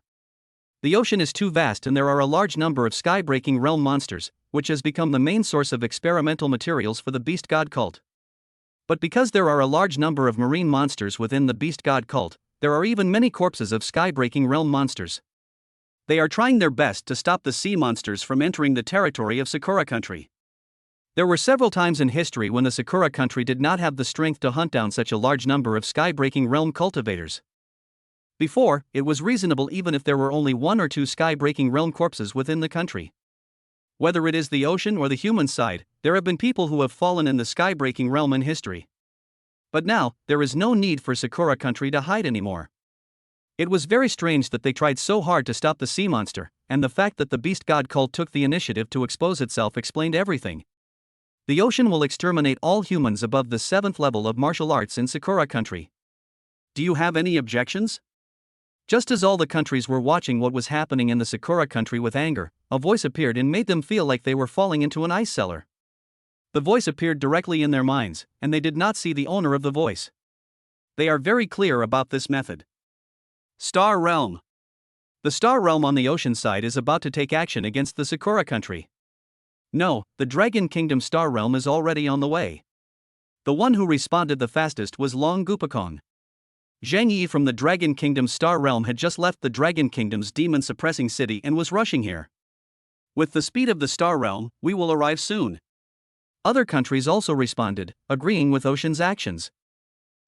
S1: The ocean is too vast and there are a large number of sky-breaking realm monsters, which has become the main source of experimental materials for the beast god cult. But because there are a large number of marine monsters within the beast god cult, there are even many corpses of sky-breaking realm monsters. They are trying their best to stop the sea monsters from entering the territory of Sakura country. There were several times in history when the Sakura country did not have the strength to hunt down such a large number of sky-breaking realm cultivators. Before, it was reasonable even if there were only 1 or 2 sky-breaking realm corpses within the country. Whether it is the ocean or the human side, there have been people who have fallen in the sky-breaking realm in history. But now, there is no need for Sakura country to hide anymore. It was very strange that they tried so hard to stop the sea monster, and the fact that the beast god cult took the initiative to expose itself explained everything. The ocean will exterminate all humans above the 7th level of martial arts in Sakura country. Do you have any objections? Just as all the countries were watching what was happening in the Sakura country with anger, a voice appeared and made them feel like they were falling into an ice cellar. The voice appeared directly in their minds, and they did not see the owner of the voice. They are very clear about this method. Star Realm. The Star Realm on the ocean side is about to take action against the Sakura country. No, the Dragon Kingdom Star Realm is already on the way. The one who responded the fastest was Long Gupakong. Zhang Yi from the Dragon Kingdom Star Realm had just left the Dragon Kingdom's demon-suppressing city and was rushing here. With the speed of the Star Realm, we will arrive soon. Other countries also responded, agreeing with Ocean's actions.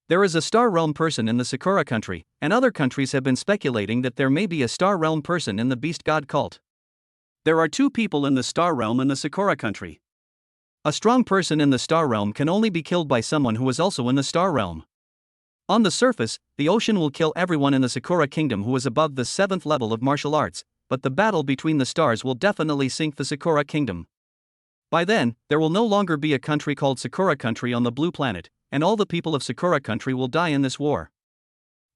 S1: There is a Star Realm person in the Sakura country, and other countries have been speculating that there may be a Star Realm person in the Beast God cult. There are 2 people in the Star Realm in the Sakura country. A strong person in the Star Realm can only be killed by someone who is also in the Star Realm. On the surface, the ocean will kill everyone in the Sakura kingdom who is above the 7th level of martial arts, but the battle between the stars will definitely sink the Sakura kingdom. By then, there will no longer be a country called Sakura country on the blue planet, and all the people of Sakura country will die in this war.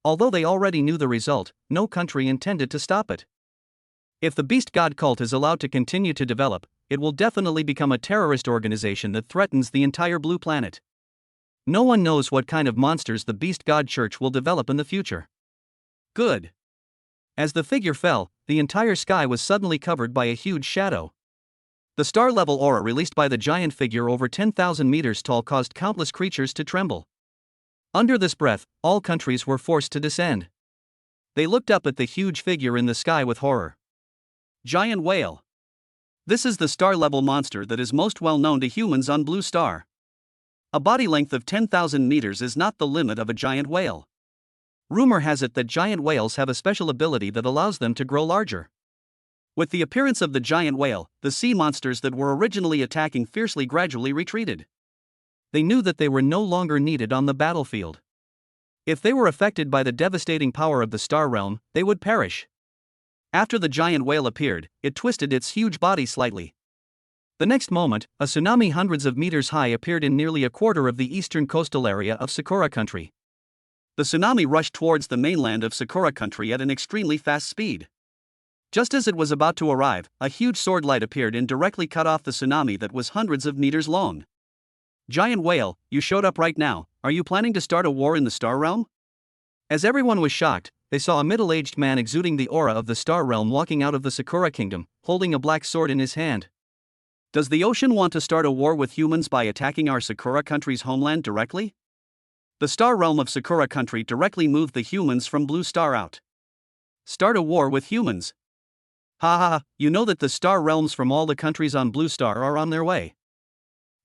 S1: Although they already knew the result, no country intended to stop it. If the Beast God cult is allowed to continue to develop, it will definitely become a terrorist organization that threatens the entire blue planet. No one knows what kind of monsters the Beast God Church will develop in the future. Good. As the figure fell, the entire sky was suddenly covered by a huge shadow. The star-level aura released by the giant figure over 10,000 meters tall caused countless creatures to tremble. Under this breath, all countries were forced to descend. They looked up at the huge figure in the sky with horror. Giant whale. This is the star-level monster that is most well known to humans on Blue Star. A body length of 10,000 meters is not the limit of a giant whale. Rumor has it that giant whales have a special ability that allows them to grow larger. With the appearance of the giant whale, the sea monsters that were originally attacking fiercely gradually retreated. They knew that they were no longer needed on the battlefield. If they were affected by the devastating power of the Star Realm, they would perish. After the giant whale appeared, it twisted its huge body slightly. The next moment, a tsunami hundreds of meters high appeared in nearly a quarter of the eastern coastal area of Sakura country. The tsunami rushed towards the mainland of Sakura country at an extremely fast speed. Just as it was about to arrive, a huge sword light appeared and directly cut off the tsunami that was hundreds of meters long. Giant whale, you showed up right now. Are you planning to start a war in the Star Realm? As everyone was shocked, they saw a middle-aged man exuding the aura of the Star Realm walking out of the Sakura kingdom, holding a black sword in his hand. Does the ocean want to start a war with humans by attacking our Sakura country's homeland directly? The Star Realm of Sakura country directly moved the humans from Blue Star out. Start a war with humans. Ha ha ha, you know that the Star Realms from all the countries on Blue Star are on their way.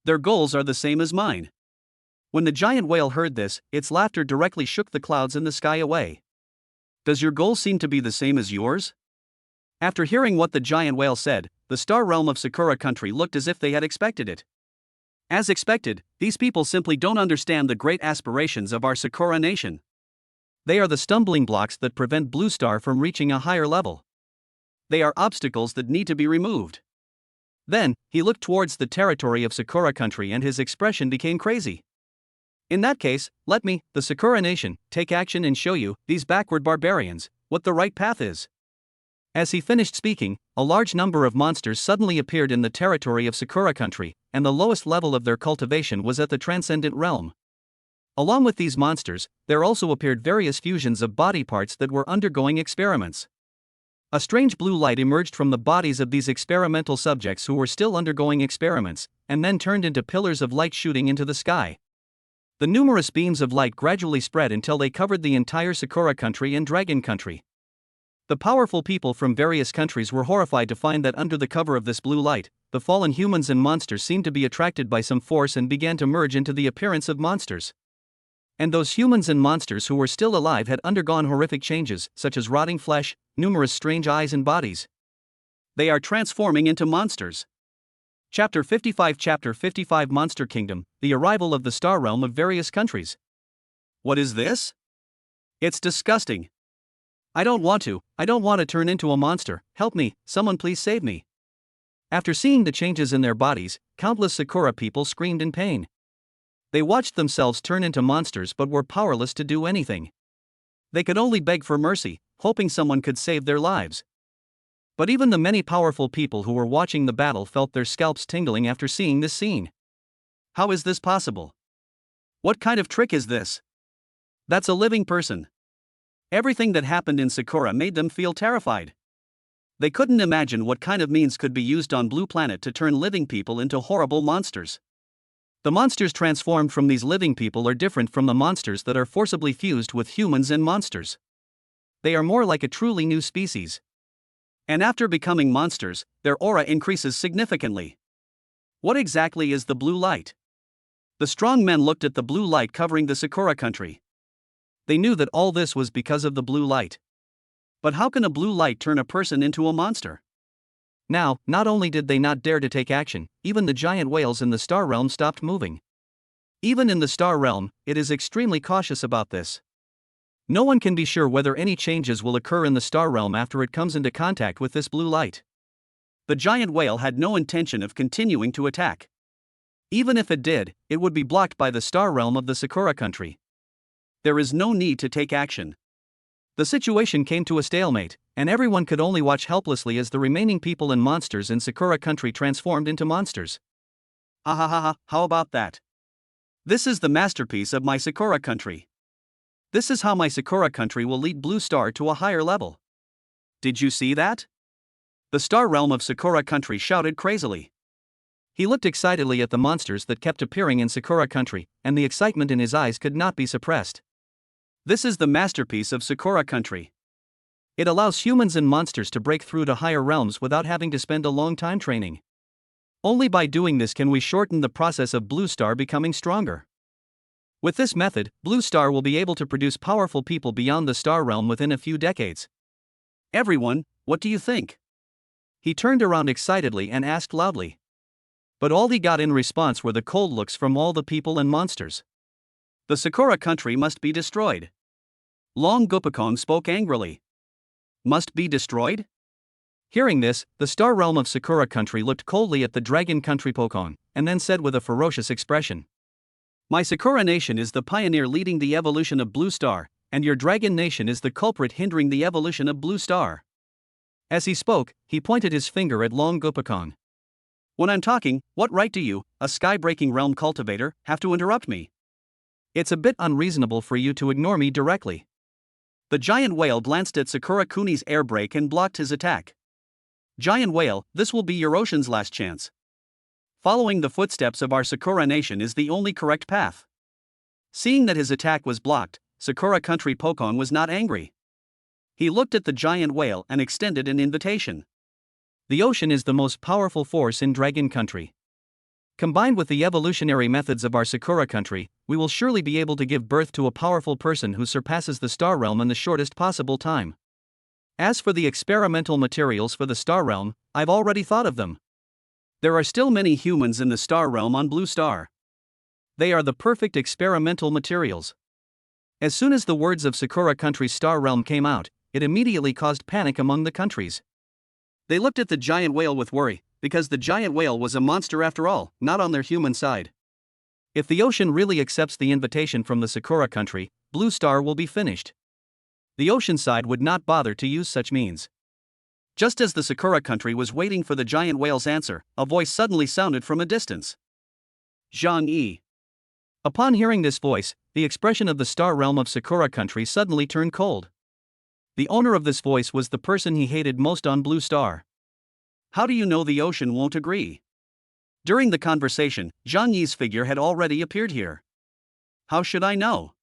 S1: Their goals are the same as mine. When the giant whale heard this, its laughter directly shook the clouds in the sky away. Does your goal seem to be the same as yours? After hearing what the giant whale said, the Star Realm of Sakura country looked as if they had expected it. As expected, these people simply don't understand the great aspirations of our Sakura nation. They are the stumbling blocks that prevent Blue Star from reaching a higher level. They are obstacles that need to be removed. Then, he looked towards the territory of Sakura country and his expression became crazy. In that case, let me, the Sakura nation, take action and show you, these backward barbarians, what the right path is. As he finished speaking, a large number of monsters suddenly appeared in the territory of Sakura country, and the lowest level of their cultivation was at the Transcendent Realm. Along with these monsters, there also appeared various fusions of body parts that were undergoing experiments. A strange blue light emerged from the bodies of these experimental subjects who were still undergoing experiments, and then turned into pillars of light shooting into the sky. The numerous beams of light gradually spread until they covered the entire Sakura country and Dragon country. The powerful people from various countries were horrified to find that under the cover of this blue light, the fallen humans and monsters seemed to be attracted by some force and began to merge into the appearance of monsters. And those humans and monsters who were still alive had undergone horrific changes, such as rotting flesh, numerous strange eyes and bodies. They are transforming into monsters. Chapter 55 Monster Kingdom, the arrival of the star realm of various countries. What is this? It's disgusting. I don't want to turn into a monster. Help me, someone please save me. After seeing the changes in their bodies, countless Sakura people screamed in pain. They watched themselves turn into monsters but were powerless to do anything. They could only beg for mercy, hoping someone could save their lives. But even the many powerful people who were watching the battle felt their scalps tingling after seeing this scene. How is this possible? What kind of trick is this? That's a living person. Everything that happened in Sakura made them feel terrified. They couldn't imagine what kind of means could be used on Blue Planet to turn living people into horrible monsters. The monsters transformed from these living people are different from the monsters that are forcibly fused with humans and monsters. They are more like a truly new species. And after becoming monsters, their aura increases significantly. What exactly is the blue light? The strong men looked at the blue light covering the Sakura country. They knew that all this was because of the blue light. But how can a blue light turn a person into a monster? Now, not only did they not dare to take action, even the giant whales in the star realm stopped moving. Even in the star realm, it is extremely cautious about this. No one can be sure whether any changes will occur in the star realm after it comes into contact with this blue light. The giant whale had no intention of continuing to attack. Even if it did, it would be blocked by the star realm of the Sakura country. There is no need to take action. The situation came to a stalemate, and everyone could only watch helplessly as the remaining people and monsters in Sakura country transformed into monsters. How about that? This is the masterpiece of my Sakura country. This is how my Sakura country will lead Blue Star to a higher level. Did you see that? The star realm of Sakura country shouted crazily. He looked excitedly at the monsters that kept appearing in Sakura country, and the excitement in his eyes could not be suppressed. This is the masterpiece of Sakura country. It allows humans and monsters to break through to higher realms without having to spend a long time training. Only by doing this can we shorten the process of Blue Star becoming stronger. With this method, Blue Star will be able to produce powerful people beyond the star realm within a few decades. Everyone, what do you think? He turned around excitedly and asked loudly. But all he got in response were the cold looks from all the people and monsters. The Sakura country must be destroyed. Long Gopakon spoke angrily. Must be destroyed? Hearing this, the star realm of Sakura country looked coldly at the dragon country Pokon, and then said with a ferocious expression. My Sakura nation is the pioneer leading the evolution of Blue Star, and your dragon nation is the culprit hindering the evolution of Blue Star. As he spoke, he pointed his finger at Long Gopakon. When I'm talking, what right do you, a sky-breaking realm cultivator, have to interrupt me? It's a bit unreasonable for you to ignore me directly. The giant whale glanced at Sakura Kuni's air brake and blocked his attack. Giant whale, this will be your ocean's last chance. Following the footsteps of our Sakura nation is the only correct path. Seeing that his attack was blocked, Sakura country Pokon was not angry. He looked at the giant whale and extended an invitation. The ocean is the most powerful force in Dragon country. Combined with the evolutionary methods of our Sakura country, we will surely be able to give birth to a powerful person who surpasses the star realm in the shortest possible time. As for the experimental materials for the star realm, I've already thought of them. There are still many humans in the star realm on Blue Star. They are the perfect experimental materials. As soon as the words of Sakura country's star realm came out, it immediately caused panic among the countries. They looked at the giant whale with worry, because the giant whale was a monster after all, not on their human side. If the ocean really accepts the invitation from the Sakura country, Blue Star will be finished. The ocean side would not bother to use such means. Just as the Sakura country was waiting for the giant whale's answer, a voice suddenly sounded from a distance. Zhang Yi. Upon hearing this voice, the expression of the star realm of Sakura country suddenly turned cold. The owner of this voice was the person he hated most on Blue Star. How do you know the ocean won't agree? During the conversation, Zhang Yi's figure had already appeared here. How should I know?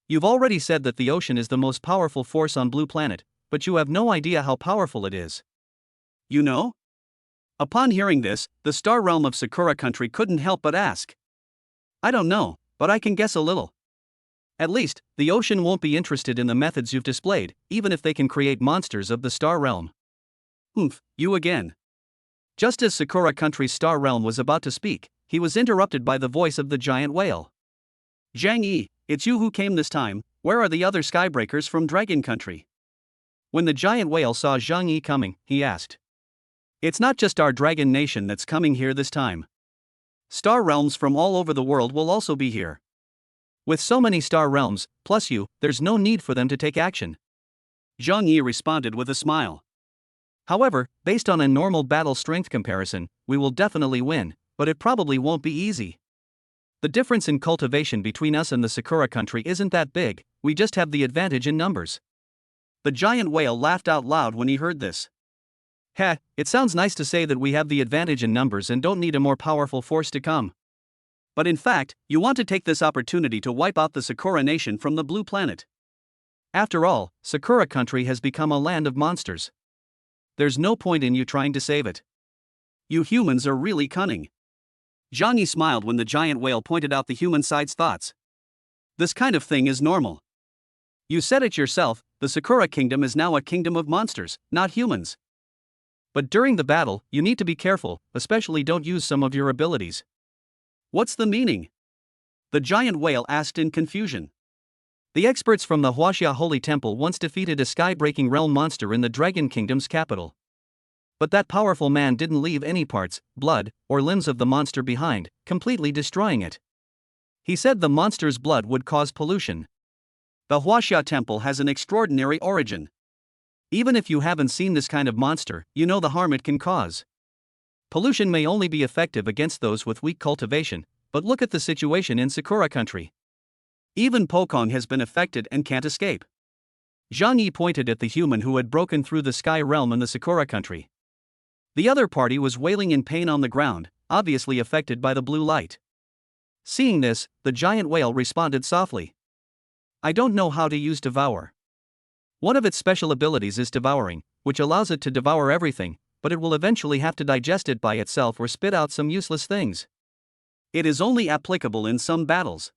S1: You've already said that the ocean is the most powerful force on Blue Planet, but you have no idea how powerful it is. You know? Upon hearing this, the star realm of Sakura country couldn't help but ask. I don't know, but I can guess a little. At least, the ocean won't be interested in the methods you've displayed, even if they can create monsters of the star realm. You again. Just as Sakura country's star realm was about to speak, he was interrupted by the voice of the giant whale. Zhang Yi, it's you who came this time. Where are the other skybreakers from Dragon Country? When the giant whale saw Zhang Yi coming, he asked. It's not just our dragon nation that's coming here this time. Star realms from all over the world will also be here. With so many star realms, plus you, there's no need for them to take action. Zhang Yi responded with a smile. However, based on a normal battle strength comparison, we will definitely win, but it probably won't be easy. The difference in cultivation between us and the Sakura country isn't that big, we just have the advantage in numbers. The giant whale laughed out loud when he heard this. Heh, it sounds nice to say that we have the advantage in numbers and don't need a more powerful force to come. But in fact, you want to take this opportunity to wipe out the Sakura nation from the Blue Planet. After all, Sakura country has become a land of monsters. There's no point in you trying to save it. You humans are really cunning. Zhang Yi smiled when the giant whale pointed out the human side's thoughts. This kind of thing is normal. You said it yourself, the Sakura kingdom is now a kingdom of monsters, not humans. But during the battle, you need to be careful, especially don't use some of your abilities. What's the meaning? The giant whale asked in confusion. The experts from the Huaxia Holy Temple once defeated a sky-breaking realm monster in the Dragon Kingdom's capital. But that powerful man didn't leave any parts, blood, or limbs of the monster behind, completely destroying it. He said the monster's blood would cause pollution. The Huaxia Temple has an extraordinary origin. Even if you haven't seen this kind of monster, you know the harm it can cause. Pollution may only be effective against those with weak cultivation, but look at the situation in Sakura country. Even Pokong has been affected and can't escape. Zhang Yi pointed at the human who had broken through the sky realm in the Sakura country. The other party was wailing in pain on the ground, obviously affected by the blue light. Seeing this, the giant whale responded softly. I don't know how to use Devour. One of its special abilities is devouring, which allows it to devour everything, but it will eventually have to digest it by itself or spit out some useless things. It is only applicable in some battles.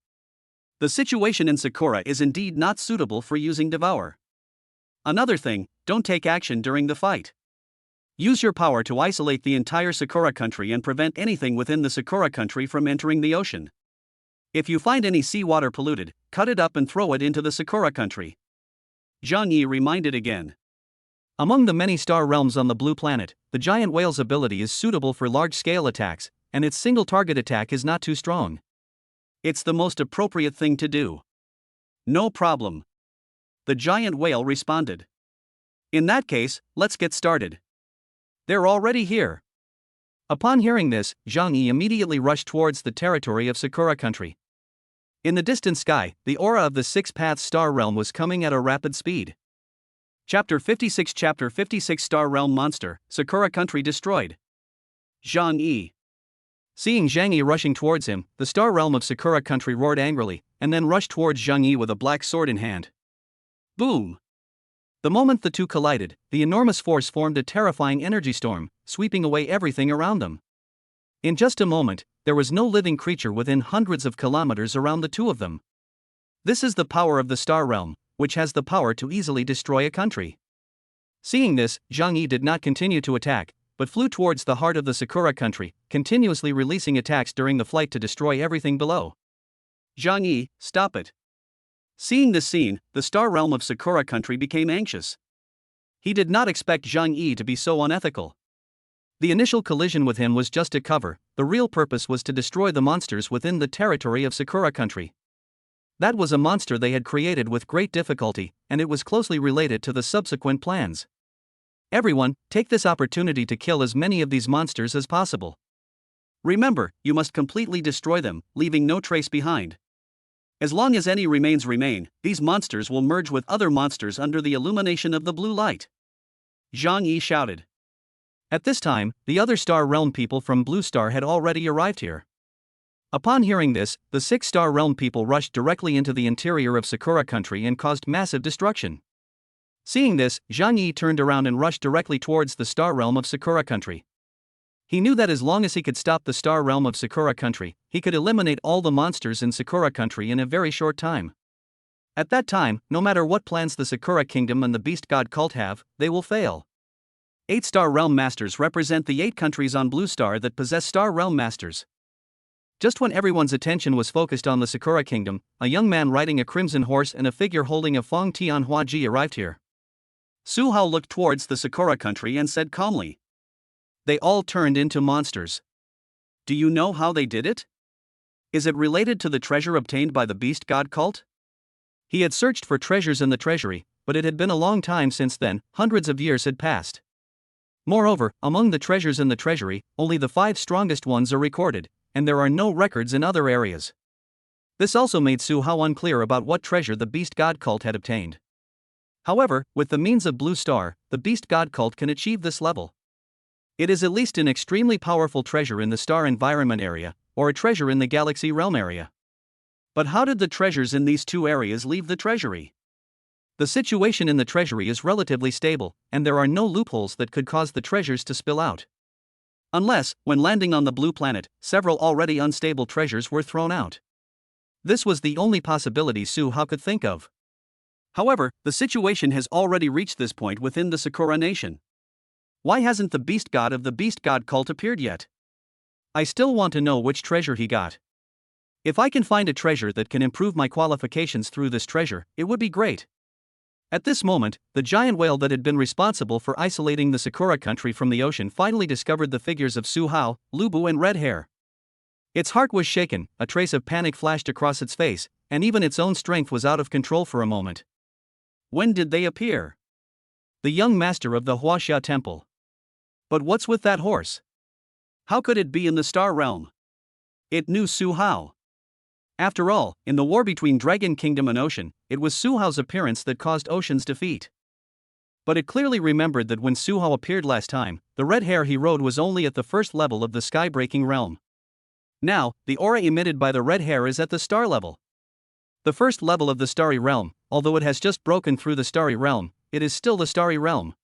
S1: The situation in Sakura is indeed not suitable for using Devour. Another thing, don't take action during the fight. Use your power to isolate the entire Sakura country and prevent anything within the Sakura country from entering the ocean. If you find any seawater polluted, cut it up and throw it into the Sakura country. Zhang Yi reminded again. Among the many star realms on the Blue Planet, the giant whale's ability is suitable for large-scale attacks, and its single-target attack is not too strong. It's the most appropriate thing to do. No problem. The giant whale responded. In that case, let's get started. They're already here. Upon hearing this, Zhang Yi immediately rushed towards the territory of Sakura country. In the distant sky, the aura of the Six-Paths Star Realm was coming at a rapid speed. Chapter 56 Star Realm Monster, Sakura Country Destroyed. Zhang Yi. Seeing Zhang Yi rushing towards him, the Star Realm of Sakura Country roared angrily, and then rushed towards Zhang Yi with a black sword in hand. Boom! The moment the two collided, the enormous force formed a terrifying energy storm, sweeping away everything around them. In just a moment, there was no living creature within hundreds of kilometers around the two of them. This is the power of the Star Realm, which has the power to easily destroy a country. Seeing this, Zhang Yi did not continue to attack, but flew towards the heart of the Sakura country, continuously releasing attacks during the flight to destroy everything below. Zhang Yi, stop it. Seeing this scene, the Star Realm of Sakura country became anxious. He did not expect Zhang Yi to be so unethical. The initial collision with him was just a cover, the real purpose was to destroy the monsters within the territory of Sakura country. That was a monster they had created with great difficulty, and it was closely related to the subsequent plans. Everyone, take this opportunity to kill as many of these monsters as possible. Remember, you must completely destroy them, leaving no trace behind. As long as any remains remain, these monsters will merge with other monsters under the illumination of the blue light. Zhang Yi shouted. At this time, the other Star Realm people from Blue Star had already arrived here. Upon hearing this, the 6 Star Realm people rushed directly into the interior of Sakura country and caused massive destruction. Seeing this, Zhang Yi turned around and rushed directly towards the Star Realm of Sakura country. He knew that as long as he could stop the Star Realm of Sakura country, he could eliminate all the monsters in Sakura country in a very short time. At that time, no matter what plans the Sakura Kingdom and the Beast God cult have, they will fail. 8 Star Realm Masters represent the 8 countries on Blue Star that possess Star Realm Masters. Just when everyone's attention was focused on the Sakura Kingdom, a young man riding a crimson horse and a figure holding a Feng Tian Hua Ji arrived here. Su Hao looked towards the Sakura country and said calmly. They all turned into monsters. Do you know how they did it? Is it related to the treasure obtained by the Beast God cult? He had searched for treasures in the treasury, but it had been a long time since then, hundreds of years had passed. Moreover, among the treasures in the treasury, only the 5 strongest ones are recorded, and there are no records in other areas. This also made Su Hao unclear about what treasure the Beast God cult had obtained. However, with the means of Blue Star, the Beast God cult can achieve this level. It is at least an extremely powerful treasure in the star environment area, or a treasure in the galaxy realm area. But how did the treasures in these 2 areas leave the treasury? The situation in the treasury is relatively stable, and there are no loopholes that could cause the treasures to spill out. Unless, when landing on the blue planet, several already unstable treasures were thrown out. This was the only possibility Su Hao could think of. However, the situation has already reached this point within the Sakura nation. Why hasn't the Beast God of the Beast God cult appeared yet? I still want to know which treasure he got. If I can find a treasure that can improve my qualifications through this treasure, it would be great. At this moment, the giant whale that had been responsible for isolating the Sakura country from the ocean finally discovered the figures of Su Hao, Lu Bu and Red Hair. Its heart was shaken, a trace of panic flashed across its face, and even its own strength was out of control for a moment. When did they appear? The young master of the Huaxia temple. But what's with that horse? How could it be in the Star Realm? It knew Su Hao. After all, in the war between Dragon Kingdom and Ocean, it was Su Hao's appearance that caused Ocean's defeat. But it clearly remembered that when Su Hao appeared last time, the red hair he rode was only at the first level of the sky-breaking realm. Now, the aura emitted by the red hair is at the star level. The first level of the starry realm, although it has just broken through the starry realm, it is still the starry realm.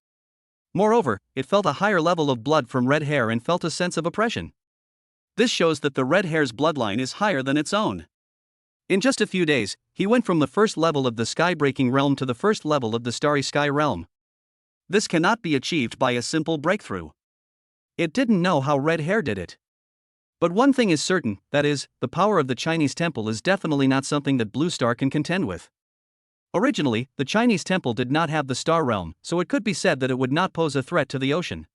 S1: Moreover, it felt a higher level of blood from red hair and felt a sense of oppression. This shows that the red hair's bloodline is higher than its own. In just a few days, he went from the first level of the sky-breaking realm to the first level of the starry sky realm. This cannot be achieved by a simple breakthrough. It didn't know how red hair did it. But one thing is certain, that is, the power of the Chinese temple is definitely not something that Blue Star can contend with. Originally, the Chinese temple did not have the star realm, so it could be said that it would not pose a threat to the ocean.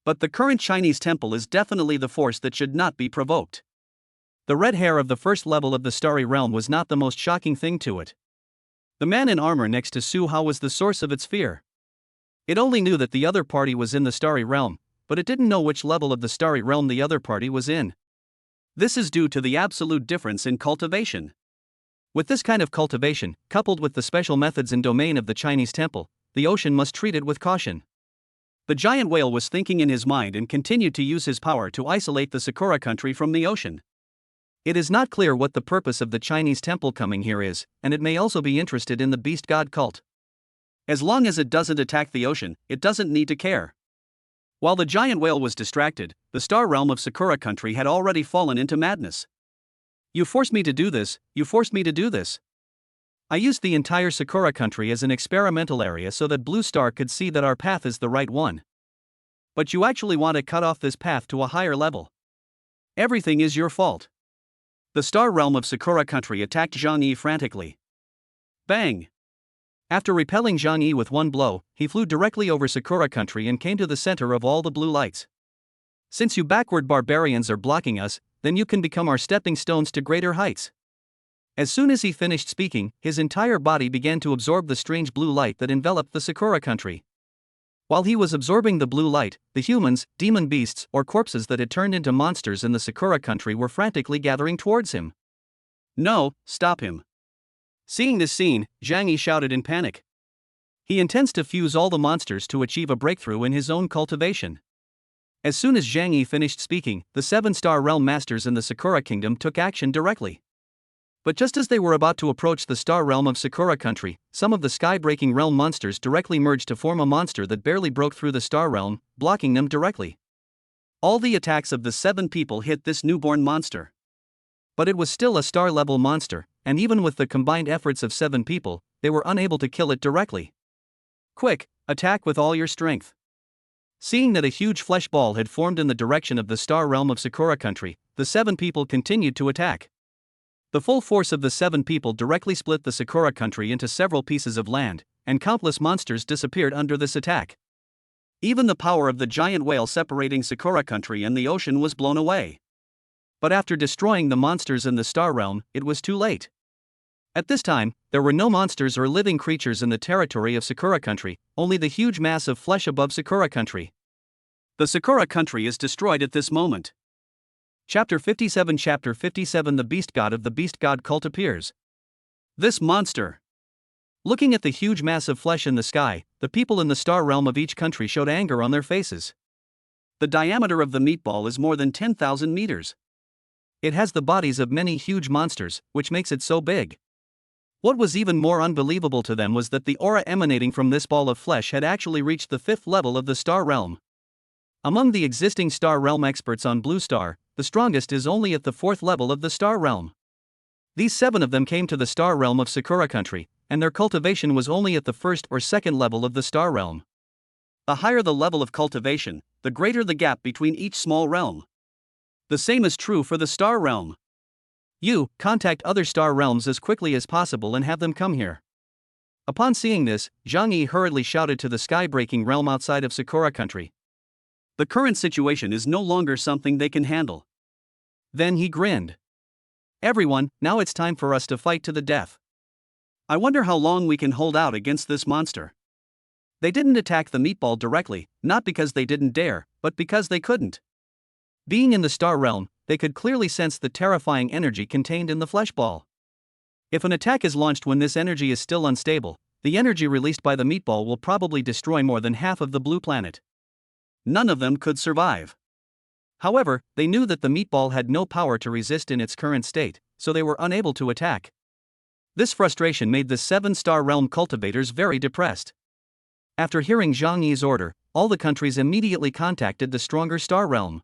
S1: But the current Chinese temple is definitely the force that should not be provoked. The red hair of the first level of the starry realm was not the most shocking thing to it. The man in armor next to Su Hao was the source of its fear. It only knew that the other party was in the starry realm, but it didn't know which level of the starry realm the other party was in. This is due to the absolute difference in cultivation. With this kind of cultivation, coupled with the special methods and domain of the Chinese temple, the ocean must treat it with caution. The giant whale was thinking in his mind and continued to use his power to isolate the Sakura country from the ocean. It is not clear what the purpose of the Chinese temple coming here is, and it may also be interested in the beast god cult. As long as it doesn't attack the ocean, it doesn't need to care. While the giant whale was distracted, the star realm of Sakura country had already fallen into madness. You forced me to do this, you forced me to do this. I used the entire Sakura country as an experimental area so that Blue Star could see that our path is the right one. But you actually want to cut off this path to a higher level. Everything is your fault. The star realm of Sakura country attacked Zhang Yi frantically. Bang! After repelling Zhang Yi with one blow, he flew directly over Sakura country and came to the center of all the blue lights. Since you backward barbarians are blocking us, then you can become our stepping stones to greater heights. As soon as he finished speaking, his entire body began to absorb the strange blue light that enveloped the Sakura country. While he was absorbing the blue light, the humans, demon beasts, or corpses that had turned into monsters in the Sakura country were frantically gathering towards him. No, stop him. Seeing this scene, Zhang Yi shouted in panic. He intends to fuse all the monsters to achieve a breakthrough in his own cultivation. As soon as Zhang Yi finished speaking, the 7-star realm masters in the Sakura Kingdom took action directly. But just as they were about to approach the star realm of Sakura Country, some of the sky-breaking realm monsters directly merged to form a monster that barely broke through the star realm, blocking them directly. All the attacks of the 7 people hit this newborn monster. But it was still a star-level monster, and even with the combined efforts of 7 people, they were unable to kill it directly. Quick, attack with all your strength. Seeing that a huge flesh ball had formed in the direction of the star realm of Sakura Country, the 7 people continued to attack. The full force of the 7 people directly split the Sakura Country into several pieces of land, and countless monsters disappeared under this attack. Even the power of the giant whale separating Sakura Country and the ocean was blown away. But after destroying the monsters in the star realm, it was too late. At this time, there were no monsters or living creatures in the territory of Sakura Country, only the huge mass of flesh above Sakura Country. The Sakura Country is destroyed at this moment. Chapter 57 Chapter 57 The Beast God of the Beast God cult appears. This monster. Looking at the huge mass of flesh in the sky, the people in the star realm of each country showed anger on their faces. The diameter of the meatball is more than 10,000 meters. It has the bodies of many huge monsters, which makes it so big. What was even more unbelievable to them was that the aura emanating from this ball of flesh had actually reached the 5th level of the star realm. Among the existing star realm experts on Blue Star, the strongest is only at the 4th level of the star realm. These 7 of them came to the star realm of Sakura Country, and their cultivation was only at the 1st or 2nd level of the star realm. The higher the level of cultivation, the greater the gap between each small realm. The same is true for the star realm. You, contact other star realms as quickly as possible and have them come here. Upon seeing this, Zhang Yi hurriedly shouted to the sky-breaking realm outside of Sakura Country. The current situation is no longer something they can handle. Then he grinned. Everyone, now it's time for us to fight to the death. I wonder how long we can hold out against this monster. They didn't attack the meatball directly, not because they didn't dare, but because they couldn't. Being in the star realm, they could clearly sense the terrifying energy contained in the flesh ball. If an attack is launched when this energy is still unstable, the energy released by the meatball will probably destroy more than half of the blue planet. None of them could survive. However, they knew that the meatball had no power to resist in its current state, so they were unable to attack. This frustration made the 7-star realm cultivators very depressed. After hearing Zhang Yi's order, all the countries immediately contacted the stronger star realm.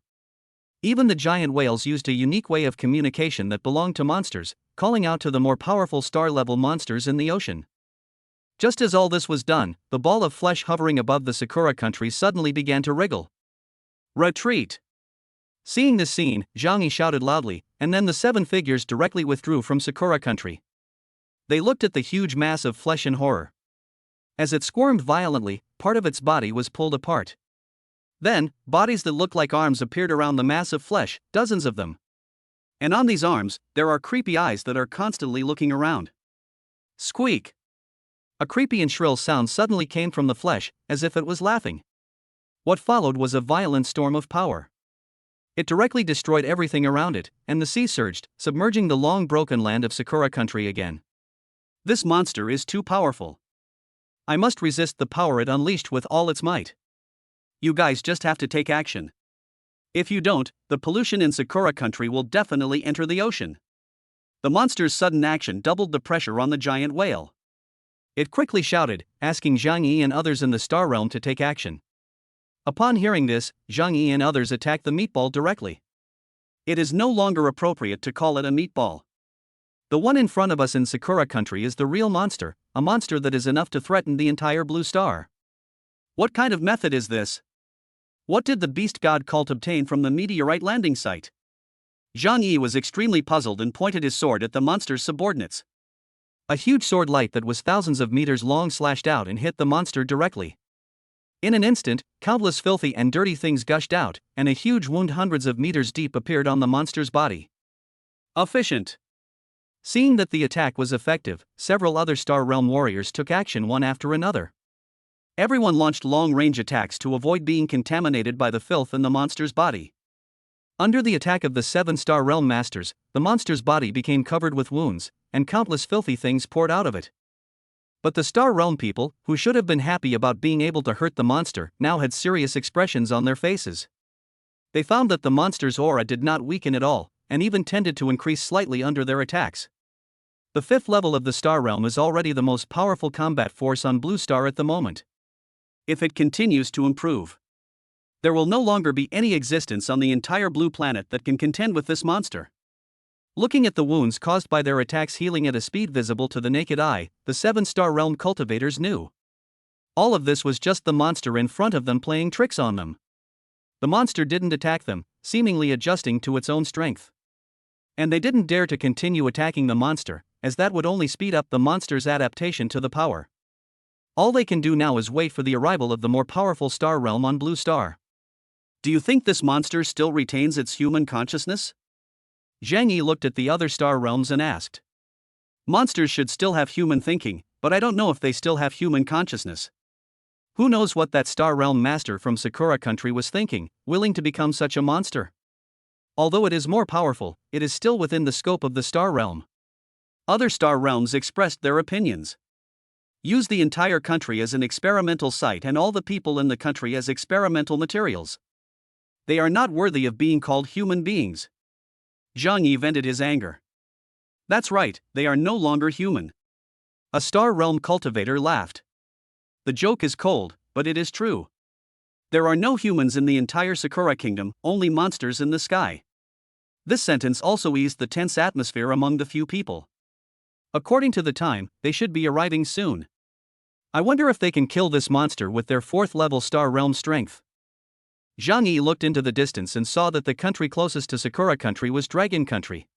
S1: Even the giant whales used a unique way of communication that belonged to monsters, calling out to the more powerful star-level monsters in the ocean. Just as all this was done, the ball of flesh hovering above the Sakura Country suddenly began to wriggle. Retreat! Seeing this scene, Zhang Yi shouted loudly, and then the 7 figures directly withdrew from Sakura Country. They looked at the huge mass of flesh in horror. As it squirmed violently, part of its body was pulled apart. Then, bodies that looked like arms appeared around the mass of flesh, dozens of them. And on these arms, there are creepy eyes that are constantly looking around. Squeak! A creepy and shrill sound suddenly came from the flesh, as if it was laughing. What followed was a violent storm of power. It directly destroyed everything around it, and the sea surged, submerging the long broken land of Sakura Country again. This monster is too powerful. I must resist the power it unleashed with all its might. You guys just have to take action. If you don't, the pollution in Sakura Country will definitely enter the ocean. The monster's sudden action doubled the pressure on the giant whale. It quickly shouted, asking Zhang Yi and others in the star realm to take action. Upon hearing this, Zhang Yi and others attacked the meatball directly. It is no longer appropriate to call it a meatball. The one in front of us in Sakura Country is the real monster, a monster that is enough to threaten the entire blue star. What kind of method is this? What did the beast god cult obtain from the meteorite landing site? Zhang Yi was extremely puzzled and pointed his sword at the monster's subordinates. A huge sword light that was thousands of meters long slashed out and hit the monster directly. In an instant, countless filthy and dirty things gushed out, and a huge wound hundreds of meters deep appeared on the monster's body. Efficient. Seeing that the attack was effective, several other Star Realm warriors took action one after another. Everyone launched long-range attacks to avoid being contaminated by the filth in the monster's body. Under the attack of the 7-star realm masters, the monster's body became covered with wounds, and countless filthy things poured out of it. But the Star Realm people, who should have been happy about being able to hurt the monster, now had serious expressions on their faces. They found that the monster's aura did not weaken at all, and even tended to increase slightly under their attacks. The 5th level of the Star Realm is already the most powerful combat force on Blue Star at the moment. If it continues to improve, there will no longer be any existence on the entire blue planet that can contend with this monster. Looking at the wounds caused by their attacks healing at a speed visible to the naked eye, the 7-star realm cultivators knew. All of this was just the monster in front of them playing tricks on them. The monster didn't attack them, seemingly adjusting to its own strength. And they didn't dare to continue attacking the monster, as that would only speed up the monster's adaptation to the power. All they can do now is wait for the arrival of the more powerful Star Realm on Blue Star. Do you think this monster still retains its human consciousness? Zhang Yi looked at the other star realms and asked. Monsters should still have human thinking, but I don't know if they still have human consciousness. Who knows what that Star Realm master from Sakura country was thinking, willing to become such a monster? Although it is more powerful, it is still within the scope of the Star Realm. Other star realms expressed their opinions. Use the entire country as an experimental site and all the people in the country as experimental materials. They are not worthy of being called human beings. Zhang Yi vented his anger. That's right, they are no longer human. A Star Realm cultivator laughed. The joke is cold, but it is true. There are no humans in the entire Sakura kingdom, only monsters in the sky. This sentence also eased the tense atmosphere among the few people. According to the time, they should be arriving soon. I wonder if they can kill this monster with their 4th level Star Realm strength. Zhang Yi looked into the distance and saw that the country closest to Sakura country was Dragon Country.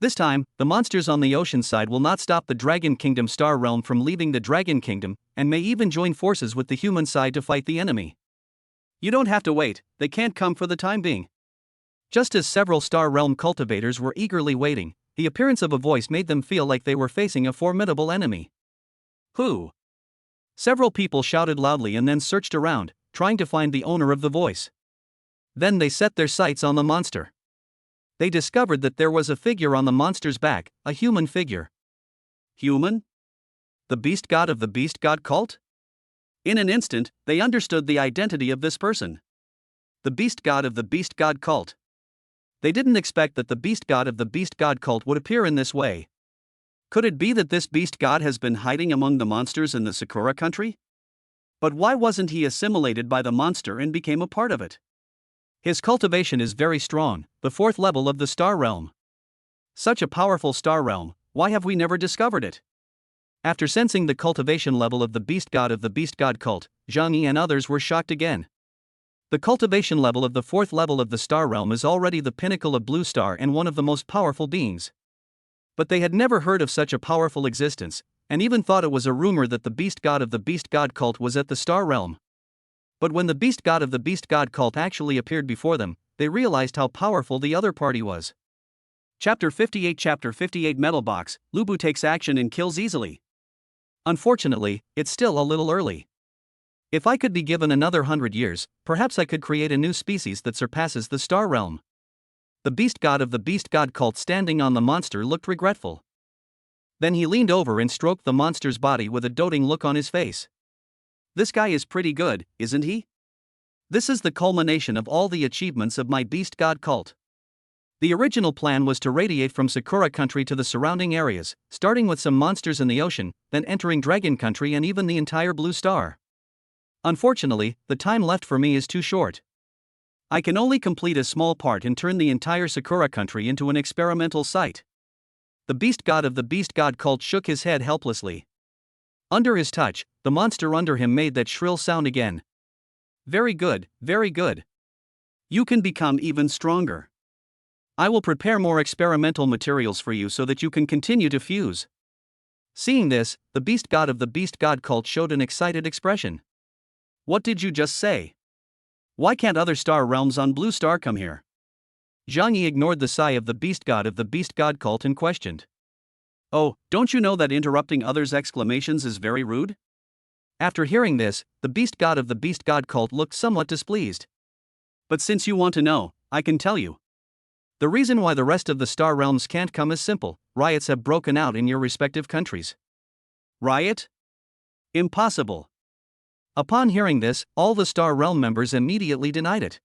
S1: This time, the monsters on the ocean side will not stop the Dragon Kingdom Star Realm from leaving the Dragon Kingdom, and may even join forces with the human side to fight the enemy. You don't have to wait, they can't come for the time being. Just as several Star Realm cultivators were eagerly waiting, the appearance of a voice made them feel like they were facing a formidable enemy. Who? Several people shouted loudly and then searched around, trying to find the owner of the voice. Then they set their sights on the monster. They discovered that there was a figure on the monster's back, a human figure. Human? The beast god of the beast god cult? In an instant, they understood the identity of this person. The beast god of the beast god cult. They didn't expect that the beast god of the beast god cult would appear in this way. Could it be that this beast god has been hiding among the monsters in the Sakura country? But why wasn't he assimilated by the monster and became a part of it? His cultivation is very strong, the 4th level of the Star Realm. Such a powerful Star Realm, why have we never discovered it? After sensing the cultivation level of the beast god of the beast god cult, Zhang Yi and others were shocked again. The cultivation level of the 4th level of the Star Realm is already the pinnacle of Blue Star and one of the most powerful beings. But they had never heard of such a powerful existence, and even thought it was a rumor that the beast god of the beast god cult was at the Star Realm. But when the beast god of the beast god cult actually appeared before them, they realized how powerful the other party was. Chapter 58 Metal Box, Lubu takes action and kills easily. Unfortunately, it's still a little early. If I could be given another 100 years, perhaps I could create a new species that surpasses the Star Realm. The beast god of the beast god cult standing on the monster looked regretful. Then he leaned over and stroked the monster's body with a doting look on his face. This guy is pretty good, isn't he? This is the culmination of all the achievements of my beast god cult. The original plan was to radiate from Sakura country to the surrounding areas, starting with some monsters in the ocean, then entering Dragon country and even the entire Blue Star. Unfortunately, the time left for me is too short. I can only complete a small part and turn the entire Sakura country into an experimental site. The beast god of the beast god cult shook his head helplessly. Under his touch, the monster under him made that shrill sound again. Very good, very good. You can become even stronger. I will prepare more experimental materials for you so that you can continue to fuse. Seeing this, the beast god of the beast god cult showed an excited expression. What did you just say? Why can't other star realms on Blue Star come here? Zhang Yi ignored the sigh of the beast god of the beast god cult and questioned. Oh, don't you know that interrupting others' exclamations is very rude? After hearing this, the beast god of the beast god cult looked somewhat displeased. But since you want to know, I can tell you. The reason why the rest of the star realms can't come is simple: riots have broken out in your respective countries. Riot? Impossible. Upon hearing this, all the star realm members immediately denied it.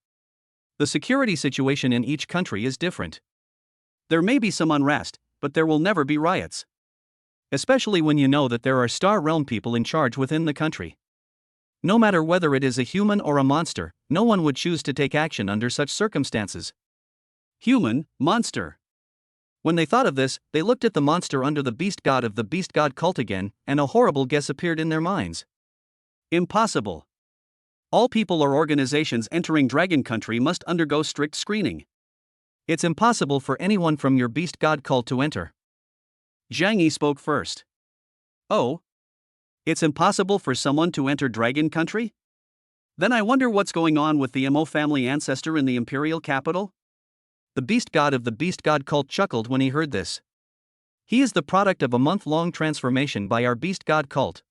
S1: The security situation in each country is different. There may be some unrest, but there will never be riots. Especially when you know that there are star realm people in charge within the country. No matter whether it is a human or a monster, no one would choose to take action under such circumstances. Human, monster. When they thought of this, they looked at the monster under the beast god of the beast god cult again, and a horrible guess appeared in their minds. Impossible. All people or organizations entering Dragon Country must undergo strict screening. It's impossible for anyone from your beast god cult to enter. Zhang Yi spoke first. Oh? It's impossible for someone to enter Dragon Country? Then I wonder what's going on with the Mo family ancestor in the imperial capital? The beast god of the beast god cult chuckled when he heard this. He is the product of a month-long transformation by our beast god cult.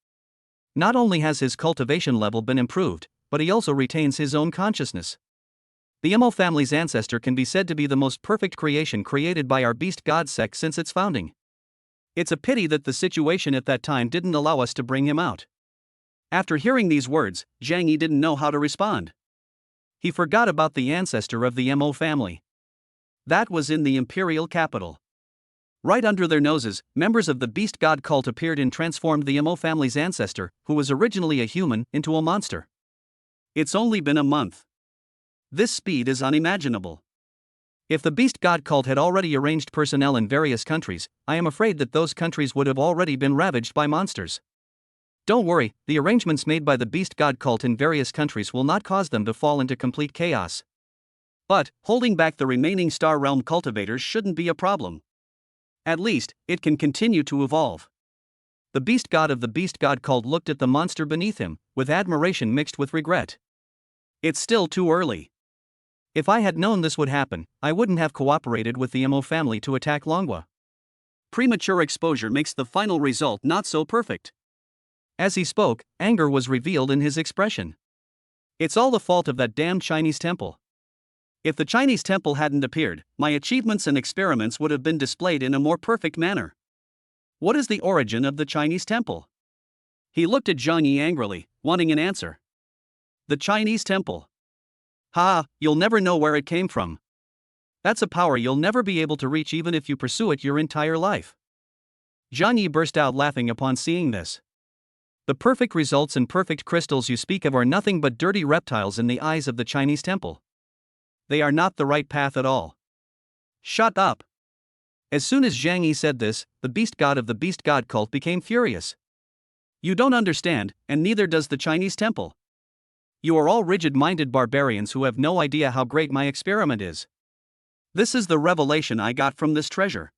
S1: Not only has his cultivation level been improved, but he also retains his own consciousness. The Mo family's ancestor can be said to be the most perfect creation created by our beast god sect since its founding. It's a pity that the situation at that time didn't allow us to bring him out. After hearing these words, Zhang Yi didn't know how to respond. He forgot about the ancestor of the Mo family. That was in the imperial capital. Right under their noses, members of the beast god cult appeared and transformed the Mo family's ancestor, who was originally a human, into a monster. It's only been a month. This speed is unimaginable. If the beast god cult had already arranged personnel in various countries, I am afraid that those countries would have already been ravaged by monsters. Don't worry, the arrangements made by the beast god cult in various countries will not cause them to fall into complete chaos. But, holding back the remaining star realm cultivators shouldn't be a problem. At least, it can continue to evolve. The beast god of the beast god cult looked at the monster beneath him, with admiration mixed with regret. It's still too early. If I had known this would happen, I wouldn't have cooperated with the Mo family to attack Longwa. Premature exposure makes the final result not so perfect. As he spoke, anger was revealed in his expression. It's all the fault of that damn Chinese temple. If the Chinese temple hadn't appeared, my achievements and experiments would have been displayed in a more perfect manner. What is the origin of the Chinese temple? He looked at Zhang Yi angrily, wanting an answer. The Chinese temple. Ha, you'll never know where it came from. That's a power you'll never be able to reach even if you pursue it your entire life. Zhang Yi burst out laughing upon seeing this. The perfect results and perfect crystals you speak of are nothing but dirty reptiles in the eyes of the Chinese temple. They are not the right path at all. Shut up. As soon as Zhang Yi said this, the beast god of the beast god cult became furious. You don't understand, and neither does the Chinese temple. You are all rigid-minded barbarians who have no idea how great my experiment is. This is the revelation I got from this treasure.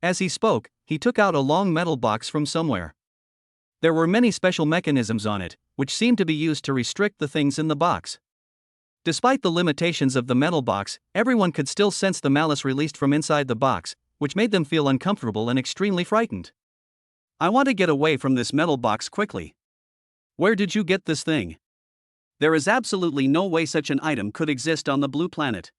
S1: As he spoke, he took out a long metal box from somewhere. There were many special mechanisms on it, which seemed to be used to restrict the things in the box. Despite the limitations of the metal box, everyone could still sense the malice released from inside the box, which made them feel uncomfortable and extremely frightened. I want to get away from this metal box quickly. Where did you get this thing? There is absolutely no way such an item could exist on the blue planet.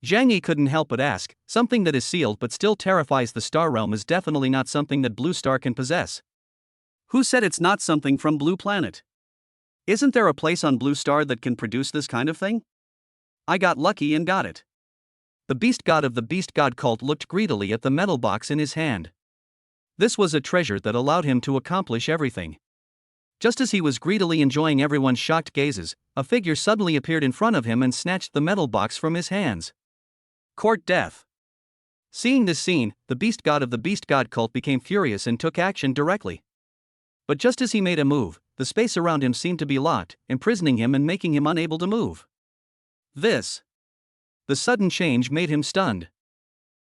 S1: Zhang Yi couldn't help but ask, something that is sealed but still terrifies the star realm is definitely not something that Blue Star can possess. Who said it's not something from Blue Planet? Isn't there a place on Blue Star that can produce this kind of thing? I got lucky and got it. The beast god of the beast god cult looked greedily at the metal box in his hand. This was a treasure that allowed him to accomplish everything. Just as he was greedily enjoying everyone's shocked gazes, a figure suddenly appeared in front of him and snatched the metal box from his hands. Court death. Seeing this scene, the beast god of the beast god cult became furious and took action directly. But just as he made a move, the space around him seemed to be locked, imprisoning him and making him unable to move. The sudden change made him stunned.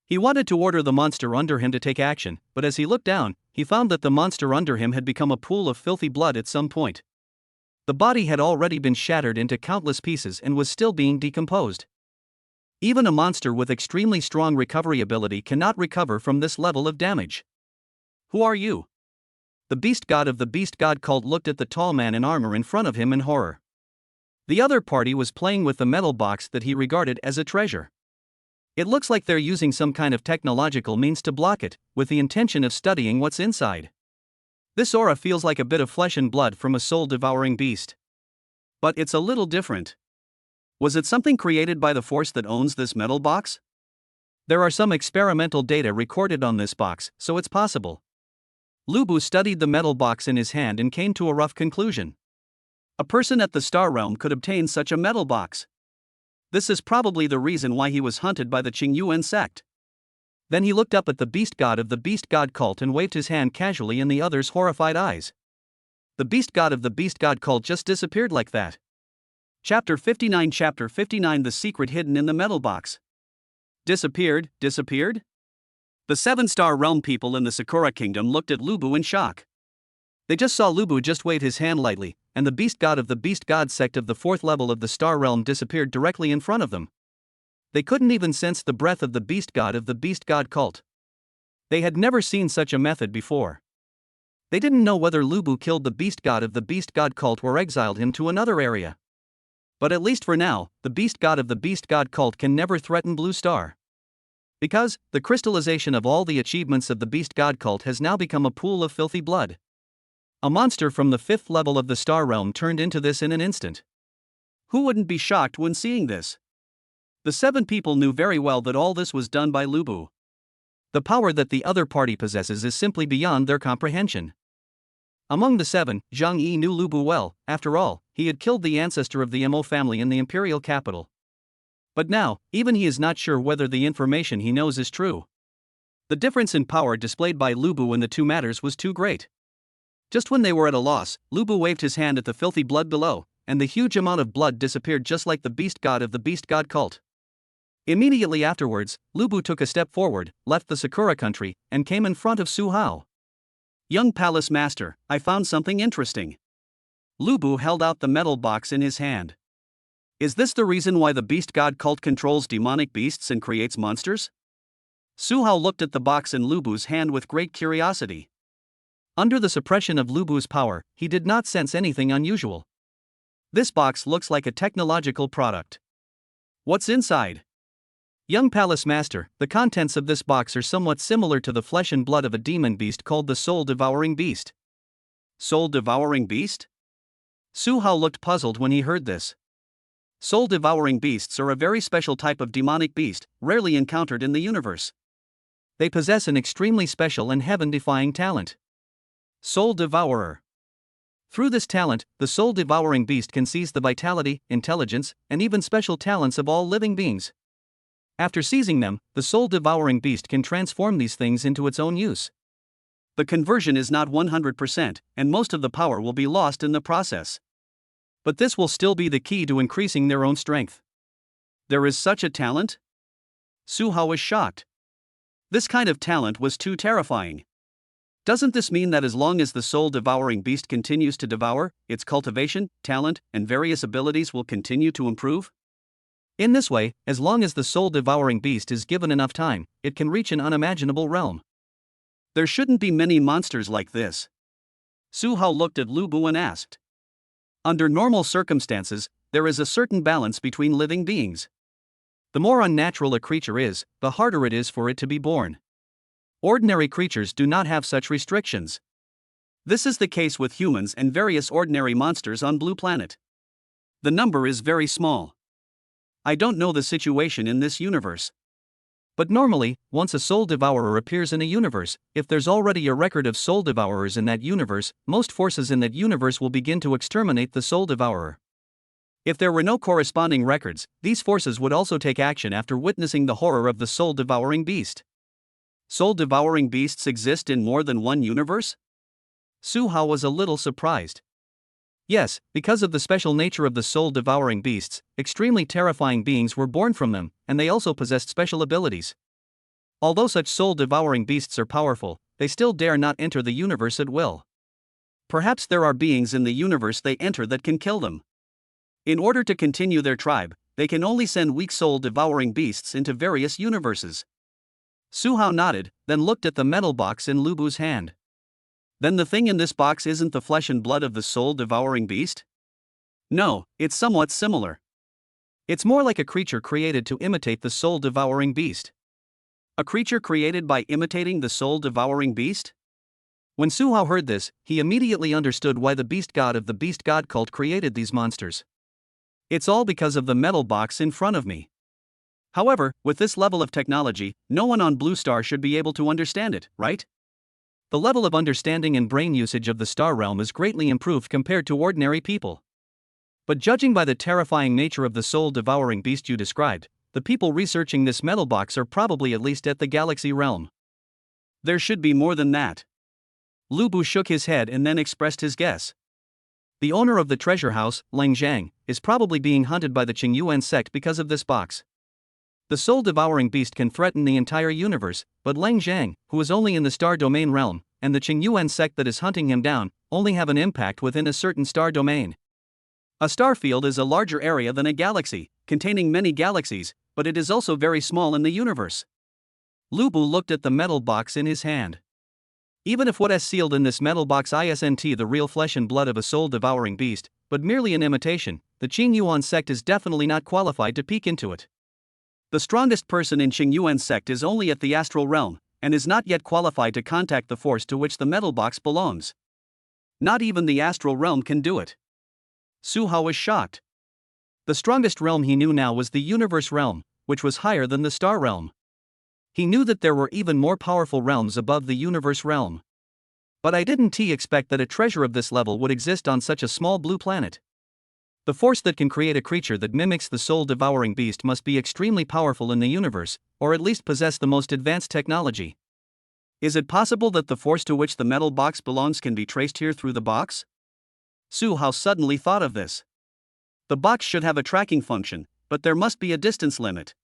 S1: He wanted to order the monster under him to take action, but as he looked down, he found that the monster under him had become a pool of filthy blood at some point. The body had already been shattered into countless pieces and was still being decomposed. Even a monster with extremely strong recovery ability cannot recover from this level of damage. Who are you? The beast god of the beast god cult looked at the tall man in armor in front of him in horror. The other party was playing with the metal box that he regarded as a treasure. It looks like they're using some kind of technological means to block it, with the intention of studying what's inside. This aura feels like a bit of flesh and blood from a soul-devouring beast. But it's a little different. Was it something created by the force that owns this metal box? There are some experimental data recorded on this box, so it's possible. Lu Bu studied the metal box in his hand and came to a rough conclusion. A person at the Star Realm could obtain such a metal box. This is probably the reason why he was hunted by the Qingyuan sect. Then he looked up at the beast god of the beast god cult and waved his hand casually in the other's horrified eyes. The beast god of the beast god cult just disappeared like that. Chapter 59 The secret hidden in the metal box. Disappeared? The 7-star realm people in the Sakura kingdom looked at Lu Bu in shock. They just saw Lu Bu just wave his hand lightly, and the beast god of the beast god sect of the 4th level of the star realm disappeared directly in front of them. They couldn't even sense the breath of the beast god of the beast god cult. They had never seen such a method before. They didn't know whether Lu Bu killed the beast god of the beast god cult or exiled him to another area. But at least for now, the beast god of the beast god cult can never threaten Blue Star. Because, the crystallization of all the achievements of the beast god cult has now become a pool of filthy blood. A monster from the 5th level of the star realm turned into this in an instant. Who wouldn't be shocked when seeing this? The 7 people knew very well that all this was done by Lu Bu. The power that the other party possesses is simply beyond their comprehension. Among the 7, Zhang Yi knew Lu Bu well. After all, he had killed the ancestor of the Mo family in the imperial capital. But now, even he is not sure whether the information he knows is true. The difference in power displayed by Lu Bu in the two matters was too great. Just when they were at a loss, Lu Bu waved his hand at the filthy blood below, and the huge amount of blood disappeared just like the beast god of the beast god cult. Immediately afterwards, Lu Bu took a step forward, left the Sakura country, and came in front of Su Hao. Young Palace Master, I found something interesting. Lu Bu held out the metal box in his hand. Is this the reason why the beast god cult controls demonic beasts and creates monsters? Su Hao looked at the box in Lu Bu's hand with great curiosity. Under the suppression of Lu Bu's power, he did not sense anything unusual. This box looks like a technological product. What's inside? Young Palace Master, the contents of this box are somewhat similar to the flesh and blood of a demon beast called the soul-devouring beast. Soul-devouring beast? Su Hao looked puzzled when he heard this. Soul-devouring beasts are a very special type of demonic beast, rarely encountered in the universe. They possess an extremely special and heaven-defying talent. Soul Devourer. Through this talent, the soul-devouring beast can seize the vitality, intelligence, and even special talents of all living beings. After seizing them, the soul-devouring beast can transform these things into its own use. The conversion is not 100%, and most of the power will be lost in the process. But this will still be the key to increasing their own strength. There is such a talent? Su Hao was shocked. This kind of talent was too terrifying. Doesn't this mean that as long as the soul-devouring beast continues to devour, its cultivation, talent, and various abilities will continue to improve? In this way, as long as the soul-devouring beast is given enough time, it can reach an unimaginable realm. There shouldn't be many monsters like this. Su Hao looked at Lu Bu and asked. Under normal circumstances, there is a certain balance between living beings. The more unnatural a creature is, the harder it is for it to be born. Ordinary creatures do not have such restrictions. This is the case with humans and various ordinary monsters on Blue Planet. The number is very small. I don't know the situation in this universe. But normally, once a soul devourer appears in a universe, if there's already a record of soul devourers in that universe, most forces in that universe will begin to exterminate the soul devourer. If there were no corresponding records, these forces would also take action after witnessing the horror of the soul-devouring beast. Soul-devouring beasts exist in more than one universe? Su Hao was a little surprised. Yes, because of the special nature of the soul-devouring beasts, extremely terrifying beings were born from them, and they also possessed special abilities. Although such soul-devouring beasts are powerful, they still dare not enter the universe at will. Perhaps there are beings in the universe they enter that can kill them. In order to continue their tribe, they can only send weak soul-devouring beasts into various universes. Su Hao nodded, then looked at the metal box in Lu Bu's hand. Then the thing in this box isn't the flesh and blood of the soul-devouring beast? No, it's somewhat similar. It's more like a creature created to imitate the soul-devouring beast. A creature created by imitating the soul-devouring beast? When Su Hao heard this, he immediately understood why the beast god of the beast god cult created these monsters. It's all because of the metal box in front of me. However, with this level of technology, no one on Blue Star should be able to understand it, right? The level of understanding and brain usage of the Star Realm is greatly improved compared to ordinary people. But judging by the terrifying nature of the soul-devouring beast you described, the people researching this metal box are probably at least at the Galaxy realm. There should be more than that. Lu Bu shook his head and then expressed his guess. The owner of the treasure house, Leng Zhang, is probably being hunted by the Qingyuan sect because of this box. The soul-devouring beast can threaten the entire universe, but Leng Zhang, who is only in the star domain realm, and the Qingyuan sect that is hunting him down, only have an impact within a certain star domain. A star field is a larger area than a galaxy, containing many galaxies, but it is also very small in the universe. Lu Bu looked at the metal box in his hand. Even if what is sealed in this metal box isn't the real flesh and blood of a soul-devouring beast, but merely an imitation, the Qingyuan sect is definitely not qualified to peek into it. The strongest person in Qingyuan sect is only at the astral realm, and is not yet qualified to contact the force to which the metal box belongs. Not even the astral realm can do it. Su Hao was shocked. The strongest realm he knew now was the universe realm, which was higher than the star realm. He knew that there were even more powerful realms above the universe realm. But I didn't expect that a treasure of this level would exist on such a small blue planet. The force that can create a creature that mimics the soul-devouring beast must be extremely powerful in the universe, or at least possess the most advanced technology. Is it possible that the force to which the metal box belongs can be traced here through the box? Su Hao suddenly thought of this. The box should have a tracking function, but there must be a distance limit.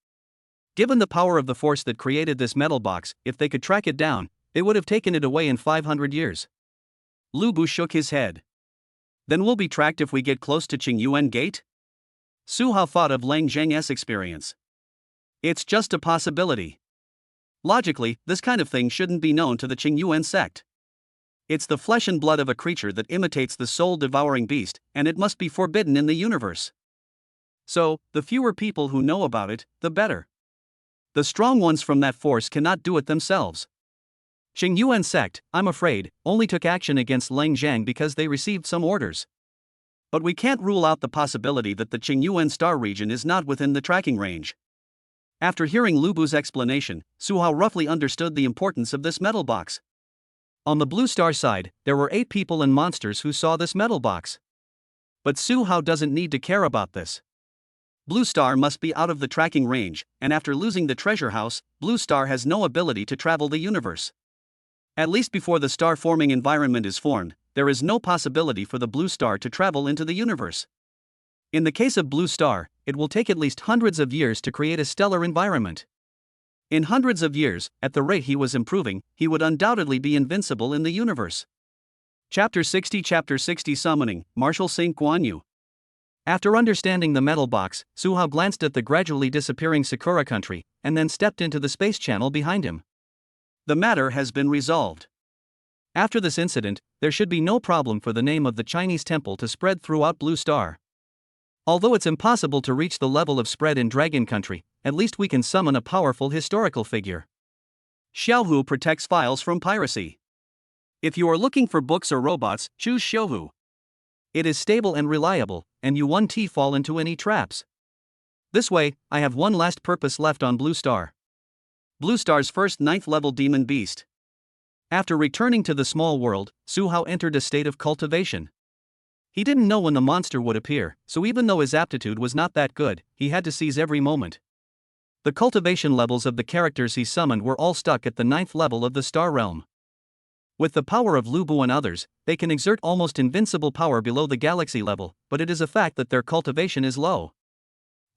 S1: Given the power of the force that created this metal box, if they could track it down, they would have taken it away in 500 years. Lu Bu shook his head. Then we'll be tracked if we get close to Qingyuan Gate? Su Hao thought of Leng Zhang's experience. It's just a possibility. Logically, this kind of thing shouldn't be known to the Qingyuan sect. It's the flesh and blood of a creature that imitates the soul-devouring beast, and it must be forbidden in the universe. So, the fewer people who know about it, the better. The strong ones from that force cannot do it themselves. Qingyuan sect, I'm afraid, only took action against Leng Zhang because they received some orders. But we can't rule out the possibility that the Qingyuan star region is not within the tracking range. After hearing Lu Bu's explanation, Su Hao roughly understood the importance of this metal box. On the Blue Star side, there were 8 people and monsters who saw this metal box. But Su Hao doesn't need to care about this. Blue Star must be out of the tracking range, and after losing the treasure house, Blue Star has no ability to travel the universe. At least before the star-forming environment is formed, there is no possibility for the Blue Star to travel into the universe. In the case of Blue Star, it will take at least hundreds of years to create a stellar environment. In hundreds of years, at the rate he was improving, he would undoubtedly be invincible in the universe. Chapter 60 Summoning, Marshal St. Guan Yu. After understanding the metal box, Su Hao glanced at the gradually disappearing Sakura country, and then stepped into the space channel behind him. The matter has been resolved. After this incident, there should be no problem for the name of the Chinese temple to spread throughout Blue Star. Although it's impossible to reach the level of spread in Dragon Country, at least we can summon a powerful historical figure. Xiaohu protects files from piracy. If you are looking for books or robots, choose Xiaohu. It is stable and reliable, and you won't fall into any traps. This way, I have one last purpose left on Blue Star. Blue Star's first 9th level demon beast. After returning to the small world, Su Hao entered a state of cultivation. He didn't know when the monster would appear, so even though his aptitude was not that good, he had to seize every moment. The cultivation levels of the characters he summoned were all stuck at the 9th level of the Star Realm. With the power of Lu Bu and others, they can exert almost invincible power below the galaxy level, but it is a fact that their cultivation is low.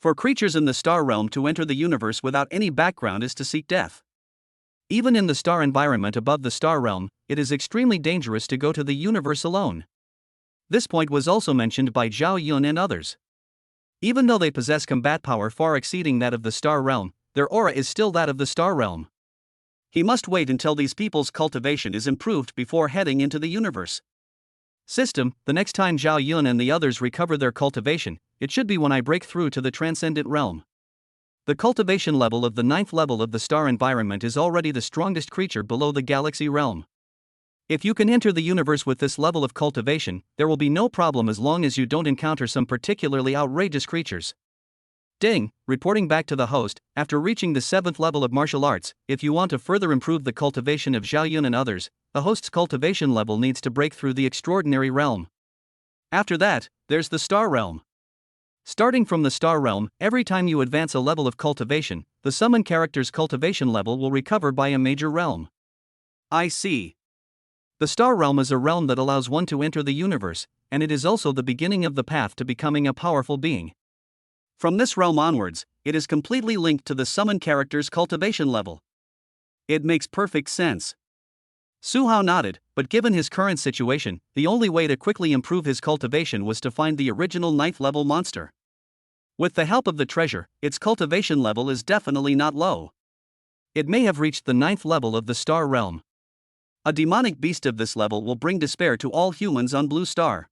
S1: For creatures in the Star Realm to enter the universe without any background is to seek death. Even in the star environment above the Star Realm, it is extremely dangerous to go to the universe alone. This point was also mentioned by Zhao Yun and others. Even though they possess combat power far exceeding that of the Star Realm, their aura is still that of the Star Realm. He must wait until these people's cultivation is improved before heading into the universe. System, the next time Zhao Yun and the others recover their cultivation, it should be when I break through to the transcendent realm. The cultivation level of the 9th level of the star environment is already the strongest creature below the galaxy realm. If you can enter the universe with this level of cultivation, there will be no problem as long as you don't encounter some particularly outrageous creatures. Ding, reporting back to the host, after reaching the 7th level of martial arts, if you want to further improve the cultivation of Zhao Yun and others, the host's cultivation level needs to break through the extraordinary realm. After that, there's the star realm. Starting from the star realm, every time you advance a level of cultivation, the summon character's cultivation level will recover by a major realm. I see. The star realm is a realm that allows one to enter the universe, and it is also the beginning of the path to becoming a powerful being. From this realm onwards, it is completely linked to the summon character's cultivation level. It makes perfect sense. Su Hao nodded, but given his current situation, the only way to quickly improve his cultivation was to find the original 9th level monster. With the help of the treasure, its cultivation level is definitely not low. It may have reached the 9th level of the star realm. A demonic beast of this level will bring despair to all humans on Blue Star.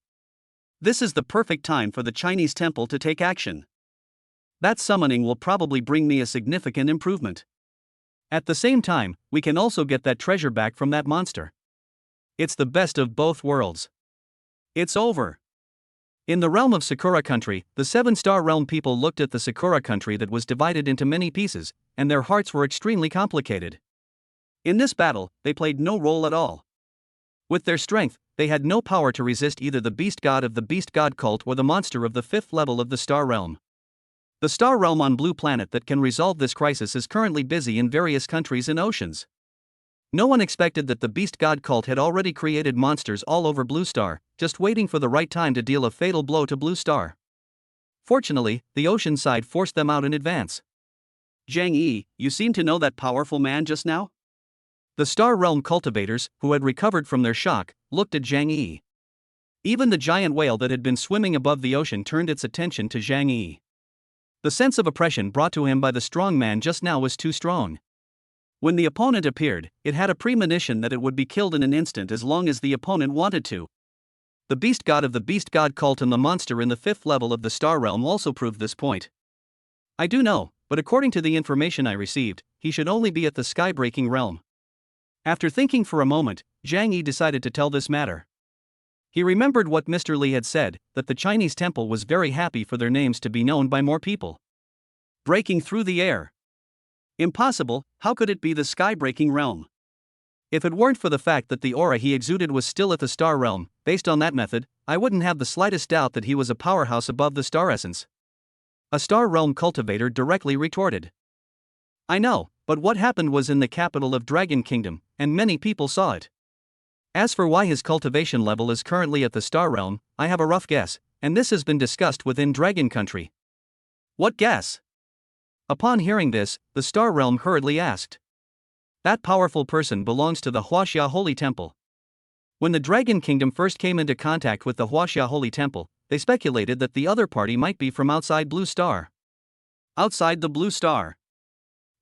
S1: This is the perfect time for the Chinese temple to take action. That summoning will probably bring me a significant improvement. At the same time, we can also get that treasure back from that monster. It's the best of both worlds. It's over. In the realm of Sakura Country, the 7-star realm people looked at the Sakura Country that was divided into many pieces, and their hearts were extremely complicated. In this battle, they played no role at all. With their strength, they had no power to resist either the beast god of the beast god cult or the monster of the 5th level of the star realm. The star realm on Blue Planet that can resolve this crisis is currently busy in various countries and oceans. No one expected that the beast god cult had already created monsters all over Blue Star, just waiting for the right time to deal a fatal blow to Blue Star. Fortunately, the ocean side forced them out in advance. Zhang Yi, you seem to know that powerful man just now? The star realm cultivators, who had recovered from their shock, looked at Zhang Yi. Even the giant whale that had been swimming above the ocean turned its attention to Zhang Yi. The sense of oppression brought to him by the strong man just now was too strong. When the opponent appeared, it had a premonition that it would be killed in an instant as long as the opponent wanted to. The beast god of the beast god cult and the monster in the 5th level of the star realm also proved this point. I do know, but according to the information I received, he should only be at the skybreaking realm. After thinking for a moment, Zhang Yi decided to tell this matter. He remembered what Mr. Li had said, that the Chinese temple was very happy for their names to be known by more people. Breaking through the air. Impossible, how could it be the sky-breaking realm? If it weren't for the fact that the aura he exuded was still at the star realm, based on that method, I wouldn't have the slightest doubt that he was a powerhouse above the star essence. A star realm cultivator directly retorted. I know, but what happened was in the capital of Dragon Kingdom, and many people saw it. As for why his cultivation level is currently at the star realm, I have a rough guess, and this has been discussed within Dragon Country. What guess? Upon hearing this, the star realm hurriedly asked. That powerful person belongs to the Huaxia Holy Temple. When the Dragon Kingdom first came into contact with the Huaxia Holy Temple, they speculated that the other party might be from outside Blue Star. Outside the Blue Star.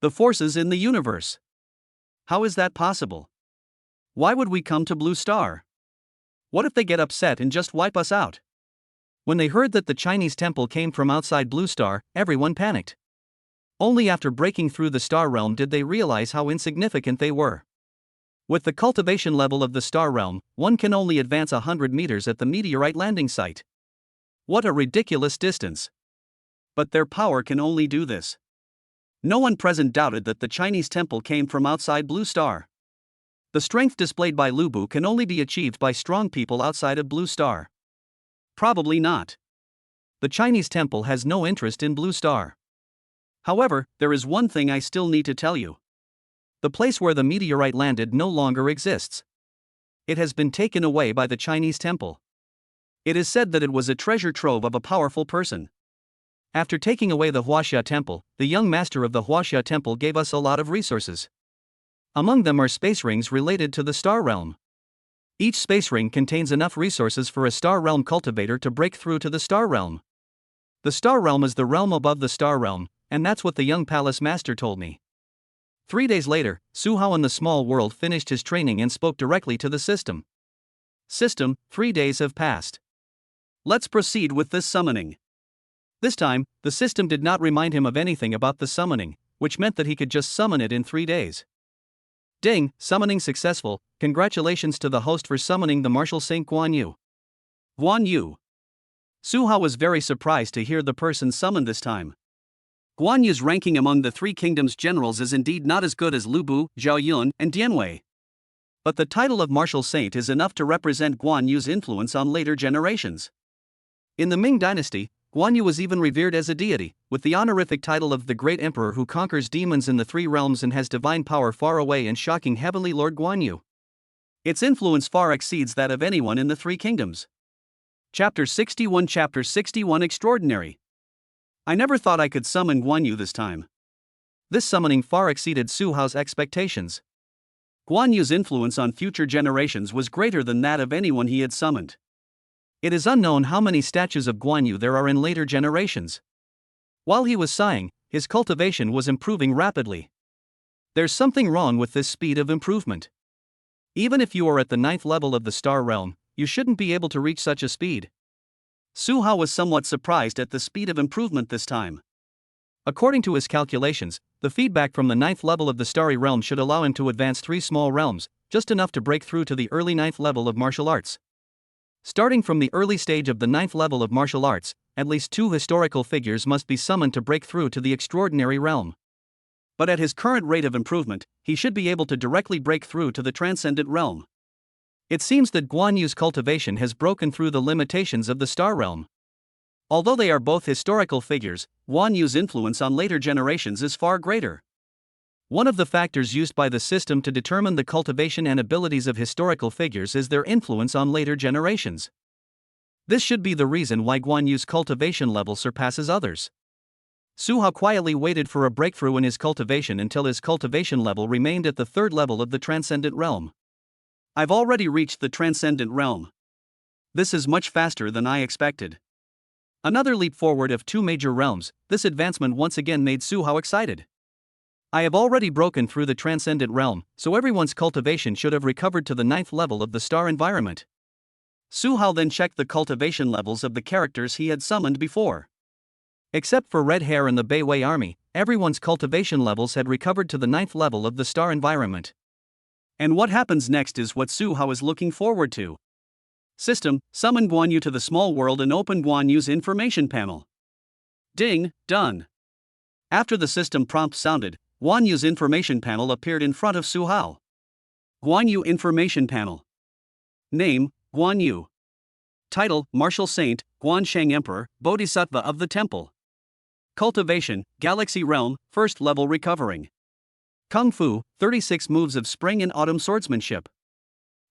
S1: The forces in the universe. How is that possible? Why would we come to Blue Star? What if they get upset and just wipe us out? When they heard that the Chinese temple came from outside Blue Star, everyone panicked. Only after breaking through the star realm did they realize how insignificant they were. With the cultivation level of the star realm, one can only advance 100 meters at the meteorite landing site. What a ridiculous distance! But their power can only do this. No one present doubted that the Chinese temple came from outside Blue Star. The strength displayed by Lu Bu can only be achieved by strong people outside of Blue Star. Probably not. The Chinese temple has no interest in Blue Star. However, there is one thing I still need to tell you. The place where the meteorite landed no longer exists. It has been taken away by the Chinese temple. It is said that it was a treasure trove of a powerful person. After taking away the Huaxia temple, the young master of the Huaxia temple gave us a lot of resources. Among them are space rings related to the star realm. Each space ring contains enough resources for a star realm cultivator to break through to the star realm. The star realm is the realm above the star realm, and that's what the young palace master told me. 3 days later, Su Hao in the small world finished his training and spoke directly to the system. System, 3 days have passed. Let's proceed with this summoning. This time, the system did not remind him of anything about the summoning, which meant that he could just summon it in 3 days. Ding, summoning successful, congratulations to the host for summoning the martial Saint Guan Yu. Guan Yu. Su Hao was very surprised to hear the person summoned this time. Guan Yu's ranking among the Three Kingdoms generals is indeed not as good as Lu Bu, Zhao Yun, and Dian Wei. But the title of martial saint is enough to represent Guan Yu's influence on later generations. In the Ming dynasty, Guan Yu was even revered as a deity, with the honorific title of the Great Emperor who conquers demons in the three realms and has divine power far away and shocking Heavenly Lord Guan Yu. Its influence far exceeds that of anyone in the Three Kingdoms. Chapter 61 Extraordinary. I never thought I could summon Guan Yu this time. This summoning far exceeded Su Hao's expectations. Guan Yu's influence on future generations was greater than that of anyone he had summoned. It is unknown how many statues of Guan Yu there are in later generations. While he was sighing, his cultivation was improving rapidly. There's something wrong with this speed of improvement. Even if you are at the 9th level of the star realm, you shouldn't be able to reach such a speed. Su Hao was somewhat surprised at the speed of improvement this time. According to his calculations, the feedback from the 9th level of the starry realm should allow him to advance 3 small realms, just enough to break through to the early 9th level of martial arts. Starting from the early stage of the 9th level of martial arts, at least 2 historical figures must be summoned to break through to the extraordinary realm. But at his current rate of improvement, he should be able to directly break through to the transcendent realm. It seems that Guan Yu's cultivation has broken through the limitations of the star realm. Although they are both historical figures, Guan Yu's influence on later generations is far greater. One of the factors used by the system to determine the cultivation and abilities of historical figures is their influence on later generations. This should be the reason why Guan Yu's cultivation level surpasses others. Su Hao quietly waited for a breakthrough in his cultivation until his cultivation level remained at the 3rd level of the transcendent realm. I've already reached the transcendent realm. This is much faster than I expected. Another leap forward of 2 major realms, this advancement once again made Su Hao excited. I have already broken through the transcendent realm, so everyone's cultivation should have recovered to the 9th level of the star environment. Su Hao then checked the cultivation levels of the characters he had summoned before. Except for Red Hair and the Beiwei army, everyone's cultivation levels had recovered to the 9th level of the star environment. And what happens next is what Su Hao is looking forward to. System, summon Guan Yu to the small world and open Guan Yu's information panel. Ding, done. After the system prompt sounded, Guan Yu's information panel appeared in front of Su Hao. Guan Yu information panel. Name, Guan Yu. Title, Martial Saint, Guansheng Emperor, Bodhisattva of the Temple. Cultivation, Galaxy Realm, 1st level recovering. Kung Fu, 36 moves of spring and autumn swordsmanship.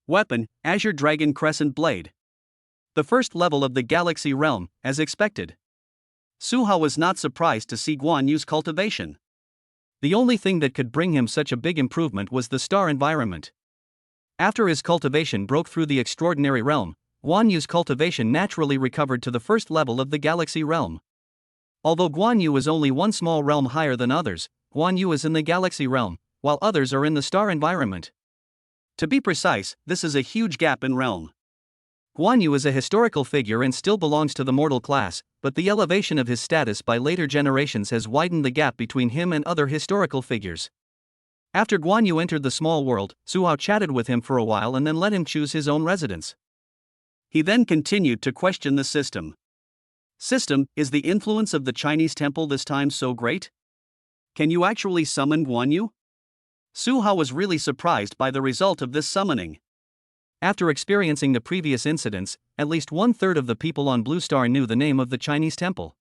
S1: Weapon, Azure Dragon Crescent Blade. The 1st level of the Galaxy Realm, as expected. Su Hao was not surprised to see Guan Yu's cultivation. The only thing that could bring him such a big improvement was the star environment. After his cultivation broke through the extraordinary realm, Guan Yu's cultivation naturally recovered to the 1st level of the Galaxy Realm. Although Guan Yu is only one small realm higher than others, Guan Yu is in the Galaxy Realm, while others are in the star environment. To be precise, this is a huge gap in realm. Guan Yu is a historical figure and still belongs to the mortal class, but the elevation of his status by later generations has widened the gap between him and other historical figures. After Guan Yu entered the small world, Su Hao chatted with him for a while and then let him choose his own residence. He then continued to question the system. System, is the influence of the Chinese temple this time so great? Can you actually summon Guan Yu? Su Hao was really surprised by the result of this summoning. After experiencing the previous incidents, at least 1/3 of the people on Blue Star knew the name of the Chinese temple.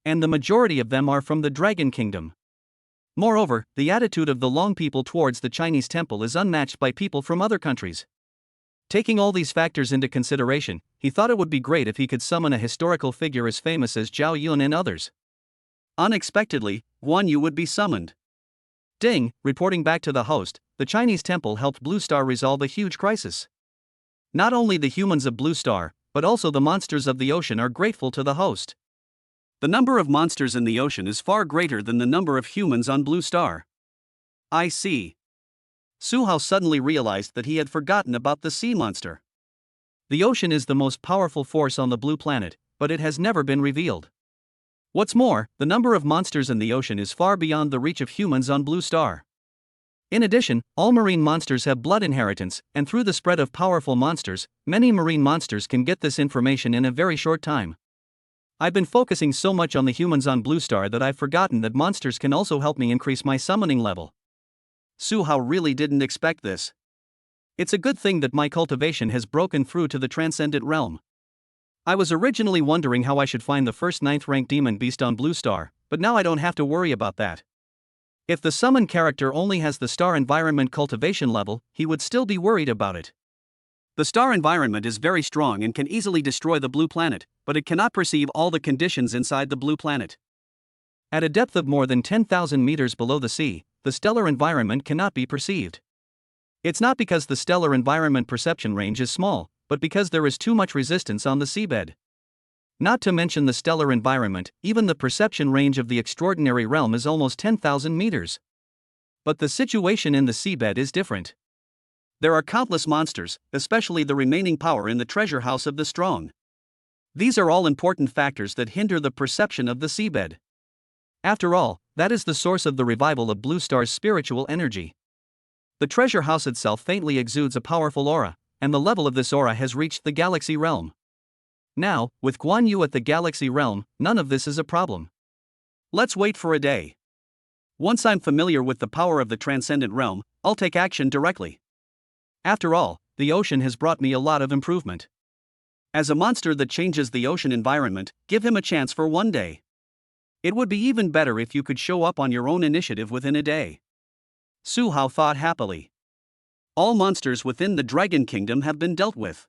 S1: And the majority of them are from the Dragon Kingdom. Moreover, the attitude of the Long people towards the Chinese temple is unmatched by people from other countries. Taking all these factors into consideration, he thought it would be great if he could summon a historical figure as famous as Zhao Yun and others. Unexpectedly, Guan Yu would be summoned. Ding, reporting back to the host, the Chinese temple helped Blue Star resolve a huge crisis. Not only the humans of Blue Star, but also the monsters of the ocean are grateful to the host. The number of monsters in the ocean is far greater than the number of humans on Blue Star. I see. Su Hao suddenly realized that he had forgotten about the sea monster. The ocean is the most powerful force on the blue planet, but it has never been revealed. What's more, the number of monsters in the ocean is far beyond the reach of humans on Blue Star. In addition, all marine monsters have blood inheritance, and through the spread of powerful monsters, many marine monsters can get this information in a very short time. I've been focusing so much on the humans on Blue Star that I've forgotten that monsters can also help me increase my summoning level. Su Hao really didn't expect this. It's a good thing that my cultivation has broken through to the transcendent realm. I was originally wondering how I should find the first 9th rank demon beast on Blue Star, but now I don't have to worry about that. If the summon character only has the star environment cultivation level, he would still be worried about it. The star environment is very strong and can easily destroy the blue planet, but it cannot perceive all the conditions inside the blue planet. At a depth of more than 10,000 meters below the sea, the stellar environment cannot be perceived. It's not because the stellar environment perception range is small, but because there is too much resistance on the seabed. Not to mention the stellar environment, even the perception range of the extraordinary realm is almost 10,000 meters. But the situation in the seabed is different. There are countless monsters, especially the remaining power in the treasure house of the strong. These are all important factors that hinder the perception of the seabed. After all, that is the source of the revival of Blue Star's spiritual energy. The treasure house itself faintly exudes a powerful aura, and the level of this aura has reached the galaxy realm. Now, with Guan Yu at the galaxy realm, none of this is a problem. Let's wait for a day. Once I'm familiar with the power of the transcendent realm, I'll take action directly. After all, the ocean has brought me a lot of improvement. As a monster that changes the ocean environment, give him a chance for one day. It would be even better if you could show up on your own initiative within a day. Su Hao thought happily. All monsters within the Dragon Kingdom have been dealt with.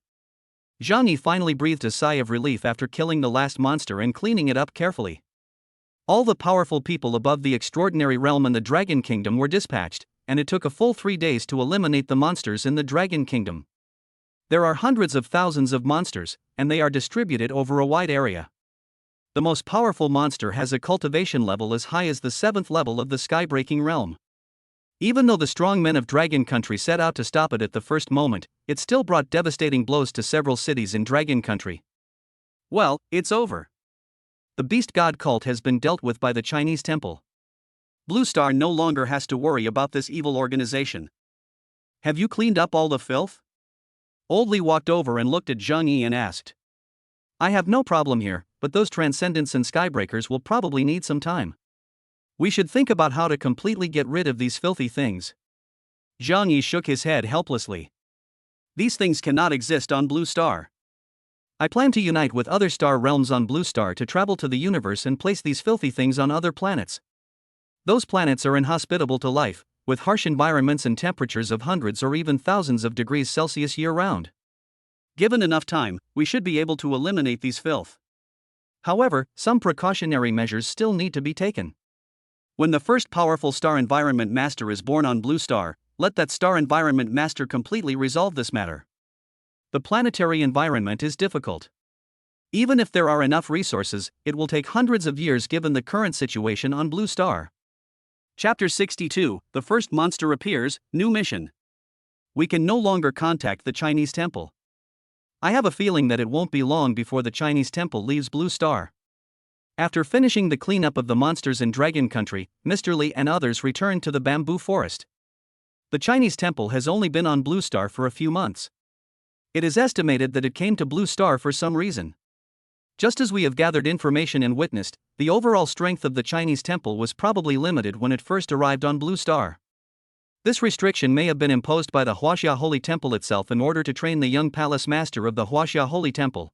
S1: Zhang Yi finally breathed a sigh of relief after killing the last monster and cleaning it up carefully. All the powerful people above the extraordinary realm and the Dragon Kingdom were dispatched, and it took a full 3 days to eliminate the monsters in the Dragon Kingdom. There are hundreds of thousands of monsters, and they are distributed over a wide area. The most powerful monster has a cultivation level as high as the 7th level of the Skybreaking realm. Even though the strong men of Dragon Country set out to stop it at the first moment, it still brought devastating blows to several cities in Dragon Country. Well, it's over. The Beast God cult has been dealt with by the Chinese temple. Blue Star no longer has to worry about this evil organization. Have you cleaned up all the filth? Old Li walked over and looked at Zhang Yi and asked. I have no problem here, but those Transcendents and Skybreakers will probably need some time. We should think about how to completely get rid of these filthy things. Zhang Yi shook his head helplessly. These things cannot exist on Blue Star. I plan to unite with other star realms on Blue Star to travel to the universe and place these filthy things on other planets. Those planets are inhospitable to life, with harsh environments and temperatures of hundreds or even thousands of degrees Celsius year-round. Given enough time, we should be able to eliminate these filth. However, some precautionary measures still need to be taken. When the first powerful star environment master is born on Blue Star, let that star environment master completely resolve this matter. The planetary environment is difficult. Even if there are enough resources, it will take hundreds of years given the current situation on Blue Star. Chapter 62, The First Monster Appears, New Mission. We can no longer contact the Chinese temple. I have a feeling that it won't be long before the Chinese temple leaves Blue Star. After finishing the cleanup of the monsters in Dragon Country, Mr. Li and others returned to the bamboo forest. The Chinese temple has only been on Blue Star for a few months. It is estimated that it came to Blue Star for some reason. Just as we have gathered information and witnessed, the overall strength of the Chinese temple was probably limited when it first arrived on Blue Star. This restriction may have been imposed by the Huaxia Holy Temple itself in order to train the young palace master of the Huaxia Holy Temple.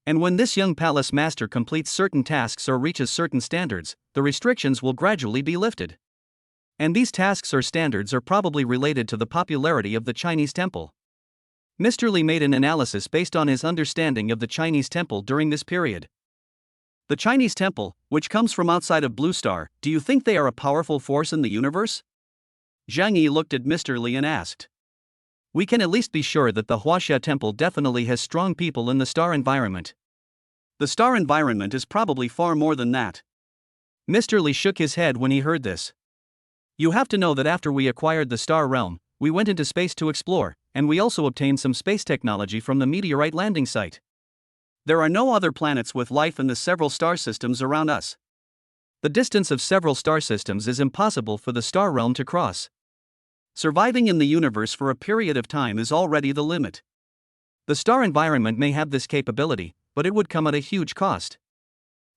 S1: And when this young palace master completes certain tasks or reaches certain standards, the restrictions will gradually be lifted. And these tasks or standards are probably related to the popularity of the Chinese temple. Mr. Li made an analysis based on his understanding of the Chinese temple during this period. The Chinese temple, which comes from outside of Blue Star, do you think they are a powerful force in the universe? Zhang Yi looked at Mr. Li and asked. We can at least be sure that the Huaxia temple definitely has strong people in the star environment. The star environment is probably far more than that. Mr. Li shook his head when he heard this. You have to know that after we acquired the star realm, we went into space to explore, and we also obtained some space technology from the meteorite landing site. There are no other planets with life in the several star systems around us. The distance of several star systems is impossible for the star realm to cross. Surviving in the universe for a period of time is already the limit. The star environment may have this capability, but it would come at a huge cost.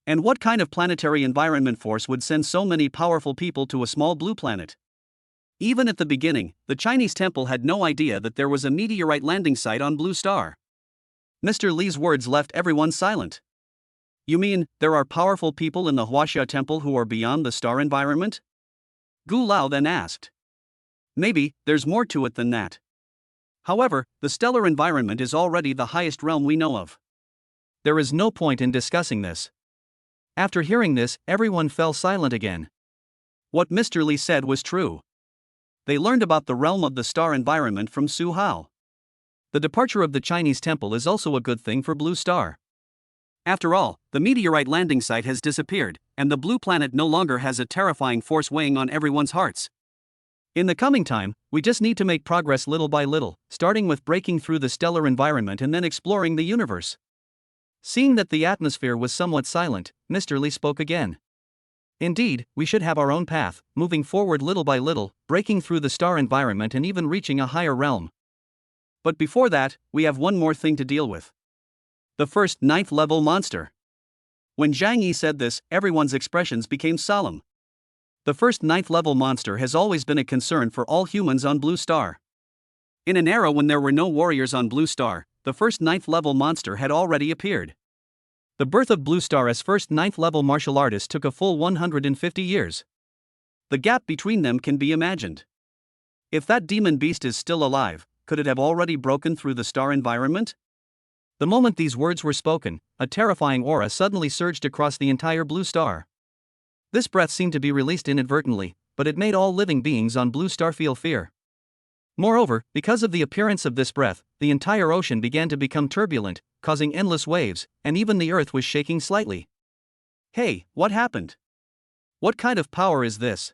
S1: And what kind of planetary environment force would send so many powerful people to a small blue planet? Even at the beginning, the Chinese temple had no idea that there was a meteorite landing site on Blue Star. Mr. Li's words left everyone silent. You mean, there are powerful people in the Huaxia temple who are beyond the star environment? Gu Lao then asked. Maybe, there's more to it than that. However, the stellar environment is already the highest realm we know of. There is no point in discussing this. After hearing this, everyone fell silent again. What Mr. Li said was true. They learned about the realm of the star environment from Su Hao. The departure of the Chinese temple is also a good thing for Blue Star. After all, the meteorite landing site has disappeared, and the blue planet no longer has a terrifying force weighing on everyone's hearts. In the coming time, we just need to make progress little by little, starting with breaking through the stellar environment and then exploring the universe. Seeing that the atmosphere was somewhat silent, Mr. Li spoke again. Indeed, we should have our own path, moving forward little by little, breaking through the star environment and even reaching a higher realm. But before that, we have one more thing to deal with. The first 9th level monster. When Zhang Yi said this, everyone's expressions became solemn. The first 9th level monster has always been a concern for all humans on Blue Star. In an era when there were no warriors on Blue Star, the first 9th level monster had already appeared. The birth of Blue Star as first 9th level martial artist took a full 150 years. The gap between them can be imagined. If that demon beast is still alive, could it have already broken through the star environment? The moment these words were spoken, a terrifying aura suddenly surged across the entire Blue Star. This breath seemed to be released inadvertently, but it made all living beings on Blue Star feel fear. Moreover, because of the appearance of this breath, the entire ocean began to become turbulent, causing endless waves, and even the earth was shaking slightly. Hey, what happened? What kind of power is this?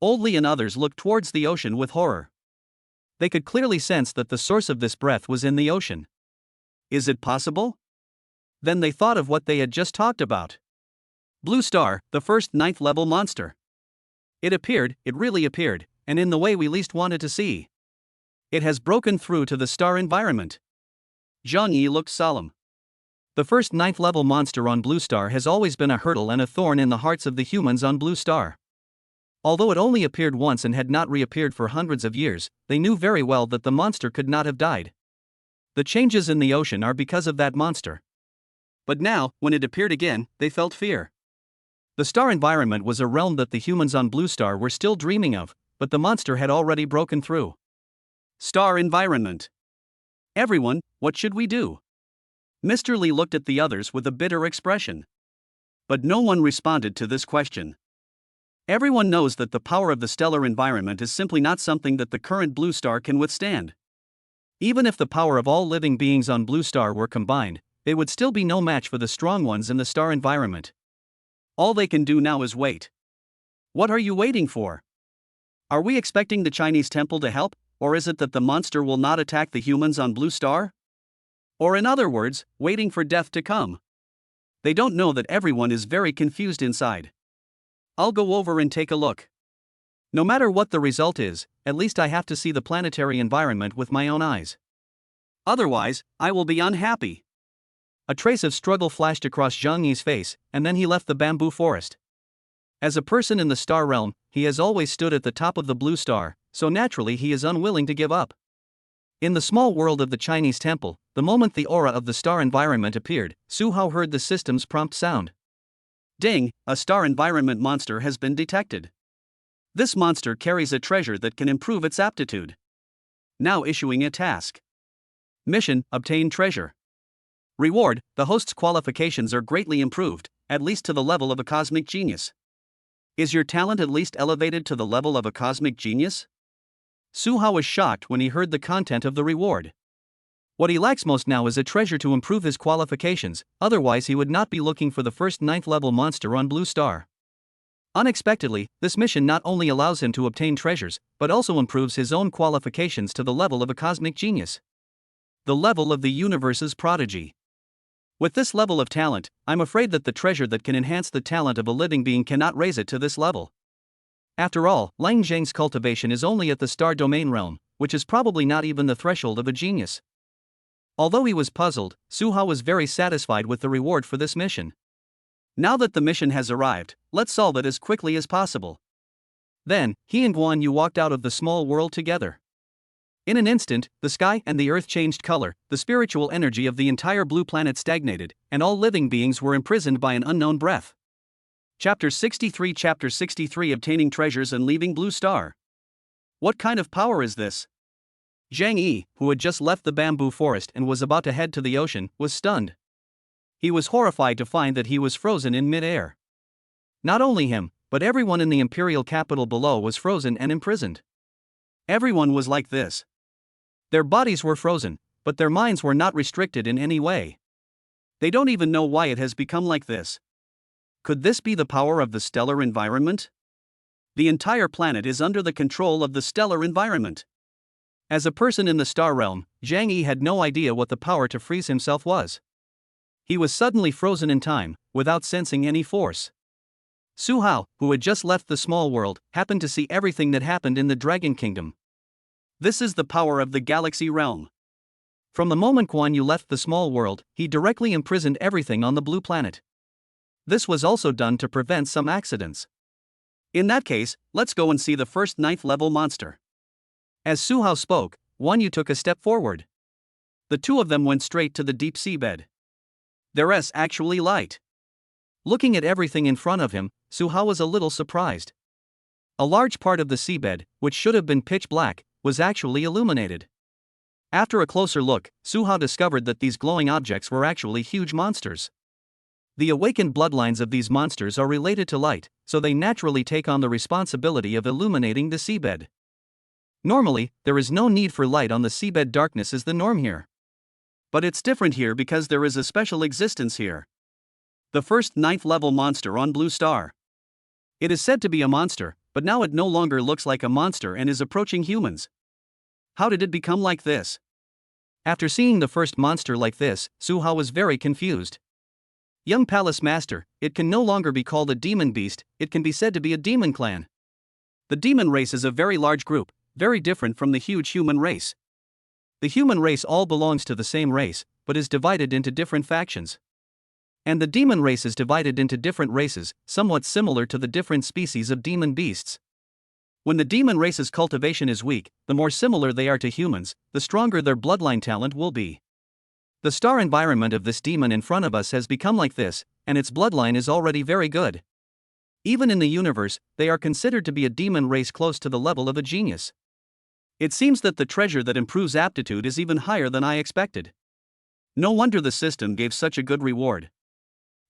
S1: Old Li and others looked towards the ocean with horror. They could clearly sense that the source of this breath was in the ocean. Is it possible? Then they thought of what they had just talked about. Blue Star, the first 9th level monster. It appeared, it really appeared, and in the way we least wanted to see. It has broken through to the star environment. Zhang Yi looked solemn. The first 9th level monster on Blue Star has always been a hurdle and a thorn in the hearts of the humans on Blue Star. Although it only appeared once and had not reappeared for hundreds of years, they knew very well that the monster could not have died. The changes in the ocean are because of that monster. But now, when it appeared again, they felt fear. The star environment was a realm that the humans on Blue Star were still dreaming of, but the monster had already broken through. Star environment. Everyone, what should we do? Mr. Li looked at the others with a bitter expression. But no one responded to this question. Everyone knows that the power of the stellar environment is simply not something that the current Blue Star can withstand. Even if the power of all living beings on Blue Star were combined, it would still be no match for the strong ones in the star environment. All they can do now is wait. What are you waiting for? Are we expecting the Chinese temple to help, or is it that the monster will not attack the humans on Blue Star? Or in other words, waiting for death to come? They don't know that everyone is very confused inside. I'll go over and take a look. No matter what the result is, at least I have to see the planetary environment with my own eyes. Otherwise, I will be unhappy. A trace of struggle flashed across Zhang Yi's face, and then he left the bamboo forest. As a person in the star realm, he has always stood at the top of the Blue Star, so naturally he is unwilling to give up. In the small world of the Chinese temple, the moment the aura of the star environment appeared, Su Hao heard the system's prompt sound. Ding, a star environment monster has been detected. This monster carries a treasure that can improve its aptitude. Now issuing a task. Mission, obtain treasure. Reward, the host's qualifications are greatly improved, at least to the level of a cosmic genius. Is your talent at least elevated to the level of a cosmic genius? Su Hao was shocked when he heard the content of the reward. What he lacks most now is a treasure to improve his qualifications, otherwise he would not be looking for the first 9th level monster on Blue Star. Unexpectedly, this mission not only allows him to obtain treasures, but also improves his own qualifications to the level of a cosmic genius. The level of the universe's prodigy. With this level of talent, I'm afraid that the treasure that can enhance the talent of a living being cannot raise it to this level. After all, Lang Zhang's cultivation is only at the star domain realm, which is probably not even the threshold of a genius. Although he was puzzled, Su Hao was very satisfied with the reward for this mission. Now that the mission has arrived, let's solve it as quickly as possible. Then, he and Guan Yu walked out of the small world together. In an instant, the sky and the earth changed color, the spiritual energy of the entire blue planet stagnated, and all living beings were imprisoned by an unknown breath. Chapter 63 Obtaining Treasures and Leaving Blue Star. What kind of power is this? Zhang Yi, who had just left the bamboo forest and was about to head to the ocean, was stunned. He was horrified to find that he was frozen in mid-air. Not only him, but everyone in the imperial capital below was frozen and imprisoned. Everyone was like this. Their bodies were frozen, but their minds were not restricted in any way. They don't even know why it has become like this. Could this be the power of the stellar environment? The entire planet is under the control of the stellar environment. As a person in the star realm, Zhang Yi had no idea what the power to freeze himself was. He was suddenly frozen in time, without sensing any force. Su Hao, who had just left the small world, happened to see everything that happened in the Dragon Kingdom. This is the power of the galaxy realm. From the moment Guan Yu left the small world, he directly imprisoned everything on the blue planet. This was also done to prevent some accidents. In that case, let's go and see the first 9th level monster. As Su Hao spoke, Guan Yu took a step forward. The two of them went straight to the deep seabed. There's actually light. Looking at everything in front of him, Su Hao was a little surprised. A large part of the seabed, which should have been pitch black, was actually illuminated. After a closer look, Su Hao discovered that these glowing objects were actually huge monsters. The awakened bloodlines of these monsters are related to light, so they naturally take on the responsibility of illuminating the seabed. Normally, there is no need for light on the seabed. Darkness is the norm here. But it's different here because there is a special existence here. The first 9th level monster on Blue Star. It is said to be a monster, but now it no longer looks like a monster and is approaching humans. How did it become like this? After seeing the first monster like this, Su Hao was very confused. Young Palace Master, it can no longer be called a demon beast, it can be said to be a demon clan. The demon race is a very large group, very different from the huge human race. The human race all belongs to the same race, but is divided into different factions. And the demon race is divided into different races, somewhat similar to the different species of demon beasts. When the demon race's cultivation is weak, the more similar they are to humans, the stronger their bloodline talent will be. The star environment of this demon in front of us has become like this, and its bloodline is already very good. Even in the universe, they are considered to be a demon race close to the level of a genius. It seems that the treasure that improves aptitude is even higher than I expected. No wonder the system gave such a good reward.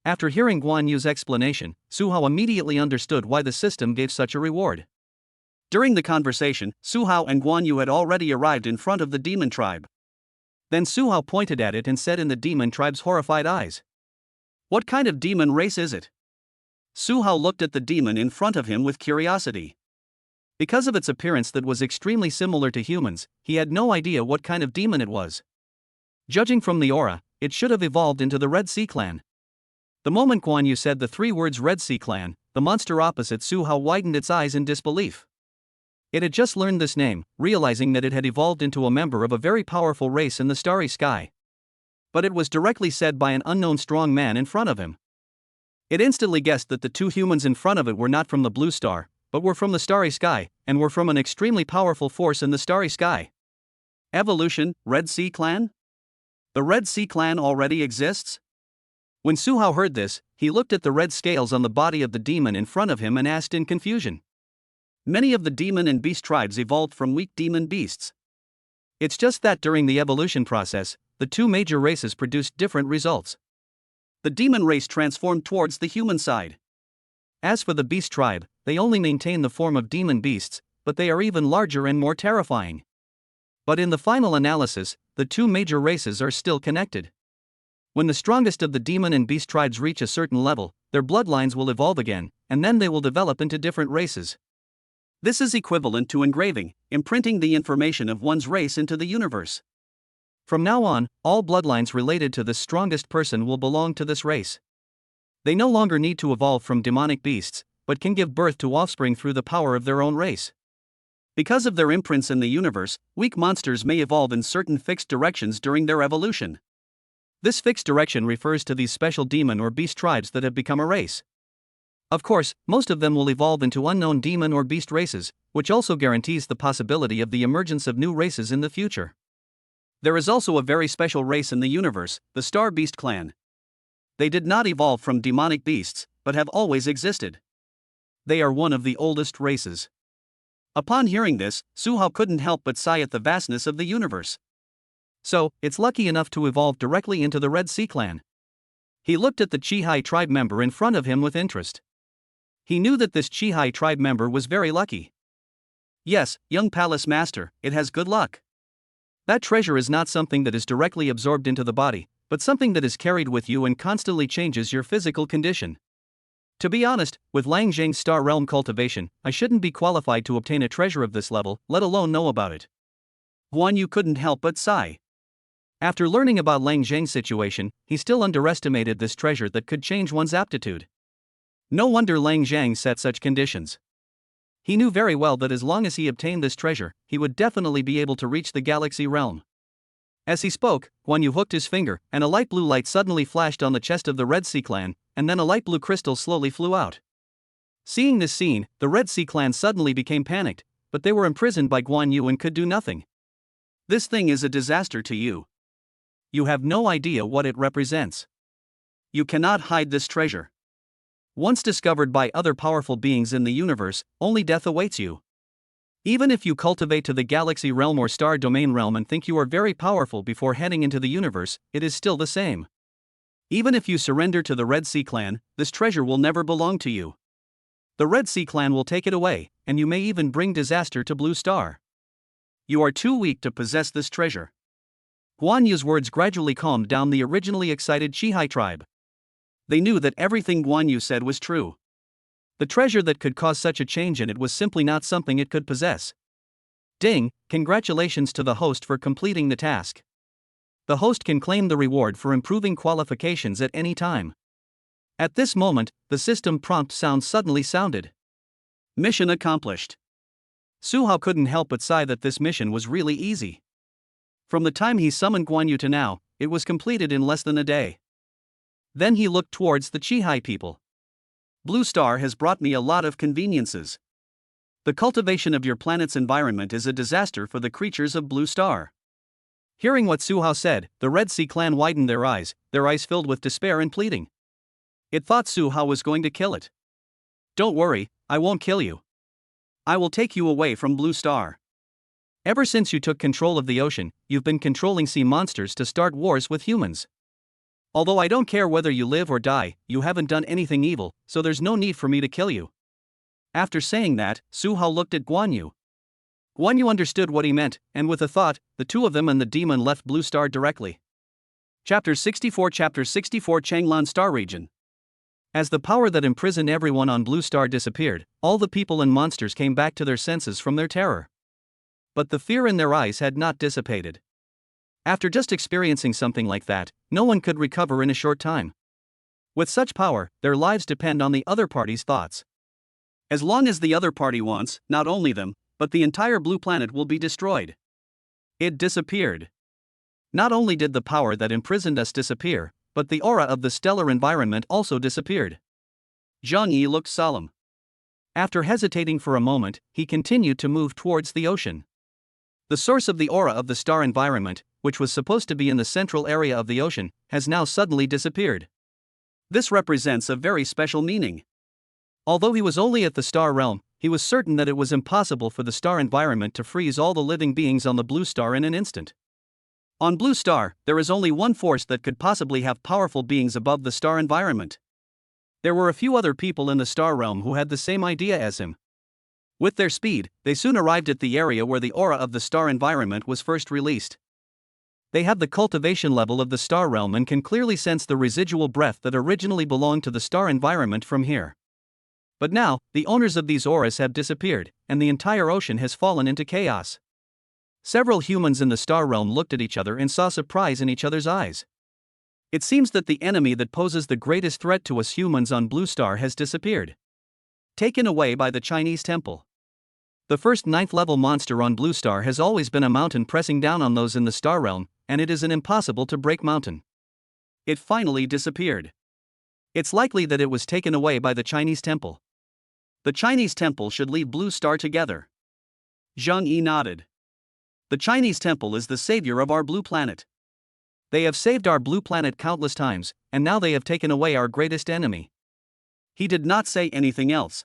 S1: After hearing Guan Yu's explanation, Su Hao immediately understood why the system gave such a reward. During the conversation, Su Hao and Guan Yu had already arrived in front of the demon tribe. Then Su Hao pointed at it and said in the demon tribe's horrified eyes, "What kind of demon race is it?" Su Hao looked at the demon in front of him with curiosity. Because of its appearance that was extremely similar to humans, he had no idea what kind of demon it was. Judging from the aura, it should have evolved into the Red Sea Clan. The moment Guan Yu said the 3 words Red Sea Clan, the monster opposite Su Hao widened its eyes in disbelief. It had just learned this name, realizing that it had evolved into a member of a very powerful race in the starry sky. But it was directly said by an unknown strong man in front of him. It instantly guessed that the 2 humans in front of it were not from the blue star, but were from the starry sky, and were from an extremely powerful force in the starry sky. Evolution, Red Sea Clan? The Red Sea Clan already exists? When Su Hao heard this, he looked at the red scales on the body of the demon in front of him and asked in confusion. Many of the demon and beast tribes evolved from weak demon beasts. It's just that during the evolution process, the 2 major races produced different results. The demon race transformed towards the human side. As for the beast tribe, they only maintain the form of demon beasts, but they are even larger and more terrifying. But in the final analysis, the 2 major races are still connected. When the strongest of the demon and beast tribes reach a certain level, their bloodlines will evolve again, and then they will develop into different races. This is equivalent to engraving, imprinting the information of one's race into the universe. From now on, all bloodlines related to the strongest person will belong to this race. They no longer need to evolve from demonic beasts, but can give birth to offspring through the power of their own race. Because of their imprints in the universe, weak monsters may evolve in certain fixed directions during their evolution. This fixed direction refers to these special demon or beast tribes that have become a race. Of course, most of them will evolve into unknown demon or beast races, which also guarantees the possibility of the emergence of new races in the future. There is also a very special race in the universe, the Star Beast clan. They did not evolve from demonic beasts, but have always existed. They are one of the oldest races. Upon hearing this, Suhao couldn't help but sigh at the vastness of the universe. So, it's lucky enough to evolve directly into the Red Sea clan. He looked at the Chihai tribe member in front of him with interest. He knew that this Chihai tribe member was very lucky. Yes, young palace master, it has good luck. That treasure is not something that is directly absorbed into the body, but something that is carried with you and constantly changes your physical condition. To be honest, with Lang Zhang's Star Realm cultivation, I shouldn't be qualified to obtain a treasure of this level, let alone know about it. Guan Yu couldn't help but sigh. After learning about Lang Zhang's situation, he still underestimated this treasure that could change one's aptitude. No wonder Lang Zhang set such conditions. He knew very well that as long as he obtained this treasure, he would definitely be able to reach the galaxy realm. As he spoke, Guan Yu hooked his finger, and a light blue light suddenly flashed on the chest of the Red Sea clan, and then a light blue crystal slowly flew out. Seeing this scene, the Red Sea clan suddenly became panicked, but they were imprisoned by Guan Yu and could do nothing. This thing is a disaster to you. You have no idea what it represents. You cannot hide this treasure. Once discovered by other powerful beings in the universe, only death awaits you. Even if you cultivate to the galaxy realm or star domain realm and think you are very powerful before heading into the universe, it is still the same. Even if you surrender to the Red Sea clan, this treasure will never belong to you. The Red Sea clan will take it away, and you may even bring disaster to Blue Star. You are too weak to possess this treasure. Guan Yu's words gradually calmed down the originally excited Chihai tribe. They knew that everything Guan Yu said was true. The treasure that could cause such a change in it was simply not something it could possess. Ding, congratulations to the host for completing the task. The host can claim the reward for improving qualifications at any time. At this moment, the system prompt sound suddenly sounded. Mission accomplished. Suhao couldn't help but sigh that this mission was really easy. From the time he summoned Guan Yu to now, it was completed in less than a day. Then he looked towards the Chihai people. Blue Star has brought me a lot of conveniences. The cultivation of your planet's environment is a disaster for the creatures of Blue Star. Hearing what Suhao said, the Red Sea clan widened their eyes filled with despair and pleading. It thought Suhao was going to kill it. Don't worry, I won't kill you. I will take you away from Blue Star. Ever since you took control of the ocean, you've been controlling sea monsters to start wars with humans. Although I don't care whether you live or die, you haven't done anything evil, so there's no need for me to kill you. After saying that, Suhao looked at Guan Yu. Guan Yu understood what he meant, and with a thought, the two of them and the demon left Blue Star directly. Chapter 64 Changlan Star Region. As the power that imprisoned everyone on Blue Star disappeared, all the people and monsters came back to their senses from their terror. But the fear in their eyes had not dissipated. After just experiencing something like that, no one could recover in a short time. With such power, their lives depend on the other party's thoughts. As long as the other party wants, not only them, but the entire blue planet will be destroyed. It disappeared. Not only did the power that imprisoned us disappear, but the aura of the stellar environment also disappeared. Zhang Yi looked solemn. After hesitating for a moment, he continued to move towards the ocean. The source of the aura of the star environment, which was supposed to be in the central area of the ocean, has now suddenly disappeared. This represents a very special meaning. Although he was only at the star realm, he was certain that it was impossible for the star environment to freeze all the living beings on the Blue Star in an instant. On Blue Star, there is only one force that could possibly have powerful beings above the star environment. There were a few other people in the star realm who had the same idea as him. With their speed, they soon arrived at the area where the aura of the star environment was first released. They have the cultivation level of the star realm and can clearly sense the residual breath that originally belonged to the star environment from here. But now, the owners of these auras have disappeared, and the entire ocean has fallen into chaos. Several humans in the star realm looked at each other and saw surprise in each other's eyes. It seems that the enemy that poses the greatest threat to us humans on Blue Star has disappeared. Taken away by the Chinese temple. The first 9th level monster on Blue Star has always been a mountain pressing down on those in the star realm, and it is an impossible to break mountain. It finally disappeared. It's likely that it was taken away by the Chinese temple. The Chinese temple should leave Blue Star together. Zhang Yi nodded. The Chinese temple is the savior of our blue planet. They have saved our blue planet countless times, and now they have taken away our greatest enemy. He did not say anything else.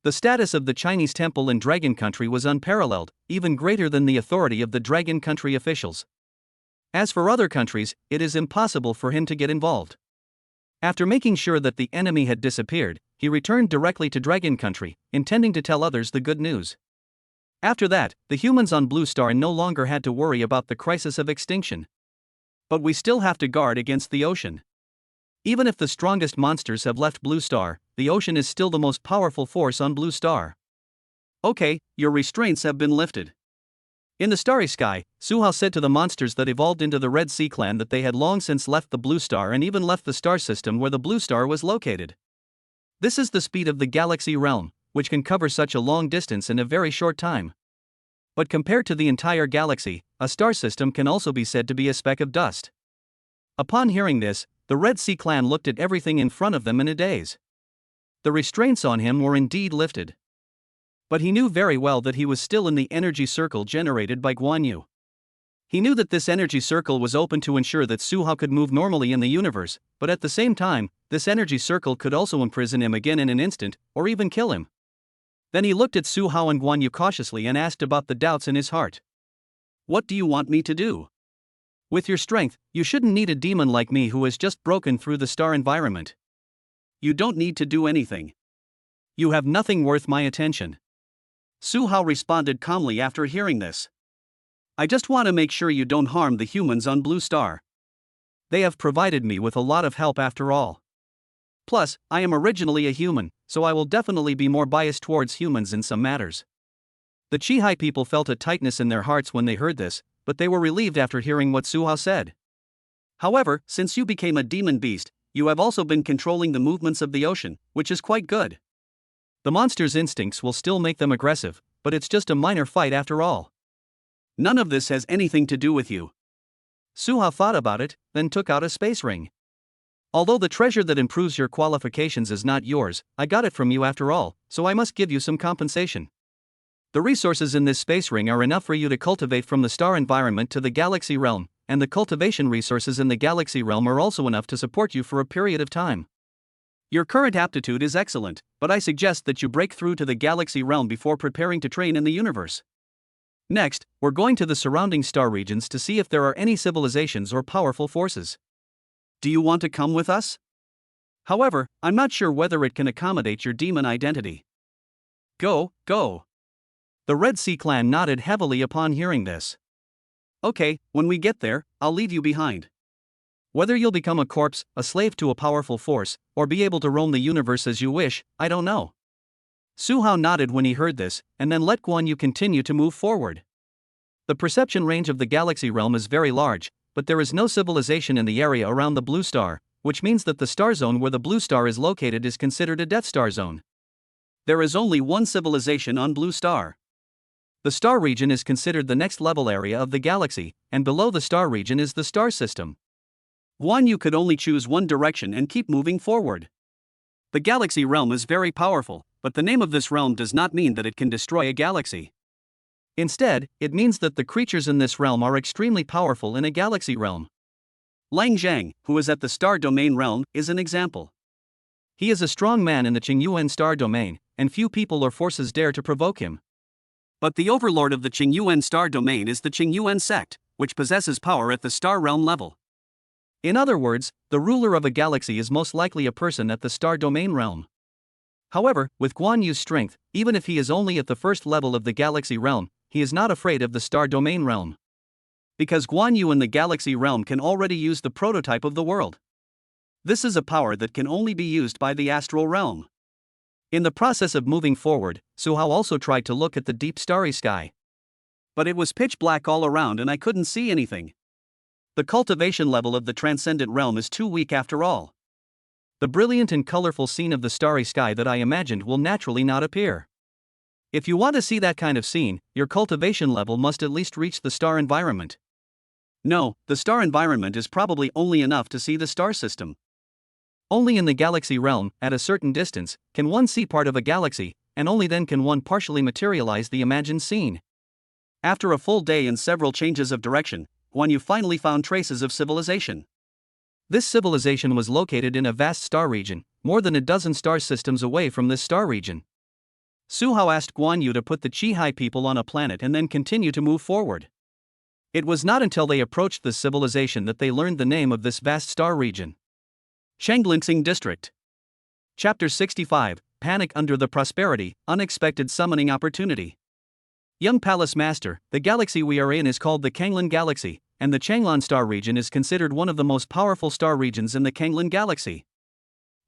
S1: The status of the Chinese temple in Dragon Country was unparalleled, even greater than the authority of the Dragon Country officials. As for other countries, it is impossible for him to get involved. After making sure that the enemy had disappeared, he returned directly to Dragon Country, intending to tell others the good news. After that, the humans on Blue Star no longer had to worry about the crisis of extinction. But we still have to guard against the ocean. Even if the strongest monsters have left Blue Star, the ocean is still the most powerful force on Blue Star. Okay, your restraints have been lifted. In the starry sky, Suhao said to the monsters that evolved into the Red Sea clan that they had long since left the Blue Star and even left the star system where the Blue Star was located. This is the speed of the galaxy realm, which can cover such a long distance in a very short time. But compared to the entire galaxy, a star system can also be said to be a speck of dust. Upon hearing this, the Red Sea clan looked at everything in front of them in a daze. The restraints on him were indeed lifted. But he knew very well that he was still in the energy circle generated by Guan Yu. He knew that this energy circle was open to ensure that Suhao could move normally in the universe, but at the same time, this energy circle could also imprison him again in an instant, or even kill him. Then he looked at Suhao and Guan Yu cautiously and asked about the doubts in his heart. What do you want me to do? With your strength, you shouldn't need a demon like me who has just broken through the star environment. You don't need to do anything. You have nothing worth my attention. Suhao responded calmly after hearing this. I just want to make sure you don't harm the humans on Blue Star. They have provided me with a lot of help after all. Plus, I am originally a human, so I will definitely be more biased towards humans in some matters. The Chihai people felt a tightness in their hearts when they heard this, but they were relieved after hearing what Suhao said. However, since you became a demon beast, you have also been controlling the movements of the ocean, which is quite good. The monster's instincts will still make them aggressive, but it's just a minor fight after all. None of this has anything to do with you. Suhao thought about it, then took out a space ring. Although the treasure that improves your qualifications is not yours, I got it from you after all, so I must give you some compensation. The resources in this space ring are enough for you to cultivate from the star environment to the galaxy realm, and the cultivation resources in the galaxy realm are also enough to support you for a period of time. Your current aptitude is excellent, but I suggest that you break through to the galaxy realm before preparing to train in the universe. Next, we're going to the surrounding star regions to see if there are any civilizations or powerful forces. Do you want to come with us? However, I'm not sure whether it can accommodate your demon identity. Go. The Red Sea clan nodded heavily upon hearing this. Okay, when we get there, I'll leave you behind. Whether you'll become a corpse, a slave to a powerful force, or be able to roam the universe as you wish, I don't know. Suhao nodded when he heard this, and then let Guan Yu continue to move forward. The perception range of the galaxy realm is very large, but there is no civilization in the area around the Blue Star, which means that the star zone where the Blue Star is located is considered a Death Star zone. There is only one civilization on Blue Star. The star region is considered the next level area of the galaxy, and below the star region is the star system. Guan Yu could only choose one direction and keep moving forward. The galaxy realm is very powerful, but the name of this realm does not mean that it can destroy a galaxy. Instead, it means that the creatures in this realm are extremely powerful in a galaxy realm. Lang Zhang, who is at the star domain realm, is an example. He is a strong man in the Qingyuan star domain, and few people or forces dare to provoke him. But the overlord of the Qingyuan star domain is the Qingyuan sect, which possesses power at the star realm level. In other words, the ruler of a galaxy is most likely a person at the star domain realm. However, with Guan Yu's strength, even if he is only at the first level of the galaxy realm, he is not afraid of the star domain realm. Because Guan Yu in the galaxy realm can already use the prototype of the world. This is a power that can only be used by the astral realm. In the process of moving forward, Su Hao also tried to look at the deep starry sky. But it was pitch black all around and I couldn't see anything. The cultivation level of the transcendent realm is too weak after all. The brilliant and colorful scene of the starry sky that I imagined will naturally not appear. If you want to see that kind of scene, your cultivation level must at least reach the star environment. No, the star environment is probably only enough to see the star system. Only in the galaxy realm, at a certain distance, can one see part of a galaxy, and only then can one partially materialize the imagined scene. After a full day and several changes of direction, Guan Yu finally found traces of civilization. This civilization was located in a vast star region, more than a dozen star systems away from this star region. Su Hao asked Guan Yu to put the Qihai people on a planet and then continue to move forward. It was not until they approached this civilization that they learned the name of this vast star region. Changlinxing District. Chapter 65, Panic Under the Prosperity, Unexpected Summoning Opportunity. Young Palace Master, the galaxy we are in is called the Kanglan Galaxy, and the Changlan Star region is considered one of the most powerful star regions in the Kanglan Galaxy.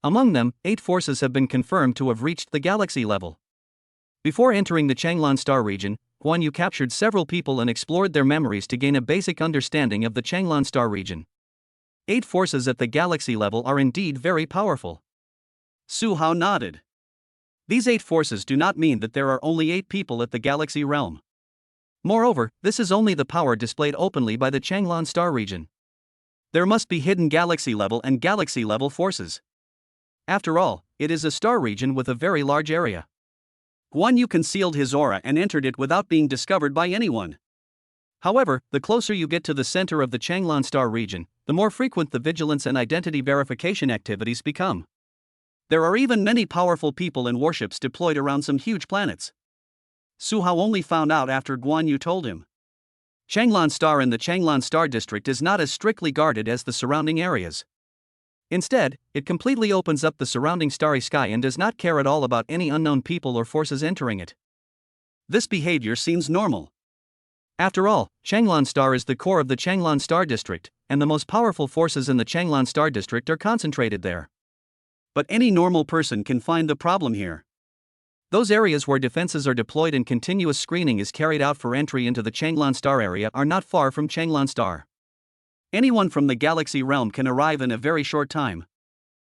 S1: Among them, 8 forces have been confirmed to have reached the galaxy level. Before entering the Changlan Star region, Guan Yu captured several people and explored their memories to gain a basic understanding of the Changlan Star region. 8 forces at the galaxy level are indeed very powerful. Su Hao nodded. These 8 forces do not mean that there are only 8 people at the galaxy realm. Moreover, this is only the power displayed openly by the Changlan Star region. There must be hidden galaxy level and galaxy level forces. After all, it is a star region with a very large area. Guan Yu concealed his aura and entered it without being discovered by anyone. However, the closer you get to the center of the Changlan Star region, the more frequent the vigilance and identity verification activities become. There are even many powerful people and warships deployed around some huge planets. Su Hao only found out after Guan Yu told him. Changlan Star in the Changlan Star District is not as strictly guarded as the surrounding areas. Instead, it completely opens up the surrounding starry sky and does not care at all about any unknown people or forces entering it. This behavior seems normal. After all, Changlan Star is the core of the Changlan Star District, and the most powerful forces in the Changlan Star District are concentrated there. But any normal person can find the problem here. Those areas where defenses are deployed and continuous screening is carried out for entry into the Changlan Star area are not far from Changlan Star. Anyone from the galaxy realm can arrive in a very short time.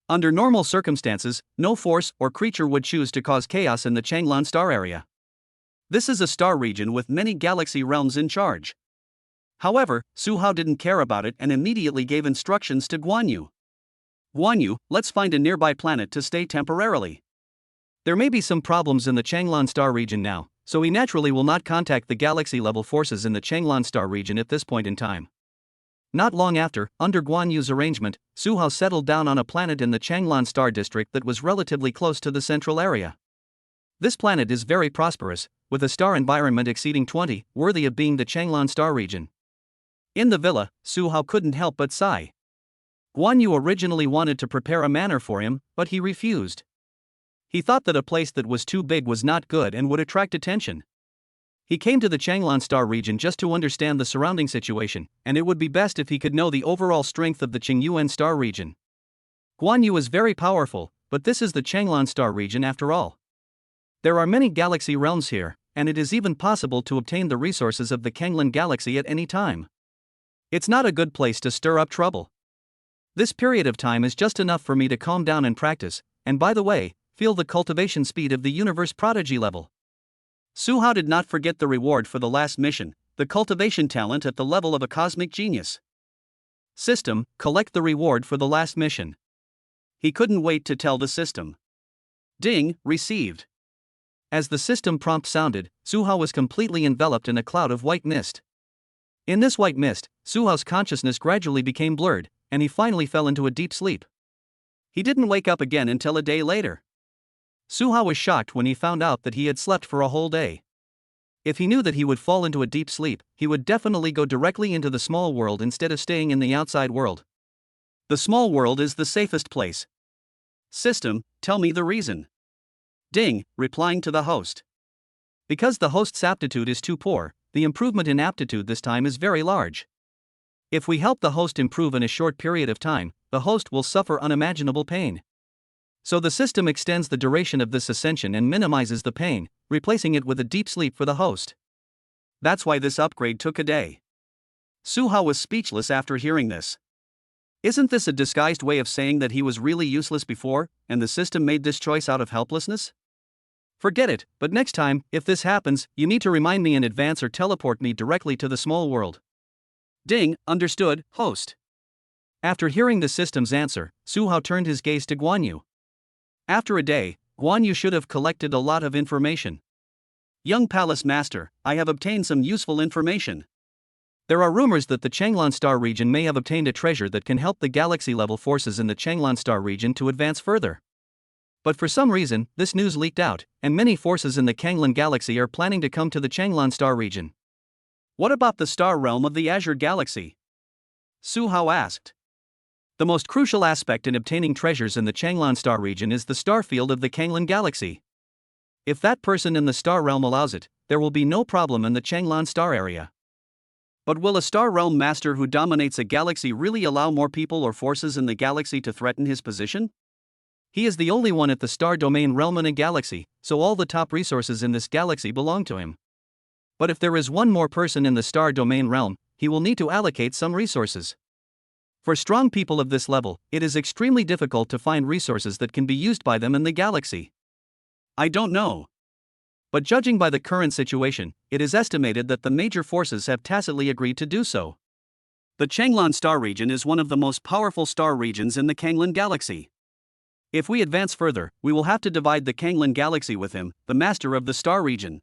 S1: Under normal circumstances, no force or creature would choose to cause chaos in the Changlan Star area. This is a star region with many galaxy realms in charge. However, Su Hao didn't care about it and immediately gave instructions to Guan Yu. Guan Yu, let's find a nearby planet to stay temporarily. There may be some problems in the Changlan Star region now, so we naturally will not contact the galaxy-level forces in the Changlan Star region at this point in time. Not long after, under Guan Yu's arrangement, Su Hao settled down on a planet in the Changlan Star District that was relatively close to the central area. This planet is very prosperous, with a star environment exceeding 20, worthy of being the Changlan Star region. In the villa, Su Hao couldn't help but sigh. Guan Yu originally wanted to prepare a manor for him, but he refused. He thought that a place that was too big was not good and would attract attention. He came to the Changlan Star region just to understand the surrounding situation, and it would be best if he could know the overall strength of the Qingyuan Star region. Guan Yu is very powerful, but this is the Changlan Star region after all. There are many galaxy realms here, and it is even possible to obtain the resources of the Kanglan Galaxy at any time. It's not a good place to stir up trouble. This period of time is just enough for me to calm down and practice, and by the way, feel the cultivation speed of the universe prodigy level. Su Hao did not forget the reward for the last mission, the cultivation talent at the level of a cosmic genius. System, collect the reward for the last mission. He couldn't wait to tell the system. Ding, received. As the system prompt sounded, Su Hao was completely enveloped in a cloud of white mist. In this white mist, Su Hao's consciousness gradually became blurred, and he finally fell into a deep sleep. He didn't wake up again until a day later. Su Hao was shocked when he found out that he had slept for a whole day. If he knew that he would fall into a deep sleep, he would definitely go directly into the small world instead of staying in the outside world. The small world is the safest place. System, tell me the reason. Ding, replying to the host. Because the host's aptitude is too poor, the improvement in aptitude this time is very large. If we help the host improve in a short period of time, the host will suffer unimaginable pain. So the system extends the duration of this ascension and minimizes the pain, replacing it with a deep sleep for the host. That's why this upgrade took a day. Su Hao was speechless after hearing this. Isn't this a disguised way of saying that he was really useless before, and the system made this choice out of helplessness? Forget it, but next time, if this happens, you need to remind me in advance or teleport me directly to the small world. Ding, understood, host. After hearing the system's answer, Su Hao turned his gaze to Guan Yu. After a day, Guan Yu should have collected a lot of information. Young Palace Master, I have obtained some useful information. There are rumors that the Changlan Star region may have obtained a treasure that can help the galaxy-level forces in the Changlan Star region to advance further. But for some reason, this news leaked out, and many forces in the Changlan Galaxy are planning to come to the Changlan Star region. What about the star realm of the Azure Galaxy? Su Hao asked. The most crucial aspect in obtaining treasures in the Changlan Star region is the star field of the Changlan Galaxy. If that person in the star realm allows it, there will be no problem in the Changlan Star area. But will a star realm master who dominates a galaxy really allow more people or forces in the galaxy to threaten his position? He is the only one at the star domain realm in a galaxy, so all the top resources in this galaxy belong to him. But if there is one more person in the star domain realm, he will need to allocate some resources. For strong people of this level, it is extremely difficult to find resources that can be used by them in the galaxy. I don't know. But judging by the current situation, it is estimated that the major forces have tacitly agreed to do so. The Changlan Star region is one of the most powerful star regions in the Changlan Galaxy. If we advance further, we will have to divide the Changlan Galaxy with him, the master of the star region.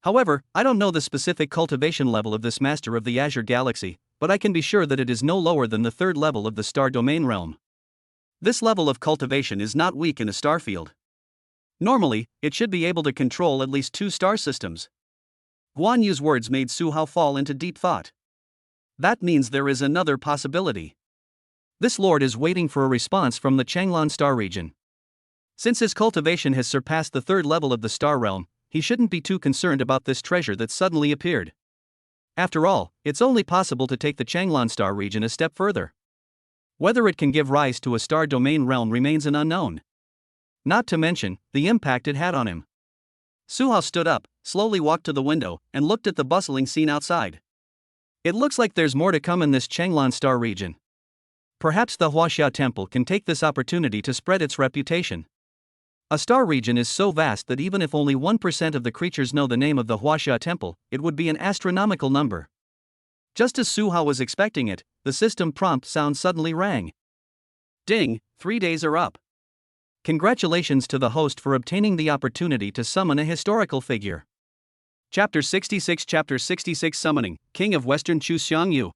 S1: However, I don't know the specific cultivation level of this master of the Azure Galaxy, but I can be sure that it is no lower than the third level of the star domain realm. This level of cultivation is not weak in a star field. Normally, it should be able to control at least 2 star systems. Guan Yu's words made Su Hao fall into deep thought. That means there is another possibility. This lord is waiting for a response from the Changlan Star region. Since his cultivation has surpassed the third level of the star realm, he shouldn't be too concerned about this treasure that suddenly appeared. After all, it's only possible to take the Changlan Star region a step further. Whether it can give rise to a star domain realm remains an unknown. Not to mention, the impact it had on him. Su Hao stood up, slowly walked to the window, and looked at the bustling scene outside. It looks like there's more to come in this Changlan Star region. Perhaps the Huaxia Temple can take this opportunity to spread its reputation. A star region is so vast that even if only 1% of the creatures know the name of the Huaxia Temple, it would be an astronomical number. Just as Su Hao was expecting it, the system prompt sound suddenly rang. Ding, 3 days are up. Congratulations to the host for obtaining the opportunity to summon a historical figure. Chapter 66 Summoning, King of Western Chu Xiangyu.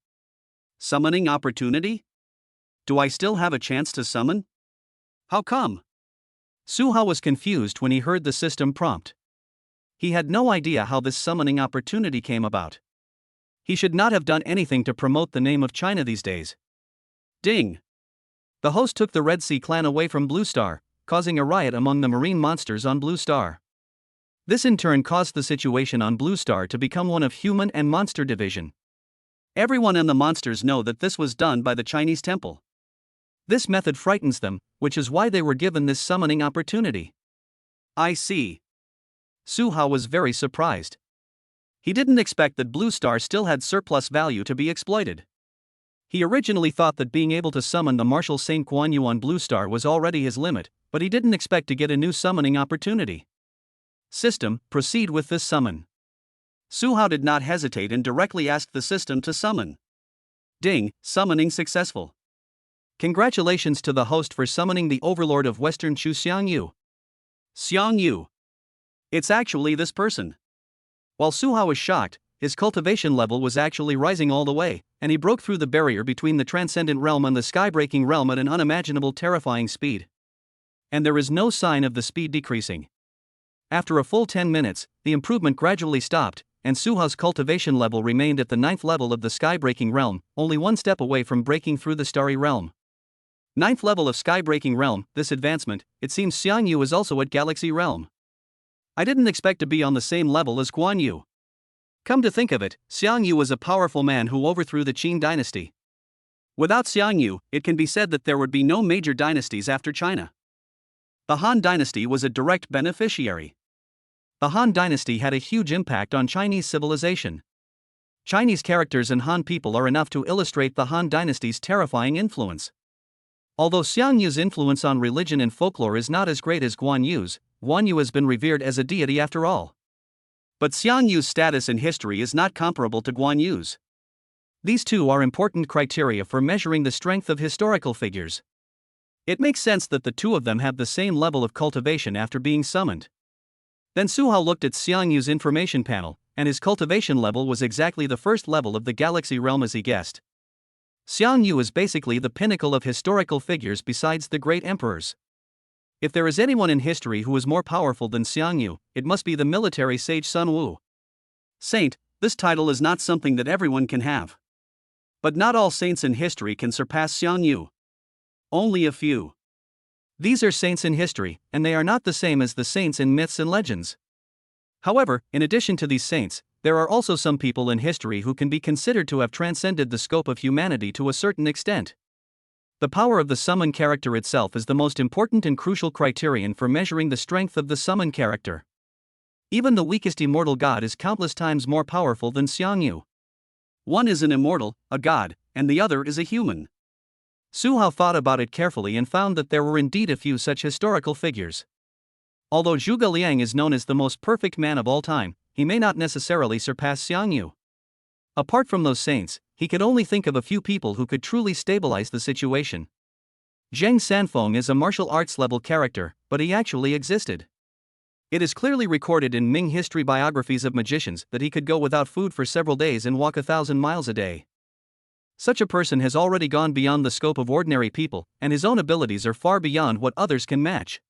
S1: Summoning opportunity? Do I still have a chance to summon? How come? Su Hao was confused when he heard the system prompt. He had no idea how this summoning opportunity came about. He should not have done anything to promote the name of China these days. Ding! The host took the Red Sea clan away from Blue Star, causing a riot among the marine monsters on Blue Star. This in turn caused the situation on Blue Star to become one of human and monster division. Everyone and the monsters know that this was done by the Chinese temple. This method frightens them, which is why they were given this summoning opportunity. I see. Su Hao was very surprised. He didn't expect that Blue Star still had surplus value to be exploited. He originally thought that being able to summon the Martial Saint Guan Yu on Blue Star was already his limit, but he didn't expect to get a new summoning opportunity. System, proceed with this summon. Su Hao did not hesitate and directly asked the system to summon. Ding, summoning successful. Congratulations to the host for summoning the overlord of Western Chu Xiangyu. Xiangyu. It's actually this person. While Su Hao was shocked, his cultivation level was actually rising all the way, and he broke through the barrier between the transcendent realm and the sky-breaking realm at an unimaginable terrifying speed. And there is no sign of the speed decreasing. After a full 10 minutes, the improvement gradually stopped, and Su Hao's cultivation level remained at the 9th level of the sky-breaking realm, only one step away from breaking through the starry realm. 9th level of sky-breaking realm, this advancement, it seems Xiangyu is also at galaxy realm. I didn't expect to be on the same level as Guan Yu. Come to think of it, Xiang Yu was a powerful man who overthrew the Qin dynasty. Without Xiang Yu, it can be said that there would be no major dynasties after China. The Han dynasty was a direct beneficiary. The Han dynasty had a huge impact on Chinese civilization. Chinese characters and Han people are enough to illustrate the Han dynasty's terrifying influence. Although Xiang Yu's influence on religion and folklore is not as great as Guan Yu's, Guan Yu has been revered as a deity after all. But Xiang Yu's status in history is not comparable to Guan Yu's. These two are important criteria for measuring the strength of historical figures. It makes sense that the two of them have the same level of cultivation after being summoned. Then Su Hao looked at Xiang Yu's information panel, and his cultivation level was exactly the first level of the galaxy realm as he guessed. Xiang Yu is basically the pinnacle of historical figures besides the great emperors. If there is anyone in history who is more powerful than Xiang Yu, it must be the military sage Sun Wu. Saint, this title is not something that everyone can have. But not all saints in history can surpass Xiang Yu. Only a few. These are saints in history, and they are not the same as the saints in myths and legends. However, in addition to these saints, there are also some people in history who can be considered to have transcended the scope of humanity to a certain extent. The power of the summon character itself is the most important and crucial criterion for measuring the strength of the summon character. Even the weakest immortal god is countless times more powerful than Xiang Yu. One is an immortal, a god, and the other is a human. Su Hao thought about it carefully and found that there were indeed a few such historical figures. Although Zhuge Liang is known as the most perfect man of all time, he may not necessarily surpass Xiang Yu. Apart from those saints, he could only think of a few people who could truly stabilize the situation. Zheng Sanfeng is a martial arts level character, but he actually existed. It is clearly recorded in Ming history biographies of magicians that he could go without food for several days and walk 1,000 miles a day. Such a person has already gone beyond the scope of ordinary people, and his own abilities are far beyond what others can match.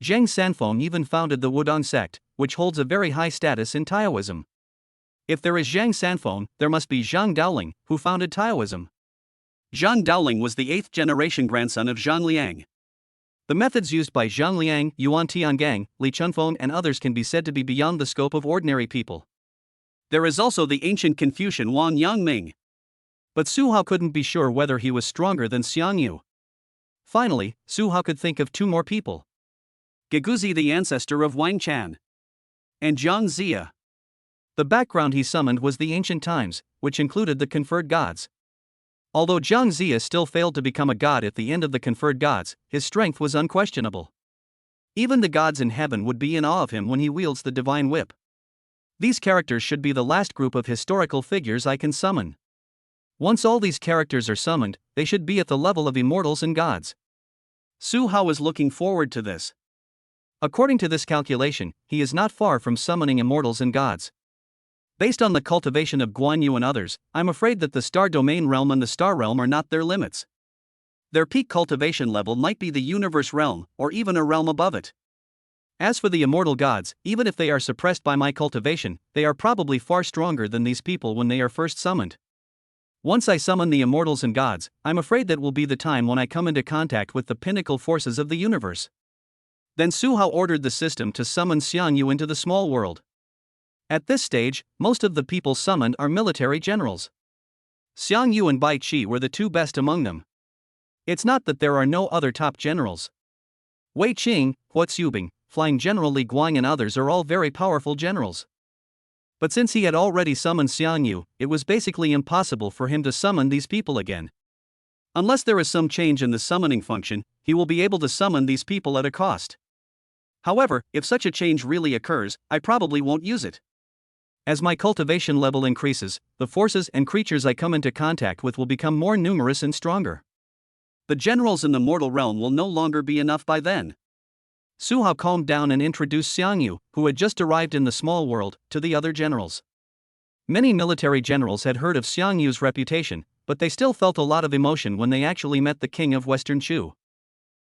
S1: Zheng Sanfeng even founded the Wudong sect, which holds a very high status in Taoism. If there is Zhang Sanfeng, there must be Zhang Daoling, who founded Taoism. Zhang Daoling was the 8th generation grandson of Zhang Liang. The methods used by Zhang Liang, Yuan Tiangang, Li Chunfeng and others can be said to be beyond the scope of ordinary people. There is also the ancient Confucian Wang Yangming. But Su Hao couldn't be sure whether he was stronger than Xiang Yu. Finally, Su Hao could think of two more people. Geguzi, the ancestor of Wang Chan, and Zhang Zia. The background he summoned was the ancient times, which included the conferred gods. Although Zhang Zia still failed to become a god at the end of the conferred gods, his strength was unquestionable. Even the gods in heaven would be in awe of him when he wields the divine whip. These characters should be the last group of historical figures I can summon. Once all these characters are summoned, they should be at the level of immortals and gods. Su Hao is looking forward to this. According to this calculation, he is not far from summoning immortals and gods. Based on the cultivation of Guan Yu and others, I'm afraid that the star domain realm and the star realm are not their limits. Their peak cultivation level might be the universe realm, or even a realm above it. As for the immortal gods, even if they are suppressed by my cultivation, they are probably far stronger than these people when they are first summoned. Once I summon the immortals and gods, I'm afraid that will be the time when I come into contact with the pinnacle forces of the universe. Then Su Hao ordered the system to summon Xiang Yu into the small world. At this stage, most of the people summoned are military generals. Xiang Yu and Bai Qi were the two best among them. It's not that there are no other top generals. Wei Qing, Hua Xubing, Flying General Li Guang and others are all very powerful generals. But since he had already summoned Xiang Yu, it was basically impossible for him to summon these people again. Unless there is some change in the summoning function, he will be able to summon these people at a cost. However, if such a change really occurs, I probably won't use it. As my cultivation level increases, the forces and creatures I come into contact with will become more numerous and stronger. The generals in the mortal realm will no longer be enough by then. Su Hao calmed down and introduced Xiang Yu, who had just arrived in the small world, to the other generals. Many military generals had heard of Xiang Yu's reputation, but they still felt a lot of emotion when they actually met the king of Western Shu.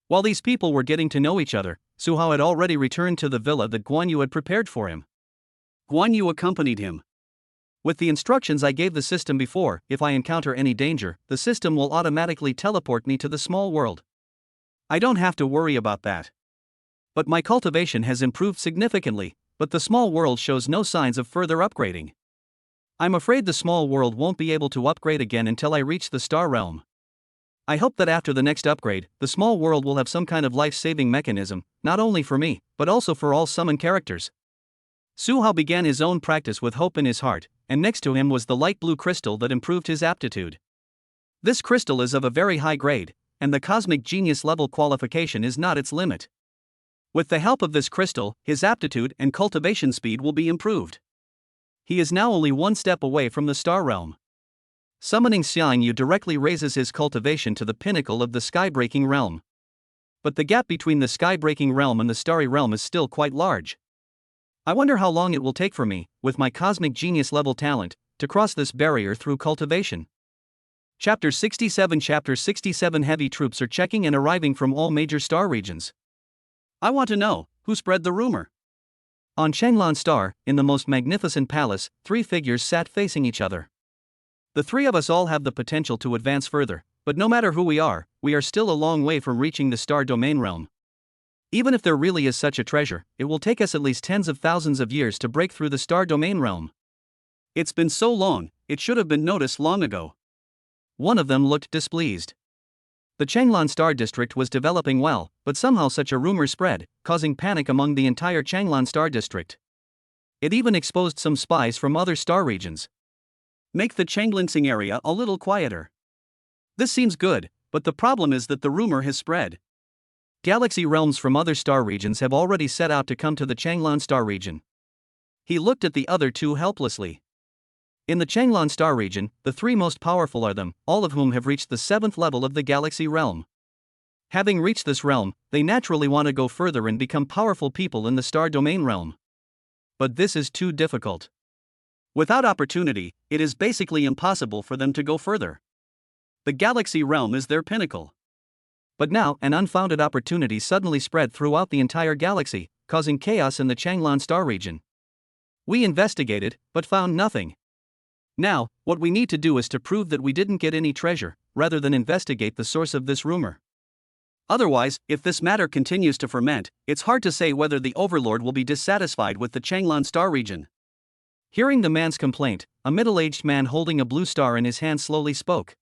S1: While these people were getting to know each other, Su Hao had already returned to the villa that Guan Yu had prepared for him. Guan Yu accompanied him. With the instructions I gave the system before, if I encounter any danger, the system will automatically teleport me to the small world. I don't have to worry about that. But my cultivation has improved significantly, but the small world shows no signs of further upgrading. I'm afraid the small world won't be able to upgrade again until I reach the star realm. I hope that after the next upgrade, the small world will have some kind of life-saving mechanism, not only for me, but also for all summon characters. Su Hao began his own practice with hope in his heart, and next to him was the light blue crystal that improved his aptitude. This crystal is of a very high grade, and the cosmic genius level qualification is not its limit. With the help of this crystal, his aptitude and cultivation speed will be improved. He is now only one step away from the star realm. Summoning Xiang Yu directly raises his cultivation to the pinnacle of the sky-breaking realm. But the gap between the sky-breaking realm and the starry realm is still quite large. I wonder how long it will take for me, with my cosmic genius level talent, to cross this barrier through cultivation. Chapter 67 Heavy troops are checking and arriving from all major star regions. I want to know, who spread the rumor? On Changlan Star, in the most magnificent palace, 3 figures sat facing each other. The 3 of us all have the potential to advance further, but no matter who we are still a long way from reaching the star domain realm. Even if there really is such a treasure, it will take us at least tens of thousands of years to break through the star domain realm. It's been so long, it should have been noticed long ago. One of them looked displeased. The Changlan Star District was developing well, but somehow such a rumor spread, causing panic among the entire Changlan Star District. It even exposed some spies from other star regions. Make the Changlinsing area a little quieter. This seems good, but the problem is that the rumor has spread. Galaxy realms from other star regions have already set out to come to the Changlan Star region. He looked at the other 2 helplessly. In the Changlan Star region, the 3 most powerful are them, all of whom have reached the 7th level of the Galaxy realm. Having reached this realm, they naturally want to go further and become powerful people in the star domain realm. But this is too difficult. Without opportunity, it is basically impossible for them to go further. The Galaxy realm is their pinnacle. But now, an unfounded opportunity suddenly spread throughout the entire galaxy, causing chaos in the Changlan Star region. We investigated, but found nothing. Now, what we need to do is to prove that we didn't get any treasure, rather than investigate the source of this rumor. Otherwise, if this matter continues to ferment, it's hard to say whether the Overlord will be dissatisfied with the Changlan Star region. Hearing the man's complaint, a middle-aged man holding a blue star in his hand slowly spoke.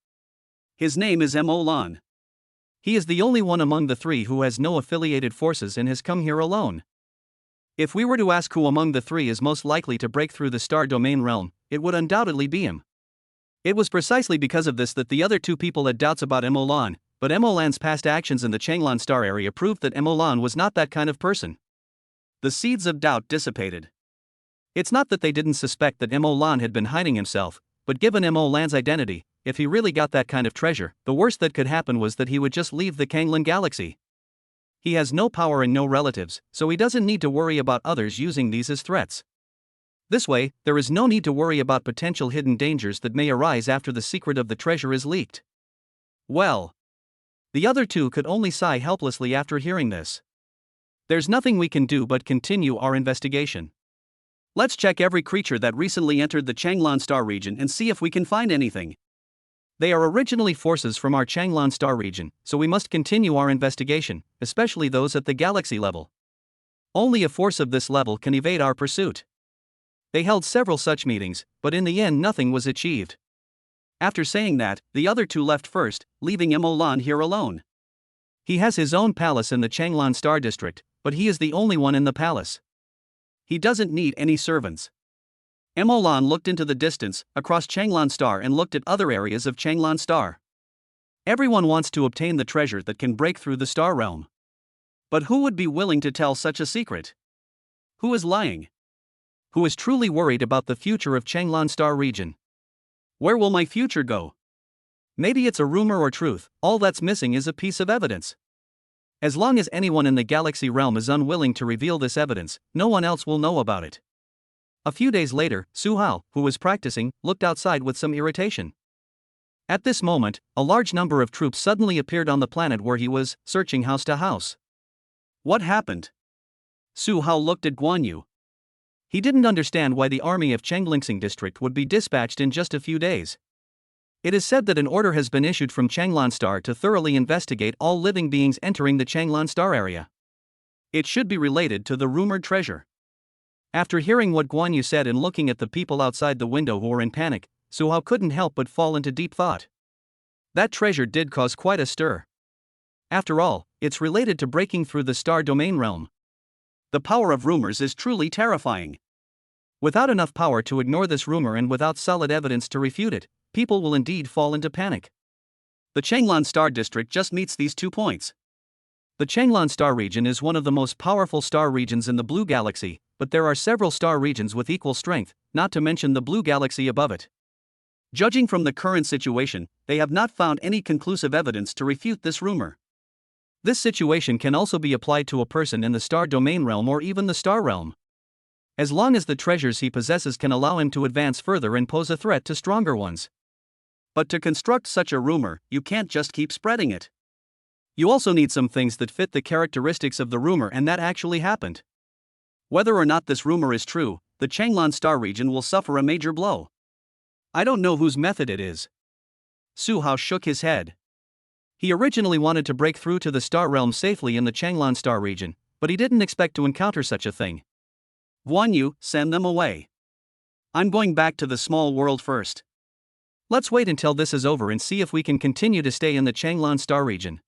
S1: His name is Mo Lan. He is the only one among the 3 who has no affiliated forces and has come here alone. If we were to ask who among the 3 is most likely to break through the star domain realm, it would undoubtedly be him. It was precisely because of this that the other 2 people had doubts about Mo Lan, but Mo Lan's past actions in the Changlan Star area proved that Mo Lan was not that kind of person. The seeds of doubt dissipated. It's not that they didn't suspect that Mo Lan had been hiding himself, but given Mo Lan's identity, if he really got that kind of treasure, the worst that could happen was that he would just leave the Kanglan Galaxy. He has no power and no relatives, so he doesn't need to worry about others using these as threats. This way, there is no need to worry about potential hidden dangers that may arise after the secret of the treasure is leaked. Well, the other 2 could only sigh helplessly after hearing this. There's nothing we can do but continue our investigation. Let's check every creature that recently entered the Changlan Star region and see if we can find anything. They are originally forces from our Changlan Star region, so we must continue our investigation, especially those at the galaxy level. Only a force of this level can evade our pursuit. They held several such meetings, but in the end nothing was achieved. After saying that, the other 2 left first, leaving Mo Lan here alone. He has his own palace in the Changlan Star District, but he is the only one in the palace. He doesn't need any servants. Mo Lan looked into the distance, across Changlan Star, and looked at other areas of Changlan Star. Everyone wants to obtain the treasure that can break through the star realm. But who would be willing to tell such a secret? Who is lying? Who is truly worried about the future of Changlan Star region? Where will my future go? Maybe it's a rumor or truth, all that's missing is a piece of evidence. As long as anyone in the galaxy realm is unwilling to reveal this evidence, no one else will know about it. A few days later, Su Hao, who was practicing, looked outside with some irritation. At this moment, a large number of troops suddenly appeared on the planet where he was, searching house to house. What happened? Su Hao looked at Guan Yu. He didn't understand why the army of Changlingsing district would be dispatched in just a few days. It is said that an order has been issued from Changlan Star to thoroughly investigate all living beings entering the Changlan Star area. It should be related to the rumored treasure. After hearing what Guan Yu said and looking at the people outside the window who were in panic, Su Hao couldn't help but fall into deep thought. That treasure did cause quite a stir. After all, it's related to breaking through the star domain realm. The power of rumors is truly terrifying. Without enough power to ignore this rumor and without solid evidence to refute it, people will indeed fall into panic. The Changlan Star District just meets these 2 points. The Changlan Star region is one of the most powerful star regions in the Blue Galaxy, but there are several star regions with equal strength, not to mention the Blue Galaxy above it. Judging from the current situation, they have not found any conclusive evidence to refute this rumor. This situation can also be applied to a person in the star domain realm or even the star realm. As long as the treasures he possesses can allow him to advance further and pose a threat to stronger ones. But to construct such a rumor, you can't just keep spreading it. You also need some things that fit the characteristics of the rumor, and that actually happened. Whether or not this rumor is true, the Changlan Star region will suffer a major blow. I don't know whose method it is. Su Hao shook his head. He originally wanted to break through to the star realm safely in the Changlan Star region, but he didn't expect to encounter such a thing. Guan Yu, send them away. I'm going back to the small world first. Let's wait until this is over and see if we can continue to stay in the Changlan Star region.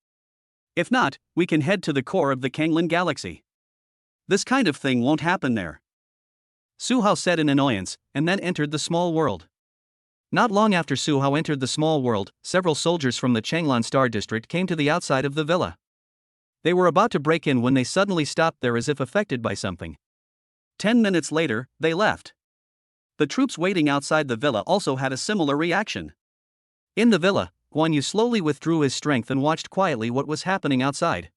S1: If not, we can head to the core of the Changlan Galaxy. This kind of thing won't happen there. Su Hao said in annoyance, and then entered the small world. Not long after Su Hao entered the small world, several soldiers from the Changlan Star District came to the outside of the villa. They were about to break in when they suddenly stopped there as if affected by something. 10 minutes later, they left. The troops waiting outside the villa also had a similar reaction. In the villa, Guan Yu slowly withdrew his strength and watched quietly what was happening outside.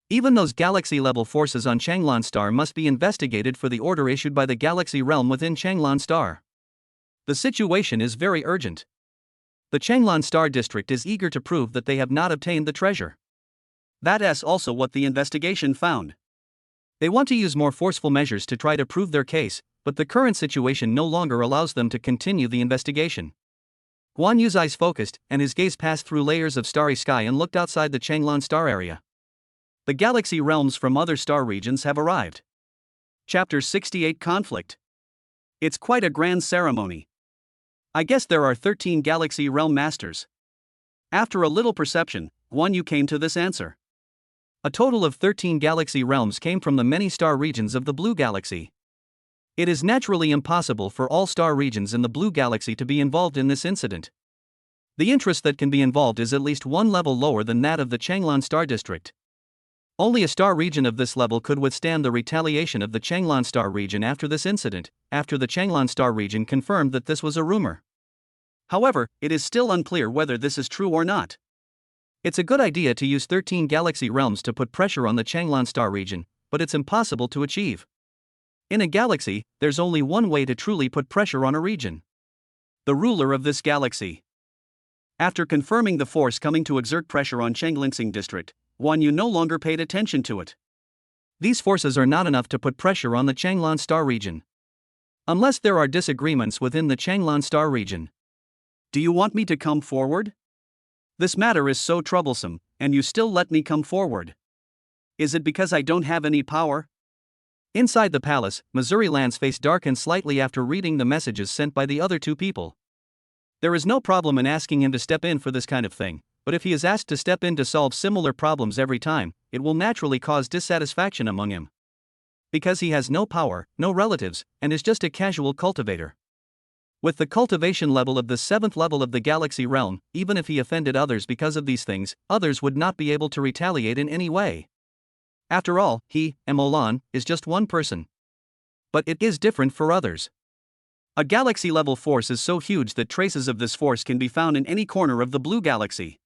S1: Even those galaxy-level forces on Changlan Star must be investigated for the order issued by the galaxy realm within Changlan Star. The situation is very urgent. The Changlan Star District is eager to prove that they have not obtained the treasure. That's also what the investigation found. They want to use more forceful measures to try to prove their case, but the current situation no longer allows them to continue the investigation. Guan Yu's eyes focused, and his gaze passed through layers of starry sky and looked outside the Changlan Star area. The galaxy realms from other star regions have arrived. Chapter 68 Conflict. It's quite a grand ceremony. I guess there are 13 galaxy realm masters. After a little perception, Guan Yu came to this answer. A total of 13 galaxy realms came from the many star regions of the Blue Galaxy. It is naturally impossible for all star regions in the Blue Galaxy to be involved in this incident. The interest that can be involved is at least one level lower than that of the Changlan Star District. Only a star region of this level could withstand the retaliation of the Changlan Star region after this incident, after the Changlan Star region confirmed that this was a rumor. However, it is still unclear whether this is true or not. It's a good idea to use 13 galaxy realms to put pressure on the Changlan Star region, but it's impossible to achieve. In a galaxy, there's only one way to truly put pressure on a region. The ruler of this galaxy. After confirming the force coming to exert pressure on Changlingsing District, Guan Yu no longer paid attention to it. These forces are not enough to put pressure on the Changlan Star region. Unless there are disagreements within the Changlan Star region. Do you want me to come forward? This matter is so troublesome, and you still let me come forward. Is it because I don't have any power? Inside the palace, Missouri Land's face darkened slightly after reading the messages sent by the other 2 people. There is no problem in asking him to step in for this kind of thing, but if he is asked to step in to solve similar problems every time, it will naturally cause dissatisfaction among him. Because he has no power, no relatives, and is just a casual cultivator. With the cultivation level of the 7th level of the galaxy realm, even if he offended others because of these things, others would not be able to retaliate in any way. After all, he, Emolan, is just one person. But it is different for others. A galaxy-level force is so huge that traces of this force can be found in any corner of the Blue Galaxy.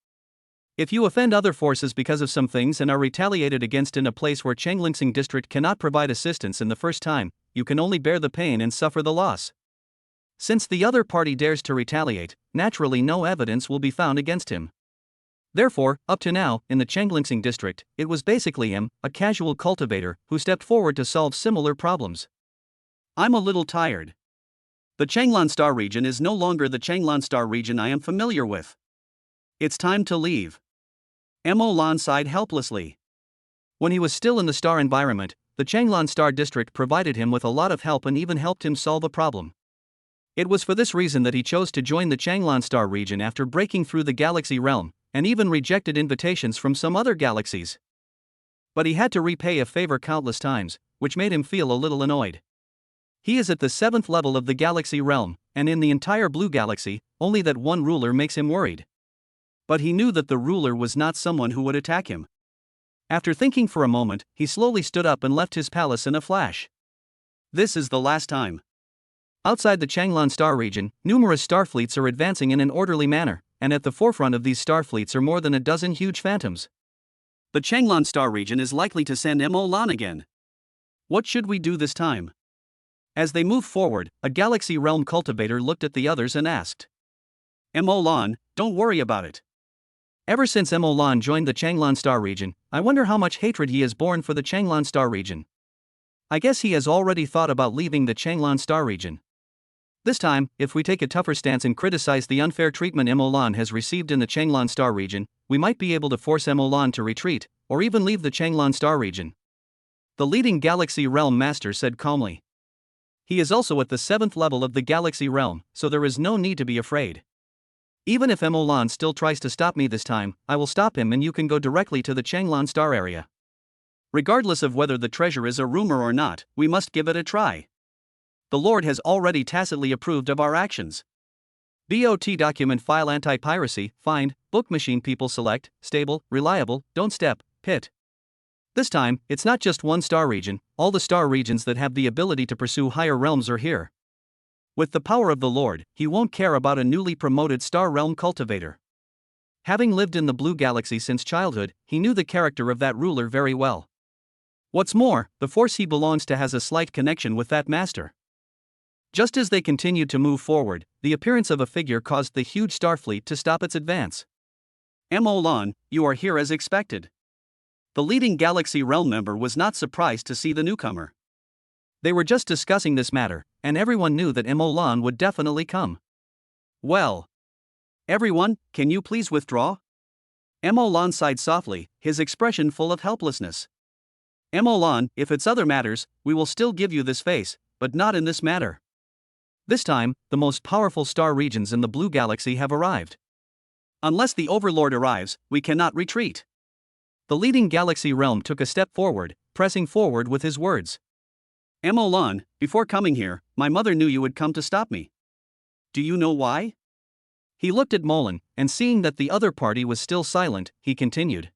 S1: If you offend other forces because of some things and are retaliated against in a place where Changlingsing District cannot provide assistance in the first time, you can only bear the pain and suffer the loss. Since the other party dares to retaliate, naturally no evidence will be found against him. Therefore, up to now, in the Changlingsing District, it was basically him, a casual cultivator, who stepped forward to solve similar problems. I'm a little tired. The Changlan Star region is no longer the Changlan Star region I am familiar with. It's time to leave. Emolan sighed helplessly. When he was still in the star environment, the Changlan Star District provided him with a lot of help and even helped him solve a problem. It was for this reason that he chose to join the Changlan Star region after breaking through the galaxy realm, and even rejected invitations from some other galaxies. But he had to repay a favor countless times, which made him feel a little annoyed. He is at the 7th level of the galaxy realm, and in the entire blue galaxy, only that one ruler makes him worried. But he knew that the ruler was not someone who would attack him. After thinking for a moment, he slowly stood up and left his palace in a flash. This is the last time. Outside the Changlan Star region, numerous starfleets are advancing in an orderly manner, and at the forefront of these starfleets are more than a dozen huge phantoms. The Changlan Star region is likely to send Mo Lan again. What should we do this time? As they moved forward, a galaxy realm cultivator looked at the others and asked. Mo Lan, don't worry about it. Ever since Mo Lan joined the Changlan Star region, I wonder how much hatred he has borne for the Changlan Star region. I guess he has already thought about leaving the Changlan Star region. This time, if we take a tougher stance and criticize the unfair treatment Mo Lan has received in the Changlan Star region, we might be able to force Mo Lan to retreat, or even leave the Changlan Star region. The leading Galaxy Realm Master said calmly. He is also at the 7th level of the Galaxy Realm, so there is no need to be afraid. Even if Mo Lan still tries to stop me this time, I will stop him and you can go directly to the Changlan Star area. Regardless of whether the treasure is a rumor or not, we must give it a try. The Lord has already tacitly approved of our actions. BOT document file anti-piracy, find, book machine people select, stable, reliable, don't step, pit. This time, it's not just one star region, all the star regions that have the ability to pursue higher realms are here. With the power of the Lord, he won't care about a newly promoted star realm cultivator. Having lived in the blue galaxy since childhood, he knew the character of that ruler very well. What's more, the force he belongs to has a slight connection with that master. Just as they continued to move forward, the appearance of a figure caused the huge starfleet to stop its advance. Mo Lan, you are here as expected. The leading Galaxy Realm member was not surprised to see the newcomer. They were just discussing this matter, and everyone knew that Mo Lan would definitely come. Well. Everyone, can you please withdraw? Mo Lan sighed softly, his expression full of helplessness. Mo Lan, if it's other matters, we will still give you this face, but not in this matter. This time, the most powerful star regions in the blue galaxy have arrived. Unless the Overlord arrives, we cannot retreat. The leading Galaxy Realm took a step forward, pressing forward with his words. Mo Lan, before coming here, my mother knew you would come to stop me. Do you know why? He looked at Molan, and seeing that the other party was still silent, he continued.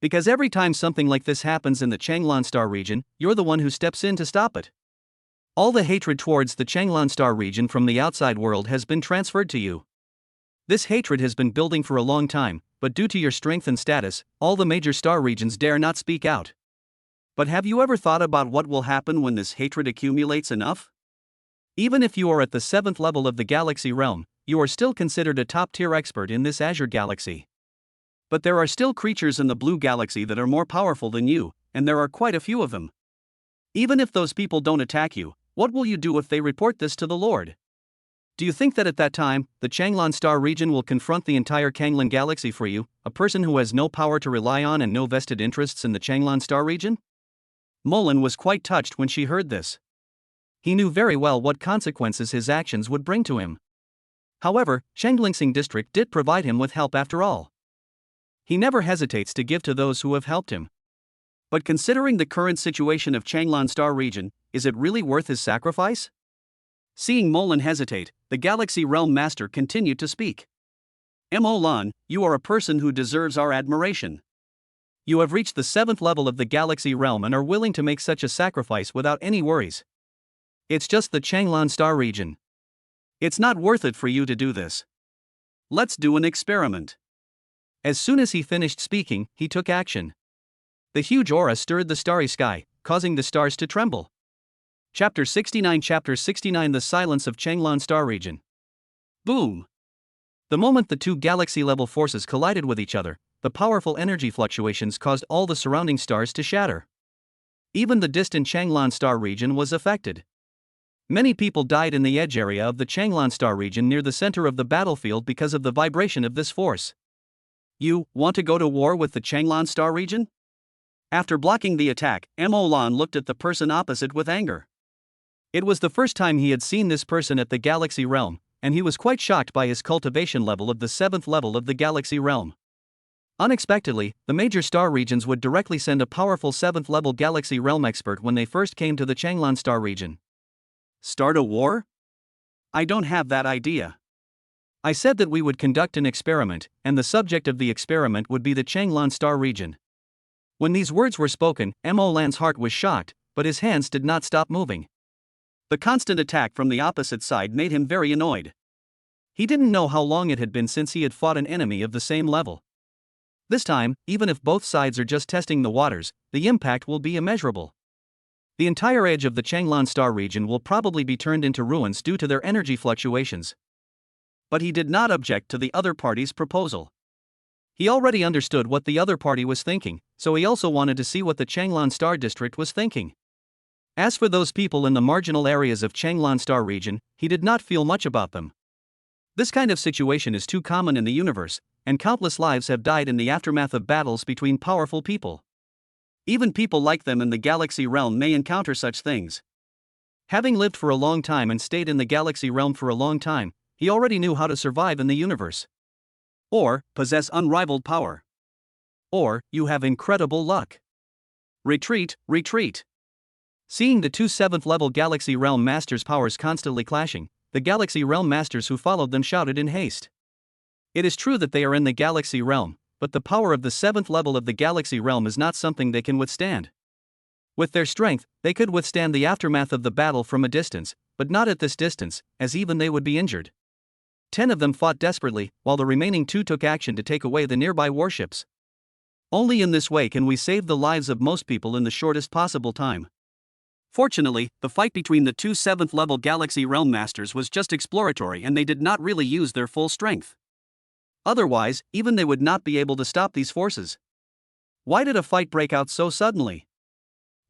S1: Because every time something like this happens in the Changlan Star region, you're the one who steps in to stop it. All the hatred towards the Changlan Star region from the outside world has been transferred to you. This hatred has been building for a long time, but due to your strength and status, all the major star regions dare not speak out. But have you ever thought about what will happen when this hatred accumulates enough? Even if you are at the 7th level of the Galaxy Realm, you are still considered a top-tier expert in this Azure Galaxy. But there are still creatures in the blue galaxy that are more powerful than you, and there are quite a few of them. Even if those people don't attack you, what will you do if they report this to the Lord? Do you think that at that time, the Changlan Star region will confront the entire Changlan Galaxy for you, a person who has no power to rely on and no vested interests in the Changlan Star region? Molan was quite touched when she heard this. He knew very well what consequences his actions would bring to him. However, Changlingsing District did provide him with help after all. He never hesitates to give to those who have helped him. But considering the current situation of Changlan Star region, is it really worth his sacrifice? Seeing Molan hesitate, the Galaxy Realm Master continued to speak. Mo Lan, you are a person who deserves our admiration. You have reached the 7th level of the Galaxy Realm and are willing to make such a sacrifice without any worries. It's just the Changlan Star region. It's not worth it for you to do this. Let's do an experiment. As soon as he finished speaking, he took action. The huge aura stirred the starry sky, causing the stars to tremble. Chapter 69 The Silence of Changlan Star Region. Boom! The moment the two galaxy-level forces collided with each other, the powerful energy fluctuations caused all the surrounding stars to shatter. Even the distant Changlan Star region was affected. Many people died in the edge area of the Changlan Star region near the center of the battlefield because of the vibration of this force. You want to go to war with the Changlan Star region? After blocking the attack, Mo Lan looked at the person opposite with anger. It was the first time he had seen this person at the Galaxy Realm, and he was quite shocked by his cultivation level of the 7th level of the Galaxy Realm. Unexpectedly, the major star regions would directly send a powerful 7th level Galaxy Realm expert when they first came to the Changlan star region. Start a war? I don't have that idea. I said that we would conduct an experiment, and the subject of the experiment would be the Changlan star region. When these words were spoken, Mo Lan's heart was shocked, but his hands did not stop moving. The constant attack from the opposite side made him very annoyed. He didn't know how long it had been since he had fought an enemy of the same level. This time, even if both sides are just testing the waters, the impact will be immeasurable. The entire edge of the Changlan star region will probably be turned into ruins due to their energy fluctuations. But he did not object to the other party's proposal. He already understood what the other party was thinking, so he also wanted to see what the Changlan Star District was thinking. As for those people in the marginal areas of Changlan Star region, he did not feel much about them. This kind of situation is too common in the universe, and countless lives have died in the aftermath of battles between powerful people. Even people like them in the Galaxy Realm may encounter such things. Having lived for a long time and stayed in the Galaxy Realm for a long time, he already knew how to survive in the universe. Or, possess unrivaled power. Or, you have incredible luck. Retreat, retreat. Seeing the two 7th level Galaxy Realm Masters' powers constantly clashing, the Galaxy Realm Masters who followed them shouted in haste. It is true that they are in the Galaxy Realm, but the power of the 7th level of the Galaxy Realm is not something they can withstand. With their strength, they could withstand the aftermath of the battle from a distance, but not at this distance, as even they would be injured. 10 of them fought desperately, while the remaining 2 took action to take away the nearby warships. Only in this way can we save the lives of most people in the shortest possible time. Fortunately, the fight between the two 7th level Galaxy Realm Masters was just exploratory and they did not really use their full strength. Otherwise, even they would not be able to stop these forces. Why did a fight break out so suddenly?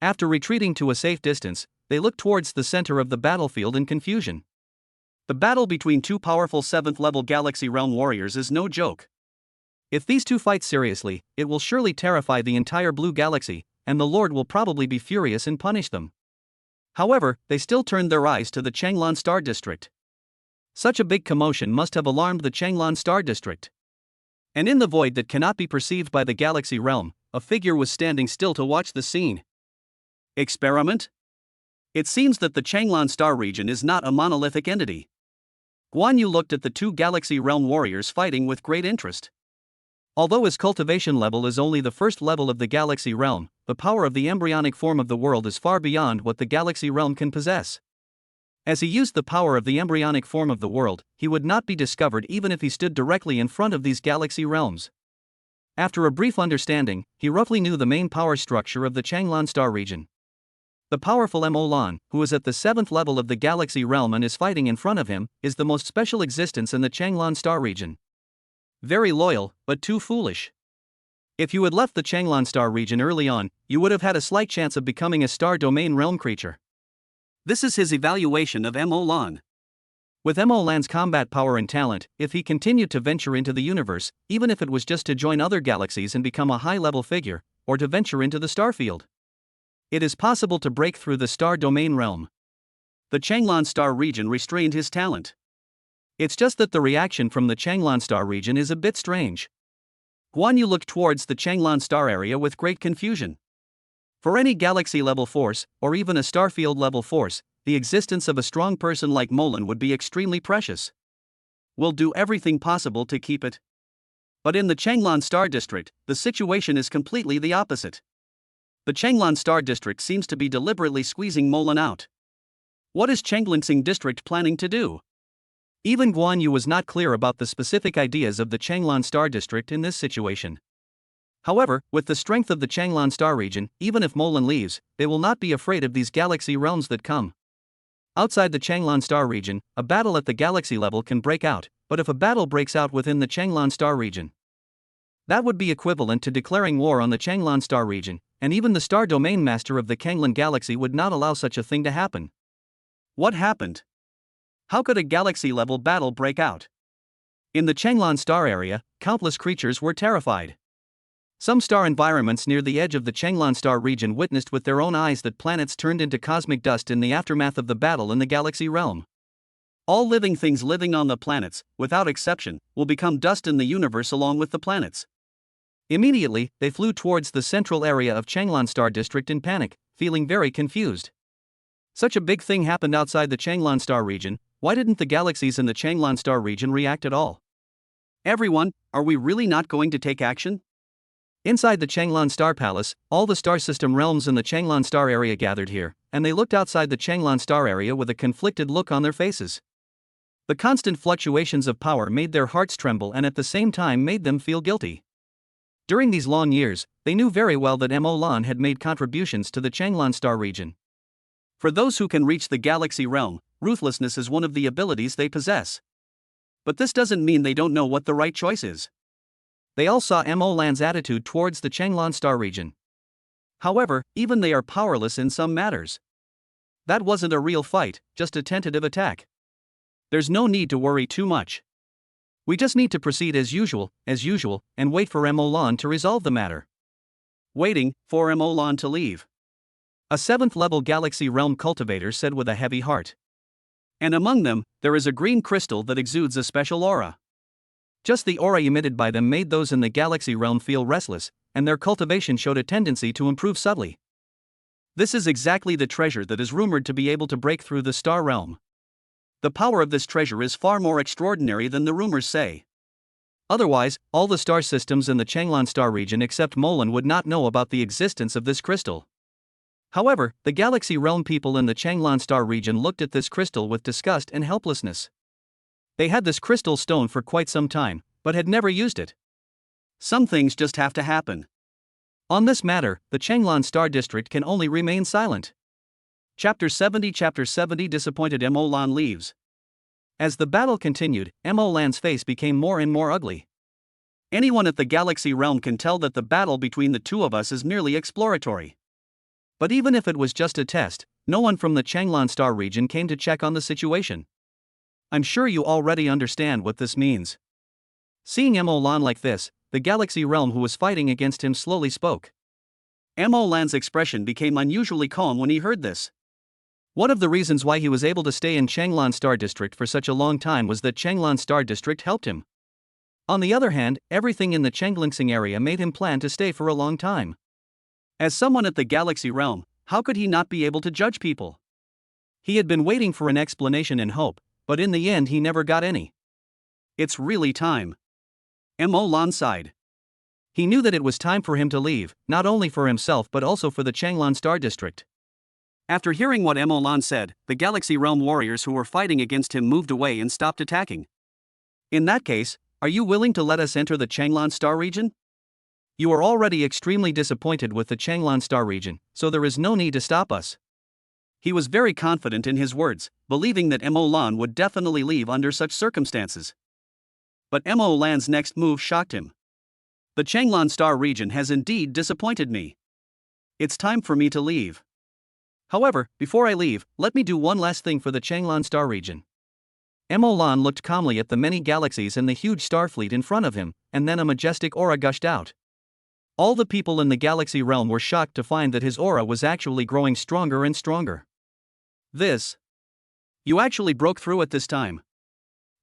S1: After retreating to a safe distance, they looked towards the center of the battlefield in confusion. The battle between two powerful 7th level Galaxy Realm warriors is no joke. If these two fight seriously, it will surely terrify the entire Blue Galaxy, and the Lord will probably be furious and punish them. However, they still turned their eyes to the Changlan Star District. Such a big commotion must have alarmed the Changlan Star District. And in the void that cannot be perceived by the Galaxy Realm, a figure was standing still to watch the scene. Experiment? It seems that the Changlan Star region is not a monolithic entity. Guan Yu looked at the two Galaxy Realm warriors fighting with great interest. Although his cultivation level is only the first level of the Galaxy Realm, the power of the embryonic form of the world is far beyond what the Galaxy Realm can possess. As he used the power of the embryonic form of the world, he would not be discovered even if he stood directly in front of these Galaxy Realms. After a brief understanding, he roughly knew the main power structure of the Changlan Star region. The powerful Mo Lan, who is at the 7th level of the Galaxy Realm and is fighting in front of him, is the most special existence in the Changlan Star region. Very loyal, but too foolish. If you had left the Changlan Star region early on, you would have had a slight chance of becoming a Star Domain Realm creature. This is his evaluation of Mo Lan. With Mo Lan's combat power and talent, if he continued to venture into the universe, even if it was just to join other galaxies and become a high-level figure, or to venture into the starfield, it is possible to break through the Star Domain Realm. The Changlan Star region restrained his talent. It's just that the reaction from the Changlan Star region is a bit strange. Guan Yu looked towards the Changlan Star area with great confusion. For any galaxy-level force, or even a starfield-level force, the existence of a strong person like Molan would be extremely precious. We'll do everything possible to keep it. But in the Changlan Star District, the situation is completely the opposite. The Changlan Star District seems to be deliberately squeezing Molan out. What is Changlansing District planning to do? Even Guan Yu was not clear about the specific ideas of the Changlan Star District in this situation. However, with the strength of the Changlan Star region, even if Molan leaves, they will not be afraid of these galaxy realms that come. Outside the Changlan Star region, a battle at the galaxy level can break out, but if a battle breaks out within the Changlan Star region, that would be equivalent to declaring war on the Changlan Star region, and even the Star Domain Master of the Changlan Galaxy would not allow such a thing to happen. What happened? How could a galaxy-level battle break out? In the Changlan Star area, countless creatures were terrified. Some star environments near the edge of the Changlan star region witnessed with their own eyes that planets turned into cosmic dust in the aftermath of the battle in the galaxy realm. All living things living on the planets, without exception, will become dust in the universe along with the planets. Immediately, they flew towards the central area of Changlan Star District in panic, feeling very confused. Such a big thing happened outside the Changlan Star region. Why didn't the galaxies in the Changlan Star region react at all? Everyone, are we really not going to take action? Inside the Changlan Star Palace, all the star system realms in the Changlan Star area gathered here, and they looked outside the Changlan Star area with a conflicted look on their faces. The constant fluctuations of power made their hearts tremble and at the same time made them feel guilty. During these long years, they knew very well that Mo Lan had made contributions to the Changlan Star region. For those who can reach the galaxy realm, ruthlessness is one of the abilities they possess. But this doesn't mean they don't know what the right choice is. They all saw Mo Lan's attitude towards the Changlan Star region. However, even they are powerless in some matters. That wasn't a real fight, just a tentative attack. There's no need to worry too much. We just need to proceed as usual, and wait for Mo Lan to resolve the matter. Waiting for Mo Lan to leave. A 7th level galaxy realm cultivator said with a heavy heart. And among them, there is a green crystal that exudes a special aura. Just the aura emitted by them made those in the galaxy realm feel restless, and their cultivation showed a tendency to improve subtly. This is exactly the treasure that is rumored to be able to break through the star realm. The power of this treasure is far more extraordinary than the rumors say. Otherwise, all the star systems in the Changlan star region except Molan would not know about the existence of this crystal. However, the galaxy realm people in the Changlan star region looked at this crystal with disgust and helplessness. They had this crystal stone for quite some time, but had never used it. Some things just have to happen. On this matter, the Changlan Star District can only remain silent. Chapter 70 Disappointed Mo Lan leaves. As the battle continued, Mo Lan's face became more and more ugly. Anyone at the galaxy realm can tell that the battle between the two of us is merely exploratory. But even if it was just a test, no one from the Changlan Star region came to check on the situation. I'm sure you already understand what this means. Seeing Mo Lan like this, the galaxy realm who was fighting against him slowly spoke. Mo Lan's expression became unusually calm when he heard this. One of the reasons why he was able to stay in Changlan Star District for such a long time was that Changlan Star District helped him. On the other hand, everything in the Changlingsing area made him plan to stay for a long time. As someone at the galaxy realm, how could he not be able to judge people? He had been waiting for an explanation in hope, but in the end he never got any. It's really time. Mo Lan sighed. He knew that it was time for him to leave, not only for himself but also for the Changlan Star District. After hearing what Mo Lan said, the Galaxy Realm warriors who were fighting against him moved away and stopped attacking. In that case, are you willing to let us enter the Changlan Star region? You are already extremely disappointed with the Changlan Star region, so there is no need to stop us. He was very confident in his words, believing that Mo Lan would definitely leave under such circumstances. But Mo Lan's next move shocked him. The Changlan Star region has indeed disappointed me. It's time for me to leave. However, before I leave, let me do one last thing for the Changlan Star region. Mo Lan looked calmly at the many galaxies and the huge star fleet in front of him, and then a majestic aura gushed out. All the people in the galaxy realm were shocked to find that his aura was actually growing stronger and stronger. You actually broke through at this time.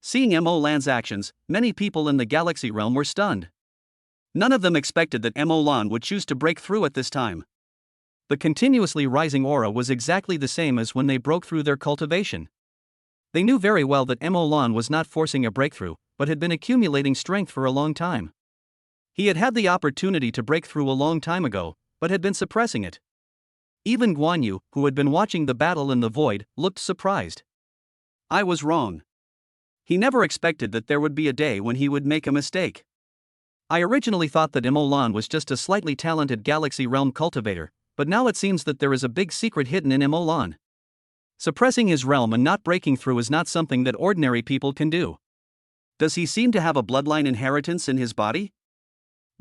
S1: Seeing Mo Lan's actions, many people in the galaxy realm were stunned. None of them expected that Mo Lan would choose to break through at this time. The continuously rising aura was exactly the same as when they broke through their cultivation. They knew very well that Mo Lan was not forcing a breakthrough, but had been accumulating strength for a long time. He had had the opportunity to break through a long time ago, but had been suppressing it. Even Guan Yu, who had been watching the battle in the void, looked surprised. I was wrong. He never expected that there would be a day when he would make a mistake. I originally thought that Mo Lan was just a slightly talented Galaxy Realm cultivator, but now it seems that there is a big secret hidden in Mo Lan. Suppressing his realm and not breaking through is not something that ordinary people can do. Does he seem to have a bloodline inheritance in his body?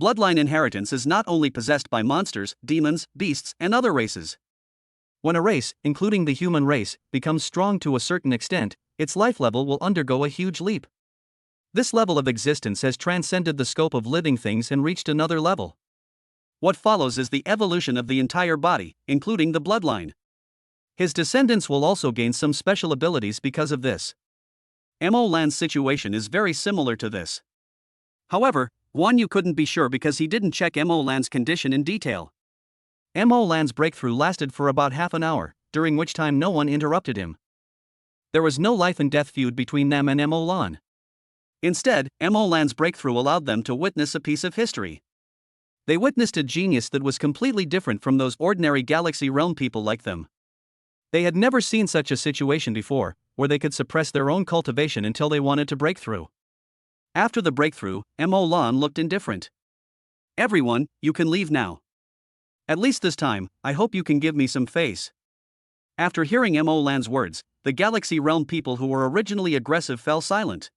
S1: Bloodline inheritance is not only possessed by monsters, demons, beasts, and other races. When a race, including the human race, becomes strong to a certain extent, its life level will undergo a huge leap. This level of existence has transcended the scope of living things and reached another level. What follows is the evolution of the entire body, including the bloodline. His descendants will also gain some special abilities because of this. Mo Lan's situation is very similar to this. However, Guan Yu couldn't be sure because he didn't check Mo Lan's condition in detail. Mo Lan's breakthrough lasted for about half an hour, during which time no one interrupted him. There was no life and death feud between them and Mo Lan. Instead, Mo Lan's breakthrough allowed them to witness a piece of history. They witnessed a genius that was completely different from those ordinary Galaxy Realm people like them. They had never seen such a situation before, where they could suppress their own cultivation until they wanted to break through. After the breakthrough, Mo Lan looked indifferent. "Everyone, you can leave now. At least this time, I hope you can give me some face." After hearing Mo Lan's words, the Galaxy Realm people who were originally aggressive fell silent.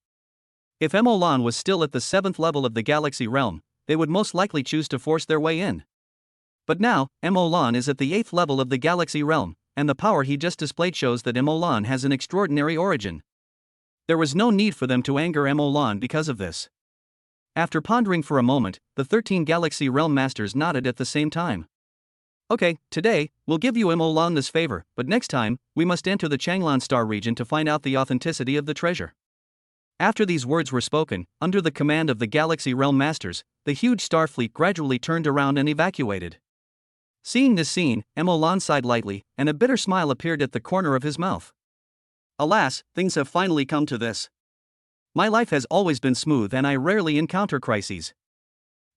S1: If Mo Lan was still at the 7th level of the Galaxy Realm, they would most likely choose to force their way in. But now, Mo Lan is at the 8th level of the Galaxy Realm, and the power he just displayed shows that Mo Lan has an extraordinary origin. There was no need for them to anger Mo Lan because of this. After pondering for a moment, the 13 Galaxy Realm Masters nodded at the same time. "Okay, today, we'll give you Mo Lan this favor, but next time, we must enter the Changlan Star region to find out the authenticity of the treasure." After these words were spoken, under the command of the Galaxy Realm Masters, the huge star fleet gradually turned around and evacuated. Seeing this scene, Mo Lan sighed lightly, and a bitter smile appeared at the corner of his mouth. "Alas, things have finally come to this. My life has always been smooth and I rarely encounter crises.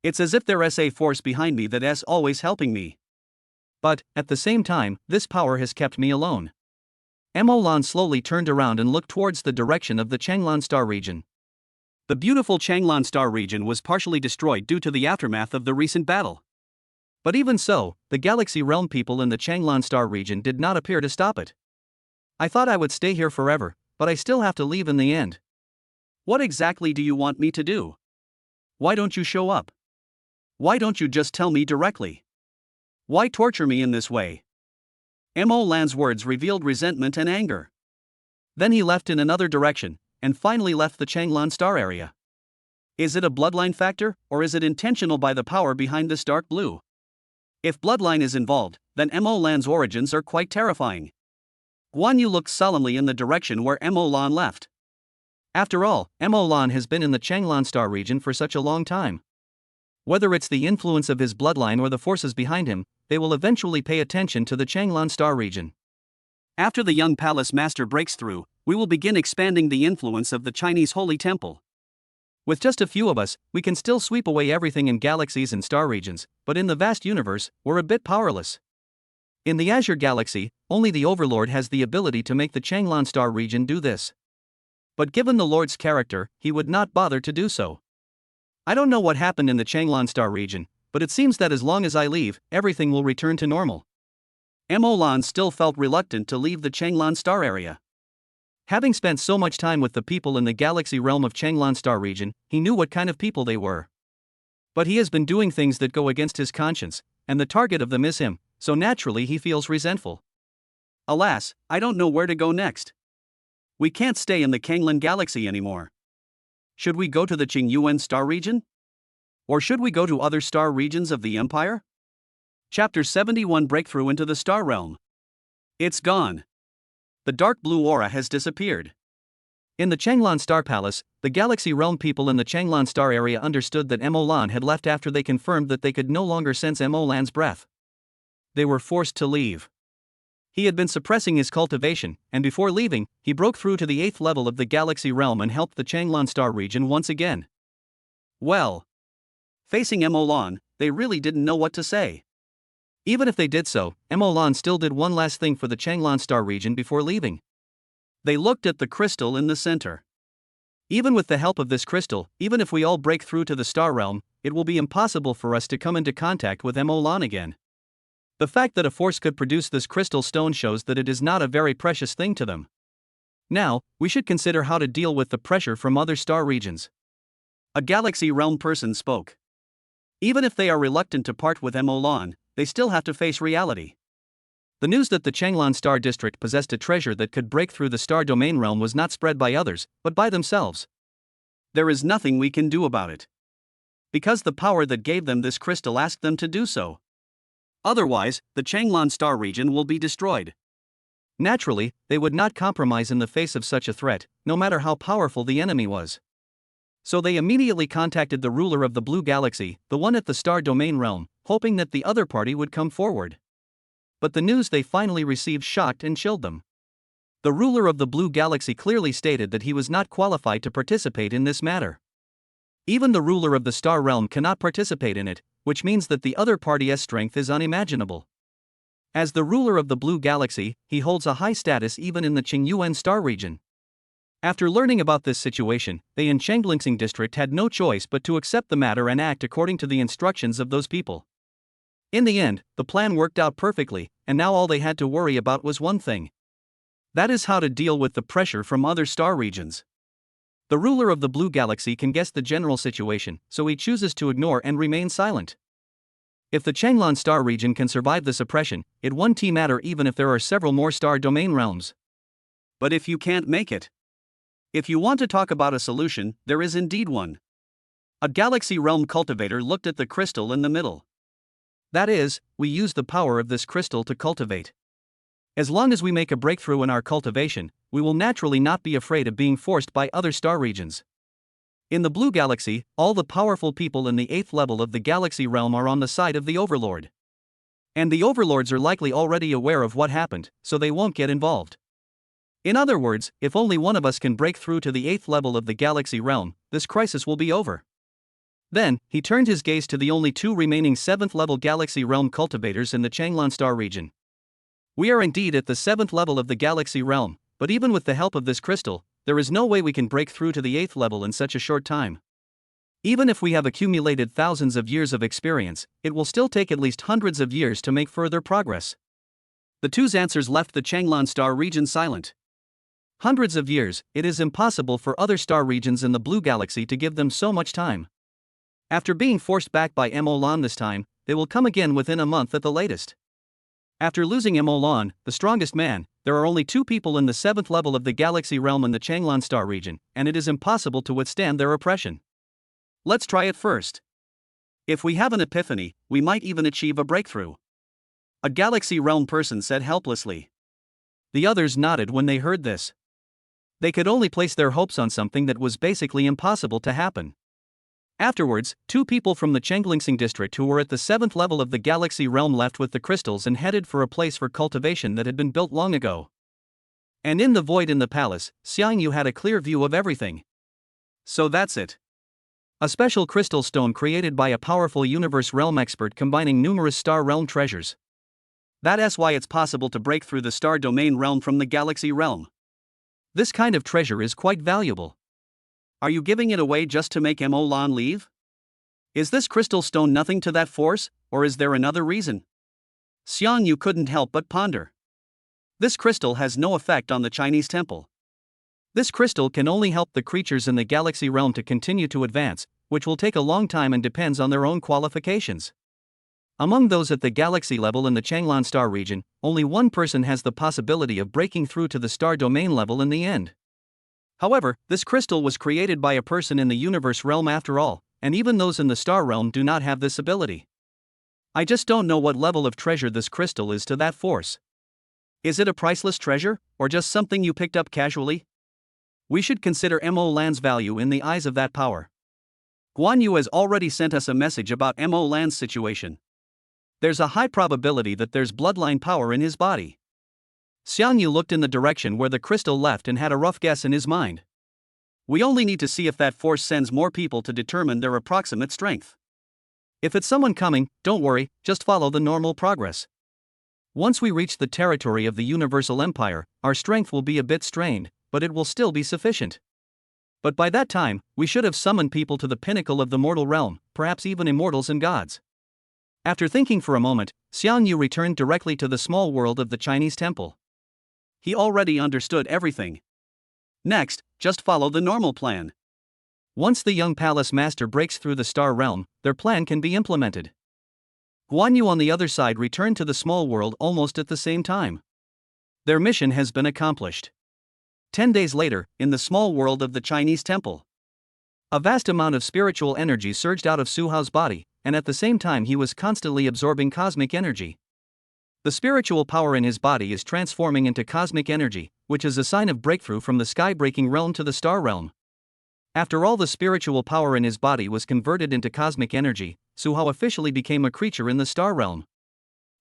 S1: It's as if there's a force behind me that's always helping me. But, at the same time, this power has kept me alone." Mo Lan slowly turned around and looked towards the direction of the Changlan Star region. The beautiful Changlan Star region was partially destroyed due to the aftermath of the recent battle. But even so, the Galaxy Realm people in the Changlan Star region did not appear to stop it. "I thought I would stay here forever, but I still have to leave in the end. What exactly do you want me to do? Why don't you show up? Why don't you just tell me directly? Why torture me in this way?" Mo Lan's words revealed resentment and anger. Then he left in another direction, and finally left the Changlan Star area. Is it a bloodline factor, or is it intentional by the power behind this dark blue? If bloodline is involved, then Mo Lan's origins are quite terrifying. Guan Yu looked solemnly in the direction where Mo Lan left. After all, Mo Lan has been in the Changlan Star region for such a long time. Whether it's the influence of his bloodline or the forces behind him, they will eventually pay attention to the Changlan Star region. After the young palace master breaks through, we will begin expanding the influence of the Chinese Holy Temple. With just a few of us, we can still sweep away everything in galaxies and star regions, but in the vast universe, we're a bit powerless. In the Azure Galaxy, only the Overlord has the ability to make the Changlan Star region do this. But given the Lord's character, he would not bother to do so. I don't know what happened in the Changlan Star region, but it seems that as long as I leave, everything will return to normal. Mo Lan still felt reluctant to leave the Changlan Star area. Having spent so much time with the people in the galaxy realm of Changlan Star region, he knew what kind of people they were. But he has been doing things that go against his conscience, and the target of them is him, so naturally he feels resentful. Alas, I don't know where to go next. We can't stay in the Kanglan Galaxy anymore. Should we go to the Qingyuan Star region? Or should we go to other star regions of the Empire? Chapter 71 Breakthrough into the Star Realm. It's gone. The dark blue aura has disappeared. In the Changlan Star Palace, the Galaxy Realm people in the Changlan Star area understood that Mo Lan had left after they confirmed that they could no longer sense Mo Lan's breath. They were forced to leave. He had been suppressing his cultivation, and before leaving, he broke through to the 8th level of the Galaxy Realm and helped the Changlan Star region once again. Well, facing Mo Lan, they really didn't know what to say. Even if they did so, Mo Lan still did one last thing for the Changlan Star region before leaving. They looked at the crystal in the center. Even with the help of this crystal, even if we all break through to the Star Realm, it will be impossible for us to come into contact with Mo Lan again. The fact that a force could produce this crystal stone shows that it is not a very precious thing to them. Now, we should consider how to deal with the pressure from other star regions. A Galaxy Realm person spoke. Even if they are reluctant to part with Mo Lan, they still have to face reality. The news that the Changlan Star District possessed a treasure that could break through the star domain realm was not spread by others, but by themselves. There is nothing we can do about it. because the power that gave them this crystal asked them to do so. Otherwise, the Changlan star region will be destroyed. Naturally, they would not compromise in the face of such a threat, no matter how powerful the enemy was. So they immediately contacted the ruler of the Blue Galaxy, the one at the Star Domain realm, hoping that the other party would come forward. But the news they finally received shocked and chilled them. The ruler of the Blue Galaxy clearly stated that he was not qualified to participate in this matter. Even the ruler of the Star Realm cannot participate in it, which means that the other party's strength is unimaginable. As the ruler of the Blue Galaxy, he holds a high status even in the Qingyuan star region. After learning about this situation, they in Changlingsing district had no choice but to accept the matter and act according to the instructions of those people. In the end, the plan worked out perfectly, and now all they had to worry about was one thing. That is how to deal with the pressure from other star regions. The ruler of the Blue Galaxy can guess the general situation, so he chooses to ignore and remain silent. If the Changlan star region can survive the suppression, it won't matter even if there are several more star domain realms. But if you can't make it, if you want to talk about a solution, there is indeed one. A galaxy realm cultivator looked at the crystal in the middle. That is, we use the power of this crystal to cultivate. As long as we make a breakthrough in our cultivation, we will naturally not be afraid of being forced by other star regions. In the Blue Galaxy, all the powerful people in the 8th level of the galaxy realm are on the side of the Overlord. And the Overlords are likely already aware of what happened, so they won't get involved. In other words, if only one of us can break through to the 8th level of the galaxy realm, this crisis will be over. Then, he turned his gaze to the only 2 remaining 7th level galaxy realm cultivators in the Changlan star region. We are indeed at the 7th level of the galaxy realm, but even with the help of this crystal, there is no way we can break through to the 8th level in such a short time. Even if we have accumulated thousands of years of experience, it will still take at least hundreds of years to make further progress. The 2's answers left the Changlan star region silent. Hundreds of years, it is impossible for other star regions in the Blue Galaxy to give them so much time. After being forced back by Emolan this time, they will come again within a month at the latest. After losing Emolan, the strongest man, there are only 2 people in the 7th level of the galaxy realm in the Changlan star region, and it is impossible to withstand their oppression. Let's try it first. If we have an epiphany, we might even achieve a breakthrough. A galaxy realm person said helplessly. The others nodded when they heard this. They could only place their hopes on something that was basically impossible to happen. Afterwards, 2 people from the Changlingsing district who were at the 7th level of the galaxy realm left with the crystals and headed for a place for cultivation that had been built long ago. And in the void in the palace, Xiang Yu had a clear view of everything. So that's it. A special crystal stone created by a powerful universe realm expert combining numerous star realm treasures. That's why it's possible to break through the star domain realm from the galaxy realm. This kind of treasure is quite valuable. Are you giving it away just to make Emolan leave? Is this crystal stone nothing to that force, or is there another reason? Xiang Yu couldn't help but ponder. This crystal has no effect on the Chinese temple. This crystal can only help the creatures in the galaxy realm to continue to advance, which will take a long time and depends on their own qualifications. Among those at the galaxy level in the Changlan star region, only one person has the possibility of breaking through to the star domain level in the end. However, this crystal was created by a person in the universe realm after all, and even those in the star realm do not have this ability. I just don't know what level of treasure this crystal is to that force. Is it a priceless treasure, or just something you picked up casually? We should consider Emolan's value in the eyes of that power. Guan Yu has already sent us a message about Emolan's situation. There's a high probability that there's bloodline power in his body. Xiang Yu looked in the direction where the crystal left and had a rough guess in his mind. We only need to see if that force sends more people to determine their approximate strength. If it's someone coming, don't worry, just follow the normal progress. Once we reach the territory of the Universal Empire, our strength will be a bit strained, but it will still be sufficient. But by that time, we should have summoned people to the pinnacle of the mortal realm, perhaps even immortals and gods. After thinking for a moment, Xiang Yu returned directly to the small world of the Chinese temple. He already understood everything. Next, just follow the normal plan. Once the young palace master breaks through the star realm, their plan can be implemented. Guan Yu on the other side returned to the small world almost at the same time. Their mission has been accomplished. 10 days later, in the small world of the Chinese temple. A vast amount of spiritual energy surged out of Su Hao's body, and at the same time he was constantly absorbing cosmic energy. The spiritual power in his body is transforming into cosmic energy, which is a sign of breakthrough from the sky-breaking realm to the star realm. After all the spiritual power in his body was converted into cosmic energy, Su Hao officially became a creature in the star realm.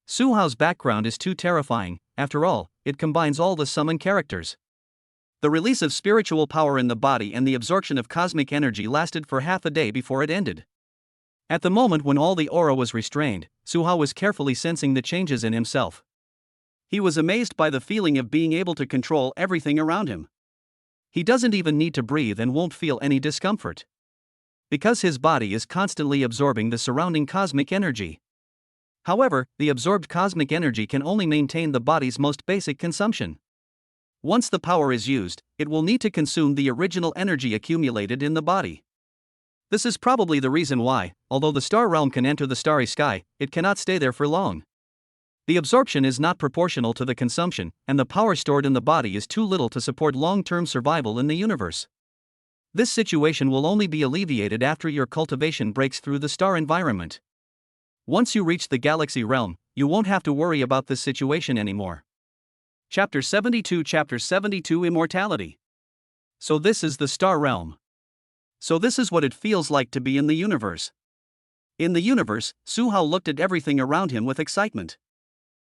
S1: Su Hao's background is too terrifying. After all, it combines all the summon characters. The release of spiritual power in the body and the absorption of cosmic energy lasted for half a day before it ended. At the moment when all the aura was restrained, Su Hao was carefully sensing the changes in himself. He was amazed by the feeling of being able to control everything around him. He doesn't even need to breathe and won't feel any discomfort, because his body is constantly absorbing the surrounding cosmic energy. However, the absorbed cosmic energy can only maintain the body's most basic consumption. Once the power is used, it will need to consume the original energy accumulated in the body. This is probably the reason why, although the star realm can enter the starry sky, it cannot stay there for long. The absorption is not proportional to the consumption, and the power stored in the body is too little to support long-term survival in the universe. This situation will only be alleviated after your cultivation breaks through the star environment. Once you reach the galaxy realm, you won't have to worry about this situation anymore. Chapter 72 Immortality. So this is the star realm. So this is what it feels like to be in the universe. In the universe, Su Hao looked at everything around him with excitement.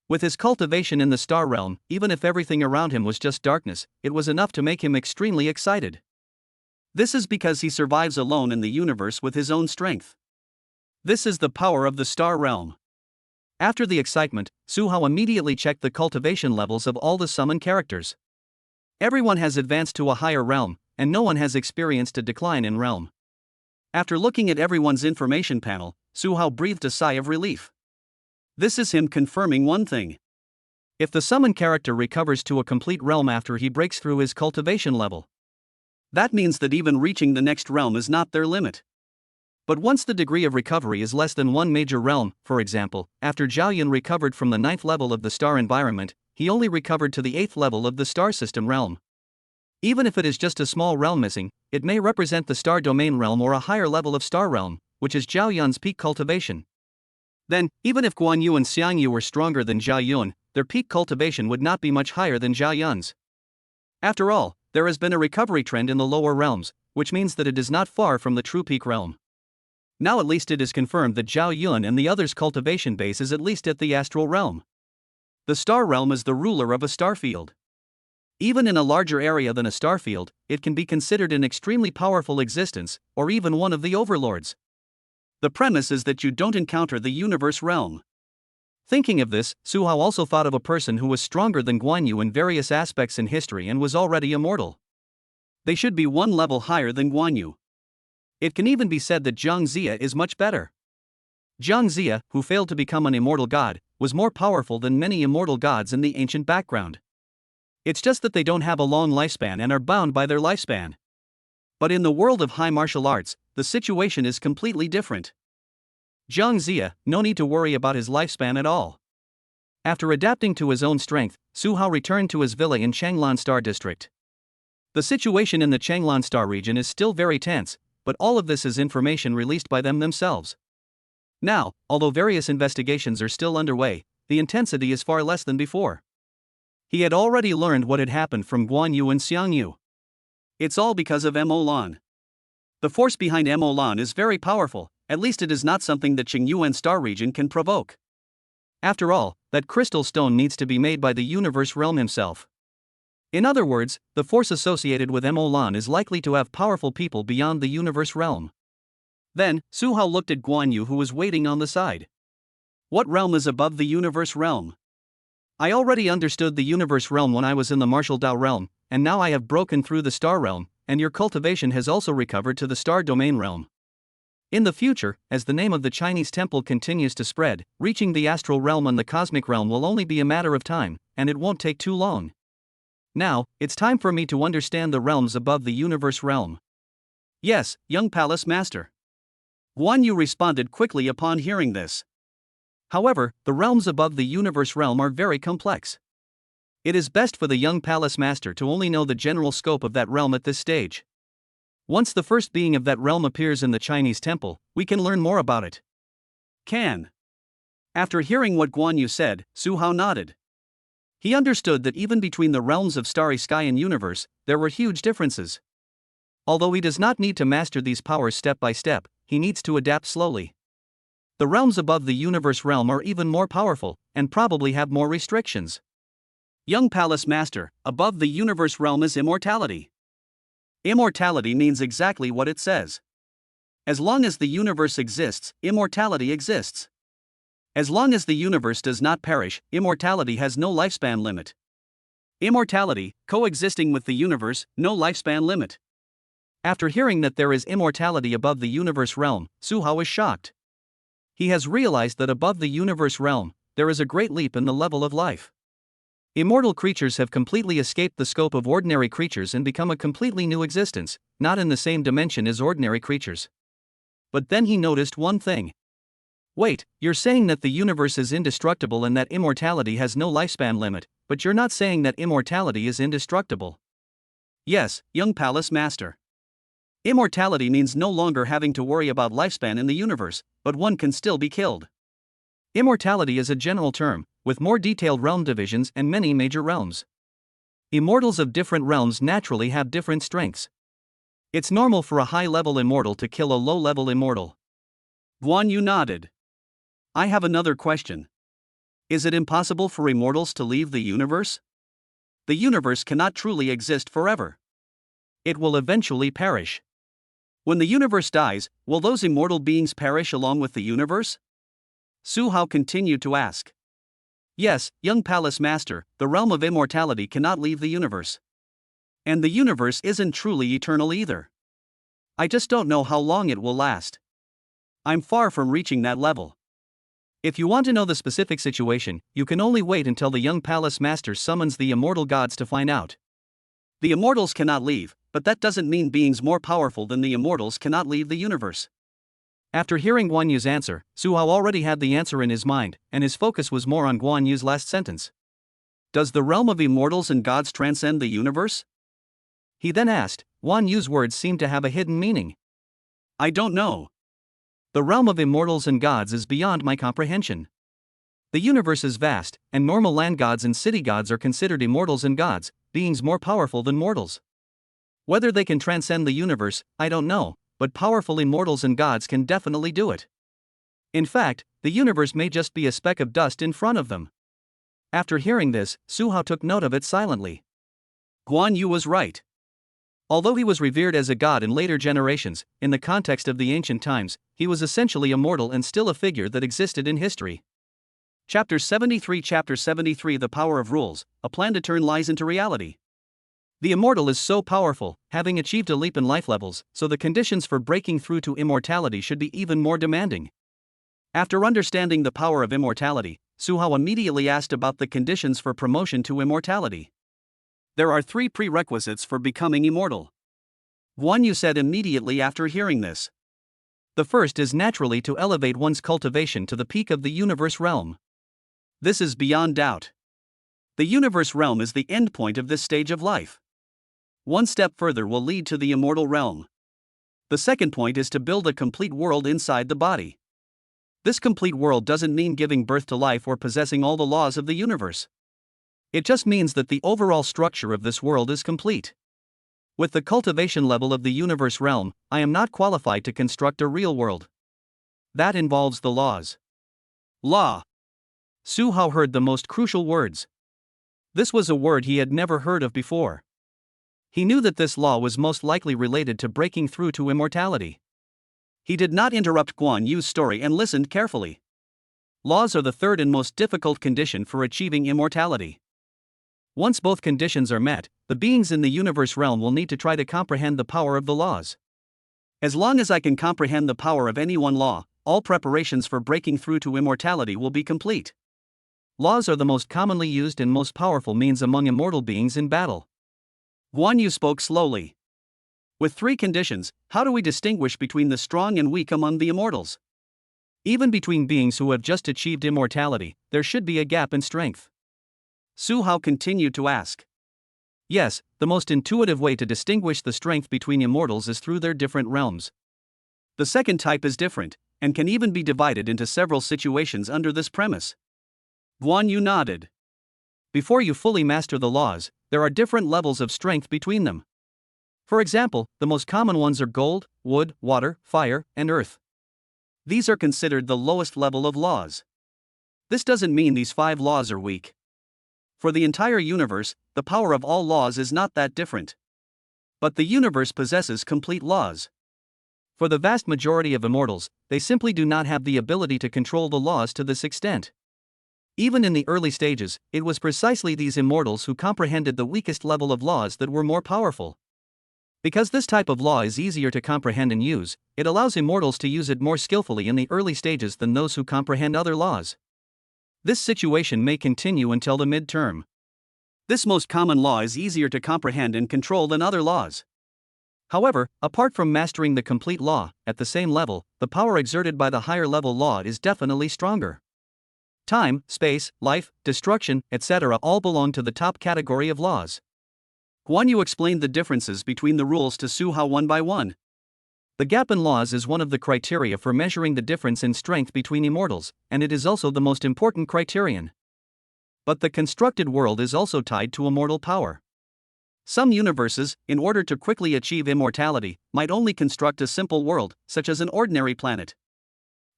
S1: With his cultivation in the star realm, even if everything around him was just darkness, it was enough to make him extremely excited. This is because he survives alone in the universe with his own strength. This is the power of the star realm. After the excitement, Su Hao immediately checked the cultivation levels of all the summon characters. Everyone has advanced to a higher realm, and no one has experienced a decline in realm. After looking at everyone's information panel, Su Hao breathed a sigh of relief. This is him confirming one thing. If the summon character recovers to a complete realm after he breaks through his cultivation level, that means that even reaching the next realm is not their limit. But once the degree of recovery is less than one major realm, for example, after Zhao Yun recovered from the 9th level of the star environment, he only recovered to the 8th level of the star system realm. Even if it is just a small realm missing, it may represent the star domain realm or a higher level of star realm, which is Zhao Yun's peak cultivation. Then, even if Guan Yu and Xiang Yu were stronger than Zhao Yun, their peak cultivation would not be much higher than Zhao Yun's. After all, there has been a recovery trend in the lower realms, which means that it is not far from the true peak realm. Now at least it is confirmed that Zhao Yun and the others' cultivation base is at least at the astral realm. The star realm is the ruler of a star field. Even in a larger area than a star field, it can be considered an extremely powerful existence, or even one of the overlords. The premise is that you don't encounter the universe realm. Thinking of this, Su Hao also thought of a person who was stronger than Guan Yu in various aspects in history and was already immortal. They should be one level higher than Guan Yu. It can even be said that Zhang Zia is much better. Zhang Zia, who failed to become an immortal god, was more powerful than many immortal gods in the ancient background. It's just that they don't have a long lifespan and are bound by their lifespan. But in the world of high martial arts, the situation is completely different. Zhang Zia, no need to worry about his lifespan at all. After adapting to his own strength, Su Hao returned to his villa in Changlan Star District. The situation in the Changlan Star region is still very tense, but all of this is information released by them themselves. Now, although various investigations are still underway, the intensity is far less than before. He had already learned what had happened from Guan Yu and Xiang Yu. It's all because of Mo Lan. The force behind Mo Lan is very powerful, at least it is not something that Qingyuan Star region can provoke. After all, that crystal stone needs to be made by the universe realm himself. In other words, the force associated with Mo Lan is likely to have powerful people beyond the universe realm. Then, Su Hao looked at Guan Yu, who was waiting on the side. What realm is above the universe realm? I already understood the universe realm when I was in the martial Dao realm, and now I have broken through the star realm, and your cultivation has also recovered to the star domain realm. In the future, as the name of the Chinese temple continues to spread, reaching the astral realm and the cosmic realm will only be a matter of time, and it won't take too long. Now, it's time for me to understand the realms above the universe realm. Yes, young palace master. Guan Yu responded quickly upon hearing this. However, the realms above the universe realm are very complex. It is best for the young palace master to only know the general scope of that realm at this stage. Once the first being of that realm appears in the Chinese temple, we can learn more about it. Can. After hearing what Guan Yu said, Su Hao nodded. He understood that even between the realms of starry sky and universe, there were huge differences. Although he does not need to master these powers step by step, he needs to adapt slowly. The realms above the universe realm are even more powerful, and probably have more restrictions. Young Palace Master, above the universe realm is immortality. Immortality means exactly what it says. As long as the universe exists, immortality exists. As long as the universe does not perish, immortality has no lifespan limit. Immortality, coexisting with the universe, no lifespan limit. After hearing that there is immortality above the universe realm, Su Hao is shocked. He has realized that above the universe realm, there is a great leap in the level of life. Immortal creatures have completely escaped the scope of ordinary creatures and become a completely new existence, not in the same dimension as ordinary creatures. But then he noticed one thing. Wait, you're saying that the universe is indestructible and that immortality has no lifespan limit, but you're not saying that immortality is indestructible. Yes, young Palace Master. Immortality means no longer having to worry about lifespan in the universe, but one can still be killed. Immortality is a general term, with more detailed realm divisions and many major realms. Immortals of different realms naturally have different strengths. It's normal for a high-level immortal to kill a low-level immortal. Guan Yu nodded. I have another question. Is it impossible for immortals to leave the universe? The universe cannot truly exist forever. It will eventually perish. When the universe dies, will those immortal beings perish along with the universe? Su Hao continued to ask. Yes, young Palace Master, the realm of immortality cannot leave the universe. And the universe isn't truly eternal either. I just don't know how long it will last. I'm far from reaching that level. If you want to know the specific situation, you can only wait until the young Palace Master summons the immortal gods to find out. The immortals cannot leave, but that doesn't mean beings more powerful than the immortals cannot leave the universe. After hearing Guan Yu's answer, Su Hao already had the answer in his mind, and his focus was more on Guan Yu's last sentence. Does the realm of immortals and gods transcend the universe? He then asked. Guan Yu's words seemed to have a hidden meaning. I don't know. The realm of immortals and gods is beyond my comprehension. The universe is vast, and normal land gods and city gods are considered immortals and gods, beings more powerful than mortals. Whether they can transcend the universe, I don't know, but powerful immortals and gods can definitely do it. In fact, the universe may just be a speck of dust in front of them. After hearing this, Su Hao took note of it silently. Guan Yu was right. Although he was revered as a god in later generations, in the context of the ancient times, he was essentially immortal and still a figure that existed in history. Chapter 73 The Power of Rules, a plan to turn lies into reality. The immortal is so powerful, having achieved a leap in life levels, so the conditions for breaking through to immortality should be even more demanding. After understanding the power of immortality, Su Hao immediately asked about the conditions for promotion to immortality. There are 3 prerequisites for becoming immortal. Guan Yu said immediately after hearing this. The first is naturally to elevate one's cultivation to the peak of the universe realm. This is beyond doubt. The universe realm is the endpoint of this stage of life. One step further will lead to the immortal realm. The second point is to build a complete world inside the body. This complete world doesn't mean giving birth to life or possessing all the laws of the universe. It just means that the overall structure of this world is complete. With the cultivation level of the universe realm, I am not qualified to construct a real world. That involves the laws. Law. Su Hao heard the most crucial words. This was a word he had never heard of before. He knew that this law was most likely related to breaking through to immortality. He did not interrupt Guan Yu's story and listened carefully. Laws are the third and most difficult condition for achieving immortality. Once both conditions are met, the beings in the universe realm will need to try to comprehend the power of the laws. As long as I can comprehend the power of any one law, all preparations for breaking through to immortality will be complete. Laws are the most commonly used and most powerful means among immortal beings in battle. Guan Yu spoke slowly. With 3 conditions, how do we distinguish between the strong and weak among the immortals? Even between beings who have just achieved immortality, there should be a gap in strength. Su Hao continued to ask. Yes, the most intuitive way to distinguish the strength between immortals is through their different realms. The second type is different, and can even be divided into several situations under this premise. Guan Yu nodded. Before you fully master the laws, there are different levels of strength between them. For example, the most common ones are gold, wood, water, fire, and earth. These are considered the lowest level of laws. This doesn't mean these 5 laws are weak. For the entire universe, the power of all laws is not that different. But the universe possesses complete laws. For the vast majority of immortals, they simply do not have the ability to control the laws to this extent. Even in the early stages, it was precisely these immortals who comprehended the weakest level of laws that were more powerful. Because this type of law is easier to comprehend and use, it allows immortals to use it more skillfully in the early stages than those who comprehend other laws. This situation may continue until the mid-term. This most common law is easier to comprehend and control than other laws. However, apart from mastering the complete law, at the same level, the power exerted by the higher level law is definitely stronger. Time, space, life, destruction, etc. all belong to the top category of laws. Guan Yu explained the differences between the rules to Su Hao one by one. The gap in laws is one of the criteria for measuring the difference in strength between immortals, and it is also the most important criterion. But the constructed world is also tied to immortal power. Some universes, in order to quickly achieve immortality, might only construct a simple world, such as an ordinary planet.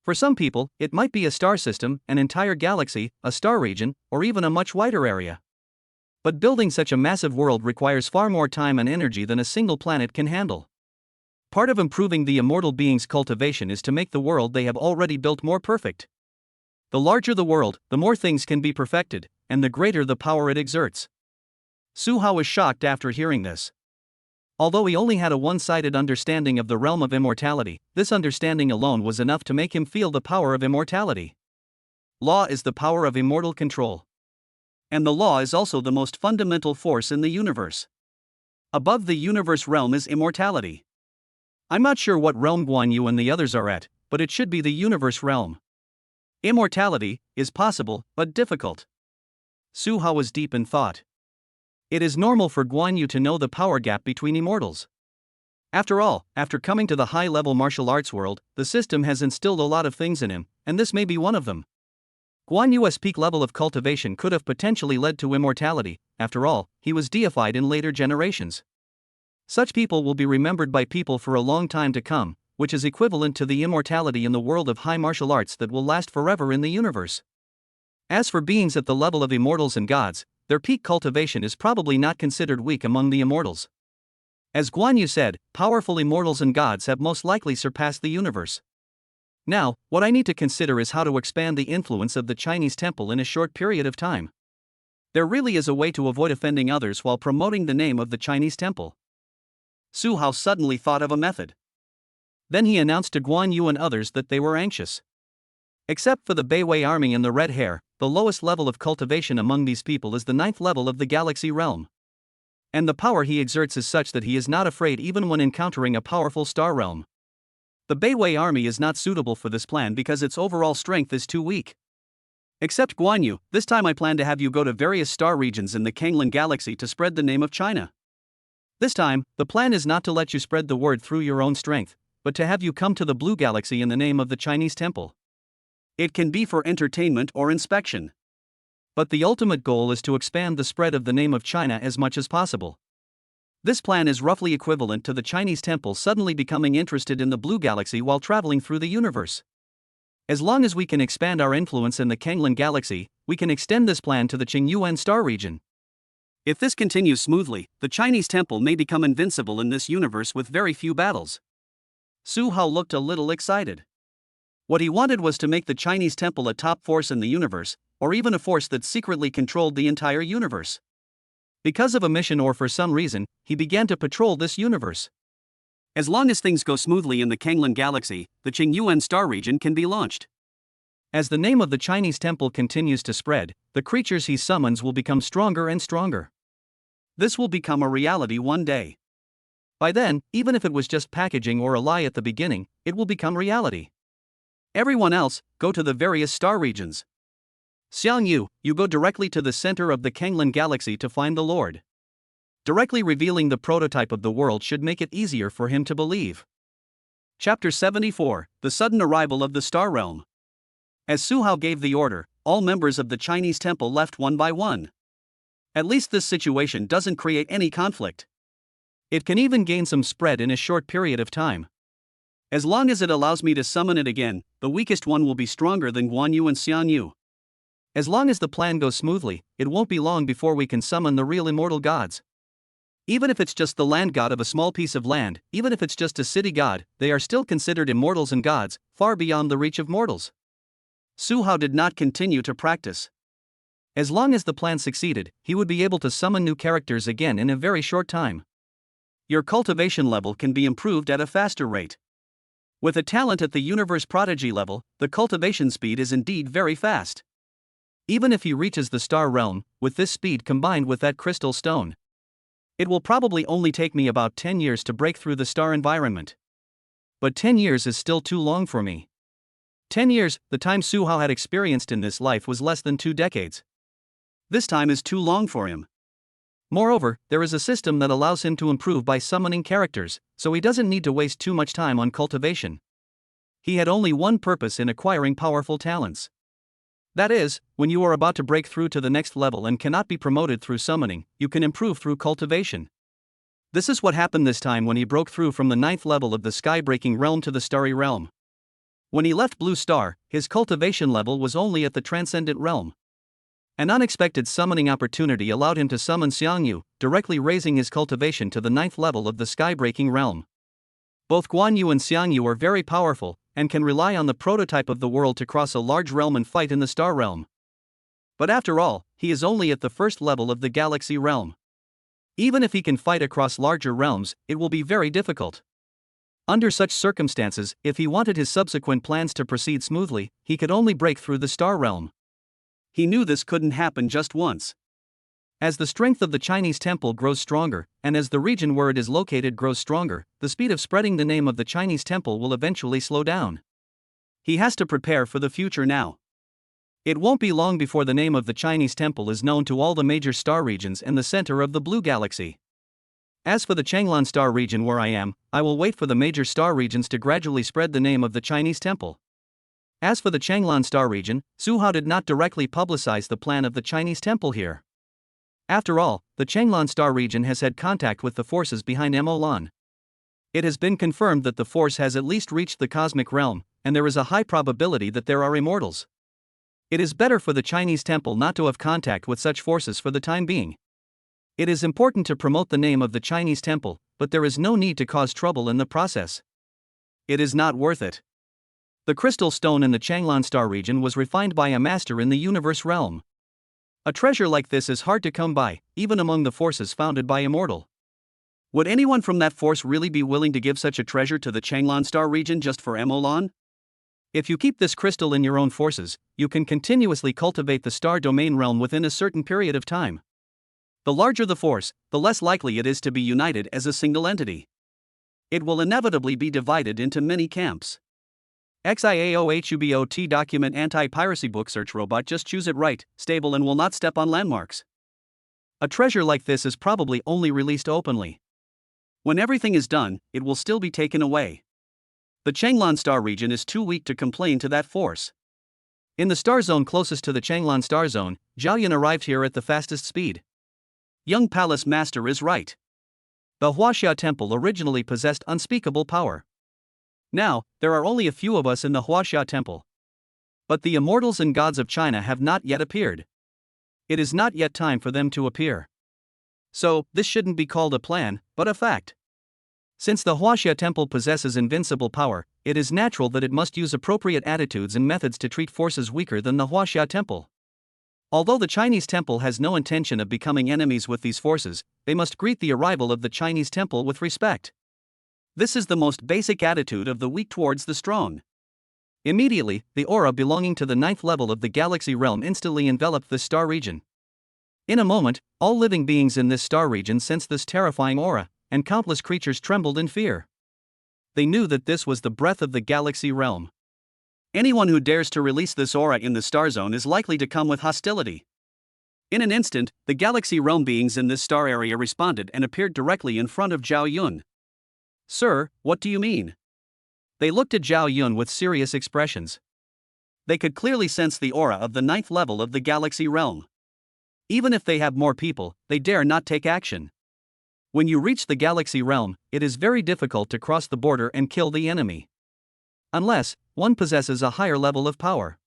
S1: For some people, it might be a star system, an entire galaxy, a star region, or even a much wider area. But building such a massive world requires far more time and energy than a single planet can handle. Part of improving the immortal being's cultivation is to make the world they have already built more perfect. The larger the world, the more things can be perfected, and the greater the power it exerts. Su Hao was shocked after hearing this. Although he only had a one-sided understanding of the realm of immortality, this understanding alone was enough to make him feel the power of immortality. Law is the power of immortal control. And the law is also the most fundamental force in the universe. Above the universe realm is immortality. I'm not sure what realm Guan Yu and the others are at, but it should be the universe realm. Immortality is possible, but difficult. Su Hao was deep in thought. It is normal for Guan Yu to know the power gap between immortals. After all, after coming to the high-level martial arts world, the system has instilled a lot of things in him, and this may be one of them. Guan Yu's peak level of cultivation could have potentially led to immortality. After all, he was deified in later generations. Such people will be remembered by people for a long time to come, which is equivalent to the immortality in the world of high martial arts that will last forever in the universe. As for beings at the level of immortals and gods, their peak cultivation is probably not considered weak among the immortals. As Guan Yu said, powerful immortals and gods have most likely surpassed the universe. Now, what I need to consider is how to expand the influence of the Chinese temple in a short period of time. There really is a way to avoid offending others while promoting the name of the Chinese temple. Su Hao suddenly thought of a method. Then he announced to Guan Yu and others that they were anxious. Except for the Beiwei army and the red hair, the lowest level of cultivation among these people is the 9th level of the galaxy realm. And the power he exerts is such that he is not afraid even when encountering a powerful star realm. The Beiwei army is not suitable for this plan because its overall strength is too weak. Except Guan Yu, this time I plan to have you go to various star regions in the Kanglan galaxy to spread the name of China. This time, the plan is not to let you spread the word through your own strength, but to have you come to the Blue Galaxy in the name of the Chinese temple. It can be for entertainment or inspection. But the ultimate goal is to expand the spread of the name of China as much as possible. This plan is roughly equivalent to the Chinese temple suddenly becoming interested in the Blue Galaxy while traveling through the universe. As long as we can expand our influence in the Kanglan galaxy, we can extend this plan to the Qingyuan star region. If this continues smoothly, the Chinese temple may become invincible in this universe with very few battles. Su Hao looked a little excited. What he wanted was to make the Chinese temple a top force in the universe, or even a force that secretly controlled the entire universe. Because of a mission or for some reason, he began to patrol this universe. As long as things go smoothly in the Kanglan galaxy, the Qingyuan star region can be launched. As the name of the Chinese temple continues to spread, the creatures he summons will become stronger and stronger. This will become a reality one day. By then, even if it was just packaging or a lie at the beginning, it will become reality. Everyone else, go to the various star regions. Xiang Yu, you go directly to the center of the Kanglan galaxy to find the Lord. Directly revealing the prototype of the world should make it easier for him to believe. Chapter 74, The Sudden Arrival of the Star Realm. As Su Hao gave the order, all members of the Chinese temple left one by one. At least this situation doesn't create any conflict. It can even gain some spread in a short period of time. As long as it allows me to summon it again, the weakest one will be stronger than Guan Yu and Xian Yu. As long as the plan goes smoothly, it won't be long before we can summon the real immortal gods. Even if it's just the land god of a small piece of land, even if it's just a city god, they are still considered immortals and gods, far beyond the reach of mortals. Su Hao did not continue to practice. As long as the plan succeeded, he would be able to summon new characters again in a very short time. Your cultivation level can be improved at a faster rate. With a talent at the universe prodigy level, the cultivation speed is indeed very fast. Even if he reaches the star realm, with this speed combined with that crystal stone, it will probably only take me about 10 years to break through the star environment. But 10 years is still too long for me. 10 years, the time Su Hao had experienced in this life was less than 2 decades. This time is too long for him. Moreover, there is a system that allows him to improve by summoning characters, so he doesn't need to waste too much time on cultivation. He had only one purpose in acquiring powerful talents. That is, when you are about to break through to the next level and cannot be promoted through summoning, you can improve through cultivation. This is what happened this time when he broke through from the 9th level of the sky-breaking realm to the starry realm. When he left Blue Star, his cultivation level was only at the transcendent realm. An unexpected summoning opportunity allowed him to summon Xiang Yu, directly raising his cultivation to the 9th level of the sky-breaking realm. Both Guan Yu and Xiang Yu are very powerful, and can rely on the prototype of the world to cross a large realm and fight in the star realm. But after all, he is only at the first level of the galaxy realm. Even if he can fight across larger realms, it will be very difficult. Under such circumstances, if he wanted his subsequent plans to proceed smoothly, he could only break through the star realm. He knew this couldn't happen just once. As the strength of the Chinese temple grows stronger, and as the region where it is located grows stronger, the speed of spreading the name of the Chinese temple will eventually slow down. He has to prepare for the future now. It won't be long before the name of the Chinese temple is known to all the major star regions and the center of the blue galaxy. As for the Changlan star region where I am, I will wait for the major star regions to gradually spread the name of the Chinese temple. As for the Changlan star region, Su Hao did not directly publicize the plan of the Chinese temple here. After all, the Changlan star region has had contact with the forces behind Emolan. It has been confirmed that the force has at least reached the cosmic realm, and there is a high probability that there are immortals. It is better for the Chinese temple not to have contact with such forces for the time being. It is important to promote the name of the Chinese temple, but there is no need to cause trouble in the process. It is not worth it. The crystal stone in the Changlan star region was refined by a master in the universe realm. A treasure like this is hard to come by, even among the forces founded by Immortal. Would anyone from that force really be willing to give such a treasure to the Changlan star region just for Emolan? If you keep this crystal in your own forces, you can continuously cultivate the star domain realm within a certain period of time. The larger the force, the less likely it is to be united as a single entity. It will inevitably be divided into many camps. XIAOHUBOT document anti-piracy book search robot. Just choose it right, stable, and will not step on landmarks. A treasure like this is probably only released openly. When everything is done, it will still be taken away. The Changlan star region is too weak to complain to that force. In the star zone closest to the Changlan star zone, Zhaoyan arrived here at the fastest speed. Young Palace Master is right. The Huaxia Temple originally possessed unspeakable power. Now, there are only a few of us in the Huaxia Temple. But the immortals and gods of China have not yet appeared. It is not yet time for them to appear. So, this shouldn't be called a plan, but a fact. Since the Huaxia Temple possesses invincible power, it is natural that it must use appropriate attitudes and methods to treat forces weaker than the Huaxia Temple. Although the Chinese temple has no intention of becoming enemies with these forces, they must greet the arrival of the Chinese temple with respect. This is the most basic attitude of the weak towards the strong. Immediately, the aura belonging to the 9th level of the galaxy realm instantly enveloped this star region. In a moment, all living beings in this star region sensed this terrifying aura, and countless creatures trembled in fear. They knew that this was the breath of the galaxy realm. Anyone who dares to release this aura in the star zone is likely to come with hostility. In an instant, the galaxy realm beings in this star area responded and appeared directly in front of Zhao Yun. Sir, what do you mean? They looked at Zhao Yun with serious expressions. They could clearly sense the aura of the 9th level of the galaxy realm. Even if they have more people, they dare not take action. When you reach the galaxy realm, it is very difficult to cross the border and kill the enemy. Unless one possesses a higher level of power.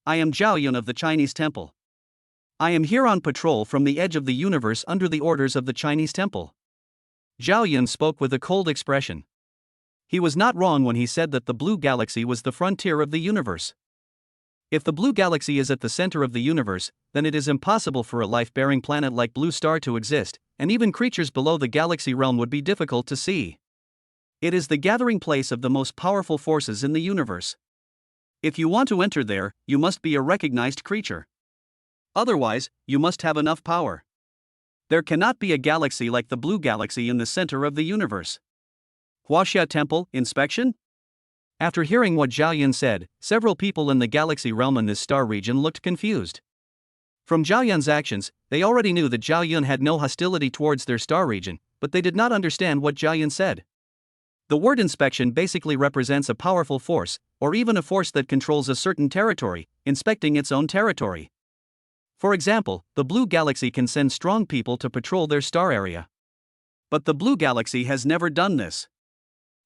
S1: I am Zhao Yun of the Chinese temple. I am here on patrol from the edge of the universe under the orders of the Chinese temple. Zhao Yun spoke with a cold expression. He was not wrong when he said that the blue galaxy was the frontier of the universe. If the blue galaxy is at the center of the universe, then it is impossible for a life-bearing planet like Blue Star to exist, and even creatures below the galaxy realm would be difficult to see. It is the gathering place of the most powerful forces in the universe. If you want to enter there, you must be a recognized creature. Otherwise, you must have enough power. There cannot be a galaxy like the blue galaxy in the center of the universe. Huaxia Temple, inspection? After hearing what Zhao Yun said, several people in the galaxy realm in this star region looked confused. From Zhao Yun's actions, they already knew that Zhao Yun had no hostility towards their star region, but they did not understand what Zhao Yun said. The word inspection basically represents a powerful force, or even a force that controls a certain territory, inspecting its own territory. For example, the blue galaxy can send strong people to patrol their star area. But the blue galaxy has never done this.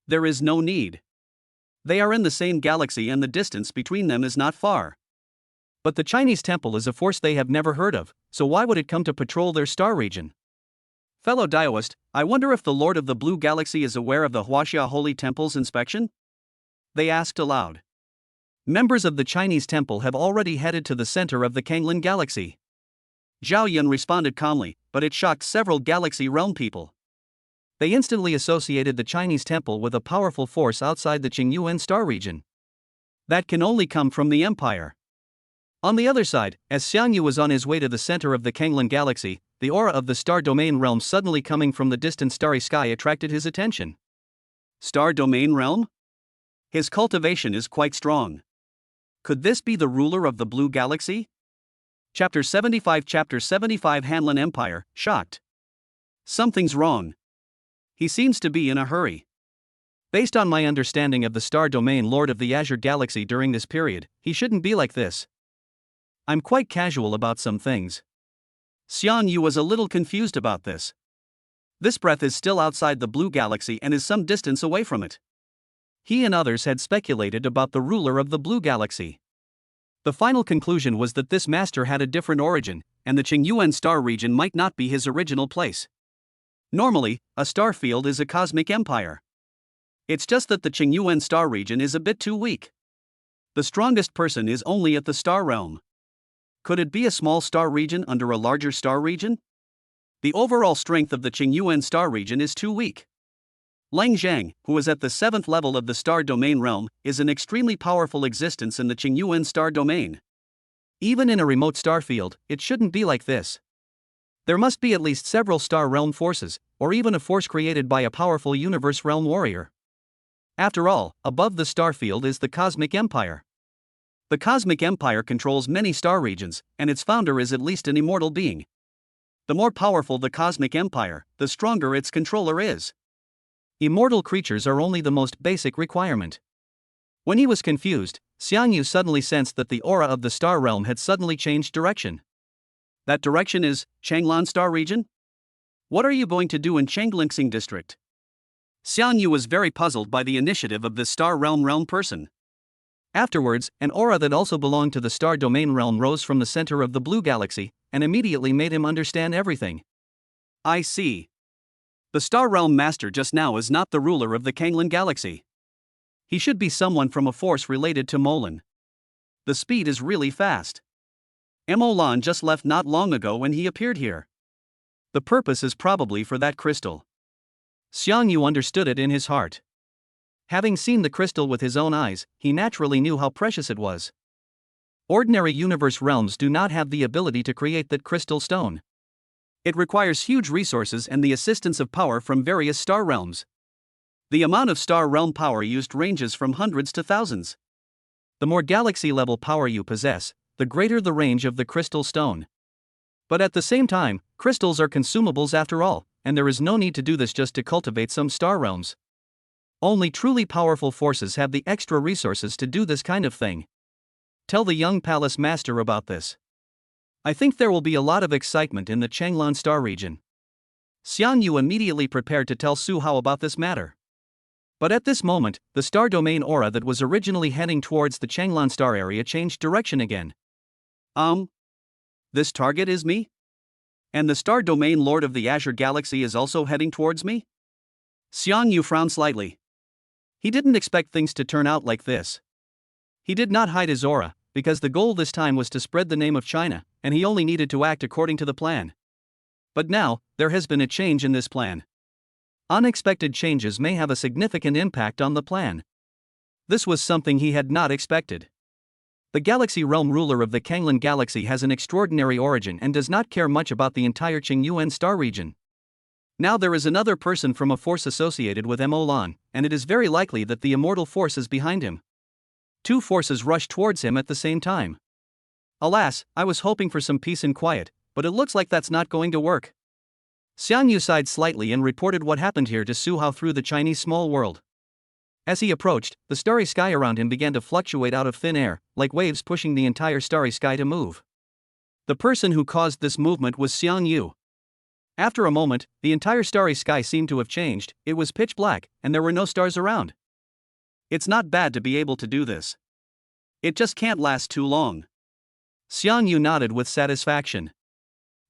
S1: There is no need. They are in the same galaxy and the distance between them is not far. But the Chinese temple is a force they have never heard of, so why would it come to patrol their star region? Fellow Daoist, I wonder if the Lord of the Blue Galaxy is aware of the Huaxia Holy Temple's inspection? They asked aloud. Members of the Chinese temple have already headed to the center of the Kanglin Galaxy. Zhao Yun responded calmly, but it shocked several galaxy realm people. They instantly associated the Chinese temple with a powerful force outside the Qingyuan star region. That can only come from the Empire. On the other side, as Xiang Yu was on his way to the center of the Kanglin Galaxy, the aura of the star domain realm suddenly coming from the distant starry sky attracted his attention. Star domain realm? His cultivation is quite strong. Could this be the ruler of the Blue Galaxy? Chapter 75 Hanlin Empire, shocked. Something's wrong. He seems to be in a hurry. Based on my understanding of the star domain lord of the Azure Galaxy during this period, he shouldn't be like this. I'm quite casual about some things. Xiang Yu was a little confused about this. This breath is still outside the Blue Galaxy and is some distance away from it. He and others had speculated about the ruler of the Blue Galaxy. The final conclusion was that this master had a different origin, and the Qingyuan star region might not be his original place. Normally, a star field is a cosmic empire. It's just that the Qingyuan star region is a bit too weak. The strongest person is only at the star realm. Could it be a small star region under a larger star region? The overall strength of the Qingyuan star region is too weak. Lang Zhang, who is at the 7th level of the star domain realm, is an extremely powerful existence in the Qingyuan star domain. Even in a remote star field, it shouldn't be like this. There must be at least several star realm forces, or even a force created by a powerful universe realm warrior. After all, above the star field is the Cosmic Empire. The Cosmic Empire controls many star regions, and its founder is at least an immortal being. The more powerful the Cosmic Empire, the stronger its controller is. Immortal creatures are only the most basic requirement. When he was confused, Xiang Yu suddenly sensed that the aura of the star realm had suddenly changed direction. That direction is Changlan Star Region? What are you going to do in Changlingsing District? Xiang Yu was very puzzled by the initiative of this star realm person. Afterwards, an aura that also belonged to the star domain realm rose from the center of the Blue Galaxy, and immediately made him understand everything. I see. The star realm master just now is not the ruler of the Kanglin Galaxy. He should be someone from a force related to Molan. The speed is really fast. Molan just left not long ago when he appeared here. The purpose is probably for that crystal. Xiang Yu understood it in his heart. Having seen the crystal with his own eyes, he naturally knew how precious it was. Ordinary universe realms do not have the ability to create that crystal stone. It requires huge resources and the assistance of power from various star realms. The amount of star realm power used ranges from hundreds to thousands. The more galaxy level power you possess, the greater the range of the crystal stone. But at the same time, crystals are consumables after all, and there is no need to do this just to cultivate some star realms. Only truly powerful forces have the extra resources to do this kind of thing. Tell the young palace master about this. I think there will be a lot of excitement in the Changlan star region. Xiang Yu immediately prepared to tell Su Hao about this matter. But at this moment, the star domain aura that was originally heading towards the Changlan star area changed direction again. This target is me? And the star domain lord of the Azure Galaxy is also heading towards me? Xiang Yu frowned slightly. He didn't expect things to turn out like this. He did not hide his aura, because the goal this time was to spread the name of China, and he only needed to act according to the plan. But now, there has been a change in this plan. Unexpected changes may have a significant impact on the plan. This was something he had not expected. The Galaxy Realm ruler of the Kanglan Galaxy has an extraordinary origin and does not care much about the entire Qingyuan star region. Now there is another person from a force associated with Mo Lan, and it is very likely that the immortal force is behind him. Two forces rush towards him at the same time. Alas, I was hoping for some peace and quiet, but it looks like that's not going to work. Xiang Yu sighed slightly and reported what happened here to Su Hao through the Chinese small world. As he approached, the starry sky around him began to fluctuate out of thin air, like waves pushing the entire starry sky to move. The person who caused this movement was Xiang Yu. After a moment, the entire starry sky seemed to have changed, it was pitch black, and there were no stars around. It's not bad to be able to do this. It just can't last too long. Xiang Yu nodded with satisfaction.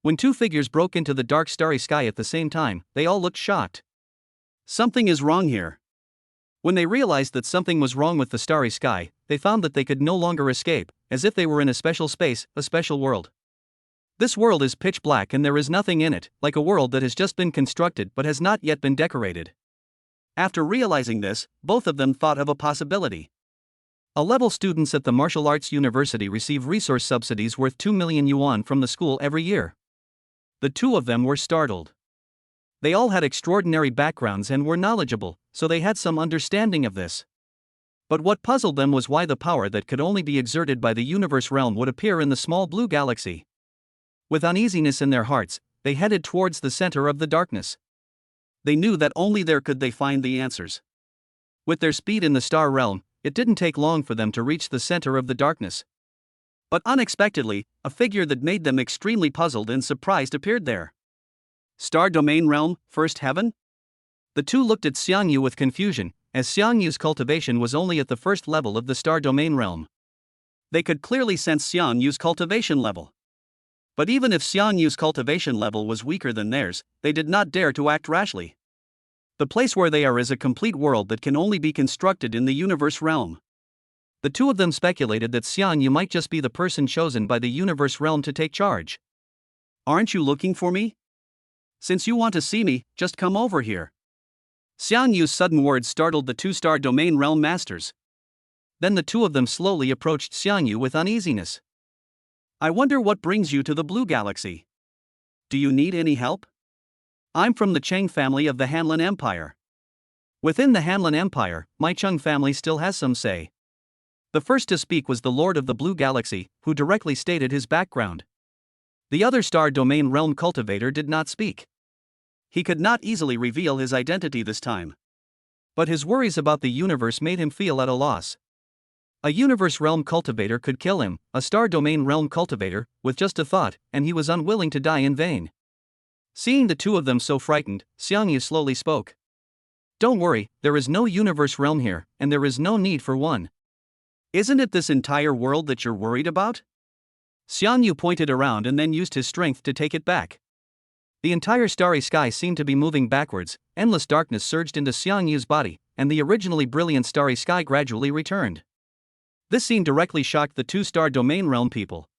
S1: When two figures broke into the dark starry sky at the same time, they all looked shocked. Something is wrong here. When they realized that something was wrong with the starry sky, they found that they could no longer escape, as if they were in a special space, a special world. This world is pitch black and there is nothing in it, like a world that has just been constructed but has not yet been decorated. After realizing this, both of them thought of a possibility. A-level students at the Martial Arts University receive resource subsidies worth 2 million yuan from the school every year. The two of them were startled. They all had extraordinary backgrounds and were knowledgeable, so they had some understanding of this. But what puzzled them was why the power that could only be exerted by the universe realm would appear in the small blue galaxy. With uneasiness in their hearts, they headed towards the center of the darkness. They knew that only there could they find the answers. With their speed in the star realm, it didn't take long for them to reach the center of the darkness. But unexpectedly, a figure that made them extremely puzzled and surprised appeared there. Star Domain Realm, First Heaven? The two looked at Xiang Yu with confusion, as Xiang Yu's cultivation was only at the first level of the Star Domain Realm. They could clearly sense Xiang Yu's cultivation level. But even if Xiang Yu's cultivation level was weaker than theirs, they did not dare to act rashly. The place where they are is a complete world that can only be constructed in the universe realm. The two of them speculated that Xiang Yu might just be the person chosen by the universe realm to take charge. Aren't you looking for me? Since you want to see me, just come over here. Xiang Yu's sudden words startled the two Star Domain Realm Masters. Then the two of them slowly approached Xiang Yu with uneasiness. I wonder what brings you to the Blue Galaxy. Do you need any help? I'm from the Cheng family of the Hanlin Empire. Within the Hanlin Empire, my Cheng family still has some say. The first to speak was the Lord of the Blue Galaxy, who directly stated his background. The other Star Domain Realm cultivator did not speak. He could not easily reveal his identity this time. But his worries about the universe made him feel at a loss. A universe realm cultivator could kill him, a Star Domain Realm cultivator, with just a thought, and he was unwilling to die in vain. Seeing the two of them so frightened, Xiang Yu slowly spoke. Don't worry, there is no universe realm here, and there is no need for one. Isn't it this entire world that you're worried about? Xiang Yu pointed around and then used his strength to take it back. The entire starry sky seemed to be moving backwards, endless darkness surged into Xiang Yu's body, and the originally brilliant starry sky gradually returned. This scene directly shocked the two Star Domain Realm people.